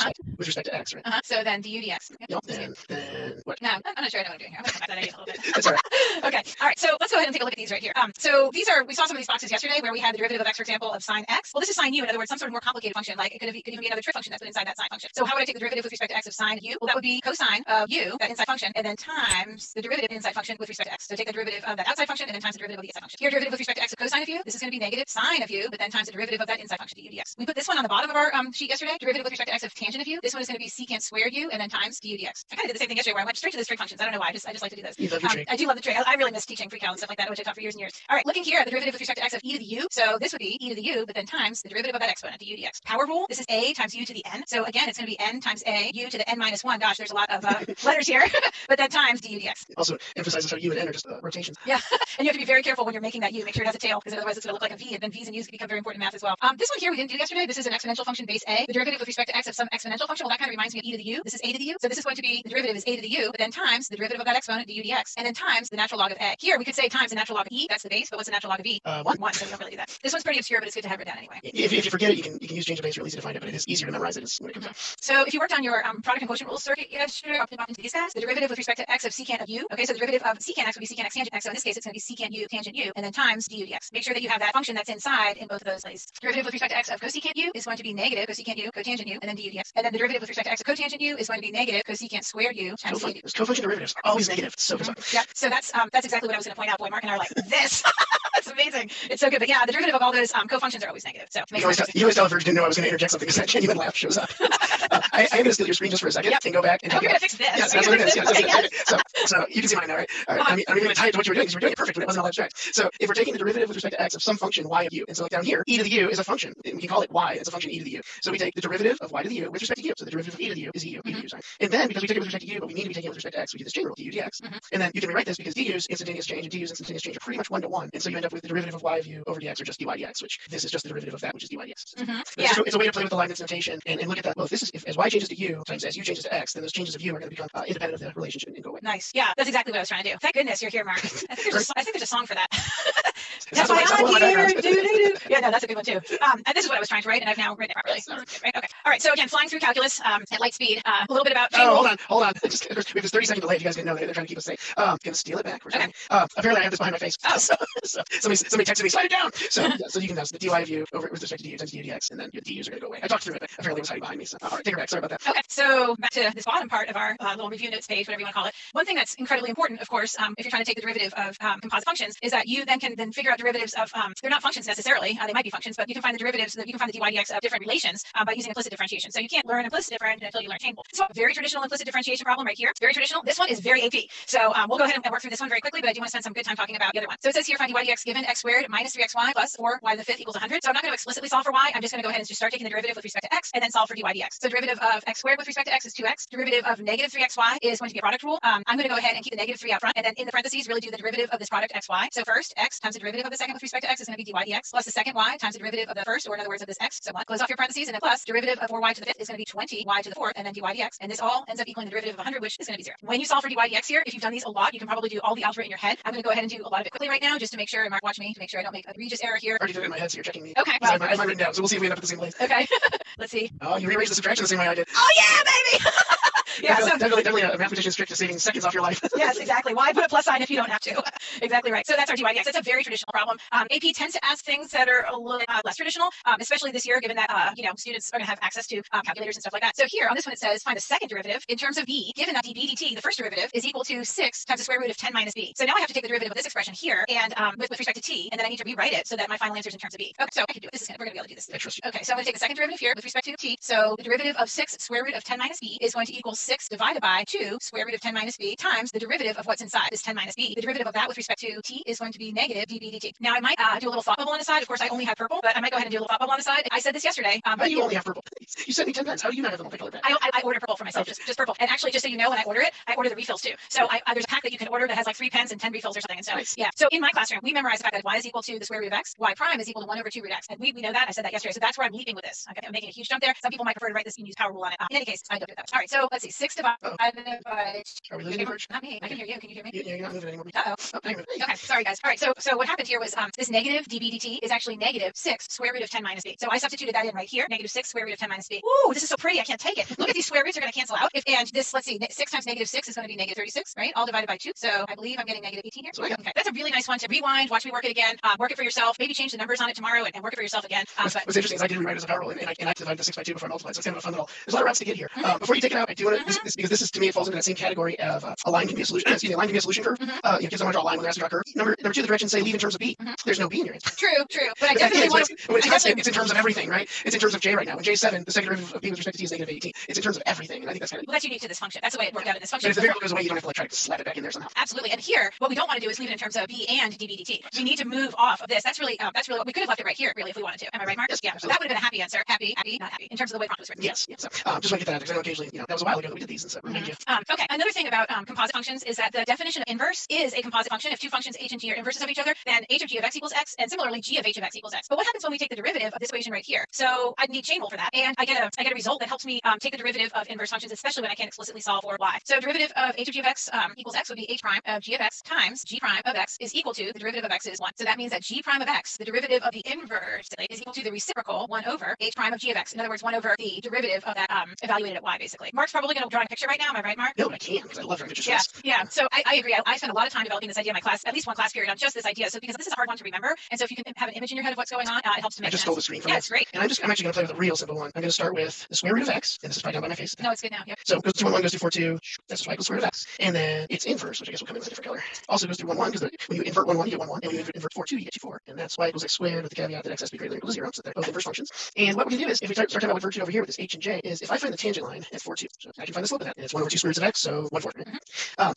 respect to x, right? So then du dx. Yep. And then what? No, I'm not sure I know what I'm doing here. I'm going to come back to that idea a little bit. That's all right. Okay. All right. So let's go ahead and take a look at these right here. So these are, we saw some of these boxes yesterday where we had the derivative of x, for example, of sine x. Well, this is sine u. In other words, some sort of more complicated function. Like it could even be another trig function that's put inside that sine function. So how would I take the derivative with respect to x of sine u? Well, that would be cosine of u, that inside function, and then times the derivative inside function with respect to x. So take the derivative of that outside function and then times the derivative of the inside function. Here, derivative with respect to x of cosine of u. This is going to be negative sine of u, but then times the derivative of that inside function, du dx. We put this one on the bottom of our sheet yesterday. Derivative with respect to x of tangent of u. This one is going to be secant squared u, and then times du dx. I kind of did the same thing yesterday where I went straight to the trig functions. I don't know why. I just like to do those. You love your trig. I do love the trig. I really miss teaching pre-cal and stuff like that, which I taught for years and years. All right, looking here at the derivative with respect to x of e to the u. So this would be e to the u, but then times the derivative of that exponent, du dx. Power rule. This is a times u to the n. So again, it's going to be n times a u to the n minus 1. Gosh, there's a lot of letters here, but then times du dx. Also emphasizes how u and n are just rotations. Yeah, and you have to be very careful when you're making that u. Make sure it has a tail, because otherwise it's going to look like a v, and then v's and u's can become very important in math as well. This one here we didn't do yesterday. This is an exponential function base a. The derivative with respect to x of some exponential function. Well, that kind of reminds me of e to the u. This is a to the u. So this is going to be the derivative is a to the u, but then times the derivative of that exponent du dx, and then times the natural log of a. Here we could say times the natural log of e, that's the base, but what's the natural log of e? 1, so we don't really do that. This one's pretty obscure, but it's good to have it down anyway. If you forget it, you can use change of base, really easy to find it, but it is easier to memorize it when it comes out. So if you worked on your product and quotient rules circuit yesterday, I'll put into these guys. The derivative with respect to x of secant of u. Okay, so the derivative of secant x would be secant x tangent x. So in this case, it's going to be secant u tangent u, and then times du dx. Make sure that you have that function that's inside in both of those places. Derivative with respect to x of cosecant u is going to be negative cosecant u cotangent u, and then du dx. And then the derivative with respect to x of cotangent u is going to be negative cosecant squared u times du. Those cofunction derivatives are always negative. So bizarre. Yeah, so that's exactly what I was going to point out. Boy, Mark and I are like this. That's amazing. It's so good. But yeah, the derivative of all those cofunctions are always negative. So you always tell if you didn't know I was going to interject something because that genuine laugh shows up. I am going to steal your screen just for a second and go back and help you. We're going to fix this. Yes, that's what it is. Yes. So you can see mine now, right? All right. I'm going to tie it to what you were doing because you were doing it perfect, but it wasn't all abstract. So if we're taking the derivative with respect to x of some function y of u, and so like down here, e to the u is a function. We can call it y. It's a function e to the u. So we take the derivative of y to the u with respect to u. So the derivative of e to the u is eu. E to the u, sorry. And then because we take it with respect to u, but we need to be taking it with respect to x, we do this chain rule, du dx. And then you can rewrite this because du's instantaneous change and du's instantaneous change are pretty much 1 to 1. And so you end up with the derivative of y of u over dx or just dy dx, which this is just the derivative of that, which is dy dx. It's a way to play with the Leibniz notation and look at that. Well, if this is as y changes to u times as u changes to x, then those changes of u are going to become independent of the relationship and go away. Nice. Yeah, that's exactly what I was trying to do. Thank goodness you're here, Mark. I think there's a song for that. That's why I'm here. Yeah, no, that's a good one too. And this is what I was trying to write, and I've now written it properly. Right? Okay. All right. So again, flying through calculus at light speed. A little bit about. Hold on. We have this 30-second delay. If you guys didn't know, they're trying to keep us safe. Gonna steal it back. Okay. Apparently, I have this behind my face. Oh. So somebody texted me, slide it down. So you can the dy of u over with respect to du times du dx, and then your du's are gonna go away. I talked through it, but apparently it was hiding behind me. So all right, take her back. Sorry about that. Okay. So back to this bottom part of our little review notes page, whatever you want to call it. One thing that's incredibly important, of course, if you're trying to take the derivative of composite functions, is that you then can figure out derivatives of they're not functions necessarily. They might be functions, but you can find the derivatives. You can find the dy dx of different relations by using implicit differentiation. So you can't learn implicit differentiation until you learn chain rule. So a very traditional implicit differentiation problem right here. Very traditional. This one is very AP. So we'll go ahead and work through this one very quickly, but I do want to spend some good time talking about the other one. So it says here find dy dx given x squared minus 3xy plus 4y to the fifth equals 100. So I'm not going to explicitly solve for y. I'm just going to go ahead and just start taking the derivative with respect to x and then solve for dy dx. So derivative of x squared with respect to x is 2x. Derivative of negative 3xy is going to be a product rule. I'm going to go ahead and keep the negative 3 out front, and then in the parentheses really do the derivative of this product xy. So first x times the derivative of the second with respect to x is going to be dy dx plus the second y times the derivative of the first, or in other words of this x. So 1. Close off your parentheses, and then plus derivative of 4y to the fifth is going to be 20y to the fourth, and then dy dx. And this all ends up equaling the derivative of 100, which is going to be 0. When you solve for dy dx here, if you've done these a lot, you can probably do all the algebra in your head. I'm going to go ahead and do a lot of it quickly right now, just to make sure, and Mark, watch me, to make sure I don't make an egregious error here. I already did it in my head, so you're checking me. Okay. Well, I have mine written down, so we'll see if we end up at the same place. Okay. Let's see. Oh, you rearranged the subtraction the same way I did. Oh yeah, baby. Yeah, definitely a mathematician's trick to saving seconds off your life. Yes, exactly. Why put a plus sign if you don't have to? Exactly right. So that's our dy dx. It's a very traditional problem. AP tends to ask things that are a little less traditional, especially this year, given that students are going to have access to calculators and stuff like that. So here on this one it says find the second derivative in terms of b, given that db dt, the first derivative, is equal to 6 times the square root of 10 minus b. So now I have to take the derivative of this expression here and with respect to t, and then I need to rewrite it so that my final answer is in terms of b. Okay, so I can do it. We're going to be able to do this. I trust you. Okay, so I'm going to take the second derivative here with respect to t. So the derivative of 6 square root of 10 minus b is going to equal 6 divided by 2 square root of 10 minus b times the derivative of what's inside this 10 minus b. The derivative of that with respect to t is going to be negative db dt. Now I might do a little thought bubble on the side. Of course, I only have purple, but I might go ahead and do a little thought bubble on the side. I said this yesterday. But you only have purple. You sent me 10 pens. How do you not have the multicolor pen? I order purple for myself, just purple. And actually, just so you know, when I order it, I order the refills too. So there's a pack that you can order that has like 3 pens and 10 refills or something. And so nice. Yeah. So in my classroom, we memorize the fact that y is equal to the square root of x, y prime is equal to 1 over 2 root x. And we know that. I said that yesterday. So that's where I'm leaping with this. Okay, I'm making a huge jump there. Some people might prefer to write this and use power rule on it. In any case, I don't do that. All right. So let's see. 6 divided by. Are we losing the Not me. I can hear you. Can you hear me? You're not moving anymore. Uh-oh. Okay, sorry guys. All right, so what happened here was this negative db dt is actually negative 6 square root of 10 minus b. So I substituted that in right here, negative 6 square root of 10 minus b. Ooh, this is so pretty, I can't take it. Look at these square roots are going to cancel out. And this, let's see, 6 times negative 6 is going to be negative 36, right? All divided by 2. So I believe I'm getting negative 18 here. Okay, that's a really nice one to rewind, watch me work it again, work it for yourself, maybe change the numbers on it tomorrow and work it for yourself again. What's interesting is I did rewrite it as a power rule, and I divided the 6 by 2 before I multiplied, so it's kind of a fun little, there's a lot of routes to get here. Before you take it out, I do want to, because this is, to me, it falls into that same category of a line can be a solution, a line can be a solution curve. Because I want to draw a line with an draw curve. Number 2, the directions say leave in terms of b. There's no b in your answer. True. But I definitely want to. It's in terms of everything, right? It's in terms of j right now. When j7, the second derivative of b with respect to t is negative 18. It's in terms of everything, and I think that's kind of. Well, that's unique to this function. That's the way it worked out in this function. But if the variable goes away, you don't have to try to slap it back in there somehow. Absolutely. And here, what we don't want to do is leave it in terms of b and db dt. We need to move off of this. That's really what we could have left it right here, really, if we wanted to. Am I right, Mark? Yes, yeah. So that would have been a happy answer. Happy, not happy. In terms of the way prompt was written. Yes. So just want to get that out because I know occasionally, that was a while ago that we did these, and so remind you. Okay, another thing about composite functions is that the definition of inverse is a composite function. If two functions h and g are inverses of each other, then h of g of x equals x, and similarly g of h of x equals x. But what happens when we take the derivative of this equation right here? So I need chain rule for that, and I get a result that helps me take the derivative of inverse functions, especially when I can't explicitly solve for y. So derivative of h of g of x equals x would be h prime of g of x times g prime of x is equal to the derivative of x is 1. So that means that g prime of x, the derivative of the inverse, is equal to the reciprocal 1 over h prime of g of x. In other words, 1 over the derivative of that evaluated at y, basically. Mark's probably going to draw a picture right now. Am I right, Mark? No, but I can't because I love drawing pictures. Yeah. So I agree. I spent a lot of time developing this idea in my class, at least one class period, on just this idea. So because this is a hard one to remember, and so if you can have an image in your head of what's going on, it helps to make sense. I just stole the screen from it's great. And I'm actually going to play with a real simple one. I'm going to start with the square root of x, and this is right down by my face. No, it's good now. Yep. So it goes through 1, 1 goes through 4, 2. That's y equals square root of x. And then its inverse, which I guess will come in with a different color, also goes through 1, 1, because when you invert 1, 1, you get 1, 1. And when you invert 4, 2, you get 2, 4. And that's y equals x squared with the caveat that x has to be greater than or equal to 0. So they're both inverse functions. And what we can do is, if we start talking about what virtue over here with this h and j, is if I find the tangent line at 4, 2, so I can find the slope of that, and it's 1 over 2 square roots of x, so 1 4.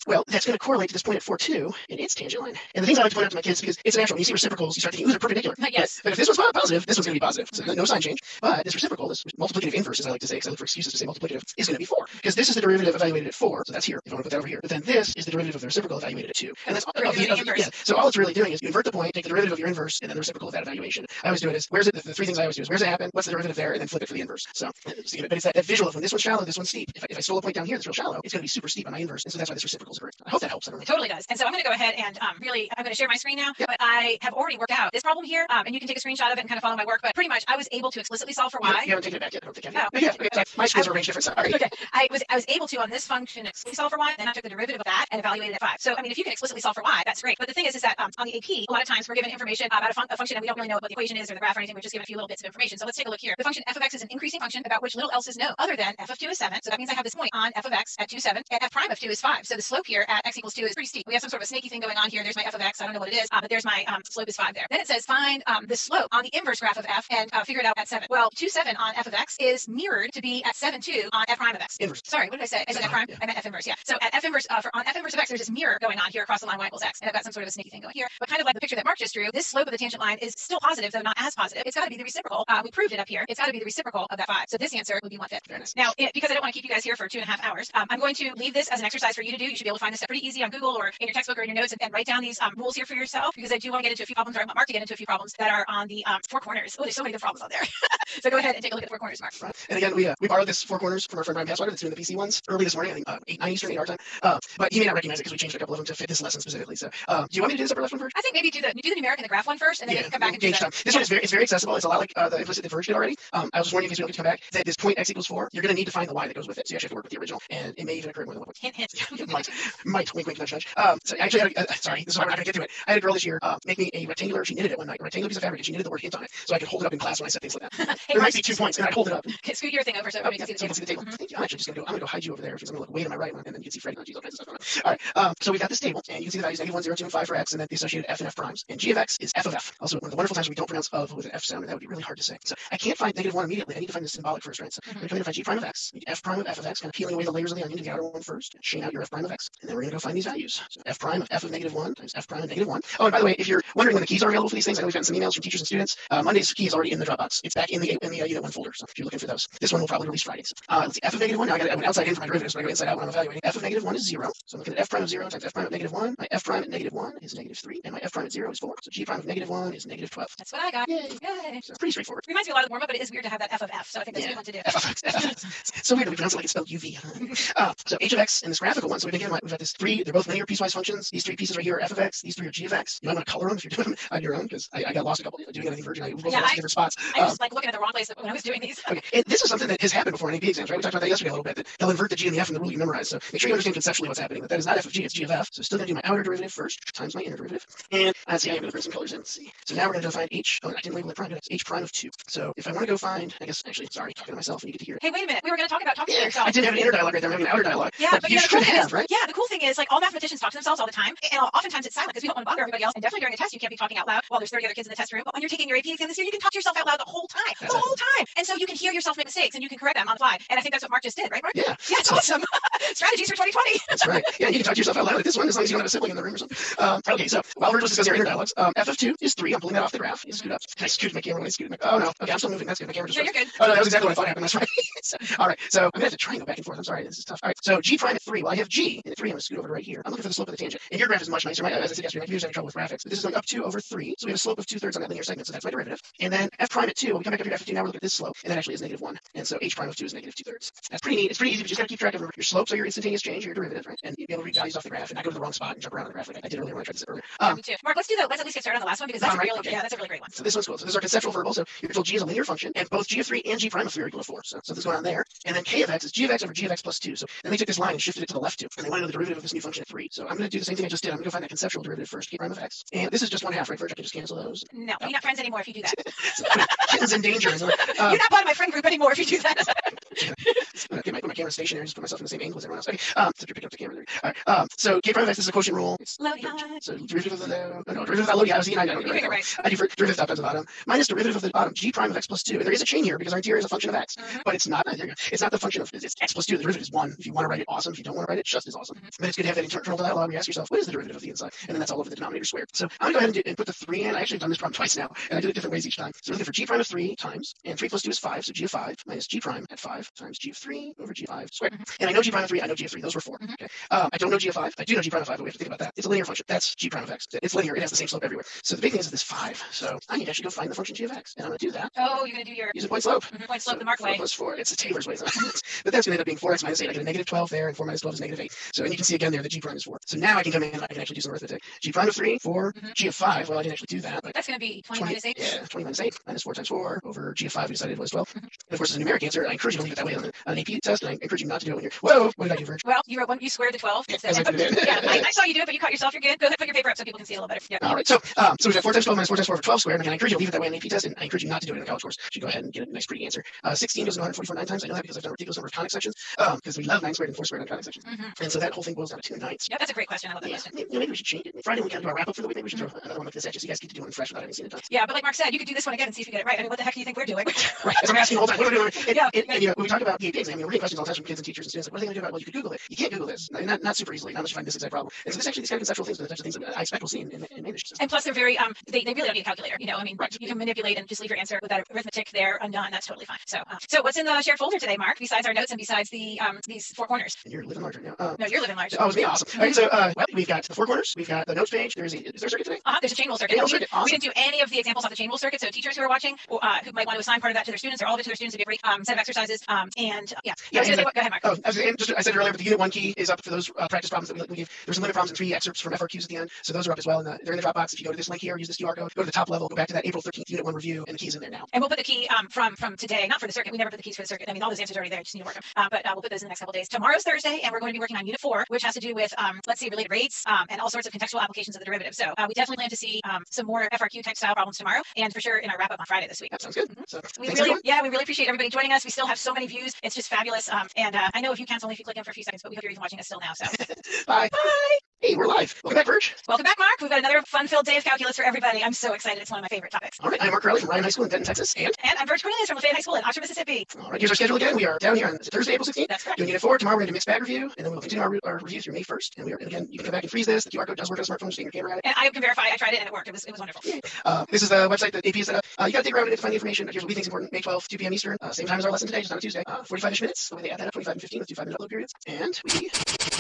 Well, that's going to correlate to this point at 4, 2 in its tangent line. And the things I like to point out to my kids, because it's natural, when you see reciprocals, you start thinking, ooh, they're perpendicular. Yes. But if this one's positive, this one's going to be positive. So no sign change. But this reciprocal, this multiplicative inverse, as I like to say, because I look for excuses to say multiplicative, is going to be 4. Because this is the derivative evaluated at 4, so that's here, if I want to put that over here. But then this is the derivative of the reciprocal evaluated at 2. And that's yeah. So all it's really doing is you invert the point, take the derivative of your inverse, and then the reciprocal of that evaluation. I always do it as, where's it, the three things I always do is, where's it happen, what's the derivative there, and then flip it for the inverse. So, but it's that visual of when this one's shallow, this one's steep. If I stole a point down here that's real shallow, it's going to be super steep on my inverse, and so that's why this reciprocal is correct. I hope that helps. It totally does. And so I'm going to go ahead and I'm going to share my screen now, but I have already worked out this problem here, and you can take a screenshot of it and kind of follow my work, but pretty much I was able to explicitly solve for y. You haven't taken it back yet. I don't think I have. Yeah, okay. My screens are arranged different. Sorry. Okay. I was able to on this function explicitly solve for y, then I took the derivative of that and evaluated at 5. So I mean, if you can explicitly solve for y, that's great. But the thing is that on the AP, a lot of times we're given information about a function and we don't really know what the equation is or the graph or anything. We're just given a few little bits of information. So let's take a look here. The function f of x is an increasing function about which little else is known other than f of 2 is 7. So that means I have this point on f of x at 2, 7, and f prime of 2 is 5. So the slope here at x equals 2 is pretty steep. We have some sort of a snaky thing going on here. There's my f of x. I don't know what it is, but there's my slope is 5 there. Then it says find the slope on the inverse graph of f and figure it out at 7. Well, 2, 7 on f of x is mirrored to be at 7, 2 on f prime of x. Inverse. Sorry, what did I say? I said f prime. Yeah. I meant f inverse. Yeah. So at f inverse on f inverse of x, there's this mirror going on here across the line y equals x, and I've got some sort of a sneaky thing going here. But kind of like the picture that Mark just drew, this slope of the tangent line is still positive, though not as positive. It's got to be the reciprocal. We proved it up here. It's got to be the reciprocal of that 5. So this answer would be 1/5. Very nice. Now, because I don't want to keep you guys here for 2.5 hours, I'm going to leave this as an exercise for you to do. You should be able to find this stuff pretty easy on Google or in your textbook or in your notes, and write down these rules here for yourself, because I do want to get into a few problems, or I want Mark to get into a few problems that are on the 4 corners. Oh, there's so many good problems on there. So go ahead and take a look at the 4 corners, Mark. Right. And again, we borrowed this 4 corners from our friend Brian Passwater that's doing the PC ones early this morning, I think 8, 9 Eastern, 8 our time. But he may not recognize it because we changed a couple of them to fit this lesson specifically. So do you want me to do this upper left one first? I think maybe do the numeric and the graph one first, and then come back and do that. This one is very accessible. It's a lot like the implicit that Verge did already. I was just warning you, in case you don't get to come back, that this point x equals 4, you're going to need to find the y that goes with it. So you actually have to work with the original, and it may even occur more than one point. Hint. might, wink, nudge, nudge. So I actually had sorry, this is why we're not going to get to it. I had a girl this year make me a rectangular, she knitted it one night, a rectangular piece of fabric, and she knitted the word hint on it, so I could hold it up in class when I said things like that. Hey, there might be 2 points, and I hold it up. Scoot your thing over so everybody can see the table. Thank you. I'm actually just going to go hide you over there, because I'm going to look way to my right, and then you can see Freddy, all kinds of stuff. All right, so we've got this table, and you can see the values -1, 0, 2, and 5 for x, and then the associated f and f primes. And g of x is f of f. Also, one of the wonderful times we don't pronounce of with an f sound, and that would be really hard to say. So I can't find -1 immediately. I need to find the symbolic first, right? So I'm going to come in and find g prime of x, f prime of f of x, kind of peeling away the layers of the onion to the outer one first, and chain out your f prime of x, and then we're going to go find these values. So f prime of f of -1 times f prime of -1. Oh, and by the way, if you're wondering when the keys are available for these things, I know we've gotten some emails from teachers and students. Monday's key is already in the Dropbox. It's back in the unit 1 folder. So if you're looking for those, this one will probably release Fridays. Let's see, f of -1. Now I went outside in for my derivatives, but I go inside out when I'm evaluating. F of -1 is 0. So I'm looking at f prime of 0 times f prime of -1. My f prime at -1 is -3, and my f prime at 0 is 4. So g prime of -1 is -12. That's what I got. Yay! So pretty straightforward. Reminds me a lot of the warm-up, but it is weird to have that f of f. So I think that's a good one to do. F of x. It's so weird that we pronounce it like it's spelled UV. So h of x in this graphical one. So we've got this 3. They're both linear piecewise functions. These 3 pieces right here are f of x. These 3 are g of x. You might want to color them if you're doing them on your own, because I got lost a couple doing anything Virgin. I was in different spots. I was like looking at the wrong place when I was doing these. Okay. And this is something that has happened before in AP exams, right? We talked about that yesterday a little bit. That they'll invert the g and the f in the rule you memorize. So make sure you understand conceptually what's happening. That is not f of g, it's g of f. So still going to do my outer derivative first times my inner derivative. And let's see, I'm going to bring some colors in. Let's see. So now we're going to find h. Oh, I didn't label it prime. It's h prime of 2. So if I want to go find, I guess actually, sorry, talking to myself, and you get to hear it. Hey, wait a minute. We were going to talk about talking to yourself. I didn't have an inner dialogue right there. I'm having an outer dialogue. Yeah, but you should have, right? Yeah, the cool thing is, like, all mathematicians talk to themselves all the time, and oftentimes it's silent because we don't want to bother everybody else. And definitely during a test, you can't be talking out loud while there's 30 other kids in the test room. But when you're taking your AP exam this year, you can talk to yourself out loud the whole time. And so you can hear yourself make mistakes and you can correct them on the fly. And I think that's what Mark just did, right, Mark? Yeah. Yeah, it's awesome. Strategies for 2020. That's right. Yeah, you can talk to yourself out loud at this one as long as you don't have a sibling in the room or something. Okay, so while we're just discussing our inner dialogues, f of 2 is 3. I'm pulling that off the graph. You scoot up. Can I scoot my camera when I scoot? Oh no. Okay, I'm still moving. That's good. My camera just. Yeah, you're good. Oh no, that was exactly what I thought happened. That's right. So, all right, so I'm gonna have to triangle back and forth. I'm sorry, this is tough. All right, so G prime at 3. Well, I have G at 3. I'm gonna scoot over to right here. I'm looking for the slope of the tangent. And your graph is much nicer. As I said yesterday, my computer's having trouble with graphics. But this is going up 2 over 3. So we have a slope of 2/3 on that linear segment. So that's my derivative. And then F prime at 2. Well, we come back up here to F of 2. Now we're looking at this slope. And that actually is -1. And so H prime of 2 is -2/3. That's pretty neat. It's pretty easy, but you just gotta keep track of your slopes are your instantaneous change, your derivative, right? And you'll be able to read values off the graph and not go to the wrong spot and jump around the graph like I did earlier when I tried to sit earlier. Me too. Mark, let's at least get started on the last one because that's that's a really great one. So this one's cool. So this is our conceptual verbal. So you're told G is a linear function, and both G of 3 and G prime of 3 are equal to 4. So this is going on there. And then K of X is G of X over G of X plus 2. So then they took this line and shifted it to the left 2. And they want to know the derivative of this new function at 3. So I'm going to do the same thing I just did. I'm going to go find that conceptual derivative first, K prime of X. And this is just 1/2, right, Virg? I can just cancel those. No, you're not friends anymore if you do that. Kitten's in danger. Isn't it? You're not part of my friend group anymore if you do that. Okay, put my camera stationary, just put myself in the same angle as everyone else. Okay, so you're picking up the camera there. All right, so K prime of X is a quotient rule. Loading on. So derivative of the, derivative of that loading, I was thinking I don't get it right. I do for derivative top times the bottom, minus derivative of the bottom, G prime of X plus 2. And there is a chain here because our interior is a function of X, but it's not, it's not the function of, it's X plus 2. The derivative is 1. If you want to write it, awesome. If you don't want to write it, just as awesome. But it's good to have that internal dialogue where you ask yourself, what is the derivative of the inside? And then that's all over the denominator squared. So I'm going to go ahead and put the 3 in. I actually have done this problem twice now, and I did it different ways each time. So we're looking for G prime of 3 times, and 3 plus 2 is 5, so G of 5 minus G prime at 5 times G of 3 over G of 5 squared. And I know G prime of 3, I know G of 3. Those were 4. Okay. I don't know G of 5. I do know G prime of 5, but we have to think about that. It's a linear function. That's G prime of X. It's linear. It has the same slope everywhere. So the big thing is this 5. So I need to actually go find the function G of X, and I'm going to do that. Oh, you're going to do your use a point slope. Point slope the Mark way. 4 plus 4. It's a Taylor's way. But that's going to end up being 4x minus 8. I get a -12 there, and 4 minus 12 is -8. So, and you can see again there that G prime is 4. So now I can come in and I can actually do some arithmetic. G prime of 3, 4, G of 5. Well, I didn't actually do that. But that's going to be 20 minus 8. Yeah, 20 minus 8 minus 4 times 4 over G of 5. We decided it was 12. And of course, it's a numeric answer. I encourage you to leave it that way on an AP test, and I encourage you not to do it when you're, whoa, what did I do, Virg? Well, you wrote you squared the 12. Yeah, I saw you do it, but you caught yourself. You're good. Go ahead, put your paper up so people can see it a little better. Yeah. All right. So we've got 4 times 12 minus 4 times 4 over 12 squared. And again, I encourage you to leave it that way on an AP test, and I encourage you not to do it in a college course. You should go ahead and get a nice pretty answer. 16 goes to 144 9 times. I know that because I've done a ridiculous number of conic sections. Because we love 9 squared and 4 squared on conic sections. And so that whole thing boils down to 2 ninths. Yeah, that's a great question. I love that question. Maybe we should change it. Friday we kind of do our wrap up for the week. Maybe we should throw another one like this at you so you guys get to do one fresh without having seen it done. Yeah, but like Mark said, you could do this one again and see if you get it right. I mean, what the heck do you think we're doing? Right. As I'm asking the whole time, what are we doing? And, yeah. When we talk about the AP exam, we're getting questions all the time from kids and teachers and students. Like, what are they going to do about it? Well, you could Google it. You can't Google this. Not super easily, not unless you find this exact problem. And so this actually, these kind of conceptual things are the types of things that I expect we'll see in managed systems. And plus they're very, they really don't need a calculator. I mean, you can manipulate and just leave your answer with that arithmetic there undone. That's totally fine. So what's in the shared folder today, Mark, besides our notes and besides the these 4 corners? And you're living large right now. No, you're living large. Oh, it's me. Awesome. All right, so well, we've got the 4 corners. We've got the notes page. Is there a circuit today? There's a chain rule circuit. Awesome. We didn't do any of the examples off the chain rule circuit. So teachers who are watching, who might want to assign part of that to their students or all of it to their students, would be a great set of exercises. Go ahead, Mark. Oh, I said it earlier, but the Unit 1 key is up for those practice problems that we gave. There's some limit problems and 3 excerpts from FRQs at the end. So those are up as well. And they're in the Dropbox. If you go to this link here, use this QR code, go to the top level, go back to that April 13th Unit 1 review, and the key's in there now. And we'll put the key from today, not for the circuit. We never put the keys for the circuit. I mean, all those answers are already there. Just need to work them. But we'll put those in the next couple days. Tomorrow's Thursday, and we're going to be working on Unit 4, which has to do with, let's see, related rates and all sorts of contextual applications of the derivative. So we definitely plan to see some more FRQ type style problems tomorrow, and for sure in our wrap up on Friday this week. That sounds good. So we really appreciate everybody joining us. We still have so many views. It's just fabulous. And I know if you cancel only if you click in for a few seconds, but we hope you're even watching us still now. So bye. Bye. Hey, we're live. Welcome back, Virg. Welcome back, Mark. We've got another fun-filled day of calculus for everybody. I'm so excited. It's one of my favorite topics. All right, I'm Mark Crowley from Ryan High School in Denton, Texas. And I'm Virg Cornelius from Lafayette High School in Oxford, Mississippi. All right, here's our schedule again. We are down here on Thursday, April 16th. That's correct. Doing Unit 4. Tomorrow we're going to do mixed bag review, and then we'll continue our review through May 1st. And again, you can come back and freeze this. The QR code does work on a smartphone. Just take your camera at it. And I can verify. I tried it and it worked. It was wonderful. This is the website that AP is set up. You got to dig around it to find the information. Here's what we think is important. May 12th, 2 p.m. Eastern. Same time as our lesson today, just on a Tuesday. 45-ish minutes. The way they add that up, 25 and 15. Let's do 5-minute upload periods. And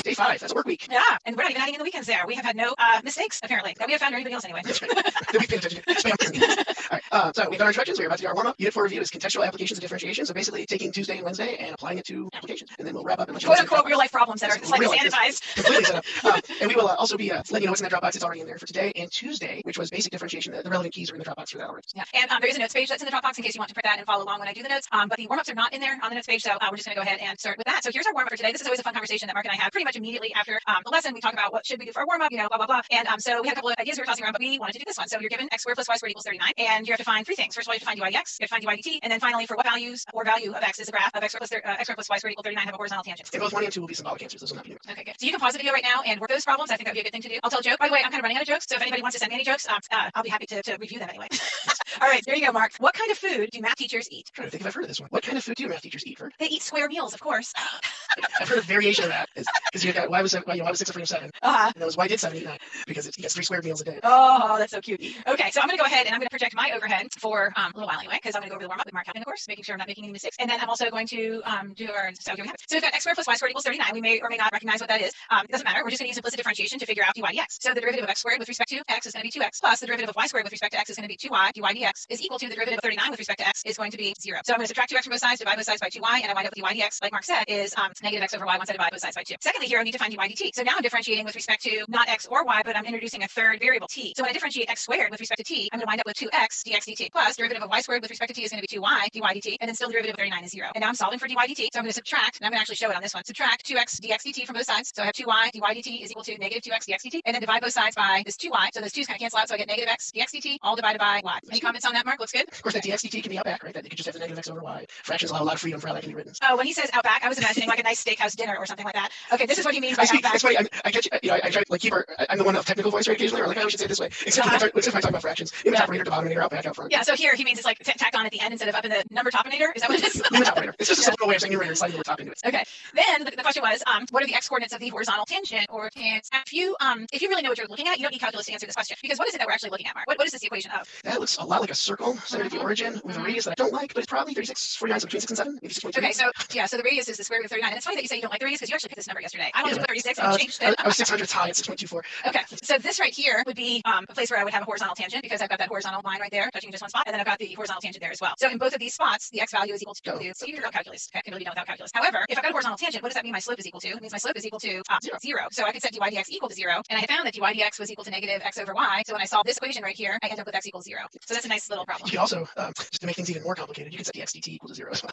day 5. That's a work week. Yeah, and we're not even adding in the weekends there. We have had no mistakes, apparently, that we have found or anybody else anyway. That's right. That we paid attention to. All right. So we've done our instructions. We're about to do our warm-up. Unit 4 review is contextual applications of differentiation. So basically taking Tuesday and Wednesday and applying it to application. And then we'll wrap up and let you know. Quote-unquote real-life problems that are slightly sanitized. Completely set up. And we will also be letting you know what's in that Dropbox. It's already in there for today and Tuesday, which was basic differentiation. The relevant keys are in the Dropbox for that already. Yeah. And there is a notes page that's in the Dropbox in case you want to print that and follow along when I do the notes. But the warm-ups are not in there on the notes page. So we're just going to go ahead and start with that. So here's our warm-up for today. This is always a fun conversation that Mark and I have pretty much immediately after the lesson. We talk about what should we do for our warm-up, blah, blah, blah. And so we had a couple of ideas we were tossing around, but we wanted to do this one. So you're given x squared plus y squared equals 39. And you have to find 3 things. First of all, you have to find dy dx, you have to find dy dt, and then finally for what values or value of x is the graph of x squared plus y squared equals 39 have a horizontal tangent. And both 1 and 2 will be symbolic answers. Those will not be numeric. Okay, good. So you can pause the video right now and work those problems. I think that would be a good thing to do. I'll tell a joke. By the way, I'm kind of running out of jokes, so if anybody wants to send me any jokes, I'll be happy to review them anyway. All right, there you go, Mark. What kind of food do math teachers eat? I'm trying to think if I've heard of this one. What kind of food do math teachers eat, Virg? They eat square meals, of course. I've heard a variation of that. Because you've got y was 6 in front of 7. And that was why I did 789 because it gets 3 squared meals a day. Oh, that's so cute. Okay, so I'm going to go ahead and I'm going to project my overhead for a little while anyway, because I'm going to go over the warm-up with Mark Captain, of course, making sure I'm not making any mistakes. And then I'm also going to do our, so here we have it. So we've got x squared plus y squared equals 39. We may or may not recognize what that is. It doesn't matter. We're just going to use implicit differentiation to figure out dy dx. So the derivative of x squared with respect to x is going to be 2x plus the derivative of y squared with respect to x is going to be 2y. dy dx is equal to the derivative of 39 with respect to x is going to be 0. So I'm going to subtract 2x from both sides, divide both sides by 2y, and I wind up with dy dx, like Mark said, is negative x over y once I divide both sides by 2. Secondly, here I need to find dy dt. So now I'm differentiating with respect to not x or y, but I'm introducing a third variable t. So when I differentiate x squared with respect to t, I'm going to wind up with 2x dx dt plus derivative of y squared with respect to t is going to be 2y dy dt, and then still the derivative of 39 is 0. And now I'm solving for dy dt, so I'm going to subtract, and I'm going to actually show it on this one, subtract 2x dx dt from both sides. So I have 2y dy dt is equal to negative 2x dx dt, and then divide both sides by this 2y. So those 2's kind of cancel out, so I get negative x dx dt all divided by y. Any comments on that, Mark? Looks good? Of course, that dx dt can be out back, right? That you could just have the negative x over y. Fractions allow a lot of freedom for how that can be written. Oh, when he says out back, I was imagining like a nice steakhouse dinner or something like that. Okay, this is what he means by out back. It's funny. I catch, I try to like keep our. I'm the one of technical voice right occasionally, or like, oh, we should say it this way. Except when I talk about fractions, in the operator, denominator, out back, out front. Yeah, so here he means it's like tacked on at the end instead of up in the number topinator. Is that what it is? Number operator. It's just a simple way of saying numerator, sliding the word top into it. Okay. Then the question was, what are the x coordinates of the horizontal tangent or tangent? If you really know what you're looking at, you don't need calculus to answer this question, because what is it that we're actually looking at, Mark? What is this the equation of? That looks a lot like a circle centered at the origin with a radius that I don't like, but it's probably 36, 49, so between 6 and 7, maybe 6.2. Okay, so yeah, so the radius is the square root of 39. And it's funny that you say you don't like the radius because you actually picked this number yesterday. I wanted to put 36 and you changed it. I was 600th high at 6.24. Okay, so this right here would be a place where I would have a horizontal tangent because I've got that horizontal line right there touching just one spot, and then I've got the horizontal tangent there as well. So in both of these spots, the x value is equal to without calculus. Okay, I can really be done without calculus. However, if I've got a horizontal tangent, what does that mean my slope is equal to? It means my slope is equal to 0. So I could set dy dx equal to 0, and I found that dy dx was equal to negative x over y. So when I solve this equation right here, I end up with x equals 0. So that's a nice little problem. You could also, just to make things even more complicated, you could set dx dt equal to 0 as well.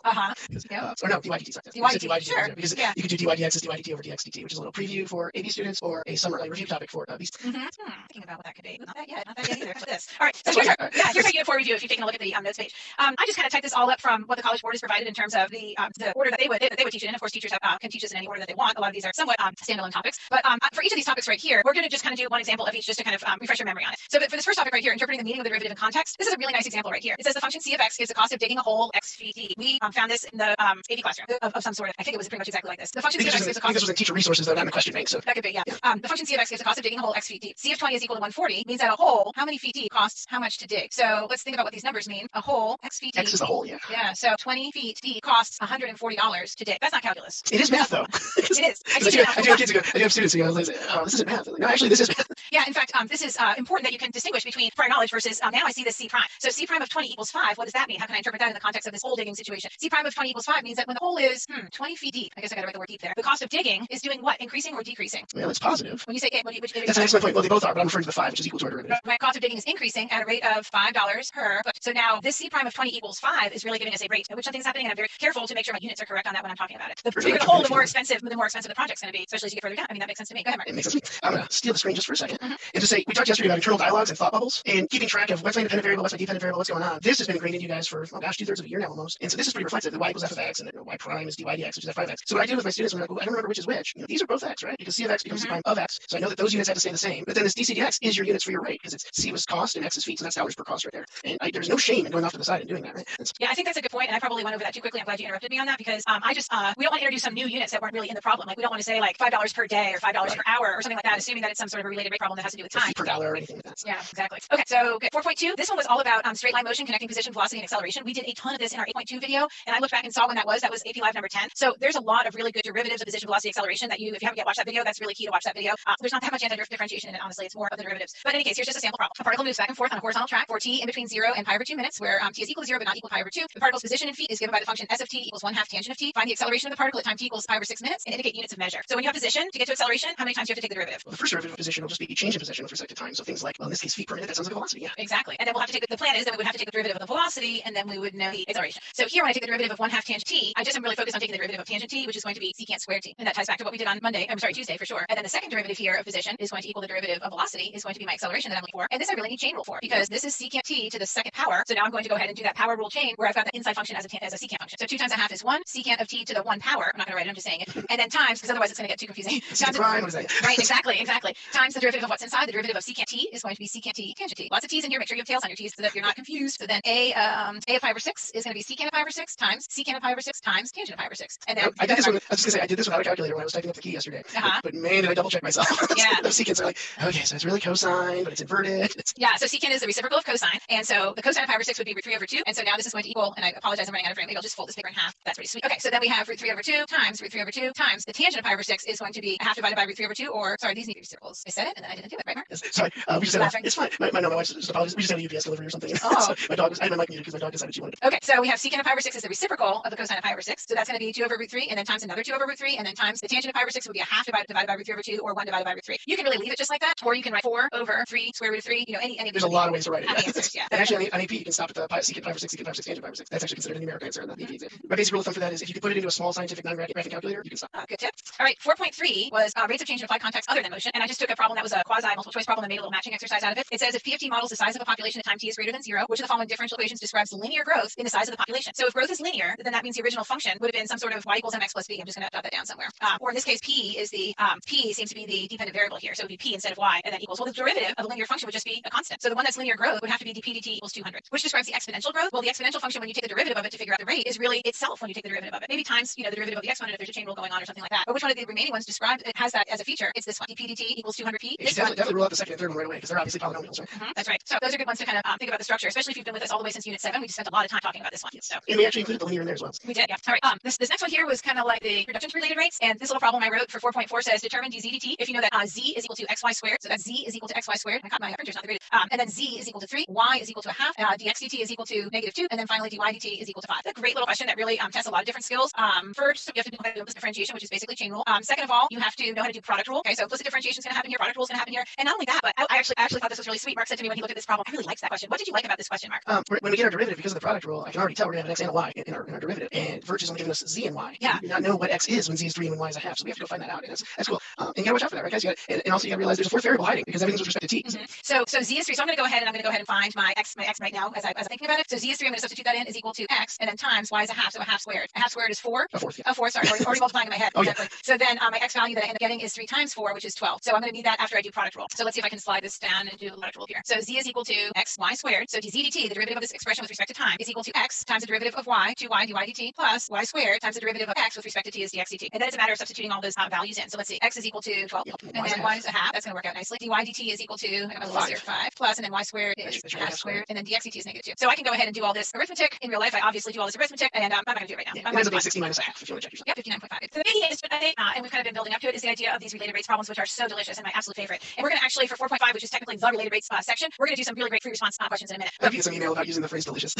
Or no, dy dt. Sorry. dy dt, sure. Because you could do dy dx as dy dt over dx dt, which is a little preview for AB students or a summer review topic for these. Thinking about what that could be. Not that yet either. How about this? All right. So here's our unit 4 review. If you've taken a look at the notes page, I just kind of typed this all up from what the College Board has provided in terms of the order that they would teach it in. Of course, teachers can teach this in any order that they want. A lot of these are somewhat standalone topics, but for each of these topics right here, we're going to just kind of do one example of each just to kind of refresh your memory on it. So for this first topic right here, interpreting the meaning of the derivative in context, this is a really nice example right here. It says the function c of x gives the cost of digging a hole x phi t. We found this in the AP classroom of some sort. I think it was pretty much exactly like this. The function c of x gives the cost. This was in teacher resources though, not in the question bank. So that could be, yeah. The function c of x gives the cost of digging a hole x phi t. C of 20 is equal to 140 means that a hole, how many phi t costs how much to dig? So let's think about what these numbers mean. A hole, x phi t. X is a hole, yeah. Yeah. So 20 feet d costs $140 to dig. That's not calculus. It is math though. It is. I do have kids I do have students who go, oh, this isn't math. Like, no, actually, this is math. Yeah. In fact, this is important that you can distinguish between prior knowledge versus now I see this c prime. So c prime of 20 equals 5. What does that mean? How can I interpret that in the context of this hole digging situation? C prime of 20 equals 5 means that when the hole is 20 feet deep, I guess I got to write the word deep there. The cost of digging is doing what? Increasing or decreasing? Well, it's positive. When you say which that's an excellent point. Well, they both are, but I'm referring to the 5, which is equal to our derivative. My cost of digging is increasing at a rate of $5 per foot. So now this c prime of 20 equals 5 is really giving us a rate at which something's happening, and I'm very careful to make sure my units are correct on that when I'm talking about it. The bigger the hole, the more expensive the project's going to be, especially as you get further down. I mean, that makes sense to me. Go ahead, Mark. It makes sense to me. I'm going to steal the screen just for a second and just say, we talked yesterday about internal dialogues and thought bubbles and keeping track of what's my independent variable, what's my dependent variable, what's going on. This has been ingrained in you guys for, oh gosh, 2/3 of a year now almost. And so this is pretty reflexive. The y equals f of x and y prime is dy dx, which is f of x. So what I do with my students when I don't remember which is which, these are both x, right? Because c of x becomes c prime of x. So I know that those units have to stay the same. But then this dc dx is your units for your rate because it's c was cost and x is feet. So that's dollars per cost right there. And there's no shame in going off to the side and doing that, right? Yeah, I think that's a good point. And I probably went over that too quickly. I'm glad you interrupted me on that because we don't want to introduce some new units that weren't really in the problem. Like we don't want to say like $5 per day or $5 per hour or something like that, assuming that it's some sort of a related rate problem that has to do with time. Per dollar or anything like that. Yeah, exactly. Okay, so 4.2. This one was all about straight line motion, connecting position, velocity, and acceleration. We did a ton of this in our 8.2 video, and I looked back and saw when that was. That was AP Live number 10. So there's a lot of really good derivatives of position, velocity, acceleration that if you haven't yet watched that video, that's really key to watch that video. There's not that much anti-differentiation in it, honestly. It's more of the derivatives. But in any case, here's just a sample problem. A particle moves back and forth on a horizontal track for t in between 0 and pi over 2 minutes, where t is equal to 0 but not equal to pi over 2. The particle's position in feet is given by the function s of t equals 1/2 tangent of t. Find the acceleration of the particle at time t equals pi over 6 minutes and indicate units of measure. So when you have position, to get to acceleration, how many times do you have to take the derivative? Well, the first derivative of position will just be change in position with respect to time. So things like, well, in this case, feet per minute, that sounds like velocity, yeah. Exactly. And then we'll have to take the plan is that we would have to take the derivative of the velocity, and then we would know the acceleration. So here, when I take the derivative of 1/2 tangent t, I just am really focused on taking the derivative of tangent t, which is going to be secant squared t. And that ties back to what we did on Tuesday for sure. And then the second derivative here of position is going to equal the derivative of velocity, is going to be my acceleration that I'm looking for. And this I really need chain rule for because this is secant t to the second power. So now I'm going to go ahead and do that power rule chain where I've got the inside function as a secant function. So 2 times 1/2 is 1, secant of t to the 1 power. I'm not going to write it, I'm just saying it. And then times, because otherwise it's going to get too confusing. Prime, what is that? Right, exactly. Times the derivative of what's inside. The derivative of secant t is going to be secant t tangent t. Lots of t's in here. Make sure you have tails on your t's so that you're not confused. So then a of pi over 6 is going to be secant of pi over 6 times secant of pi over 6 times tangent of pi over 6. And then I did this one. I was just going to say I did this without a calculator when I was typing up the key yesterday. But man, did I double check myself. Yeah. Those secants are like, okay, so it's really cosine, but it's inverted. Yeah, so secant is the reciprocal of cosine. And so the cosine of pi over 6 would be root 3 over 2. And so now this is going to equal, and I apologize, I'm running out of room. Maybe I'll just fold this paper in half. That's pretty sweet. Okay, so then we have root 3 over 2 times root 3 over 2 times the tangent of pi over 6 is going to be a half divided by root 3 over 2, or, sorry, these need to be circles. I said it, and then I didn't do it, right, Mark? Yes, sorry, we just had it's fine. My wife just apologized. We just had a UPS delivery or something. Oh. So my dog was, I had my mic muted because my dog decided she wanted to. Okay, so we have secant of pi over 6 is the reciprocal of the cosine of pi over 6. So that's going to be 2 over root 3, and then times another 2 over root 3, and then times the tangent of pi over 6 would be a half divided by root 3 over 2, or 1 divided by root 3. You can really leave it just like that, or you can write 4 over 3 square root of 3. You know, any There's a lot of ways to write it. Answers, yeah. And actually, on AP, you can stop at the secant pi over 6, secant pi over 6, tangent pi over 6. That's actually considered a numeric answer in the AP exam. My basic rule of thumb for that is if you can put it into a small scientific non-graphing calculator, you can stop. Good tip. All right, 4.3 was rates of change in applied context other than motion, and I just took a problem that was a quasi multiple choice problem and made a little matching exercise out of it. It says if P of T models the size of a population at time t is greater than 0, which of the following differential equations describes linear growth in the size of the population? So if growth is linear, then that means the original function would have been some sort of y equals mx plus b. I'm just going to jot that down somewhere. Or in this case, P is the P seems to be the dependent variable here, so it would be P instead of y, and then equals. Well, the derivative of a linear function would just be a constant. So the one that's linear growth would have to be dp dt equals 200, which describes the exponential growth. Well, the exponential function, when you take the derivative of it to figure out the rate, is really itself when you take the derivative of it. Maybe times, the derivative of the exponent if there's a chain rule going on or something like that. But which one of the remaining ones described it has that as a feature? It's this one, dp dt equals 200p. You should definitely rule out the second and third one right away because they're obviously polynomials, right? That's right. So those are good ones to kind of think about the structure, especially if you've been with us all the way since Unit 7. We just spent a lot of time talking about this one. So. And we actually included the linear in there as well. We did, yeah. All right. This next one here was kind of like the reduction to related rates, and this little problem I wrote for 4.4 says determine dz dt if you know that z is equal to xy squared. So that z is equal to xy squared. My printer's not the greatest. And then z is equal to 3, y is equal to a half, dx dt is equal to -2, and then finally dy dt is equal to 5. That's a great little question that really tests a lot of different skills. First, you have to know how to do implicit differentiation, which is basically chain rule. Second of all, you have to know how to do product rule. Okay, so implicit differentiation is going to happen here, product rule is going to happen here, and not only that, but I actually thought this was really sweet. Mark said to me when he looked at this problem, I really liked that question. What did you like about this question, Mark? When we get our derivative, because of the product rule, I can already tell we're going to have an x and a y in our derivative, and Virch is only giving us z and y. Yeah. We do not know what x is when z is 3 and when y is a half, so we have to go find that out, and that's cool. And you got to watch out for that, right, guys? And also you got to realize there's a fourth variable hiding because everything's with respect to t. So z is 3. So I'm going to go ahead and find my x right now as I'm thinking about it. So z is 3. I'm going to substitute that in is equal to x, and then times y is a half, so a half squared. A half squared is 4. A fourth. A fourth. Sorry, already multiplying in my head. Oh, exactly. Yeah. So then my x value that I end up getting is 3 times 4, which is 12. So I'm going to need that after I do product rule. So let's see if I can slide this down and do the product rule here. So z is equal to x y squared. So dz dt, the derivative of this expression with respect to time, is equal to x times the derivative of y, 2y dy dt, plus y squared times the derivative of x with respect to t is dx dt. And then it's a matter of substituting all those values in. So let's see, x is equal to 12, and then y is a half. That's going to work out nicely. dy dt is equal to, I got my little 5 plus, and then y squared is half squared, and then dx dt is -2. So I can go ahead and do all this arithmetic. In real life, I obviously do all this arithmetic, and I'm not going to do it right now. Yeah, it ends up being 60 minus a half if you want to check yourself. Yeah, 59.5. So the big is, and we've kind of been building up to it, is the idea of these related rates problems, which are so delicious and my absolute favorite. And we're going to actually, for 4.5, which is technically the related rates section, we're going to do some really great free response questions in a minute. I'll get some email about using the phrase delicious.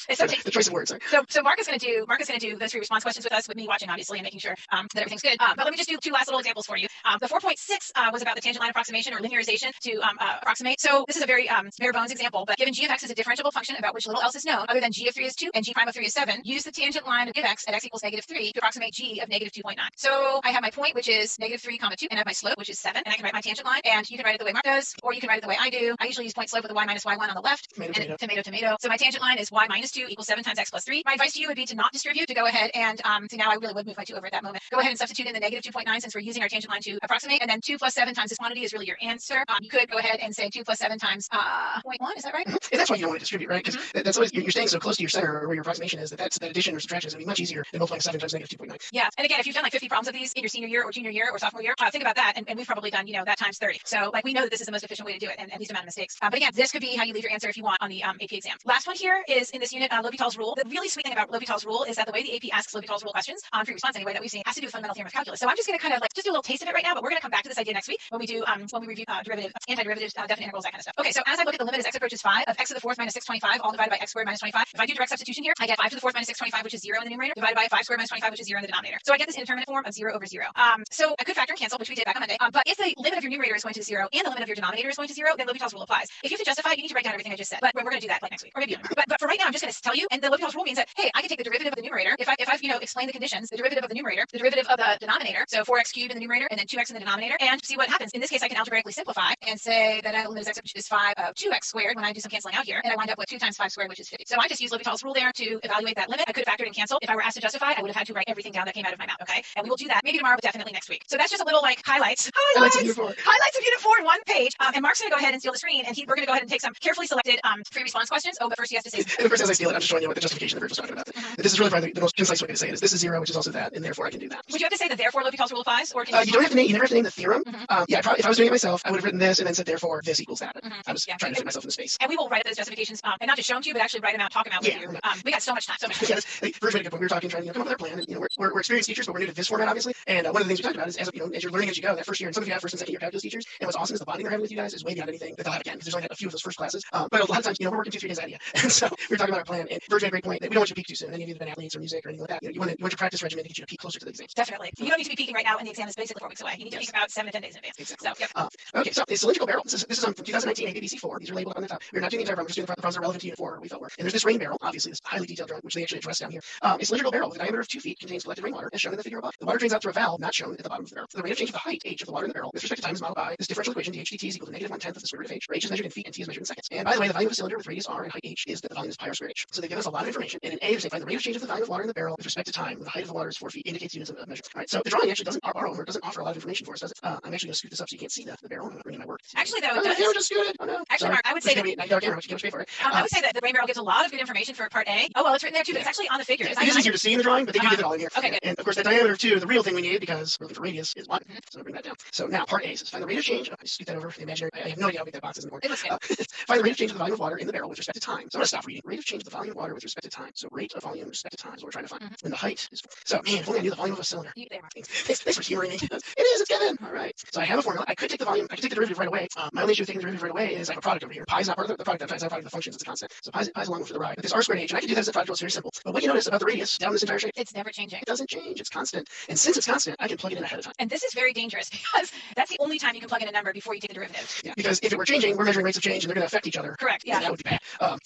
It's so tasty. The choice of words. Right? So Mark is going to do those free response questions with us, with me watching, obviously, and making sure that everything's good. But let me just do 2 last little examples for you. The 4.6 was about the tangent line approximation or linearization to approximate. So this is a very bare bones example, but given g of x is a differentiable function about which little else is known, other than g of 3 is 2 and g prime of 3 is 7, use the tangent line of give x at x equals -3 to approximate g of -2.9. So I have my point, which is -3, 2, and I have my slope, which is 7, and I can write my tangent line, and you can write it the way Mark does, or you can write it the way I do. I usually use point slope with a y minus y1 on the left, tomato. So my tangent line is y minus 2 equals 7 times x plus 3. My advice to you would be to not distribute, to go ahead and, see, now I really would move my 2 over at that moment. Go ahead and substitute in the -2.9 since we're using our tangent line to approximate, and then 2 plus 7 times this quantity is really your answer. You could go ahead and say 2 plus 7 times 0.1, is that right? And that's why you don't want to distribute, right? Because that's always, you're staying so close to your center or where your approximation is that addition or subtraction is going to be much easier than multiplying 7 times -2.9. Yeah, and again, if you've done like 50 problems of these in your senior year or junior year or sophomore year, think about that, and we've probably done, that times 30. So like we know that this is the most efficient way to do it, and least amount of mistakes. But again, this could be how you leave your answer if you want on the AP exam. Last one here is in this unit, L'Hopital's rule. The really sweet thing about L'Hopital's rule is that the way the AP asks L'Hopital's rule questions, free response anyway, that we've seen has to do with fundamental theorem of calculus. So I'm just going to kind of like just do a little taste of it right now, but we're going to come back to this idea next week when we do when we review derivative, antiderivatives, definite integrals, that kind of stuff. Okay, so as I look at the limit as x approaches 5 of x to the 4th minus 625 all divided by x squared minus 25. If I do direct substitution here, I get 5 to the 4th minus 625, which is 0 in the numerator, divided by 5 squared minus 25, which is 0 in the denominator. So I get this indeterminate form of 0 over 0. So I could factor and cancel, which we did back on Monday. But if the limit of your numerator is going to 0 and the limit of your denominator is going to 0, then L'Hopital's rule applies. If you have to justify, you need to write down everything I just said. But we're going to do that like next week, or maybe but for right now, I'm just going to tell you. And the L'Hopital's rule means that hey, I can take the derivative of the numerator if I've explained the conditions, the derivative of the numerator, the derivative of the denominator, so 4x cubed in the numerator and then 2x in the denominator, and see what happens. In this case, I can algebraically simplify and say that limit is x is 5 of 2x squared when I do some canceling out here, and I wind up with 2 times 5 squared, which is 50. So I just use L'Hopital's rule there to evaluate that limit. I could have factored and canceled. If I were asked to justify, I would have had to write everything down that came out of my mouth. Okay, and we will do that maybe tomorrow, but definitely next week. So that's just a little like highlights of Unit 4 in one page. And Mark's going to go ahead and steal the screen, and we're going to go ahead and take some carefully selected free response questions. Oh, but first he has to say. And first, as I steal it, I'm just showing you what the justification of the first was talking about. This is really probably the most concise way to say it is this is 0, which is also that, and therefore I can do that. Would you have to say that therefore L'Hopital's rule applies, or can you don't have to name. You never have to name the theorem. Yeah, probably, if I was doing it myself, I would have written this and then said therefore this equals that. I was trying to fit myself in the space. And we will write those justifications, and not just show them to you, but actually write them out, talk them out with you. We got so much time. Yes, first way to go. We were talking, trying to come up with our plan, and we're experienced teachers, but we're new to this format, obviously. And one of the things we talked about is as you're learning as you go. That first year, and some of you have first and second year calculus teachers, and what's awesome is the bonding they're having with you guys is way beyond anything that they'll have again, because there's only a few of those first classes. But a lot of times, we're working 2-3 days out of you, and so we were talking about our plan. And Virgil made a great point that we don't want you to peak too soon. Any of you that have been athletes or music or anything like that, you want your practice regimen to get you to peak closer to the exams. Definitely. You don't need to be peaking right now, and the exam is basically 4 weeks away. You need to peak about 7 to 10 days in advance. Exactly. So, okay, so the cylindrical barrel. This is from 2019 ABBC 4. These are labeled on the top. We're not doing the entire problem. We're just doing the problems that are relevant to Unit 4. We felt were. And there's this rain barrel, obviously this highly detailed drawing, which they actually address down here. A cylindrical barrel with a diameter of 2 feet contains collected rainwater, as shown in the figure above. The water drains out through a valve not shown at the bottom of the barrel. The rate of change of the height h of the water in the barrel with respect to time is modeled by this differential equation dHdt is equal to -1/10 of the square root of h, where h is measured in feet and t is measured in seconds. And by the way, the volume of a cylinder with radius r and height h is that the volume is pi r squared h. So they give us a lot of information. And in A, they say find the rate of change of the volume of water in the barrel with respect to time. The height of the water is 4 feet, indicates units of measure. All right, so the drawing actually doesn't offer a lot of information for us, does it? I'm actually going to scoot this up so you can't see the barrel. I'm going to bring in my work. Actually, though, it does. does. Just scoot it. Oh no. Actually, Mark, I would say that I would say that the rain barrel gives a lot of good information for part A. Oh well, it's written there too, but it's actually on the figure. It is easier to see in the drawing, but they do give it all in here. Okay, good. And of course, the diameter of 2, the real thing we need, because we're looking for radius, is 1. So I'll bring that down. So now part A says find the rate of change. I scoot that over for the imaginary. I have no idea how big that box is in the corner. It looks good. Find the rate of change of the volume of water in the barrel with respect to time. So I'm going to stop reading. Rate of change of the volume of water with respect to time. So rate of volume with respect to time is what we're trying to find. And the height is 4. So man, if only I knew the volume of a cylinder. Thanks for humoring me. It is. It's given. All right. So I have a formula. I could take the volume. I could take the derivative right away. My only issue with taking the derivative right away is I have a product over here. Pi is not part of the product. Pi is not part of the functions. It's a constant. So pi is along for the ride. But this r squared h, and I can do that as a product. It's very simple. But what you notice about the radius down this entire shape? It's never changing. It doesn't change. It's constant. And since it's constant, I can plug it in ahead of time. And this is very dangerous because that's the only time you can plug in a number before you take the derivative. Yeah, because if it were changing, we're measuring rates of change and they're going to affect each other. Correct. Yeah. That would be bad.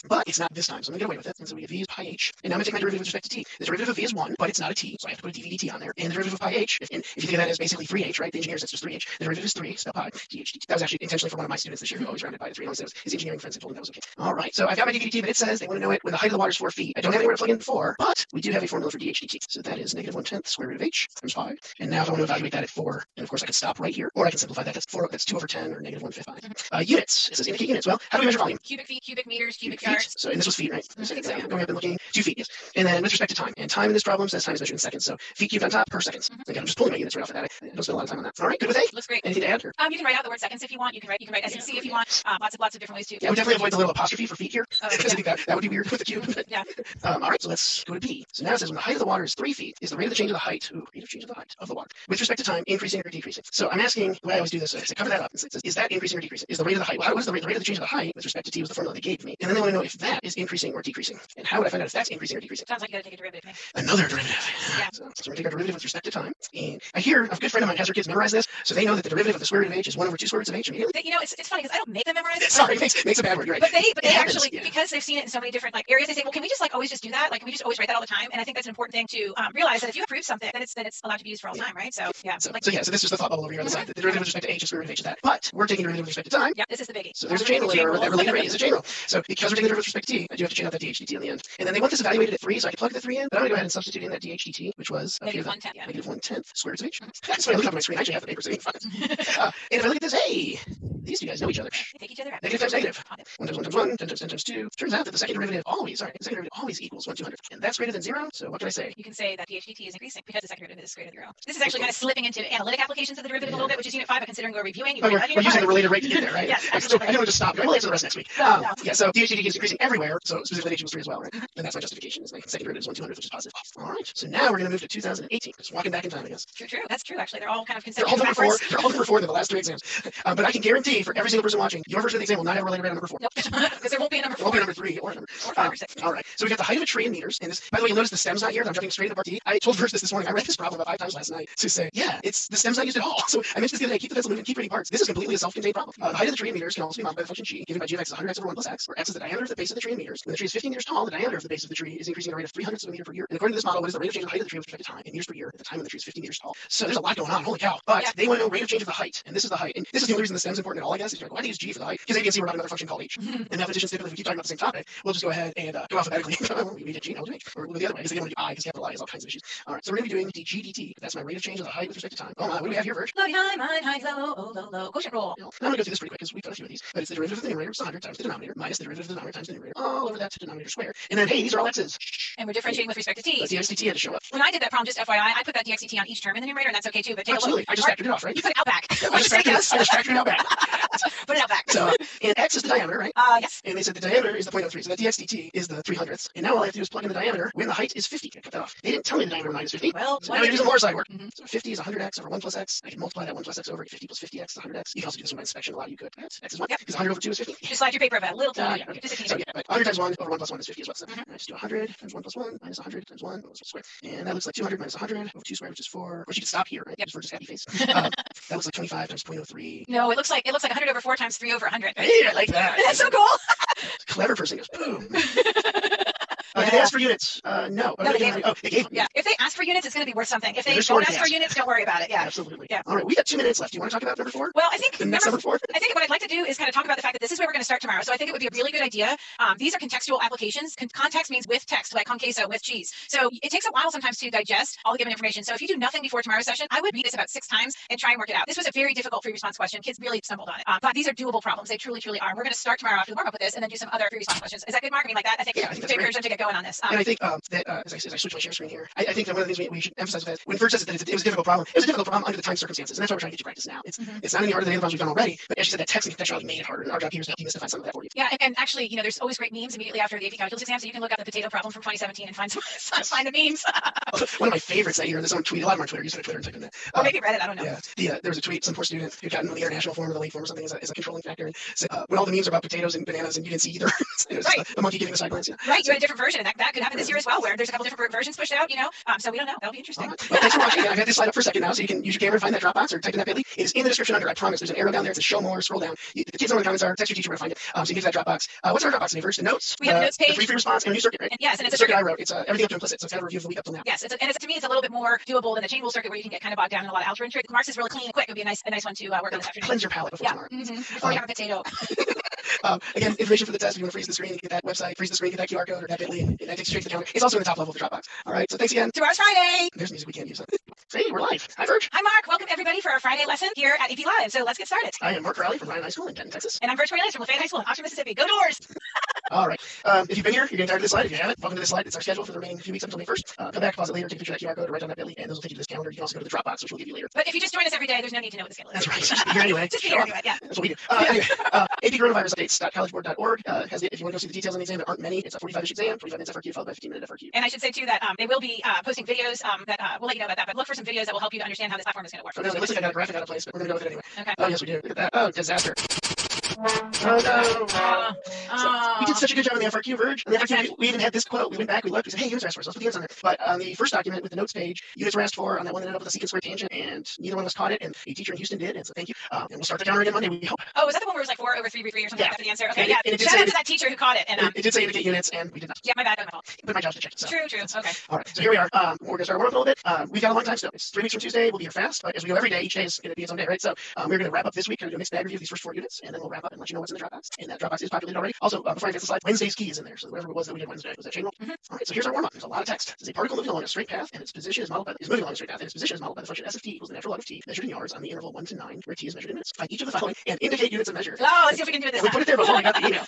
But it's not this time, so I'm going to get away with it. And so we have v is pi h. And now I'm going to take my derivative with respect to t. The derivative of v is 1, but it's not a t, so I have to put a dv dt on there. And the derivative of pi h, if you think of that as basically 3h, right? The engineers, that's just 3h. The derivative is 3, so pi dh dt. That was actually intentionally for one of my students this year who always rounded by the 3. Only said his engineering friends had told him that was okay. All right, so I've got my dv dt, but it says they want to know it when the height of the water is 4 feet. I don't have anywhere to plug in 4, but we do have a formula for dh dt. So that is -1/10 square root of h times pi. And now if I want to evaluate that at 4, and of course I can stop right here, or I can simplify that. That's 4. That's 2 over 10, or -1/5. Units. It says indicate units. Well, how do we measure volume? Cubic feet, cubic meters, cubic feet. yards. So, and this was feet, right? I think so. Going up and looking. 2 feet, yes. And then with respect to time. And time in this problem says time is measured in seconds. So feet cubed on top per seconds. Again, I'm just pulling my units right off of that. I don't spend a lot of time on that. All right, good with A? Looks great. Anything to add? Or? You can write out the word seconds if you want. You can write SEC if you want. Lots of different ways too. Yeah, we definitely avoid the little apostrophe for feet here. Because I think that would be weird with the cube. Yeah. All right, so let's go to B. So now it says when the height of the water is 3 feet, is the rate of the change of the height, rate of change of the height of the water, with respect to time, increasing or decreasing? So I'm asking, the way I always do this, I say cover that up. It says, is that increasing or decreasing? Is the rate of the height, what is the rate of the change of the height with respect to t was the formula they gave me? And then they want to know if that is increasing or decreasing. And how would I find out if that's increasing or decreasing? Sounds like you got to take a derivative. Another derivative. Yeah. So we're going to take our derivative with respect to time. And I hear a good friend of mine has her kids memorize this, so they know that the derivative of the square root of h is 1 over 2 square roots of h immediately. It's funny because I don't make them memorize it. Sorry, makes a bad word, right? But they actually, because they've seen it in so many different areas, they say, well, can we just always just do that? Can we just always write that all the time? And I think that's an important thing to realize that if you approve something, then it's allowed to be used for all time, right? So yeah. So this is the thought bubble over here on the side. The derivative with respect to h is square root of h is that. But we're taking derivative with respect to time. Yeah, this is the biggie. So there's a chain rule there, that related rate is a chain rule. So because we're taking the derivative with respect to t, I do have to chain out that dh dt on the end. And then they want this evaluated at 3, so I can plug the 3 in. But I'm going to go ahead and substitute in that dh dt, which was -1/10. Yeah. -1/10 square root of h. That's what I look up on my screen. I actually have the paper sitting in front. And if I look at this, hey, these two guys know each other. They take each other out. Negative times negative. 1 times 1 times 1, 10 times 10 times 2. Turns out that the second derivative always equals 1/200. And that's greater than 0. So what can I say? You can say that dh dt is increasing because the second derivative is greater than 0. This is actually kind of slipping into analytic applications of the derivative a little bit, which is unit 5, but considering we're reviewing. We're using the related rate to get there, right? Yes, I know to stop. We'll answer the rest next week. No. Yeah, so dh dt is increasing everywhere. So specifically h equals 3 as well, right? And that's my justification. Is my second derivative is 1/200, which is positive. All right. So now we're going to move to 2018. Just walking back in time, I guess. True. That's true. Actually, they're all kind of They're all consecutive number 4. backwards. They're all number 4 in the last 3 exams. But I can guarantee for every single person watching, your version of the exam will not have a related rate on number 4. Nope. Because there won't be a number 4. It won't be number 3 or number 5 or 6. All right. So we got the height of a tree in meters. And this, by the way, you'll notice the stem's not here. I'm jumping straight into part D. I told Verge this morning. I read this problem about 5 times last night to say, yeah, it's the stem's not used at all. So I mentioned this the other day. Keep the pencil moving. Keep reading parts. This is completely a self-contained problem. The height of the tree in meters can also be modeled by the function g, given by g of x is 100x over 1 plus x, where x is the diameter of the base of the tree in meters. When the tree is 15 meters tall, the diameter of the base of the tree is increasing at a rate of 300ths of a meter per year. And according to this model, what is the rate of change of the height of the tree with respect to time in meters per year at the time when the tree is 15 meters tall? So there's a lot going on. Holy cow. But they want to know rate of change of the height. And this is the height. And this is the only reason the stem's important at all, I guess. Is like, why do you use g for the height? Because A, B, and C were not another function called h. And mathematicians typically, if we keep talking about the same topic, we'll just go ahead and go alphabetically. We get g, now we'll do h. Or we'll go the other way, because they don't want to do I, because capital I has all kinds of issues. All right, so we're going to be doing dg dt. That's my rate of change of the height with respect to time. Oh my, what do we have here, Verge? Low behind, mine, high, low. Quotient rule. Now I'm going to go through this pretty quick, because we've done a few of these. But it's the derivative of the numerator, it's 100 times the denominator, minus the derivative of the denominator times the numerator, all over that to denominator squared. And then, hey, these are all x's. And we're differentiating with respect to t. The dx dt had to show up. When I did that problem, just FYI, I put that dx dt on each term in the numerator, and that's okay too. it. Take Absolutely. I just factored it off, right? You put it out back. Yeah, I just factored it out back. Put it out back. So, and x is the diameter, right? Yes. And they said the diameter is the 0.03, so that dx dt is the 300ths. And now all I have to do is plug in the diameter when the height is 50. I cut that off. They didn't tell me the diameter of mine is 50. Well, so now I do some more side work. Mm-hmm. So 50 is 100x over 1 plus x. I can multiply that 1 plus x over 50 plus 50x is 100x. You can also do this with inspection. A lot of you could. X is 1. Because 100 over 2 is 50. Just slide your paper up a little tiny. Okay. Just a teeny So bit. yeah, 100 times 1 over 1 plus 1 is 50 is what? So I just do 100 times 1 plus 1 minus 100 times 1 squared. And that looks like 200 minus 100 over 2 squared, which is 4. Or you can stop here, right? Just for just happy face. That looks like 25 times 0.03. No, it looks like 100 over 4 times 3 over 100. Hey, I like that. That's so cool. Clever person goes, boom. Did they ask for units? No. No, they gave them. They gave them. Yeah. If they ask for units, it's going to be worth something. If they They're don't short ask for gas. units, don't worry about it. Yeah. Absolutely. Yeah. All right, we got 2 minutes left. Do you want to talk about number 4? Well, I think The next number 4? I think what I'd like to do is kind of talk about the fact that this is where we're going to start tomorrow. So I think it would be a really good idea. These are contextual applications. Context means with text, like con queso, with cheese. So it takes a while sometimes to digest all the given information. So if you do nothing before tomorrow's session, I would read this about 6 times and try and work it out. This was a very difficult free response question. Kids really stumbled on it. But these are doable problems. They truly, truly are. We're going to start tomorrow after the warm up with this and then do some other free response questions. Is that good, Mark? I mean, like that? I think that's encourage them to get going on this. And I think that as I switch my share screen here, I think that one of the things we should emphasize is that when Verge says that it was a difficult problem, it was a difficult problem under the time circumstances, and that's why we're trying to get you practice now. It's not any harder than the other problems we've done already, but as she said, that text and contextuality made it harder, and our job here is to help demystify some of that for you. Yeah, and actually, there's always great memes immediately after the AP Calculus exam, so you can look up the potato problem from 2017 and find the memes. One of my favorites that year, there's some tweet, a lot of them on Twitter, you said Twitter and type in that. Or maybe Reddit, I don't know. Yeah, there was a tweet, some poor student who got into the international form or the late form or something as a controlling factor, and said, when all the memes are about potatoes and bananas and you didn't see either, it was right. the monkey giving the side glance. Right, you had a different version, and that could happen this year as well, where there's a couple different versions pushed out, so we don't know. That'll be interesting. Well, thanks for watching. I've had this slide up for a second now, so you can use your camera to find that Dropbox or type in that bit.ly. It is in the description under. I promise. There's an arrow down there. It says show more. Scroll down. The kids know where the comments are. Text your teacher where to find it. So you can get to that Dropbox. What's our Dropbox today? First, the notes. We have a notes page. The free response and a new circuit, right? And yes, and it's the a circuit I wrote. It's everything up to implicit. So it's kind of a review of the week up till now. Yes, to me, it's a little bit more doable than the chain rule circuit where you can get kind of bogged down in a lot of algebra and trig. Mark's is really clean and quick. It would be a nice one to work on this afternoon. Cleanse your palate before tomorrow. Before you have a potato. Again, information for the test. If you want to freeze the screen, get that website, freeze the screen, get that QR code or that bit.ly, and that takes you straight to the calendar. It's also in the top level of the Dropbox. All right. So thanks again. Tomorrow's Friday. There's music we can't use. Hey, we're live. Hi, Verge. Hi, Mark. Welcome everybody for our Friday lesson here at AP Live. So let's get started. I am Mark Riley from Ryan High School in Denton, Texas. And I'm Verge Cornelius from Lafayette High School in Oxford, Mississippi. Go Doors! All right. If you've been here, you're getting tired of this slide. If you haven't, welcome to this slide. It's our schedule for the remaining few weeks until May 1st. Come back, pause it later, take a picture of that QR code, or write down that bit.ly, and those will take you to this calendar. You can also go to the Dropbox, which we'll give you later. But if you just join us every day, there's no need to know what the schedule is. That's right. Just be here anyway. Just be here anyway, yeah. That's what we do. Anyway, AP coronavirus updates.collegeboard.org has if you want to go see the details on the exam, there aren't many. It's a 45-ish exam, 45 minutes FRQ followed by 15-minute FRQ. And I should say too that they will be posting videos that we'll let you know about that. But look for some videos that will help you to understand how this platform is going to work. So it looks like I got a graphic out of place, but we're going to go with it anyway. Okay. Oh, yes, we do. Look at that. Oh, disaster. Oh, no. So we did such a good job on the FRQ, Verge. On the FRQ, we even had this quote. We went back, we looked, we said, hey, units are asked for, so let's put the units on there. But on the first document with the notes page, units were asked for on that one that ended up with a secant square tangent, and neither one of us caught it, and a teacher in Houston did, and so thank you. And we'll start the counter again Monday, we hope. Oh, was that the one where it was like 4 over 3 root 3 or something like that for the answer? Okay, and yeah. it did Shout say out to that teacher who caught it. And it did say indicate units, and we did not. Yeah, my bad, not my fault. But my job's to check. So. True. Okay. All right, so here we are. We're going to start working a little bit. We've got a long time still. It's 3 weeks from Tuesday. We'll be here fast, but as we go every day, each day is going to be its own day, right? So we're going to wrap up this week, kind of do a mixed bag review of these first 4 units, and then we'll wrap up and let you know what's in the Dropbox. And that Dropbox is populated already. Also, before I get the slide, Wednesday's key is in there. So whatever it was that we did Wednesday, was that chain rule? All right, so here's our warm-up. There's a lot of text. There's a particle moving along a straight path, and its position is modeled by moving along a straight path, and its position is modeled by the function s of t equals the natural log of t measured in yards on the interval 1 to 9, where t is measured in minutes. Find each of the following and indicate units of measure. Oh, let's see if we can do this. We put it there before we got the email.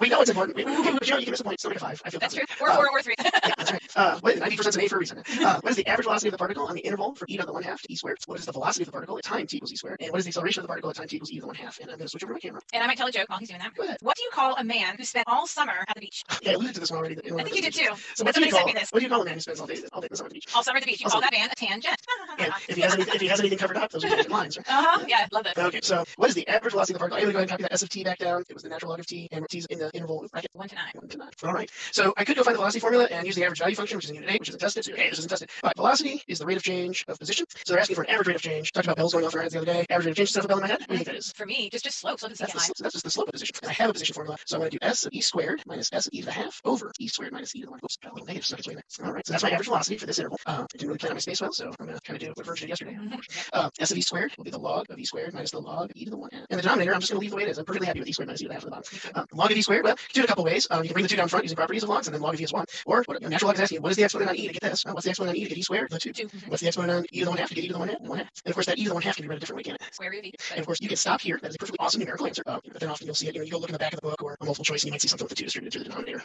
We know it's important. But you can miss a point. Still make a 5. I feel that's true. Confident. Or 3. Yeah, that's right. 90% is an A for a reason. What is the average velocity of the particle on the interval for e to the 1/2 to e squared? What is the velocity of the particle at time t equals e squared? And what is the acceleration of the particle at time t equals e to the 1/2? And I'm going to switch over my camera. And I might tell a joke while he's doing that. Go ahead. What do you call a man who spent all summer at the beach? Yeah, I alluded to this one already. I think you did too. So what do you call a man who spends all day in the summer at the beach? All summer at the beach. You call that man a tangent. And if he has anything covered up, those are tangent lines, right? Yeah, love that. Okay, so what is the average velocity of the particle? I'm going to go ahead and copy that s of t back down. It was the natural log of t, and t's in the interval bracket. 1 to 9. 1 to 9. All right. So I could go find the velocity formula and use the average value function, which is in unit 8, which isn't tested. So hey, this isn't tested. But velocity is the rate of change of position. So they're asking for an average rate of change. Talked about bells going off in our heads the other day. Average rate of change is a bell in my head. What do you think that is? For me, just slope. Slope is the secant line. So that's just the slope of position. And I have a position formula. So I'm going to do s of e squared minus s of e to the 1/2 over e squared minus e to the 1. Oops, got a little negative stuff in there. All right. So that's my average velocity for this interval. I didn't really plan on my space well, so I'm going to kind of do what Verge did yesterday. S of e squared will be the log of e squared minus the log of e to the 1/2. And the denominator, I'm just going to leave the way it is. I'm perfectly happy with e squared minus e to the 1/2 at the bottom. Log of e squared, well, you can do it a couple ways. You can bring the 2 down front using properties of logs, and then log of e is 1. Or what, natural log is asking, what is the exponent on e to get this? What's the exponent on e to get e squared? The 2. What's the exponent on e to the 1/2 to get e to the 1/2? 1/2. And of course, that e to the 1/2 can be read a different way, can't it? Square root of e. And of course, you can stop here. That is a perfectly awesome numerical answer. But then often you'll see it. You go look in the back of the book or a multiple choice, and you might see something with the 2 distributed through the denominator.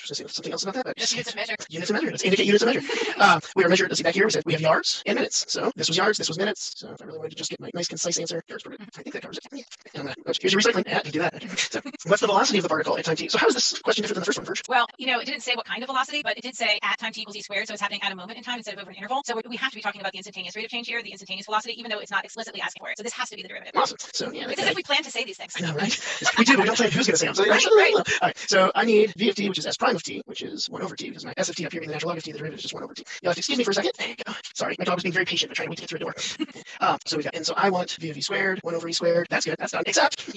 Just see something else about that. But Just units of measure. Units of measure. Let's indicate units of measure. We are measured. Let's see back here. We said we have yards and minutes. So this was yards. This was minutes. So if I really wanted to just get my nice concise answer, yards per minute. I think that covers it. Here's your recycling. You do that. So what's the velocity of the particle at time t? So how is this question different than the first one, Virg? Well, it didn't say what kind of velocity, but it did say at time t equals e squared, so it's happening at a moment in time instead of over an interval. So we have to be talking about the instantaneous rate of change here, the instantaneous velocity, even though it's not explicitly asking for it. So this has to be the derivative. Awesome. So yeah, it's as if we plan to say these things. I know, right? We do, but we don't plan who's going to say them. So right. All right. So I need v of t, which is s prime of t, which is 1 over t, because my s of t up here being the natural log of t, the derivative is just 1 over t. You'll have to excuse me for a second. There you go. Sorry, my dog was being very patient, but trying to wait to get through a door. So we got, and so I want v of e squared, 1 over e squared. That's good. That's done. Except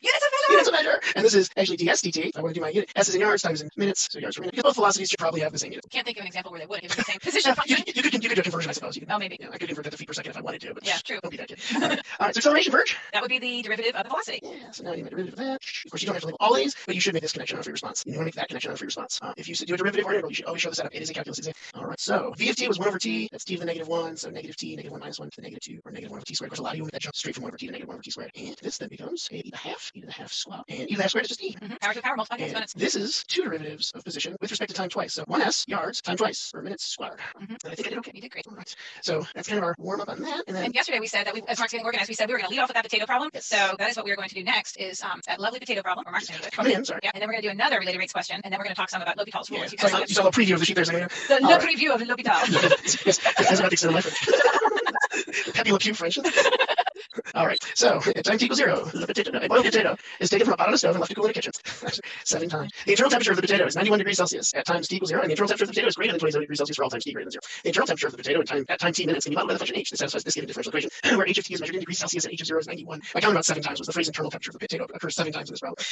units of measure. And this is actually ds dt. I want to do my unit. S is in yards, time is in minutes, so yards per minute. Because both velocities should probably have the same unit. Can't think of an example where they would give the same position function. You could do a conversion, I suppose. Oh, maybe. I could convert that to feet per second if I wanted to, but yeah, true. Don't be that kid. All right, so acceleration, Virg. That would be the derivative of the velocity. Yeah, so now you make a derivative of that. Of course, you don't have to label all of these, but you should make this connection on a free response. You want to make that connection on a free response. If you do a derivative or an integral, you should always show the setup. It is a calculus exam. All right, so v of t was 1 over t. That's t to the negative 1, so negative t, negative 1 minus 1 to the negative 2, or negative 1 over t squared. Of course, a lot of you will make that jump straight from 1 over t to negative 1 over t squared. And this then becomes e to the half square. And e to the half squared is just e. Power to the power multiplied by exponents. This is two derivatives of position with respect to time twice. So 1s, yards, time twice, or minutes squared. And I think I did okay. You did great. All right. So that's kind of our warm up on that. And yesterday we said that as Mark's getting organized, we said we were going to lead off with that potato problem. Yes. So that is what we are going to do next is that lovely potato problem. Or Mark's going to do it. Sorry. Yeah, and then we're going to do another related rates question, and then we're going to talk some about L'Hopital's rules. Yeah. So you saw a preview of the sheet there. The preview of L'Hopital. Yes, that's about the extent of my French. Pepe Le Pew French. All right, so at time t equals 0, a boiled potato is taken from a pot on a stove and left to cool in a kitchen 7 times. The internal temperature of the potato is 91 degrees Celsius at times t equals 0, and the internal temperature of the potato is greater than 27 degrees Celsius for all times t greater than 0. The internal temperature of the potato at time t minutes can be modeled by the function h that satisfies this given differential equation, where h of t is measured in degrees Celsius and h of 0 is 91. I counted about 7 times, was the phrase internal temperature of the potato occurs 7 times in this problem.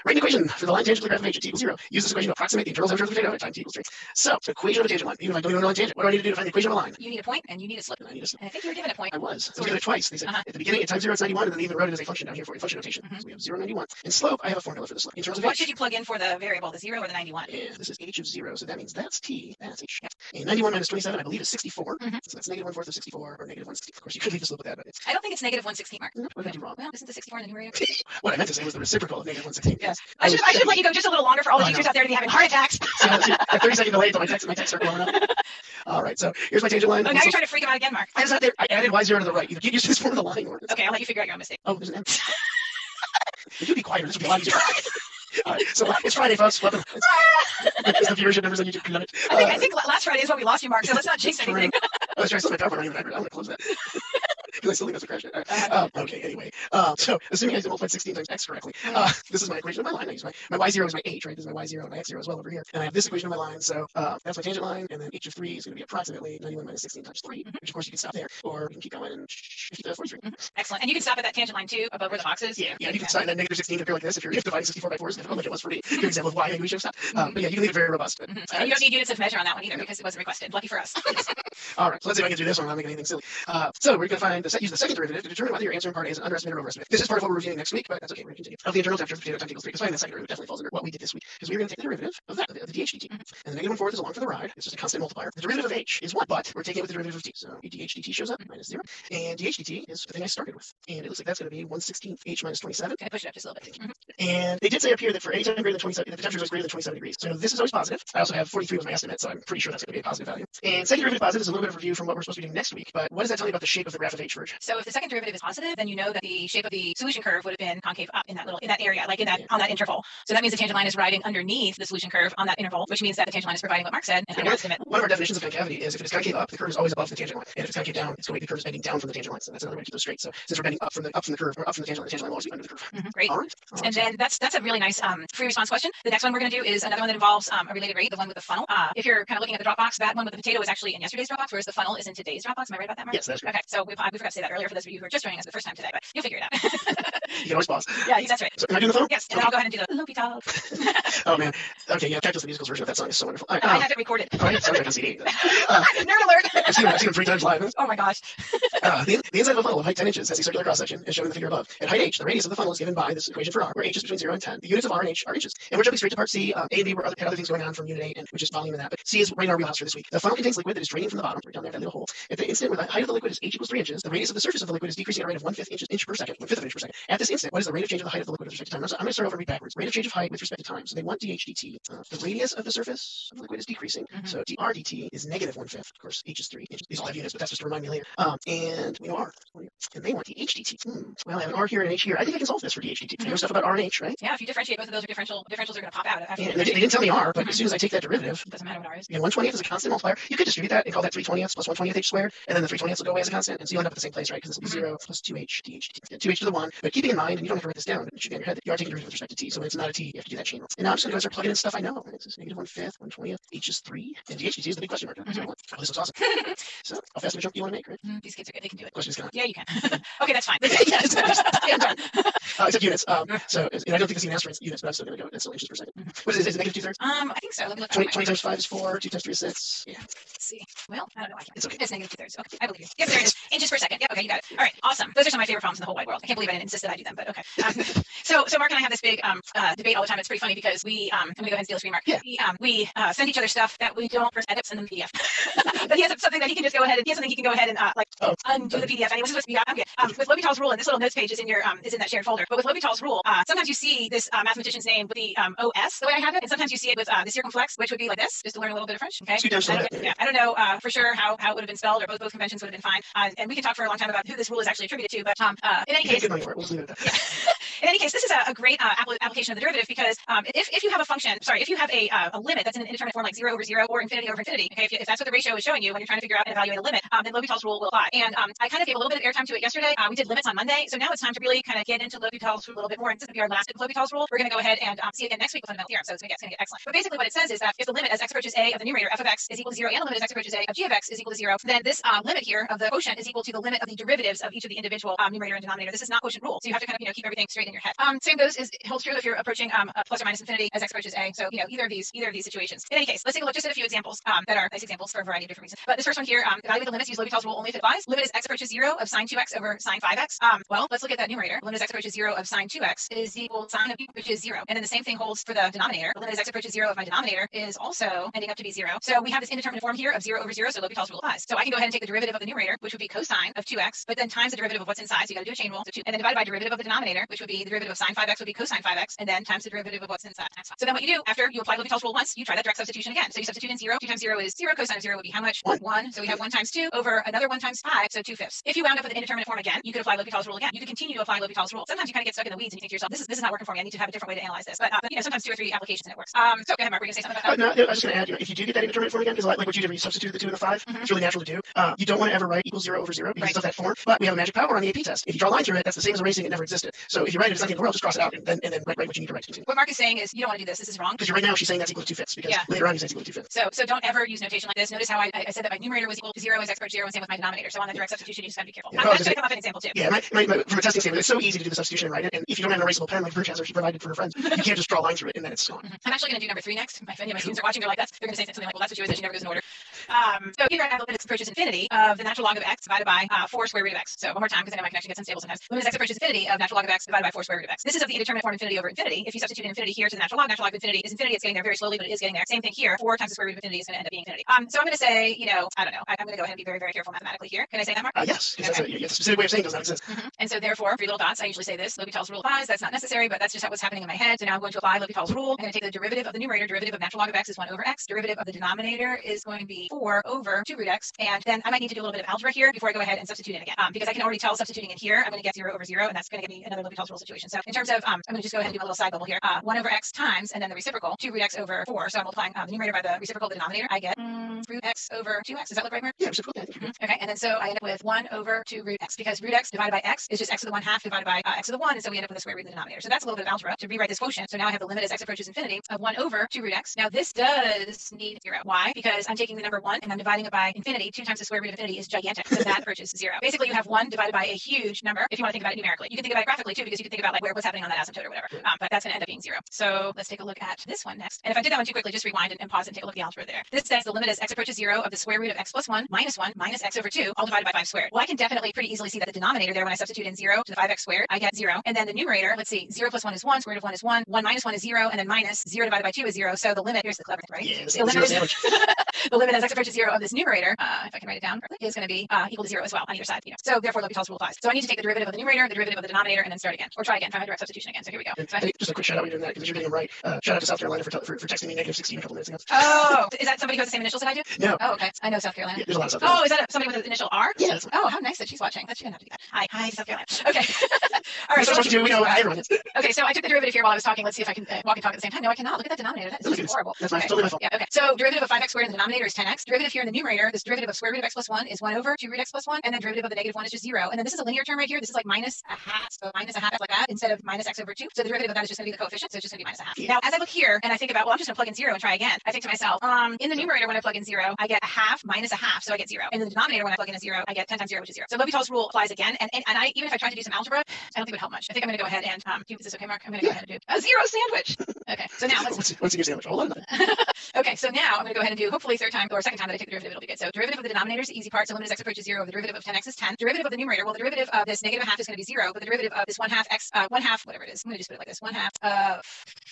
Write an equation for the line tangent to the graph of h at t equals 0. Use this equation to approximate the internal temperature of the potato at time t equals 3. So, equation of a tangent line. Even if I don't even know a line tangent, what do I need to do to find the equation of a line? You need a point and you need a slope. And I need a slope. And I think you were given a point. I was given it twice. They said at the beginning at time 0 it's 91, and then they even wrote it as a function down here for you, function notation. So we have 0, 91. And slope, I have a formula for the slope. In terms of what h, should you plug in for the variable, the 0 or the 91? Yeah, this is h of 0, so that means that's t, that's h. And 91 minus 27, I believe, is 64. So that's negative 1/4 of 64, or negative 1/16. Of course, you could leave the slope with that, but it's... I don't think it's negative 1/16, Mark. What did I do wrong? Well, isn't the 64 in the numerator? What I meant to say was the reciprocal of negative 1/16. Yes. I should let you go just a little longer for all the teachers out there to be having heart attacks. A 30-second delay until my texts are blowing up. All right, so here's my tangent line. Oh, now you're trying to freak him out again, Mark. I was out there. I added y0 to the right. You can't use this form of the line. Okay, I'll let you figure out your own mistake. Oh, there's an M. If you be quieter, this would be a lot easier. All right, so it's Friday, folks. Welcome. It's the viewership numbers on YouTube. Love it. I think last Friday is when we lost you, Mark, so let's not jinx anything. Oh, that's right. I still have my PowerPoint on even. I'm going to close that. Because I still think that's a crash. Okay, anyway. So, assuming I did multiply 16 times x correctly, this is my equation of my line. I use my y0 is my h, right? This is my y0 and my x0 as well over here. And I have this equation of my line. So, that's my tangent line. And then h of 3 is going to be approximately 91 minus 16 times 3, which of course you can stop there. Or you can keep going and keep that 43. Excellent. And you can stop at that tangent line too, above where the box is. Yeah, you can stop that negative 16 appear like this if you're dividing 64 by 4 is difficult, like it was for me. Good example of why maybe we should have stopped. But yeah, you can leave it very robust. But, and you don't need units of measure on that one either because it wasn't requested. Lucky for us. All right, so let's see if I can do this one without making anything silly. So we're going to find use the second derivative to determine whether your answer in part A is an underestimate or overestimate. This is part of what we're reviewing next week, but that's okay. We're going to continue. Of the internal temperature of the potato time equals 3, because finding the second derivative definitely falls under what we did this week. Because we're going to take the derivative of that, of the dh dt. And the negative 1/4 is along for the ride. It's just a constant multiplier. The derivative of h is 1, but we're taking it with the derivative of t. So dh dt shows up, minus 0. And dh dt is the thing I started with. And it looks like that's going to be 1/16 h minus 27. Can I push it up just a little bit? And they did say up here that for any time greater than 27, the temperature is greater than 27 degrees. So this is always positive. I also have 43 was my estimate, so I'm pretty sure that's going to be a positive value. And second derivative positive is a little bit of review from what we're supposed to be doing next week. But what does that tell you about the shape of the graph of h, Virg? So if the second derivative is positive, then you know that the shape of the solution curve would have been concave up in that area, like on that interval. So that means the tangent line is riding underneath the solution curve on that interval, which means that the tangent line is providing what Mark said, an underestimate. One of our definitions of concavity is if it is concave up, the curve is always above the tangent line. And if it's concave down, the curve is bending down from the tangent line. So that's another way to keep those straight. So since we're bending up from the curve or up from the tangent line will always be under the curve. Great. All right. And then that's a really nice free response question. The next one we're going to do is another one that involves a related rate, the one with the funnel. If you're kind of looking at the Dropbox, that one with the potato is actually in yesterday's Dropbox, whereas the funnel is in today's Dropbox. Am I right about that, Mark? Yes, that's right. Okay, so we forgot to say that earlier for those of you who are just joining us the first time today, but you'll figure it out. You can always pause. Yeah, that's right. So am I doing the funnel? Yes, and then I'll go ahead and do the L'Hopital. Oh man. Okay, yeah, Cactus the musical's version of that song is so wonderful. I have it recorded. Oh, yeah, it sounds like on CD. Nerd alert! I've seen him 3 times live. Oh my gosh. The inside of a funnel of height 10 inches has a circular cross section, as shown in the figure above. At height h, the radius of the funnel is given by this equation for r, where h is between 0 and 10. The units of r and h are inches. And we're jumping straight to part C. A and B had other things going on from unit 8, which is volume and that. But C is right in our wheelhouse for this week. The funnel contains liquid that is draining from the bottom, right down there, that little hole. At the instant where the height of the liquid is h equals 3 inches, the radius case of the surface of the liquid is decreasing at a rate of 1/5 inch per second, 1/5 of an inch per second. At this instant, what is the rate of change of the height of the liquid with respect to time? So I'm going to start over and read backwards. Rate of change of height with respect to time. So they want dH dt. The radius of the surface of the liquid is decreasing. So dr dt is negative 1/5. Of course, h is 3 inches. These all have units, but that's just to remind me later. And we know r. And they want dH dt. Well, I have an r here and an h here. I think I can solve this for dH dt. I know stuff about r and h, right? Yeah, if you differentiate both of those, differentials are going to pop out. And they didn't tell me r, but as soon as I take that derivative, it doesn't matter what r is. 1/20th is a constant multiplier. You could distribute that and call that 3/20ths plus 1/20th h squared, and then the 3/20ths will go away as a constant, and so you'll end up at the same place, right? Because this will be 0 plus 2h dH dt. 2h to the 1. But keeping in mind, and you don't have to write this down, but it should be on your head that you are taking derivative with respect to t. So when it's not a t, you have to do that chain rule. And now I'm just going to go start plugging in stuff I know. This is negative 1/5, 1/20th, h is 3, and dH dt is the big question mark. So this looks awesome. So how fast of a jump do you want to make, right? These kids are good. They can do it. Question is gone. Yeah, you can. Okay, that's fine. I'm done. Except units. So and I don't think this even asks for units, but I'm still going to go. It's still inches per second. What is it? Is it negative 2/3? I think so. Let me look. 20 times 5 is 4. 2 times 3 is 6. Yeah. Let's see. Well, I don't know. I can't. It's okay. It's negative 2/3. Okay, I believe you. Yep, there it is. Inches per second. Yep. Okay, you got it. All right. Awesome. Those are some of my favorite problems in the whole wide world. I can't believe I didn't insist that I do them, but okay. So Mark and I have this big debate all the time. It's pretty funny because I'm gonna go ahead and steal a screen, Mark. Yeah. We send each other stuff that we don't edit, send them PDF. But he has something that he can just go ahead and undo the PDF. And he was supposed to be okay. With L'Hopital's rule, and this little notes page is in that shared folder. But with L'Hopital's rule, sometimes you see this mathematician's name with the OS the way I have it, and sometimes you see it with the circumflex, which would be like this, just to learn a little bit of French. Okay. I don't know for sure how it would have been spelled, or both conventions would have been fine. And we can talk for a long time about who this rule is actually attributed to. But in any case, in any case, this is a great application of the derivative because if you have a function, if you have a limit that's in an indeterminate form like 0 over 0 or infinity over infinity, okay, if that's what the ratio is showing you when you're trying to figure out and evaluate a limit, then L'Hopital's rule will apply. And I kind of gave a little bit of airtime to it yesterday. We did limits on Monday, so now it's time to really kind of get into L'Hopital's rule a little bit more. And this is going to be our last L'Hopital's rule. We're going to go ahead and see it again next week with fundamental theorem. So it's going to get excellent. But basically what it says is that if the limit as x approaches a of the numerator f of x is equal to 0 and the limit as x approaches a of g of x is equal to 0, then this limit here of the quotient is equal to the limit of the derivatives of each of the individual numerator and denominator. This is not quotient rule, so you have to kind of keep everything straight in your head. Same holds true if you're approaching a plus or minus infinity as x approaches a. So either of these situations. In any case, let's take a look just at a few examples that are nice examples for a variety of different reasons. But this first one here, evaluate the limits. Use L'Hopital's rule only if it applies. Limit is x approaches 0 of sine 2x over sine 5x. Well, let's look at that numerator. Limit is x approaches 0 of sine 2x is equal to sine of which is 0. And then the same thing holds for the denominator. The limit is x approaches 0 of my denominator is also ending up to be 0. So we have this indeterminate form here of 0 over 0. So L'Hopital's rule applies. So I can go ahead and take the derivative of the numerator, which would be cosine of 2x, but then times the derivative of what's inside. So you got to do a chain rule. So 2, and then divide by derivative of the denominator, which would be the derivative of sine 5x would be cosine 5x, and then times the derivative of what's inside. So then what you do after you apply L'Hopital's rule once, you try that direct substitution again. So you substitute in 0. 2 times 0 is 0. Cosine of 0 would be how much? 1. So we have 1 times 2 over another 1 times 5, so 2/5. If you wound up with an indeterminate form again, you could apply L'Hopital's rule again. You could continue to apply L'Hopital's rule. Sometimes you kind of get stuck in the weeds and you think to yourself, this is not working for me. I need to have a different way to analyze this. But sometimes 2 or 3 applications and it works. So go ahead, Mark. We're gonna say something about that. No, I was just going to add, if you do get that indeterminate form again, because like what you did when you substituted the 2 and the 5, it's really natural to do. You don't want to ever write equals 0 over 0 because of that form. But we have a magic power on the AP test. If you draw a line through it, that's the same as erasing it never existed. So if you write it as nothing in the world, just cross it out and then write what you need to write. What Mark is saying is you don't want to do this. This is wrong. Because right now she's saying that's equal to 2/5 because later on you say it's equal to 2/5. So don't ever use notation like this. Notice how I said that my numerator was equal to 0 as x approaches 0 and same with my denominator. So on the direct substitution, you just got to be careful. Yeah, that's going to come up in an example too. Yeah, from a testing standpoint, it's so easy to do the substitution and write it. And if you don't have an erasable pen like Bruce has or she provided for her friends, you can't just draw a line through it and then it's gone. I'm actually going to do number 3 next. My students are watching. They're like, they're going to say something like, well, that's what she always said. She never goes in order. So here I have the limit approaches infinity of the natural log of x divided by 4 square root of x. So one more time, because I know my connection gets unstable sometimes. Limit is x approaches infinity of natural log of x divided by 4 square root of x. This is of the indeterminate form infinity over infinity. If you substitute infinity here to the natural log of infinity is infinity. It's getting there very slowly, but it is getting there. Same thing here. 4 times the square root of infinity is going to end up being infinity. So I'm going to say, I don't know. I'm going to go ahead and be very, very careful mathematically here. Can I say that, Mark? Yes. Because that's a specific way of saying does not exist. And so therefore, 3 little dots, I usually say this. L'Hopital's rule applies. That's not necessary, but that's just what's happening in my head. So now I'm going to apply L'Hopital's rule. I'm going to take the derivative of the numerator. Derivative of natural log of x is 1 over x. Derivative of the denominator is going to be 4 over 2 root x. And then I might need to do a little bit of algebra here before I go ahead and substitute in again. Because I can already tell substituting in here, I'm going to get 0 over 0, and that's going to give me another L'Hopital's rule situation. So in terms of, I'm going to just go ahead and do a little side bubble here. 1 over x times, and then the reciprocal, 2 root x over 4. So I'm multiplying the numerator by the reciprocal of the denominator. I get root x over 2x. Does that look right, Mark? Yeah, reciprocal. Okay, and then so I end up with 1 over 2 root x, because root x divided by x is just x to the 1/2 divided by x to the 1, and so we end up with the square root of the denominator. So that's a little bit of algebra to rewrite this quotient. So now I have the limit as x approaches infinity of 1 over 2 root x. Now this does need 0. Why? Because I'm taking the number 1 and I'm dividing it by infinity. 2 times the square root of infinity is gigantic, so that approaches 0. Basically, you have 1 divided by a huge number. If you want to think about it numerically, you can think about it graphically too, because you can think about like what's happening on that asymptote or whatever. But that's going to end up being 0. So let's take a look at this one next. And if I did that one too quickly, just rewind and pause and take a look at the algebra there. This says the limit is x approaches 0 of the square root of x plus 1 minus x over 2, all divided by 5 squared. Well, I can definitely pretty easily see that the denominator there, when I substitute in 0 to the 5x squared, I get 0. And then the numerator, let's see, 0 plus 1 is 1, square root of 1 is 1, 1 minus 1 is 0, and then minus 0 divided by 2 is 0. So the limit, here's the clever thing, right? Yeah, the limit is the limit as x approaches 0 of this numerator, if I can write it down correctly, is going to be equal to 0 as well on either side. So therefore, L'Hopital's rule applies. So I need to take the derivative of the numerator, the derivative of the denominator, and then start again, or try again, find my direct substitution again. So here we go. So just a quick shout out when you're doing that because you're getting them right. Shout out to South Carolina for texting me -16 a couple minutes ago. Oh, is that somebody who has the same initials that I do? No. Oh, okay. I know South Carolina. Yeah, there's a lot of South Carolina. Oh, is that somebody with the initial R? Yeah. Oh, how nice that she's watching. That she didn't have to do that. Hi, South Carolina. Okay. All right. So we know everyone is. Okay, so I took the derivative here while I was talking. Let's see if I can walk and talk at the same time. No, I cannot. Look at that denominator. That is horrible. That's totally my fault. Yeah, okay. So derivative of 5x squared in the denominator is 10x. Derivative here in the numerator, this derivative of square root of x plus 1 is 1 over 2 root x plus 1. And then derivative of the negative 1 is just 0. And then this is a linear term right here. This is like minus a half. So minus a half like that instead of minus x over 2. So the derivative of that is just going to be the coefficient. So it's just going to be minus a half. Yeah. Now, as I look here and I think about, well, I'm just going to plug in 0 and try again. I think to myself, in the numerator, when I plug in 0, I get a half minus a half. So I get 0. And in the denominator, when I plug in a 0, I get 10 times 0, which is 0. So L'Hopital's rule applies again. And I, even if I tried to do some algebra, I don't think it would help much. I think I'm going to go ahead and, is this okay, Mark? I'm going to go ahead and do a 0 sandwich. Okay. So now what's in your sandwich? Hold on. Okay, so now I'm going to go ahead and do, hopefully third time or second time that I take the derivative, it'll be good. So derivative of the denominator is the easy part. So limit as x approaches 0. The derivative of 10x is 10. Derivative of the numerator, well, the derivative of this negative half is going to be 0, but the derivative of this 1/2 x, 1/2, whatever it is, I'm going to just put it like this, 1/2 of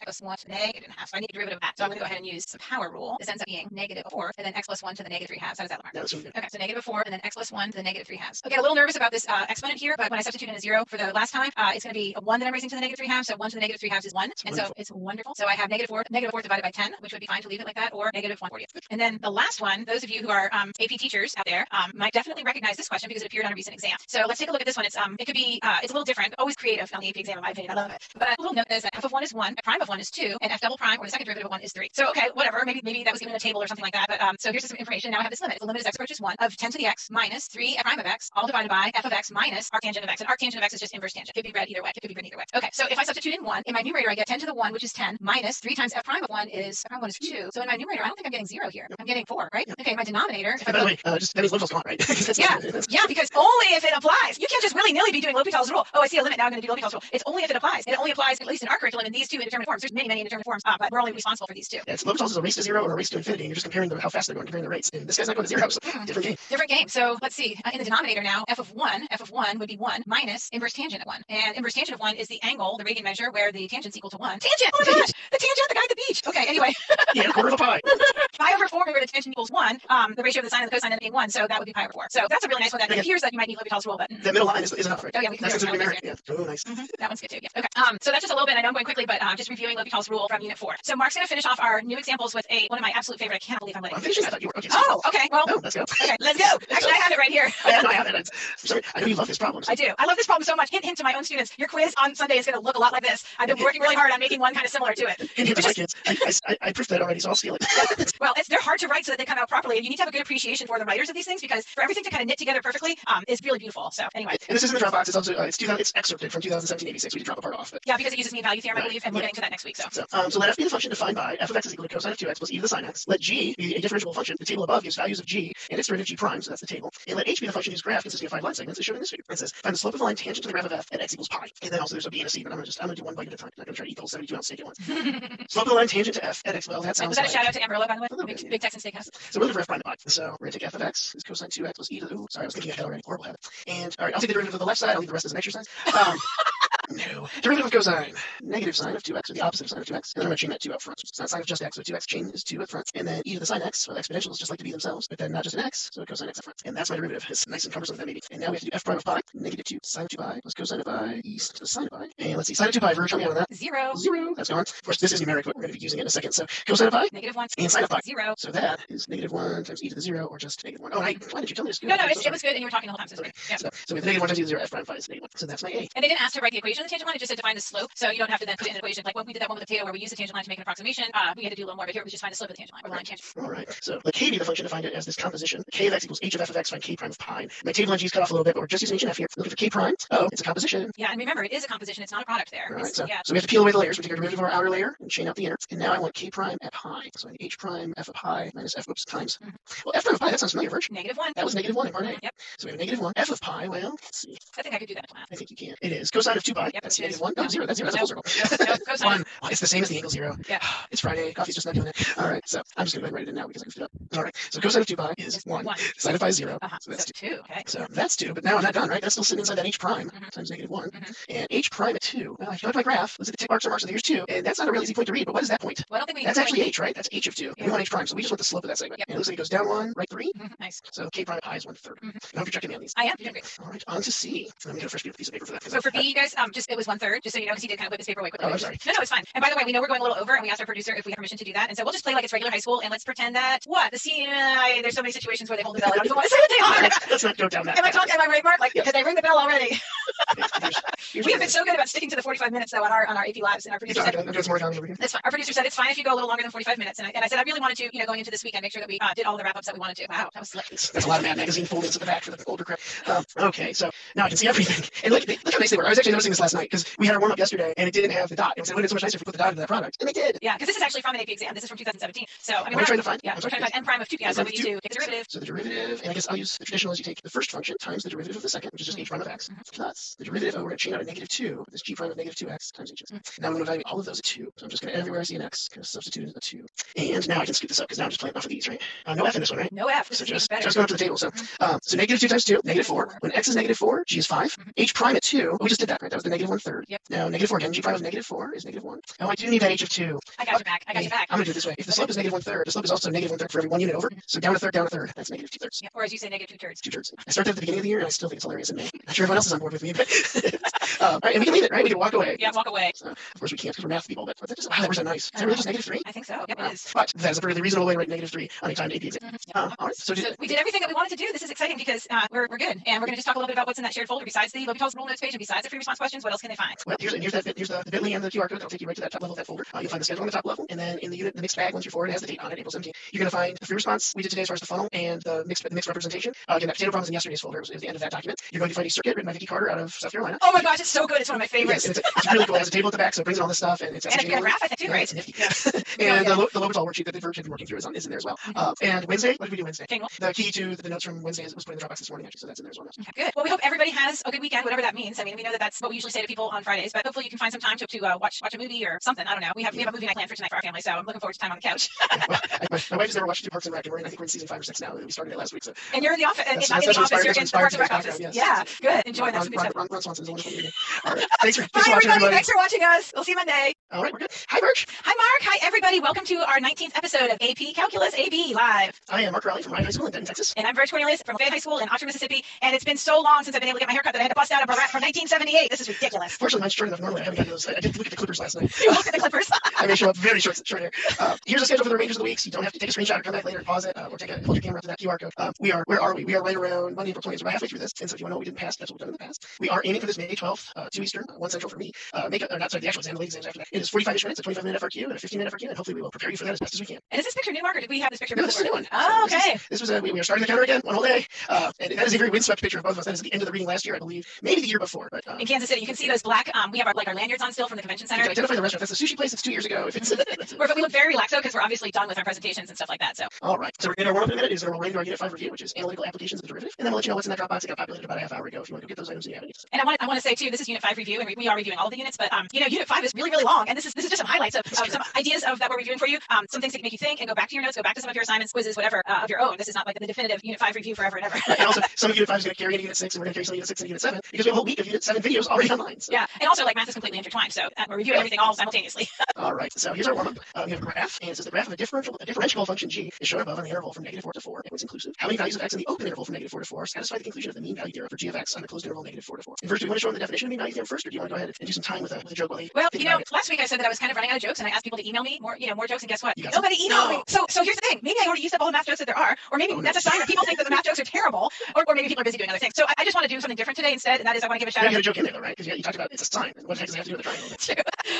x plus 1 to the negative half. So I need a derivative of that. So I'm going to go ahead and use the power rule. This ends up being negative 4, and then x plus 1 to the negative 3 halves. How does that look, Mark? That's really good. Okay, so negative 4, and then x plus 1 to the negative 3 halves. Okay, a little nervous about this exponent here, but when I substitute in a 0 for the last time, it's going to be a 1 that I'm raising to the negative 3 halves. So 1 to the negative 3 halves is 1. And so it's wonderful. So I have negative 4 divided by 10, which would be fine to leave it like that, or negative 1/40. And then the last one, those of you who are AP teachers out there might definitely recognize this question because it appeared on a recent exam. So let's take a look at this one. It's it could be it's a little different, always creative on the AP exam in my opinion. I love it. But a little note is that f of 1 is 1, f prime of 1 is 2, and f double prime or the second derivative of 1 is 3. So okay, whatever. Maybe that was given in a table or something like that. But so here's some information. Now I have this limit. The limit is x approaches 1 of 10 to the x minus 3 f prime of x, all divided by f of x minus arctangent of x. And arctangent of x is just inverse tangent. It could be read either way. It could be written either way. Okay, so if I substitute in 1, in my numerator I get 10 to the 1, which is 10, minus 3 times f prime of 1 is 2. So in my numerator, I don't think I'm getting 0 here. I'm getting 4, right? Okay, my denominator. By the way, just that means L'Hopital's gone, right? Yeah, because only if it applies. You can't just willy-nilly be doing L'Hopital's rule. Oh, I see a limit. Now I'm going to do L'Hopital's rule. It's only if it applies. And it only applies, at least in our curriculum, in these two indeterminate forms. There's many indeterminate forms, but we're only responsible for these two. Yeah, L'Hopital's is a race to 0 or a race to infinity, and you're just comparing how fast they're going, comparing the rates. And this guy's not going to 0, so different game. Different game. So let's see. In the denominator now, f of 1 would be 1 minus inverse tangent of 1. And inverse tangent of 1 is the angle, the radian measure, where the tangent's equal to 1. Tangent! Oh my gosh! The tangent, the guy at the beach! Okay, anyway. Yeah, a quarter of a pi. Pi over 4 where the tangent equals 1, the ratio of the sine and the cosine being 1, so that would be pi over 4. So that's a really nice one that appears that you might need L'Hopital's rule, but the middle line is enough, right? Oh yeah, we can that's do numeric. Yeah. Oh, nice. That one's good too. Yeah. Okay. So that's just a little bit. I know I'm going quickly, but just reviewing L'Hopital's rule from Unit 4. So Mark's going to finish off our new examples with one of my absolute favorite. I can't believe I'm late. I'm finishing. I thought you were. Okay, oh, okay. Well, no, let's go. Okay, let's go. Actually, I have it right here. I have it. Sorry, I know you love this problem. I do. I love this problem so much. Hint to my own students. Your quiz on Sunday is going to look a lot like this. I've been working really hard on making one kind of similar to it. Hint to my kids. I proofed that already, so I'll steal it. Well, they're hard to write so that they come out properly, and you need to have a good appreciation for the writers of these things because for everything to kind of knit together perfectly is really beautiful. So anyway. And this isn't the Dropbox. It's also it's excerpted from 2017-86. We did drop a part off. But yeah, because it uses mean value theorem, I believe, and we're getting to that next week. So let f be the function defined by f of x is equal to cosine of 2x plus e to the sine x. Let g be a differentiable function. The table above gives values of g and its derivative g prime, so that's the table. And let h be the function whose graph consisting of 5 line segments is shown in this figure. It says find the slope of the line tangent to the graph of f at x equals pi. And then also there's a b and a c, but I'm gonna do one bite at a time. I'm not gonna try to equal 72 ounce steak at once. Slope of the line tangent to f at x. Well, that sounds. Was that a shout out to Amarillo, by the way? Big Texan Steakhouse. So we're looking for f prime to pi. So we're gonna take f of x is cosine 2x plus e to the. Ooh, sorry, I was thinking ahead already. Horrible habit. And all right, I'll take the derivative of the left side. I'll leave the rest as an exercise. No. Derivative of cosine, negative sine of 2x, or the opposite of sine of 2x. And then I'm going to chain that 2 up front. So it's not sine of just x, so 2x chain is 2 up front. And then e to the sine x, well, exponentials just like to be themselves, but then not just an x, so cosine x up front. And that's my derivative. It's nice and cumbersome, that maybe. And now we have to do f prime of pi, negative 2 sine of 2 pi plus cosine of pi e to the sine of pi. And let's see, sine of 2 pi, Verge, help me out on that. 0. 0. That's gone. Of course, this is numeric, but we're going to be using it in a second. So cosine of pi, negative 1. And sine of pi, 0. So that is negative 1 times e to the 0, or just negative 1. Oh, why did you tell me this? No, it was good, and you were talking the whole time, so it's okay. Yep. So we have negative 1 times e to the 0, f prime of pi is negative 1. So that's my a. And they didn't ask to write the equation of the tangent line, it just said to find the slope. So you don't have to then put it in an equation. Like when we did that one with the potato where we used the tangent line to make an approximation, we had to do a little more, but here it was just find the slope of the tangent line, or line tangent. All right. So let k be the function defined as this composition. K of x equals h of f of x, find k prime of pi. My table on g is cut off a little bit, but we're just using h and f here. Looking for k prime. Oh, it's a composition. Yeah, and remember, it is a composition. It's not a product there. All right. So we have to peel away the layers. We take our derivative of our outer layer and chain out the inner. And now I want k prime at pi. So I need h prime f of pi minus f times. Well, f prime of pi, that sounds familiar, Verge. Negative 1. That was negative 1 in part A. Yep. So we have negative 1. F of pi, well, let's see. I think I could do that in math. I think you can. It is cosine of 2 pi. right? Yep, That's which is -1. No, 0. That's 0. That's a full circle. no, cosine. 1. Oh, it's the same as the angle 0. Yeah. It's Friday. Coffee's just not doing it. All right. So I'm just going to go ahead and write it in now because I goofed it up. All right. So cosine of 2 pi is 1. Sine of pi is 0. So that's 2. Okay. So that's 2. But now I'm not done, right? That's still sitting inside that h prime times -1. And h prime at 2. Well, if you look at my graph, let's see the tick marks are marks. So here's 2. And that's not a real easy point to read. But what is that point? Well, I don't think we That's actually h, right? That's h of 2. Yeah. And we want h prime. So we just want the slope of that segment. Yep. And it looks like it goes down 1, right 3. Nice. So k prime at pi is 1/3. I hope you're checking me on these. I am. You're doing great. All right. On to C. Let me get a fresh piece of paper for that. So for B, you guys, just it was 1/3, just so you know, because he did kind of whip his paper away quickly. Oh, I'm sorry. No, it's fine. And by the way, we know we're going a little over, and we asked our producer if we have permission to do that. And so we'll just play like it's regular high school, and let's pretend that the C. There's so many situations where they hold the bell. I don't even want to say what they are. Let's not go down that. Am I right, Mark? Like, because they ring the bell already. Here's We have been so good about sticking to the 45 minutes though on our AP lives, and our producer said I'm doing some more over here. that's fine. Our producer said it's fine if you go a little longer than 45 minutes, and I said I really wanted to, going into this weekend, make sure that we did all the wrap ups that we wanted to. Wow, that was slick. That's a lot of Mad Magazine foldings at the back for the older crap. Okay, so now I can see everything. And look how nice they were. I was actually noticing this last night because we had our warm up yesterday and it didn't have the dot. It said, "Wouldn't it be so much nicer if we put the dot into that product?" And they did. Yeah, because this is actually from an AP exam. This is from 2017. So I mean, we're trying to find. Yeah, we're trying to find n prime of 2 pi. So we need to take the derivative. So the derivative, and I guess I'll use the traditional as you take the first function times the derivative of the second, which is just h prime of x, plus the derivative. Oh, we're going to chain out a -2. This g prime of -2x times h. Now I'm going to evaluate all of those at 2. So I'm just going to everywhere I see an x, going to substitute in a 2. And now I can scoop this up because now I'm just playing off of these, right? No f in this one, right? No f. So just going up to the table. So so -2 times 2, -4. When x is -4, g is 5. H prime at 2. We just did that, right? That was the -1/3. Yep. Now -4 again. G prime of -4 is -1. Oh, I do need that h of 2. I got your back. I'm going to do it this way. If the slope is -1/3, the slope is also -1/3 for every 1 unit over. So down a third, that's -2/3. Yeah. Or as you say, -2/3. 2/3. I started at the beginning of the year and I still think it's hilarious in May. Not sure everyone else is on board with me, but all right, and we can leave it, right? We can walk away. Yeah, walk away. So, of course we can't because we're math people, but that just, wow, that was so nice. Is that really just -3? I think so. Yep, it is. But that is a really reasonable way to write -3 on a timed AP exam. All right, so we did everything that we wanted to do. This is exciting because we're good, and we're going to just talk a little bit about what's in that shared folder besides the Lobby rule notes page and besides the free response questions. What else can they find? Well, here's the bit.ly and the QR code. That'll take you right to that top level of that folder. You'll find the schedule on the top level, and then in the unit, the mixed bag, once you're forward, it has the date on it, April 17th. You're going to find the free response we did today as far as the funnel and the mixed representation. Again, that potato problem is in yesterday's folder. It was the end of that document. You're going to find a circuit written by Vicky Carter out of South Carolina. Oh my gosh, it's so good. It's one of my favorites. Yes, it's really cool. It has a table at the back, so it brings in all this stuff, and it's and a graph, I think, too, right? It's nifty. Yeah. And the Lobital worksheet that the Verge had been working through is in there as well. And Wednesday, what did we do Wednesday? The key to the notes from Wednesday was put in the Dropbox this morning, actually, so that's in there as well. Okay, good. Well, we hope everybody has a good weekend, whatever that means. I mean, we know that that's what we usually say to people on Fridays, but hopefully you can find some time to watch a movie or something. I don't know. We have a movie night planned for tonight for our family, so I'm looking forward to time on the couch. My wife has never watched Parks and Rec, and I think we're in season 5 or 6 now. We started it last week. So. And you're in the office. Not in the office. You're in the Parks and Rec office. Yes. Yeah, good. Enjoy that. Ron Swanson's a wonderful meeting. All right. Thanks for watching, everybody. Thanks for watching us. We'll see you Monday. All right, we're good. Hi, Mark. Hi, Mark. Hi, everybody. Welcome to our 19th episode of AP Calculus AB Live. I am Mark Raleigh from High School in Denton, Texas. And I'm Verge Cornelius from Fayette High School in Oxford, Mississippi. And it's been so long since I've been able to get my haircut that I had to bust out a Barat from 1978. This is ridiculous. Fortunately, mine's short enough. Normally, I haven't gotten those. I did look at the clippers last night. You looked at the clippers? I may show up very short hair. Here's a schedule for the remainder of the week, so you don't have to take a screenshot or come back later and pause it, or hold your camera up to that QR code. Where are we? We are right around Monday, April 20th. So we're halfway through this. And so if you want to know what we didn't pass, that's what we've done in the past. We are aiming for this May 12th, 2 Eastern, 1 Central for me. The actual exam, the late exams after that. It is 45-ish minutes, a 25-minute FRQ, and a 15-minute FRQ, and hopefully we will prepare you for that as best as we can. And is this picture new, Mark, or did we have this picture before? No, this is a new one. Oh, okay. This was we were starting the counter again, one whole day. And that is a very windswept picture of both of us. That is the end of the reading last year, I believe. Maybe the year before. But in Kansas City, you can see those black, we have our lanyards on still from the convention center. You can identify the restaurant. That's the sushi place. It's 2 years ago. If it's but we look very relaxed because we're obviously done with our presentations and stuff like that. So all right. So we're in our warm-up in a minute. We'll roll right into our Unit 5 review, which is analytical applications of the derivative. And then we'll let you know what's in that Dropbox. It got populated about a half hour ago. If you want to go get those items, you have any. And I want to say too, this is Unit 5 review, and we are reviewing all of the units. But Unit 5 is really long, and this is just some highlights of some ideas of that we're reviewing for you. Some things that make you think and go back to your notes, go back to some of your assignments, quizzes, whatever of your own. This is not like the definitive Unit 5 review forever and ever. And also, some of Unit 5 is going to carry into Unit 6, and we're going to carry some of Unit 6 into Unit 7 because we have a whole week of Unit 7 videos already online. So. Yeah, and also like math is completely intertwined, so we're reviewing everything all simultaneously. All right. So here's our warm-up. We have a graph, and it says the graph of a differential function g is shown above on the interval from -4 to 4, and it's inclusive. How many values of x in the open interval from -4 to 4 satisfy the conclusion of the mean value theorem for g of x on the closed interval -4 to 4? And first, do you want to show them the definition of mean value theorem first, or do you want to go ahead and do some time with a joke while they Well, think about it? last week I said that I was kind of running out of jokes, and I asked people to email me more jokes, and guess what? You Nobody emailed me. So here's the thing. Maybe I already used up all the math jokes that there are, or maybe that's a sign that people think that the math jokes are terrible, or maybe people are busy doing other things. So I just want to do something different today instead, and that is I want to give a shout out. You got a joke in there, though, right? Because you talked about it's a sign. What the heck does it have to do with the triangle? That's true.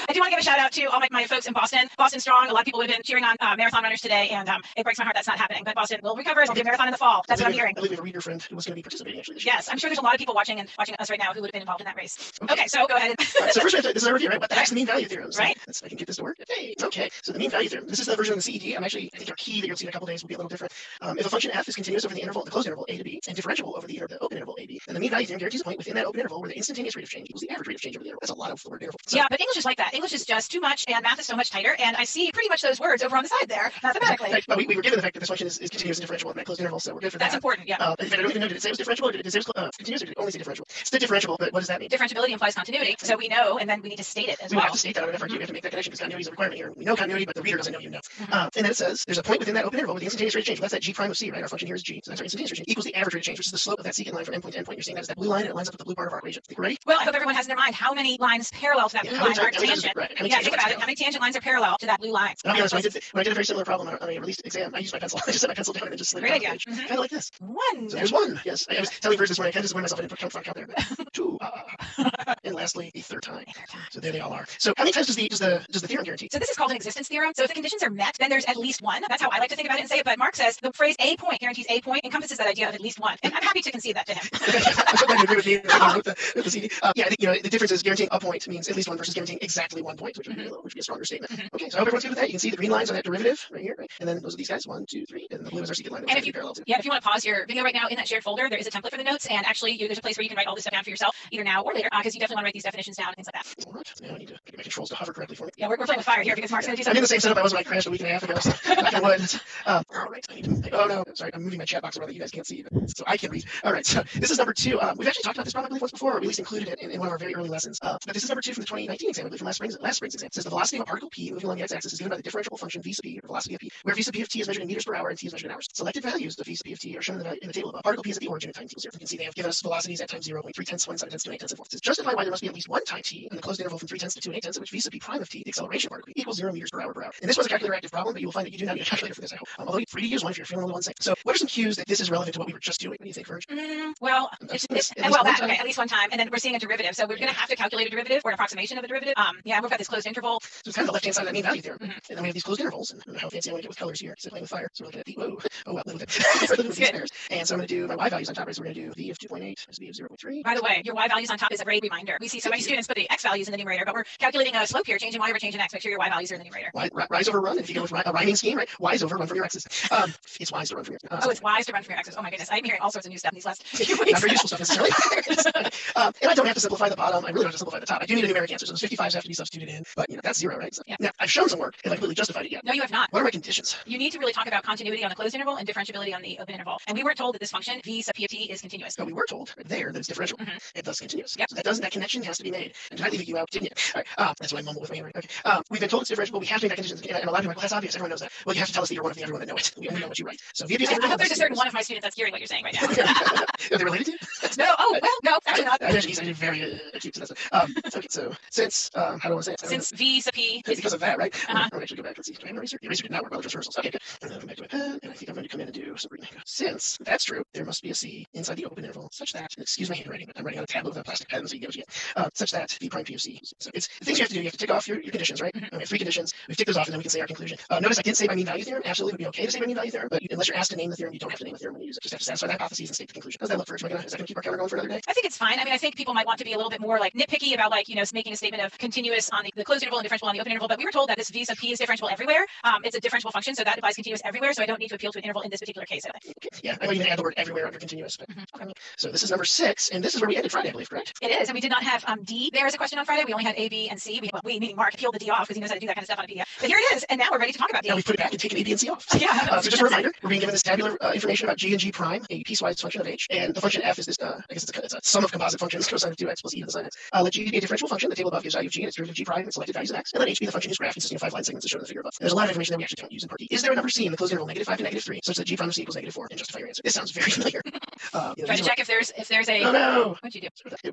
I do want to give a shout out to all my folks in Boston. Boston strong. A lot of people have been cheering on marathon runners today, and it breaks my heart that's not happening. But Boston will recover. It'll be a marathon in the fall. That's what I'm hearing. I believe we have a reader friend who was going to be participating actually this year. Yes, I'm sure there's a lot of people watching us right now who would have been involved in that race. Okay, so go ahead. Right, so first, this is a review, right? What the heck's the mean value theorems? Right. I can get this to work. Hey, no, Okay, so the mean value theorem. This is the version of the CED. I think our key that you'll see in a couple days will be a little different. If a function f is continuous over the interval, the closed interval a to b, and differentiable over the open interval a b, then the mean value theorem guarantees a point within that open interval where the instantaneous rate of change equals the average rate of change over the interval. That's a lot of the word interval. So, yeah, but English is like that. English is just too much, and math is so much tighter. And I see pretty much those words over on the side there mathematically. Right, but we were given the fact that this function is continuous and differentiable in that closed interval, so we're good for that. That's important. Yeah. In fact, I don't even know, did it say it was differentiable or did it say it was continuous or did it only say differentiable? It's still differentiable, but what does that mean? Differentiability implies continuity, so we know, and then we need to state it as we well. We have to state that on an FRQ. We have to make that connection because continuity is a requirement here. We know continuity, but the reader doesn't know you know. And then it says there's a point within that open interval with the instantaneous rate of change. Well, that's that g prime of c, right? Our function here is g, so that's our instantaneous rate of change equals the average rate of change, which is the slope of that secant line from endpoint to endpoint. You're seeing that as that blue line, and it lines up with the blue part of our equation. Think we're ready? Well, I hope everyone has in their mind how many lines parallel to that blue line are tangent. Right. Yeah, think about it. How many tangent lines are parallel to that blue line? I'll be honest, when I did a very similar problem on a released exam, I used my pencil. I just set my pencil down and just slid it down the page. Kind of like this. One. So there's one. Yes, I was telling Verge this morning. I kind of disappointed myself. I didn't put count there. But two. And lastly, a third time. So there they all are. So how many times does the theorem guarantee? So this is called an existence theorem. So if the conditions are met, then there's at least one. That's how I like to think about it and say it. But Mark says the phrase a point guarantees a point encompasses that idea of at least one. And I'm happy to concede that to him. I'm so glad you agree with me with the CD. Yeah, I think the difference is guaranteeing a point means at least one versus guaranteeing exactly 1 point, which would be a stronger statement. Okay, so I hope everyone's good with that. You can see the green lines on that derivative right here, right? And then those are these guys, 1, 2, 3, and the blue is our secant line. And if you parallel to. Yeah, if you want to pause your video right now in that shared folder, there is a template for the notes, and actually there's a place where you can write all this stuff down for yourself, either now or later, because you definitely want to write these definitions down and things like that. All right, now I need to get my controls to hover correctly for me. Yeah, we're playing with fire here because Mark's going to do something. I'm in the same setup I was when I crashed a week and a half ago. So all right, I need to. Oh no, sorry, I'm moving my chat box around that you guys can't see, so I can read. All right, so this is number 2. We've actually talked about this probably once before, or we at least included it in one of our very early lessons. But this is number 2 from the 2019 exam, I believe, from last spring's exam. It says the velocity of a particle p moving along the x-axis is given by the differentiable function v sub p, or velocity of p, where v sub p of t is measured in meters per hour and t is measured in hours. Selected values of v sub p of t are shown in the table above. Particle p is at the origin at time equals 0. You can see they have given us velocities at time 0, 0.3 tenths, 1 7 tenths, 2 8 tenths, and 4. It says justify why there must be at least one time t in the closed interval from 3 tenths to 2 8 tenths, at which v sub p prime of t, the acceleration of particle p, equals 0 meters per hour per hour. And this was a calculator active problem, but you will find that you do not need a calculator for this, I hope. Although you're free to use one if you're feeling a little unsafe. So what are some cues that this is relevant to what we were just doing? What do you think, Verge? Well, at least one time, and then we're seeing a derivative. So we're going to have to calculate a derivative or an approximation of a derivative. Yeah, we've got this closed interval. So it's kind of the left-hand side of that mean value theorem. And then we have these closed intervals. And I don't know how fancy I want to get with colors here. So playing with fire. So we're looking at the little bit. And so I'm going to do my y values on top. Right? So we're going to do v of 2.8 plus v of 0.3. By the way, your y values on top is a great reminder. We see so many students put the x values in the numerator, but we're calculating a slope here, changing y over changing x. Make sure your y values are in the numerator. Rise over run. And if you go with a rhyming scheme, right? Y's over run from your x's. It's wise to run from your x's. It's wise to run from your x's. Oh my goodness. I'm hearing all sorts of new stuff in these last few weeks. Not very useful stuff necessarily. And I don't have to simplify the bottom. I really don't have to simplify the top. I do need a numeric answer. So those 55s have to be substituted in. But that's 0, right? So, yeah. Now, I've shown some work. Have I completely justified it yet? No, you have not. What are my conditions? You need to really talk about continuity on the closed interval and differentiability on the open interval. And we weren't told that this function, v sub p of t, is continuous. But we were told right there that it's differential. It thus continuous. Yep. So that connection has to be made. And did I leave you out? Didn't you? All right. That's what I mumble with my hand. Right? Okay. We've been told it's differentiable. We have to make that condition. And a lot of people are like, well, that's obvious. Everyone knows that. Well, you have to tell us that you're one of the everyone that know it. We only know what you write. So I hope there's a certain one of my students that's hearing what you're saying right now. Are they related to you? No. Oh, well, no, actually not. I'm actually very acute to that. Okay. So since how do I want to say it? Since v sub p is because of that, right? I'm going to actually go back. Let's see. Do I have an eraser? The eraser did not work well. Just rehearsals. Okay, good. And then I'm back to my pen, and I think I'm going to come in and do some reading. Since that's true, there must be a c inside the open interval such that, excuse my handwriting, but I'm writing on a tablet with a plastic pen, so you get what you get. Such that v prime p of c. So it's the things you have to do. You have to tick off your conditions, right? We have 3 conditions. We tick those off, and then we can say our conclusion. Notice I didn't say my mean value theorem. Absolutely would be okay to say my mean value theorem, but unless you're asked to name the theorem, you don't have to name the theorem when you use it. Just have to satisfy the hypotheses and state the conclusion. How does that look, Verge? Is that going to keep our counter going for another day? I think it's fine. I mean, I think people might want to be a little bit more like nitpicky about making a statement of continuous on the closed interval and differential on the open interval. But we were told that this v sub p is differentiable everywhere. It's a differentiable function, so that applies continuous everywhere. So I don't need to appeal to an interval in this particular case. Okay. Yeah, I might even add the word everywhere under continuous. But, okay. So this is number 6, and this is where we ended Friday, I believe, correct? It is, and we did not have D there as a question on Friday. We only had A, B, and C. We meaning Mark, peeled the D off because he knows how to do that kind of stuff on a PDF. But here it is, and now we're ready to talk about D. Now we put it back and taken A, B, and C off. Yeah. So just a reminder, we're being given this tabular information about g and g prime, a piecewise function of h, and the function f is this. I guess it's a sum of composite functions, cosine of 2x plus e to the sine x. Let g be a differential function. The table above gives value of g and its derivative g prime and selected values of x. And let h be the function whose graph consisting of 5 line segments as shown in the figure above. There's a lot of information that we actually don't use in part D. Is there a number c in the closed interval -5 to -3 such that g prime of c equals -4 and justify your answer? This sounds very familiar. Try to check if there's a. Oh no! What'd you do?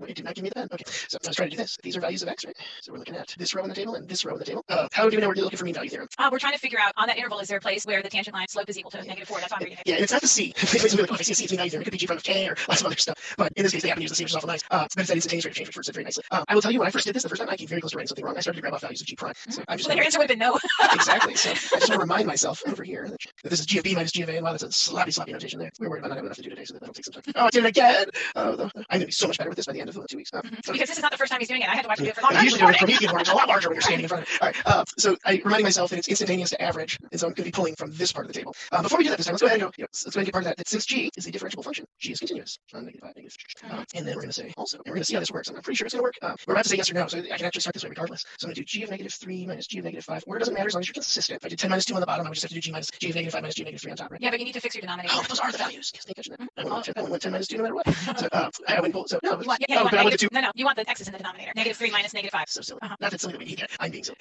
It did not give me the pen. Okay, so I was trying to do this. These are values of x, right? So we're looking at this row in the table and this row in the table. How do we know we're looking for mean value theorem? We're trying to figure out on that interval, is there a place where the tangent line slope is equal to -4? That's how I'm reading it. Yeah, and it's not the c. If I see a c, it's mean value theorem. It could be g prime of k or lots of other stuff. But in this case, they happen to use the c, which is awful nice. But it's that instantaneous rate of change, which works very nicely. I will tell you, when I first did this the first time, I came very close to writing something wrong. I started to grab off values of g prime. So I'm just. Well, your answer would have been no. Exactly. So I just want to remind myself over here that this is g of b minus g of a, and wow, that's a sloppy notation there. We're worried about not having enough to do today, so that'll take some time. Oh, I did it again. I'm going to be so much better with this by the end of 2 weeks. Because this is not the first time he's doing it. I had to watch him do it for long. I usually do it for me keyboard. It's a lot larger when you're standing in front of it. All right. So I'm reminding myself that it's instantaneous to average, and so I'm going to be pulling from this part of the table. Before we do that this time, let's go ahead and go. Let's go ahead and get part of that. That since g is a differentiable function, g is continuous. Negative 5, negative. And then we're going to say also, and we're going to see how this works. I'm pretty sure it's going to work. We're about to say yes or no, so I can actually start this way regardless. So I'm going to do g of negative 3 minus g of negative 5. Or it doesn't matter as long as you're consistent. If I did 10 minus 2 on the bottom, I would just have to do g minus g of negative 5 minus g of negative 3 on top, right? Yeah, but you need to fix your denominator. Oh, those are the values. Yes, thank you. I went 10 minus 2 no matter what. So I wouldn't pull. So no, you want, but I went to 2. No, you want the x's in the denominator. Negative 3 minus negative 5. So silly. Not that silly that we need it. I'm being silly.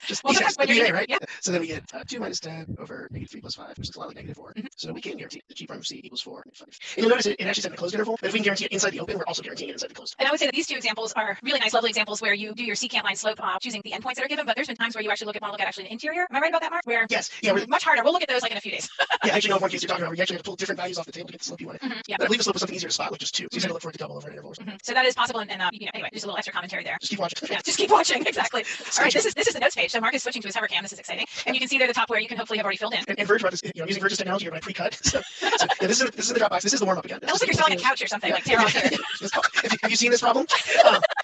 Just well, when you're right? Yeah. So then we get 2 minus 10 over negative 3 plus 5, which looks a lot like negative 4. So we can guarantee that g prime of c equals 4. And you'll notice it actually said in the closed interval, but if we can guarantee it inside the open, we're also guaranteeing it inside the closed. And I would say that these two examples are really nice, lovely examples where you do your secant line slope choosing the endpoints that are given, but there's been times where you actually want to look at actually the interior. Am I right about that, Mark? Where yes, yeah, much harder. We'll look at those like in a few days. Yeah, actually, no, one case you're talking about, where you actually have to pull different values off the table to get the slope you want. Yeah. But I believe the slope was something easier to spot, like just 2. So you have to look for it to double over an interval or something. So that is possible, and anyway, just a little extra commentary there. Just keep watching. Yeah, just keep watching. Exactly. All right, this is the notes page. So Mark is switching to his hover cam. This is exciting, and you can see there at the top where you can hopefully have already filled in. And Verge brought this, using Verge's technology here, but I pre-cut. So yeah, this is the Dropbox. This is the warm up again. It looks like you're selling a couch or something. Like tear off here. Have you seen this problem?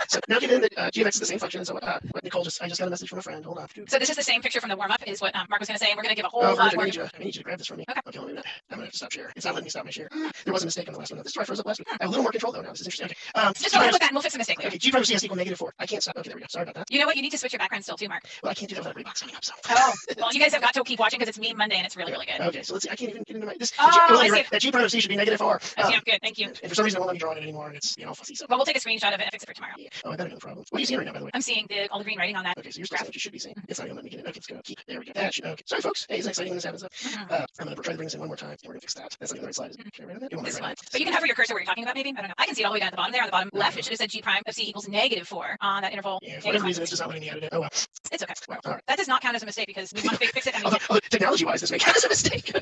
So now get in that g of x is the same function. So what Nicole I just got a message from a friend. Hold on. So this is the same picture from the warm up. Is what Mark was going to say. And we're going to give a whole Verge, lot I more. need you to grab this from me. Okay, let me I'm going to have to stop share. It's not letting me stop my share. There was a mistake on the last one. This is why I froze up last week. I have a little more control though now. This is interesting. Okay. Just go with that and we'll fix the mistake later. Okay, g prime of c has equal negative 4. I can't stop. Okay, there we go. Sorry about that. You know what? You need to switch your background still too, Mark. Well, I can't do that without Reeboks coming up. So. Oh, well, you guys have got to keep watching because it's Meme Monday and it's really, really good. Okay, so let's see. I can't even get into my this. I see. Right. That g prime of c should be negative 4. Yeah, good. Thank you. And for some reason, it won't let me draw it anymore, and it's fussy. So. Well, we'll take a screenshot of it and fix it for tomorrow. Yeah. Oh, I got another problem. What are you seeing right now, by the way? I'm seeing all the green writing on that. Okay, so you're still seeing what you should be seeing. It's not even letting me get it. Okay, it's gonna keep. There we go. That should, okay. Sorry, folks. Hey, it's exciting when this happens. I'm gonna try to bring this in one more time, and we're gonna fix that. That's not even the right slide. Can I write on that? This one. But you can hover your cursor where you're talking about. Maybe I don't know. I can see it all the way down at the bottom there. On the bottom left, it should have said g prime of c equals negative 4 on that interval. Yeah, for whatever reason, it's just not letting me edit it. Oh well. It's okay. Wow. All right. That does not count as a mistake because we want to fix it. Technology-wise, this may count as a mistake.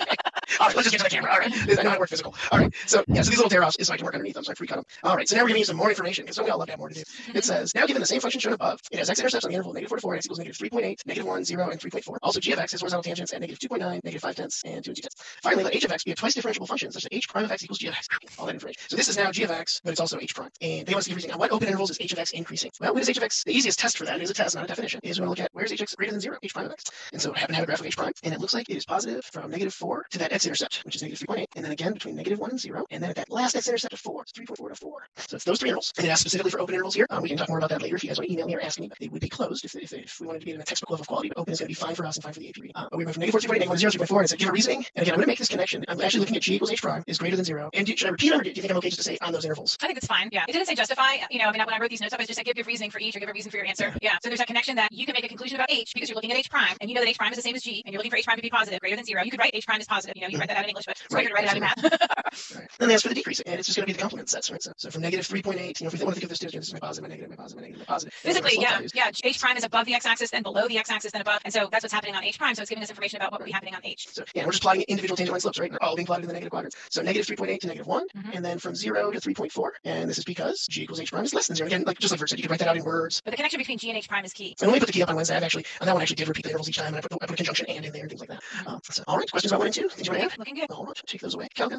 All right, let's just get to the camera. All right, I know how to work physical. All right, so yeah, so these little tear-offs is so I can work underneath them, so I free cut them. All right, so now we're gonna use some more information because we all love to have more to do. It says now given the same function shown above, it has x-intercepts on the interval negative 4 to 4, x equals negative 3.8, negative 1, 0, and 3.4. Also, g of x has horizontal tangents at negative 2.9, negative 5 tenths, and 2 and 2 tenths. Finally, let h of x be a twice differentiable function such that h prime of x equals g of x. All that information. So this is now g of x, but it's also h prime. And they want us to increasing. Now, what open intervals is h of x increasing? Well, when is h of x? The easiest test for that is a test, not a definition. Is we want to look at where's h x greater than 0, h prime of x. And so I happen to have a graph of h prime, and it looks like it is positive from negative 4 to that x-intercept, which is negative 3.8, and then again between negative 1 and 0, and then at that last x-intercept of 4, it's 3.4 to 4. So it's those three intervals. And it asks specifically for open intervals here. We can talk more about that later if you guys want to email me or ask me. But they would be closed if we wanted to be in a textbook level of quality. But open is going to be fine for us and fine for the AP reading. But we went from negative 4 to 2.8, negative 1 to 0, 3.4, and it said give a reasoning. And again, I'm going to make this connection. I'm actually looking at g equals h prime is greater than 0. And should I repeat them, or do you think I'm okay just to say on those intervals? I think that's fine. Yeah. It didn't say justify. When I wrote these notes up, I just said give reasoning for each or give a reason for your answer. Yeah. So there's a connection that you can make a conclusion about h because you're looking at h prime, and you know that h prime is the same as g, and you're looking for h prime to be positive, greater than 0. You could write h prime is positive. You write that out in English, but it's better to write it out in math. Right. Then they ask for the decrease, and it's just going to be the complement sets, right? So from negative 3.8, if we want to think of this as this is my positive, my negative, my positive, my negative, my positive. Physically, yeah. H prime is above the x-axis, then below the x-axis, then above, and so that's what's happening on h prime. So it's giving us information about what will be happening on h. So yeah, we're just plotting individual tangent line slopes, right? They're all being plotted in the negative quadrants. So negative 3.8 to negative 1, and then from 0 to 3.4, and this is because g equals h prime is less than 0. Again, just like Verge said, you can write that out in words. But the connection between g and h prime is key. And when we put the key up on Wednesday, on that one I actually did repeat the intervals each time, and I put a conjunction and in there and things like that. So, all right, questions about 1 and 2? Did you want to add? Looking good. All right, take those away. Calc.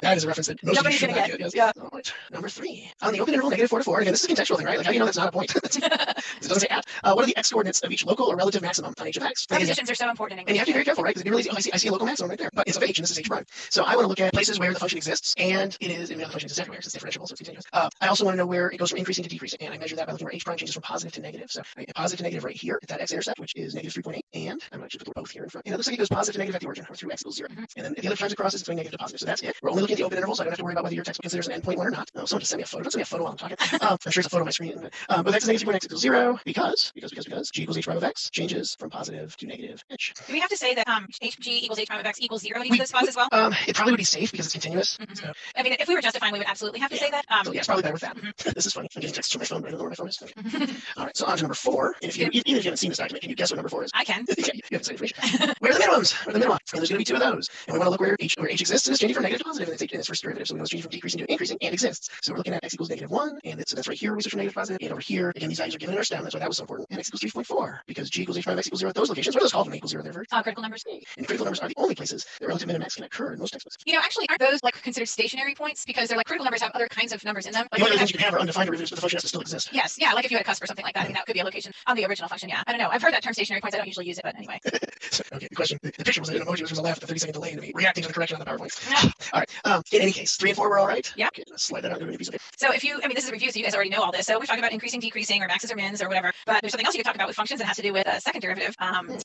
That is a reference that most Nobody's of you should not get. Yes. Yeah. All right. Number 3. On the open interval, negative 4 to 4. Again, this is a contextual thing, right? Like, how do you know that's not a point? It doesn't say at. What are the x coordinates of each local or relative maximum on h of x? Prepositions are so important in English. And you have to be very careful, right? Because really, I see a local maximum right there, but it's of h, and this is h prime. So I want to look at places where the function exists, and it is, and the function exists everywhere, so it's differentiable, so it's continuous. I also want to know where it goes from increasing to decreasing, and I measure that by looking where h prime changes from positive to negative. So positive to negative right here at that x-intercept, which is negative 3.8, and I'm going to put both here in front. And it looks like it goes positive to negative at the origin, or through x equals 0. And then at the other times it crosses, it's going negative to positive. So that's it. We're only looking at the open interval, so I don't have to worry about whether your textbook considers an endpoint one or not. No, someone just send me a photo. Don't send me a photo while I'm talking. I'm sure it's a photo on my screen. But x is negative 3.x equals 0 because g equals h prime of x changes from positive to negative h. Do we have to say that g equals h prime of x equals 0 in each of those spots as well? It probably would be safe because it's continuous. So. I mean, if we were justifying, we would absolutely have to say that. So yeah, it's probably better with that. This is funny. I'm getting texts from my phone, but I don't know where my phone is. Okay. All right, so on to number 4. And even if you haven't seen this document, can you guess what number 4 is? I can. You haven't seen information. Where are the minimums? Where are the minima? And there's going to be 2 of those. And we want to look where h exists and is changing from negative to positive. it's its first derivative, so we know it's changing from decreasing to increasing and exists. So we're looking at x equals -1, and so that's right here we switch from negative to positive, and over here, again, these values are given in our stem, that's why that was so important, and x equals 3.4, because g equals h prime x equals 0 at those locations. What are those called when equals 0 there, Vert? Critical numbers. And critical numbers are the only places that relative min and max can occur in most textbooks. Actually, aren't those like considered stationary points because they're like critical numbers have other kinds of numbers in them? Like the only things you can have are undefined derivatives, but the function has to still exist. Yes, yeah, like if you had a cusp or something like that, I mean, that could be a location on the original function. Yeah, I don't know. I've heard that term stationary points. I don't usually use it, but anyway. Okay, the question, the picture was an emoji, which was a laugh at the 30-second delay to me reacting to the correction on the PowerPoint. All right. In any case, 3 and 4 were all right. Yeah. Okay, let's slide that out into a piece of paper. So this is a review, so you guys already know all this. So we've talked about increasing, decreasing, or maxes or mins or whatever. But there's something else you could talk about with functions that has to do with a second derivative.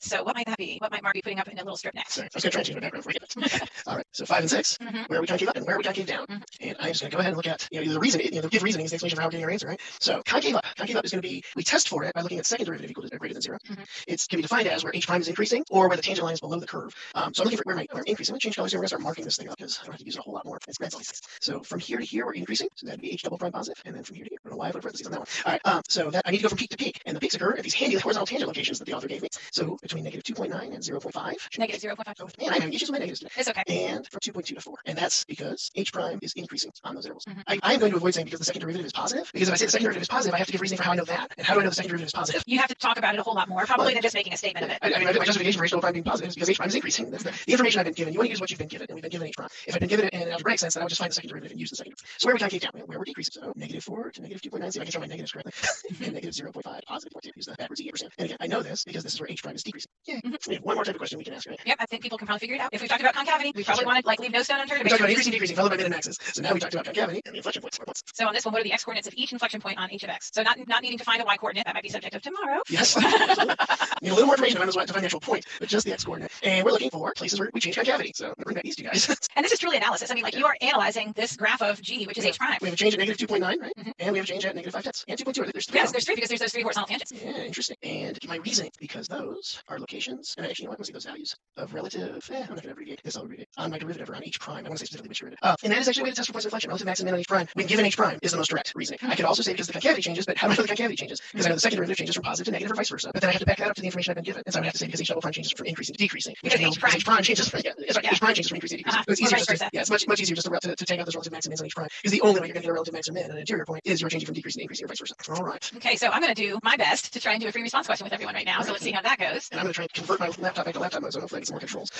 So what might that be? What might Mark be putting up in a little strip next? Sorry, I was going to try and change my background for you. All right. So 5 and 6, where we concave up and where we concave down. And I'm just going to go ahead and look at the reason, the give reasoning is the explanation for how we're getting our answer, right? So concave up is going to be, we test for it by looking at second derivative equal to greater than 0. It can be defined as where h prime is increasing or where the tangent line is below the curve. So I'm looking for where I'm increasing. I'm going to change colors here. We're going to start marking this thing up because I don't have to use it a whole lot more. It's red. So from here to here, we're increasing. So that'd be h double prime positive. And then from here to here, I don't know why I put parentheses on that one. All right. So that I need to go from peak to peak. And the peaks occur at these handy horizontal tangent locations that the author gave me. So between -2.9 and 0.5. -0.5. Oh, man, I'm having issues with my negatives today. It's okay. And from 2.2 to 4. And that's because h prime is increasing on those intervals. I am going to avoid saying because the second derivative is positive. Because if I say the second derivative is positive, I have to give reasoning for how I know that. And how do I know the second derivative is positive? You have to talk about it a whole lot more, probably, than just making a statement of it. I mean, my justification for h double prime being positive is because h prime is increasing. That's the information I've been given. You want to use what you've been given, and we've been given h prime. If I'd been given it in an algebraic sense, then I would just find the second derivative and use the second derivative. So where we concave down, where we're decreasing. So -4 to -2.9. See if I can show my negatives correctly. And -0.5, positive 0.2. Use the backwards ampersand. And again, I know this because this is where h prime is decreasing. Yeah. We have one more type of question we can ask, right? Yep, I think people can probably figure it out. If we've talked about concavity, we probably want to leave no stone unturned. We talked about increasing, decreasing, followed by min and maxes. So now we talked about concavity and the inflection points. So on this one, what are the x coordinates of each inflection point on h of x? So not needing to find a y coordinate, that might be subject of tomorrow. Yes. Need a little more information to find the actual point, but just the x coordinate. And we're looking for places where we change concavity. So I'm going to bring back these two guys. And this is truly analysis. I mean, like you are analyzing this graph of g, which is h prime. We have a change at -2.9, right? And we have a change at -5/10. And 2.2. There's 3. Yes, there's 3 because there's those 3 horizontal tangents. Yeah, interesting. And my reasoning, because those are locations, and actually, I want to see those values of relative. I'm not going to abbreviate this. I'll abbreviate on my derivative or on h prime. I want to say specifically which derivative. And that is actually a way to test for points of inflection. Relative max and min on h prime, when given h prime, is the most direct reasoning. I could also say because the concavity changes, but how do I know the concavity changes? Because I know the second derivative changes from positive to negative or vice versa. But then I have to back that up to the information I've been given. And so I would have to say because h double prime changes from increasing to decreasing. Because h prime changes from h prime changes from increasing to decreasing. So it's easier it's much easier just to take out those relative max and mins on h prime. Because the only way you're going to get a relative max or min at an interior point is you're changing from decreasing to increasing or vice versa. All right. Okay, so I'm going to do my best to try and do a free response question with everyone right now. Right. So let's see how that goes. And I'm going to try and convert my laptop back to laptop mode so hopefully I get some more controls.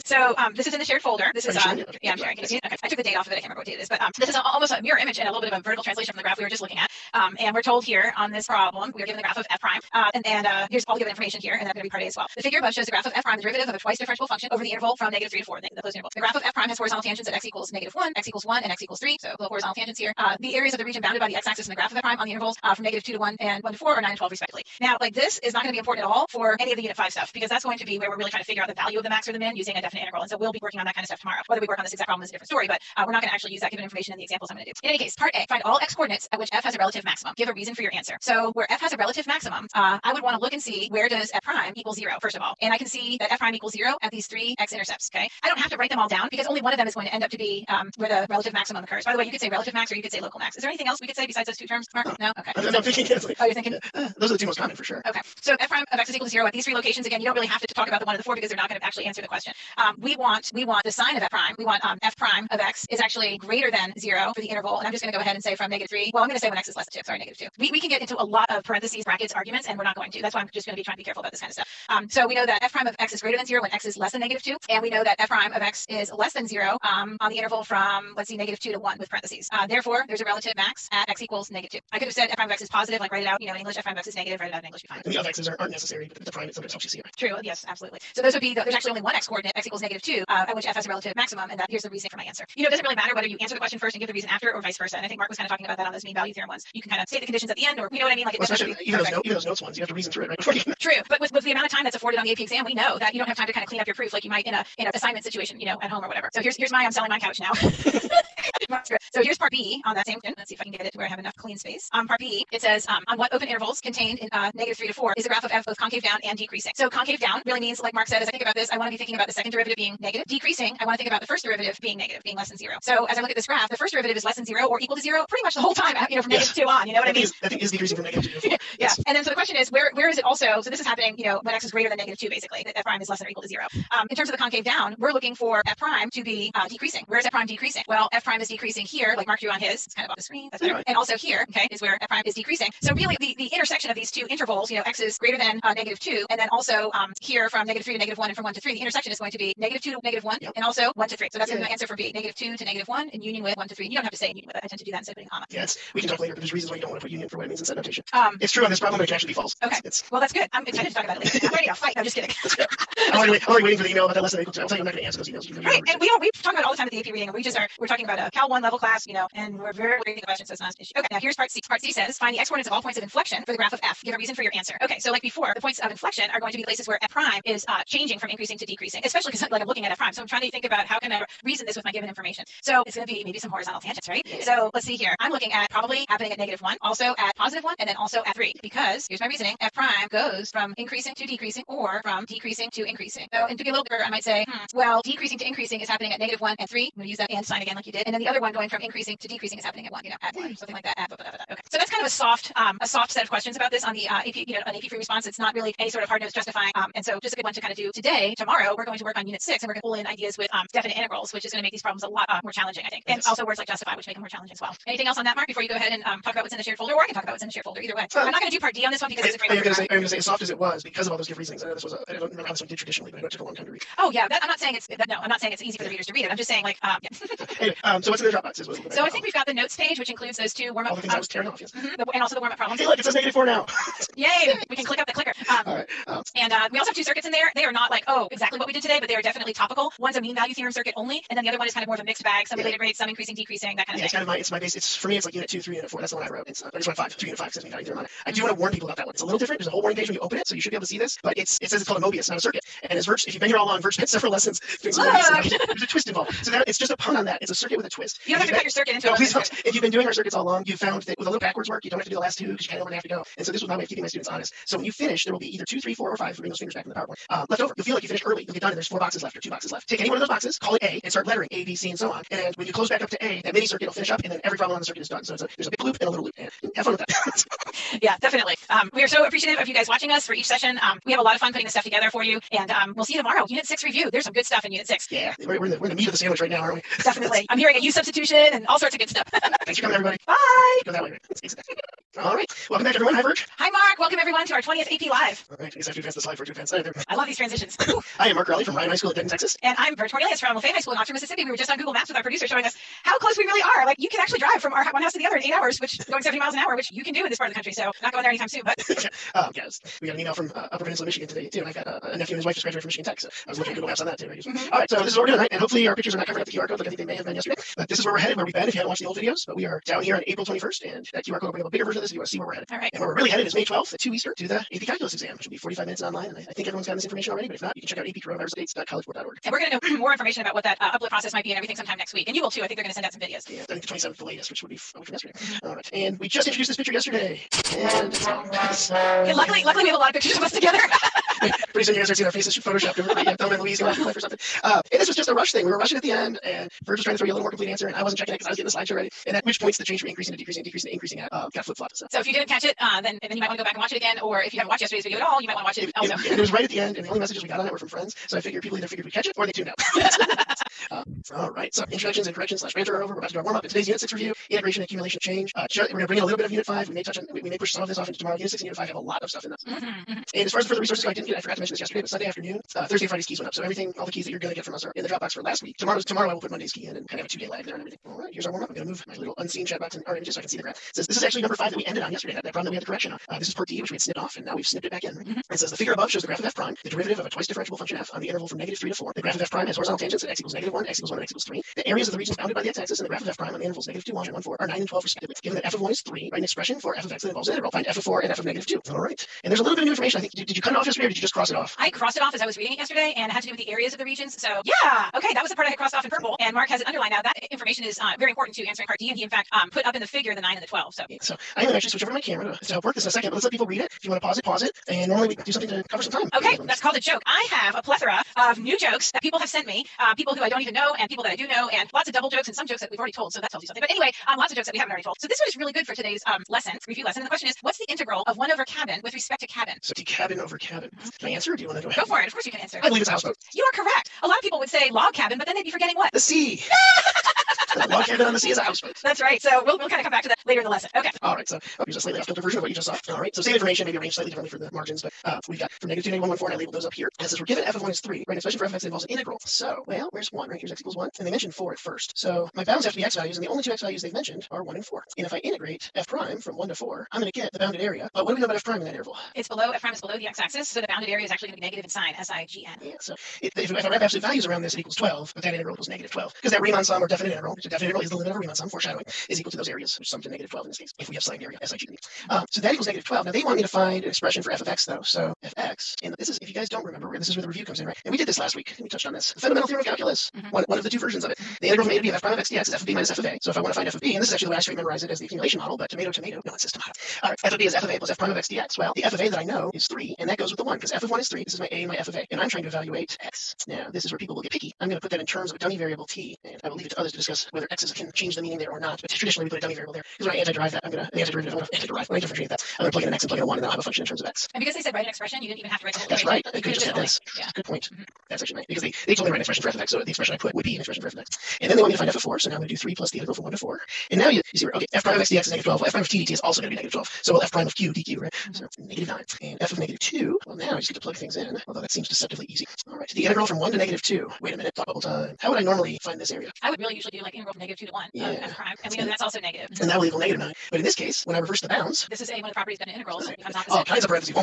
So this is in the shared folder. This is okay. Yeah, I'm sharing. Can you see it? Okay. I took the date off of it. I can't remember what date it is, but this is almost a mirror image and a little bit of a vertical translation from the graph we were just looking at. And we're told here on this problem, we are given the graph of f prime. And here's all the given information here, and that's going to be part A as well. The figure above shows the graph of f prime, the derivative of a twice differentiable function over the interval from -3 to 4, the closed interval. The graph of f prime has horizontal tangents at x equals -1, x equals 1, and x equals 3. So the horizontal tangents here. The areas of the region bounded by the x-axis in the graph of f prime on the intervals from -2 to 1 and 1 to 4 or 9 and 12 respectively. Now, like this is not going to be important at all for any of the unit 5 stuff because that's going to be where we're really trying to figure out the value of the max or the min using a definite integral. And so we'll be working on that kind of stuff tomorrow. Whether we work on this exact problem is a different story, but we're not going to actually use that given information in the examples I'm going to do. In any case, part A, find all x coordinates at which f has a relative maximum. Give a reason for your answer. So where f has a relative maximum, I would want to look and see where does f prime equal 0 first of all. And I can see that f prime equals 0 at these 3 x-intercepts. Okay, I don't have to write them all down because only one of them is going to end up to be where the relative maximum occurs. By the way, you could say relative max or you could say local max. Is there anything else we could say besides those 2 terms, Mark? No? Okay. I'm thinking carefully. Oh, you're thinking? Those are the 2 most common for sure. Okay. So f prime of x is equal to 0 at these 3 locations. Again, you don't really have to talk about the 1 and the 4 because they're not going to actually answer the question. We want the sign of f prime. We want f prime of x is actually greater than 0 for the interval. And I'm just going to go ahead and say from -3. Well, I'm going to say when x is less than 2. Sorry, -2. We can get into a lot of parentheses, brackets, arguments, and we're not going to. That's why I'm just going to be trying to be careful about this kind of stuff. So we know that f prime of x is greater than 0 when x is less than -2. And we know that f prime of x is less than 0 on the interval from, let's see, -2 to 1 with parentheses. Therefore, there's a relative max at x equals -2. I could have said f prime of x is positive, like write it out, in English, f prime of x is negative, write it out in English, be fine. And the other x's aren't necessary, but the prime sometimes helps you see it. True, yes, absolutely. So those would be, there's actually only one x coordinate, x equals -2, at which f has a relative maximum, and here's the reasoning for my answer. It doesn't really matter whether you answer the question first and give the reason after or vice versa. And I think Mark was kind of talking about that on those mean value theorem ones. You can kind of state the conditions at the end, or you know what I mean? Like, especially even those notes ones, you have to reason through it, right? True, but with the amount of time that's afforded on the AP exam, we know that you don't have time to kind of clean up your proof like you might in an assignment situation, at home or whatever. So here's my, I'm selling my couch now. So here's part B on that same, let's see if I can get it to where I have a enough clean space. Part B, it says on what open intervals contained in -3 to 4 is the graph of f both concave down and decreasing. So concave down really means, like Mark said, as I think about this, I want to be thinking about the second derivative being negative. Decreasing, I want to think about the first derivative being negative, being less than 0. So as I look at this graph, the first derivative is less than 0 or equal to 0 pretty much the whole time, from -2 on. You know what I mean? I think is decreasing from -2 to 4. Yeah. And then so the question is, where is it also? So this is happening, when x is greater than -2, basically, that f prime is less than or equal to 0. In terms of the concave down, we're looking for f prime to be decreasing. Where is f prime decreasing? Well, f prime is decreasing here, like Mark drew on his. It's kind of off the screen. That's better. Right. And also here, okay, is where f prime is decreasing. So really, the intersection of these two intervals, x is greater than -2, and then also here from -3 to -1 and from 1 to 3, the intersection is going to be -2 to -1, and also 1 to 3. So that's going to be the answer for B, -2 to -1 in union with 1 to 3. And you don't have to say in union with it. I tend to do that instead of putting a comma. Yeah, we can talk later, but there's reasons why you don't want to put union for what it means in set notation. It's true on this problem, but it can actually be false. Okay. Well, that's good. I'm excited to talk about it later. I'm ready to fight. I'm just kidding. I'm already waiting for the email about that lesson equal to. I'll tell you, I'm not going to answer those emails. Right, and we talk about it all the time at the AP reading. We're talking about a Cal 1 level class, and we're very waiting questions, so it's not an issue. Okay, now here's part C. Part C says, find the x-coordinates of all points of inflection for the graph of f. Give a reason for your answer. Okay, so like before, the points of inflection are going to be places where f prime is changing from increasing to decreasing, especially because I'm looking at f prime. So I'm trying to think about how can I reason this with my given information. So it's going to be maybe some horizontal tangents, right? Yeah. So let's see here. I'm looking at probably happening at -1, also at +1, and then also at 3, because here's my reasoning. F prime goes from increasing to decreasing or from decreasing to increasing. So, and to be a little bit, I might say, well, decreasing to increasing is happening at -1 and 3. I'm going to use that and sign again like you did. And then the other one going from increasing to decreasing is happening at 1, at 1, something like that. Okay. So that's kind of a soft set of questions about this on the AP, an AP free response. It's not really any sort of hard notes justifying. And so just a good one to kind of do today. Tomorrow, we're going to work on unit 6, and we're going to pull in ideas with definite integrals, which is going to make these problems a lot more challenging, I think. And also words like justify, which make them more challenging as well. Anything else on that, Mark, before you go ahead and talk about what's in the shared folder? Or I can talk about what's in the shared folder either way. I'm not going to do part D on this one because it's a framework. I'm going to say as soft as it was because of all those different reasons. I don't remember how this one did traditionally, but I know it took a long time to read. Oh yeah, I'm not saying it's easy for the readers to read it. I'm just saying yeah. Anyway, so what's in the Dropbox? So I think we've got the notes page, which includes those two warm-up. All the things I was tearing off, yes. And also the warm-up problems. Hey, look, it says -4 now. Yay! We can click up the clicker. All right. And we also have two circuits in there. They are not exactly what we did today, but they are definitely topical. One's a mean value theorem circuit only, and then the other one is kind of more of a mixed bag, some related rates, some increasing, decreasing, that kind of thing. It's kind of my base. It's for me, it's like unit 2, 3, unit 4. That's the one I wrote. It's I just went 5, 2 unit 5 says mean value theorem on it. I do want to warn people about that one. It's a little different. There's a whole warning page when you open it, so you should be able to see this. But it says it's called a Mobius, not a circuit. And as Verge, if you've been here all along, Verge spent several lessons doing some Mobius. There's a twist involved. So it's just a pun on that. It's a circuit with a twist. You don't have to cut your circuit into it. Please don't. If you've been doing our circuits all along, you found that with a little backwards work, you don't have to do the last two because you kind of know where they have to go. And so this was my way of keeping my students honest. So when you finish, there will be either 2, 3, 4, or 5. Bring those fingers back in the PowerPoint. Left over. You'll feel like you finished early. You'll get done, and there's 4 boxes left or 2 boxes left. Take any one of those boxes, call it A, and start lettering A, B, C, and so on. And when you close back up to A, that mini circuit will finish up, and then every problem on the circuit is done. So there's a big loop and a little loop. And have fun with that. Yeah, definitely. We are so appreciative of you guys watching us for each session. We have a lot of fun putting this stuff together for you, and we'll see you tomorrow. Unit 6 review. There's some good stuff in Unit 6. Yeah, we're in the meat of the sandwich right now, aren't we? Definitely. I'm hearing a U substitution and all sorts of good stuff. Thanks for coming, everybody. Bye. Go that way. All right. Welcome back, everyone. Hi, Verge. Hi, Mark. Welcome, everyone, to our 20th AP Live. All right. I guess I have to advance the slide for to advance. I love these transitions. Hi, I'm Mark Raleigh from Ryan High School at Denton, Texas. And I'm Verge Cornelius from Lafayette High School in Oxford, Mississippi. We were just on Google Maps with our producer showing us how close we really are. Like, you can actually drive from our one house to the other in 8 hours, which going 70 miles an hour, which you can do in this part of the country. So not going there anytime soon, but. Yes. We got an email from Upper Peninsula, Michigan today, too. And I've got a nephew and his wife just graduated from Michigan Tech. So I was looking at Google Maps on that, too. All right. So this is what we're doing tonight. And hopefully our pictures are not covering up the QR code like I think they may have been yesterday. But this is where we're headed, where we've been if you haven't watched the old videos. But we are down here on April 21st. And that QR code will bring up a bigger version of this if you want to see where we're headed. All right. And where we're really headed is May 12th at 2 Eastern to the AP Calculus exam, which will be 45 minutes online. And I think everyone's gotten this information already. But if not, you can check out apcoronavirusupdates.collegeboard.org. And we're going to know more information about what that upload process might be and everything sometime next week. And you will, too. I think they're going to send out some videos. Yeah, I think the 27th the latest, which would be a week from yesterday. All right. And we just introduced this picture yesterday. And yeah, luckily we have a lot of pictures of us together. Pretty soon you guys are seeing our faces photoshopped over. Thelma and Louise going off the cliff or something. And this was just a rush thing. We were rushing at the end, and Verge was trying to throw you a little more complete answer, and I wasn't checking it because I was getting the slideshow ready. And at which points the change from increasing to decreasing, decreasing to increasing got flip-flopped. So if you didn't catch it, then you might want to go back and watch it again, or if you haven't watched yesterday's video at all, you might want to watch it also. It was right at the end, and the only messages we got on it were from friends, so I figured people either figured we'd catch it or they tuned out. All right, so introductions and corrections / ranter are over. We're about to do our warm-up. In today's Unit 6 review, integration, accumulation, change. We're going to bring in a little bit of Unit 5. We may push some of this off into tomorrow. Unit 6 and Unit 5 have a lot of stuff in them. And as far as the further resources go, I forgot to mention this yesterday, but Sunday afternoon, Thursday and Friday's keys went up. So all the keys that you're going to get from us are in the Dropbox for last week. Tomorrow I will put Monday's key in and kind of have a 2-day lag there and everything. All right, here's our warm-up. I'm going to move my little unseen chat box in our images so I can see the graph. It says this is actually number 5 that we ended on yesterday, that problem that we had the correction on. This is part D, which we had snipped off, and now we've snipped it back in. It says the figure above shows the graph of f prime, the derivative of a twice differentiable function f on the interval from -3 to 4. The graph of f prime has horizontal tangents at x equals -1, x equals 1, and x equals 3. The areas of the regions bounded by the x-axis and the graph of f prime on the intervals -2, 1, and 1, 4 are 9 and 12 respectively. Given that f of 1 is 3, write an expression for f of x that involves an integral. Find f of 4 and f of -2. All right. And there's a little bit of new information. I think. Did you cut it off yesterday, or did you just cross it off? I crossed it off as I was reading it yesterday, and it had to do with the areas of the regions. So yeah, okay, that was the part I had crossed off in purple, and Mark has it underlined now. That information is very important to answering part D, and he in fact put up in the figure the 9 and the 12. So yeah, so I'm going to actually switch over to my camera to help work this in a second. But let's let people read it. If you want to pause it, and normally we do something to cover some time. Okay, that's called a joke. I have a plethora of new jokes that people have sent me, people who I don't even know, and people that I do know, and lots of double jokes and some jokes that we've already told. So that tells you something. But anyway, lots of jokes that we haven't already told. So this one is really good for today's review lesson. And the question is, what's the integral of 1 over cabin with respect to cabin? So cabin over cabin. Can I answer, or do you want to go ahead? Go for it. Of course you can answer. I believe it's a houseboat. You are correct. A lot of people would say log cabin, but then they'd be forgetting what? The sea. Log cabin on the sea is a houseboat. That's right. So we'll kind of come back to that later in the lesson. Okay. All right. So I'll use a slightly off-kilter version of what you just saw. All right. So same information, maybe arranged slightly differently for the margins, but we've got from -2, -1, 1, 4, and I labeled those up here. And it says we're given f of 1 is 3. Write an expression for f of x that involves an integral. So, well, where's 1? Right here's x equals 1. And they mentioned 4 at first. So my bounds have to be x values, and the only two x values they've mentioned are 1 and 4. And if I integrate f prime from 1 to 4, I'm going to get the bounded area. But what do we know about f prime in that interval? It's below, f prime is below the x-axis, so the bounded area is actually going to be negative in sign, SIGN. Yeah, so if I wrap absolute values around this, it equals 12, but that integral equals -12. Because that Riemann sum, or definite integral, which a definite integral is the limit of a Riemann sum, foreshadowing, is equal to those areas, which sum to -12 in this case, if we have sign area, SIGN. So that equals -12. Now they want me to find an expression for f of x, though. So fx, and this is, if you guys don't remember, this is where the review comes in, right? And we did this last week, and we touched on this. The fundamental theorem of calculus, one of the two versions of it. The integral from a to b of f prime of x dx is f of b minus f of a. So if I want to find f of b, and this is actually the way I straight memorize it as the accumulation model, but tomato, no, it's system. All right, f of b is f of a plus f prime of x dx. Well, the f of a that I know is 3, and that goes with the 1, because f of 1 is 3. This is my a and my f of a, and I'm trying to evaluate x. Now, this is where people will get picky. I'm going to put that in terms of a dummy variable t, and I will leave it to others to discuss whether x's can change the meaning there or not. But traditionally, we put a dummy variable there, because when I antiderive that, when I differentiate that, I'm going to plug in an x and plug in a 1, and then I'll have a function in terms of x. And because they said write an expression, you didn't even have to write the whole That's equation. right. I could have just had this. Yeah. Good point. That's actually nice, because they told me to write an expression for f of x, so the expression I put would be an expression for f of x. And then they want me to find f of 4, so now I'm going to do 3 plus the integral from 1 to 4. And now you see where, okay, f prime of x dx is -12. Well, f prime of t dt is also going to be -12. So, well, f prime of q dq, right? So, -9. And f of -2, well, now I just get to plug things in, although that seems deceptively easy. All right, the integral from 1 to -2. Wait a minute, thought bubble time. How would I normally find this area? I would really usually do like integral from -2 to 1 f prime, and we know that's also negative. And that will equal -9. But in this case, when I reverse the bounds, this is one of the properties of integrals. It becomes all opposite. kinds of parentheses.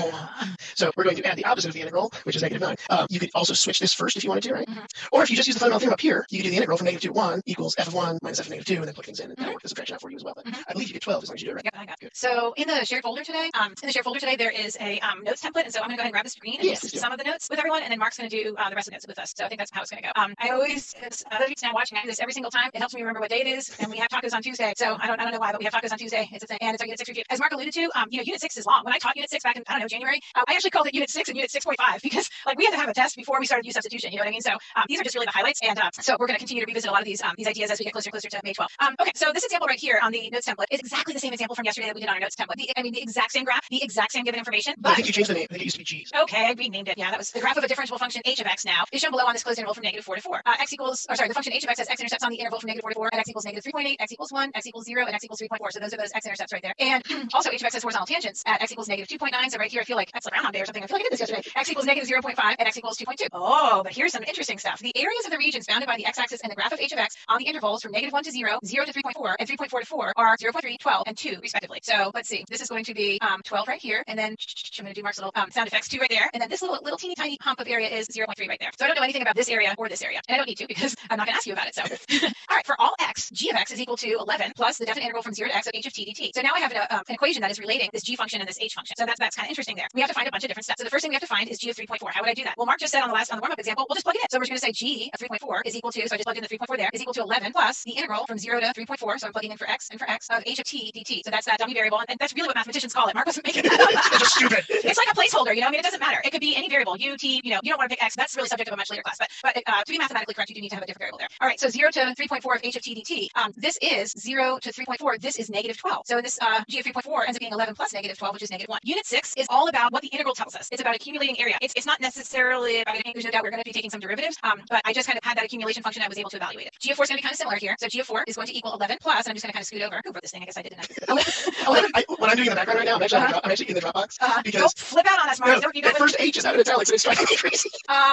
So we're going to add the opposite of the integral, which is -9. You could also switch this first if you wanted to, right? Or if you just use the fundamental theorem up here, you could do the integral from -2 to 1 equals f of 1 minus f of -2, and then plug things in, and that'll work the subtraction out for you as well. But I believe you get 12 as long as you do it right. Yep, I got it. So in the shared folder today, there is a notes template, and so I'm going to go ahead and grab the screen and use some of the notes with everyone, and then Mark's going to do the rest of the notes with us. So I think that's how it's going to go. I always, as other people now watching, I do this every single time. It helps me remember what day it is, and we have tacos on Tuesday. So I don't know why, but we have tacos on Tuesday. It's a thing, and it's our Unit 6 review. As Mark alluded to, Unit 6 is long. When I taught Unit 6 back in, January, I actually called it Unit 6 and Unit 6.5 because like we had to have a test before we started U substitution. You know what I mean? So these are just really the highlights, and so we're going to continue to revisit a lot of these ideas as we get closer and closer to May 12th. Okay, so this example right here on the notes template is exactly the same example from yesterday that we did on our notes template. The exact same graph, the exact same given information. But I think you changed the name. I think it used to be G's. Okay, I renamed it. Yeah, that was the graph of a differentiable function h of x now is shown below on this closed interval from -4 to 4. The function h of x has x-intercepts on the interval from -4 to 4 at x equals -3.8, x equals 1, x equals 0, and x equals 3.4. So those are those x-intercepts right there. And also h of x has horizontal tangents at x equals -2.9. So right here, I feel like that's the Groundhog Day or something. I feel like I did this yesterday. X equals -0.5 and x equals 2.2. Oh, but here's some interesting stuff. The areas of the regions bounded by the x-axis and the graph of h of x on the intervals from -1 to 0, 0 to 3.4, and 3.4 to 4 are 0.3, 12, and 2 respectively. So let's see. This is going to be 12 right here, and then I'm going to do Mark's little sound effects 2 right there, and then this little teeny tiny hump of area is 0.3 right there. So I don't know anything about this area or this area, and I don't need to because I'm not going to ask you about it. So all right, for all x, g of x is equal to 11 plus the definite integral from 0 to x of h of t dt. So now I have an equation that is relating this g function and this h function. So that's kind of interesting there. We have to find a bunch of different steps. So the first thing we have to find is g of 3.4. How would I do that? Well, Mark just said on the warm-up example, we'll just plug it in. So we're just going to say g of 3.4 is equal to, so I just plugged in the 3.4 there, is equal to 11 plus the integral from 0 to 3.4. So I'm plugging in for x and for x of h of t dt. So that's that dummy variable, and that's really what mathematicians call it. Mark wasn't making that up. It's just stupid. It's like a placeholder, it doesn't matter. It could be any variable, u, t, you don't want to pick x. That's really subject of a much later class. But to be mathematically correct, you do need to have a different variable there. All right, so 0 to 3.4 of h of t dt. This is 0 to 3.4. This is -12. So this g of 3.4 ends up being 11 plus -12, which is -1. Unit 6 is all about what the integral tells us. It's about accumulating area. It's not necessarily about anything. There's no doubt we're going to be taking some derivatives. But I just kind of had that accumulation function. I was able to evaluate it. G of 4 is going to be kind of similar here. So g of 4 is going to equal 11 plus, and I'm just going to kind of scoot over. Who wrote this thing? I guess I didn't. 11. What I'm doing in the background right now, I'm actually in the Dropbox because don't flip out on us, Mark. That first H is out in italics and it's driving me crazy.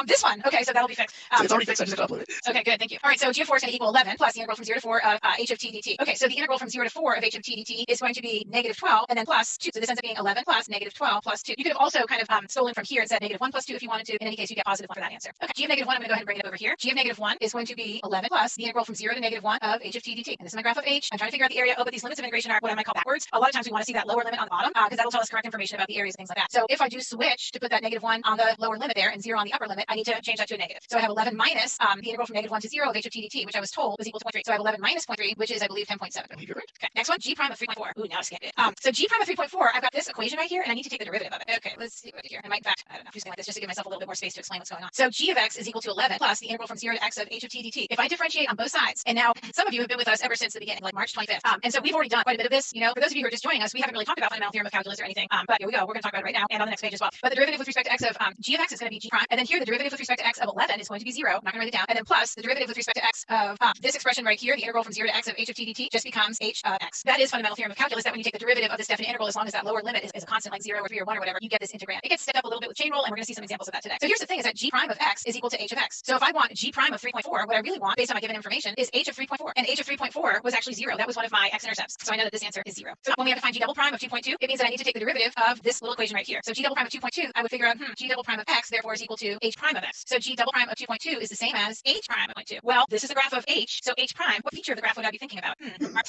This one. Okay, so that'll be fixed. So it's already fixed. I just have to upload it. Okay, good. Thank you. All right, so g of 4 is going to equal 11 plus the integral from 0 to 4 of h of t dt. Okay, so the integral from 0 to 4 of h of t dt is going to be -12 and then plus 2. So this ends up being 11 plus -12 plus 2. You could have also kind of stolen from here and said -1 plus 2 if you wanted to. In any case, you get positive for that answer. Okay, g of -1, I'm going to go ahead and bring it over here. G of negative 1 is going to be 11 plus the integral from 0 to negative 1 of h of t dt. And this is my graph of h. I'm trying to figure out the area. Oh, but these limits of integration are what I might call backwards. A lot of times we want to see that lower limit on the bottom because that'll tell us correct information about the areas and things like that. So if I do switch to put that negative 1 on the lower limit there and 0 on the upper limit, I need to change that to a negative. So I have 11 minus the integral from negative 1 to 0 of h of t dt, which I was told was equal to 0.3. So I have 11 minus 0.3, which is, I believe, 10.7. I believe you're right. Okay, next one, g prime of 3.4. Ooh, now I scanned it. So g prime of 3.4, I've got this equation right here, and I need to take the derivative of it. Okay, let's see what I do here. I might, in fact, I don't know, I'm just going to like this just to give myself a little bit more space to explain what's going on. So g of x is equal to 11 plus the integral from 0 to x of h of t dt. If I differentiate on both sides, and now some of you have been with us ever since the beginning, like March 25th, and so we've already done quite a bit of this. You know, for those of you who are just joining us, we haven't really talked about fundamental theorem of calculus or anything, but here we go. We're going to talk about it right now, and on the next page as well. But the derivative with respect to x of g of x is going to be g prime, and then here the derivative with respect to x of 11 is going to be 0. I'm not going to write it down, and then plus the derivative with respect to x of this expression right here, the integral from 0 to x of h of t dt, just becomes h of x. That is fundamental theorem of calculus. That when you take the derivative of this definite integral, as long as that lower limit is a constant like 0 or 3 or 1 or whatever, you get this integrand. It gets stepped up a little bit with chain rule, and we're going to see some examples of that today. So here's the thing: is that g prime of x is equal to h of x. So if I want g prime of 3.4, what I really want, based on my given information, is h of 3.4, and h of 3.4 was actually 0. That was one of my x-intercepts, so I know that this answer is 0. So when we have to find g double prime of 2.2, it means that I need to take the derivative of this little equation right here. So g double prime of 2.2, I would figure out g double prime of x therefore is equal to h prime of x. So g double prime of 2.2 is the same as h prime of 0.2. Well, this is a graph of h, so h prime. What feature of the graph would I be thinking about?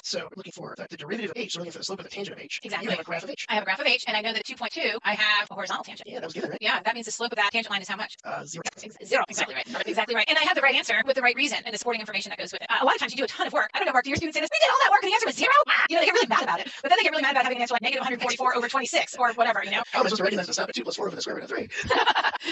So we're looking for the derivative of h, so we're looking for the slope of the tangent of h. Exactly. You have a graph of h. I have a graph of h, and I know that at 2.2 I have a horizontal tangent. Yeah, that was given, right? Yeah, that means the slope of that tangent line is how much? 0. 0. Exactly right. Exactly right. And I have the right answer with the right reason and the supporting information that goes with it. A lot of times you do a ton of work. I don't know, Mark, do your students say this? We did all that work and the answer was 0? You know, they get really mad about it. But then they get really mad about having an answer like negative 144 over 26 or whatever, you know? How am I supposed to recognize this stuff at 2 plus 4 over the square root of 3?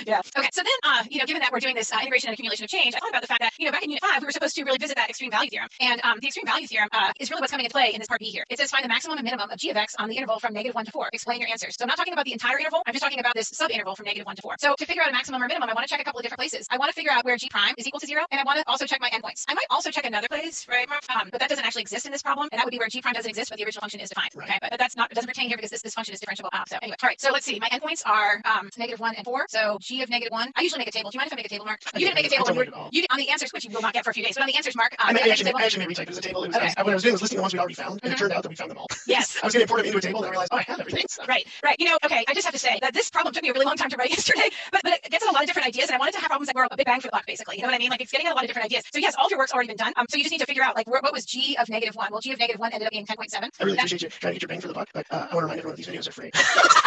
Yeah. Okay. So then, you know, given that we're doing this integration and accumulation of change, I thought about the fact that, you know, back in Unit 5, we were supposed to really visit that extreme value theorem. And the extreme value theorem is really what's coming into play in this part B here. It says find the maximum and minimum of g of x on the interval from negative 1 to 4. Explain your answers. So I'm not talking about the entire interval. I'm just talking about this sub-interval from negative 1 to 4. So to figure out a maximum or minimum, I want to check a couple of different places. I want to figure out where g prime is equal to 0, and I want to also check my endpoints. I might also check another place, right, Mark? But that doesn't actually exist in this problem, and that would be where g prime doesn't exist, but the original function is defined. Right. Okay, but that's not, it doesn't pertain here because this function is differentiable. So anyway, all right. So let's see. My endpoints are negative 1 and 4. So g of negative 1. I usually make a table. Do you mind if I make a table, Mark? You didn't make a table when you did on the answers, which you will not get for a few days. But on the answers, Mark, I actually made retype it as a table. It was, okay. When I was doing was listing the ones we already found, and it turned out that we found them all. Yes. I was going to import them into a table, and I realized, oh, I have everything. So. Right. You know, okay, I just have to say that this problem took me a really long time to write yesterday, but it gets at a lot of different ideas, and I wanted to have problems that were a big bang for the buck, basically. You know what I mean? Like, it's getting at a lot of different ideas. So yes, all of your work's already been done. So you just need to figure out, like, what was g of negative 1? Well, g of negative 1 ended up being 10.7. I really appreciate you trying to get your bang for the buck, but I want to remind everyone that these videos are free. Actually,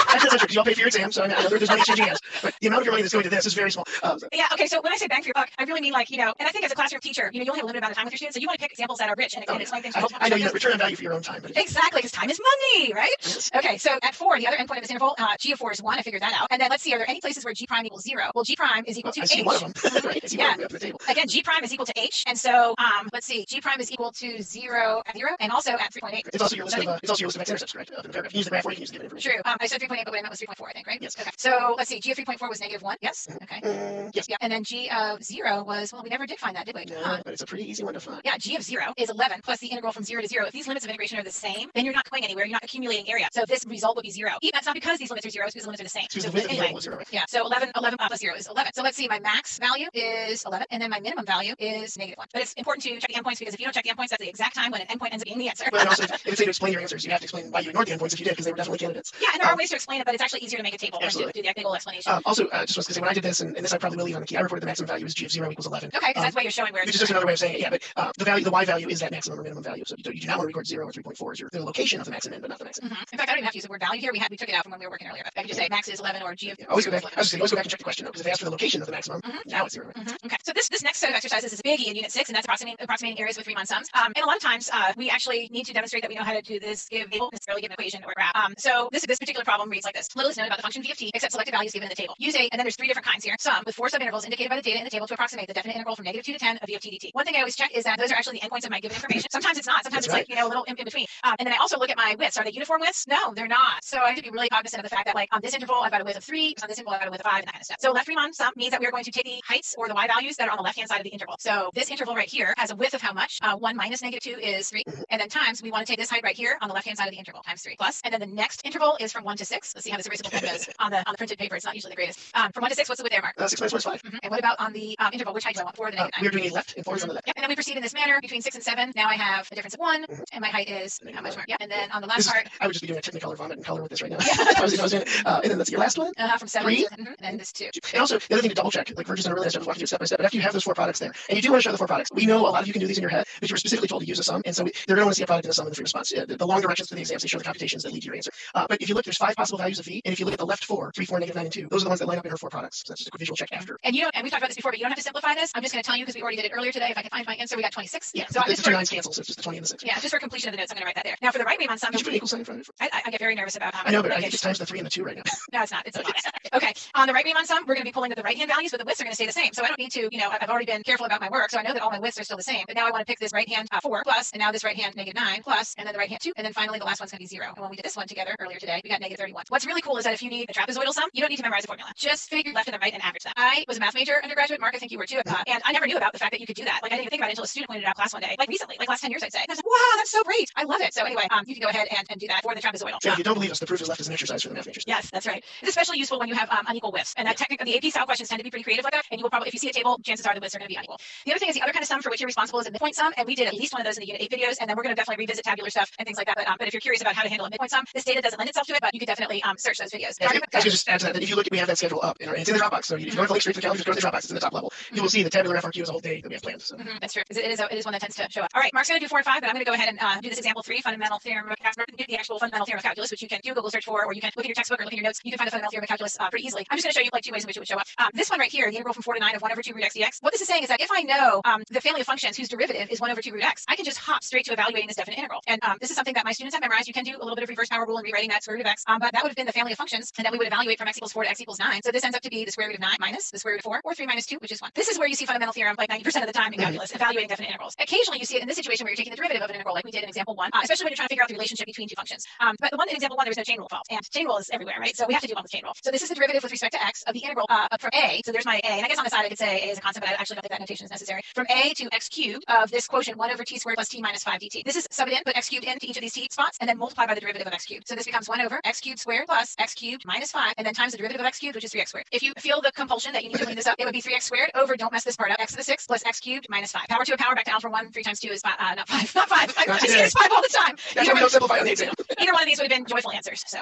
that's not true, because you all pay for your exam, so I know there's money changing hands, but the amount of your money that's going to this is very small. Yeah, okay, so when I say bang for your buck, I really mean, like, you know, and I think as a classroom teacher, you know, you only have a limited amount of time with your students, so you want to pick examples that are rich and explain things. I know you return on value for your own time, but exactly, because time is money, right? Yes. Okay, so at 4, the other endpoint of this interval, g of 4 is 1. I figured that out. And then let's see, are there any places where g prime equals 0? Well, g prime is equal to I h. see one of them. Right? I see one of them up the table. Again, g prime is equal to h, and so let's see, g prime is equal to 0 at 0, and also at 3.8. It's also your list of x-intercepts, correct? Up in the paragraph. You use the graph, or you can use the given information. True. I said 3.8, but what I meant was 3.4, I think, right? Yes. Okay. So let's see, g of 3.4 was negative 1. Yes. Okay. Yes. Yeah. And then g of 0 was, well, we never did find that, did we? No, but it's a pretty easy one to find. Yeah, g of 0 is 11 plus the integral from 0 to 0. If these limits of integration are the same, then you're not going anywhere. You're not accumulating area. So this result would be 0. Even that's not because these limits are 0, it's because the limits are the same. Because so the width anyway, of the 0, right? yeah. So 11 plus 0 is 11. So let's see, my max value is 11, and then my minimum value is negative 1. But it's important to check the endpoints, because if you don't check the endpoints, that's the exact time when an endpoint ends up being the answer. But and also, if it's say to explain your answers, you have to explain why you ignored the endpoints if you did, because they were definitely candidates. Yeah, and there are ways to explain it, but it's actually easier to make a table than to do the big old explanation. Also, just was to say, when I did this, and this I probably will leave on the key, I reported the maximum value is g of 0 equals 11. Okay, because that's why you're showing where it's which is just another way of saying it, yeah, but the y value is that maximum or minimum value. So you do not want to record 0 or 3.4 as the location of the maximum, but not the maximum. In fact, I don't even have to use the word value here. We took it out from when we were working earlier. I can just say max is 11 or g of. Yeah, always go back. I was saying, always go back and check the question, because if they ask for the location of the maximum, now it's 0. Okay, so this next set of exercises is a biggie in Unit 6, and that's approximating areas with Riemann sums. And a lot of times we actually need to demonstrate that we know how to do this, give a necessarily give an equation or a graph. So this particular problem reads like this: little is known about the function v of t except selected values given in the table. Use and then there's 3 different kinds here. Sum with 4 subintervals indicated by the data in the table to approximate the definite integral from negative 2 to 10 of v of t dt. One thing I always check is that those are actually the endpoints of my given information. Sometimes it's not. Sometimes it's like, you know, a little in between. And then I also look at my widths. Are they uniform widths? No, they're not. So I have to be really cognizant of the fact that, like, on this interval I've got a width of 3, on this interval I've got a width of 5, and that kind of stuff. So left Riemann sum means that we are going to take the heights or the y values that are on the left hand side of the interval. So this interval right here has a width of how much? 1 minus negative 2 is 3, and then times we want to take this height right here on the left hand side of the interval times 3 plus, and then the next interval is from 1 to 6. Let's see how this erasable pen does on the printed paper. It's not usually the greatest. From 1 to 6, what's the width there, Mark? 6 minus 1 is 5. And what about on the interval? Which height do I want? 4 or the negative 9? We're doing a left and 4 is on the left. Yep. And then we proceed in this manner between 6 and 7. Now I have a difference of 1, and my height is how much, Mark? Yeah. And then on the last part, I would just be doing a Technicolor vomit and color with this right now. Yeah. if I was doing it. And then that's your last one. from 7 3. to, and then this 2. And also, the other thing to double check, like Virgil's done a really nice job of walking you step by step, but after you have those four products there, and you do want to show the four products. We know a lot of you can do these in your head, but you were specifically told to use a sum, and so they're going to want to see a product and a sum in the free response. The long directions to the exams, they show the computations that lead to your answer. But if you look, there's 5 possible values of v, and if you look at the left 4, 3, 4, -9, and 2, those are the ones that line up in her 4 products. So that's just a quick visual check after. And and we've talked about this before, but you don't have to simplify this. I'm just going to tell you because we already did it earlier today. If I can find my answer, we got 26. Yeah, so the 2 9s cancel, so it's just the 20 and the 6. Yeah, just for completion of the notes, I'm going to write that there. Now for the right Riemann sum, did you put an equal sign in front of it? I get very nervous about. I know, but I think it's times the 3 and the 2 right now. No, it's not. It's a lot. Okay. On the right Riemann sum, we're going to be pulling the right hand values, but the widths are going to stay the same. So I don't need to, I've already been careful about my work, so I know that all my widths are still the same. But now I want to pick this right hand 4 plus, and now this right hand -9 plus, and then the right hand 2, and then finally the last one's going to be 0. And when we did this one together earlier today, we got -31. What's really cool is that if you need a trapezoidal sum, you don't need to memorize the formula. Just figure left and the right and average them. I was a math major undergraduate. Mark, I think you were too. And I never knew about the fact that you could do that. Like I didn't even think about it until a student pointed it out class one day, like recently, like last 10 years, I'd say. And I was like, wow, that's so great. I love it. So anyway, you can go ahead and do that for the trapezoidal. So if you don't believe us, the proof is left as an exercise for the math majors. Yes, that's right. It's especially useful when you have unequal widths. And that technically, the AP style questions tend to be pretty creative like that. And you will probably, if you see a table, chances are the widths are going to be unequal. The other thing is the other kind of sum for which you're responsible is a midpoint sum. And we did at least one of those in the Unit 8 videos. And then we're going to definitely revisit tabular stuff and things like that. But if you're curious about how to handle a midpoint sum, this data doesn't lend itself to it, but you could definitely search those videos. Yeah, I was just add to that if you look, we have that schedule up, it's in the Dropbox. So if you go to the link straight to the calendar, just go to the Dropbox. It's in the top level. You will see the tabular FRQ is a whole day that we have planned. So. That's true. It is one that tends to show up. All right, Mark's going to do 4 and 5, but I'm going to go ahead and do this example 3, fundamental theorem of calculus, the actual fundamental theorem of calculus, which you can do Google search for, or you can look in your textbook or look in your notes. You can find the fundamental theorem of calculus pretty easily. I'm just going to show you like 2 ways in which it would show up. This one right here, the integral from 4 to 9 of 1 over 2 root x dx. What this is saying is that if I know the family of functions whose derivative is 1 over 2 root x, I can just hop straight to evaluating this definite integral. And this is something that my students have memorized. You can do a little bit of reverse power rule and rewriting that square root of x, but that would have been the family of functions, and then we would evaluate from x equals 4 to x equals 9. So this ends up to be the square root of 9 minus the square root of 4, or 3 minus 2, which is 1. This is where you see fundamental theorem like 90% of the time in calculus, evaluating definite integrals. Occasionally you see it in this situation where you're taking the derivative of an integral like we did in example 1, especially when you're trying to figure out the relationship between two functions. But the one in example 1, there's no chain rule involved, and chain rule is everywhere, right? So we have to do one with chain rule. So this is the derivative with respect to x of the integral from a, so there's my a, and I guess on the side I could say a is a constant, but I actually don't think that notation is necessary, from a to x cubed of this quotient 1 over t squared plus t minus 5 dt. This is sub it in, put x cubed into each of these t spots, and then multiply by the derivative of x cubed. So this becomes 1 over x cubed squared plus x cubed minus 5, and then times the derivative of x cubed, which is 3x squared. If you feel the compulsion that you need to clean this up, it would be 3x squared over, don't mess this part up, x to the 6 plus x cubed minus 5. Power to a power back to algebra 1, 3 times 2 is 5, not 5, not 5. I say it's 5 all the time. That's why we don't simplify on the exam. Either one of these would have been joyful answers. So,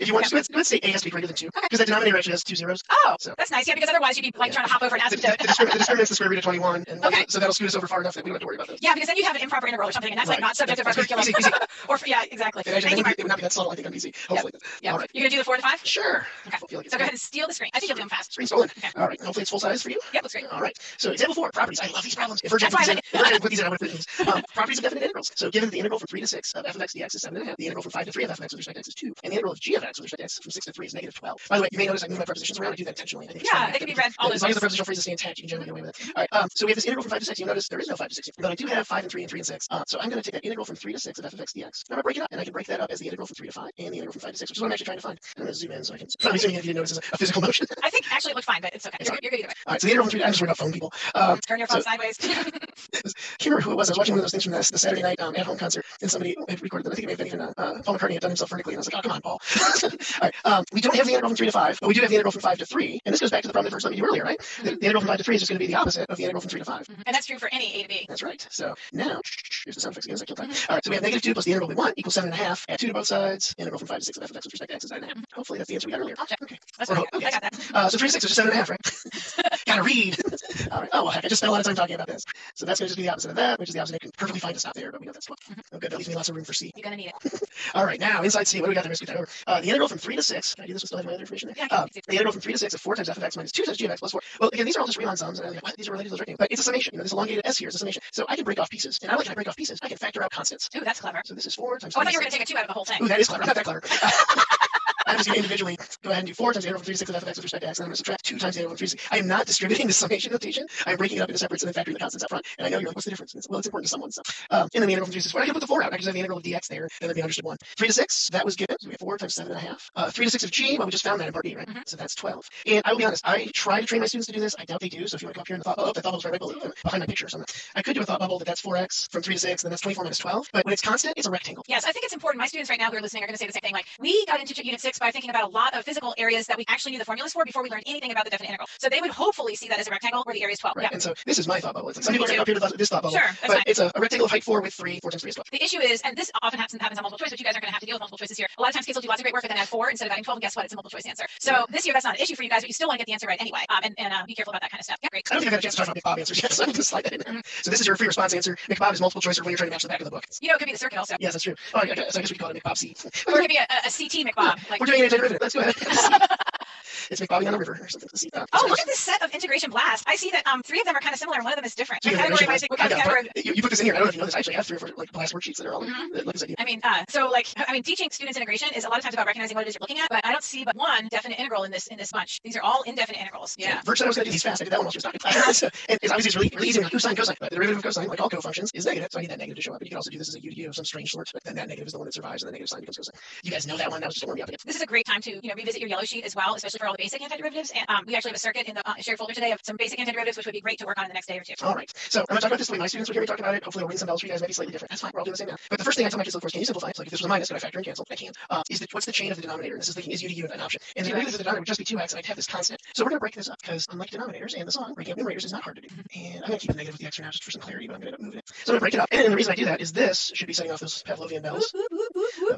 if you want, let's say a has to be greater than 2, because that denominator actually has 2 zeros. Oh, so that's nice. Yeah, because otherwise you'd be like trying to hop over an asymptote. The discriminant's the square root of 21, and so that'll scoot us over far enough that we don't have to worry about this. Yeah, because then you have an improper integral or something, and that's like not subject of our curriculum. Or yeah, exactly. It would not be that subtle, I think, on BC. Hopefully. Yeah. All right. You're gonna do the 4 to 5? Sure. Okay. So go ahead and steal the screen. I think you'll do them fast. Screen stolen. Okay. All right. Hopefully it's full size for you. Yeah, looks great. All right. So example 4, properties. I love these problems. If we're That's why I put these in, I would put these. Properties of definite integrals. So given that the integral from 3 to 6 of f of x dx is 7.5, the integral from 5 to 3 of f of x with respect to x is 2, and the integral of g of x with respect to x from 6 to 3 is -12. By the way, you may notice I move my prepositions around. I do that intentionally. I think they can be read all as long as the prepositional phrases stay intact, you can generally get away with it. All right. So we have this integral from 5 to 6. You'll notice there is no 5 to 6 here, but I do have 5 and 3 and 3 and 6. So I'm going to take that integral from 3 to 6 of f of x dx. And I'm going to break it up, and I can break that up as the integral from 3 to 5 and the integral from 5 to 6, which is what I'm actually trying to find. I'm going to zoom in so I can. I'm assuming if you notice a physical motion. I think actually it looked fine, but it's okay. You're good either way. All right. So the integral from 3 to I'm just worried about phone people. Turn your phone sideways. I can't remember who it was. I was watching one of those things from the Saturday night at-home concert, and somebody had recorded them. I think it may have been even Paul McCartney had done himself vertically, and I was like, oh, come on, Paul. All right. We don't have the integral from 3 to 5, but we do have the integral from 5 to 3, and this goes back to the problem that first let me do earlier, right? The integral from 5 to 3 is just going to be the opposite of the integral from 3 to 5. And that's true for any a to b. That's right. So now, here's the sound effects again. All right. So we have -2 plus the integral we want equals 7.5. Add 2 to both sides. Integral from 5 to 6 of f of x with respect to x is 9.5. Hopefully that's the answer we got earlier. I'll check. Okay. That's okay. I got that. So 3 to 6 is just 7.5, right? Gotta read. All right. Oh, well, heck, I just spent a lot of time talking about this. So that's going to just be the opposite of that, which is the opposite. I can perfectly fine to stop there, but we know that's 12. Oh, good. That leaves me lots of room for C. You're going to need it. All right. Now, inside C, what do we got there? Let's get that over. The integral from 3 to 6. Can I do this? We still have my other information there. Yeah, the integral from 3 to 6 of 4 times f of x minus 2 times g of x plus 4. Well, again, these are all just Riemann sums, and I'm like, what? These are related to those rectangles. But it's a summation. This elongated S here is a summation. So I can break off pieces. And I like when I break off pieces, I can factor out constants. Ooh, that's clever. So this is 4 times. Oh, I thought you were going to take a 2 out of the whole thing. Ooh, that is clever. I'm not that clever. I'm just going to individually go ahead and do 4 times the integral from 3 to 6 of f of x with respect to x, and I'm going to subtract 2 times the integral from 3 to 6. I am not distributing the summation notation. I'm breaking it up into separates and then factoring the constants up front. And I know you're like, what's the difference? Well, it's important to someone. So, and then the integral from 3 to 6. Well, I can put the 4 out. I can just have the integral of dx there, and then be understood 1. 3 to 6, that was given. So we have 4 times 7.5. 3 to 6 of g, well, we just found that in part B, right? So that's 12. And I will be honest, I try to train my students to do this. I doubt they do. So if you want to come up here in the thought bubble, that thought bubble's right behind my picture or something. I could do a thought bubble that's 4x from 3 to 6, and then that's 24 minus 12. But when it's constant, it's a rectangle. Yes, I think it's important. My students right now who are listening are going to say the same thing. Like, we got into Unit 6 by thinking about a lot of physical areas that we actually knew the formulas for before we learned anything about the definite integral. So they would hopefully see that as a rectangle where the area is 12. Right. Yeah. And so this is my thought bubble. It's like some people are up here to this thought bubble. Sure, that's but fine. it's a rectangle of height 4 with 3 times 3 is 12. The issue is, and this often happens on multiple choice, but you guys aren't going to have to deal with multiple choices here. A lot of times kids will do lots of great work and then add 4 instead of adding 12, and guess what? It's a multiple choice answer. So this year that's not an issue for you guys, but you still want to get the answer right anyway. And be careful about that kind of stuff. Yeah, great. I don't think I've had a chance to talk about McBob answers yet, so I'm going to slide that in there. So this is your free response answer. McBob is multiple choice or when you're trying to match the back of the book. You know, it could be the circuit also. Yes, that's true. Oh, I guess we could call it McBob C. Or it could be a CT McBob. Like, we're doing an antiderivative. Let's go ahead. It's McBobbing on a river or something. Oh, look at this set of integration blasts. I see that 3 of them are kind of similar and one of them is different. You put this in here. I don't know if you know this. I actually have 3 or 4 like blast worksheets that are all that look this idea. I mean, teaching students integration is a lot of times about recognizing what it is you're looking at, but I don't see but one definite integral in this bunch. These are all indefinite integrals. Yeah. Virtually I was going to do these fast. I did that one while she was talking. And it's obviously it's really easy. Like cosine, cosine. But the derivative of cosine, like all cofunctions, is negative. So I need that negative to show up. But you can also do this as a u to u of some strange sort. But then that negative is the one that survives, and the negative sign becomes cosine. You guys know that one. That was just to warm me up again. This is a great time to revisit your yellow sheet as well, especially for all the basic antiderivatives. And we actually have a circuit in the shared folder today of some basic antiderivatives, which would be great to work on in the next day or two. All right. So I'm going to talk about this the way my students would hear me talk about it. Hopefully I'll ring some bells for you guys. Maybe slightly different. That's fine. We're all doing the same now. But the first thing I tell my kids to look for is, can you simplify? It's like if this was a minus, could I factor and cancel? I can. What's the chain of the denominator? And this is thinking is u to u an option. And the derivative of the denominator would just be 2x, and I'd have this constant. So we're going to break this up because unlike denominators and the song, breaking up numerators is not hard to do. And I'm going to keep it negative with the x for now just for some clarity, but I'm going to move it. So I'm going to break it up. And the reason I do that is this should be setting off those Pavlovian bells.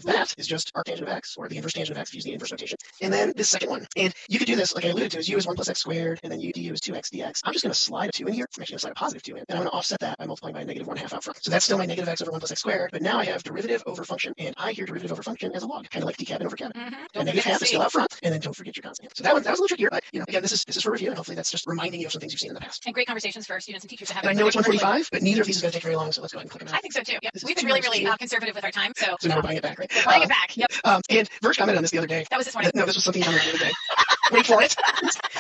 That is just arctangent of x, or the inverse tangent of x if you use the inverse notation. And then this second one. And you could do this, like I alluded to, is u is 1 plus x squared, and then u du is 2x dx. I'm just going to slide a 2 in here. I'm actually going to slide a positive 2 in. And I'm going to offset that by multiplying by a negative 1/2 out front. So that's still my negative x over 1 plus x squared, but now I have derivative over function, and I hear derivative over function as a log, kind of like d cabin over cabin. And negative half is still out front, and then don't forget your constant. So that was a little trickier, but again, this is for review, and hopefully that's just reminding you of some things you've seen in the past. And great conversations for students and teachers to have. And I know it's 1:45, but neither of these is going to take very long, so let's go ahead and click them out. I think so too. Yeah. We've been really conservative with our time, so now we're buying it back, right? We're buying it back. Yep. And Verge commented on this the other day. That was this morning. No, this was something on the other day. Wait for it.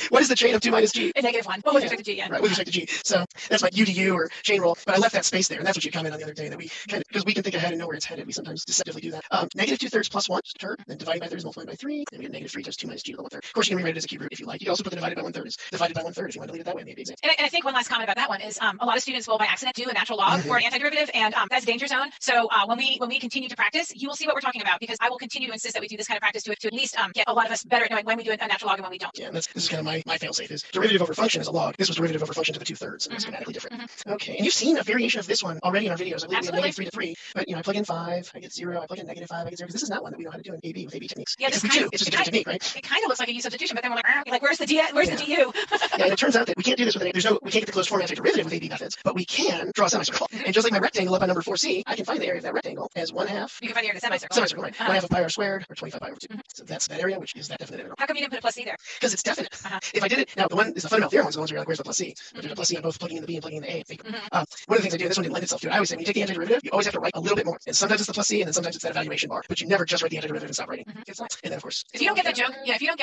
What is the chain of 2 minus g? A -1. Well, with respect to g, yeah. Right, with respect to g. So that's my u to u or chain rule, but I left that space there, and that's what you commented on the other day, that we kind of, because we can think ahead and know where it's headed, we sometimes deceptively do that. Negative 2/3 plus 1, just a term, then divided by 3 is multiplied by 3, then we get negative 3 times 2 minus g to the 1/3. Of course, you can rewrite it as a cube root if you like. You can also put the divided by 1/3 as divided by 1/3 if you want to leave it that way in the example. And I think one last comment about that one is a lot of students will by accident do a natural log or an antiderivative, and that's danger zone. So when we continue to practice, you will see what we're talking about, because I will continue to insist that we do this kind of practice to at least get a lot of us better at knowing when we do a natural log and when we don't. Yeah, and this is kind of my fail-safe is derivative over function is a log. This was derivative over function to the 2/3, and it's grammatically different. Okay, and you've seen a variation of this one already in our videos. I believe we have negative 3 to 3, but I plug in 5, I get 0, I plug in negative 5, I get 0, because this is not one that we know how to do in AB with AB techniques. Yeah, it's just a different technique, right? It kind of looks like a U substitution, but then we're like where's the D? Where's the DU? Yeah, and it turns out that we can't do this with we can't get the closed form after derivative with AB methods, but we can draw a semicircle. And just like my rectangle up on number 4C, I can find the area of that rectangle as 1/2. You can find the area of the semicircle. Semicircle, right? 1/2 of pi r squared, or 25 pi over 2. So that's that area, which is that definite integral. How come you didn't put a plus C there? Because it's definite. If I did it, now the one is the fundamental theorem ones, the ones where you're like, where's the plus C? But there's a plus C on both plugging in the B and plugging in the A. One of the things I do, this one didn't lend itself to it. I always say when you take the antiderivative, you always have to write a little bit more. And sometimes it's the plus C, and then sometimes it's that evaluation bar. But you never just write the antiderivative and stop writing. And then of course, if you don't get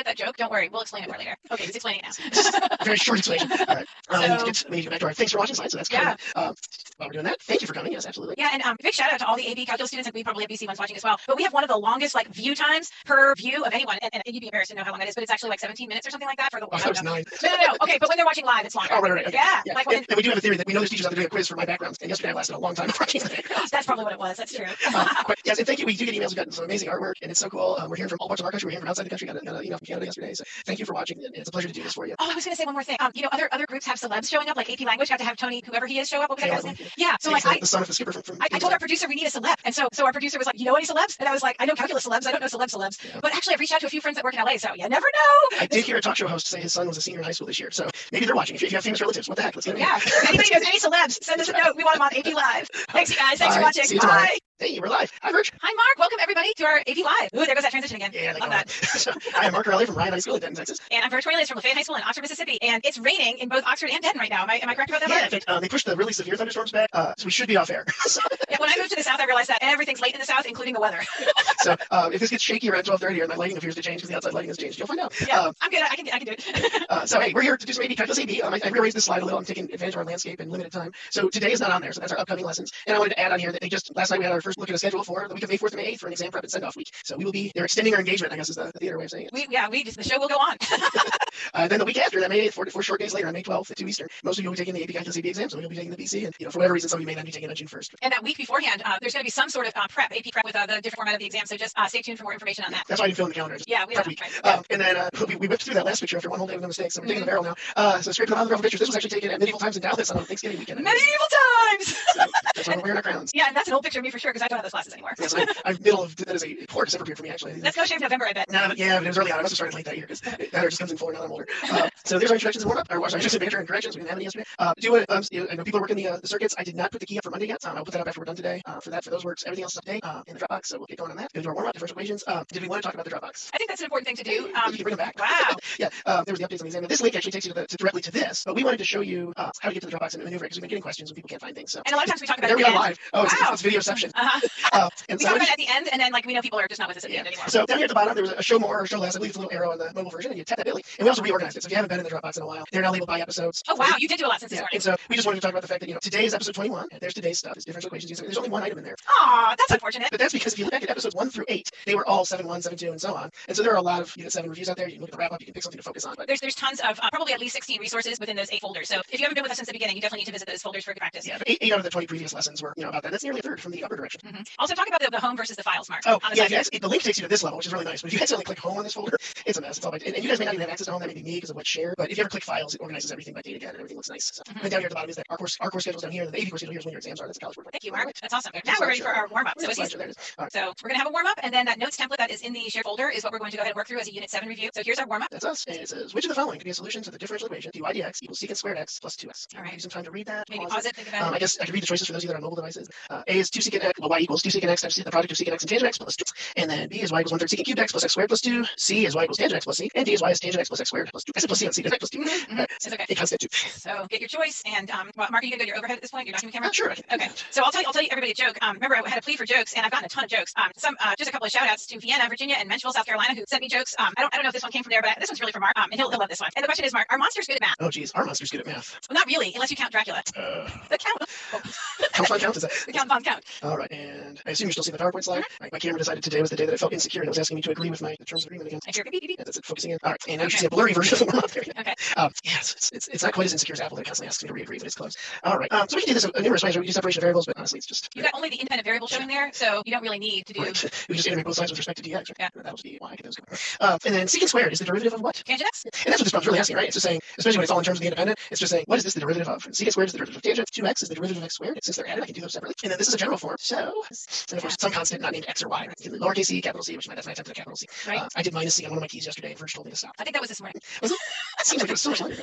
that joke, don't worry, we'll explain it more later. Okay, he's explaining it now. Very short explanation. All right. We need to get back to our thanks for watching slide. So that's kind of while we're doing that. Thank you for coming. Yes, absolutely. Yeah, and big shout out to all the AB calculus students, and we probably have BC ones watching as well. But we have one of the longest view times per view of anyone, and you'd be embarrassed to know how long that is, but it's actually like 17 minutes or something like that for the. Oh, that was 9. No. Okay, but when they're watching live, it's longer. Oh, right. Okay. Yeah. And we do have a theory that we know there's teachers out there doing a quiz for my background, and yesterday I lasted a long time watching the background. That's probably what it was. That's true. Yes, and thank you. We do get emails. We've gotten some amazing artwork, and it's so cool. We're hearing from all parts of our country. We're hearing from outside the country. Got an email from Canada yesterday. So thank you for watching. It's a pleasure to do this for you. Oh, I was going to say one more thing. Other groups have celebs showing up, like AP Language got to have Tony, whoever he is, show up. What was that guy's name? Yeah. So the son of the skipper from I told our producer we need a celeb, and so our producer was like, you know any celebs? And I was like, I know calculus celebs. I don't know celebs. Yeah. But actually, I've reached out to a few friends that work in LA, so you never know. I did hear a talk show host say his son was a senior in high school this year, so maybe they're watching. If you have famous relatives, what the heck? Let's get them. Yeah. If anybody knows any celebs, send us a note. We want them on AP Live. Thanks, you guys. Thanks for watching. Bye. Hey, we're live. Hi, Verge. Hi, Mark. Welcome, everybody, to our AP Live. Ooh, there goes that transition again. Yeah, love that. So, I am Mark Raleigh from Ryan High School in Denton, Texas. And I'm Verge Cornelius from Lafayette High School in Oxford, Mississippi. And it's raining in both Oxford and Denton right now. Am I correct about that, Mark? Yeah, in fact, they pushed the really severe thunderstorms back, so we should be off air. Yeah, when I moved to the south, I realized that everything's late in the south, including the weather. So if this gets shaky around 12:30 and my lighting appears to change because the outside lighting has changed, you'll find out. Yeah, I'm good. I can do it. So hey, we're here to do some AB calculus AB. I rearranged this slide a little. I'm taking advantage of our landscape and limited time. So today is not on there, so that's our upcoming lessons. And I wanted to add on here that last night we had our first look at a schedule for the week of May 4th and May 8th for an exam prep and send-off week. So they're extending our engagement, I guess is the theater way of saying it. The show will go on. Then the week after, that May 8th, 4 short days later, on May 12th at 2 Eastern, most of you will be taking the AP Calculus AB exam, so you'll be taking the BC, and for whatever reason, some of you may not be taking it on June 1st. And that week beforehand, there's going to be some sort of AP prep with the different format of the exam, so just stay tuned for more information on that. That's why I didn't fill in the calendar. Yeah, we have week. Right. And then we whipped through that last picture after one whole day with no mistakes, so we're taking the barrel now. So scraping the bottom of the pictures. This was actually taken at medieval times in Dallas on Thanksgiving weekend. Medieval times! So that's why we're wearing our crowns. Yeah, and that's an old picture of me for sure, because I don't have those glasses anymore. Yes, I'm middle of, that is a poor December period for me, actually. That's no shave November, I bet. No, yeah, but it was early on. I must have started late that year, because that hair just comes in fuller now that I'm older. So there's our introductions and warm-up, or sorry, just signature and corrections. We didn't have any yesterday. I know people are working the circuits. I did not put the key up for Monday yet. I'll put that up after we're done today. For those works, everything else is up to date in the Dropbox, so we'll get going on that. Go to our warm-up, differential equations. Did we want to talk about the Dropbox? I think that's an important thing to do. You can bring them back. Wow. Yeah, there was the updates on the exam. This link actually takes you directly to this, but we wanted to show you how to get to the Dropbox and maneuver it, because we've been getting questions when people can't find things. So. And a lot of times we talk about there it we at are the live. Oh, wow. it's videoception. And we talk about it at the end, and then we know people are just not with us at the end anymore. So down here at the bottom, there was a show more or show less. I believe it's a little arrow in the mobile version, and you tap that bit.ly. And we also reorganized it. So if you haven't been in the Dropbox in a while, they're now labeled by episodes. Oh wow, you did do a lot since this morning. And so we just wanted to talk about the fact that today is episode 21. And there's today's stuff. It's differential equations. There's only one item in there. Aw, that's unfortunate. But that's because if you look back at episodes 1 through 8, they were all 7.1, 7.2, and so on. And so there are a lot of Unit 7 reviews out there. You can look at the wrap up. You can pick something to focus on. But there's tons of probably at least 16 resources within those 8 folders. So if you haven't been with us since the beginning, you definitely need to visit those folders for good practice. Yeah, 8 out of the 20 previous lessons were about that. That's nearly a third from the upper direction. Also talk about the home versus the files, Mark. Oh, yeah, the link takes you to this level, which is really nice. But if you accidentally click home on this folder, it's a mess. It's all by and you guys may not even have access to home. That may be me because of what's shared. But if you ever click files, it organizes everything by date again, and everything looks nice. So and down here at the bottom is that our course schedule's down here, and the AP course schedule here is when your exams are. That's a college word. Thank you, Mark. That's awesome. Now we're ready for our warm up. So we're gonna have a warm up, and then that notes template that is in the shared folder is what we're going to go ahead and work through as a Unit 7 review. So here's our warm up. That's us. And it says, which of the following could be a solution to the differential equation dy dx equals secant squared x plus 2x? All right. Give you some time to read that. Maybe pause it. Think about it. I guess I could read the choices for those of you that are on mobile devices. A is 2 secant x, y equals 2 secant x times the product of secant x and tangent x plus 2. And then B is y equals 1/3 secant cubed x plus x squared plus 2. C is y equals tangent x plus c. And D is y is tangent x plus x squared plus 2. I said plus c on secant x plus 2. It's okay. It constant 2. So get your choice. And Mark, are you gonna go to your overhead at this point? Your document camera? Sure. Okay. So I'll tell you everybody a joke. Remember, I had a plea for jokes, and I've gotten a ton of jokes. Just a couple of shout outs to Vienna, Virginia, and Menchville, South Carolina, who sent me jokes. I don't know if this one came from there, but this one's really for Mark. And he'll love this one. And the question is, Mark, are monsters good at math? Oh, geez, are monsters good at math? Well, not really, unless you count Dracula. The count. How much fun count is that? The count. All right, and I assume you're still seeing the PowerPoint slide. My camera decided today was the day that it felt insecure and it was asking me to agree with my terms of agreement again. I hear beep, beep, beep. Yeah, that's it, focusing in. All right, and now you should see a blurry version of the warm up there. Okay. Yes, it's not quite as insecure as Apple that constantly asks me to re-agree, but it's close. All right, so we can do this in numerous ways. We can do separation of variables, but honestly, it's just... You got only the independent variable showing there, so you don't really need to do... Right. We just integrate both sides with respect to dx. Right? Yeah. That was the y. Get those going. And then secant squared is the derivative of what? Tangent x? And that's what this problem's really asking, right? It's just saying, especially when it's all in terms of the independent, it's just saying, what is this the derivative of? Secant squared is the derivative of tangent. 2x is the derivative of x squared. Since they're added, I can do those separately. And then this is a general form. So, and of course, some constant not named x or y. Right? Lowercase c, capital C, which that's my attempt at a capital C. Right. I did minus c on one of my keys yesterday, and Virch told me to stop. I think that was this morning. Was it? That seems like it was so much longer.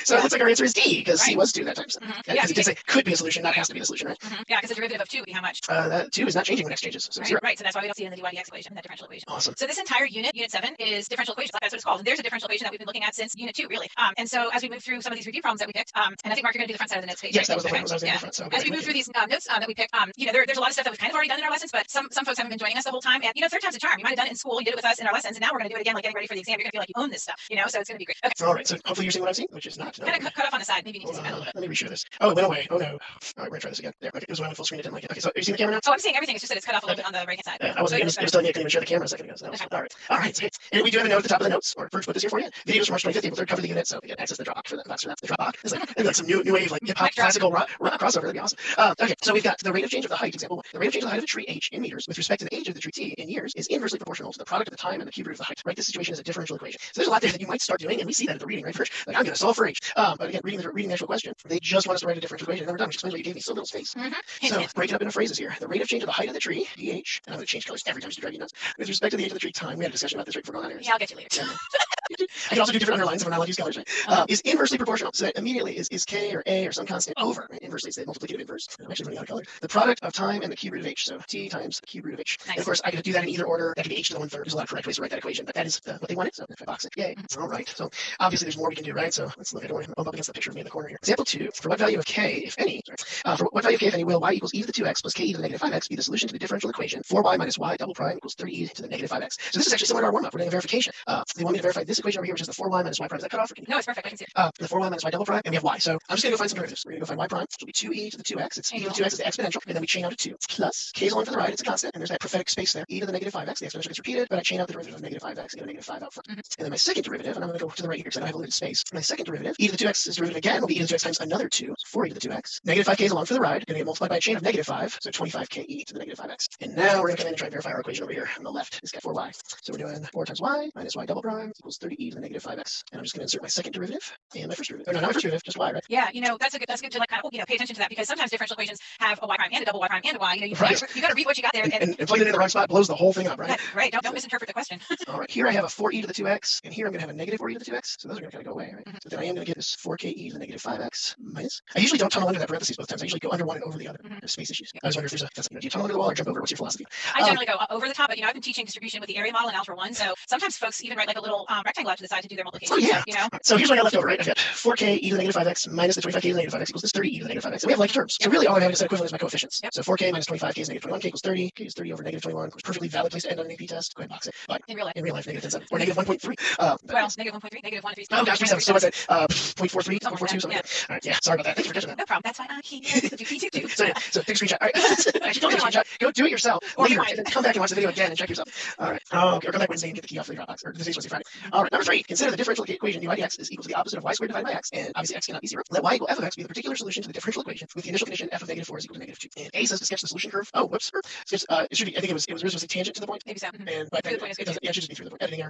So it looks like our answer is D, because C was 2 that time. So. Because it did say could be a solution, not has to be the solution, right? Yeah, because the derivative of 2 would be how much? That 2 is not changing when x changes. So 0. Right, so that's why we don't see it in the dy dx equation, that differential equation. Awesome. So this entire unit 7, is differential equations. That's what it's called. And there's a differential equation that we've been looking at since Unit 2, really. And so as we move through some of these review problems that we picked, and I think, Mark, you're going to do the front side of the notes page. Yes, that was the plan. I was in the front. So as we move through these notes that we picked, there's a lot of stuff that we've kind of already done in our lessons, but some folks haven't been joining us the whole time. And, third time's a charm. You might have done it in school, you did it with us in our lessons, and now we're going to do it again, like getting ready for the exam. You're going to feel like you own this stuff, so it's going to be great. Okay. All right, so hopefully you're seeing what I'm seeing, which is not. No. Kind of cut off on the side. Maybe you need to zoom out a little bit. Let me reshare this. Oh, it went away. Oh, no. All right, we're going to try this again. There. Okay, it was when I went full screen. It didn't like it. Okay, so are you seeing the camera now? Oh, I'm seeing everything. It's just that it's cut off a little bit on the right-hand side. I wasn't. It was telling me I couldn't even share the camera a second ago. So that was, all right. All right. So, and we do have a note at the top of the notes, or Virch put this here for you. Videos from March 25th, April 3rd cover the unit, so you get access to the Dropbox for that. That's for that. The Dropbox. It's like some new wave, like hip hop, classical rock crossover. That'd be awesome. Okay, so we've got the rate of change of the height. Example 1. The rate of change of the height of a tree h in meters with respect to the age of the tree t in years is inversely proportional to the product of the time and the cube root of the height. Right. This situation is a differential equation. So there's a lot there that you might start doing, and we see that at the reading, right? First, like I'm going to solve for h. But again, reading the actual question, they just want us to write a differential equation. And then we're done, which explains why you gave me so little space. So break it up into phrases here. The rate of change of the height of the tree, dh, and I'm going to change colors every time to drive you nuts. With respect to the age of the tree time, we had a discussion about this right before going on here. Yeah, I'll get you later. I can also do different underlines if we're not allowed to use colors, right? Is inversely proportional. So that immediately is k or a or some constant over. Right? Inversely is the multiplicative inverse. I'm actually running out of color. The product of time and the cube root of h. So t times the cube root of h. Nice. And of course, I could do that in either order. That could be h to the 1/3. There's a lot of correct ways to write that equation, but that is what they wanted. So if I box it, yay. All right. So obviously there's more we can do, right? So let's look. I don't want to bump up against the picture of me in the corner here. Example 2. For what value of k, if any, for what value of k, if any, will y equals e to the 2x plus k e to the negative 5x be the solution to the differential equation 4y minus y double prime equals 30e to the negative 5x. So this is actually similar to our warm-up. We're doing a verification. They want me to verify this this equation over here, which is the 4y minus y prime. Is that cut off? No, it's perfect. I can see it. The 4y minus y double prime, and we have y. So I'm just going to go find some derivatives. We're going to go find y prime, which will be 2e to the 2x. It's e to the 2x is the exponential, and then we chain out a 2 plus k's along for the right. It's a constant, and there's that prophetic space there. E to the negative 5x. The exponential gets repeated, but I chain out the derivative of negative 5x and get a negative 5 out front. And then my second derivative, and I'm going to go to the right here because I don't have a limited space. My second derivative, e to the 2x is derivative again, will be e to the 2x times another 2, so 4e to the 2x. Negative 5k is along for the ride, going to get multiplied by a chain of negative 5, so 25k e to the negative 5x. And now we're going to come in and try and verify our equation over here on the left. It's got 4y. So we're doing 4 times y minus y double prime equals 30e to the negative 5x. And I'm just going to insert my second derivative and my first derivative. No, not my first derivative, just y, right? Yeah, that's good to like kind of pay attention to that, because sometimes differential equations have a y prime and a double y prime and a y. You got to read what you got there, and plugging it in the wrong spot blows the whole thing up, right? Right. Don't misinterpret the question. All right. Here I have a 4e to the 2x, and here I'm going to have a negative 4e to the 2x. So those are going to kind of go away, right? So then I am going to get this 4k e to the negative 5x minus. I usually don't tunnel under that parentheses both times. I usually go under one and over the other. There's space issues. I was wondering if do you tunnel under the wall or jump over? What's your philosophy? I generally go over the top, but I've been teaching distribution with the area model in Algebra 1, so sometimes folks even write like a little rectangle out to the side to do their multiplication. Oh yeah. So here's what I got left over, right? I've got 4k e to the negative 5x minus the 25k to the negative 5x equals this 30e to the negative 5x. And we have like terms. So really all I'm having to set equivalent is my coefficients. So 4k minus 25k is negative 21k equals 30. K is 30 over negative 21. It's a perfectly valid place to end on an AP test. Go ahead and box it. But in real life, negative 10.7 or negative 1.3. Well, negative 1.3, negative 1, 3. Oh gosh, 3.7. So what's that? 0.43, 0.42, something like that. All right, yeah. Sorry about that. Thanks for catching that. No problem. That's why I'm here. So take a screenshot. All right. Actually, don't take a screenshot. Go do it yourself later, and then come back and watch the video again and check yourself. All right. Oh, okay. Or come back Wednesday and get the key off the Dropbox, or the Wednesday Friday. All right. Number 3. Consider the differential equation dy dx is equal to the opposite of y squared divided by x, and obviously x cannot be 0. Let y equal f of x be the particular solution to the differential equation with the initial condition f of negative 4 is equal to negative 2. And A says to sketch the solution curve. Oh, whoops. It should be. I think it was originally tangent to the point. Maybe so. But through the point is good. Yeah, it should just be through the point. Editing error.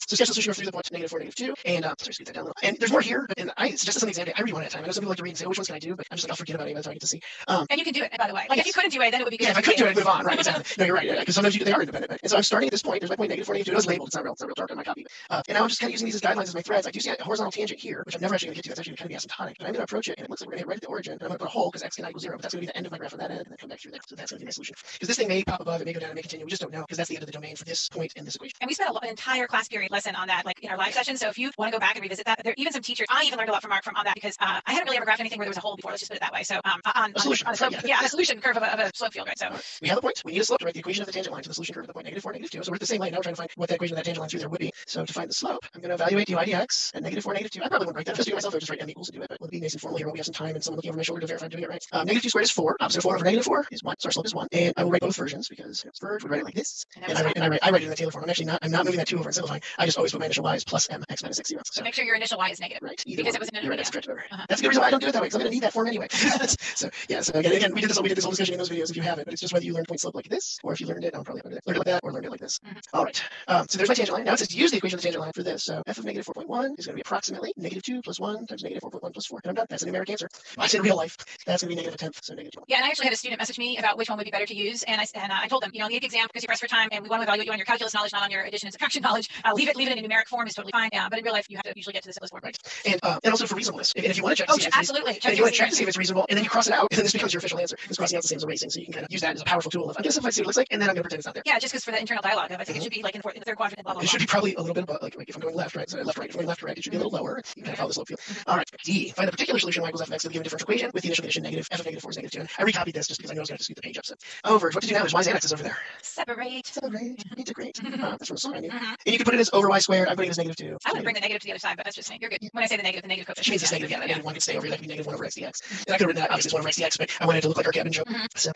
So sketch the solution curve through the point negative 4, negative 2. And sorry, scoot that down a little. And there's more here. And I suggested some exam day. I read one at a time. I know some people like to read and say, which ones can I do? But I'm just like, I'll forget about it by the time I get to see. And you can do it, by the way. Like if you couldn't do it, then it would be good. Yeah, if I could do it, I'd move on. Right, exactly. No, you're right. Because sometimes they are independent. Right? And so I'm starting at this point. There's my point negative 4, negative 2. It was labeled. It's not real dark on my copy. And now I'm just kind of using these as guidelines as my threads. I do see a horizontal tangent here, which I'm never actually going to get to. That's actually going to be asymptotic. But I'm going to approach it, and it looks like we're going to hit right at the origin. And I'm going to put a hole because x cannot equal 0. But that's going to be the end of my graph on that end, and then come back through there. So that's going to be my solution. Because this thing may pop above, it may go down, it may continue. We just don't know because that's the end of the domain for this point in this equation. And we spent an entire class period lesson on that, like in our live session. So if you want to go back and revisit that, there are even some teachers. I even learned a lot from Mark on that because I hadn't really ever graphed anything where there was a hole before. Let's just put it that way. So on a slope, on a solution curve of a slope field, right? So we have a point. We need a slope to write the equation of the tangent line to the solution curve of the point negative 4, negative 2. So we're at the same line now. We're trying to find what the equation of that tangent line through there would be. So to find the slope, I'm going to evaluate dy dx at negative 4, negative 2. I probably wouldn't write that. Just do it myself. I would just write m equals to do it. But we'll be nice and formal here. We have some time and someone looking over my shoulder to verify I'm doing it right. Negative 2 squared is 4. Opposite of 4 over negative 4 is 1. So our slope is 1. And I will write both versions because it's verge. We write it like this. And I write it in the Taylor form. I'm not moving that 2 over and simplifying. I just always put my initial y is plus m x minus x 0. So make sure your initial y is negative. Right. Because it was an initial. Right, that's correct. That's the reason why I don't do it that way because I'm going to need that form anyway. So yeah. So again, we did this whole discussion in those videos if you haven't, but it's just whether you learned point slope like this or if you learned it. I'm probably learned it like that or learned it like this. All right. So there's my tangent line. Now it says use the equation of the tangent line for this. So f of negative 4.1 is going to be approximately negative 2 plus 1 times negative 4.1 plus 4. And I'm done. That's a numeric answer. But in real life, that's going to be negative 1/10. So negative 1. Yeah, and I actually had a student message me about which one would be better to use, and I told them, in the AP exam, because you press for time, and we want to evaluate you on your calculus knowledge, not on your addition and subtraction knowledge. Leave it in a numeric form is totally fine. Yeah, but in real life, you have to usually get to the simplest form. Right. And also for reasonableness. And if you want to check to see absolutely. If you want to check to see if it's reasonable, and then you cross it out, and then this becomes your official answer. Because crossing out the same as erasing, so you can kind of use that as a powerful tool of I'm going to simplify, see what it looks like, and then I'm going to pretend it's not there. Yeah, just because for the internal dialogue, I think it should be like in the third quadrant. Blah, blah, blah. It should be probably a little bit above, like if I'm going left, right, so left, right. If I'm going left, right, it should be a little lower. You can follow the slope field. All right. D. Find the particular solution y equals f of x of the given differential equation with the initial condition negative f of negative 4 is negative 2. And I recopied this just because I know I was going to scoot the page up. So over. What to do now is y's and x's over there. Separate. Integrate. That's from a song I knew. And you can put it as over y squared. I'm putting it as negative 2. I would bring the negative to the other side, but that's just me. You're good. When I say the negative coefficient. Which means it's negative. Yeah, negative 1 can stay over here. That can be negative 1 over x dx. And I could have written that obviously it's 1 over x dx, but I wanted it to look like our cabin joke. So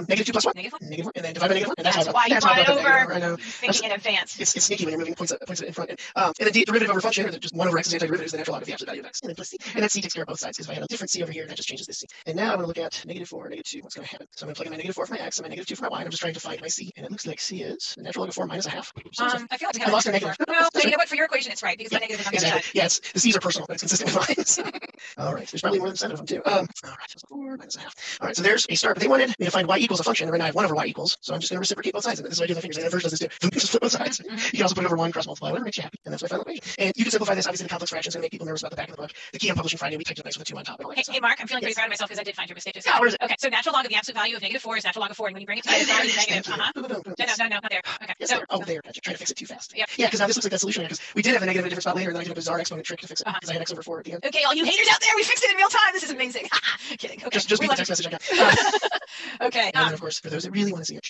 negative 2 plus 1. Negative 1. Negative 1. And then divide by negative 1. And that's why you brought it over. I know. Thinking in advance. It's sneaky when you're moving points in front. And the derivative over function, or just 1 over x is antiderivative, is the natural log of the absolute value of x. And then plus c. And that c takes care of both sides because if I had a different c over here, that just changes this c. And now I'm going to look at negative 4, negative 2. What's going to happen? So I'm going to plug in my negative 4 for my x and my negative 2 for my y. And I'm just trying to find my c. And it looks like c is the natural log of 4 minus a half. I feel like I lost a negative. Well, you know what? For your equation, it's right because my negative is on the other side. Yeah, the c's are personal, but it's consistent with mine. All right. There's probably more than 7 of them too. All right. So 4 minus a half. All right. So there's a start. But they wanted me to find y equals a function. And right now I have 1 over y equals. So I'm just going to reciprocate both sides. And this is what I do with my fingers. And the version does this too. Just flip both sides. You can also put it over 1, cross multiply, whatever makes you happy. And that's my final equation. And you can simplify this. Obviously, the complex fraction is going to make people nervous about the back of the book. The key I'm publishing Friday, we typed it nice with a 2 on top. Hey, Mark, I'm feeling pretty proud of myself because I did find your mistake. Yeah, where is it? Okay, so natural log of the absolute value of negative 4 is natural log of 4. And when you bring it together, it's already negative. No, not there. Okay. Yes, so, there. Oh, there. Gotcha. Trying to fix it too fast. Yeah, because now this looks like that solution because we did have a negative in a different spot later, and then I did a bizarre exponent trick to fix it because I had x over 4 at the end. Okay, all you haters out there, we fixed it in real time. This is amazing. Kidding. Okay. Just beat the text message I got. Okay. And then, of course, for those that really want to see it,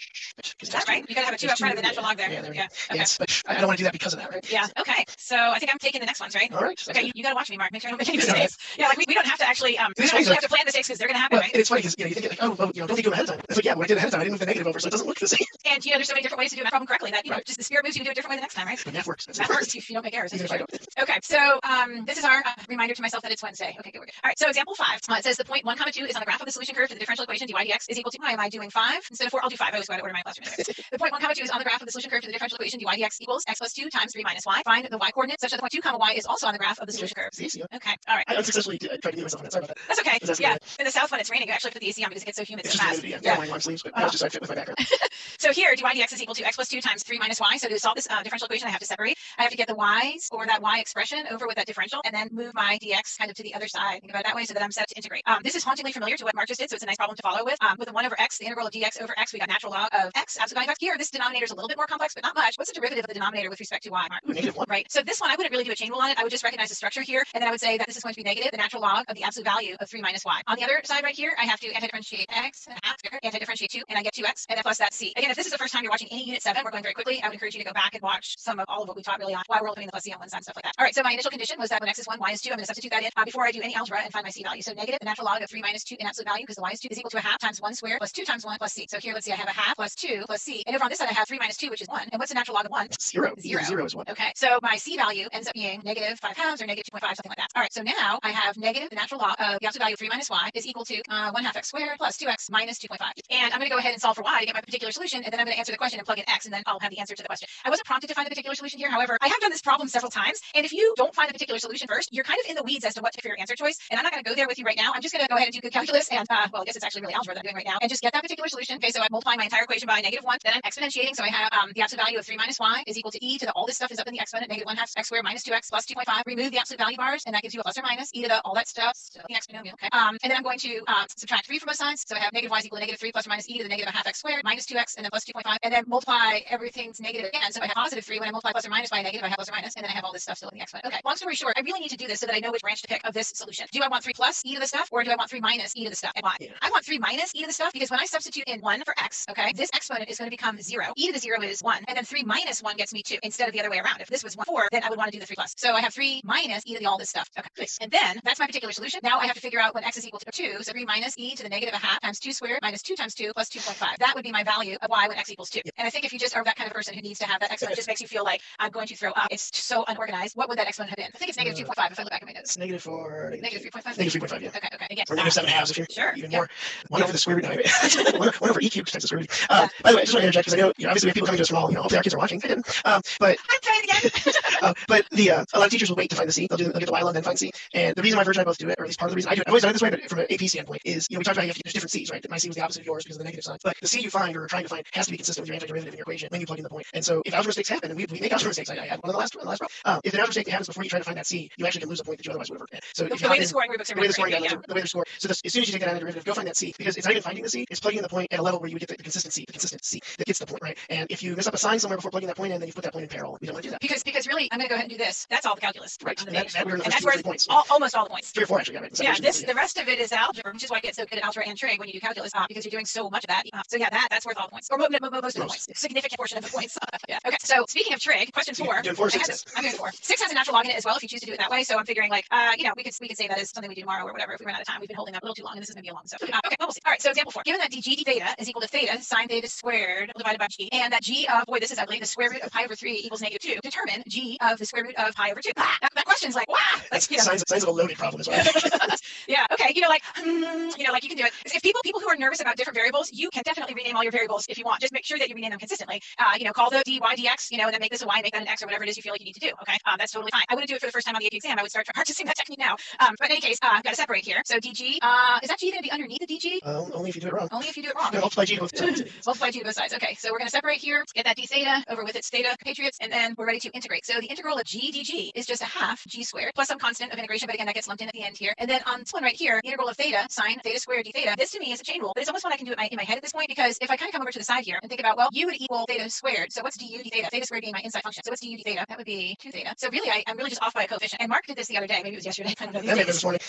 Is that right? You got to have a 2 up front of the natural log there. Yeah, there we Yeah. go. Okay. Yes, but I don't want to do that because of that, right? Yeah. Okay. So I think I'm taking the next ones, right? All right. Okay. You got to watch me, Mark. Make sure I don't make any mistakes. Yeah. Like we don't have to actually have to plan mistakes because they're going to happen, Well, right? and it's funny because you think like, oh, well, don't think of them ahead of time. It's like, yeah, when I did it ahead of time, I didn't move the negative over, so it doesn't look the same. And there's so many different ways to do that problem correctly that just the spirit moves you to do it a different way the next time, right? But math works. That works if you don't make errors. Even if I don't. Okay, so this is our reminder to myself that it's Wednesday. Okay, good. All right, so example 5. It says the point 1, 2 is on the graph of the solution curve to the differential equation dy dx is equal to, why am I doing 5 instead of 4? I'll do 5. I always go out of order in my classroom. The point 1, 2 is on the graph of the solution curve to the differential equation dy dx equals x plus 2 times 3 minus y. Find the y coordinate such that the point 2, y is also on the graph of the solution curve. Okay, all right. I unsuccessfully tried to do myself on that. Sorry about that. That's okay. Yeah, in the south when it's raining, you actually put the AC on because it gets so humid so fast. Yeah, my long sleeves, but I was just so I fit with my background. So here, dy dx is equal to x plus 2 times 3 minus y. So to solve this differential equation, I have to separate. I have to get the y's or that y expression over with that differential and then move my dx kind of to the other side. Think about it that way so that I'm set to integrate. This is hauntingly familiar to what Mark just did, so it's a nice problem to follow with. With the 1 over x, the integral of dx over x, we got natural log of x, absolute value of x. Here, this denominator is a little bit more complex, but not much. What's the derivative of the denominator with respect to y, Mark? -1. Right. So this one, I wouldn't really do a chain rule on it. I would just recognize the structure here, and then I would say that this is going to be negative, the natural log of the absolute value of 3 minus y. On the other side right here, I have to anti-differentiate x, anti-differentiate 2, and I get 2x, and then plus that c. Again, if this is the first time you're watching any Unit 7, we're going very quickly. I would encourage you to go back and watch some of all of what we taught really on why we're putting the plus c on one side and stuff like that. All right, so my initial condition was that when x is 1, y is 2. I'm going to substitute that in before I do any algebra and find my c value. So negative the natural log of 3 minus 2 in absolute value because the y is 2 is equal to a half times 1 squared plus 2 times 1 plus c. So here, let's see, I have a half plus 2 plus c. And over on this side, I have 3 minus 2, which is 1. And what's the natural log of 1? 0. 0. 0 is 1. Okay, so my c value ends up being negative 5 halves or negative 2.5, something like that. All right, so now I have negative the natural log of the absolute value of 3 minus y is equal to 1 half x squared plus 2x minus 2.5. And I'm going to go ahead and solve for y to get my particular solution, and then I'm going to answer the question and plug in x, and then I'll have the answer to the question. I wasn't prompted to find the particular solution here. However, I have done this problem several times, and if you don't find the particular solution first, you're kind of in the weeds as to what to pick for your answer choice. And I'm not going to go there with you right now. I'm just going to go ahead and do good calculus, and well, I guess it's actually really algebra that I'm doing right now, and just get that particular solution. Okay, so I'm multiplying my entire equation by -1. Then I'm exponentiating, so I have the absolute value of 3 minus y is equal to e to the all this stuff is up in the exponent, negative 1 half x squared minus 2x plus 2.5. Remove the absolute value bars, and that gives you a plus or minus e to the all that stuff, so the exponomial. Okay, and then I'm going to subtract 3 from both sides, so I have negative y is equal to negative 3 plus or minus e to the negative 1 half x squared minus 2x and then plus 2.5, and then multiply everything's negative again. So I have positive 3 when I multiply plus or minus by a negative. I have plus or minus, and then I have all this stuff still in the exponent. Okay, long story short, I really need to do this so that I know which branch to pick of this solution. Do I want 3 plus e to the stuff, or do I want 3 minus e to the stuff? And why? Yeah. I want 3 minus e to the stuff because when I substitute in 1 for x, okay, this exponent is going to become 0. E to the 0 is 1, and then 3 minus 1 gets me 2 instead of the other way around. If this was 1, 4, then I would want to do the 3 plus. So I have 3 minus e to the all this stuff. Okay, nice. And then that's my particular solution. Now I have to figure out when x is equal to 2. So 3 minus e to the negative 1/2 times 2 squared minus 2 times 2 plus 2.5. That would be my value of y when x equals 2. Yeah. And I think if you just are that kind of person who needs to have that exponent, it just makes you feel like I'm going to throw up. It's so unorganized. What would that exponent have been? I think it's negative 2.5 if I look back at my notes. Negative 4. Negative 3.5. Negative 3.5. Yeah. Okay. Again. Or negative 7 halves if you're even more. 1 over the square root. No, 1 over e cubed times the square root. By the way, I just want to interject because I know, obviously we have people coming to us from all, hopefully our kids are watching. I didn't. But I'm trying again. but a lot of teachers will wait to find the c. They'll get the y and then find c. And the reason my Virgin and I both do it, or at least part of the reason I do it, I've always done it this way, but from an AP standpoint, is we talked about there's different c's, right? My c was the opposite of yours because of the negative sign. But the c you find or are trying to find has to be consistent with your antiderivative in your equation when you plug in the point. And so if algebra mistakes happen, and we make algebra mistakes, I had one on the last problem. If an algebra mistake happens before you try to find that c, you actually can lose a point that you otherwise would have earned. So the way the scoring rubrics are made, the way they score. So as soon as you take that antiderivative, go find that c, because it's not even finding the c, it's plugging in the point at a level where you would get the consistent c that gets the point, right? And if you mess up a sign somewhere before plugging that point in, then you put that point in parallel. We don't want to do that. Because really, I'm going to go ahead and do this. That's all the calculus. Right. And that's where points. Almost all the points. 3 or 4 actually. Yeah, the rest of it is algebra, which is why I get so good at algebra and trig when you do calculus, because you're doing so much of that. So yeah, that's worth all the points, or most of the points. Significant portion of the points. Yeah. Okay. So speaking of trig, question 4. You're doing 4 or 6. I'm doing 4. 6 has a natural log in it as well if you choose to do it that way. So I'm figuring like, we could say that is something we do tomorrow or whatever if we run out of time. We've been holding up a little too long, and this is going to be a long. So okay, well, we'll see. All right. So example 4. Given that dg d theta is equal to theta sine theta squared divided by g, and that g of this is ugly, the square root of pi over 3 equals -2. Determine g of the square root of pi over 2. That question's like, wow. Signs of a loaded problem as well. Yeah. Okay. Like you can do it. If people who are nervous about different variables, you can definitely rename all your variables if you want. Just make sure that you rename them consistently. Call the dy dx, and then make this a y, make that an x, or whatever it is you feel like you need to do. Okay. That's totally fine. I wouldn't do it for the first time on the AP exam. I would start practicing that technique now. But in any case, I've got to separate here. So dg, is that g going to be underneath the dg? Only if you do it wrong. Only if you do it wrong. No, multiply g to both sides. Multiply g to both sides. Okay. So we're going to separate here, get that d theta over with its theta, patriots, and then we're ready to integrate. So the integral of g dg is just a half g squared plus some constant of integration, but again, that gets lumped in at the end here. And then on this one right here, the integral of theta sine theta squared d theta. This to me is a chain rule, but it's almost one I can do in my head at this point, because if I kind of come over to the side here and think about, well, u would equal theta squared. So what's du d theta? Theta squared being my inside function. So what's du d theta? That would be 2 theta. So really, I'm really just off by a coefficient. And Mark did this the other day. Maybe it was yesterday. I don't know. That may be this morning.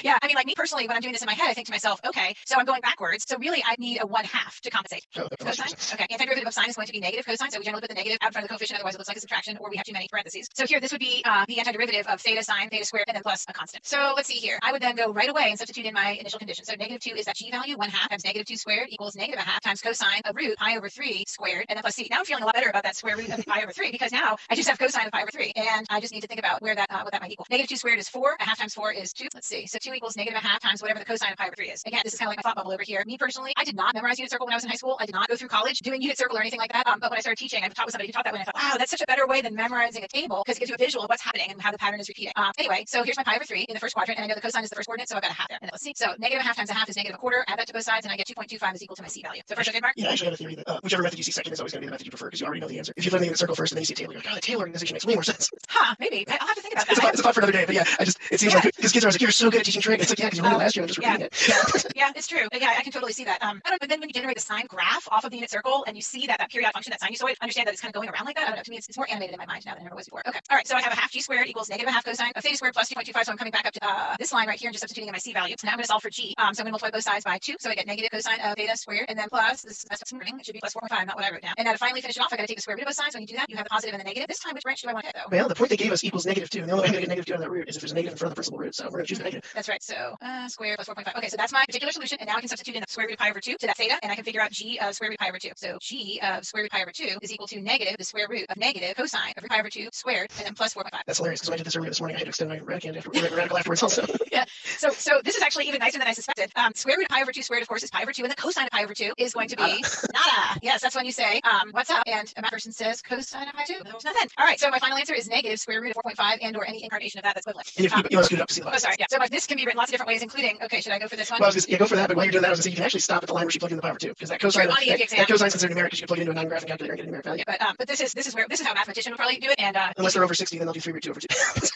Yeah, I mean, like me personally, when I'm doing this in my head, I think to myself, okay, so I'm going backwards. So really, I need a 1/2 to compensate. Oh, Cosine. Okay, antiderivative of sine is going to be negative cosine. So we generally put the negative out in front of the coefficient, otherwise it looks like a subtraction, or we have too many parentheses. So here, this would be the antiderivative of theta sine theta squared, and then plus a constant. So let's see here. I would then go right away and substitute in my initial condition. So -2 is that g value, 1/2 times -2 squared equals -1/2 times cosine of root pi over 3 squared, and then plus c. Now I'm feeling a lot better about that square root of pi over 3, because now I just have cosine of pi over 3, and I just need to think about where that what that might equal. -2 squared is 4. 1/2 times 4 is 2. Let's see. So 2 equals -1/2 times whatever the cosine of pi over 3 is. Again, this is kind of like my thought bubble over here. Me personally, I did not memorize unit circle when I was in high school. I did not go through college doing unit circle or anything like that. But when I started teaching, I taught with somebody who taught that way, and I thought, wow, that's such a better way than memorizing a table, because it gives you a visual of what's happening and how the pattern is repeating. Anyway, so here's my pi over 3 in the first quadrant, and I know the cosine is the first coordinate, so I've got a half there. And then let's see. So -1/2 times a half is -1/4. Add that to both sides, and I get 2.25 is equal to my c value. So first, okay, Mark? Yeah, I actually have a theory that whichever method you see second is always going to be the method you prefer, because you already know the answer. If you live in the unit circle first and then you see a table, you're like, oh, the table organization makes way more sense. Huh, maybe. I'll have to think about that. It's a thought for another day, but yeah, it seems like, because kids are like, you're so good at teaching trig. It's like, yeah, because you learned it last year, I'm just repeating it. Yeah, it's true. Yeah, I can totally see that. I don't know, but then when you generate the sine graph off of the unit circle and you see that periodic function, that sinusoid, understand that it's kind of going around like that. I don't know. To me, it's more animated in my mind now than it ever was before. Okay. All right. So I have a half g squared equals -1/2 cosine of theta squared plus 2.25. So I'm coming back up to this line right here and just substituting in my c value. So now I'm going to solve for g. So I'm going to multiply both sides by 2. So I get negative cosine of theta squared, and then plus, this is messed up some wording. It should be plus 4.5, not what I wrote down. And now to finally finish it off, I got to take the square root of both sides. When you do that, you have the positive and the negative. This time, which branch do I want to hit, though? Well, the point they gave us equals -2, and the only way I'm going to get -2 out of that root is if there's a negative in front of the principal root. So we're going to choose the negative. That's right. So square plus 4.5. Okay, so that's my particular solution, and now I can substitute in the square root of pi over 2 to that theta, and I can figure out g of square root of pi over 2. So g of square root of pi over 2 is equal to negative the square root of negative cosine of root pi over 2 squared, and then plus 4.5. That's hilarious, because when I did this earlier this morning, I had to extend my radical afterwards also. Yeah. So this is actually even nicer than I suspected. Square root of pi over 2 squared, of course, is pi over 2, and the cosine of pi over 2 is going to be nada. Yes, that's when you say, what's up? And a math person says cosine of pi 2. There's nothing. All right, so my final answer is negative square root of 4.5 and or any incarnation of that that's equivalent. And you want to scoot it up to see the sorry. Yeah. So this can be written lots of different ways, including, okay, should I go for this one? Well, go for that, but while you're doing that, I was going to say you can actually stop at the line where she plugged in the pi over 2, because that cosine is considered numeric, because you can plug it into a non-graphing calculator and get a numeric value. Yeah, but this is how a mathematician would probably do it, and unless they're over 60, then they'll do 3 root 2 over 2.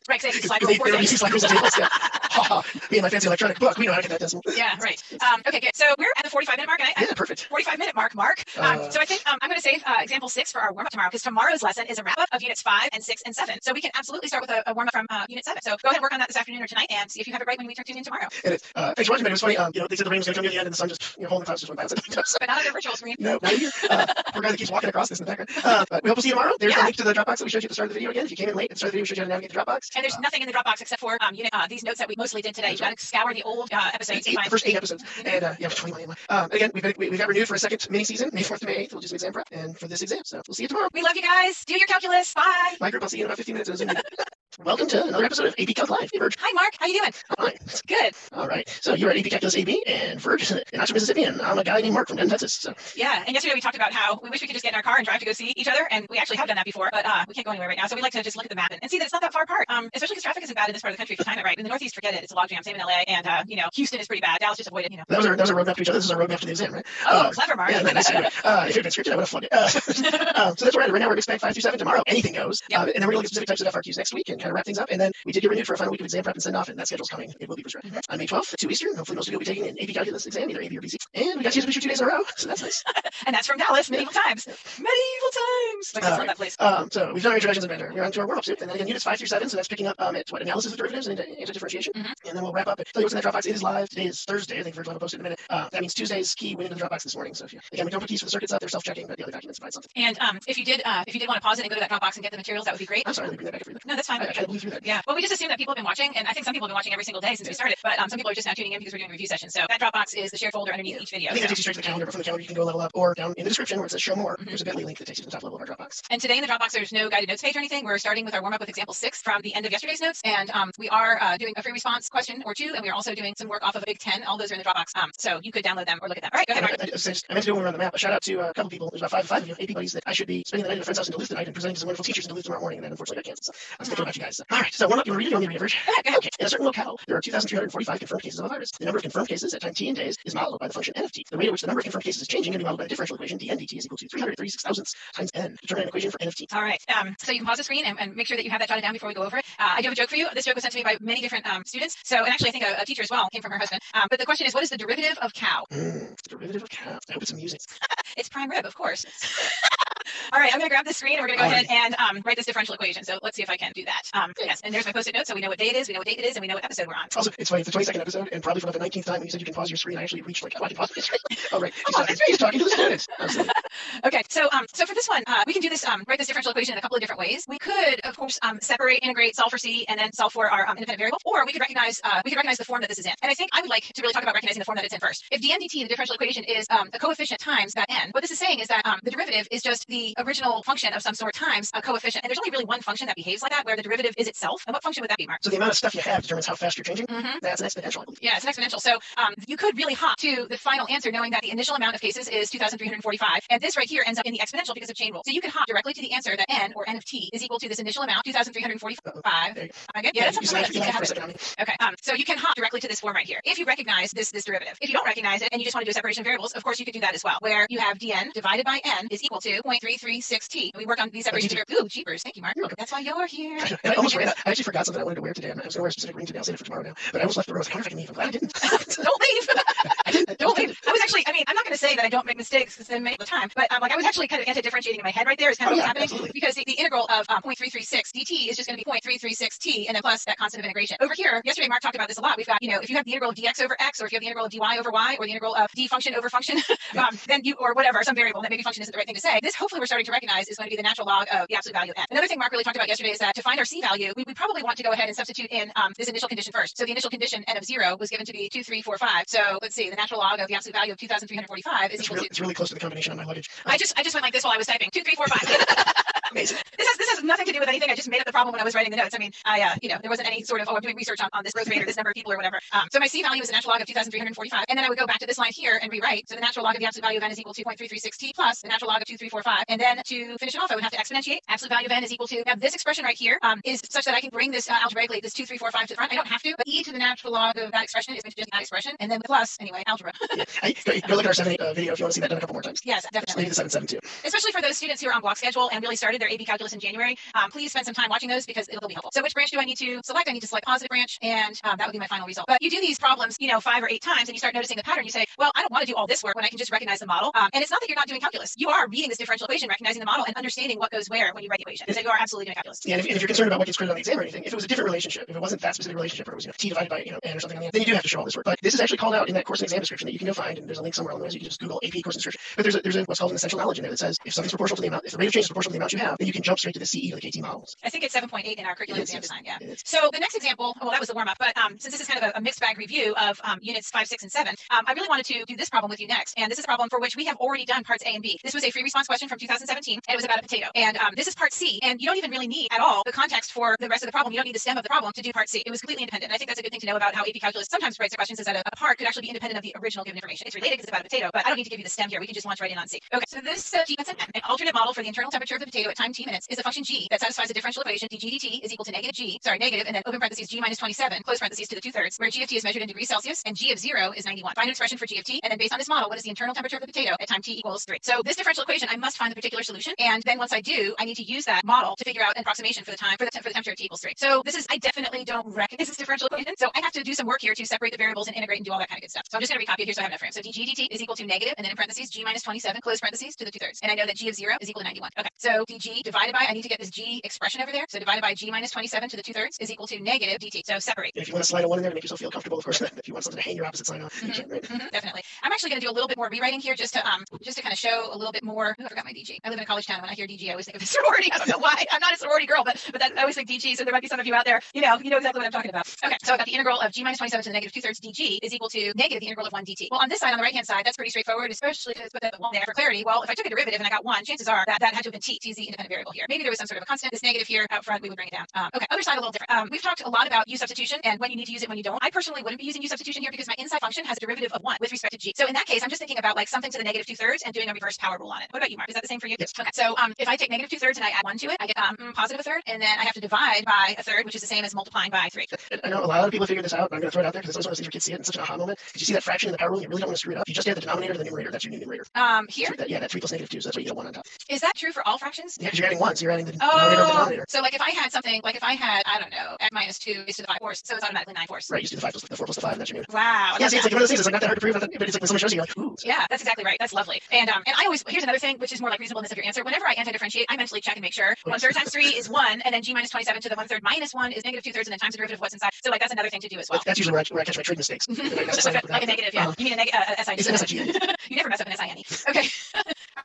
Right, so they slide tables. Yeah. Me and my fancy electronic book, we know how to get that decimal. Yeah, right. Okay, good. So we're at the 45-minute mark, and yeah, perfect. 45-minute mark. So I think I'm going to save example 6 for our warm-up tomorrow, because tomorrow's lesson is a wrap-up of units 5 and 6 and 7. So we can absolutely start with a warm-up from unit 7. So go ahead and work on that this afternoon or tonight, and see if you have it right when we tune in tomorrow. And thanks for watching, but it was funny. They said the rain was going to come near the end, and the sun just, hole in the clouds just went by. But not on the virtual screen. No, not here. Poor guy that keeps walking across this in the background. But we hope we'll see you tomorrow. There's a link to the Dropbox that we showed you at the start of the video again. If you came in late at the start of the video, we showed you how to navigate the Dropbox. And there's nothing in the Dropbox except for these notes that we mostly did today. You got to scour the old episodes. The first 8 episodes. And yeah, 20 million. Again, we got renewed for a second mini season, May 4th to May 8th. We'll do some exam prep and for this exam. So we'll see you tomorrow. We love you guys. Do your calculus. Bye. My group, I'll see you in about 15 minutes in a Zoom meeting. Welcome to another episode of AP Calc Live. Hey, Verge. Hi, Mark. How you doing? Fine. Good. All right. So you're at AP Calculus AB, and Verge is an actual Mississippi, and I'm a guy named Mark from Denton, Texas. So. Yeah, and yesterday we talked about how we wish we could just get in our car and drive to go see each other, and we actually have done that before, but we can't go anywhere right now. So we like to just look at the map and see that it's not that far apart. Especially because traffic isn't bad in this part of the country if you time it right. In the Northeast, forget it. It's a logjam. Same in LA, and Houston is pretty bad. Dallas just avoided. That was our roadmap to each other. This is our roadmap to the exam, right? Oh, clever, Mark. Yeah, that's great. If it had been scripted, I would have flunked it. So that's right. Right now we're expecting 5 through 7 tomorrow. Anything goes. Yep. And then we're going to look at specific types of FRQs next week and kind of wrap things up. And then we did get renewed for a final week of exam prep and send off, and that schedule's coming. It will be preserved. On May 12th at 2 Eastern. Hopefully most of you will be taking an AP Calculus exam, either AP or BC. And we got to use a picture 2 days in a row, so that's nice. And that's from Dallas, medieval times. Medieval times. Like, I love that place. So we've done our introductions and banter. We're on to our warm-up suit, and then again units 5 through 7. So that's picking up at analysis of derivatives and into differentiation. And then we'll wrap up. Tell you what's in that Dropbox. It is live. Today is Thursday. I think Virgil will have a post in a minute. That means Tuesday's key went into the Dropbox this morning. So if you again, we don't put keys for the circuits up. They're self-checking, but the other documents provide something. And if you did want to pause it and go to that Dropbox and get the materials, that would be great. I'm sorry, let me bring that back up for you. No, that's fine. I kind of blew through that. Yeah. Well, we just assume that people have been watching, and I think some people have been watching every single day since we started. But some people are just now tuning in because we're doing review sessions. So that Dropbox is the shared folder underneath each video. I think that takes you straight to the calendar, but from the calendar you can go level up, or down in the description where it says show more. There's a bit.ly link that takes you to the top level of our Dropbox. And today in the Dropbox, there's no guided notes page or anything. We're starting with our warm up with example 6 from the end of yesterday's notes, and we are doing a free response question or 2, and we are also doing some work off of a Big 10. All those are in the Dropbox, so you could download them or look at them. All right, go ahead, Mark. I meant to do when we were on the map. A shout out to a couple people. There's about five of you, AP buddies that I should be spending the night at a friend's house in Duluth tonight and presenting to some wonderful teachers in Duluth tomorrow morning, and then unfortunately got canceled. So I was thinking about got you guys. All right, so warm up. You want to read it? You want me to read it? Okay. In a certain locale, there are 2,345 confirmed cases of a virus. The number of confirmed cases at time t in days is modeled by the function n of t. The rate at which the number of confirmed cases is changing can be modeled by the differential equation dn dt is equal to 336 thousandths times n. Determine an equation for n of t. All right. So you can pause the screen and make sure that you have that jotted down before we go over it. I do have a joke for you. This joke was sent to me by many different students. So, and actually, I think a teacher as well came from her husband. But the question is, what is the derivative of cow? Derivative of cow. I hope it's some music. It's prime rib, of course. All right, I'm going to grab the screen and we're going to go ahead and write this differential equation. So let's see if I can do that. Yes, and there's my post-it note, so we know what day it is, we know what date it is, and we know what episode we're on. Also, it's funny, it's the 22nd episode, and probably for like the 19th time when you said you can pause your screen, I actually reached like, oh, I can pause the screen. Oh, right. He's talking to the students. Absolutely. Okay, so for this one, we can do this, write this differential equation in a couple of different ways. We could, of course, separate, integrate, solve for C, and then solve for our independent variable, or we could recognize the form that this is in. And I think I would like to really talk about recognizing the form that it's in first. If dn dt, the differential equation, is a coefficient times that n, what this is saying is that the derivative is just the original function of some sort times a coefficient. And there's only really one function that behaves like that, where the derivative is itself. And what function would that be, Mark? So the amount of stuff you have determines how fast you're changing? That's an exponential, I believe. Yeah, it's an exponential. So you could really hop to the final answer knowing that the initial amount of cases is 2,345. And this right here ends up in the exponential because of chain rule. So you can hop directly to the answer that n, or n of t, is equal to this initial amount, 2,345. Am I good? Yeah, that's okay. So you can hop directly to this form right here if you recognize this derivative. If you don't recognize it and you just want to do a separation of variables, of course you could do that as well, where you have dn divided by n is equal to 0.336t. We work on these separations of variables. Ooh, jeepers. Thank you, Mark. That's why you're here. I almost forgot. I actually forgot something I wanted to wear today. I was going to wear a specific ring today. I'll save it for tomorrow now. But I almost left the room. I was like, I wonder if I can leave. I'm glad I didn't. Don't leave. I didn't. Don't leave. I was actually, I'm not going to say that I don't make mistakes because I make all the time, but I was actually kind of anti-differentiating in my head right there is kind of what's happening. Absolutely. Because the integral of 0.336 dt is just going to be 0.336t and then plus that constant of integration. Over here, yesterday Mark talked about this a lot. We've got, if you have the integral of dx over x, or if you have the integral of dy over y, or the integral of d function over function, then you, or whatever, some variable that maybe function isn't the right thing to say. This hopefully we're starting to recognize is going to be the natural log of the absolute value of n. Another thing Mark really talked about yesterday is that to find our c value, we probably want to go ahead and substitute in this initial condition first. So the initial condition n of 0 was given to be 2345. So let's see, the natural log of the absolute value of 2,345 is equal to. It's really close to the combination on my luggage. I just went like this while I was typing. 2345. Amazing. This has nothing to do with anything. I just made up the problem when I was writing the notes. There wasn't any sort of, I'm doing research on this growth rate or this number of people or whatever. So my C value is the natural log of 2,345. And then I would go back to this line here and rewrite. So the natural log of the absolute value of n is equal to 0.336t plus the natural log of 2345. And then to finish it off, I would have to exponentiate. Absolute value of n is equal to, now this expression right here is such that I can bring this algebraically, this 2345 to the front. I don't have to, but e to the natural log of that expression is going to just be that expression. And then with plus, anyway, algebra. Go look at our 7-8 video if you want to see that done a couple more times. Yes, definitely. Maybe the 7-7 too. Especially for those students who are on block schedule and really started their AP calculus in January, please spend some time watching those because it'll be helpful. So which branch do I need to select? I need to select positive branch, and that would be my final result. But you do these problems, 5 or 8 times, and you start noticing the pattern. You say, well, I don't want to do all this work when I can just recognize the model. And it's not that you're not doing calculus. You are reading this differential equation, recognizing the model, and understanding what goes where when you write the equation. So you are absolutely doing calculus. Yeah, and if you're concerned about what gets graded on the exam or anything, if it was a different relationship, if it wasn't that specific relationship, or it was t divided by n or something on the end, then you do have to show all this work. But this is actually called out in that course and exam description that you can go find, and there's a link somewhere on the way. You can just Google AP course description. But there's a what's called an essential knowledge in there that says if something's proportional to the amount, if the rate of change is proportional to the amount you have, then you can jump straight to the CE or the KT models. I think it's 7.8 in our curriculum exam design. Yeah. So the next example, well, that was the warm up, but since this is kind of a mixed bag review of units 5, 6, and 7, I really wanted to do this problem with you next. And this is a problem for which we have already done parts A and B. This was a free response question from 2017, and it was about a potato. And this is part C, and you don't even really need at all the context for the rest of the problem. You don't need the stem of the problem to do part C. It was completely independent. And I think that's a good thing to know about how AP Calculus sometimes writes their questions, is that a part could actually be independent of the original given information. It's related because it's about a potato, but I don't need to give you the stem here. We can just launch right in on C. Okay, so this an alternate model for the internal temperature of the potato at time t minutes is a function g that satisfies the differential equation dg dt is equal to negative, and then open parentheses g minus 27, close parentheses to the 2/3, where g of t is measured in degrees Celsius and g of 0 is 91. Find an expression for g of t, and then based on this model, what is the internal temperature of the potato at time t equals 3? So this differential equation, I must find the particular solution, and then once I do, I need to use that model to figure out an approximation for the temperature at t equals 3. So this is, I definitely don't recognize this differential equation, so I have to do some work here to separate the variables and integrate and do all that kind of good stuff. So I'm just going to recopy it here so I have enough room. So dg dt is equal to negative, and then in parentheses g minus 27, close parentheses to the 2/3, and I know that g of 0 is equal to 91. Okay, so dg divided by, I need to get this g expression over there, so divided by g minus 27 to the 2/3 is equal to negative dt. So separate. And if you want to slide a 1 in there to make yourself feel comfortable, of course, if you want something to hang your opposite sign on, you can, right? Definitely. I'm actually going to do a little bit more rewriting here just to kind of show a little bit more. I forgot my DG. I live in a college town. When I hear DG, I always think of a sorority. I don't know why. I'm not a sorority girl, but I always think DG. So there might be some of you out there, you know exactly what I'm talking about. Okay, so I've got the integral of g minus 27 to the negative 2/3 dg is equal to negative the integral of 1 dt. Well, on this side, on the right hand side, that's pretty straightforward, especially because put that 1 there for clarity. Well, if I took a derivative and I got 1, chances are that had to have been t. T's the independent variable here. Maybe there was some sort of a constant. This negative here out front, we would bring it down. Okay, other side a little different. We've talked a lot about U substitution and when you need to use it, when you don't. I personally wouldn't be using U substitution here because my inside function has a derivative of 1 with respect to g. So in that case, I'm just thinking about like something to the negative 2/3 and doing a reverse power rule on it. What about you, Mark? Is that the same for you? Yes. Okay. So if I take negative 2/3 and I add 1 to it, I get positive 1/3, and then I have to divide by 1/3, which is the same as multiplying by 3. I know a lot of people figure this out, but I'm going to throw it out there because it's always one of those things where kids see it in such an aha moment. Did you see that fraction in the power rule? You really don't want to screw it up. You just add the denominator to the numerator. That's your new numerator. Here? So that 3 plus negative 2, so that's why you get 1 on top. Is that true for all fractions? Yeah, because you're adding 1, so you're adding the denominator of the denominator. So like if I had something, like if I had, I don't know, x minus 2 raised to the 5 fourths, so it's automatically 9 fourths. Right, you just do the 5 plus the 4 plus the 5, and that's your new. Wow. Yeah, see, it's like one of those things. It's like not that hard to prove, but it's like when someone shows you, you're like, ooh. Yeah, that's exactly right. That's lovely. And I always, here's another thing, which is more like reasonableness of your answer. Whenever I anti-differentiate, I mentally check and make sure 1/3 times 3 is 1, and then g minus 27 to the 1/3 minus 1 is negative 2/3, and then times the derivative of what's inside. So like that's another thing to do as well. That's usually where I catch my trait mistakes. Like a negative, yeah. You mean a SID? It's an SIG. You never mess up an SINE. Okay.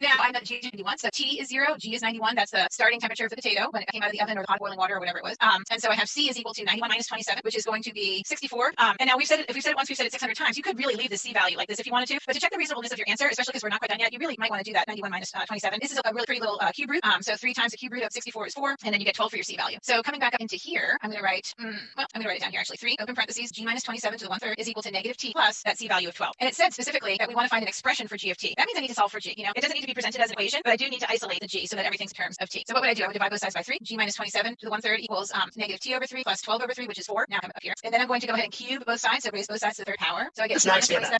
Now I'm at G is 91, so T is 0, G is 91. That's the starting temperature of the potato when it came out of the oven or the hot boiling water or whatever it was. And so I have C is equal to 91 minus 27, which is going to be 64. And now we've said it, if we've said it once, we've said it 600 times. You could really leave the C value like this if you wanted to, but to check the reasonableness of your answer, especially because we're not quite done yet, you really might want to do that 91 minus 27. This is a really pretty little cube root. So 3 times the cube root of 64 is 4, and then you get 12 for your C value. So coming back up into here, I'm going to write, I'm going to write it down here actually. 3 open parentheses, G minus 27 to the 1/3 is equal to negative T plus that C value of 12. And it said specifically that we want to find an expression for G of T. That means I need to solve for G. You know, it doesn't need to be presented as an equation, but I do need to isolate the G so that everything's in terms of T. So what would I do? I would divide both sides by 3. G minus 27 to the 1/3 equals negative T over 3 plus 12 over 3, which is 4. Now I'm up here. And then I'm going to go ahead and cube both sides, so raise both sides to the 3rd power. So I get G minus 27.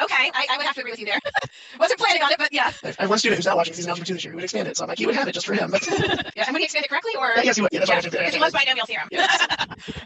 Okay, I would have to agree with you there. Wasn't planning on it, but yeah. I have one student who's not watching, he's an algebra 2 this year, who would expand it, so I'm like, he would have it just for him. Yeah, and would he expand it correctly, or? Yes, he would. Yeah, that's why because he loves binomial theorem. Yes.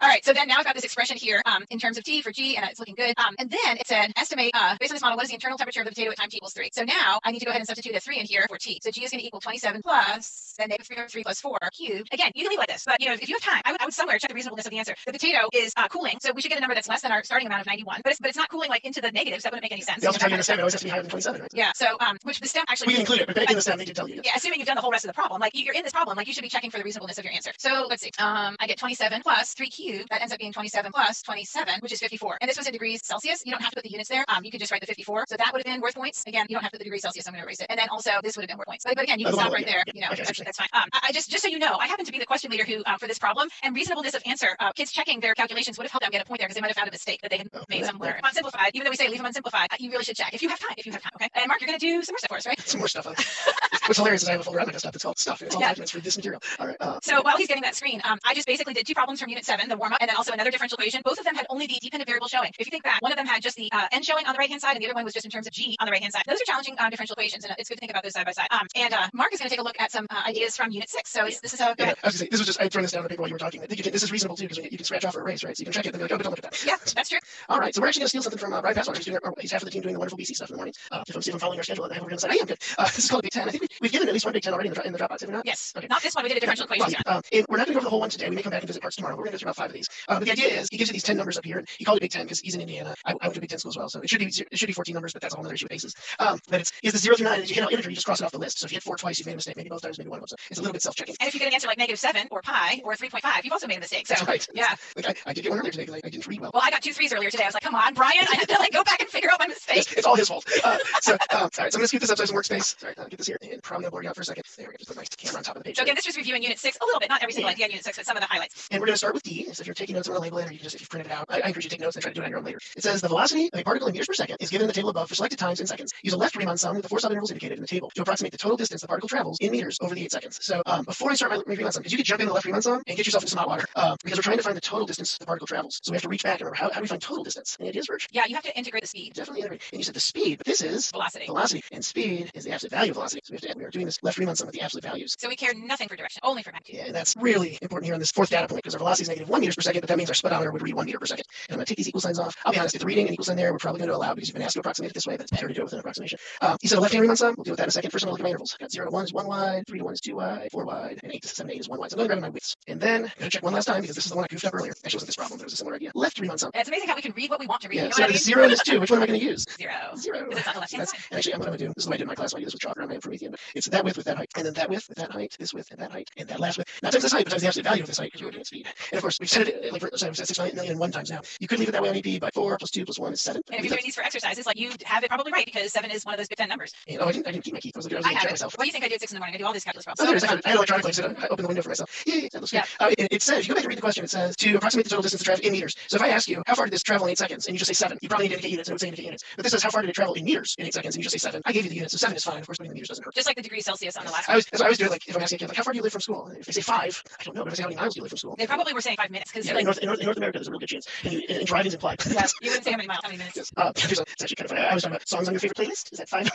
All right, so then now I've got this expression here in terms of T for G, and it's looking good. And then it said, estimate, based on this model, what is the internal temperature of the potato at time T equals 3? So now I need to go ahead and substitute a 3 in here for T. So G is going to equal 27 plus, then negative 3 over 3 plus 4 cubed. Again, you can leave like this, but you know, if you have time, I would somewhere check the reasonableness of the answer. The potato is cooling, so we should get a number that's less than our starting amount of 91, but it's not cooling like into the negatives. That wouldn't make any sense. They also tell you in the stem, it always has to be higher than 27, right? Yeah, so which the stem actually. We can include it, but back in the stem, they did tell you. Yeah, assuming you've done the whole rest of the problem. Like you're in this problem, like you should be checking for the reasonableness of your answer. So let's see. I get 27 plus 3 cubed. That ends up being 27 plus 27, which is 54. And this was in degrees Celsius. You don't have to put the units there. You could just write the 54. So that would have been worth points. Again, you don't have to put the degrees Celsius. I'm going to erase it. And then also this would have been worth points. But again, you can stop right there. You know, that's fine. I just so you know, I happen to be the question leader who for this problem, and reasonableness of answer. Kids checking their calculations would have helped them get a point there because they might have found a mistake that they had made somewhere. Unsimplified. Even though we say leave them unsimplified, you really should check if you have time. Okay. And Mark, you're going to do some more stuff for us, right? Some more stuff. What's hilarious is I have a folder on my desktop that's called stuff. And it's all documents for this material. All right. So while he's getting that screen, I just basically did 2 problems from Unit 7, the warm-up, and then also another differential equation. Both of them had only the dependent variable showing. If you think back, one of them had just the n showing on the right-hand side, and the other one was just in terms of g on the right-hand side. Those are challenging differential equations, and it's good to think about those side by side. And Mark is going to take a look at some ideas from Unit 6. So this is how. I was going to say, this was just, I thrown this down on the paper while you were talking. I think this is reasonable too, because you can scratch off or erase, right? So you can check it and be like, oh, but don't look at that. Yeah, that's true. All right, so we're actually going to steal something from Brian Passwater. He's half of the team doing the wonderful BC stuff in the mornings. If I'm following our schedule, I hope we're going to say, hey, I'm good. This is called Big 10. I think we've given at least one Big 10 already in the Dropbox, have we not? Yes. Okay. Not this one. We did a differential equation. Well, we're not going to go over the whole one today. We may come back and visit parts tomorrow. But we're going to go through about 5 of these. But the idea is he gives you these 10 numbers up here, and he called it Big 10 because he's in Indiana. I went to Big 10 school as well, so it should be 14 numbers, but that's a whole other issue with bases. But he has the 0 through 9, and as you hit an integer, you just cross it off the list. So if you hit 4 twice, you've made a mistake. Maybe both times, maybe one of them. So it's a little bit self-checking. And if you get an answer like -7 or pi or 3.5, you've also made a mistake. So that's right. Yeah. Like I did get one earlier today because I didn't read well. Well, I got 2 3s earlier today. I was like, come on, Brian, I had to like go back and figure out my mistake. It's all his fault. All right, so I'm going to scoot this up so I have some workspace. Sorry, get this here, and probably going to blur you out for a second. There we go. Just put my camera on top of the page. So again, this was reviewing Unit 6 a little bit, not every single idea in Unit 6, but some of the highlights. And we're going to start with D. So if you're taking notes, I'm going to label it, or you can just, if you print it out, I encourage you to take notes and try to do it on your own later. It says the velocity of a particle in meters per second is given in the table above for selected times in seconds. Use a left Riemann sum with the 4 sub-intervals indicated in the table to approximate the total distance the particle travels in meters over the 8 seconds. So before I start my Riemann sum, because you could jump in the left Riemann sum and get yourself into some hot water, because we're trying to find the total distance the particle travels. So we have to reach back and remember how do we find total distance? And it is Virch. Yeah, you have to integrate the speed. Definitely integrate. And you said the speed, but this is velocity. And speed is the absolute value of velocity. So we are doing this left Riemann sum with the absolute values. So we care nothing for direction, only for magnitude. Yeah, and that's really important here on this 4th data point because our velocity is -1 meters per second, but that means our speedometer would read 1 meter per second. And I'm going to take these equal signs off. I'll be honest, if the reading and equal sign there, we're probably going to allow because you've been asked to approximate it this way, but it's better to do it with an approximation. You said a left-hand Riemann sum. We'll deal with that in a second. First, I'm going to look at my intervals. Got 0 to 1 is 1 wide, 3 to 1 is 2 wide, 4 wide, and 8 to 7 to 8 is 1 wide. So I'm going to grab my widths. And then I'm going to check one last time because this is the one I goofed up earlier. Actually, it wasn't this problem, but it was a similar idea. Left Riemann sum. It's amazing how we can read what we want to read. Yeah, You know so what I mean? there's 0 and there's 2. Which one am I going to use? 0. 0. Because it's on the left-hand side. And actually, I'm going to do this is the way I did in my class. I do this with chalk around my Promethean. But It's that width with that height, and then that width with that height, this width and that height, and that last width. Not times this height, but times the absolute value of this height because you're working at speed. And of course, we've set it like we've set 6,000,001 times now. You could leave it that way on EP, but 4 plus 2 plus 1 is 7. And if you're doing these for exercises, like you have it probably right because 7 is one of those Big Ten numbers. And, I didn't keep my key. I was I have myself. What do you think I do at 6 in the morning? I do all these calculus problems. Oh, there it is. I electronically I open the window for myself. Yeah, that looks good. It says, if you go back and read the question, it says to approximate the total distance to travel in meters. So if I ask you, how far did this travel in 8 seconds? And you just say 7, you probably need to indicate units, and it would say indicate units. But this says, how far did it travel in meters in 8 seconds? And you just say 7. I gave you the units, so 7 is fine. Of course, putting the meters doesn't hurt. Just like the degrees Celsius on the last one. I always do it like, if I'm asking a kid, like, how far do you live from school? And if they say 5, I don't know, but if I say, how many miles do you live from school? They probably were saying 5 minutes. Because in North America, there's a real good chance. And driving's implied. Yeah, you wouldn't say how many miles, how many minutes. Yes. It's actually kind of funny. I was talking about songs on your favorite playlist. Is that 5?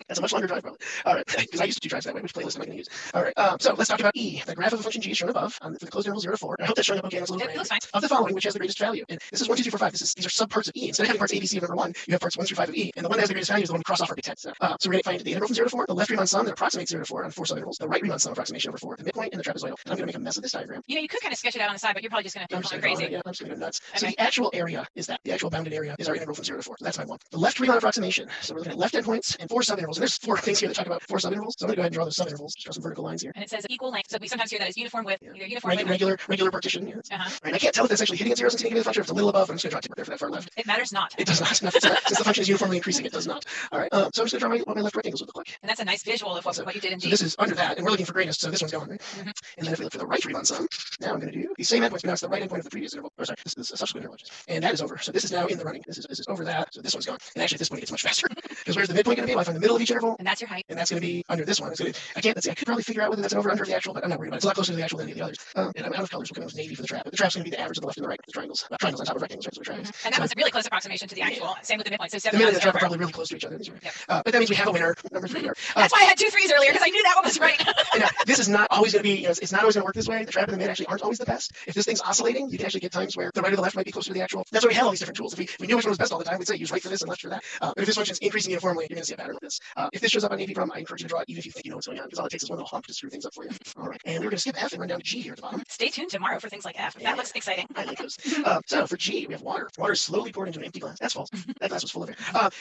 That's a much longer drive, probably. All right, because I used to do drives that way. Which playlist am I going to use? All right, so let's talk about E. The graph of a function G is shown above for the closed interval 0 to 4. I hope that's showing up okay. It's a little It looks fine. Of the following, which has the greatest value? And this is 1, 2, 3, 4, 5. These are subparts of E. Instead of having parts A, B, C of number 1, you have parts 1 through 5 of E. And the one that has the greatest value is the one we cross off our Big Ten. So we're going to find the integral from 0 to 4, the left Riemann sum that approximates 0 to 4 on 4 subintervals, the right Riemann sum approximation over 4, the midpoint, and the trapezoidal. And I'm going to make a mess of this diagram. You know, you could kind of sketch it out on the side, but you're probably just going to go crazy. Yeah, I'm just going to go nuts. Okay. So the actual area is that. The actual bounded area is our integral from 0 to 4. So that's my one. The left Riemann approximation. So we're looking at left endpoints and 4 subintervals. And there's 4 things here that talk about 4 subintervals. So I'm going to go ahead and draw those subintervals. Just draw some vertical lines here. And it says equal length. So we sometimes hear that as uniform width, either uniform width. Regular partition here. Right. I can't tell if that's actually hitting at 0 since you give me the function. If it's a little above, I'm just going to draw a tip there for that far left. It matters not. It does not. Since the function is uniformly increasing, it does not. All right. So I'm just going to draw what my left rectangles would look like. And that's a nice visual of what you did in G. So this is under that, and we're looking for greatest, so this one's gone, right? And then if we look for the right Riemann sum, now I'm going to do the same endpoints, but now it's the right endpoint of the previous interval. Or sorry, this is a subsequent interval. And that is over. So this is now in the running. This is over that. So this one's gone. And actually, at this point, it gets much faster. Because where's the midpoint going to be? Well, I find the middle of each interval. And that's your height. And that's going to be under this one. Let's see, I could probably figure out whether that's an over or under of the actual, but I'm not worried about it. It's a lot closer to the actual than any of the others. And I'm out of colors. We'll come in with navy for the trap. But the trap's going to be the average of the left and the right of the triangles. Triangles on top of rectangles, right? So triangles. And that was a really close approximation to the actual. Same with the midpoint. So 7 the middle and the trap over. are probably really close to each other. But that means we have a winner. Number 3 here. That's why I had 2 3s earlier, because I knew that one was right. And, this is not always going to be, it's not always going to work this way. The trap and the mid actually aren't always the best. If this thing's oscillating, you can actually get times where the right or the left might be closer to the actual. That's why we have all these different tools. If we knew which one was best all the time, we'd say use right for this and left for that. But if this function's increasing uniformly, you're going to see a pattern like this. If this shows up on AP problem, I encourage you to draw it even if you think you know what's going on, because all it takes is one little hump to screw things up for you. All right. And we're going to skip F and run down to G here at the bottom. Stay tuned tomorrow for things like F. That looks exciting. I like those. So for G, we have water. Water is slowly poured into an empty glass. That's false. That glass was full of air.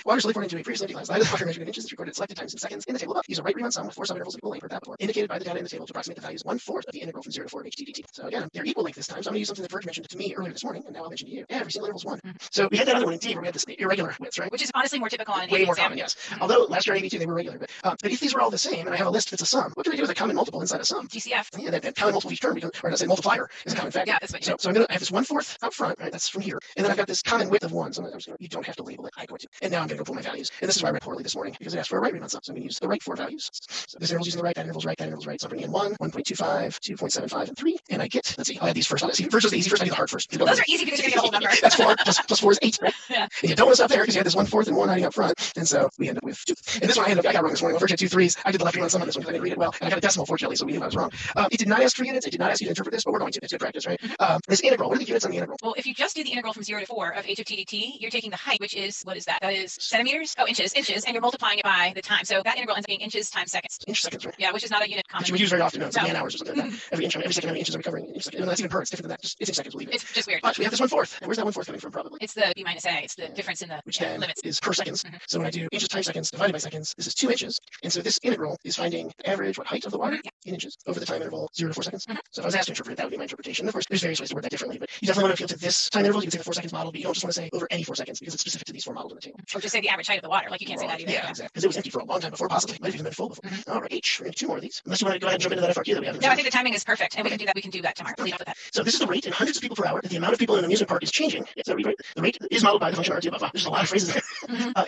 Water is slowly poured into a previously empty glass. The height of the water measured in inches is recorded at selected times in seconds in the table above. Use a right Riemann sum with 4 subintervals equal length, that before, indicated by the data in the table to approximate the values 1/4 of the integral from 0 to 4 of h dt. So again, they're equal length this time. So I'm going to use something that Verge mentioned to me earlier this morning, and now I'll mention to you. Every single interval is 1. So we had that other one in D where we had this irregular widths, right? Which is honestly more typical on an Way AP more exam. common, yes. Although last year at AB2 they were regular. But if these were all the same, and I have a list that's a sum, what can I do with a common multiple inside a sum? GCF. Yeah, that common multiple of each term, or let's say multiplier is a common factor. Yeah, that's what you So I have this 1/4 up front, right? That's from here. And then I've got this common width of 1. So you don't have to label it. I go to. And now I'm going to go pull my values. And this is why I read poorly this morning, because it asked for a right Riemann sum. So I'm going to use the right 4 values. So this interval's using the right, that interval's right, that interval's right. So I'm bringing in 1, 1.25, 2.75, and 3. And I get, let's see, I'll add these first. First is the easy, first I do the hard first. Those are easy because you're going to get a whole number. That's 4, plus 4 is 8, right? Yeah. And you don't want to stop there because you had this 1/4 and 1 hiding up front. And so we end up with 2. And this one I got wrong this morning. I first had 2 3s. I did the left Riemann sum on this one because I didn't read it well. And I got a decimal fortunately, so we knew I was wrong. It did not ask for units. It did not ask you to interpret this, but we're going to. It's good practice, right? This integral, what are the units on the integral? Well, if you just do the integral from 0 to 4 of h of t dt, you're taking the height, which is, what is that? That is centimeters? Oh, inches, and you're multiplying it by the time. So that integral ends up being inches times seconds. Inch seconds, right? Yeah, which is not a unit common. Which we use very often. No, it's No. man hours or something like that. Every second, how many inches are we covering? Inch second. That's even per. It's different than that. It's inch seconds. We'll leave it. It's just weird. But we have this 1/4. And where's that 1/4 coming from? Probably. It's the b minus a. It's the difference in the Which then limits. is per seconds. So when I do inches times seconds divided by seconds, this is 2 inches. And so this integral is finding the average height of the water in inches over the time interval 0 to 4 seconds. So if I was asked to interpret it, that would be my interpretation. Of course, there's various ways to word that differently, but you definitely want to appeal to this time interval. You can say the 4 seconds model, but you don't just want to say over any 4 seconds because it's specific to these 4 models in the table. Or just say the average height of the water. Like you can't say that either. Yeah, exactly. Because it was empty for a long time before, possibly. Might have even been full before. All right, H. We're going to do 2 more of these. Unless you want to go ahead and jump into that FRQ that we have. No, I think the timing is perfect, and we can do that. We can do that tomorrow. We'll leave off with that. So this is the rate in hundreds of people per hour. The amount of people in an amusement park is changing. So right? The rate is modeled by the function RT above. Wow, there's a lot of phrases there.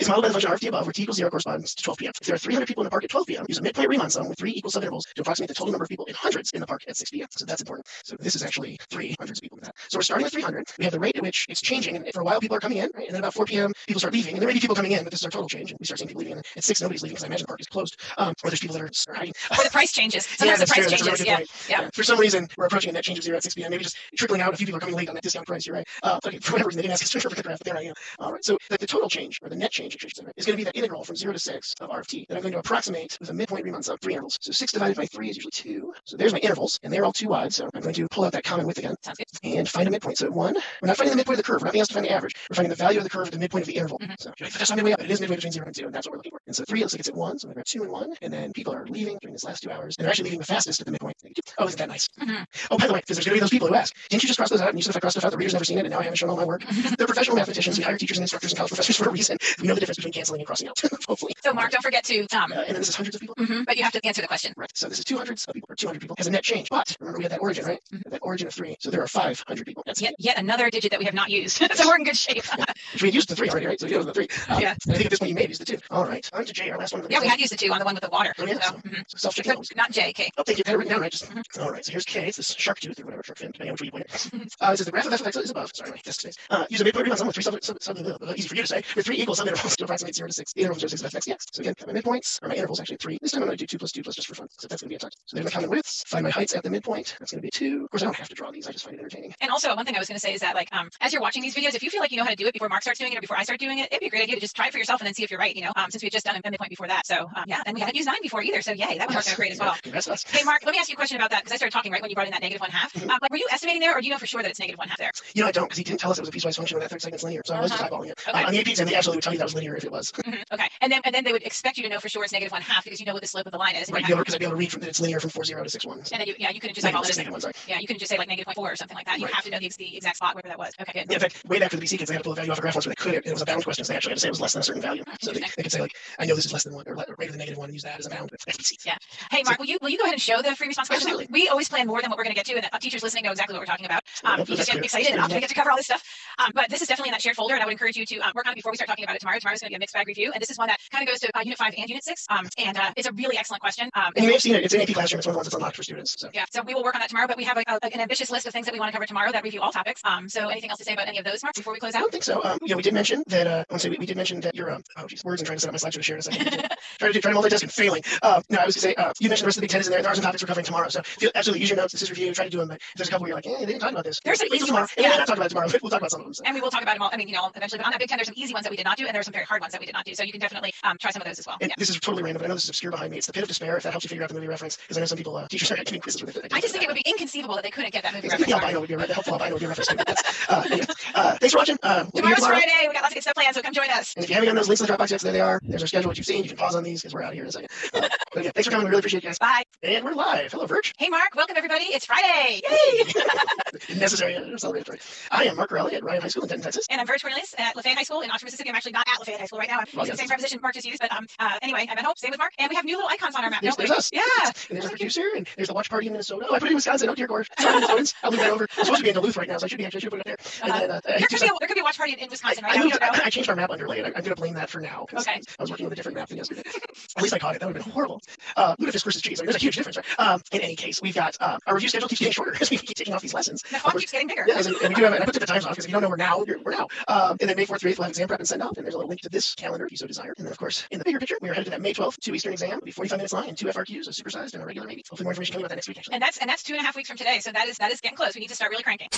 It's modeled by the function RT above, where t equals 0 corresponds to 12 p.m. If there are 300 people in the park at 12 p.m., use a midpoint Riemann sum with 3 equal subintervals to approximate the total number of people in hundreds in the park at 6 p.m. So that's important. So this is actually 300 people with that. So we're starting with 300. We have the rate at which it's changing, and for a while people are coming in, right? And then about 4 p.m. people start leaving, and there may be people coming in, but this is our total change, and we start seeing people leaving. And at 6 nobody's leaving because I imagine the park is closed, or there's people that are hiding. Or the price changes. Sometimes the price changes. Yeah. For some reason, we're approaching a net change of 0 at 6 p.m. Maybe just trickling out. A few people are coming late on that discount price. You're right. Okay, for whatever reason, they didn't ask us to interpret the graph, but there I am. All right. So the total change, or the net change, is going to be that integral from 0 to 6 of R of t that I'm going to approximate with a midpoint Riemann sum 3 intervals. So 6 divided by 3 is usually 2. So there's my intervals, and they're all 2 wide. So I'm going to pull out that common width again. Sounds good. And find a midpoint. So 1, we're not finding the midpoint of the curve. We're not being asked to find the average. We're finding the value of the curve at the midpoint of the interval. So that's not midway up. It is midway between 0 and 2, and that's what we're looking for. And so 3 looks like it's at 1. So I'm going to grab 2 and 1. And then people are leaving during this last 2 hours. And they're actually leaving the fastest at the midpoint. Oh, isn't that nice? Oh, by the way, because there's going to be those people who ask, didn't you just cross those out? And you said if I crossed stuff out, the reader's never seen it, and now I haven't shown all my work. They're professional mathematicians. We hire teachers and instructors and college professors for a reason. We know the difference between canceling and crossing out, hopefully. So, Mark, don't forget to... and then this is hundreds of people. But you have to answer the question. Right. So this is 200 of people, or 200 people, as a net change. But remember, we had that origin, right? That origin of 3. So there are 500 people. That's yet another digit that we have not used. So we're in good shape. Which we had used the 3 already, right? So we used the 3. Yeah. And I think at this point you may have used the 2. All right. On to J, our last one. Yeah, we had used the 2 on the one with the water. Oh, yeah. So self-checking. Not J, K. Oh, thank you. I had it written down, right? Just, all right. So here's K. It's this shark tooth or whatever, shark fin, depending on which way you point it. It says the graph of f of x is above. Sorry, my desk space. Use a midpoint rebound sum with 3 something easy for you to say. With 3 equal sub-intervals to approximate 0 to 6. The interval 0 to 6 of f of x dx. So again, my midpoints, or my intervals actually 3. This time I'm going to do 2 plus 2 plus just for fun. So that's going to be a touch. So there's my common widths. Find my heights at the midpoint. That's going to be 2. Of course, I don't have to draw these. I just find it entertaining. And also, one thing I was going to say is that, like, as you're watching these videos, if you feel like you know how to do it before Mark starts doing it or before I start doing it, it'd be a great idea to just try it for yourself and then see if you're right, since we had just done a midpoint before that. So, yeah, and we haven't used 9 before either. So, yay, that one worked out great as well. That's us. Hey, Mark, let me ask you a question about that because I started talking right when you brought in that negative 1/2. Like, were you estimating there or do you know for sure that it's negative 1/2 there? I don't, because he didn't tell us it was a piecewise function with that 30 seconds linear. So I was just eyeballing it. Okay. On the AP exam, they absolutely would tell you that was linear if it was. Okay. And then they would expect you to know for sure it's negative 1/2 because you know what the slope of the line is. Right, because I'd be able to read that it's linear from 4, 0 to 6, 1. So. And then you couldn't just eyeball this. Sorry. Yeah, you couldn't just say like negative 0.4 or something like that. You have to know the exact spot wherever that was. Okay, good. Yeah, in fact, way back for the BC kids, they had to pull a value off a graph once where they couldn't. It was a bound question, so they actually had to say it was less than a certain value. So they could say like, I know this is less than 1 or greater than negative 1 and use that as a bound. That's BC. Yeah. Hey, Mark, will you go ahead and show the free response question? Absolutely. We always plan more than what we're going to get to, and teachers listening know exactly what we're talking about. You just get excited and I'm going to get to cover all this stuff. But this is definitely in that shared folder, and I would encourage you to work on it before we start talking about it tomorrow. Tomorrow's going to be a mixed bag review, and this is one that kind of goes to Unit 5 and Unit 6. And it's a really excellent question. And you may have seen it. It's in AP Classroom. It's one of the ones that's unlocked for students. So. Yeah, so we will work on that tomorrow, but we have an ambitious list of things that we want to cover tomorrow that review all topics. So anything else to say about any of those, Mark, before we close out? I don't think so. We did mention that, we did mention that your, words and trying to set up my slides to share in a second. trying to multitask and failing. No, I was going to say, you mentioned the rest of the Big Ten is in there. There are some topics we're covering tomorrow. So absolutely use your notes. This is review. Try to do them. But if there's a couple where you're like, they didn't talk about this. There's some easy tomorrow. ones. And we're not talking about it tomorrow. We'll talk about some of them. So. And we will talk about them all. I mean, eventually. But on that Big Ten, there's some easy ones that we did not do, and there are some very hard ones that we did not do. So you can definitely try some of those as well. And this is totally random, but I know this is obscure behind me. It's The Pit of Despair, if that helps you figure out the movie reference. Because I know some people, teachers are giving quizzes with it. I just think it would be inconceivable that they couldn't get that movie reference. The albino would be the helpful albino would be a reference to it. Anyway, thanks for watching. Tomorrow's Friday. We got lots of good stuff planned, so come join us. And if you haven't gotten those links in the Dropbox yet, so there they are. There's our schedule, what you've seen. You can pause on these because we're out here in a second. But yeah, thanks for coming. We really appreciate you guys. Bye. And we're live. Hello, Virg. Hey, Mark. Welcome, everybody. It's Friday. Yay! Necessary celebratory. I am Mark Corelli at Ryan High School in Denton, Texas. And I'm Virg Cornelius at Lafayette High School in Oxford, Mississippi. I'm actually not at Lafayette High School right now. I'm using the same preposition Mark just used, but anyway, I'm at home. Same with Mark. And we have new little icons on our map. Yes, there's us. Yeah. And there's the producer, and there's the watch party in Minnesota. Oh, I put it in Wisconsin. Oh, dear God. Sorry, Minnesotans. I'll move that over. I'm supposed to be in Duluth right now, so I should put it up there. And then, there could be a watch party in Wisconsin right now. I changed our map underlay. I'm going to blame that for now. Okay. I was working with a different map than yesterday. At least I caught it. That would have been horrible. Lutefisk versus cheese. I mean, there's a huge difference, right? In any case, we've got our review schedule keeps getting shorter as we keep taking off these lessons. The font keeps getting bigger. Yeah, and we do have, and I put the times off because if you don't know we're now, we're now. And then May 4th through 8th, we'll have exam prep and send off. And there's a little link to this calendar if you so desire. And then, of course, in the bigger picture, we are headed to that May 12th 2 Eastern exam. It'll be 45 minutes long and 2 FRQs, a supersized and a regular maybe. Hopefully more information coming about that next week, actually. And that's 2.5 weeks from today. So that is getting close. We need to start really cranking.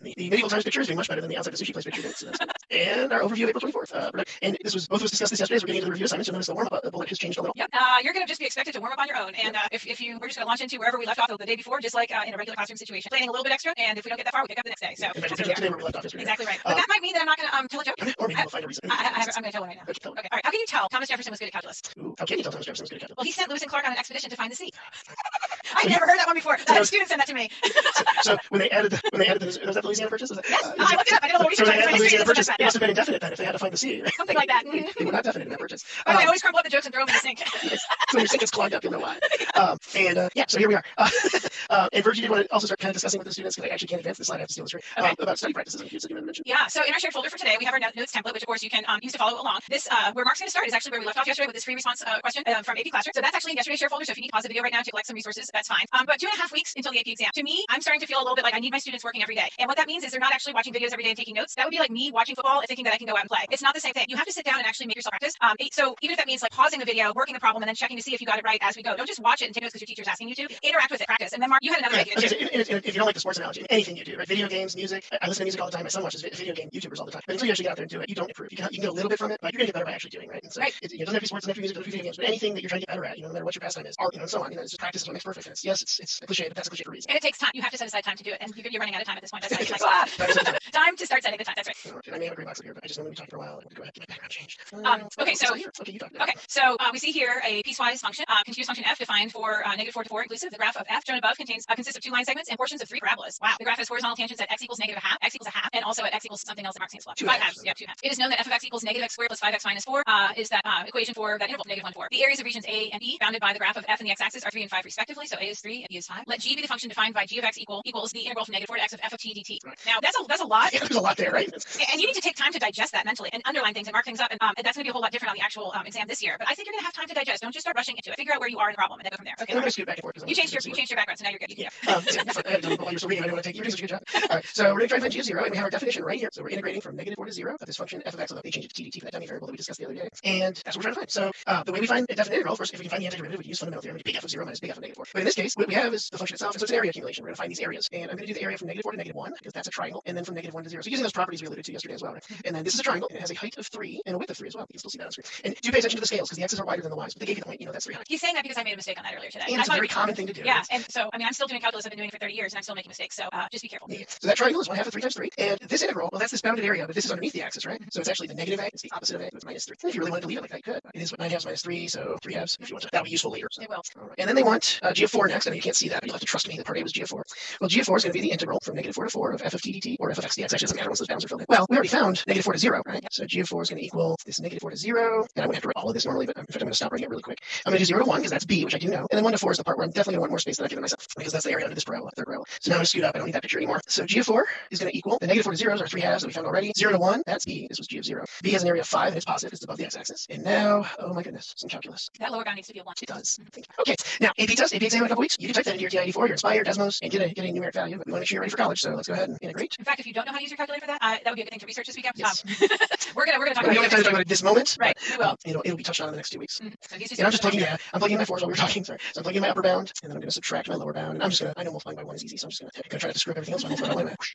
The medieval times picture is doing much better than the outside the sushi place picture did. So and our overview of April 24th. And this was both of us discussed this yesterday as we're getting into the review assignments. You'll notice the warm-up bullet has changed a little. Yep. You're going to just be expected to warm up on your own. And if we're just going to launch into wherever we left off the day before, just like in a regular classroom situation, planning a little bit extra. And if we don't get that far, we pick up the next day. So today where we left off yesterday. Exactly right. But that might mean that I'm not going to tell a joke. Or maybe we'll find a reason. I'm going to tell one right now. Okay. All right. How can you tell Thomas Jefferson was good at calculus? Ooh, how can you tell Thomas Jefferson was good at calculus? Well, he sent Lewis and Clark on an expedition to find the sea. I've never heard that one before. A student sent that to me. So when they added was that the Louisiana Purchase? Yes, I looked it up. I did a little research. So when they added the Louisiana Purchase, it must have been indefinite then if they had to find the sea. Right? Something like that. They were not definite in that purchase. I always crumple up the jokes and throw them in the sink. So when your sink gets clogged up, you'll know why. So here we are. And Virgie did want to also start kind of discussing with the students, because I actually can't advance this slide, I have to steal this about study practices and cues that you mentioned. Yeah, so in our shared folder for today, we have our notes template, which of course you can use to follow along. This, where Mark's going to start, is actually where we left off yesterday with this free response question from AP Classroom. So that's actually in yesterday's shared folder, so if you need to pause the video right now to collect some resources, that's fine. But 2.5 weeks until the AP exam. To me, I'm starting to feel a little bit like I need my students working every day. And what that means is they're not actually watching videos every day and taking notes. That would be like me watching football and thinking that I can go out and play. It's not the same thing. You have to sit down and actually make yourself practice. So even if that means like pausing the video, working the problem, and then checking to see if you got it right as we go. Don't just watch it and take notes because your teacher's asking you to. Interact with it, practice. And then Mark, you had another idea too. If you don't like the sports analogy, anything you do, right? Video games, music. I listen to music all the time. My son watches video game YouTubers all the time. But until you actually get out there and do it, you don't improve. You can get a little bit from it, but you're going to get better by actually doing, right? And so it doesn't have to be sports, it doesn't have to be music, it doesn't have to be video games, but anything that you're trying to get better at, no matter what your pastime is, art, and so on. It's just practice is what makes perfect. fence. Yes, it's a cliche, but that's a cliche for a reason. And it takes time. You have to set aside time to do it, and you're running out of time at this point. That's why you're like, time to start setting the time. That's right. I may have a green box up here, but I just want to be talking for a while. Go ahead, get my background changed. Okay, so you talk. Okay, so we see here a piecewise function, continuous function f defined for -4 to 4 inclusive. The graph of f shown above consists of 2 line segments and portions of 3 parabolas. Wow. The graph has horizontal tangents at x equals -1/2, x equals 1/2, and also at x equals something else approximates left. 2 halves. Yeah, 2 halves. It is known that f of x equals -x squared plus 5x minus 4 is that equation for that interval from -1 to 4. The areas of regions A and B bounded by the graph of f and the x-axis are 3 and 5 respectively. So A is 3 and B is 5. Let G be the function defined by g of x equals the integral from -4 to x of f of t dt. Right. Now that's a lot. Yeah, there's a lot there, right? And you need to take time to digest that mentally and underline things and mark things up. And that's going to be a whole lot different on the actual exam this year. But I think you're going to have time to digest. Don't just start rushing into it. Figure out where you are in the problem and then go from there. Okay. I'm going to scoot back and forth. You changed your background, so now you're good. Yeah. You're still reading. I didn't want to take. You're doing such a good job. All right. So we're going to try to find g of 0, and we have our definition right here. So we're integrating from -4 to 0 of this function f of x. Although they changed it to t dt for that dummy variable that we discussed the other day. And that's what we're trying to find. So the way we find a definite integral, first, if we can find the antiderivative, we use fundamental theorem, big F of 0 minus big F of -4. But in this case, what we have is the function itself, and so it's an area accumulation. We're going to find these areas, and I'm going to do the area from -4 to -1 because that's a triangle, and then from -1 to 0. So using those properties we alluded to yesterday as well, right? And then this is a triangle, and it has a height of 3 and a width of 3 as well. You can still see that on screen. And do pay attention to the scales because the x's are wider than the y's. But they gave you the point, that's 300. He's saying that because I made a mistake on that earlier today. And it's a very common thing to do. Yeah, and so I mean I'm still doing calculus. I've been doing it for 30 years, and I'm still making mistakes. So just be careful. Yeah. So that triangle is 1/2 of 3 times 3, and this integral, well, that's this bounded area, but this is underneath the axis, right? So it's actually the negative a. It's the opposite of a. It's -3. And if you really wanted to leave it like that, you could. It is 9 halves minus 3, so 3 halves. If you want to, that'll be useful later. So. It will. All right. And then they want g of 4 next. I know you can't see that, but you'll have to trust me that part A was g of 4. Well, g of 4 is going to be the integral from -4 to 4 of f of t dt or f of x dx. Actually, it doesn't matter once those bounds are filled in. Well, we already found -4 to 0, right? So g of 4 is going to equal this -4 to 0. And I wouldn't have to write all of this normally, but in fact, I'm going to stop writing it really quick. I'm going to do 0 to 1 because that's b, which I do know. And then 1 to 4 is the part where I'm definitely going to want more space than I've given myself because that's the area under this parabola, third parabola. So now I'm going to scoot up. I don't need that picture anymore. So g of 4 is going to equal the -4 to 0s are 3 halves that we found already. 0 to 1, that's b. This was g of 0. B has an area of 5 and it's positive. It's above the x-axis. And now, oh my goodness, some calculus. That lower bound needs to be a 1. It does. Okay, now AP test, AP exam in a couple weeks. You can type that into your TI-84, your Inspire, Desmos, and get a numeric value. But we want to make sure you're ready for college, so let's go ahead and integrate. In fact, if you don't know how to use your calculator for that, that would be a good thing to research this week. Yes. We're gonna talk about it. We don't have time to talk about it this moment. Right, we will. It'll be touched on in the next 2 weeks. So and I'm just plugging in my 4s while we were talking. Sorry. So I'm plugging in my upper bound, and then I'm going to subtract my lower bound. And I'm just going to, I know multiplying by 1 is easy, so I'm just going to try to screw up everything else. So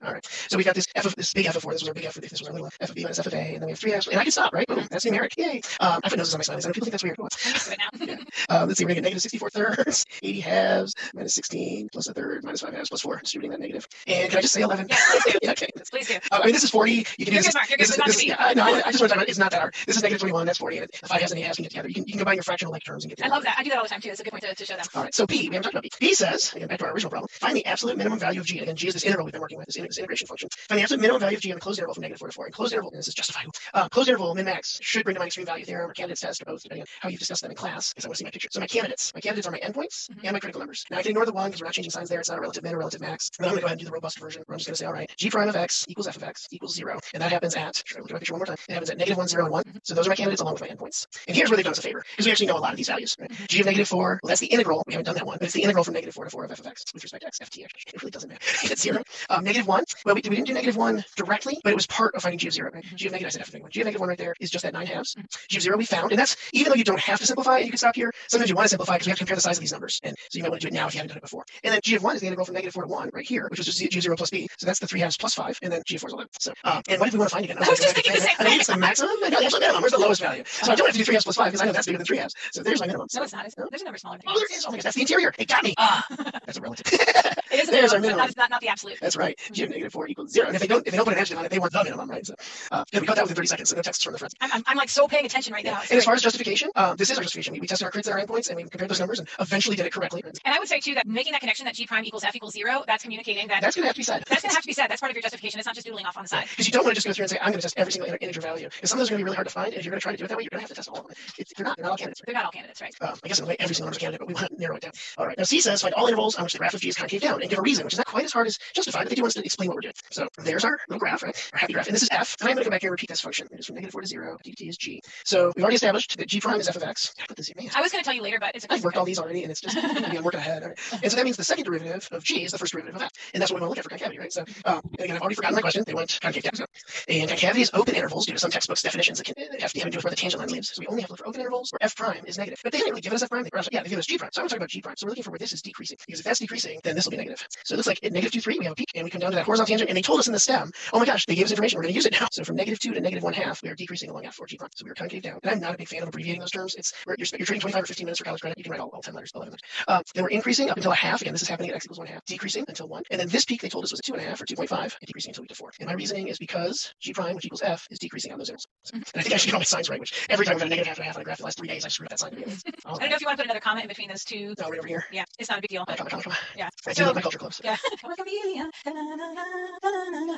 all right. So we've got this big F of 4. This was our big F. This was our little F of B minus F of A, and then we have 3 F's. And I can stop, right? Boom. That's numeric. Yay. I put noses on my slides. I know people think that's weird. I'm used to it now. Yeah. Let's see. We're going to get -64 thirds, 80 halves, minus 16 plus a third, minus 5 halves plus 4. Distributing that negative. And can I just say 11? Yes, please do. Yeah, okay. Please do. I mean, this is 40. You can do this. Mark. You're good. No, I just want to talk about it. It's not that hard. This is -21. That's 40. And the 5 halves and 8 halves can get together. You can combine your fractional like terms and get together. I love that. I do that all the time too. It's a good point to show them. All right. So B, we haven't talked about B. B says, again, back to our original problem, find the absolute minimum value of G. Again, G is this integral we've been working with, this integration function. Find the absolute minimum value of G on the closed interval from -4 to 4. And closed interval, and this is justifiable. Closed interval, min-max, should bring to my extreme value theorem or candidates test or both, depending on how you've discussed them in class, because I want to see my picture. So my candidates are my endpoints and my critical numbers. Now I can ignore the 1 because we're not changing signs there. It's not a relative min or relative max. But I'm going to go ahead and do the robust version where I'm just going to say, all right, G prime of x equals f of x equals 0. And that happens at, should I look at my picture one more time? It happens at -1, 0, and 1. So those are my candidates along with my endpoints. And here's where they've done us a favor, because we actually know a lot of these values. Right? G of -4, well, that's the integral. We haven't done that one, but it's the integral from -4 to 4 of f of x with respect to x, ft. Actually, it really doesn't matter. It's 0. -1, well, we didn't do -1 directly, but it was part of finding G of 0. Right? G of negative, I said f of -1. G of -1 right there is just that 9 halves. G of 0 we found, and that's even though you don't have to simplify, and you can stop here. Sometimes you want to simplify because we have to compare the size of these numbers, and so you might want to do it now if you haven't done it before. And then G of 1 is the integral from -4 to 1 right here, which was just G of 0 plus b. So that's the 3 halves plus 5, and then G of 4 is 11. So, and what did we want to find again? I was just thinking the same thing. I think it's the maximum. No, the absolute minimum. Where's the lowest value? So I don't have to do 3 halves plus 5 because I know that's bigger than 3 halves. So there's my minimum. No, it's not. There's a number smaller than Oh, there is. Oh my gosh, that's the interior. It got me. That's a relative. It is a There's our minimum, minimum. not the absolute. That's right. G of -4 equals 0. And if they don't put an adjective on it, they want the minimum, right? So we cut that within 30 seconds. So no texts from the friends. I'm like so paying attention right now. And as far as justification, this is our justification. We tested our crits and our endpoints, and we compared those numbers, and eventually did it correctly. And I would say too that making that connection that G prime equals f equals 0, that's communicating that that's going to have to be said. That's going to have to be said. That's part of your justification. It's not just doodling off on the side. Because you don't want to just go through and say, I'm going to test every single integer value. Because some of those are going to be really hard to find. And if you're going to try to do it that way, you're going to have to test all of them. They're not all candidates. Right? They're not all candidates, right? I guess in a way, every single number is a candidate, but we want to narrow it down. All right. Now C says find all intervals on which the graph of G is concave down and give a reason, which is not quite as hard as justified, but they do want us to explain what we're doing. So there's our little graph, right? Our happy graph. And this is f. And I'm going to go back here and repeat this function. It is from -4 to 0. dt is G. So we've already established that G prime is f of x. I put this in, man. I was going to tell you later, but I've worked all these already, and it's just I'm working ahead. Right? And so that means the second derivative of G is the first derivative of f. And that's what we want to look at for concavity, right? So and again, I've already forgotten my question. They want concave down. So, and concavity is open intervals due to some textbooks definitions that have to do with where the tangent line lives. So we only have to look for open intervals where f prime is negative. But they didn't really give us f prime. They give us G prime. So I'm going to talk about G prime. So we're looking for where this is decreasing. Because if that's decreasing, then this will be negative. So it looks like at -2, 3, we have a peak, and we come down to that horizontal tangent, and they told us in the stem, oh my gosh, they gave us information. We're going to use it now. So from -2 to -1/2, we are decreasing along f4 G prime. So we are concave down. And I'm not a big fan of abbreviating those terms. You're trading 25 or 15 minutes for college credit. You can write all 10 letters, 11 letters. Then we're increasing up until a half. Again, this is happening at x equals 1/2. Decreasing until 1. And then this peak they told us was at 2.5 or 2.5, and decreasing until we get to 4. And my reasoning is because g prime, which equals f, is decreasing on those intervals. And I think I should get all my signs right, which every time we've got a negative half and a half on a graph the last 3 days, I screwed up that sign. I don't know if you want to put another comment in between those two. No, right over here. Yeah, it's not a big deal. Come on. Yeah. I do love my culture clubs. Yeah.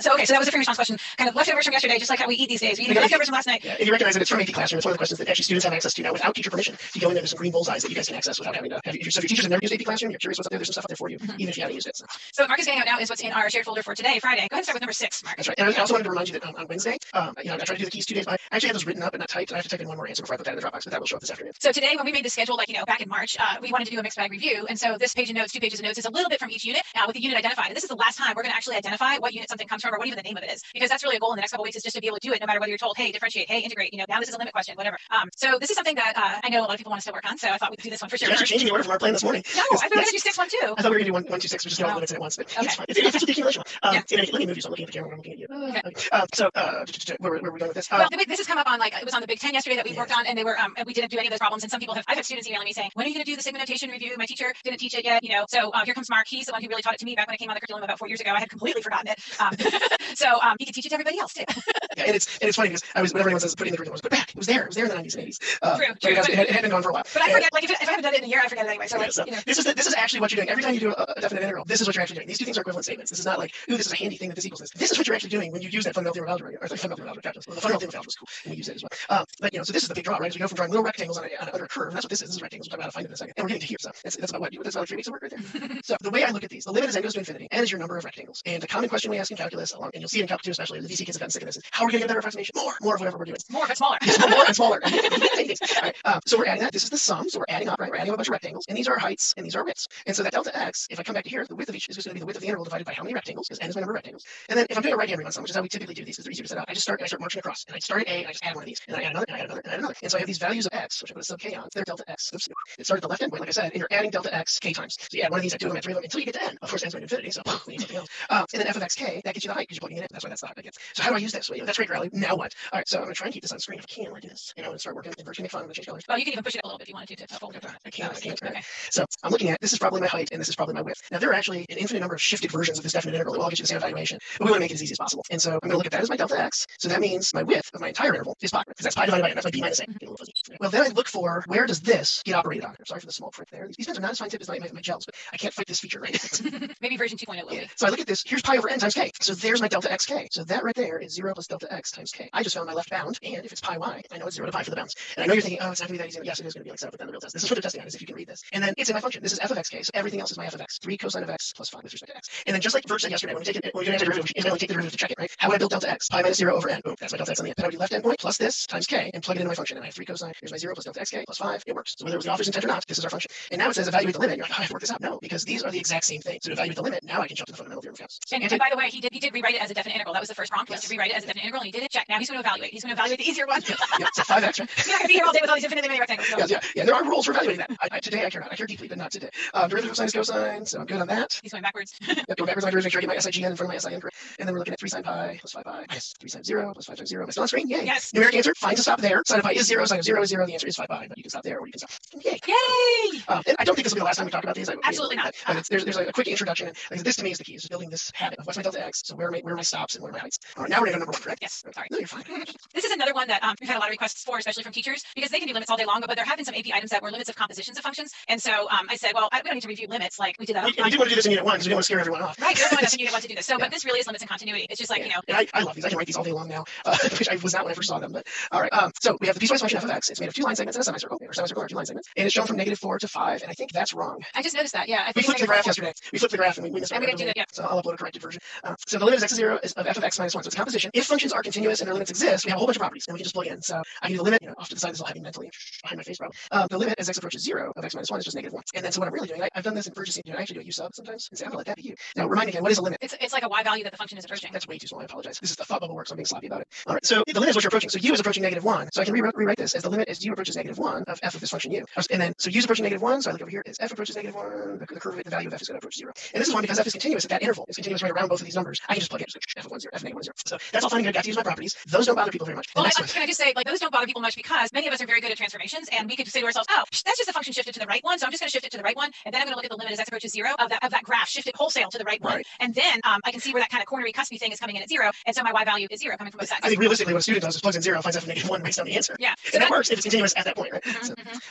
So, okay, so that was a free response question. Kind of leftovers from yesterday, just like how we eat these days. We eat leftovers from last night. Yeah, and you recognize that it's from AP Classroom. It's one of the questions that actually students have access to now without teacher permission. If you go in there, there's some green bullseyes that you guys can access without having to have. So if your teachers have never used AP Classroom, you're curious what's up there, there's some stuff up there for you, even if you haven't used it. So Mark is getting out now is what's in our shared folder for today, Friday. Go ahead and start with number 6, Mark. That's right. And I also wanted to remind you that on Wednesday, I tried to do the keys 2 days by. I actually had those written up and not typed. And I have to type in one more answer before I put that in the Dropbox, but that will show up this afternoon. So today, when we made the schedule, back in March, we wanted to do a mixed bag review. And so this page of notes, 2 pages of notes, is a little bit from each unit with the unit identified. And this is the last time we're going to actually identify what unit something comes from or what even the name of it is, because that's really a goal in the next couple of weeks, is just to be able to do it no matter whether you're told, hey, differentiate, hey, integrate, now this is a limit question, whatever. So this is something that I know a lot of people want to still work on. So I thought we could do this one for sure. You're actually changing the order from our plan this morning. No, I thought we were going to do 6, 1, 2. I thought we were going to do 1, 2, 6, which is all limits in at once. But okay. It's fine. It's just the accumulation. Let me move you so I'm looking at the camera when I'm looking at you. Okay. Where are we going with this? Well, this has come up on it was on the Big 10 yesterday that we worked on, and they were and we didn't do any of those problems. And some people I've had students emailing me saying, when are you going to do the sigma notation review? My teacher didn't teach it yet, So here comes Mark. He's the one who really taught it to me back when it came on the curriculum about 4 years ago. I had completely forgotten it. So he could teach it to everybody else too. Yeah, and it's funny because whenever anyone says put in the curriculum, I was put back. It was there in the 90s and 80s. True. It had been gone for a while. But I forget. If I haven't done it in a year, I forget it anyway. So, this is actually what you're doing. Every time you do a definite integral, this is what you're actually doing. These two things are equivalent statements. This is not like, ooh, this is a handy thing that this equals this. This is what you're actually doing when you use that fundamental theorem of algebra, or the fundamental theorem of algebra. Well, the fundamental theorem of algebra is cool, and we use it as well. But so this is the big draw, right? So we go from drawing little rectangles under a curve. And that's what this is. This is rectangles. We'll talk about how to find it in a second. And we're getting to here. So that's about 3 weeks of work right there. So the way I look at these, the limit as n goes to infinity, n is your number of rectangles. And a common question we ask in calculus, and you'll see it in Calc 2 especially, the VC kids have gotten sick of this, is how are we going to get a better approximation? More of whatever we're doing. More but smaller. More and smaller. All right, so we're adding that. This is the sum. So we're adding up, right? We're adding a bunch of rectangles, and these are heights, and these are widths. And so that delta x, if I come back to here, the width of each is just going to be the width of the interval divided by how many rectangles, because n is my number of rectangles. And then if I'm doing a right-hand rule on sum, which is how we typically do these, because they're easier to set up, I start marching across, and I start at a, and I just add one of these, and I add another, and I add another, and I add another. And so I have these values of x, which I put a sub k on. They're delta x. Oops. It started at the left end point, like I said, and you're adding delta x k times. So you add one of these, I do them, add 3 of them, until you get to n. Of course, n's going to infinity, so we need something else. And then f of xk, that gets you the height because you're plugging it in. That's why that's the height I get. So how do I use this? Well, that's great, Riley. Now what? All right, so I'm going to try and keep this on screen if I can. Like this. I'm going to start working in virtually make fun. I'm going to change colors. Well, you can even push it up a little bit if you wanted to. I can't. Okay. So I'm looking at this is probably my height and this is probably my width. Now there are actually an infinite number of shifted versions of this definite integral that will all get you the same evaluation, but we want to make it as easy as possible. And so I'm going to look at that as my delta x. So that means my width of my entire interval is pi, because that's pi divided by n. That's my b minus a. Get a little fuzzy. Well, then I look for where does this get operated on. I'm sorry for the small print there. These pens are not as fine tipped as my gels, but I can't fight this feature right. Maybe version 2.0 will be. So I look at this. Here's pi over n times k. So there's my delta xk. So that right there is 0 plus delta x times k. I just found my left bound, and if it's pi y, I know it's 0 to pi for the bounds. And I know you're thinking, oh, it's not going to be that easy. Yes, it is going to be like set up with the real test. This is what they're testing on, is if you can read this. And then it's in my function. This is f of xk. So everything else is my f of x. 3 cosine of x plus 5 with respect to x. And then just like Verge said yesterday, when we do an antiderivative, it's going to take the derivative to check it, right? How would I build delta x? Pi minus 0 over n. Boom. That's my delta x on the end. Then I would do left endpoint plus this times k and plug it into my function. And I have 3 cosine. Here's my 0 plus delta xk plus 5. It works. So whether it was the author's intent or not, this is our function. And now it says evaluate the limit. You're like, oh, I have to work this out. No, because these are the exact same thing. So to evaluate the limit, now I can jump to the fundamental theorem of counts. And by the way, he did rewrite it as a definite integral. That was the first prompt, was to rewrite it as a definite integral, and he did it. Check. Now he's going to evaluate. He's going to evaluate the easier one. Yeah, so 5x, right? You're not going to be here all day with all these infinitely many rectangles. Yeah, there are rules for evaluating that. Today I care not. I care deeply, but not today. Derivative of sine is cosine, so I'm good on that. He's going backwards. Yep, go backwards on my derivative, make sure I get my SIGN in front of my SIN. And then we're looking at 3 sine pi plus 5 pi. Yes, 3 sine 0 plus 5 times 0. Am I still on screen? Yay. Yes. Numeric answer, fine to stop there. Sine of pi is 0, sine of 0 is 0. The answer is 5 pi, but you can stop there or you can stop. Yay. Yay! And I don't think this will be the last time we talk about these. Absolutely not. But there's a quick introduction. And this to me is the key. Is building this habit of what's my delta x, so where are my stops and where are my heights. All right, now we're going to go number 1, correct? Yes. Sorry. No, you're fine. This is another one that we've had a lot of requests for, especially from teachers, because they can do limits all day long, but there have been some AP items that were limits of compositions of functions. And so I said, well, we don't need to review limits like we did that. We did want to do this in unit 1 because we don't want to scare everyone off. Right, everyone doesn't unit 1 to do this. So, but this really is limits and continuity. It's just like, And I love these. I can write these all day long now, which I was not when I first saw them. But all right, so we have the piecewise function f of x. It's made of 2 line segments and a semicircle, or semicircle or 2 line segments, and it's shown from -4 to 5. And I think that's wrong. I just noticed that. Yeah, we flipped the graph yesterday. We flipped the graph and we missed it. And we're going to do that. Yeah. So I'll upload a corrected version. So the limit is x is 0 of f of x minus 1. So it's a composition. If functions are continuous and their limits exist, we have a whole bunch of properties, and we can just plug in. So I can do the limit. Off to the side. This will have me mentally behind my face probably. The limit as x approaches 0 of x minus 1 is just -1. And then so what I'm really doing, I've done this in Verge. I actually do a u sub sometimes and say I'm gonna let that be u. Now remind me again, what is a limit? It's like a y value that the function is approaching. That's way too small. I apologize. This is the thought bubble work, so I'm being sloppy about it. All right. So the limit is what you're approaching. So u is approaching -1. So I can rewrite this as the limit as u approaches -1 of f of this function u. And then so u is approaching -1. So I look over here as f approaches -1. The curve rate, the value of f is going to approach 0. And this is one because f is continuous at that interval. It's continuous right around both of these numbers. I can just plug in f of 1 0, f of -1 0. So that's all fine. I got to use my properties. Those don't bother people very much. Well, can I just say, like, those don't bother people much because many of us are very good at transformations, and we could say to ourselves, oh, that's just a function shifted to the right one, so I'm just going to shift it to the right one, and then I'm going to look at the limit as x approaches 0 of that graph, shift it wholesale to the right one, and then I can see where that kind of cornery cuspy thing is coming in at 0, and so my y value is 0 coming from both sides. I think realistically what a student does is plugs in 0, finds f of -1, writes down the answer. Yeah. And that works if it's continuous at that point, right?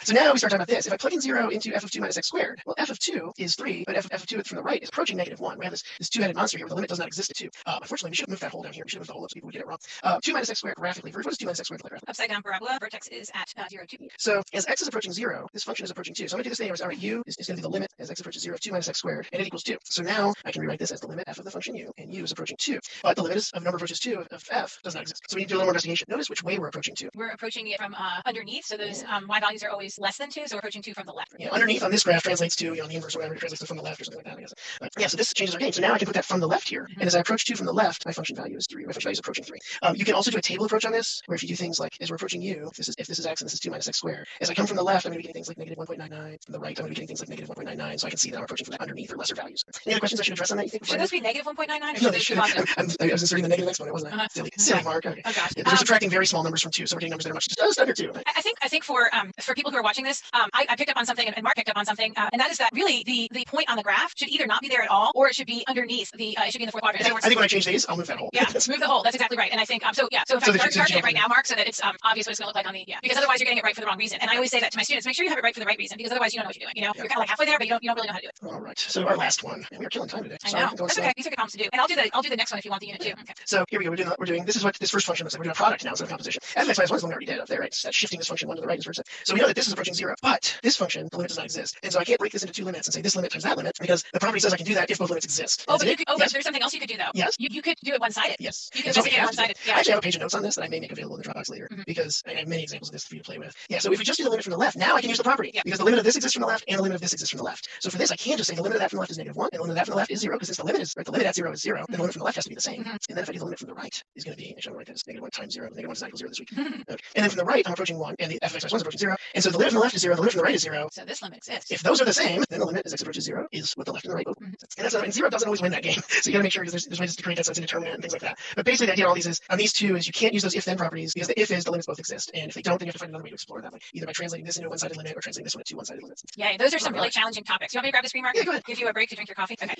So now we start talking about this. If I plug in 0 into f of 2 minus x squared, well, f of 2 is 3, but f of 2 from the right is approaching -1. We have this two-headed monster here where the limit does not exist at 2. Unfortunately, we should have moved that hole down here. We should have moved the hole up so people would get it wrong. 2 minus x squared graphically. What is 2 minus x squared graphically? Upside down parabola, vertex is at 0, 2. So as x is approaching 0, this function is approaching 2. So I'm going to do this thing where, all right, u is going to be the limit as x approaches 0 of 2 minus x squared, and it equals 2. So now I can rewrite this as the limit f of the function u, and u is approaching 2. But the limit of number approaches 2 of f does not exist. So we need to do a little more investigation. Notice which way we're approaching 2. We're approaching it from underneath, so those y values are always less than 2, so we're approaching 2 from the left. Yeah, underneath on this graph translates to, on the inverse or whatever, it translates to from the left or something like that, I guess. But yeah, so this changes our game. So now I can put that from the left here, and as I approach 2 from the left, my function value is 3. My function value is approaching 3. You can also do a table approach on this, where if you do things like, as we're approaching u, if this is x and this is 2 minus x squared, as I come from the left, I'm going to be getting things like -1.99. From the right, I'm going to be getting things like -1.99, so I can see that I'm approaching from that underneath or lesser values. Any other questions I should address on that, you think? Should those be -1.99 or should No, they they be should. positive? I was inserting the negative exponent, wasn't I? Silly Mark. Okay. Oh gosh. Yeah, we're subtracting very small numbers from 2, so we're getting numbers that are much just under 2. I think for people who are watching this, I picked up on something, and Mark picked up on something, and that is that really the point on the graph should either not be there at all, or it should be underneath it should be in the fourth quadrant. I think when I change these, I'll move that hole. Yeah, move the hole. That's exactly right. And I think so. Yeah. So in fact, start it right now, Mark, so that it's obvious what it's going to look like on the because otherwise you're getting it right for the wrong reason. And I always say that to my students: make sure you have it right for the right reason, because otherwise you don't know what you're doing. You know, you're kind of like halfway there, but you don't really know how to do it. All right. So our last one, and we are killing time today. I know. That's okay. These are good problems to do, and I'll do the next one if you want the unit too. Okay. So here we go. We're doing this is what this first function looks like. We're doing a product now instead of composition. F(x) minus 1 is the one we already did up there, right? So that's shifting this function 1 to the right is versa. So we know that this is approaching 0, but this function, the limit does not exist, and so I can't break this into two limits and say this limit times that limit because the property says I can do that if both limits exist. Oh, but there's something else you could do though. Yes. You could do it one-sided. Yes. You can investigate one-sided. Yeah. I actually have a page of notes on this that I may make available in the Dropbox later because I have many examples of this for you to play with. Yeah. So if we just do the limit from the left, now I can use the property because the limit of this exists from the left and the limit of this exists from the left. So for this, I can just say the limit of that from the left is -1 and the limit of that from the left is 0 because since the limit is right, the limit at 0 is 0, then the limit from the left has to be the same. And then if I do the limit from the right is going to be, actually I'm going to write that as -1 times 0. -1 does not equal 0 this week. Okay. And then from the right, I'm approaching 1 and the f(x) minus 1 is approaching 0. And so the limit from the left is 0, the limit from the right is 0. So this limit exists. If those are the same, then the limit as x approaches 0 is what the left and the right both. And that's 0 doesn't always win that game. So you got to make sure because there's ways to create that so it's indeterminate and things like that. But basically the idea of all these is on these two is you can't use those if-then properties because the if is the limits both exist. And if they don't, then you have to find another way to explore that way, either by translating this into a one-sided limit or translating this one into two one-sided limits. Yeah, those are some really challenging topics. You want me to grab the screen, Mark? Yeah, go ahead. Give you a break to drink your coffee? Okay.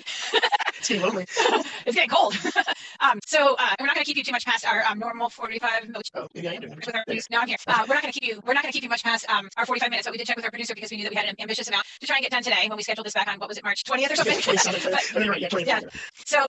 It's getting lonely. It's getting cold. So we're not going to keep you too much past our normal 45 minutes. Oh, maybe I am doing it. No, I'm here. We're not going to keep you much past our 45 minutes, but we did check with our producer because we knew that we had an ambitious amount to try and get done today when we scheduled this back on, what was it, March 20th or something? Yeah.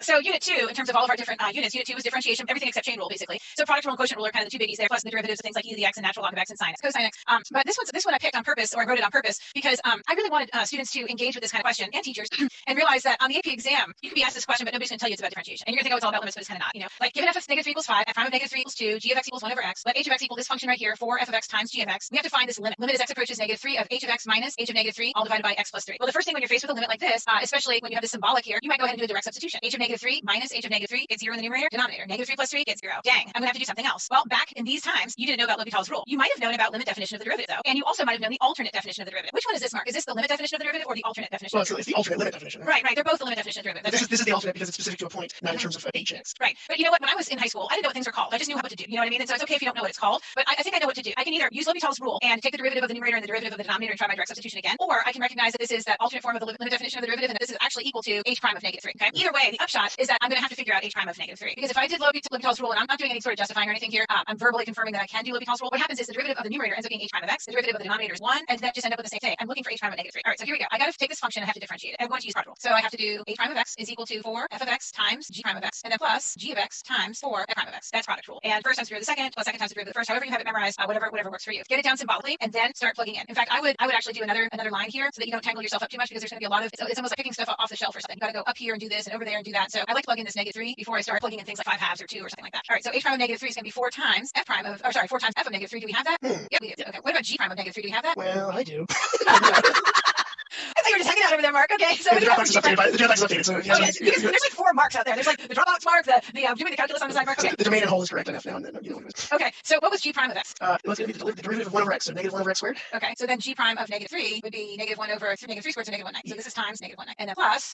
So unit 2, in terms of all of our different units, unit 2 was differentiation, everything except chain rule, basically. So product rule and quotient rule are kind of the two biggies there, plus the derivatives of things like e to the x and natural log of x and sine x, cosine x. But this one I picked on purpose, or I wrote it on purpose, because I really wanted students to engage with this kind of question, and teachers, and realize that on the AP exam, you can be asked this question, but nobody's going to tell you it's about differentiation. And you're going to think, oh, it's all about limits, but it's kind of not. You know, like given f of -3 equals 5, f prime of -3 equals 2, g of x equals 1 over x, let h of x equal this function right here, 4 f of x times g of x. We have to find this limit. Limit as x approaches -3 of h of x minus h of -3, all divided by x plus 3. Well, the first thing when you're faced with a limit like this, especially when you have this symbolic here, you might go ahead and do a direct substitution. H of -3 minus h of -3 gets 0 in the numerator, denominator. -3 plus 3 gets 0. Dang, I'm going to have to do something else. Well, back in these times, you didn't know about L'Hopital's rule. You might have known about limit definition of the derivative, though, and you also might have known the alternate definition of the derivative. Which one is this, Mark? Is this the limit definition of the derivative or the alternate definition? Well, it's the alternate limit definition. Right. They're both the limit definition of the derivative. This is the alternate because it's specific to a point, not in terms of h and x. Right. But you know what? When I was in high school, I didn't know what things are called. I just knew what to do. You know what I mean? And so it's okay if you don't know what it's called, but I think I know what to do. I can either use L'Hopital's rule and take the derivative of the numerator and the derivative of the denominator and try my direct substitution again, or I can recognize that this is that alternate form of the limit definition of the derivative and that this is actually equal to h prime of -3. Okay. Either way, the upshot is that I'm going to have to figure out h prime of -3 because if I did L'Hopital's rule, and I'm not doing any sort of justifying or anything here, I'm verbally confirming that I can do L'Hopital's rule. What happens is the derivative of the numerator ends up being h prime of x, the derivative of the denominator is 1, and that just end up with the same thing. I'm looking for h prime of -3. All right, so here we go. I got to take this function and I have to differentiate it. I'm going to use product rule. So I have to do h prime of x is equal to 4 f of x times g prime of x, and then plus g of x times 4 f prime of x. That's product rule. And first times the derivative of the second, plus second times the derivative of the first. However you have it memorized, whatever works for you. Get it down symbolically, and then start plugging in. In fact, I would actually do another line here so that you don't tangle yourself up too much because there's going to be a lot of it's almost like picking stuff off the shelf or something. You got to go up here and do this and over there and do that. So I like to plug in this -3 before I start plugging in things like 5 halves or 2 or something like that. All right, so h prime of -3 is going to be 4 times f prime of 4 times f of -3. Do we have that? Yep, we do. Okay. What about g prime of -3? Do we have that? Well, I do. I thought you were just hanging out over there, Mark. Okay, so Yeah, the Dropbox is updated. So yes, there's like 4 marks out there. There's like the Dropbox mark, the doing the calculus on the side mark. Okay. The domain and whole is correct enough now, and then you know what it is. Okay, so what was g prime of x? It was going to be the derivative of 1 over x, so negative 1 over x squared. Okay, so then g prime of -3 would be negative 1 over negative 3 squared, so negative 1/9. So this is times negative 1/9, and then plus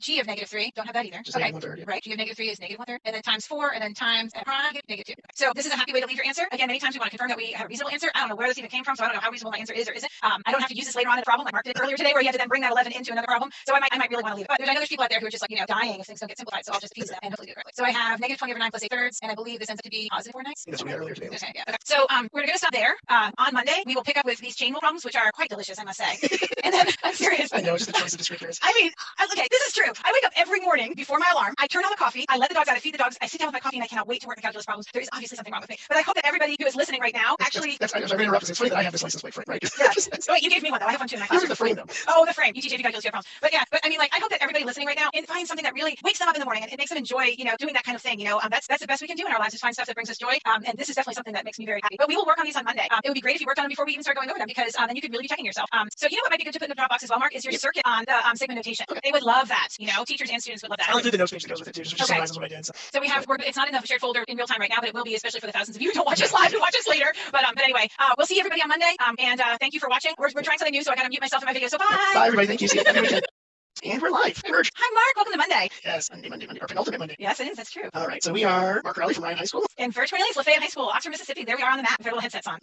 g of -3. Don't have that either. Just okay, negative 1/3. Yeah. right. G of -3 is negative 1/3, and then times 4, and then times prime -2. So this is a happy way to leave your answer. Again, many times we want to confirm that we have a reasonable answer. I don't know where this even came from, so I don't know how reasonable my answer is or isn't. I don't have to use this later on in the problem. I marked it earlier today where you had to then bring that 11 into another problem. So I might really want to leave it. But I know there's people out there who are just like, dying if things don't get simplified. So I'll just appease them and hopefully do it correctly. So I have negative 20 over 9 plus 8/3, and I believe this ends up to be positive 4/9. That's what we had earlier today. Okay, yeah. Okay. So we're going to stop there. On Monday, we will pick up with these chain rule problems, which are quite delicious, I must say. And then, I'm serious. I know, it's just the choice of descriptors. I mean, okay, this is true. I wake up every morning before my alarm. I turn on the coffee. I let the dogs out. I feed the dogs. I sit down with my coffee, and I cannot wait to work the calculus problems. There is obviously something wrong with me. But I hope that everybody who is listening right now actually... I'm going to interrupt. It's funny that I have this license plate frame, right? Yeah. Oh, wait, you gave me one, though. I have one, too, in my class. Yours is the frame, though. Oh, the frame. You teach AP calculus, you have problems. But yeah, I mean, like, I hope that everybody listening right now finds something that really wakes them up in the morning and it makes them enjoy, doing that kind of thing. That's the best we can do in our lives is find stuff that brings us joy. And this is definitely something that makes me very happy. But we will work on these on Monday. It would be great if you worked on them before we even start going over them because then you could really be checking yourself. So you know what might be good to put in the Dropbox as well, Mark, is your circuit on the sigma notation. Okay. They would love that. Teachers and students would love that. I'll include the notes page that goes with it too, just summarizes what I did. So we have, it's not in the shared folder in real time right now, but it will be, especially for the thousands of you who don't watch us live and watch us later. But anyway, we'll see everybody on Monday. And thank you for watching. We're trying something new, so I gotta mute myself in my video. So bye. Bye, everybody. Thank you. See you. Have a good weekend. And we're live. Hi, Merge. Hi, Mark. Welcome to Monday. Yes, Monday, our penultimate Monday. Yes, it is. That's true. All right, so we are Mark Rowley from Ryan High School. And Virtual Lanes, Lafayette High School, Oxford, Mississippi. There we are on the map with our little headsets on.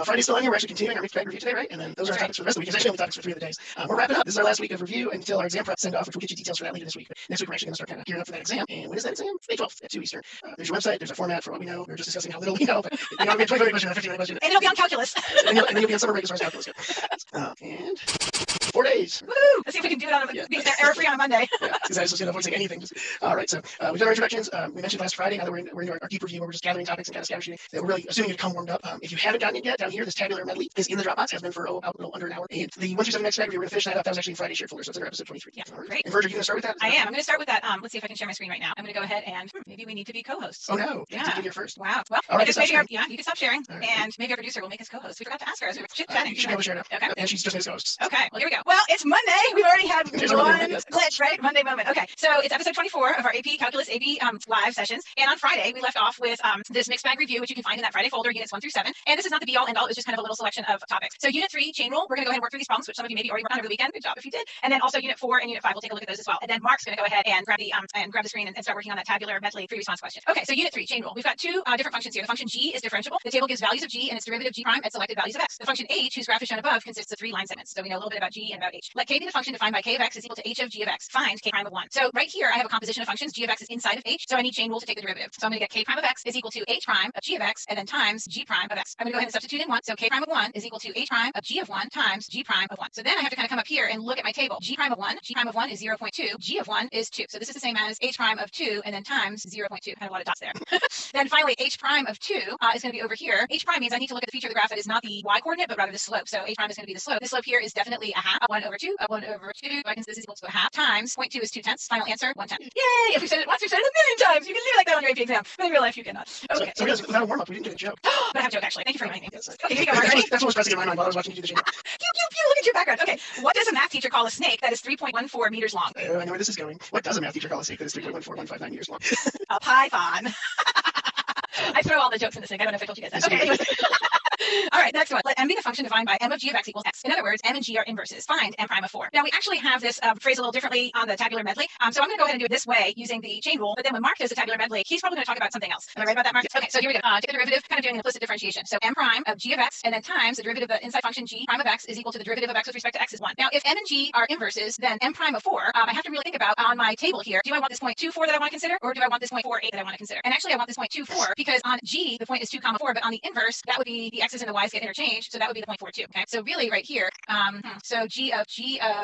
Friday's still on here. We're actually continuing our feedback review today, right? And then those are our topics for the rest of the week. It's actually only topics for 3 of the days. We're wrapping up. This is our last week of review until our exam prep send off, which we'll get you details for that later this week. But next week, we're actually going to start kind of gearing up for that exam. And when is that exam? May 12th at 2 Eastern. There's your website. There's a format for what we know. We were just discussing how little we know. But we have 20 question, 50 question. And it'll be on calculus. and then you'll be on summer break as far as calculus goes. And 4 days. Woo! Let's see if we can do it on error-free on a Monday. Yeah, because I was just going to avoid saying anything. All right, so we've done our introductions. We mentioned last Friday, now that we're in our deep review where we're just gathering topics and kind of scatter shooting, that we're really assuming you come warmed up. If you haven't gotten it yet, down here, this tabular medley is in the Dropbox, has been for about a little under an hour. And the 1 through 7 next review, we're going to finish that up. That was actually Friday's shared folder, so it's under episode 23. Yeah, great. And Virgil, are you going to start with that? I am. I'm going to start with that. Let's see if I can share my screen right now. I'm going to go ahead and maybe we need to be co-hosts. Oh, no. Yeah. You're first. Wow. Well, all right, I guess maybe you can stop sharing, right. And maybe our producer will make us co-host. We forgot to ask her as we were chit-chatting. You should be able to share it up. Okay. And she's just made us hosts. Okay. Well, here we go. Well, it's Monday. We've already had one yes. glitch, right? Monday moment. Okay. So it's episode 24 of our AP Calculus AP live sessions. And on Friday, we left off with this mixed bag review, which you can find in that Friday folder, units 1 through 7. And this is not the be-all, end-all. It's just kind of a little selection of topics. So unit 3, chain rule, we're going to go ahead and work through these problems, which some of you maybe already worked on over the weekend. Good job if you did. And then also unit 4 and unit 5, we'll take a look at those as well. And then Mark's going to go ahead and grab the screen and start working on that tabular medley free response question. Okay, so unit 3, chain rule. We've got 2 different functions here. The function g is differentiable. The table gives values of g and its derivative g prime at selected values of x. The function h, whose graph is shown above, consists of 3 line segments. So we know a little bit about g and about h. Let k be the function defined by k of x is equal to h of g of x. Find k prime of 1. So right here, I have a composition of functions. G of x is inside of h, so I need chain rule to take the derivative. So I'm going to get k prime of x is equal to h prime of g of x, and then times g prime of x. I'm going to go ahead and substitute in 1. So k prime of 1 is equal to h prime of g of 1 times g prime of 1. So then I have to kind of come up here and look at my table. G prime of 1 is 0.2. G of 1 is 2. So this is the same as h prime of 2 and then times 0.2. Kind of a lot of dots there. Then finally, h prime of 2 is going to be over here. H prime means I need to look at the feature of the graph that is not the y coordinate, but rather the slope. So h prime is going to be the slope. This slope here is definitely a half. 1 over 2. 1 over 2. I can say this is equal to a half times 0.2 is 2/10. Final answer 1/10. Yay! If we said it once, we've said it a million times. You can do it like that on your AP exam, but in real life you cannot. Okay. So without a warm up, we didn't get a joke. But I have a joke actually. Thank you for reminding me. Okay, here you go, Mark. Ready? That's what was pressing in my mind while I was watching you do the show. Pew, look at your background. Okay, what does a math teacher call a snake that is 3.14 meters long? I know where this is going. What does a math teacher call a snake that is 3.14159 meters long? A python. I throw all the jokes in this thing. I don't know if I told you guys that. Okay, anyways. All right, next one. Let m be the function defined by m of g of x equals x. In other words, m and g are inverses. Find m prime of 4. Now, we actually have this phrase a little differently on the tabular medley. So I'm going to go ahead and do it this way using the chain rule. But then when Mark does the tabular medley, he's probably going to talk about something else. Am I right about that, Mark? Okay, so here we go. Take the derivative, kind of doing an implicit differentiation. So m prime of g of x and then times the derivative of the inside function g prime of x is equal to the derivative of x with respect to x is 1. Now, if m and g are inverses, then m prime of 4, I have to really think about on my table here. Do I want this point 2, 4 that I want to consider, or do I want this point 4, 8 that I want to consider? And actually, I want this point 2, 4 because on g, the point is 2, 4, but on the inverse, that would be the x's and the y's get interchanged. So that would be the 0.42. Okay. So really right here, so g of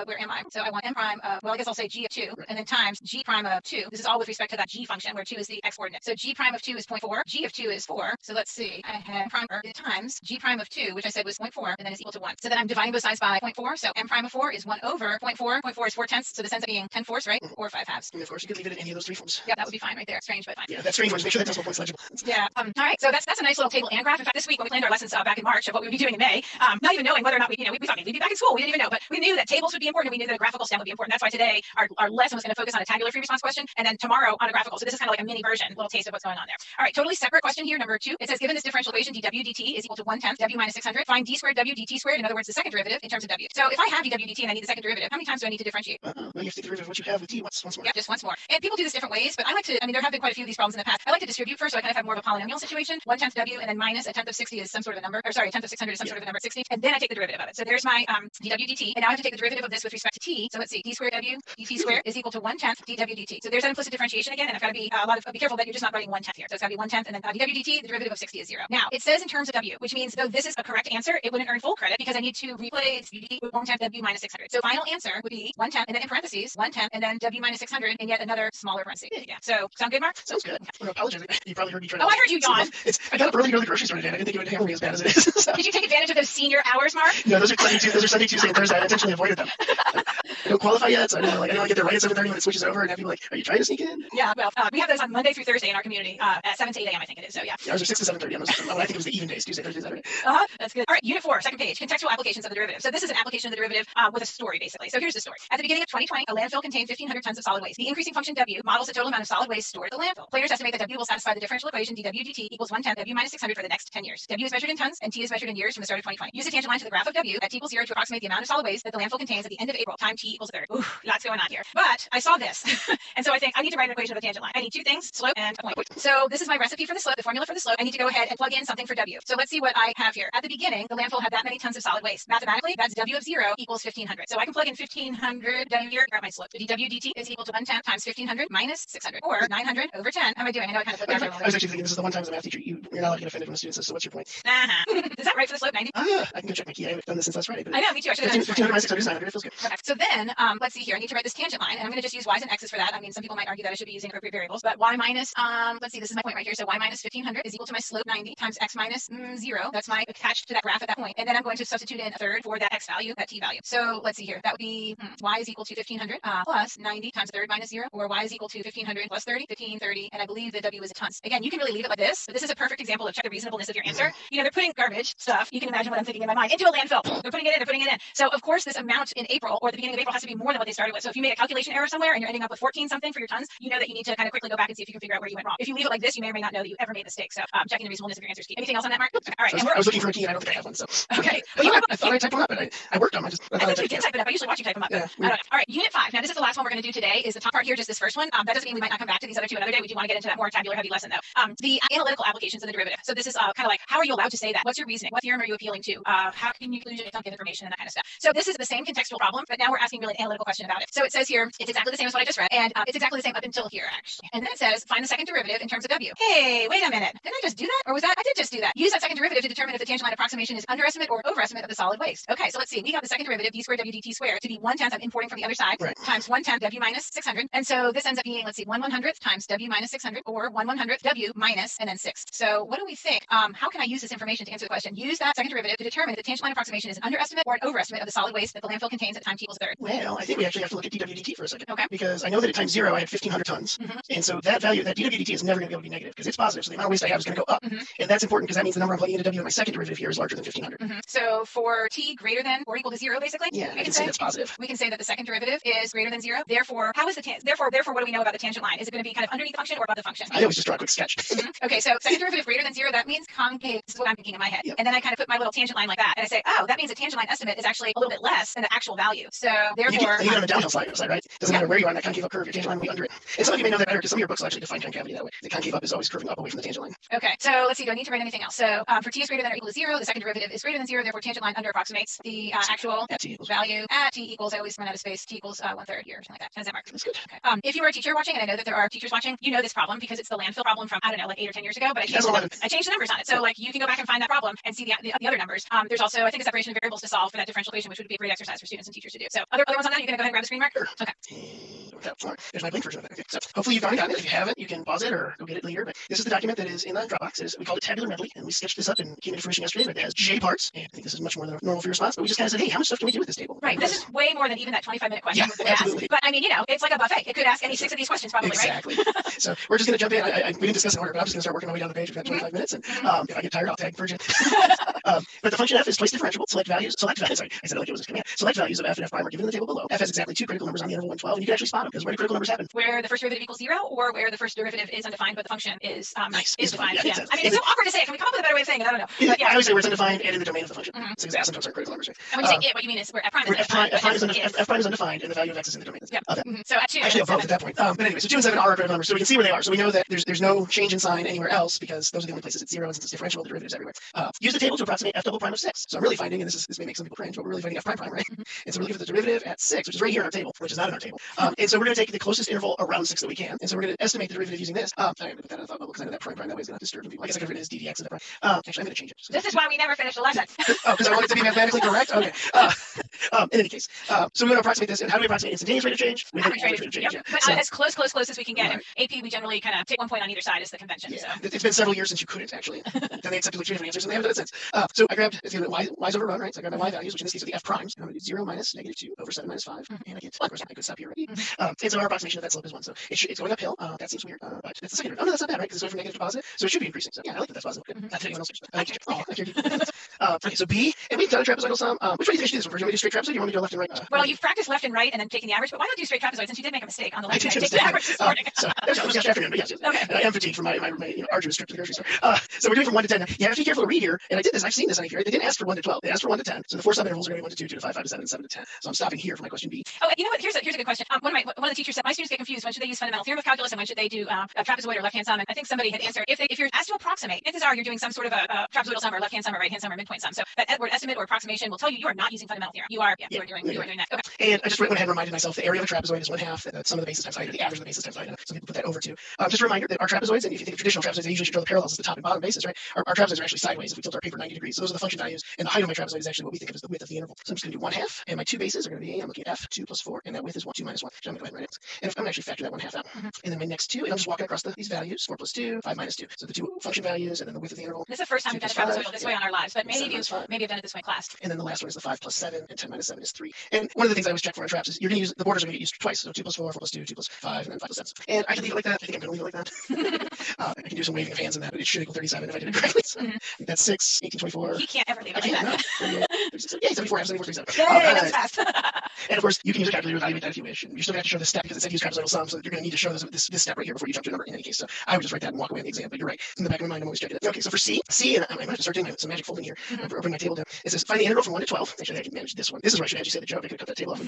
where am I? So I want m prime of, well, I guess I'll say g of 2 and then times g prime of 2. This is all with respect to that g function where 2 is the x coordinate. So g prime of 2 is 0.4. G of 2 is 4. So let's see. I have prime times g prime of 2, which I said was 0.4 and then is equal to 1. So then I'm dividing both sides by 0.4. So m prime of 4 is 1 over 0.4. 0.4 is 4/10. So this ends up being 10/4, right? Or 5/2. And of course, you could leave it in any of those 3 forms. Yeah, that would be fine right there. Strange, but fine. Yeah, that's strange. Make sure that decimal point's legible. Yeah. All right. So that's a nice little table and graph. In fact, this week when we planned our lessons, back in March of what we would be doing in May, not even knowing whether or not we thought maybe we'd be back in school. We didn't even know, but we knew that tables would be important and we knew that a graphical stem would be important. That's why today our lesson was going to focus on a tabular free response question and then tomorrow on a graphical. So this is kind of like a mini version, little taste of what's going on there. All right, totally separate question here, number 2. It says, given this differential equation, dw dt is equal to 1/10 w minus 600, find d squared w dt squared, in other words, the second derivative in terms of w. So if I have dw dt and I need the second derivative, how many times do I need to differentiate? Well, you have to take the derivative of what you have with d once more. Yeah, just once more. And people do this different ways, but I like to, there have been quite a few of these problems in the past. I like to distribute first, so I kind of have more of a polynomial situation. 1/10 w and then minus a tenth of 60 is some sort of a number, or sorry, a tenth of 600 is some sort of a number 60, and then I take the derivative of it. So there's my dw dt, and now I have to take the derivative of this with respect to t. So let's see, d squared w dt squared is equal to 1/10 dw dt. So there's that implicit differentiation again, and I've got to be be careful that you're just not writing 1/10 here. So it's got to be 1/10 and then dw dt, the derivative of 60 is 0. Now it says in terms of w, which means though this is a correct answer, it wouldn't earn full credit because I need to replace dt with 1/10 w minus 600. So final answer would be 1/10 and then in parentheses 1/10 and then w minus 600 and yet another smaller parenthesis. Yeah. So sound good, Mark? Sounds good. Okay. I'm apologize. You probably heard me try to. Oh, I heard you yawn. I got up early to go to the grocery store today. I didn't think it would hammer me as bad as it is. So. Did you take advantage of those senior hours, Mark? No, those are Sunday, Tuesday, and Thursday. I intentionally avoided them. I don't qualify yet, so I didn't want to get there right at 7:30 when it switches over and have people like, are you trying to sneak in? Yeah, well, we have those on Monday through Thursday in our community at 7 to 8 a.m. I think it is. So yeah. Ours are 6 to 7:30. I think it was the even days, Tuesday, Thursday, Saturday. That's good. All right, unit 4, second page, contextual applications of the derivative. So this is an application of the derivative with a story basically. So here's the story. At the beginning of 2020, a landfill contained 1,500 tons of solid waste. The increasing function w models the total amount of solid waste stored at the landfill. Planners estimate that w will satisfy the differential equation dw dt equals 1/10 w minus 600 for the next 10 years. W is measured in tons and t is measured in years from the start of 2020. Use the tangent line to the graph of w at t equals 0 to approximate the amount of solid waste that the landfill contains at the end of April, time t equals 30. Ooh, lots going on here. But I saw this, and so I think I need to write an equation of a tangent line. I need two things, slope and a point. So this is my recipe for the slope, the formula for the slope. I need to go ahead and plug in something for w. So let's see what I have here. At the beginning, the landfill had that many tons of solid waste. Mathematically, that's w of 0 equals 1,500. So I can plug in 1,500 down here, grab my slope. The dw dt is equal to 1/10 times 1,500 minus 600, or 900 over 10. How am I doing? I know I kind of put that. I was actually thinking this is the one time as a math teacher you're not allowed to get offended when a student says, so what's your point? Is that right for the slope, 90? I can go check my key. I haven't done this since last Friday. But I know, me too. I should have 1,500 minus 600 is 900. It feels good. Okay. So then, let's see here. I need to write this tangent line, and I'm going to just use y's and x's for that. I mean, some people might argue that I should be using appropriate variables, but y minus, let's see, this is my point right here. So y minus 1,500 is equal to my slope 90 times x minus 0. That's my attached to that graph at that point. And then I'm going to substitute in a third for that x value, that t value. So let's see here. That would be y is equal to 1,500 plus 90 times a third minus 0, or y is equal to 1,500 plus 30, 1,530, and I believe the w is tons. Again, you can really leave it like this, but this is a perfect example of check the reasonableness of your answer. You know, they're putting garbage stuff, you can imagine what I'm thinking in my mind, into a landfill. They're putting it in. So of course this amount in April or the beginning of April has to be more than what they started with. So if you made a calculation error somewhere and you're ending up with 14 something for your tons, you know that you need to kind of quickly go back and see if you can figure out where you went wrong. If you leave it like this, you may or may not know that you ever made a mistake. So checking the reasonableness of your answers key. Anything else on that, Mark? Okay. All right. I was looking for a key and I don't think I have one. So okay. I thought I typed one up, but I worked on them. I think you did type it up. I usually watch you type them up. Yeah, I don't know. All right, unit 5. Now this is the last one we're going to do today. Is the top part here just this first one? That doesn't mean we might not come back to these other two another day. We do want to get into that more tabular heavy lesson though. The analytical applications of the derivative. So this is kind of like, how are you allowed to say that? What's your reasoning? What theorem are you appealing to? How can you conclude don't give information and that kind of stuff? So this is the same contextual problem, but now we're asking really an analytical question about it. So it says here, it's exactly the same as what I just read, and it's exactly the same up until here actually. And then it says, find the second derivative in terms of w. Hey, wait a minute. Didn't I just do that? Or was that? I did just do that. Use that second derivative to determine if the tangent line approximation is underestimate or overestimate of the solid waste. Okay, so let's see. We have the second derivative, d squared w dt squared, to be 1/10 I'm importing from the other side, times 1/10 w minus 600. And so this ends up being, let's see, 1/100th times w minus 600, or 1/100th w minus and then 6. So what do we think? How can I use this information to answer the question? Use that second derivative to determine if the tangent line approximation is an underestimate or an overestimate of the solid waste that the landfill contains at time t equals 30. Well, I think we actually have to look at dw dt for a second. Okay. Because I know that at time 0 I had 1,500 tons. And so that value, that dw dt is never going to be able to be negative because it's positive. So the amount of waste I have is going to go up. And that's important because that means the number I'm plugging into w in my second derivative here is larger than 1,500. So for t greater than or equal to 0, basically, yeah, I can say that's positive. We can say that the second derivative is greater than 0. Therefore, how is the therefore what do we know about the tangent line? Is it going to be kind of underneath the function or above the function? I always just draw a quick sketch. Okay, so second derivative greater than 0, that means concave. This is what I'm thinking in my head. Yep. And then I kind of put my little tangent line like that, and I say, oh, that means the tangent line estimate is actually a little bit less than the actual value. So therefore, you get on the downhill side, right? Doesn't matter where you are on that concave up curve, your tangent line will be under it. And some of you may know that better because some of your books will actually define concavity that way. The concave up is always curving up away from the tangent line. Okay, so let's see. Do I need to write anything else? So for t is greater than or equal to 0, the second derivative is greater than 0. Therefore, tangent line under approximates the actual value at t equals. I always run out of space. T equals 1/3 here, or something like that. How does that mark? That's good. Okay. If you are a teacher watching, and I know that there are teachers watching, you know this problem because it's the landfill problem from, I don't know, like 8 or 10 years ago. But I changed the numbers on it. So like you can go back and find that problem and see the other numbers. There's also, I think, a separation of variables to solve for that differential equation, which would be a great exercise for students and teachers to do. So other ones on that, you're going to go ahead and grab the screen mark? Sure. Okay. There's my Blink version of it. Okay, so hopefully you've gotten it. If you haven't, you can pause it or go get it later. But this is the document that is in the Dropbox. We called it Tabular Medley, and we sketched this up and came into fruition yesterday. But it has J parts, and I think this is much more than normal for your response. But we just kind of said, hey, how much stuff can we do with this table? Right. This is way more than even that 25-minute question Yeah, absolutely. But I mean, it's like a buffet. It could ask any 6 of these questions probably, exactly. right? So we're just going to jump in. We didn't discuss it in order, but I'm just going to start working my way down the page. We've got 25 minutes, and if I get tired, I'll tag Virgin. But the function f is twice differentiable. Select values. Sorry, I said it like it was a command. Select values of f and f prime are given in the table below. F has exactly 2 critical numbers on the interval 112, and you can actually spot them because where do critical numbers happen? Where the first derivative equals 0, or where the first derivative is undefined, but the function is defined. Yeah. I mean, it's so awkward to say it. Can we come up with a better way of saying it? I don't know. Yeah, I always say where it's undefined and in the domain of the function. So because asymptotes are critical numbers. Right? And when you say it, what you mean is where f prime is undefined. F prime is undefined, and the value of x is in the domain. Yeah. So at 2. Actually, both at that point. But anyway, so 2 and 7 are critical numbers, so we can see where they are. So we know that there's no change in sign anywhere else because those are the only places it's 0, and since it's differential, the derivative is everywhere. Use the table to approximate f double prime of 6. So I'm really finding, and this may make some people cringe, but we're really finding f prime prime, right? And so we're looking for the derivative at 6, which is right here in our table, which is not in our table. And so we're going to take the closest interval around 6 that we can. And so we're going to estimate the derivative using this. I'm going to put that in the thought bubble because I know that prime that way is going to disturb people. I guess I could have written it as ddx and that prime. Actually, I'm going to change it. This is why we never finish the lesson. Because I want it to be mathematically correct? Okay. In any case, so we're going to approximate this. And how do we approximate instantaneous rate of change? With average rate of change. Yep. But as close as we can get. Right. AP, we generally kind of take 1 point on either side as the convention. Yeah. So. It's been several years since you couldn't, actually. Then they accepted like 3 different answers, and they haven't done it since. So I grabbed, it's going to be y's overrun, right? So I grabbed my y values, which in this case are the f primes. And I'm going to do 0 minus -2 over 7 minus 5. And I get, well, of course, I could stop here, right? And so our approximation of that slope is 1. So it's going uphill. That seems weird, but it's the second root. Oh, no, that's not bad, right? Because it's going from negative to positive. So it should be increasing. So yeah, I like that that's positive. Good. Not that anyone else thinks. I like it. Oh, I care. Okay, so B, and we've done a trapezoidal sum. Which way do you think I should do this one? Do you want me to do straight trapezoid, or do you want me to go left and right? Well, you've practiced left and right and then taking the average, but why not do straight trapezoid since you did make a mistake on the left and take the average this morning? So it was yesterday afternoon, but yes. Okay. And I am fatigued from my arduous trip to the grocery store. So we're doing from 1 to 10 now. You have to be careful to read here, and I did this. I've seen this on here. They didn't ask for 1 to 12. They asked for 1 to 10. So the 4 sub-intervals are going to be 1 to 2, 2 to 5, 5 to 7, 7 to 10. So I'm stopping here for my question B. Oh, you know what? Here's a good question. One of the teachers said my students get confused. When should they use fundamental theorem of calculus, and when should they do a trapezoid or left-hand sum? And I think somebody had answered if you're asked to approximate, chances are you're doing some sort of a trapezoidal sum or left-hand sum or right-hand sum or midpoint sum. So that word estimate or approximation will tell you are not using fundamental theorem. You are doing that. Okay. And I just went ahead and reminded myself the area of a trapezoid is 1/2 the sum of the bases times height, or the average of the bases times height. Some people put that over too. Just a reminder that our trapezoids, and if you think of traditional trapezoids, they usually show the parallels as the top and bottom bases, right? Our trapezoids are actually sideways if we tilt our paper 90 degrees. So those are the function values, and the height of my trapezoid is actually what we think of as the width of the interval. So I'm just going to do 1/2, and my 2 bases are going to be, I'm looking at f 2 plus 4, and that width is 1, 2 minus 1. So I'm going to go ahead and write it. And I'm going to actually factor that 1/2 out. And then my next 2, and I'm just walking across these values, 4 plus 2, 5 minus 2. So the 2 function values, and then the width of the interval. This is the first time we've done a trapezoidal this way on our lives, but maybe you've done it this way in class. And then the last one is the 5 plus 7, and 10 minus 7 is 3. And one of the things I always check for on traps is you're going to use, the borders are going to get used twice. So 2 plus 4, 4 plus 2, 2 plus 5, and then 5 plus 7. And I can leave it like that. I think I'm going to leave it like that. I can do some waving of hands in that, but it should equal 37 if I did it correctly. So that's 6, 18, 24. He can't ever leave it like that. Yeah, 74, 74, 37. Yay, that's fast. And of course, you can use a calculator to evaluate that if you wish. And you still have to show this step because it said use trapezoidal sum, so you're going to need to show this step right here before you jump to a number in any case. So I would just write that and walk away on the exam, but you're right. In the back of my mind, I'm always checking it. Okay, so for C, and I might have to start doing some magic folding here. Open my table down. It says find the integral from 1 to 12. Actually, I can manage this one. This is where I should actually say the joke. I could cut that table off.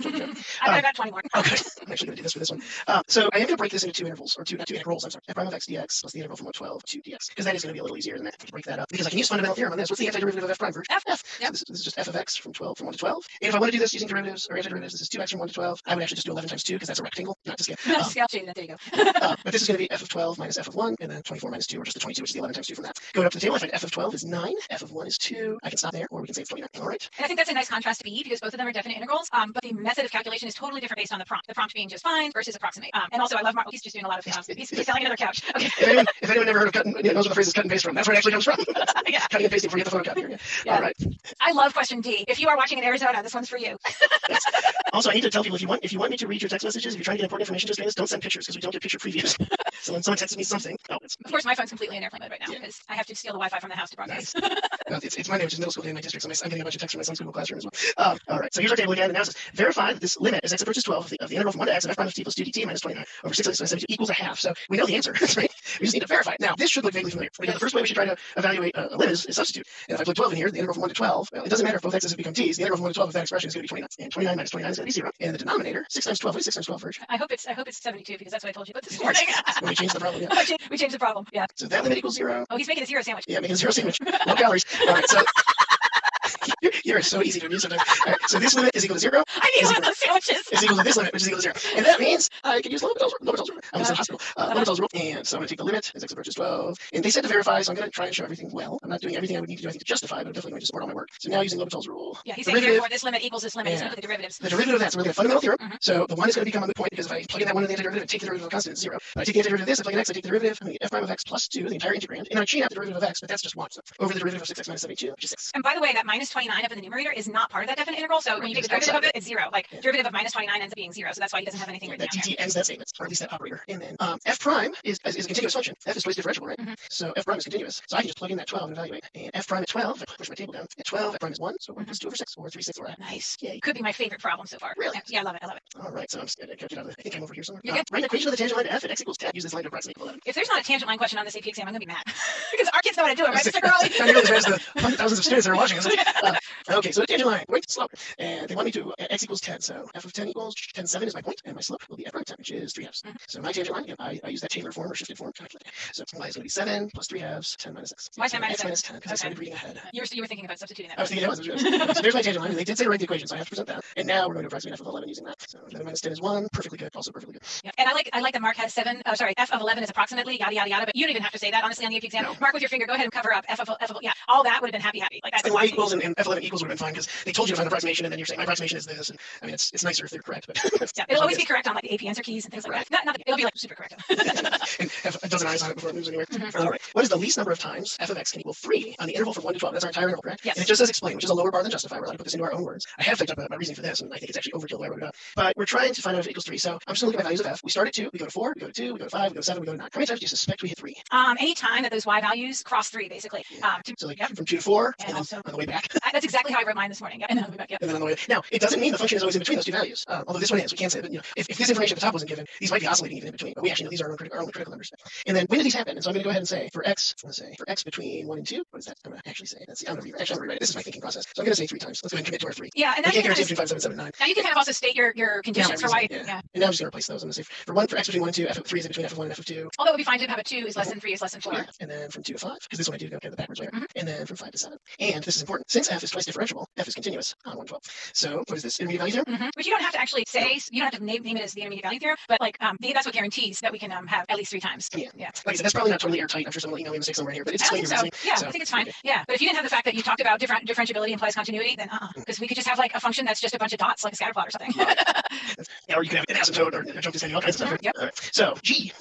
I've got 20 more. Okay, I'm actually going to do this for this one. So I am going to break this into 2 intervals, or not 2 integrals, I'm sorry. F prime of x dx plus the integral from 1 to 12 to dx, because that is going to be a little easier than that. I can break that up because I can use fundamental theorem on this. What's the antiderivative of f prime? F. Yep. So this is just f of x from 1 to 12. And if I want to do this using derivatives or antiderivatives, this is 2x from 1 to 12. I would actually just do 11 times 2 because that's a rectangle, not to scale. Scale shaded, there you go. But this is going to be f of 12 minus f of 1, and then 24 minus 2, or just the 22, which is the 11 times 2 from that. Going up to the table, I find f of 12 is 9, f of 1 is 2. I can stop there, or we can say it's 29. All right. And I think that's a nice contrast to B because both of them are definite integrals, but the method of calculation is totally different based on the prompt. The prompt being just find versus approximate. And also, I love Mark. He's just doing a lot of he's selling another couch. Okay. If anyone never heard of cutting, knows where the phrase is cut and paste from, that's where it actually comes from. Yeah. Cutting and pasting before you get the photocopier. Yeah. All right. I love question D. If you are watching in Arizona, this one's for you. Yes. Also, I need to tell people if you want me to read your text messages, if you're trying to get important information to us, don't send pictures because we don't get picture previews. So when someone texts me something, of course my phone's completely in airplane mode right now because I have to steal the Wi-Fi from the house to broadcast. Nice. It's my name, which is middle school day in my district, so I'm getting a bunch of texts from my son's Google Classroom as well. All right, so here's our table again, and now it says verify that this limit is x approaches 12 of the integral from 1 to x of f prime of t plus 2 dt minus 29 over 6 x minus 72 equals a half. So we know the answer, right? We just need to verify it. Now, this should look vaguely familiar. Because the first way we should try to evaluate a limit is substitute. And if I put 12 in here, the integral from 1 to 12, well, it doesn't matter if both x's have become t's. The integral from 1 to 12 of that expression is going to be 29. And 29 minus 29 is going to be 0. And the denominator, 6 times 12, what is 6 times 12, Virg? I hope it's 72 because that's what I told you about this morning. When we changed the problem, yeah. We changed the problem, yeah. So that limit equals 0. Oh, he's making a 0 sandwich. Yeah, making a 0 sandwich. No calories. All right, so You're so easy to amuse sometimes. All right, so this limit is equal to 0. I need one of those sandwiches. Is equal to this limit, which is equal to 0. And that means I can use L'Hopital's rule. I'm in the hospital. L'Hopital's rule. And so I'm going to take the limit as x approaches 12. And they said to verify, so I'm going to try and show everything well. I'm not doing everything I would need to do, I think, to justify, but I'm definitely going to support all my work. So now using L'Hopital's rule. Yeah, he's saying therefore this limit equals this limit. He's going to put the derivatives. The derivative of that's really a fundamental theorem. So the one is going to become a moot point because if I plug in that one in the antiderivative and take the derivative of a constant, it's 0. But I take the antiderivative of this, I plug in x, I take the derivative, I'm going to get f prime of x plus 2, the entire integrand. And I chain out the derivative of x, but that's just 1. So over the derivative of 6x minus 72, which is 6. And by the way, that minus 29 up in the numerator is not part of that definite integral. So when you take the derivative of it, it's 0. Like derivative of minus 29 ends up being 0. So that's why he doesn't have anything written that down dt here. ends that statement, or at least that operator. And then f prime is a continuous function. F is twice differential, right? So f prime is continuous. So I can just plug in that 12 and evaluate. And f prime at 12, if I push my table down, at 12, f prime is 1. So 1 plus 2 over 6, or 3 6 over that. Nice. Yay. Could be my favorite problem so far. Really? Yeah, I love it. I love it. All right, so I'm just going to get out of I think I'm over here somewhere. You're good. Write an equation of the tangent line to f at x equals 10. Use this line to approximate equal 11. If there's not a tangent line question on this AP exam, I'm going to be mad. Because our kids know how to do it, right, Mr. Curley? Not nearly as bad as the thousands of students that are watching this. Okay, so the tangent line, wait, slope. And they want me to x equals 10. So f of 10 equals 10, 7 is my point, and my slope will be f prime 10, which is 3 halves. So my tangent line, again, I use that Tabular form or shifted form. So y is going to be 7 plus 3 halves, 10 minus x. Why 10 minus x minus 10? Because I Okay. started reading ahead. You were thinking about substituting that. I was thinking it was. So there's my tangent line, and they did say to write the equation, so I have to present that. And now we're going to approximate f of 11 using that. So 11 minus 10 is 1, perfectly good, also perfectly good. Yeah. And I like that Mark has f of 11 is approximately yada yada yada, but you don't even have to say that honestly on the AP exam. No. Mark with your finger, go ahead and cover up f of yeah, all that would have been happy. Like that's And y equals and f11 equals would have been fine because they told you to find an approximation, and then you're saying my approximation is this. And I mean, it's nicer if they're correct, but yeah, it'll always be correct on like the AP answer keys and things like that. Not it'll be like super correct. And have a dozen eyes on it before it moves anywhere. All right. What is the least number of times f of x can equal 3 on the interval from 1 to 12? That's our entire interval, correct? Yes. And it just says explain, which is a lower bar than justify. We're allowed to put this into our own words. I have typed up my reasoning for this, and I think it's actually overkill the way I wrote it up. But we're trying to find out if it equals 3. So I'm just going to look at my values of f. We start at 2, we go to 4, we go to 2, we go to 5, we go to 7, we go to 9. How many times do you suspect we hit 3? Any time that those y values cross 3, basically. So like from 2 to 4, and then also, on the way back. That's exactly how I wrote mine this morning. Yeah, and then on the way back. Yeah. And then on the way. Now, it doesn't mean the function is always in between those two values. Although this one is, we can say that, if this information at the top wasn't given, these might be oscillating even in between. But we actually know these are our only critical numbers. And then when do these happen? And so I'm going to go ahead and say for x, between 1 and 2, what is that? I'm going to actually say. Let's see. I'm going to rewrite it. This is my thinking process. So I'm going to say 3 times. Let's go ahead and commit to our 3. Yeah, and I then can't guarantee between 5, 7, 7, 9. now you can kind of also state your conditions for why. Yeah. And now I'm just going to replace those. I'm going to say for x between 1 and 2, f of 3 is between f of 1 and f of 2. Although it would be fine to have a 2 is less than 3 is less than 4. Yeah. And then from 2 to 5, because this one I do go the backwards way. And then from 5 to 7. And this is important. Since f is twice differentiable, f is continuous on 112. So what is this? Intermediate value theorem? Which you don't have to actually say. You don't have to name it as the intermediate value theorem, but like that's what guarantees that we can have at least 3 times. Yeah. Yeah. Like I said, that's probably not totally airtight. I'm sure someone will email me a mistake somewhere here, but it's I explaining think your so. reasoning. Yeah, So, I think it's fine. okay. Yeah, but if you didn't have the fact that you talked about differentiability implies continuity, then because we could just have like a function that's just a bunch of dots, like a scatter plot or something. Yeah, or you could have an asymptote or a jump to all kinds of stuff. Right? Yep. All right. So G,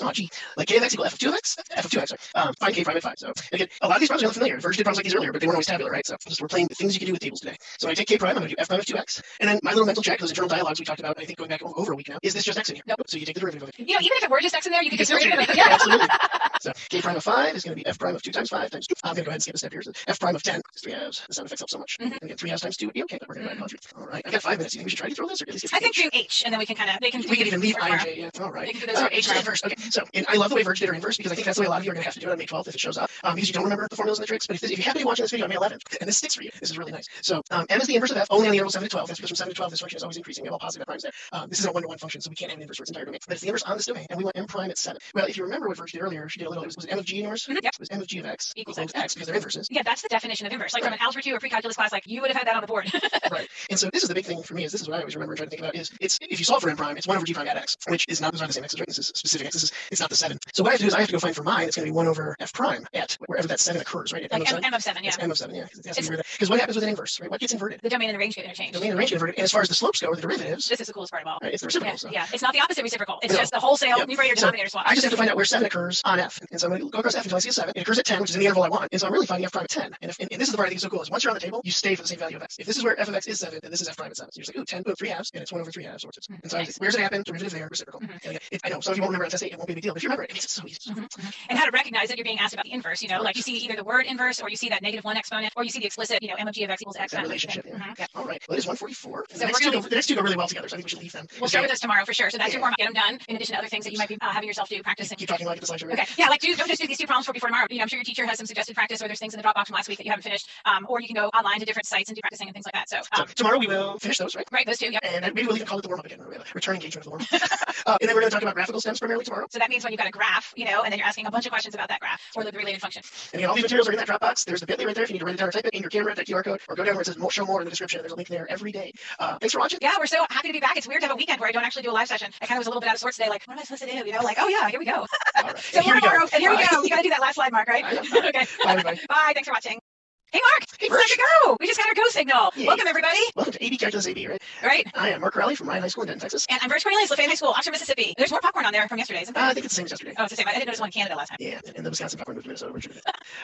like k of x equal f of 2 of x, f of 2x. Find k prime at 5. So again, a lot of these problems are familiar. Verge did problems like these earlier, but they weren't always tabular, right? So we're playing the things you can do with tables today. So when I take k prime, I'm going to do f prime of 2x, and then my little mental check, those internal dialogues we talked about, I think going back over a week now, is this just x in here? Nope. So you take the derivative of it. You know, even if it were just x in there, you could just Still derivative change it. it. Absolutely. So k prime of 5 is going to be f prime of 2 times 5 times 2. I'm going to go ahead and skip a step here. So f prime of 10 is 3 halves. The sound effects help so much. And again, 3 halves times 2 would be okay, but we're going to write it. All right. I've got 5 minutes. You think we should try to throw this, or at least get I think do H, and then we can kind of we can even leave IJ. Yeah. All right. They can do those H inverse. Okay. So, and I love the way Verge did her inverse because I think that's the way a lot of you are going to have to do it on May 12th if it shows up. Because you don't remember the formulas and the tricks. But if you happen to be watching this video on May 11th and this sticks for you, this is really nice. So, m is the inverse of f only on the interval 7 to 12. That's because from 7 to 12 this function is always increasing. We have all positive f primes there. This is a 1-to-1 function, so we can't have an inverse for its entire domain. But it's the inverse on this domain, and we want m prime at 7. Well, if you remember what Verge did earlier, she did a little. Was it m of g inverse? Yep. It was m of g of x equals x because they're inverses. Yeah, that's the definition of inverse. Like from an algebra 2 or pre-calculus class, like you would have had that on the board. Right. And so this is the big thing for me. Is this is what I always remember and try to think about is it's if you solve for m prime, it's 1 over g prime at x, which is not the same x, right? This is specific x. It's not the 7. So what I have to do is I have to go find for mine. It's going to be 1 over f prime at wherever that 7 occurs, right? At like m of 7, yeah. It's m of 7, yeah. Because what happens with an inverse, right? What gets inverted? The domain and the range get interchanged. Domain and range get inverted. And as far as the slopes go, or the derivatives, this is the coolest part of all. Right, it's the reciprocal. So. Yeah, it's not the opposite reciprocal. It's just the wholesale numerator denominator swap. I just have to find out where 7 occurs on f. And so I'm going to go across f until I see a 7. It occurs at 10, which is in the interval I want. And so I'm really finding f prime at 10. And this is the part I think is so cool is once you're on the table, you stay for the same value of x. If this is where f of x is 7, then this is f prime at 7. So you're just like, ooh, 10, boom, 3 halves, and it's 1 over 3 halves. And so where's it happen? Derivative there, reciprocal. And I know some of you won't remember on test 8, it won't be a big deal, but if you remember it, it makes it so easy. And how to recognize that you're being asked about the inverse, you know, like you see either the word inverse or you see that -1 exponent or you see the explicit, m of g of x equals x. That relationship. Yeah. All right. Well, it is 144. So the next two go really well together, so I think we should leave them. We'll start with this tomorrow for sure. So that's your warm up. Get them done in addition to other things that you might be having yourself do, practice. Keep talking like the slideshow. Okay. Yeah, like don't just do these 2 problems before tomorrow. You know, I'm sure your teacher has some suggested practice or there's things in the Dropbox from last week that you haven't finished. Or you can go online to different sites and do practicing and things like that. So tomorrow we will finish those, right? Right, those 2, yep. And then maybe we'll even call it the warm up again. Return engagement of the warm up. And then we're going to talk about graphical stems primarily tomorrow. So that means when you've got a graph, you know, and then you're asking a bunch of questions about that graph or the related function. And again, all these materials are in that Dropbox. There's the bit.ly right there if you need to write it down or type it in your camera, that QR code, or go down where it says show more in the description. There's a link there every day. Thanks for watching. Yeah, we're so happy to be back. It's weird to have a weekend where I don't actually do a live session. I kind of was a little bit out of sorts today. Like, what am I supposed to do? You know, like, oh yeah, here we go. Right. So here we go. And here we go. You got to do that last slide, Mark, right? Okay. Bye, everybody. Bye. Thanks for watching. Hey, Mark. Hey, It's time to go. We just got our go signal. Yay. Welcome, everybody. Welcome to AB Calculus AB, right? Right. I am Mark Corelli from Ryan High School in Denton, Texas. And I'm Birch Cornelius, Lafayette High School, Oxford, Mississippi. There's more popcorn on there from yesterday, isn't there? I think it's the same as yesterday. Oh, it's the same. I didn't notice one in Canada last time. Yeah, and the Wisconsin popcorn moved to Minnesota.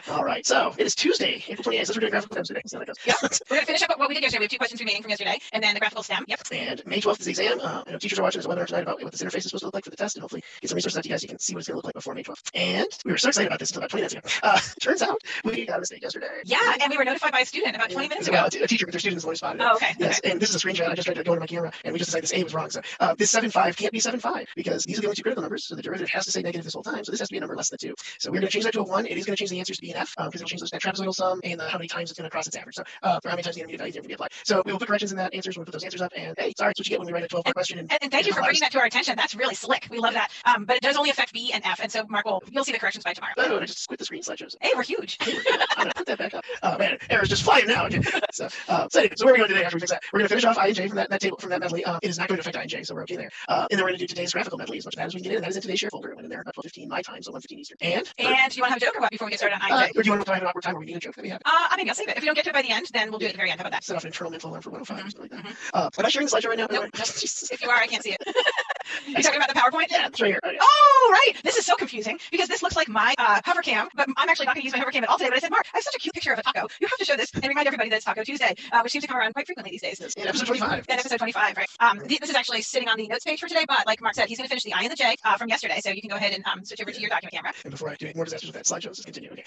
All right, so it is Tuesday, April 28th. Since we're doing graphical stems today. See how that goes. Yep. We're going to finish up what we did yesterday. We have 2 questions remaining from yesterday, and then the graphical stem. Yep. And May 12th is the exam. I know teachers are watching this webinar tonight about what this interface is supposed to look like for the test, and hopefully get some resources out to you guys so you can see what it's going to look like before May 12th. And we were so excited about this until about 20 minutes ago. Turns out we got a mistake yesterday. Yeah, and we were notified by a student about 20 minutes ago. A teacher with their students only spotted it. Oh, okay. Yes, Okay. and this is a screenshot. I just tried to go into my camera, and we just decided this A was wrong. So this 7.5 can't be 7.5 because these are the only 2 critical numbers. So the derivative has to say negative this whole time. So this has to be a number less than 2. So we're going to change that to a 1. It is going to change the answers to be an F because it'll change that trapezoidal sum and how many times it's going to cross its average. So or how many times the intermediate value is going to be applied. So we will put corrections in that answers. We'll put those answers up. And hey, sorry, it's what you get when we write a 12-part question. And thank you for bringing that to our attention. That's really slick. We love that. But it does only affect B and F. And so, Mark, you'll see the corrections by tomorrow. No, I just quit the screen slideshows. Hey, we're huge. I'm going to put that back up. Oh, man, errors just flying now. Okay. So anyway, so where are we going today after we fix that? We're going to finish off I and J from that table, from that medley. It is not going to affect I and J, so we're okay there. And then we're going to do today's graphical medley as much of that as we can get in. And that is in today's share folder. It went in there about 12:15 my time, so 1:15 Eastern. And do you want to have a joke or what before we get started on I and J? or do you want to have an awkward time where we need a joke that we have? Maybe I'll save it. If we don't get to it by the end, then we'll do it at the very end. How about that? Set off an internal mental alarm for 105 or something like that. Am I sharing the slideshow right now? Nope. Jesus. If you are, I can't see it. You're talking about the PowerPoint? Yeah, it's right here. Okay. Oh, right. This is so confusing because this looks like my hover cam, but I'm actually not going to use my hover cam at all today. But I said, Mark, I have such a cute picture of a taco. You have to show this and remind everybody that it's Taco Tuesday, which seems to come around quite frequently these days. In episode 25. In episode 25, right. This is actually sitting on the notes page for today, but like Mark said, he's going to finish the I and the J from yesterday, so you can go ahead and switch over to your document camera. And before I do any more disasters with that slideshow, let's continue. Okay.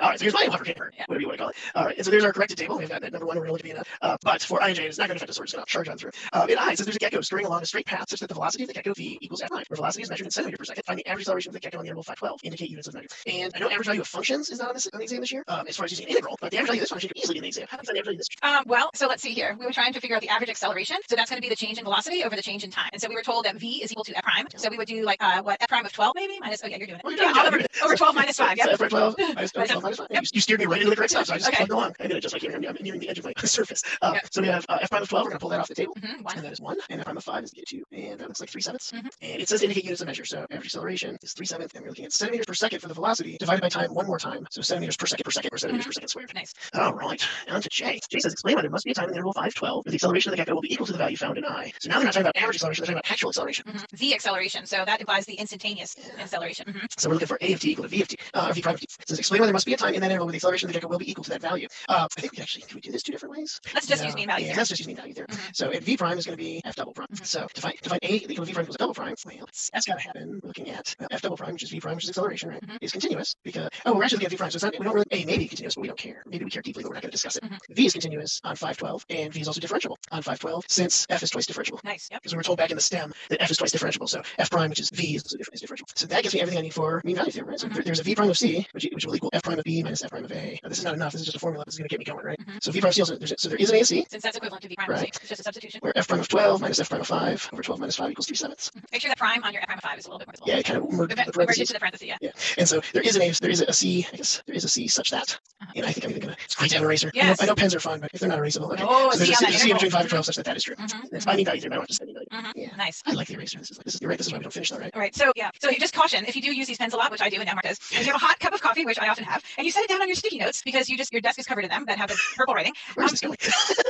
All right, so here's my hover camera, whatever you want to call it. All right, and so there's our corrected table. We've got that number 1 we're going to be in. But for I and J, it's not going to affect us. We're just going to charge on through. In I, it says there's a gecko scurrying along a straight path such that the velocity of the gecko v equals f prime, where velocity is measured in centimeters per second. Find the average acceleration of the gecko on the interval 512. Indicate units of measure. And I know average value of functions is not on the exam this year, as far as using an integral, but the average value of this function could easily be in the exam. How does the average value of this? Well, so let's see here. We were trying to figure out the average acceleration. So that's going to be the change in velocity over the change in time. And so we were told that v is equal to f prime. So we would do like what f prime of 12 maybe minus. Oh yeah, you're doing it. Well, Over 12 minus 5. Yeah. Yep. So f prime 12 minus 12 minus 5. Yeah, you steered me right into the correct stuff, so I just plugged along. I'm just like I'm nearing the edge of my surface. So we have f prime of 12. We're going to pull that off the table. And that is 1. And f prime of 5 is 2. And that looks like 3/7. And it says to indicate units of measure. So average acceleration is 3/7. And we're looking at centimeters per second for the velocity divided by time one more time. So centimeters per second or centimeters per second squared. Nice. All right. On to J. J says explain why there must be a time in the interval 512 where the acceleration of the gecko will be equal to the value found in I. So now they're not talking about average acceleration, they're talking about actual acceleration. The acceleration. So that implies the instantaneous acceleration. So we're looking for A of t equal to V of t, or V prime of t. It says explain why there must be a time in that interval where the acceleration of the gecko will be equal to that value. I think we actually, can we do this 2 different ways? Let's just use mean value. Yeah, let's just use mean value there. So at V prime is going to be F double prime. So to find A equal to V prime equals a double prime, well, that's got to happen. We're looking at F double prime, which is V prime, which is acceleration, right? Is continuous because, we're actually looking at V prime. So it's not, we don't really, A may be continuous, but we don't care. Maybe we care deeply, but we're not going to discuss it. V is continuous on 512, and V is also differentiable on 512 since F is twice differentiable. Nice. Yep. Because we were told back in the stem that F is twice differentiable. So F prime, which is V, is differentiable. So that gives me everything I need for mean value theorem, right? So there's a V prime of C, which will equal F prime of B minus F prime of A. Now, this is not enough. This is just a formula. This is going to get me going, right? So V prime of C also, so there is an A of C. Since that's equivalent to V prime of C. It's just a substitution. Where F prime of 12 minus F prime of 5 over 12 minus 5 equals 3/7. Make sure that prime on your F prime of 5 is a little bit more visible. Yeah, it kind of merged the Merge it to the parentheses, yeah. And so there is a C, I guess there is a C such that, and I think I'm even going to, it's great to have an eraser. Yes. I know pens are fun, but if they're not erasable, okay. Oh, so there's a a C between 5 and 12 such that that is true. It's by mean value theorem. I don't want to say mean value. Yeah. Nice. I like the eraser. You're right. This is why we don't finish that, right? All right. So yeah. So just caution, if you do use these pens a lot, which I do, and now Mark does, and you have a hot cup of coffee, which I often have, and you set it down on your sticky notes because your desk is covered in them that have the purple writing. Where's this going?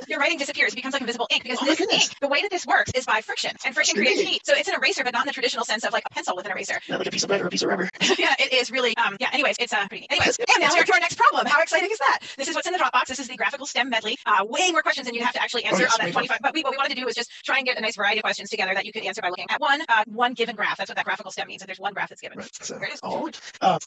Your writing disappears. It becomes like invisible ink because this ink, the way that this works is by friction, and friction creates heat. So it's an eraser, but not in the traditional sense of like a pencil with an eraser. Not like a piece of lead or a piece of rubber. Yeah, it is really. Yeah. Anyways, it's pretty neat. Anyways, and now we're to our next problem. How exciting is that? This is what's in the Dropbox. This is the graphical stem medley. Way more questions than you have to actually answer on that 25. But what we wanted to do was just try and get a nice variety of questions together that you could answer by looking at one given graph. That's what that graphical stem means. And there's one graph that's given. Right. So, here it is.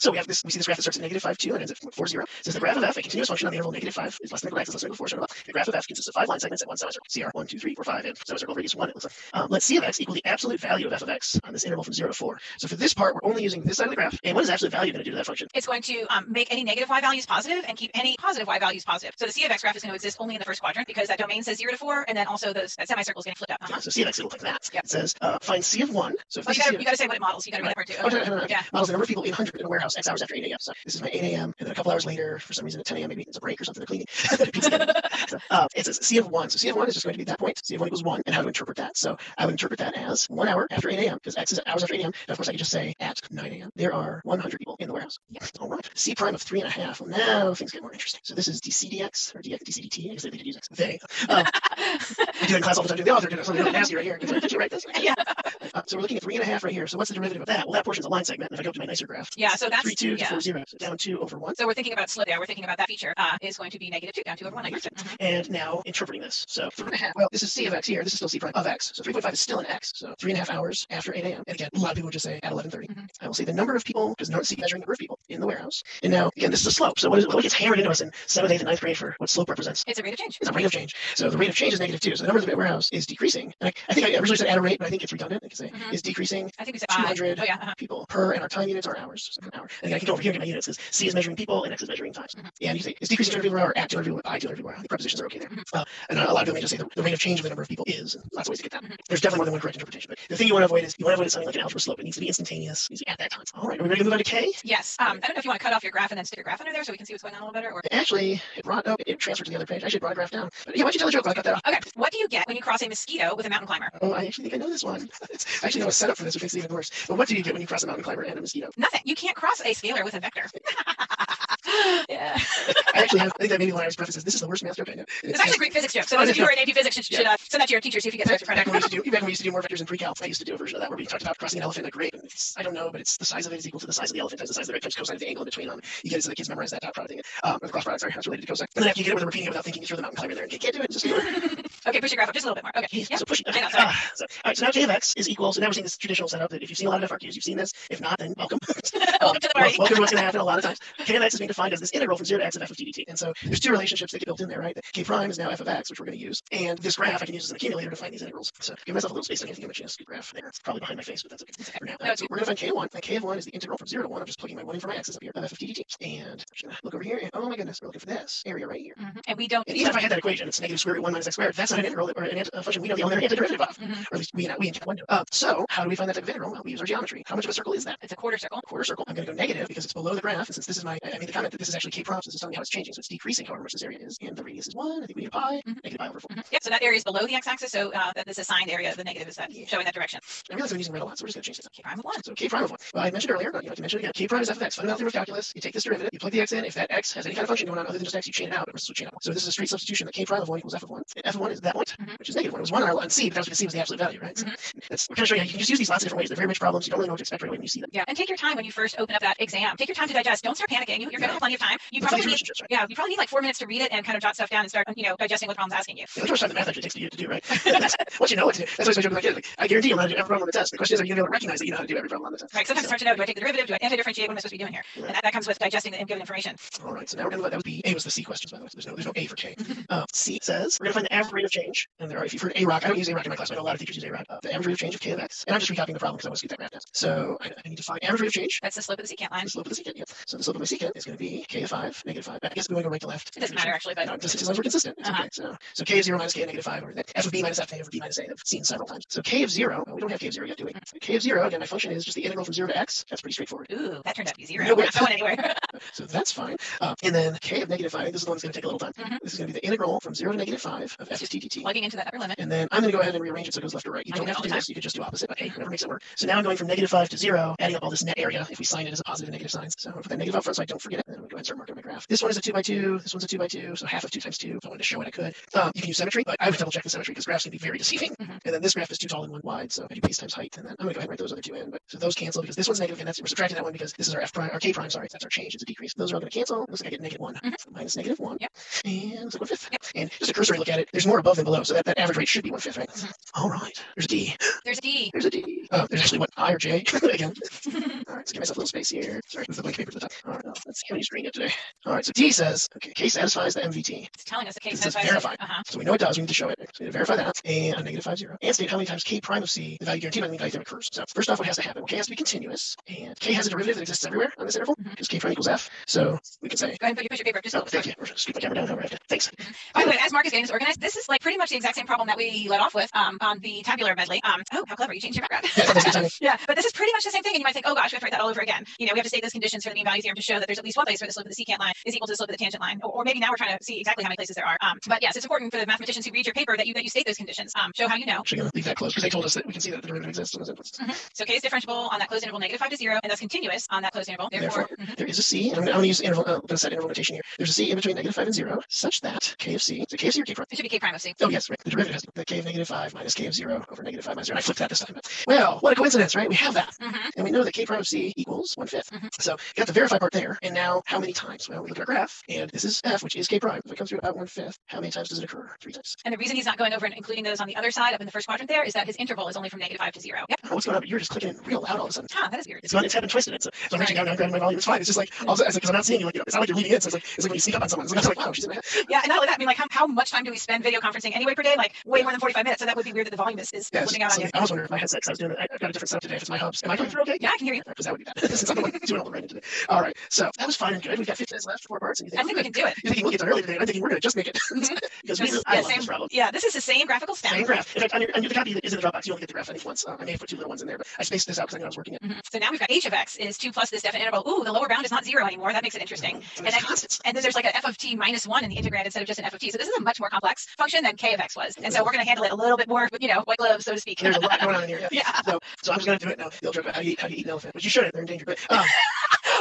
So we have this. We see this graph that starts at -5, 2 and ends at 4, 0. It says the graph of f, a continuous function on the interval -5, is less than or equal to x is less than or equal to 4. So the graph of f consists So 5 line segments at one semicircle. CR 1, 2, 3, 4, 5, and semicircle radius 1. It looks like. Let C of x equal the absolute value of f of x on this interval from 0 to 4. So for this part, we're only using this side of the graph. And what is absolute value going to do to that function? It's going to make any negative y values positive and keep any positive y values positive. So the C of x graph is going to exist only in the first quadrant because that domain says 0 to 4, and then also that semicircle is getting flipped up. Yeah, so C of x will look like that. Yep. It says find C of 1. So if you got to say what it models. You got to read that part too. Okay. Yeah. Models the number of people in 100 in a warehouse X hours after 8 a.m. So this is my 8 a.m. and then a couple hours later, for some reason at 10 a.m. maybe it's a break or something, they're cleaning. So, it says C of 1. So C of 1 is just going to be that point. C of 1 equals 1. And how to interpret that? So I would interpret that as 1 hour after 8 a.m. because X is hours after 8 a.m. And of course I could just say at 9 a.m. there are 100 people in the warehouse. Yeah. All right. C prime of 3.5. Well, now things get more interesting. So this is dc dx or dx dc dt. I guess they did use X. They. I do that in class all the time. The author did something really nasty right here. Did you write this? Yeah. So we're looking at 3.5 right here. So what's the derivative of that? Well, that portion's a line segment. And if I go to my nicer graph, yeah. So that's 3, 2, 4, 0. So down 2 over 1. So we're thinking about slope there. We're thinking about that feature is going to be -2 down 2 over 1. And now interpreting this. So 3.5. Well, this is C of x here. This is still C prime of x. So 3.5 is still an x. So 3.5 hours after 8 a.m. And again, a lot of people would just say at 11:30. I will say the number of people because no C measuring the number of people in the warehouse. And now again, this is a slope. So what gets hammered into us in 7th, 8th, and 9th grade for what slope represents? It's a rate of change. It's a rate of change. So the rate of change is -2. So the number of the warehouse is decreasing. And I think I originally said at a rate, but I think it's redundant. I can say is decreasing. I think we said 200 people per, and our time units are hours. So an hour. And I can go over here and get my units because C is measuring people and X is measuring times. And you say it's decreasing 200 people per hour, at 200 people, by 200 people per hour. The prepositions are okay there. And a lot of people may just say the rate of change of the number of people is. And lots of ways to get that. There's definitely more than one correct interpretation. But the thing you want to avoid is something like an algebra slope. It needs to be instantaneous. It needs to be at that time. All right. Are we ready to move on to K? Yes. I don't know if you want to cut off your graph and then stick your graph under there so we can see what's going on a little better. Or actually, it transferred to the other page. I should brought a graph down. But yeah, why don't you tell the joke? I cut that off. Okay. What do you get when you cross a mosquito with a mountain climber? Oh, I actually think I know this one. I actually know a setup for this, which makes it even worse. But what do you get when you cross a mountain climber and a mosquito? Nothing. You can't cross a scalar with a vector. Yeah. I think that maybe when I was prefaces, this is the worst math joke I know. It's actually a great physics joke. So those of you who are in AP Physics should send that to your teacher, see if you get straight from back when we used to do more vectors in pre-calc, I used to do a version of that where we talked about crossing an elephant in a grape. And I don't know, but it's the size of it is equal to the size of the elephant times the size of the grape times cosine of the angle in between them. You get it so the kids memorize that dot product thing. Or the cross product, sorry, that's related to cosine. And then after you get it where they're repeating it without thinking, you throw the mountain climber there and you can't do it. Just do it. Okay, push your graph up just a little bit more. Okay. So push it. I know, sorry. All right, so now K of x is equal. So now we're seeing this traditional setup that if you've seen a lot of FRQs, you've seen this. If not, then welcome. Welcome to the party. Welcome to what's going to happen a lot of times. K of x is being defined as this integral from 0 to x of f of t dt. And so there's two relationships that get built in there, right? K prime is now f of x, which we're going to use. And this graph I can use as an accumulator to find these integrals. So give myself a little space. I can't think of a chance to graph there. It's probably behind my face, but that's okay. For now. So we're going to find K of 1. And K of 1 is the integral from 0 to 1. I'm just plugging my 1 in for my x's up here of f of t dt. And I'm just going to look over here. And oh my goodness, we're looking for this area right here. And we don't. And even if I had that equation, it's negative square root 1 minus x squared. That's not an integral or a function we know the elementary antiderivative of. Or at least we in Chapter 1 do. So how do we find that type of integral? Well, we use our geometry. How much of a circle is that? It's a quarter circle. Quarter circle. I'm going to go negative because it's below the graph. And since this is I made the comment that this is actually K prime, so this is telling me how it's changing. So it's decreasing however much this area is. And the radius is 1. I think we need a pi. Negative pi over 4. Yep. So that area is below the x-axis. So that this assigned area of the negative is that showing that direction. I realize I'm using red a lot, so we're just going to change this. K prime of 1. So K prime of 1. Well, I mentioned earlier, but I can mention it again. K prime is f of x. Fundamental theorem of calculus. You take this derivative, you plug the x in. If that x has any kind of function going on other than just x, you chain it out. But we're chain out. So this is a straight substitution that K prime of 1 equals f of 1. And f of 1 is that point, which is negative 1. It was 1 on C, but that's what C was the absolute value, right? So that's we're going to show you. You can just use these lots of different ways. They're very rich problems. You don't really know what to expect right away when you see them. Yeah, and take your time when you first open up that exam. Take your time to digest. Don't start panicking. You're going to have plenty of time. You probably need, you probably need like 4 minutes to read it and kind of jot stuff down and start, digesting what the problem's asking you. Yeah, that's how much time the math actually takes to do, right? Once you know what to do, that's always my joke with my kids. Like, I guarantee you'll know how to do every problem on the test. The question is, are you going to be able to recognize that you know how to do every problem on the test? Right. Sometimes it's hard to know. Do I take the derivative? Do I anti-differentiate? What am I supposed to be doing here? And that comes with digesting and giving information. All right. So now we're going to let that was B. A was the C questions, by the way. So there's no A for K. C says we're going to find the average rate of change. And there are, if you've heard A-rock, I don't use A-rock in my class, but I know a lot of teachers use A-rock. The average rate of change of K of x. And I'm just recapping the problem because I want to scoot that graph down. So I need to find average rate of change. That's the slope of the secant line. The slope of the secant, yeah. So the slope of my secant is going to be K of 5, negative 5. I guess we want to go right to left. It doesn't matter actually, but just as long as we're consistent. It's okay. So K of 0 minus K of negative 5, or F of B minus F over B minus A. I've seen several times. So K of 0, we don't have K of 0 yet, do we? K of 0, again, my function is just the integral from 0 to x. That's pretty straightforward. Ooh, that turned out to be 0. No, We're not going anywhere. So that's fine. And then K of negative 5, this is the one that's going to take a little time. This is going to be the integral from 0 to negative 5 of f of t dt. Plugging into that upper limit. And then I'm going to go ahead and rearrange it so it goes left or right. You don't have to do this. You could just do opposite, but hey, whatever makes it work. So now I'm going from negative 5 to 0, adding up all this net area if we sign it as a positive and negative signs. So I'm going to put that negative up front so I don't forget it. And then I'm going to go ahead and start marking my graph. This one is a 2 by 2. This one's a 2 by 2. So half of 2 times 2. If I wanted to show it, I could. You can use symmetry, but I would double check the symmetry because graphs can be very deceiving. And then this graph is 2 tall and 1 wide. So I do base times height. And then I'm going to go ahead and write those other two in. But so those cancel because this one's negative and we're subtracting that one because this is our f prime, our k prime, sorry. That's our change. It's a decrease. Those are all going to cancel. Looks like I get negative 1. So minus negative 1. Yep. And looks like 1/5. Yep. And just a cursory look at it, there's more above above than below. So that average rate should be 1/5, right? All right. There's a D. There's a D. There's a D. There's actually what, I or J again. All right, so give myself a little space here. Sorry, move the blank paper to the top. All right, let's see how many screen it today. All right, so D says, okay, K satisfies the MVT. It's telling us the K It says satisfies. verify. So we know it does. We need to show it. So we need to verify that. And a -5, 0. And state how many times K prime of C, the value guaranteed by the mean value theorem occurs. So first off, what has to happen? Well, K has to be continuous. And K has a derivative that exists everywhere on this interval because K prime equals F. So we can say. Go ahead and push your paper up just a little thank you. Scoop my camera down. Right. Thanks. By the way, as Mark is getting this organized, this is like pretty much the exact same problem that we led off with on the tabular medley. Oh, how clever. You changed your background. Yeah, but this is pretty much the same thing. And you might think, oh gosh, we have to write that all over again. We have to state those conditions for the mean value theorem to show that there's at least one place where the slope of the secant line is equal to the slope of the tangent line. Or maybe now we're trying to see exactly how many places there are. But yes, it's important for the mathematicians who read your paper that you state those conditions. Show how you know. Actually, going to leave that closed because they told us that we can see that the derivative exists on those inputs. So K is differentiable on that closed interval -5 to 0, and that's continuous on that closed interval. Therefore there is a C. And I'm going to use interval. I'm going to set interval notation here. There's a C in between -5 and 0, such that K of C. So K of C or K prime? It should be K prime of C. Oh yes, right. The derivative has the K of -5 minus K of 0 over -5 minus 0. I flipped that this time. But, well, what a coincidence, right? We have that, and we know that K prime of C equals 1/5. So you got the verify part there. And now how many times? Well, we look at our graph, and this is F, which is K prime. If it comes through about 1/5, how many times does it occur? 3 times. And the reason he's not going over and including those on the other side up in the first quadrant there is that his interval is only from -5 to 0. Yep. Oh, what's going on? You're just clicking real loud all of a sudden. That is weird. It's happened twice today. So I'm reaching down and grabbing my volume. It's fine. It's just like all of a sudden, because I'm not seeing you. Like, it's not like you're leading in. So it's like when you sneak up on someone. It's like wow, she's in my head. Yeah, and not only that, I mean, like how much time do we spend video conferencing anyway per day? Like way more than 45 minutes. So that would be weird that the volume is flipping out on you. I almost wonder if my headset, because I was doing it, I've got a different setup today. If it's my hubs, am I coming through okay? Yeah, I can hear you. Because that would be bad. Since I'm the one doing all the writing today. All right, so that was fine and good. We've got 50 minutes left, 4 parts. And you think I think we can do it. You're thinking we'll get done early today. I'm thinking we're going to just make it because I love this problem. Yeah, this is the same graphical stack. Same graph. In fact, on the copy that is in the Dropbox, you only get the graph any once. I may have put 2 little ones in there, but I spaced this out because I knew I was working it. So now we've got h of x is 2 plus this definite interval. Ooh, the lower bound is not 0 anymore. That makes it interesting. And then there's like an f of t minus 1 in the integrand instead of just an f of t. So this is a much more complex function than k of x was. And so we're going to handle it a little bit more with, white gloves, so to speak. There's a lot going on in here. Yeah. So I'm just going to do it now. The old joke about how do you eat an elephant, which you shouldn't. They're endangered. But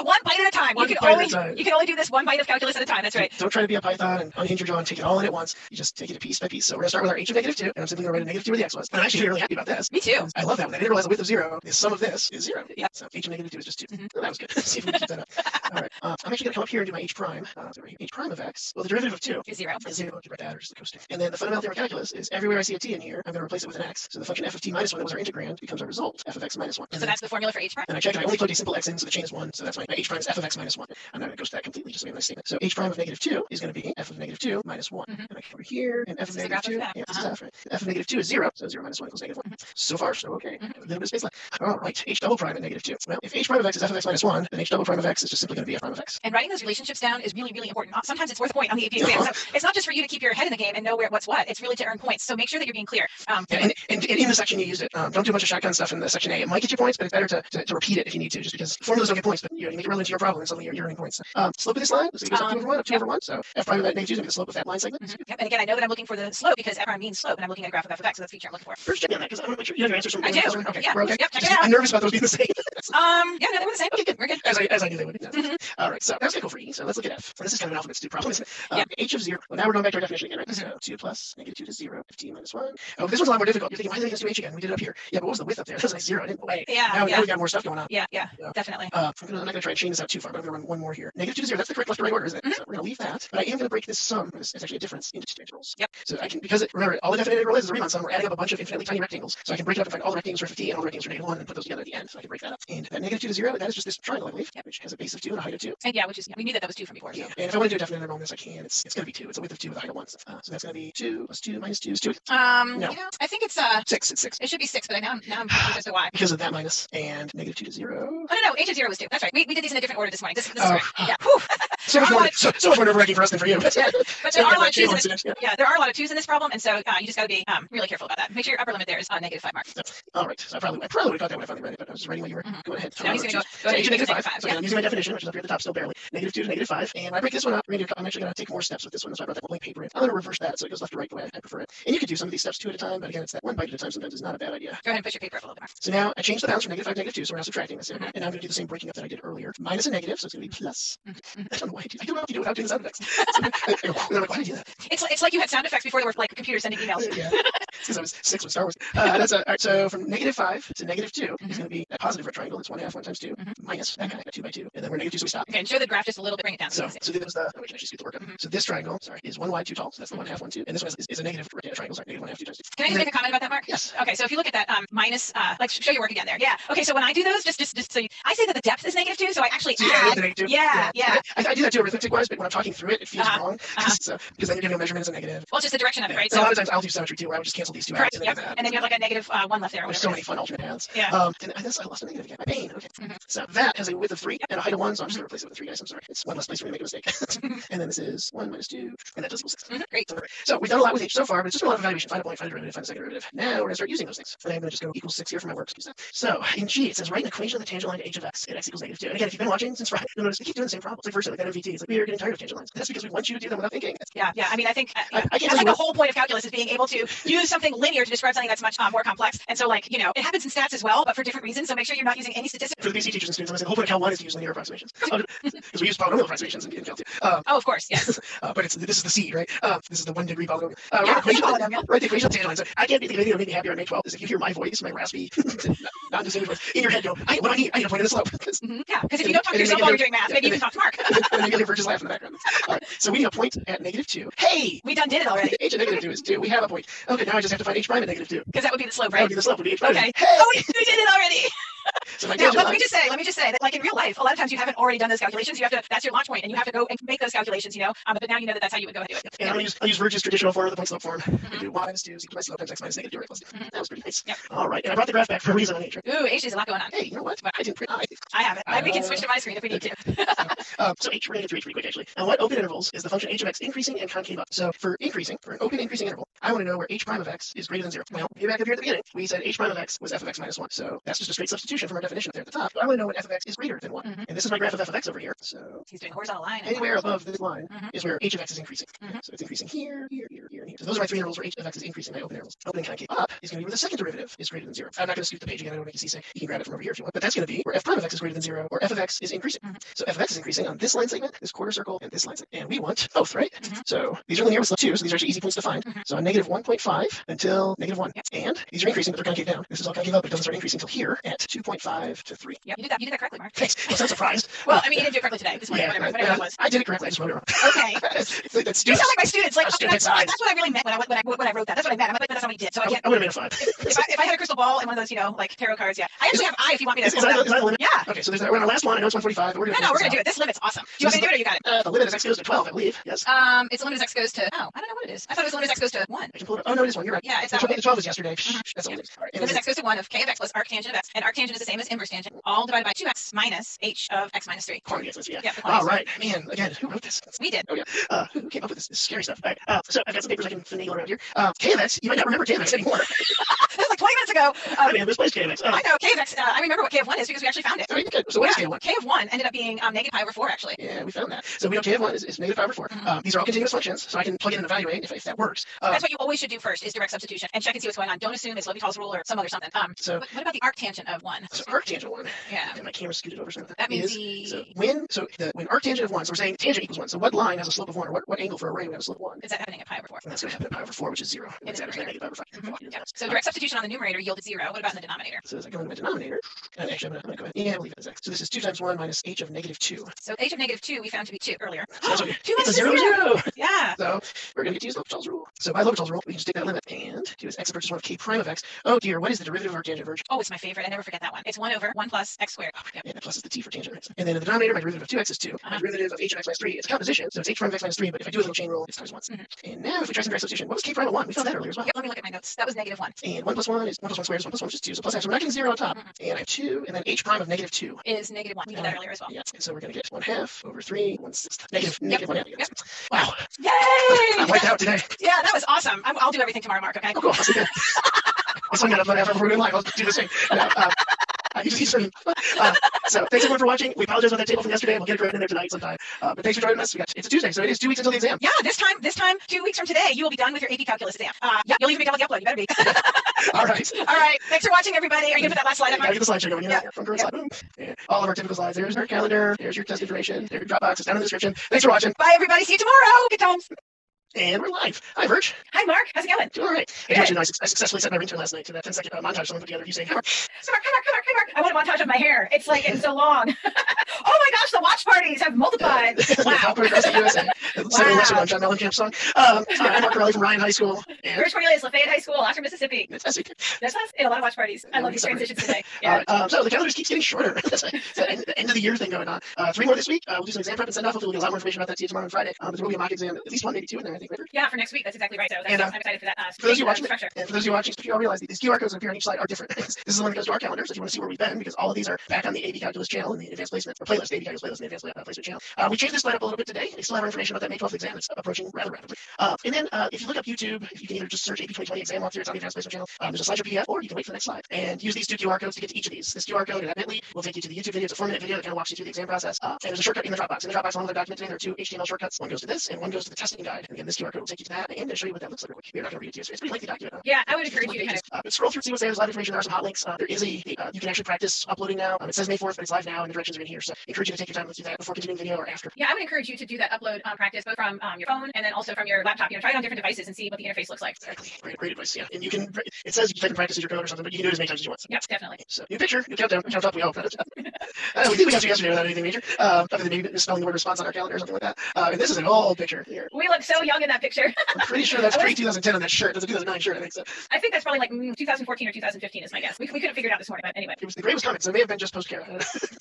one bite at a time. You can only do this one bite of calculus at a time. That's right. Don't try to be a Python and unhinge your jaw and take it all in at once. You just take it piece by piece. So we're going to start with our h of -2, and I'm simply going to write a -2 where the x was. And I'm actually really happy about this. Me too. I love that when that interval has a width of 0, the sum of this is 0. Yeah. So h of -2 is just 2. Oh, that was good. See if we can keep that up. All right. I'm actually going to come up here and do my h prime. So h prime of x. Well, the derivative of 2 is 0. Is 0. I'll write that or just the coasting. And then the fundamental theorem of calculus is everywhere I see a t in here, I'm going to replace it with an x. So the function f of t minus 1 that was our integrand becomes our result, f of x minus 1. So that's the formula for h prime. And I checked, and I only plugged a simple x in, so the chain is 1. So that's my h prime is f of x minus 1. I'm not going to ghost that completely, just to make a nice statement. So h prime of -2 is going to be f of -2 minus 1. And I come over here, and f of -2. Yeah, this is f, right? F of -2 is 0, so 0 minus 1 equals -1. So far, so okay. A little bit of space left. All right, h double prime at -2. Well, if h prime of x is f of x minus 1, then h double prime of x is just simply going to be f prime of x. And writing those relationships down is really, really important. Sometimes it's worth a point on the AP exam. So it's not just for you to keep your head in the game and know what's what. It's really to earn points. So make sure that you're being clear. And in the section you used it. Don't do a bunch of shotgun stuff in the section A. It might get you points, but it's better to repeat it if you need to, just because formulas don't get points, but you make it relevant to your problem, and suddenly you're earning points. Slope of this line, so it goes up 2 over 1, up 2 over 1. So f prime of that -2 is going to be the slope of that line segment. Yep. And again, I know that I'm looking for the slope because f prime means slope, and I'm looking at a graph of f of x, so that's the feature I'm looking for. First, check me on that because I want to make sure you have your answers from. I do. Okay, yeah. we're okay. Yep, check it out. I'm nervous about those being the same. Yeah, no, they were the same. Okay, good. We're good. As I knew they would be. All right, so that's going to go for E. So let's look at F. This is kind of an alphabet soup problem, isn't it? H of 0. Well, now we're going back to our definition again, right? So 2 plus -2 to 0, 15 minus 1. Oh, this one's a lot more difficult. You're thinking, why did they just do H again? We did it up here. Yeah, but what was the width up there? That was like 0. I didn't way. Yeah. Now we got more stuff going on. Yeah, definitely. I'm not going to try and chain this out too far, but I'm going to run one more here. -2 to 0. That's the correct left to right order, isn't it? So we're going to leave that. But I am going to break this sum. It's actually a difference into 2 integrals. Yep. So I can, because remember, all the definite integral is a Riemann sum. We're adding up a bunch of infinitely tiny rectangles. So I can break it up and find all the rectangles for 50 and all the rectangles for -1 and put those together at the end. So I can break that up. And that -2 to 0, that is just this triangle, I believe, which has a base of 2 and a height of 2. And yeah, which is, we knew that was 2 from before. So. Yeah. And if I want to do a definite integral on this, I can. It's going to be 2. It's a width of 2 with a height of 1. So that's going to be 2 plus 2 minus 2 is 2. No. I think it's 6. It's 6. It should be 6, but now I'm confused as to why. Because of that minus and -2 to 0. Oh no, h of 0 was 2. That's right. We did these in a different order this morning. This is right. Yeah. So much more nerve-wracking for us than for you. But there are a lot of 2's in this. Yeah, there are a lot of 2's in this problem, and so you just got to be really careful about that. Make sure your upper limit there is -5 mark. All right. So I probably would have got that when I finally read it, but I was just writing while you were going ahead. So now he's going to go to h of -5. So I'm using my definition, which is up here at the top still barely. -2 to -5. And when I break this one up, I'm actually going to take more steps with this one, so I brought that blank paper in. I'm going to reverse that so it goes left to right the way I prefer it. And you could do some of these steps 2 at a time, but again, it's that one bite at a time sometimes is not a bad idea. Go ahead and push your paper up a little bit more. So now I changed the bounds from -5 to -2, so we're now subtracting this. And now I'm going to do the same breaking up that I did earlier. Minus a negative, so it's going to be plus. I don't know why I do that. I don't know if you do it without doing the sound effects. So, why did you do that? It's like you had sound effects before there were like computers sending emails. Yeah. Because I was 6 with Star Wars. That's all right. So from -5 to -2 is going to be that positive right triangle. It's 1/2, 1 times 2, minus that guy, 2 by 2, and then we're -2, so we stop. Okay, and show the graph just a little bit, bring it down. So this is the, we can actually speed the work up. So this triangle, sorry, is 1 wide, 2 tall. So that's the 1/2, 1, 2, and this one is a negative triangle. Sorry, -1/2, 2 times 2. Can I just make a comment about that, Mark? Yes. Okay, so if you look at that minus, like show your work again there. Yeah. Okay, so when I do those, just so I say that the depth is -2, so I actually add. The negative. Yeah. I do that too arithmetic-wise, but when I'm talking through it, it feels wrong. So because then you're giving a measurement as a negative. Well, it's just the direction of it, right? So a lot of times I'll do symmetry too, where I would just cancel these two out. And then you have like a -1 left there. There's so many fun alternate paths. Yeah. And I lost a negative again. My pain. Okay. So that has a width of 3 and a height of 1, so I'm just going to replace it with 3, guys. I'm sorry. It's one less place for me to make a mistake. And then this is 1 minus 2, and that does equal 6. Great. So we've done a lot with H so far, but it's just been a lot of evaluation. Find a point, find a derivative, find a second derivative. Now we're going to start using those things. And I'm going to just go equals 6 here for my work. Excuse that. So in G, it says write an equation of the tangent line to H of x at x equals -2. And again, if you've been watching since Friday, you'll notice we keep doing the same problem. It's like first, like that MVT. It's like we are getting tired of tangent lines. That's because we want you to do them without thinking. Yeah. I mean, I think I can't like the whole point of calculus is being able to use something linear to describe something that's much more complex. And so, like, it happens in stats as well, but for different reasons. So make sure you're not using any statistics. For the BC teachers and students, I'm saying the whole point of Cal 1 is to use linear approximations. Because we use polynomial approximations in Cal 2. Oh, of course, yes. But this is the seed, right? This is the 1 degree polynomial. Polynomial. Right, the equation of tangent lines. So I can't think of anything that made me happier on May 12th is if you hear my voice, my raspy, non-distinguished voice, in your head go, what do I need? I need a point in the slope. Yeah, because if you don't talk to yourself while you're doing math, maybe you can talk to Mark. And then you'll hear just laugh in the background. All right, so we need a point at -2. Hey! We did it already. H at -2 is 2. We have a point. Okay, now I just have to find H prime at -2. Because that would be the slope, That right? would be the slope. Would be H prime. Okay. Hey! Oh, we did it already. So my Now, tangent let me just say that, like in real life, a lot of times you haven't already done those calculations. You have to. That's your launch point, and you have to go and make those calculations. But now you know that that's how you would go ahead and do it. And I'll use Verge's traditional form, the point slope form. We do y minus 2 is equal to my slope times x minus -2 plus 2. That was pretty nice. Yep. All right, and I brought the graph back for a reason on H. Ooh, H is a lot going on. Hey, you know what? I didn't print. I have it. We can switch to my screen if we need to. So H, we're going to get through H pretty quick actually. And what open intervals is the function H of x increasing and concave up? So for an open increasing interval, I want to know where H prime of x is greater than 0. Well, way back up here at the beginning, we said H prime of x was f of x minus 1. So that's just a straight substitution from our definition there at the top. But I want to know when f of x is greater than 1. And this is my graph of f of x over here. So he's doing horizontal line. Anywhere above this line is where H of x is increasing. So it's increasing here, here, and here. So those are my 3 intervals where H of x is increasing, my open intervals. Open and concave up is going to be where the second derivative is greater than 0. I'm not going to scoot the page again. I don't make you see say you can grab it from over here if you want. But that's going to be where f prime of x is greater than 0 or f of x is increasing. So f of x is increasing on this line segment, this quarter circle, and this line segment. And we want both, right? So these are linear with slope 2, so these are actually easy points to find. So on -1.5 until -1. And these are increasing, but they're concave down. This is all concave up, but it doesn't start increasing until here at 2.5 to 3. Yep, you did that correctly, Mark. Thanks. I'm so surprised. Well, I mean, you didn't do it correctly today. This morning, whatever it was. I did it correctly. I just wrote it wrong. Okay. You sound like my students. Like, that's what I really meant when I wrote that. That's what I meant. But that's not what he did. So I can't. I would have made a 5. If I had a crystal ball and one of those, like tarot cards, yeah. I actually have I if you want me to. Is that a limit? Yeah. Okay, so we're on our last one. I know it's 145. But we're we're gonna do it. This limit's awesome. Do you want me to do it or you got it? The limit as x goes to 12, I believe. Yes. It's the limit as x goes to. Oh, I don't know what it is. I thought it was the limit as x goes to 1. I can pull it up. Oh no, it is 1. You're right. Yeah, it's that. The 12 was yesterday. That's all it is. Limit as x goes to 1 of k of x plus arctangent of x, and arctangent is the same as inverse tangent, all divided by 2x minus h of x minus 3. Yeah. All right, man. Again, who wrote this? We did. Oh yeah. Who came up with this scary stuff? All right. So I've got some papers I can finagle around here. K of x. You might not remember K of x anymore. That was like 20 minutes ago. I mean, misplaced K of x. I know K of x. I remember what K of 1 is because we actually found it. Oh, okay. So what is K of 1? K of 1 ended up being negative pi over 4 actually. Yeah, we found that. So we know K of 1 is negative pi over 4. These are all continuous functions, so I can plug in and evaluate if that works. That's what you always should do first is direct substitution and check and see what's going on. Don't assume it's L'Hopital's rule or some other something. So what about the arctangent of 1? So arctangent 1. Yeah. And my camera scooted over something. That means when arctangent of 1. So we're saying tangent equals 1. So what line has a slope of 1, or what angle for a ray would have a slope of 1? Is that happening at pi over 4? And that's going to happen at pi over 4, which is 0. It's negative pi over 5. Yeah. So direct substitution on the numerator yielded 0. What about in the denominator? So as I go into my denominator, and actually I'm going to go ahead and leave it as x. So this is 2 times 1 minus h of -2. So h of -2 we found to be 2 earlier. So that's okay. 2 minus 0, 0. Yeah. So we're going to get to use L'Hopital's rule. So by L'Hopital's rule, we can just take that limit and do is x approaches 1 of k prime of x. Oh dear, what is the derivative of arctangent verge? Oh, it's my favorite. I never forget that one. It's 1 over 1 plus x squared. Yep. And plus is the t for tangent. Right? And then in the denominator, my derivative of 2x is 2. My derivative of h of x minus 3 is a composition, so it's h prime of x minus 3, but if I do a little chain rule, it's times 1. And now if we try some direct substitution, what was k prime of 1? We found that earlier as well. Yep, let me look at my notes. That was -1. And 1 plus 1 is 1 plus 1 squared is 1 plus 1, which is 2. So plus x. So we're not getting 0 on top. And I have 2, and then h prime of -2 is -1. We did that earlier as well. Yeah. And so we're going to get 1/2 over 3, 1/6. Negative 1/2. Yep. Wow. Yay! I'm wiped out today. Yeah, that was awesome. I'll do everything tomorrow, Mark, okay? Oh, cool. I'll sign that up after we're doing live. I'll do the same. So thanks everyone for watching. We apologize about that table from yesterday. We'll get it right in there tonight sometime. But thanks for joining us. It's a Tuesday, so it is 2 weeks until the exam. Yeah, this time, 2 weeks from today, you will be done with your AP Calculus exam. Yeah, you'll even be done with the upload. You better be. All right. All right. Thanks for watching, everybody. Are you going to put that last slide up, Mark? Get the slideshow going. From current slide. Yeah. All of our typical slides. There's our calendar. There's your test information. There's your Dropbox. It's down in the description. Thanks for watching. Bye, everybody. See you tomorrow. Good times. And we're live. Hi, Virg. Hi, Mark. How's it going? Doing all right. I successfully set my ringtone last night to that 10-second montage someone put together of you saying, hi, Mark. So Mark, hi, Mark. I want a montage of my hair. It's like getting so long. Oh my gosh, the watch parties have multiplied. Wow. Halfway across the USA. Second lesson on John Mellencamp's song. I'm Mark Corelli from Ryan High School. And Rich Cornelius, Lafayette High School, Oxford, Mississippi. Fantastic. That's us. A lot of watch parties. I love these transitions today. Yeah. So the calendar just keeps getting shorter. That's the end of the year thing going on. 3 more this week. We'll do some exam prep and send off. Hopefully we'll get a lot more information about that to you tomorrow and Friday. But there will be a mock exam, at least 1, maybe 2 in there, I think. Maybe. Yeah, for next week. That's exactly right. So I'm excited for that. For those of you watching, you all realize these QR codes that appear on each slide are different. This is the one that goes to our calendar, so if you want to see where we've been, because all of these are back on the AP Calculus channel in the Advanced Placement, or playlist, AP Calculus playlist in the Advanced Placement channel. We changed this slide up a little bit today. We still have our information about that May 12th exam. It's approaching rather rapidly. And then if you look up YouTube, you can either just search AP 2020 exam walkthrough. It's on the Advanced Placement channel. There's a slideshow PDF, or you can wait for the next slide and use these 2 QR codes to get to each of these. This QR code and that bit.ly will take you to the YouTube video. It's a 4-minute video that kind of walks you through the exam process. And there's a shortcut in the Dropbox. In the Dropbox, along with the document today, there are 2 HTML shortcuts. One goes to this, and one goes to the testing guide. And again, this QR code will take you to that, and I'll show you what that looks like real quick. We're not going to read it to you. So it's a pretty lengthy document. Yeah, I would encourage you to kind of scroll through, see what's there. There's a lot of information. There are some hot links. There is you can actually practice uploading now. It says May 4th, but it's live now, and the directions are in here. So I encourage you to take your time to do that before continuing video or after. Yeah, I would encourage you to do that upload practice both from your phone and then also from your laptop. Try it on different devices and see what the interface looks like. Exactly. Great advice. Yeah, and you can. It says you can practice as your code or something, but you can do it as many times as you want. So. Yep, definitely. So new picture, new countdown. Count up. We hope. We did yesterday without anything major. Other than maybe misspelling the word response on our calendar or something like that. And this is an old picture here. We look so young in that picture. I'm pretty sure that's pre-2010 on that shirt. That's a 2009 shirt, I think so. I think that's probably like 2014 or 2015 is my guess. We couldn't figure it out this morning, but anyway. The gray was coming, so it may have been just post-care.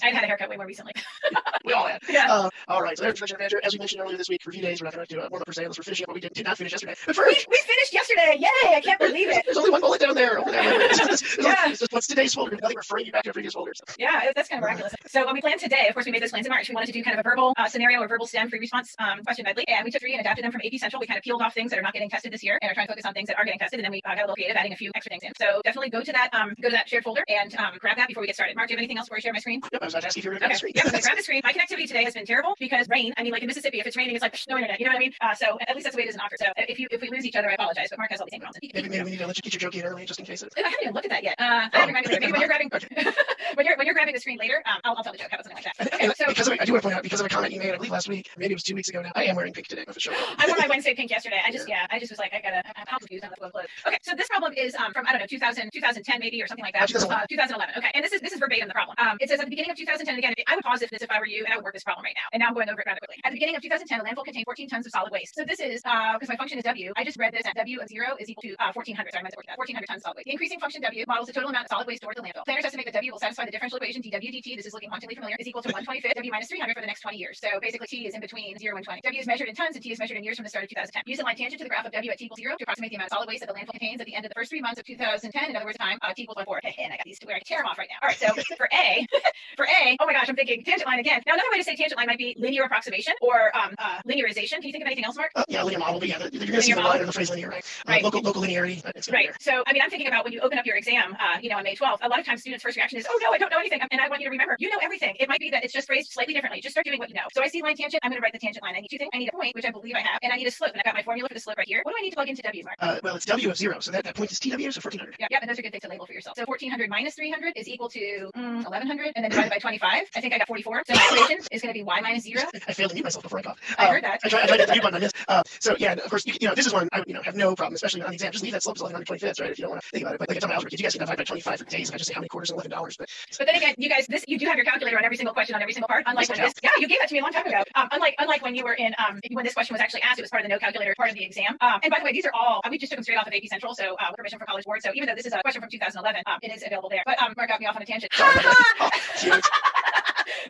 I've had a haircut way more recently. We all had. Yeah. All right, so there's Introduction Manager. As we mentioned earlier this week, review days, we're not going to do a warm-up per se unless we're finishing up what we did not finish yesterday. But first, we finished yesterday. Yay! I can't believe it. There's only one bullet down there. Over there. It's just what's today's folder. Nothing referring you back to a previous folder. So. Yeah, that's kind of miraculous. So when we planned today, of course, we made those plans in March. We wanted to do kind of a verbal scenario or verbal STEM free response question medley, and we took 3 and adapted them from AP Central. We kind of peeled off things that are not getting tested this year and are trying to focus on things that are getting tested, and then we got a little creative, adding a few extra things in. So definitely go to that shared folder and grab that before we get started. Mark, do you have anything else before I share my screen? Yep, I was about to ask you if you were going to grab the screen. Yeah, grab the screen. My connectivity today has been terrible because rain. I mean, like in Mississippi, if it's raining, it's like no internet. You know what I mean? So at least that's the way it is in Oxford. So if we lose each other, I apologize. But Mark has all the same problems. Maybe we need to let you get your joke in early just in case. I haven't even looked at that yet. I haven't grabbed it. Maybe when you're grabbing when you're grabbing the screen later, I'll tell the joke. How about something like that? Okay, so I do want to point out, because of a comment you made, I believe last week, maybe it was 2 weeks ago now, I am wearing pink today. I wore my Wednesday pink yesterday. I just was like, I'm confused on the clothes. Okay, so this problem is from I don't know 2010 maybe or something like that. 2011. Okay, and this is verbatim the problem. It says at the beginning of 2010. Again, I would pause this if I were you, and I would work this problem right now. And now I'm going over it rather quickly. At the beginning of 2010, the landfill contained 14 tons of solid waste. So this is because my function is W. I just read this at W of 0 is equal to 1400. Sorry, I meant to work that. 1400 tons of solid waste. The increasing function W models the total amount of solid waste stored at the landfill. Planners estimate that W will satisfy the differential equation dW dt. This is looking hauntingly familiar. Is equal to 1/25 W minus 300 for the next 20 years. So basically, T is in between 0 and 20. W is measured in tons, and T is measured in years from the start of 2010. Use a line tangent to the graph of W at T equals 0 to approximate the amount of solid waste that the landfill contains at the end of the first 3 months of 2010. In other words, time T equals 1/4. And I got these to where I can tear them off right now. All right, so for A, oh my gosh, I'm thinking tangent line again. Now another way to say tangent line might be linear approximation or linearization. Can you think of anything else, Mark? Yeah, linear model. But yeah, you're going to see the line or the phrase linear, right? Right. Local linearity. Right. So I mean, I'm thinking about when you open up your exam, on May 12th. A lot of times, students' first reaction is, "Oh no, I don't know anything," and I want you to remember, you know everything. It might be that it's just phrased slightly differently. Just start doing what you know. So I see line tangent. I'm going to write the tangent line. I need 2 things. I need a point, which I believe I have, and I need a slope. And I've got my formula for the slope right here. What do I need to plug into W, Mark? Well, it's W of 0, so that point is TW, so 1400. Yeah, and those are good things to label for yourself. So 1400 minus 300 is equal to 1100, and then divided by 25. I think I got 44. So my equation is going to be y minus 0. I failed to mute myself before I coughed. I heard that. I tried to mute button on this. So yeah, of course, this is one I would have no problem, especially on the exam. Just leave that slope as 1125ths, right? If you don't want to think about it. But like I tell my algebra kids, you guys can divide by 25 for days, and I just say how many quarters and $11. But then again, you guys, you do have your calculator on every single question on every single part. Unlike when you gave that to me a long time ago. Unlike when you were in when this question was actually asked, it was part of the no calculator part of the exam. And by the way, these are all we just took them straight off of AP Central, so with permission from College Board. So even though this is a question from 2011, it is available there. But Mark got me off on a tangent.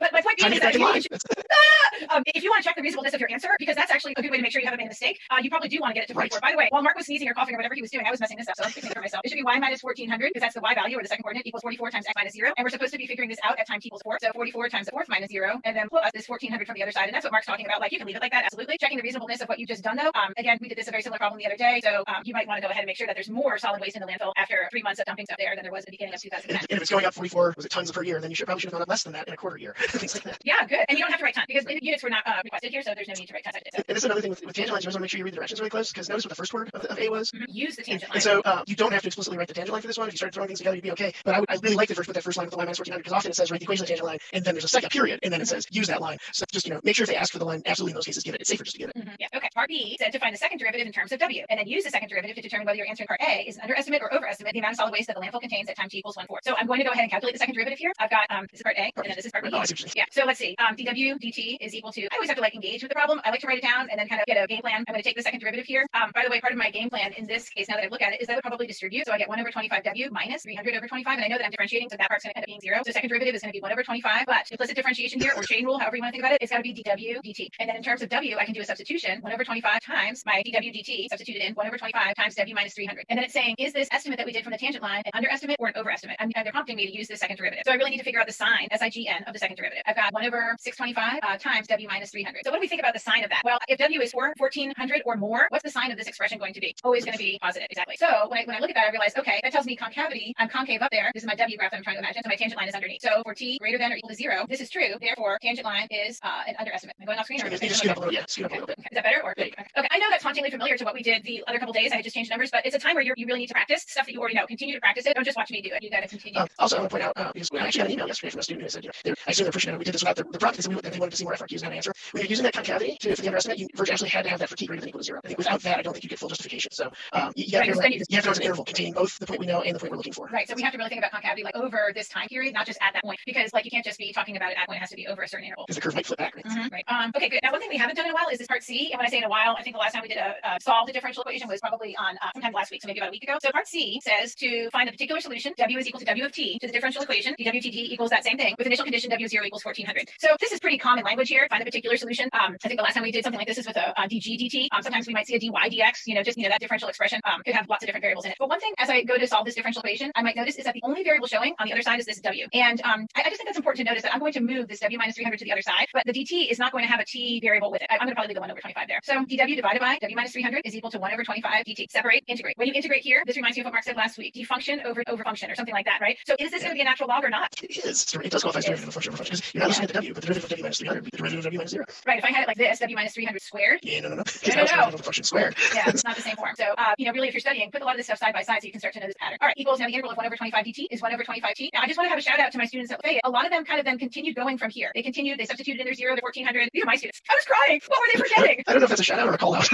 But my point being is that if you want to check the reasonableness of your answer, because that's actually a good way to make sure you haven't made a mistake, you probably do want to get it to 44. Right. By the way, while Mark was sneezing or coughing or whatever he was doing, I was messing this up, so I'm fixing it for myself. It should be y minus 1400, because that's the y value, or the second coordinate, equals 44 times x minus 0. And we're supposed to be figuring this out at time t equals 4. So 44 times the fourth minus 0, and then plus this 1400 from the other side. And that's what Mark's talking about. Like, you can leave it like that, absolutely. Checking the reasonableness of what you've just done, though. Again, we did this a very similar problem the other day, so you might want to go ahead and make sure that there's more solid waste in the landfill after 3 months of dumping stuff there than there was at the beginning of 2010. And if it's going up 44, was it tons per year, then you probably should have gone up less than that in a quarter year. here, things like that. Yeah, good. And you don't have to write ton because units were not requested here, so there's no need to write tons. And this is another thing with tangent lines. You always want to make sure you read the directions really close, because notice what the first word of A was. Use the tangent line. And so you don't have to explicitly write the tangent line for this one. If you start throwing things together, you'd be okay. But I really like to first put that first line with the line minus 1400, because often it says write the equation of the tangent line, and then there's a second period, and then it says use that line. So just make sure if they ask for the line, absolutely in those cases give it. It's safer just to give it. Yeah. Okay. Part B said to find the second derivative in terms of W, and then use the second derivative to determine whether you're answering part A is an underestimate or overestimate the amount of solid waste that the landfill contains at time t equals 1/4. So I'm going to go ahead and calculate the second derivative here. I've got this is part A, and then this is part B. Oh, I see what you're saying. Yeah. So let's see. dw dt is equal to. I always have to engage with the problem. I like to write it down and then kind of get a game plan. I'm going to take the second derivative here. By the way, part of my game plan in this case, now that I look at it, is that I would probably distribute. So I get 1/25w minus 300/25, and I know that I'm differentiating, so that part's going to end up being 0. So second derivative is going to be 1/25. But implicit differentiation here, or chain rule, however you want to think about it, it's got to be dw dt. And then in terms of w, I can do a substitution. 1/25 times my dw dt substituted in 1/25 times w minus 300. And then it's saying, is this estimate that we did from the tangent line an underestimate or an overestimate? They're prompting me to use this second derivative. So I really need to figure out the sign, SIGN, of the second derivative. I've got 1/625 times w minus 300. So what do we think about the sign of that? Well, if w is 1400 or more, what's the sign of this expression going to be? Always going to be positive, exactly. So when I look at that, I realize, okay, that tells me concavity. I'm concave up there. This is my w graph that I'm trying to imagine. So my tangent line is underneath. So for t greater than or equal to 0, this is true. Therefore, tangent line is an underestimate. Am I going off screen? Or Just scoot up a little, yeah, scoot up a little bit. Okay. Is that better? Or okay. I know that's hauntingly familiar to what we did the other couple days. I had just changed numbers, but it's a time where you really need to practice stuff that you already know. Continue to practice it. Don't just watch me do it. You got to continue. Also, I want to point out, because I actually got an email yesterday from a student who said, I assume they're pushing it. We did this without the prompt. They wanted to see more FRQs and how to answer. When you're using that concavity for the underestimate, you virtually actually had to have that for t greater than or equal to 0. I think without that, I don't think you get full justification. So you have to go to an interval containing both the point we know and the point we're looking for. Right. So we have to really think about concavity over this time period, not just at that point, because you can't just be talking about it at point. It has to be over a certain interval. Because the curve might flip back. Right? Right. Okay, good. Now, one thing we haven't done in a while is this part C. And when I say in a while, I think the last time we did solve the differential equation was probably on sometime last week, so maybe about a week ago. So part C says to find a particular solution, W is equal to W of t, to the differential equation, dWdt equals that same thing, with initial condition W of 0 equals 1400. So this is pretty common language here. Find a particular solution. I think the last time we did something like this is with a dg dt. Sometimes we might see a dy dx. That differential expression could have lots of different variables in it. But one thing as I go to solve this differential equation, I might notice is that the only variable showing on the other side is this W. And I just think that's important to notice that I'm going to move this W minus 300 to the other side, but the dt is not going to have a t variable with it. I'm going to probably leave the 1/25 there. So dw divided by W minus 300 is equal to 1/25 dt. Separate, integrate. When you integrate here, this reminds me of what Mark said last week. Defunction over function or something like that, right? So is this going to be a natural log or not? It is. It does qualify as derivative of function over function, because you're not looking at the W, but the derivative of W minus 300 would be the derivative of W minus 0. Right. If I had it like this, W minus 300 squared. Yeah, no. No. Derivative of function squared. Yeah, it's not the same form. So, really, if you're studying, put a lot of this stuff side by side so you can start to know this pattern. All right, equals now the interval of 1/25 dt is 1/25t. Now, I just want to have a shout out to my students at Fayette. A lot of them kind of then continued going from here. They substituted in their 0, their 1400. These are my students. I was crying. What were they forgetting? I don't know if that's a shout out or a call out.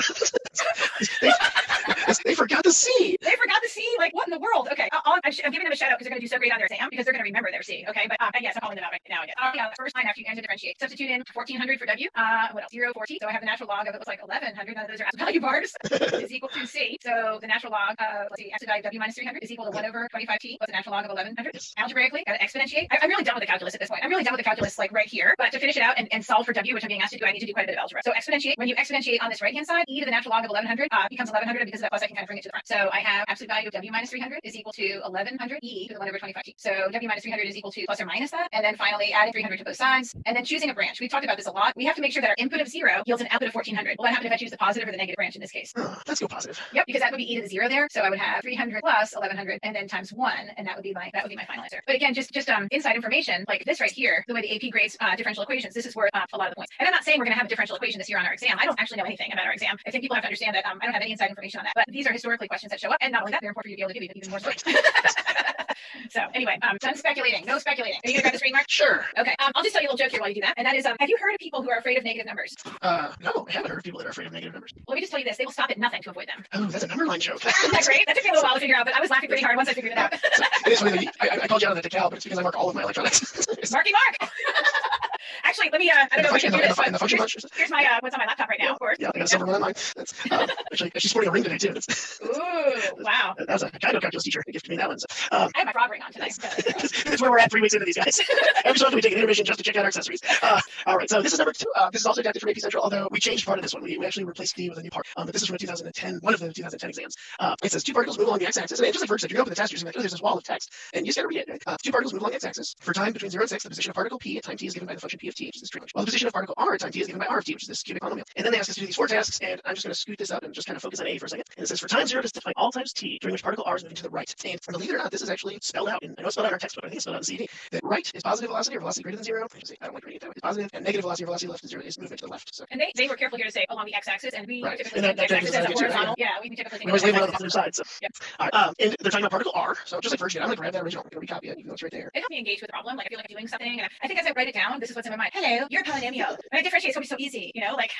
They forgot the C. They forgot the C. What in the world? Okay, I'm giving them a shout out because they're going to do so great on their exam because they're going to remember their C. Okay, but yes, I'm calling them out right now. Again. First line after you end to differentiate. Substitute in 1400 for W. What else? 0, 4t. So I have the natural log of it looks like 1100. None of those are absolute value bars. Is equal to C. So the natural log of absolute value W minus 300 is equal to 1/25t. What's the natural log of 1100? Yes. Algebraically, got to exponentiate. I'm really done with the calculus at this point. I'm really done with the calculus right here. But to finish it out and solve for W, which I'm being asked to do, I need to do quite a bit of algebra. So exponentiate. When you exponentiate on this right hand side, e to the natural log of 1100 becomes 1100, and because of that plus, I can kind of bring it to the front. So I have absolute value of W minus 300 is equal to 1100 e to the 1/25t. So W minus 300 is equal to plus or minus that, and then finally adding 300 to both sides, and then choosing a branch. We've talked about this a lot. We have to make sure that our input of 0 yields an output of 1400. Well, what happens if I choose the positive or the negative branch in this case? Let's go positive. Yep, because that would be e to the 0 there. So I would have 300 plus 1100, and then times 1, and that would be my final answer. But again, just inside information like this right here, the way the AP grades differential equations, this is worth a lot of the points. And I'm not saying we're going to have a differential equation this year on our exam. I don't actually know anything about our exam. I think people have to understand that I don't have any inside information on that. But these are historically questions that show up, and not only that, they're important for you to be able to give you even more stories. So anyway, done speculating. No speculating. Are you going to grab the screen, Mark? Sure. Okay. I'll just tell you a little joke here while you do that, and that is, have you heard of people who are afraid of negative numbers? No, I haven't heard of people that are afraid of negative numbers. Let me just tell you this: they will stop at nothing to avoid them. Oh, that's a number line joke. Isn't that great? That took me a little while to figure out, but I was laughing pretty hard once I figured it out. So, it is funny that I called you out on that to Cal, but it's because I mark all of my electronics. Marky Mark. Actually, let me. I don't know if you can do this. The function bunch. Here's my what's on my laptop right now. Of course. Yeah, I got a silver one on mine. That's actually she's sporting a ring today too. Ooh, wow. That was a Kaido calculus teacher who gifted me that one. So, I have my frog ring on today. That's where we're at 3 weeks into these guys. Every so often we take an intermission just to check out our accessories. All right, so this is number 2. This is also adapted from AP Central, although we changed part of this one. We actually replaced D with a new part. But this is from 2010, one of the 2010 exams. It says 2 particles move along the x-axis. And just like Verge said, you're going to open the test, you're just like, oh, there's this wall of text, and you just got to read it. 2 particles move along the x-axis. For time between 0 and 6, the position of particle P at time t is given by the function P of t. t, which is this string. Well, the position of particle r at time t is given by r of t, which is this cubic polynomial. And then they ask us to do these 4 tasks, and I'm just going to scoot this up and just kind of focus on A for a second. And it says for time 0 to specify all times t during which particle r is moving to the right. And believe it or not, this is actually spelled out. I know it's spelled out in our textbook, but I think it's spelled out in the CD. That right is positive velocity or velocity greater than 0. I don't like reading it that way. It's positive, and negative velocity or velocity left is 0 is movement to the left. So. And they were careful here to say along the x-axis, and we right. typically and think that x-axis as a horizontal. Yeah, we typically think we always label it on the positive side. So. Yep. All right, and they're talking about particle r. So just like first, I'm going to grab that original. I'm going to recopy it, even though it's right there. It helped me engage with the problem. Like I feel like I'm doing something, and I think as I write it down, this is what's in my mind. Hello, you're a polynomial. And I differentiate is going to be so easy, you know, like.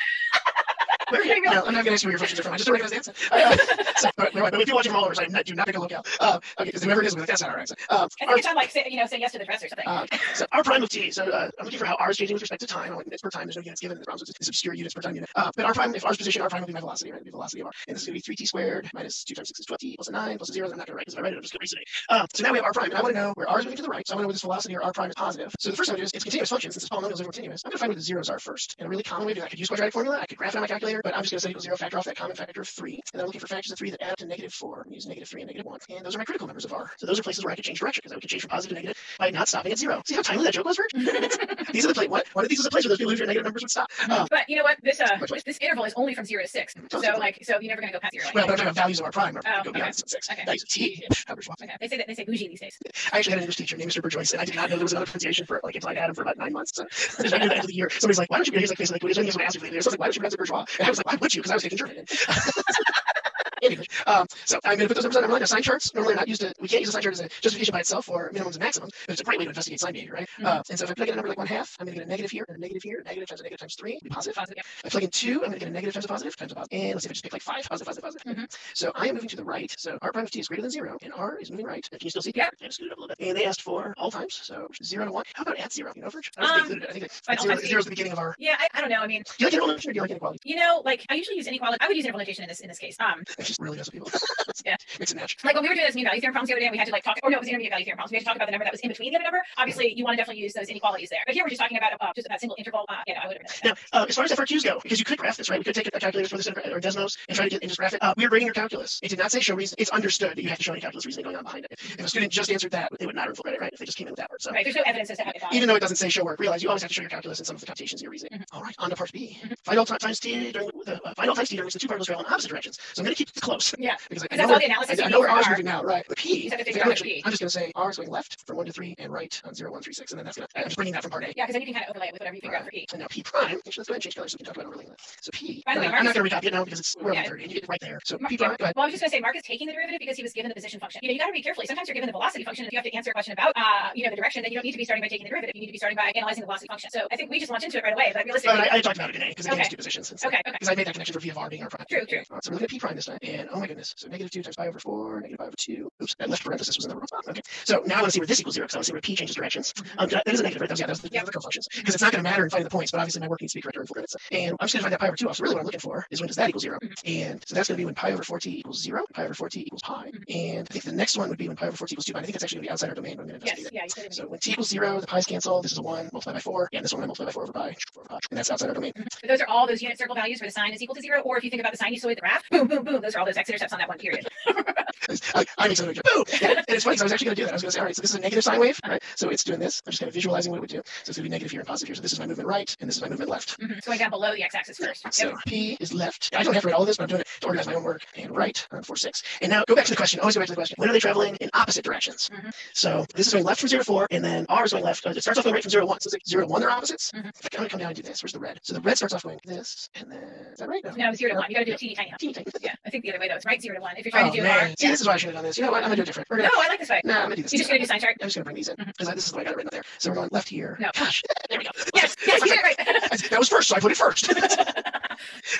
No, I'm not going to ask you where your functions are from. I just don't recognize the answer. But if you're watching from all over, so do not pick a lookout. Okay, because whoever it is, that's not our answer. I think it's on like say yes to the dress or something. So r prime of t. So I'm looking for how r is changing with respect to time. Units per time. There's no units given in the problem, so it's obscure units per time unit. But r prime, if r's position, r prime will be my velocity, right? It'll be velocity of r, and this is going to be 3t squared minus 2 times 6 is 12t plus a 9 plus a 0. I'm not going to write because if I write it, I'm just going to reason it. So now we have r prime, and I want to know where r is moving to the right. So I want to know where this velocity or r prime is positive. So the first thing I do is it's continuous function. Since this polynomial is over continuous, I'm going to find where the zeros are first. And a really common way to do that, I could use quadratic formula. I could graph it on my calculator, but I'm just going to set equals 0, factor off that common factor of 3, and then I'm looking for factors of 3 that add up to -4. And use -3 and -1, and those are my critical numbers of r. So those are places where I could change direction because I could change from positive to negative by not stopping at 0. See how timely that joke was, Rich? These are the one of these is a place where those people who your negative numbers would stop. But you know what? This interval is only from 0 to 6. So you're never going to go past 0. Well, but I'm talking about values of r prime. Go beyond 6. Okay. Values of t. Okay. They say bougie these days. I actually had an English teacher named Mr. Burjoyce, and I did not know there was another pronunciation for it. Until I had him for about 9 months. So at the end of the year, somebody's like, "Why don't you?" He's like, "Basically, what is asked you later?" So I was like, "Why don't you pronounce it bourgeois?" And I was like, "Why would you?" Because I was taking German. English. So I'm going to put those numbers on our line. Now, sign charts normally are not used to. We can't use a sign chart as a justification by itself for minimums and maximums, but it's a great way to investigate sign behavior, right? And so if I plug in a number like 1/2, I'm going to get a negative here and a negative here. Negative times a negative times 3 will be positive. Yeah. If I plug in 2, I'm going to get a negative times a positive times a positive. And let's see if I just pick like 5, positive. So I am moving to the right. So r prime of t is greater than 0, and r is moving right. And can you still see? Yeah. And scoot it up a little bit. And they asked for all times, so 0 to 1. How about at 0? You know, Virg? I don't think they included it. I think that 0 is the beginning of our. Yeah, I don't know. I mean, do you like interval notation or do you like inequality? You know, like I usually use inequality. I would use interval notation in this case. It just really does people. Yeah. Mix and match. Like when we were doing those mean value theorem problems the other day, we had to like talk, or no, it was intermediate value theorem problems. We had to talk about the number that was in between the other number. Obviously, you want to definitely use those inequalities there. But here we're just talking about just that single interval. I would have. Now, as far as FRQs go, because you could graph this, right? We could take a calculator for this or Desmos and try to just graph it. We are grading your calculus. It did not say show reason. It's understood that you have to show any calculus reasoning going on behind it. If a student just answered that, they would not earn full credit, right? If they just came in with that word. So right, there's no evidence as to how it even though it doesn't say show work, realize you always have to show your calculus in some of the computations you're reasoning. All right, on to part B. Find all times t during find all times t during which the two particles travel in opposite directions. So I'm going to keep it close. Yeah, because that's all the analysis. I know where r is moving now, right? But p, I'm just going to say r is going left from 1 to 3 and right on 0, 1, 3, 6, and then that's going to. I'm just bringing that from part A. Yeah, because then you can kind of overlay it with whatever you figure out for p. And now p prime. Actually, let's go ahead and change colors so we can talk about overlaying that. So p. By the way, I'm not going to recopy it now because we're on 30 and you get it right there. So p prime. Go ahead. Well, I was just going to say Mark is taking the derivative because he was given the position function. You got to read carefully. Sometimes you're given the velocity function. If you have to answer a question about the direction, then you don't need to be starting by taking the derivative. You need to be starting by analyzing the velocity function. So I think we just launched into it right away. But realistically, I talked about it in A because it gives two positions. Okay. Because I made that connection for v of r being r prime. True. So we're looking at p prime this time, and oh my goodness, so -2 times pi over 4, -pi/2. Oops, that left parenthesis was in the wrong spot. Okay. So now I want to see where this equals 0 because I want to see where p changes directions. That is a negative, right? That was the cofunctions. Because it's not going to matter in finding the points, but obviously my work needs to be correct in full credits. And I'm just going to find that pi over 2 off. So really what I'm looking for is when does that equal 0? And so that's going to be when pi over 4t equals 0, pi over 4t equals pi. And I think the next one would be when pi over 4t equals 2 pi. I think that's actually going to be outside our domain, but I'm going to investigate that. So when t equals 0, the pi's cancel. This is a 1 multiplied by 4. And this one I multiply by 4 over pi. And that's outside our domain. But those are all those unit circle values where the sign is equal to 0. Or if you think about the sinusoid, the graph, boom, boom, boom. Those are all those x-intercepts on that one period. I make something boom. And it's funny because I was actually going to do that. I was going to say, all right, so this is a negative sine wave. All right, so it's doing this. I'm just kind of visualizing what it would do. So it's going to be negative here and positive here. So this is my movement right, and this is my movement left. So going down below the x-axis first. So p is left. I don't have to write all of this, but I'm doing it to organize my own work. And right on 4, 6. And now go back to the question. Always go back to the question. When are they traveling in opposite directions? So this is going left from 0 to 4, and then r is going left. It starts off going right from 0 to 1. So it's like 0 to 1, they're opposites. If I kind of come down and do this, where's the red? So the red starts off going this, and then is that right? No, 0 to 1. You got to do it teeny tiny. Yeah, I think the other way though. It's right 0 to 1. If you're trying to do r. See, this is why I should have done this. You know what? I'm going to do it different. No, I like this way. No, I'm going to do this. You're just going to do sign chart? I'm just going to bring these in because this is the way I got it written up there. So we're going left here. No. Gosh, there we go. Yes, you did it right. That was first, so I put it first.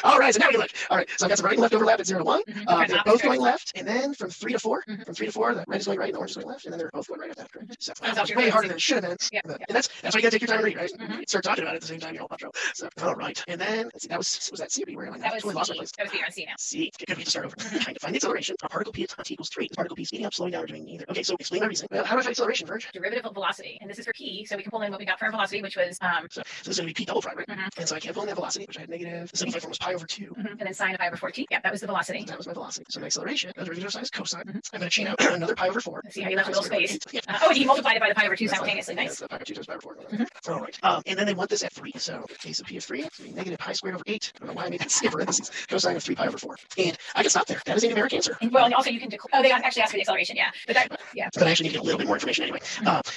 All right, so now we can look. All right, so I've got some right and left overlap at 0 to 1. They're both going left, and then from 3 to 4, from 3 to 4, the red is going right and the orange is going left, and then they're both going right after. So that's way harder than it should have been. Yeah. And that's why you got to take your time and read, right? Start talking about it at the same time, you'll intro. So all right, and then let's see, was that C or B? Where am I now? That was totally lost my place. That was B on C now. C. Okay, good. We have to start over. Trying to find the acceleration. Our particle p at time t equals 3. The particle p is speeding up, slowing down, or doing neither. Okay, so explain my reasoning. Well, how do I find acceleration, Virg? Derivative of velocity, and this is for p, so we can pull in what we got for our velocity, which was So this is going to be p double prime, right? And so I can't pull in that velocity, which I had negative. simplified form was pi over 2. And then sine of pi over 4t. Yeah, that was the velocity. So that was my velocity. So my acceleration, the derivative of sine is cosine. I'm going to chain out another pi over 4. Let's see how you left a little space. Yeah. Oh, and you multiplied it by the pi over 2 simultaneously. Nice. Pi over 2 times pi over 4. All right. And then they want this at 3. So a sub p of 3 is negative pi squared over 8. I don't know why I made that in parentheses. Cosine of 3 pi over 4. And I can stop there. That is a numeric answer. Well, and also you can declare. Oh, they actually ask for the acceleration. Yeah. But that, yeah. But I actually need to get a little bit more information anyway.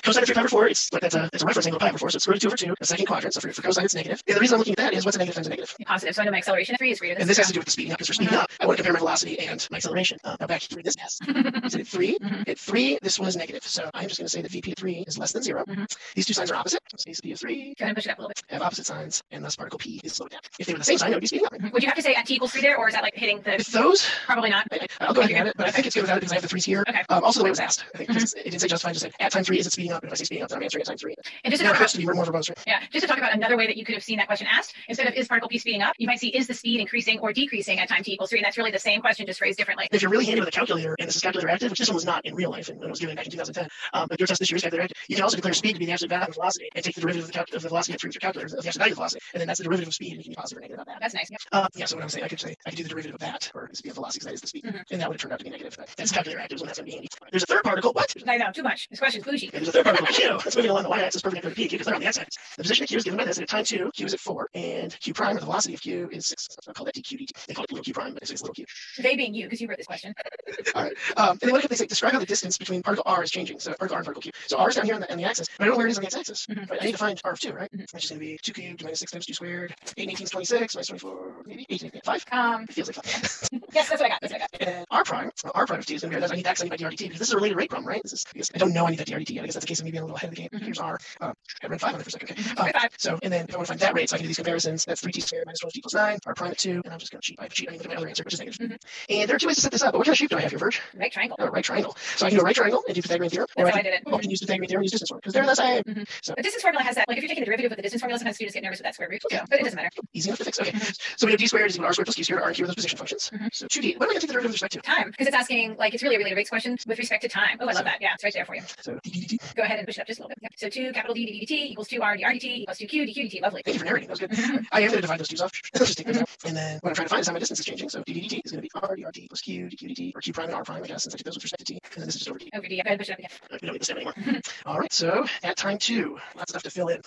Cosine of 3 pi over 4, it's a reference angle of pi over 4. So it's square root of 2 over 2, the second quadrant. So for cosine, it's negative. And the reason I'm looking at that is what's a negative times a negative? Positive. So I know my acceleration at 3 is greater than And this has to do with the speeding up, because for speeding up, I want to compare my velocity and my acceleration. Now back to this mess. Is it at 3? At 3, this was negative. So I'm just going to say that VP of 3 is less than 0. These two signs are opposite. So A sub p of 3 Go ahead and push it up a little bit. have opposite signs, and thus particle P is slowed down. If they were the same sign, it would be speeding up. Would you have to say at t equals 3 there, or is that like hitting the? With those, Probably not. I'll go ahead and add it, but I think it's good without it because I have the 3's here. Okay. Also, the way it was asked, I think it didn't say justified, just said at time 3 is it speeding up, and if I say speeding up, then I'm answering at time 3. And just to There talk has about, to be more verbose, right? yeah, just to talk about another way that you could have seen that question asked, instead of is particle P speeding up, you might see is the speed increasing or decreasing at time t equals 3, and that's really the same question, just phrased differently. If you're really handy with a calculator, and this is calculator active, which this one was not in real life, and it was given back in 2010, but your test this year is calculator active, you can also declare speed to be the absolute value of velocity, and take the derivative of the velocity through your calculator, of the absolute value of velocity, and then that's the derivative of speed, and you can be positive or negative about that. That's nice. Yeah, so what I'm saying, I could do the derivative of that, or the speed of velocity, because that is the speed, and that would have turned out to be negative. That's calculator active, so that's going to be handy. There's a third particle, what? I know, too much. This question's bougie. There's a third particle, Q. It's moving along the y-axis perpendicular to P, because they're on the x-axis. The position of Q is given by this, and at time 2, Q is at 4, and Q prime, or the velocity of Q, is 6. So I'll call that dq dt. They call it little q prime, but it's little q. They being you, because you wrote this question. All right. And then what if they say describe how the distance between particle R is changing? So particle R and particle Q. So R is down here on the axis, but I don't know where it is on the x-axis. Right? I need to find R of 2, right? Which is going to be 2 cubed minus 6 times 2 squared. 8 and 18 is 26, minus 24, maybe 8 and 18, 5. It feels like 5. Yes, that's what I got. And R prime of 2 is going to be, I need that, I need my dRdt, because this is a related rate problem, right? This is, because I don't know I need that dRdt yet. I guess that's the case of me being a little ahead of the game. Here's R. I ran 5 on it for a second. Okay. So, and then if I want to find that rate, so I can do these comparisons, that's 3t squared minus 12t equals 9, R prime at 2, and I'm just going to cheat. I have to cheat. I need to look at my other answer, which is negative. And there are two ways to set this up, but what kind of shape do I have here, Verge? Right triangle. Right triangle. So I can do a right triangle and do Pythagorean theorem, or That's how I did it. I can use Pythagorean theorem and use distance formula, because they're the same. So The distance formula has that, like if you're taking the derivative with the distance formula, sometimes students get nervous with that square root. So, but it doesn't matter. easy enough to fix. Okay. So we have d squared is equal to r squared plus q squared. R and q are those position functions. So 2d. What am I going to take the derivative with respect to? Time, because it's asking, like, it's really a related rates question with respect to time. Oh, I love that. Yeah, it's right there for you. So d dt. Go ahead and push it up just a little bit. Yeah. So 2 capital D dt equals 2r dr dt equals 2q dq dt. Lovely. Thank you for narrating. That was good. I am going to divide those 2's off. Let's just take those out. And then what I'm trying to find is how my distance is changing. So d dt is going to be r drt plus q dq dt, or q prime and r prime, I guess, since I took those with respect to t. And then this is just over d. Over d. Yeah, go ahead and push it up again. We don't need this down anymore. All right. So at time 2, lots of stuff to fill in.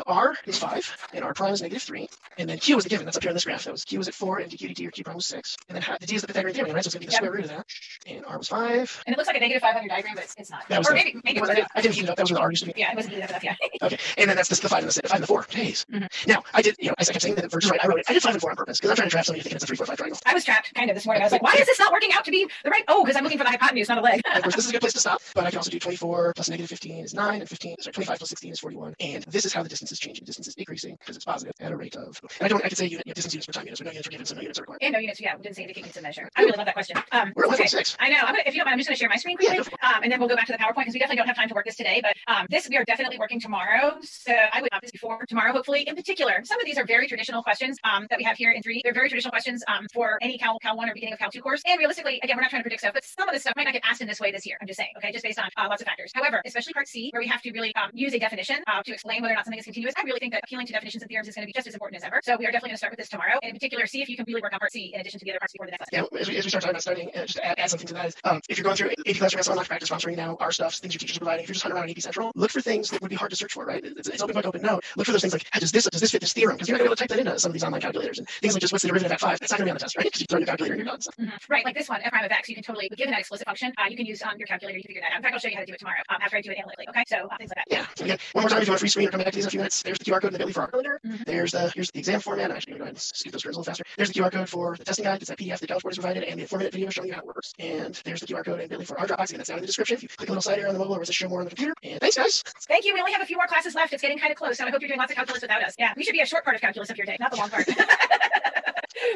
R is 5, and r prime is negative 3. And then q was the given. That's up here in this graph. That was q was at 4, and dq dt, or q prime was 6. And then the d is the Pythagorean theorem, right? So it's going to be the square root of that. And r was 5. And it looks like a negative 5 on your diagram, but it's not. That was or maybe it was. I didn't heat it up. That was where the r used to be. Yeah, it wasn't heated up enough. Yeah. Okay. And then that's the 5 and the 6, 5 and the 4. Jeez. Now I did. I kept saying that Verge is right. I wrote it. I did 5 and 4 on purpose because I'm trying to trap somebody thinking it's a 3, 4, 5 triangle. I was trapped kind of this morning. I was like, why is this not working out to be the right? Oh, because I'm looking for the hypotenuse, not a leg. And of course, this is a good place to stop. But I can also do 24 plus negative 15 is 9, and 25 plus 16 is 41. And this is how the distance is changing. Distance is increasing because it's positive at a rate of. And I could say distance units per time units, but no units are given, so no units are required. And no units, yeah, we didn't say indicate units of measure. I really love that question. We're at okay. 1.6. I know. If you don't mind, I'm just going to share my screen quickly, and then we'll go back to the PowerPoint because we definitely don't have time to work this today. But this we are definitely working tomorrow. So I would have this before tomorrow, hopefully. In particular, some of these are very traditional questions that we have here in 3. They're very traditional questions for any Cal 1 or beginning of Cal 2 course. And realistically, again, we're not trying to predict stuff, but some of this stuff might not get asked in this way this year. I'm just saying, okay, just based on lots of factors. However, especially part C, where we have to really use a definition to explain whether or not something is continuous, I really think that appealing to definitions and theorems is going to be just as important as ever. So we are definitely going to start with this tomorrow. And in particular, see if you can really work on part C in addition to the other parts before the next lesson. Yeah, as we start talking about studying, just to add something to that is, if you're going through AP class or not practice sponsoring now, our stuff, things your teachers are providing, if you're just hunting around on AP Central, look for things that would be hard to search for, right? It's open book, open note. Look for those things like, does this fit this theorem? Because you're not going to be able to type that into some of these online calculators. And things like just what's the derivative of that 5? That's not going to be on the test, right? Because you throw your calculator and you're done. So. Right, like this one, f prime of x, you can totally, given that explicit function, you can use your calculator to figure that out. In fact, I'll show you how to do it tomorrow after I do it analytically, okay? So things like that. Yeah, so again, one more time, if you want a free screen or come back to these in a few minutes, there's the QR code in the bit.ly for our calendar. Here's the exam format. I'm actually going to go ahead and skip those screens a little faster. There's the QR code for the testing guide. It's that PDF that College Board has provided, and the 4-minute video showing you how it works. And there's the QR code in bit.ly for our Dropbox. Again, that's down in the description. If you click a little side arrow on the mobile, or is it show more on the computer? And thanks, guys. Thank you. We only have a few more classes left. It's getting kind of close, so I hope you're doing lots of calculus without us. Yeah, we should be a short part of calculus of your day, not the long part.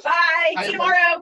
Bye. See you tomorrow.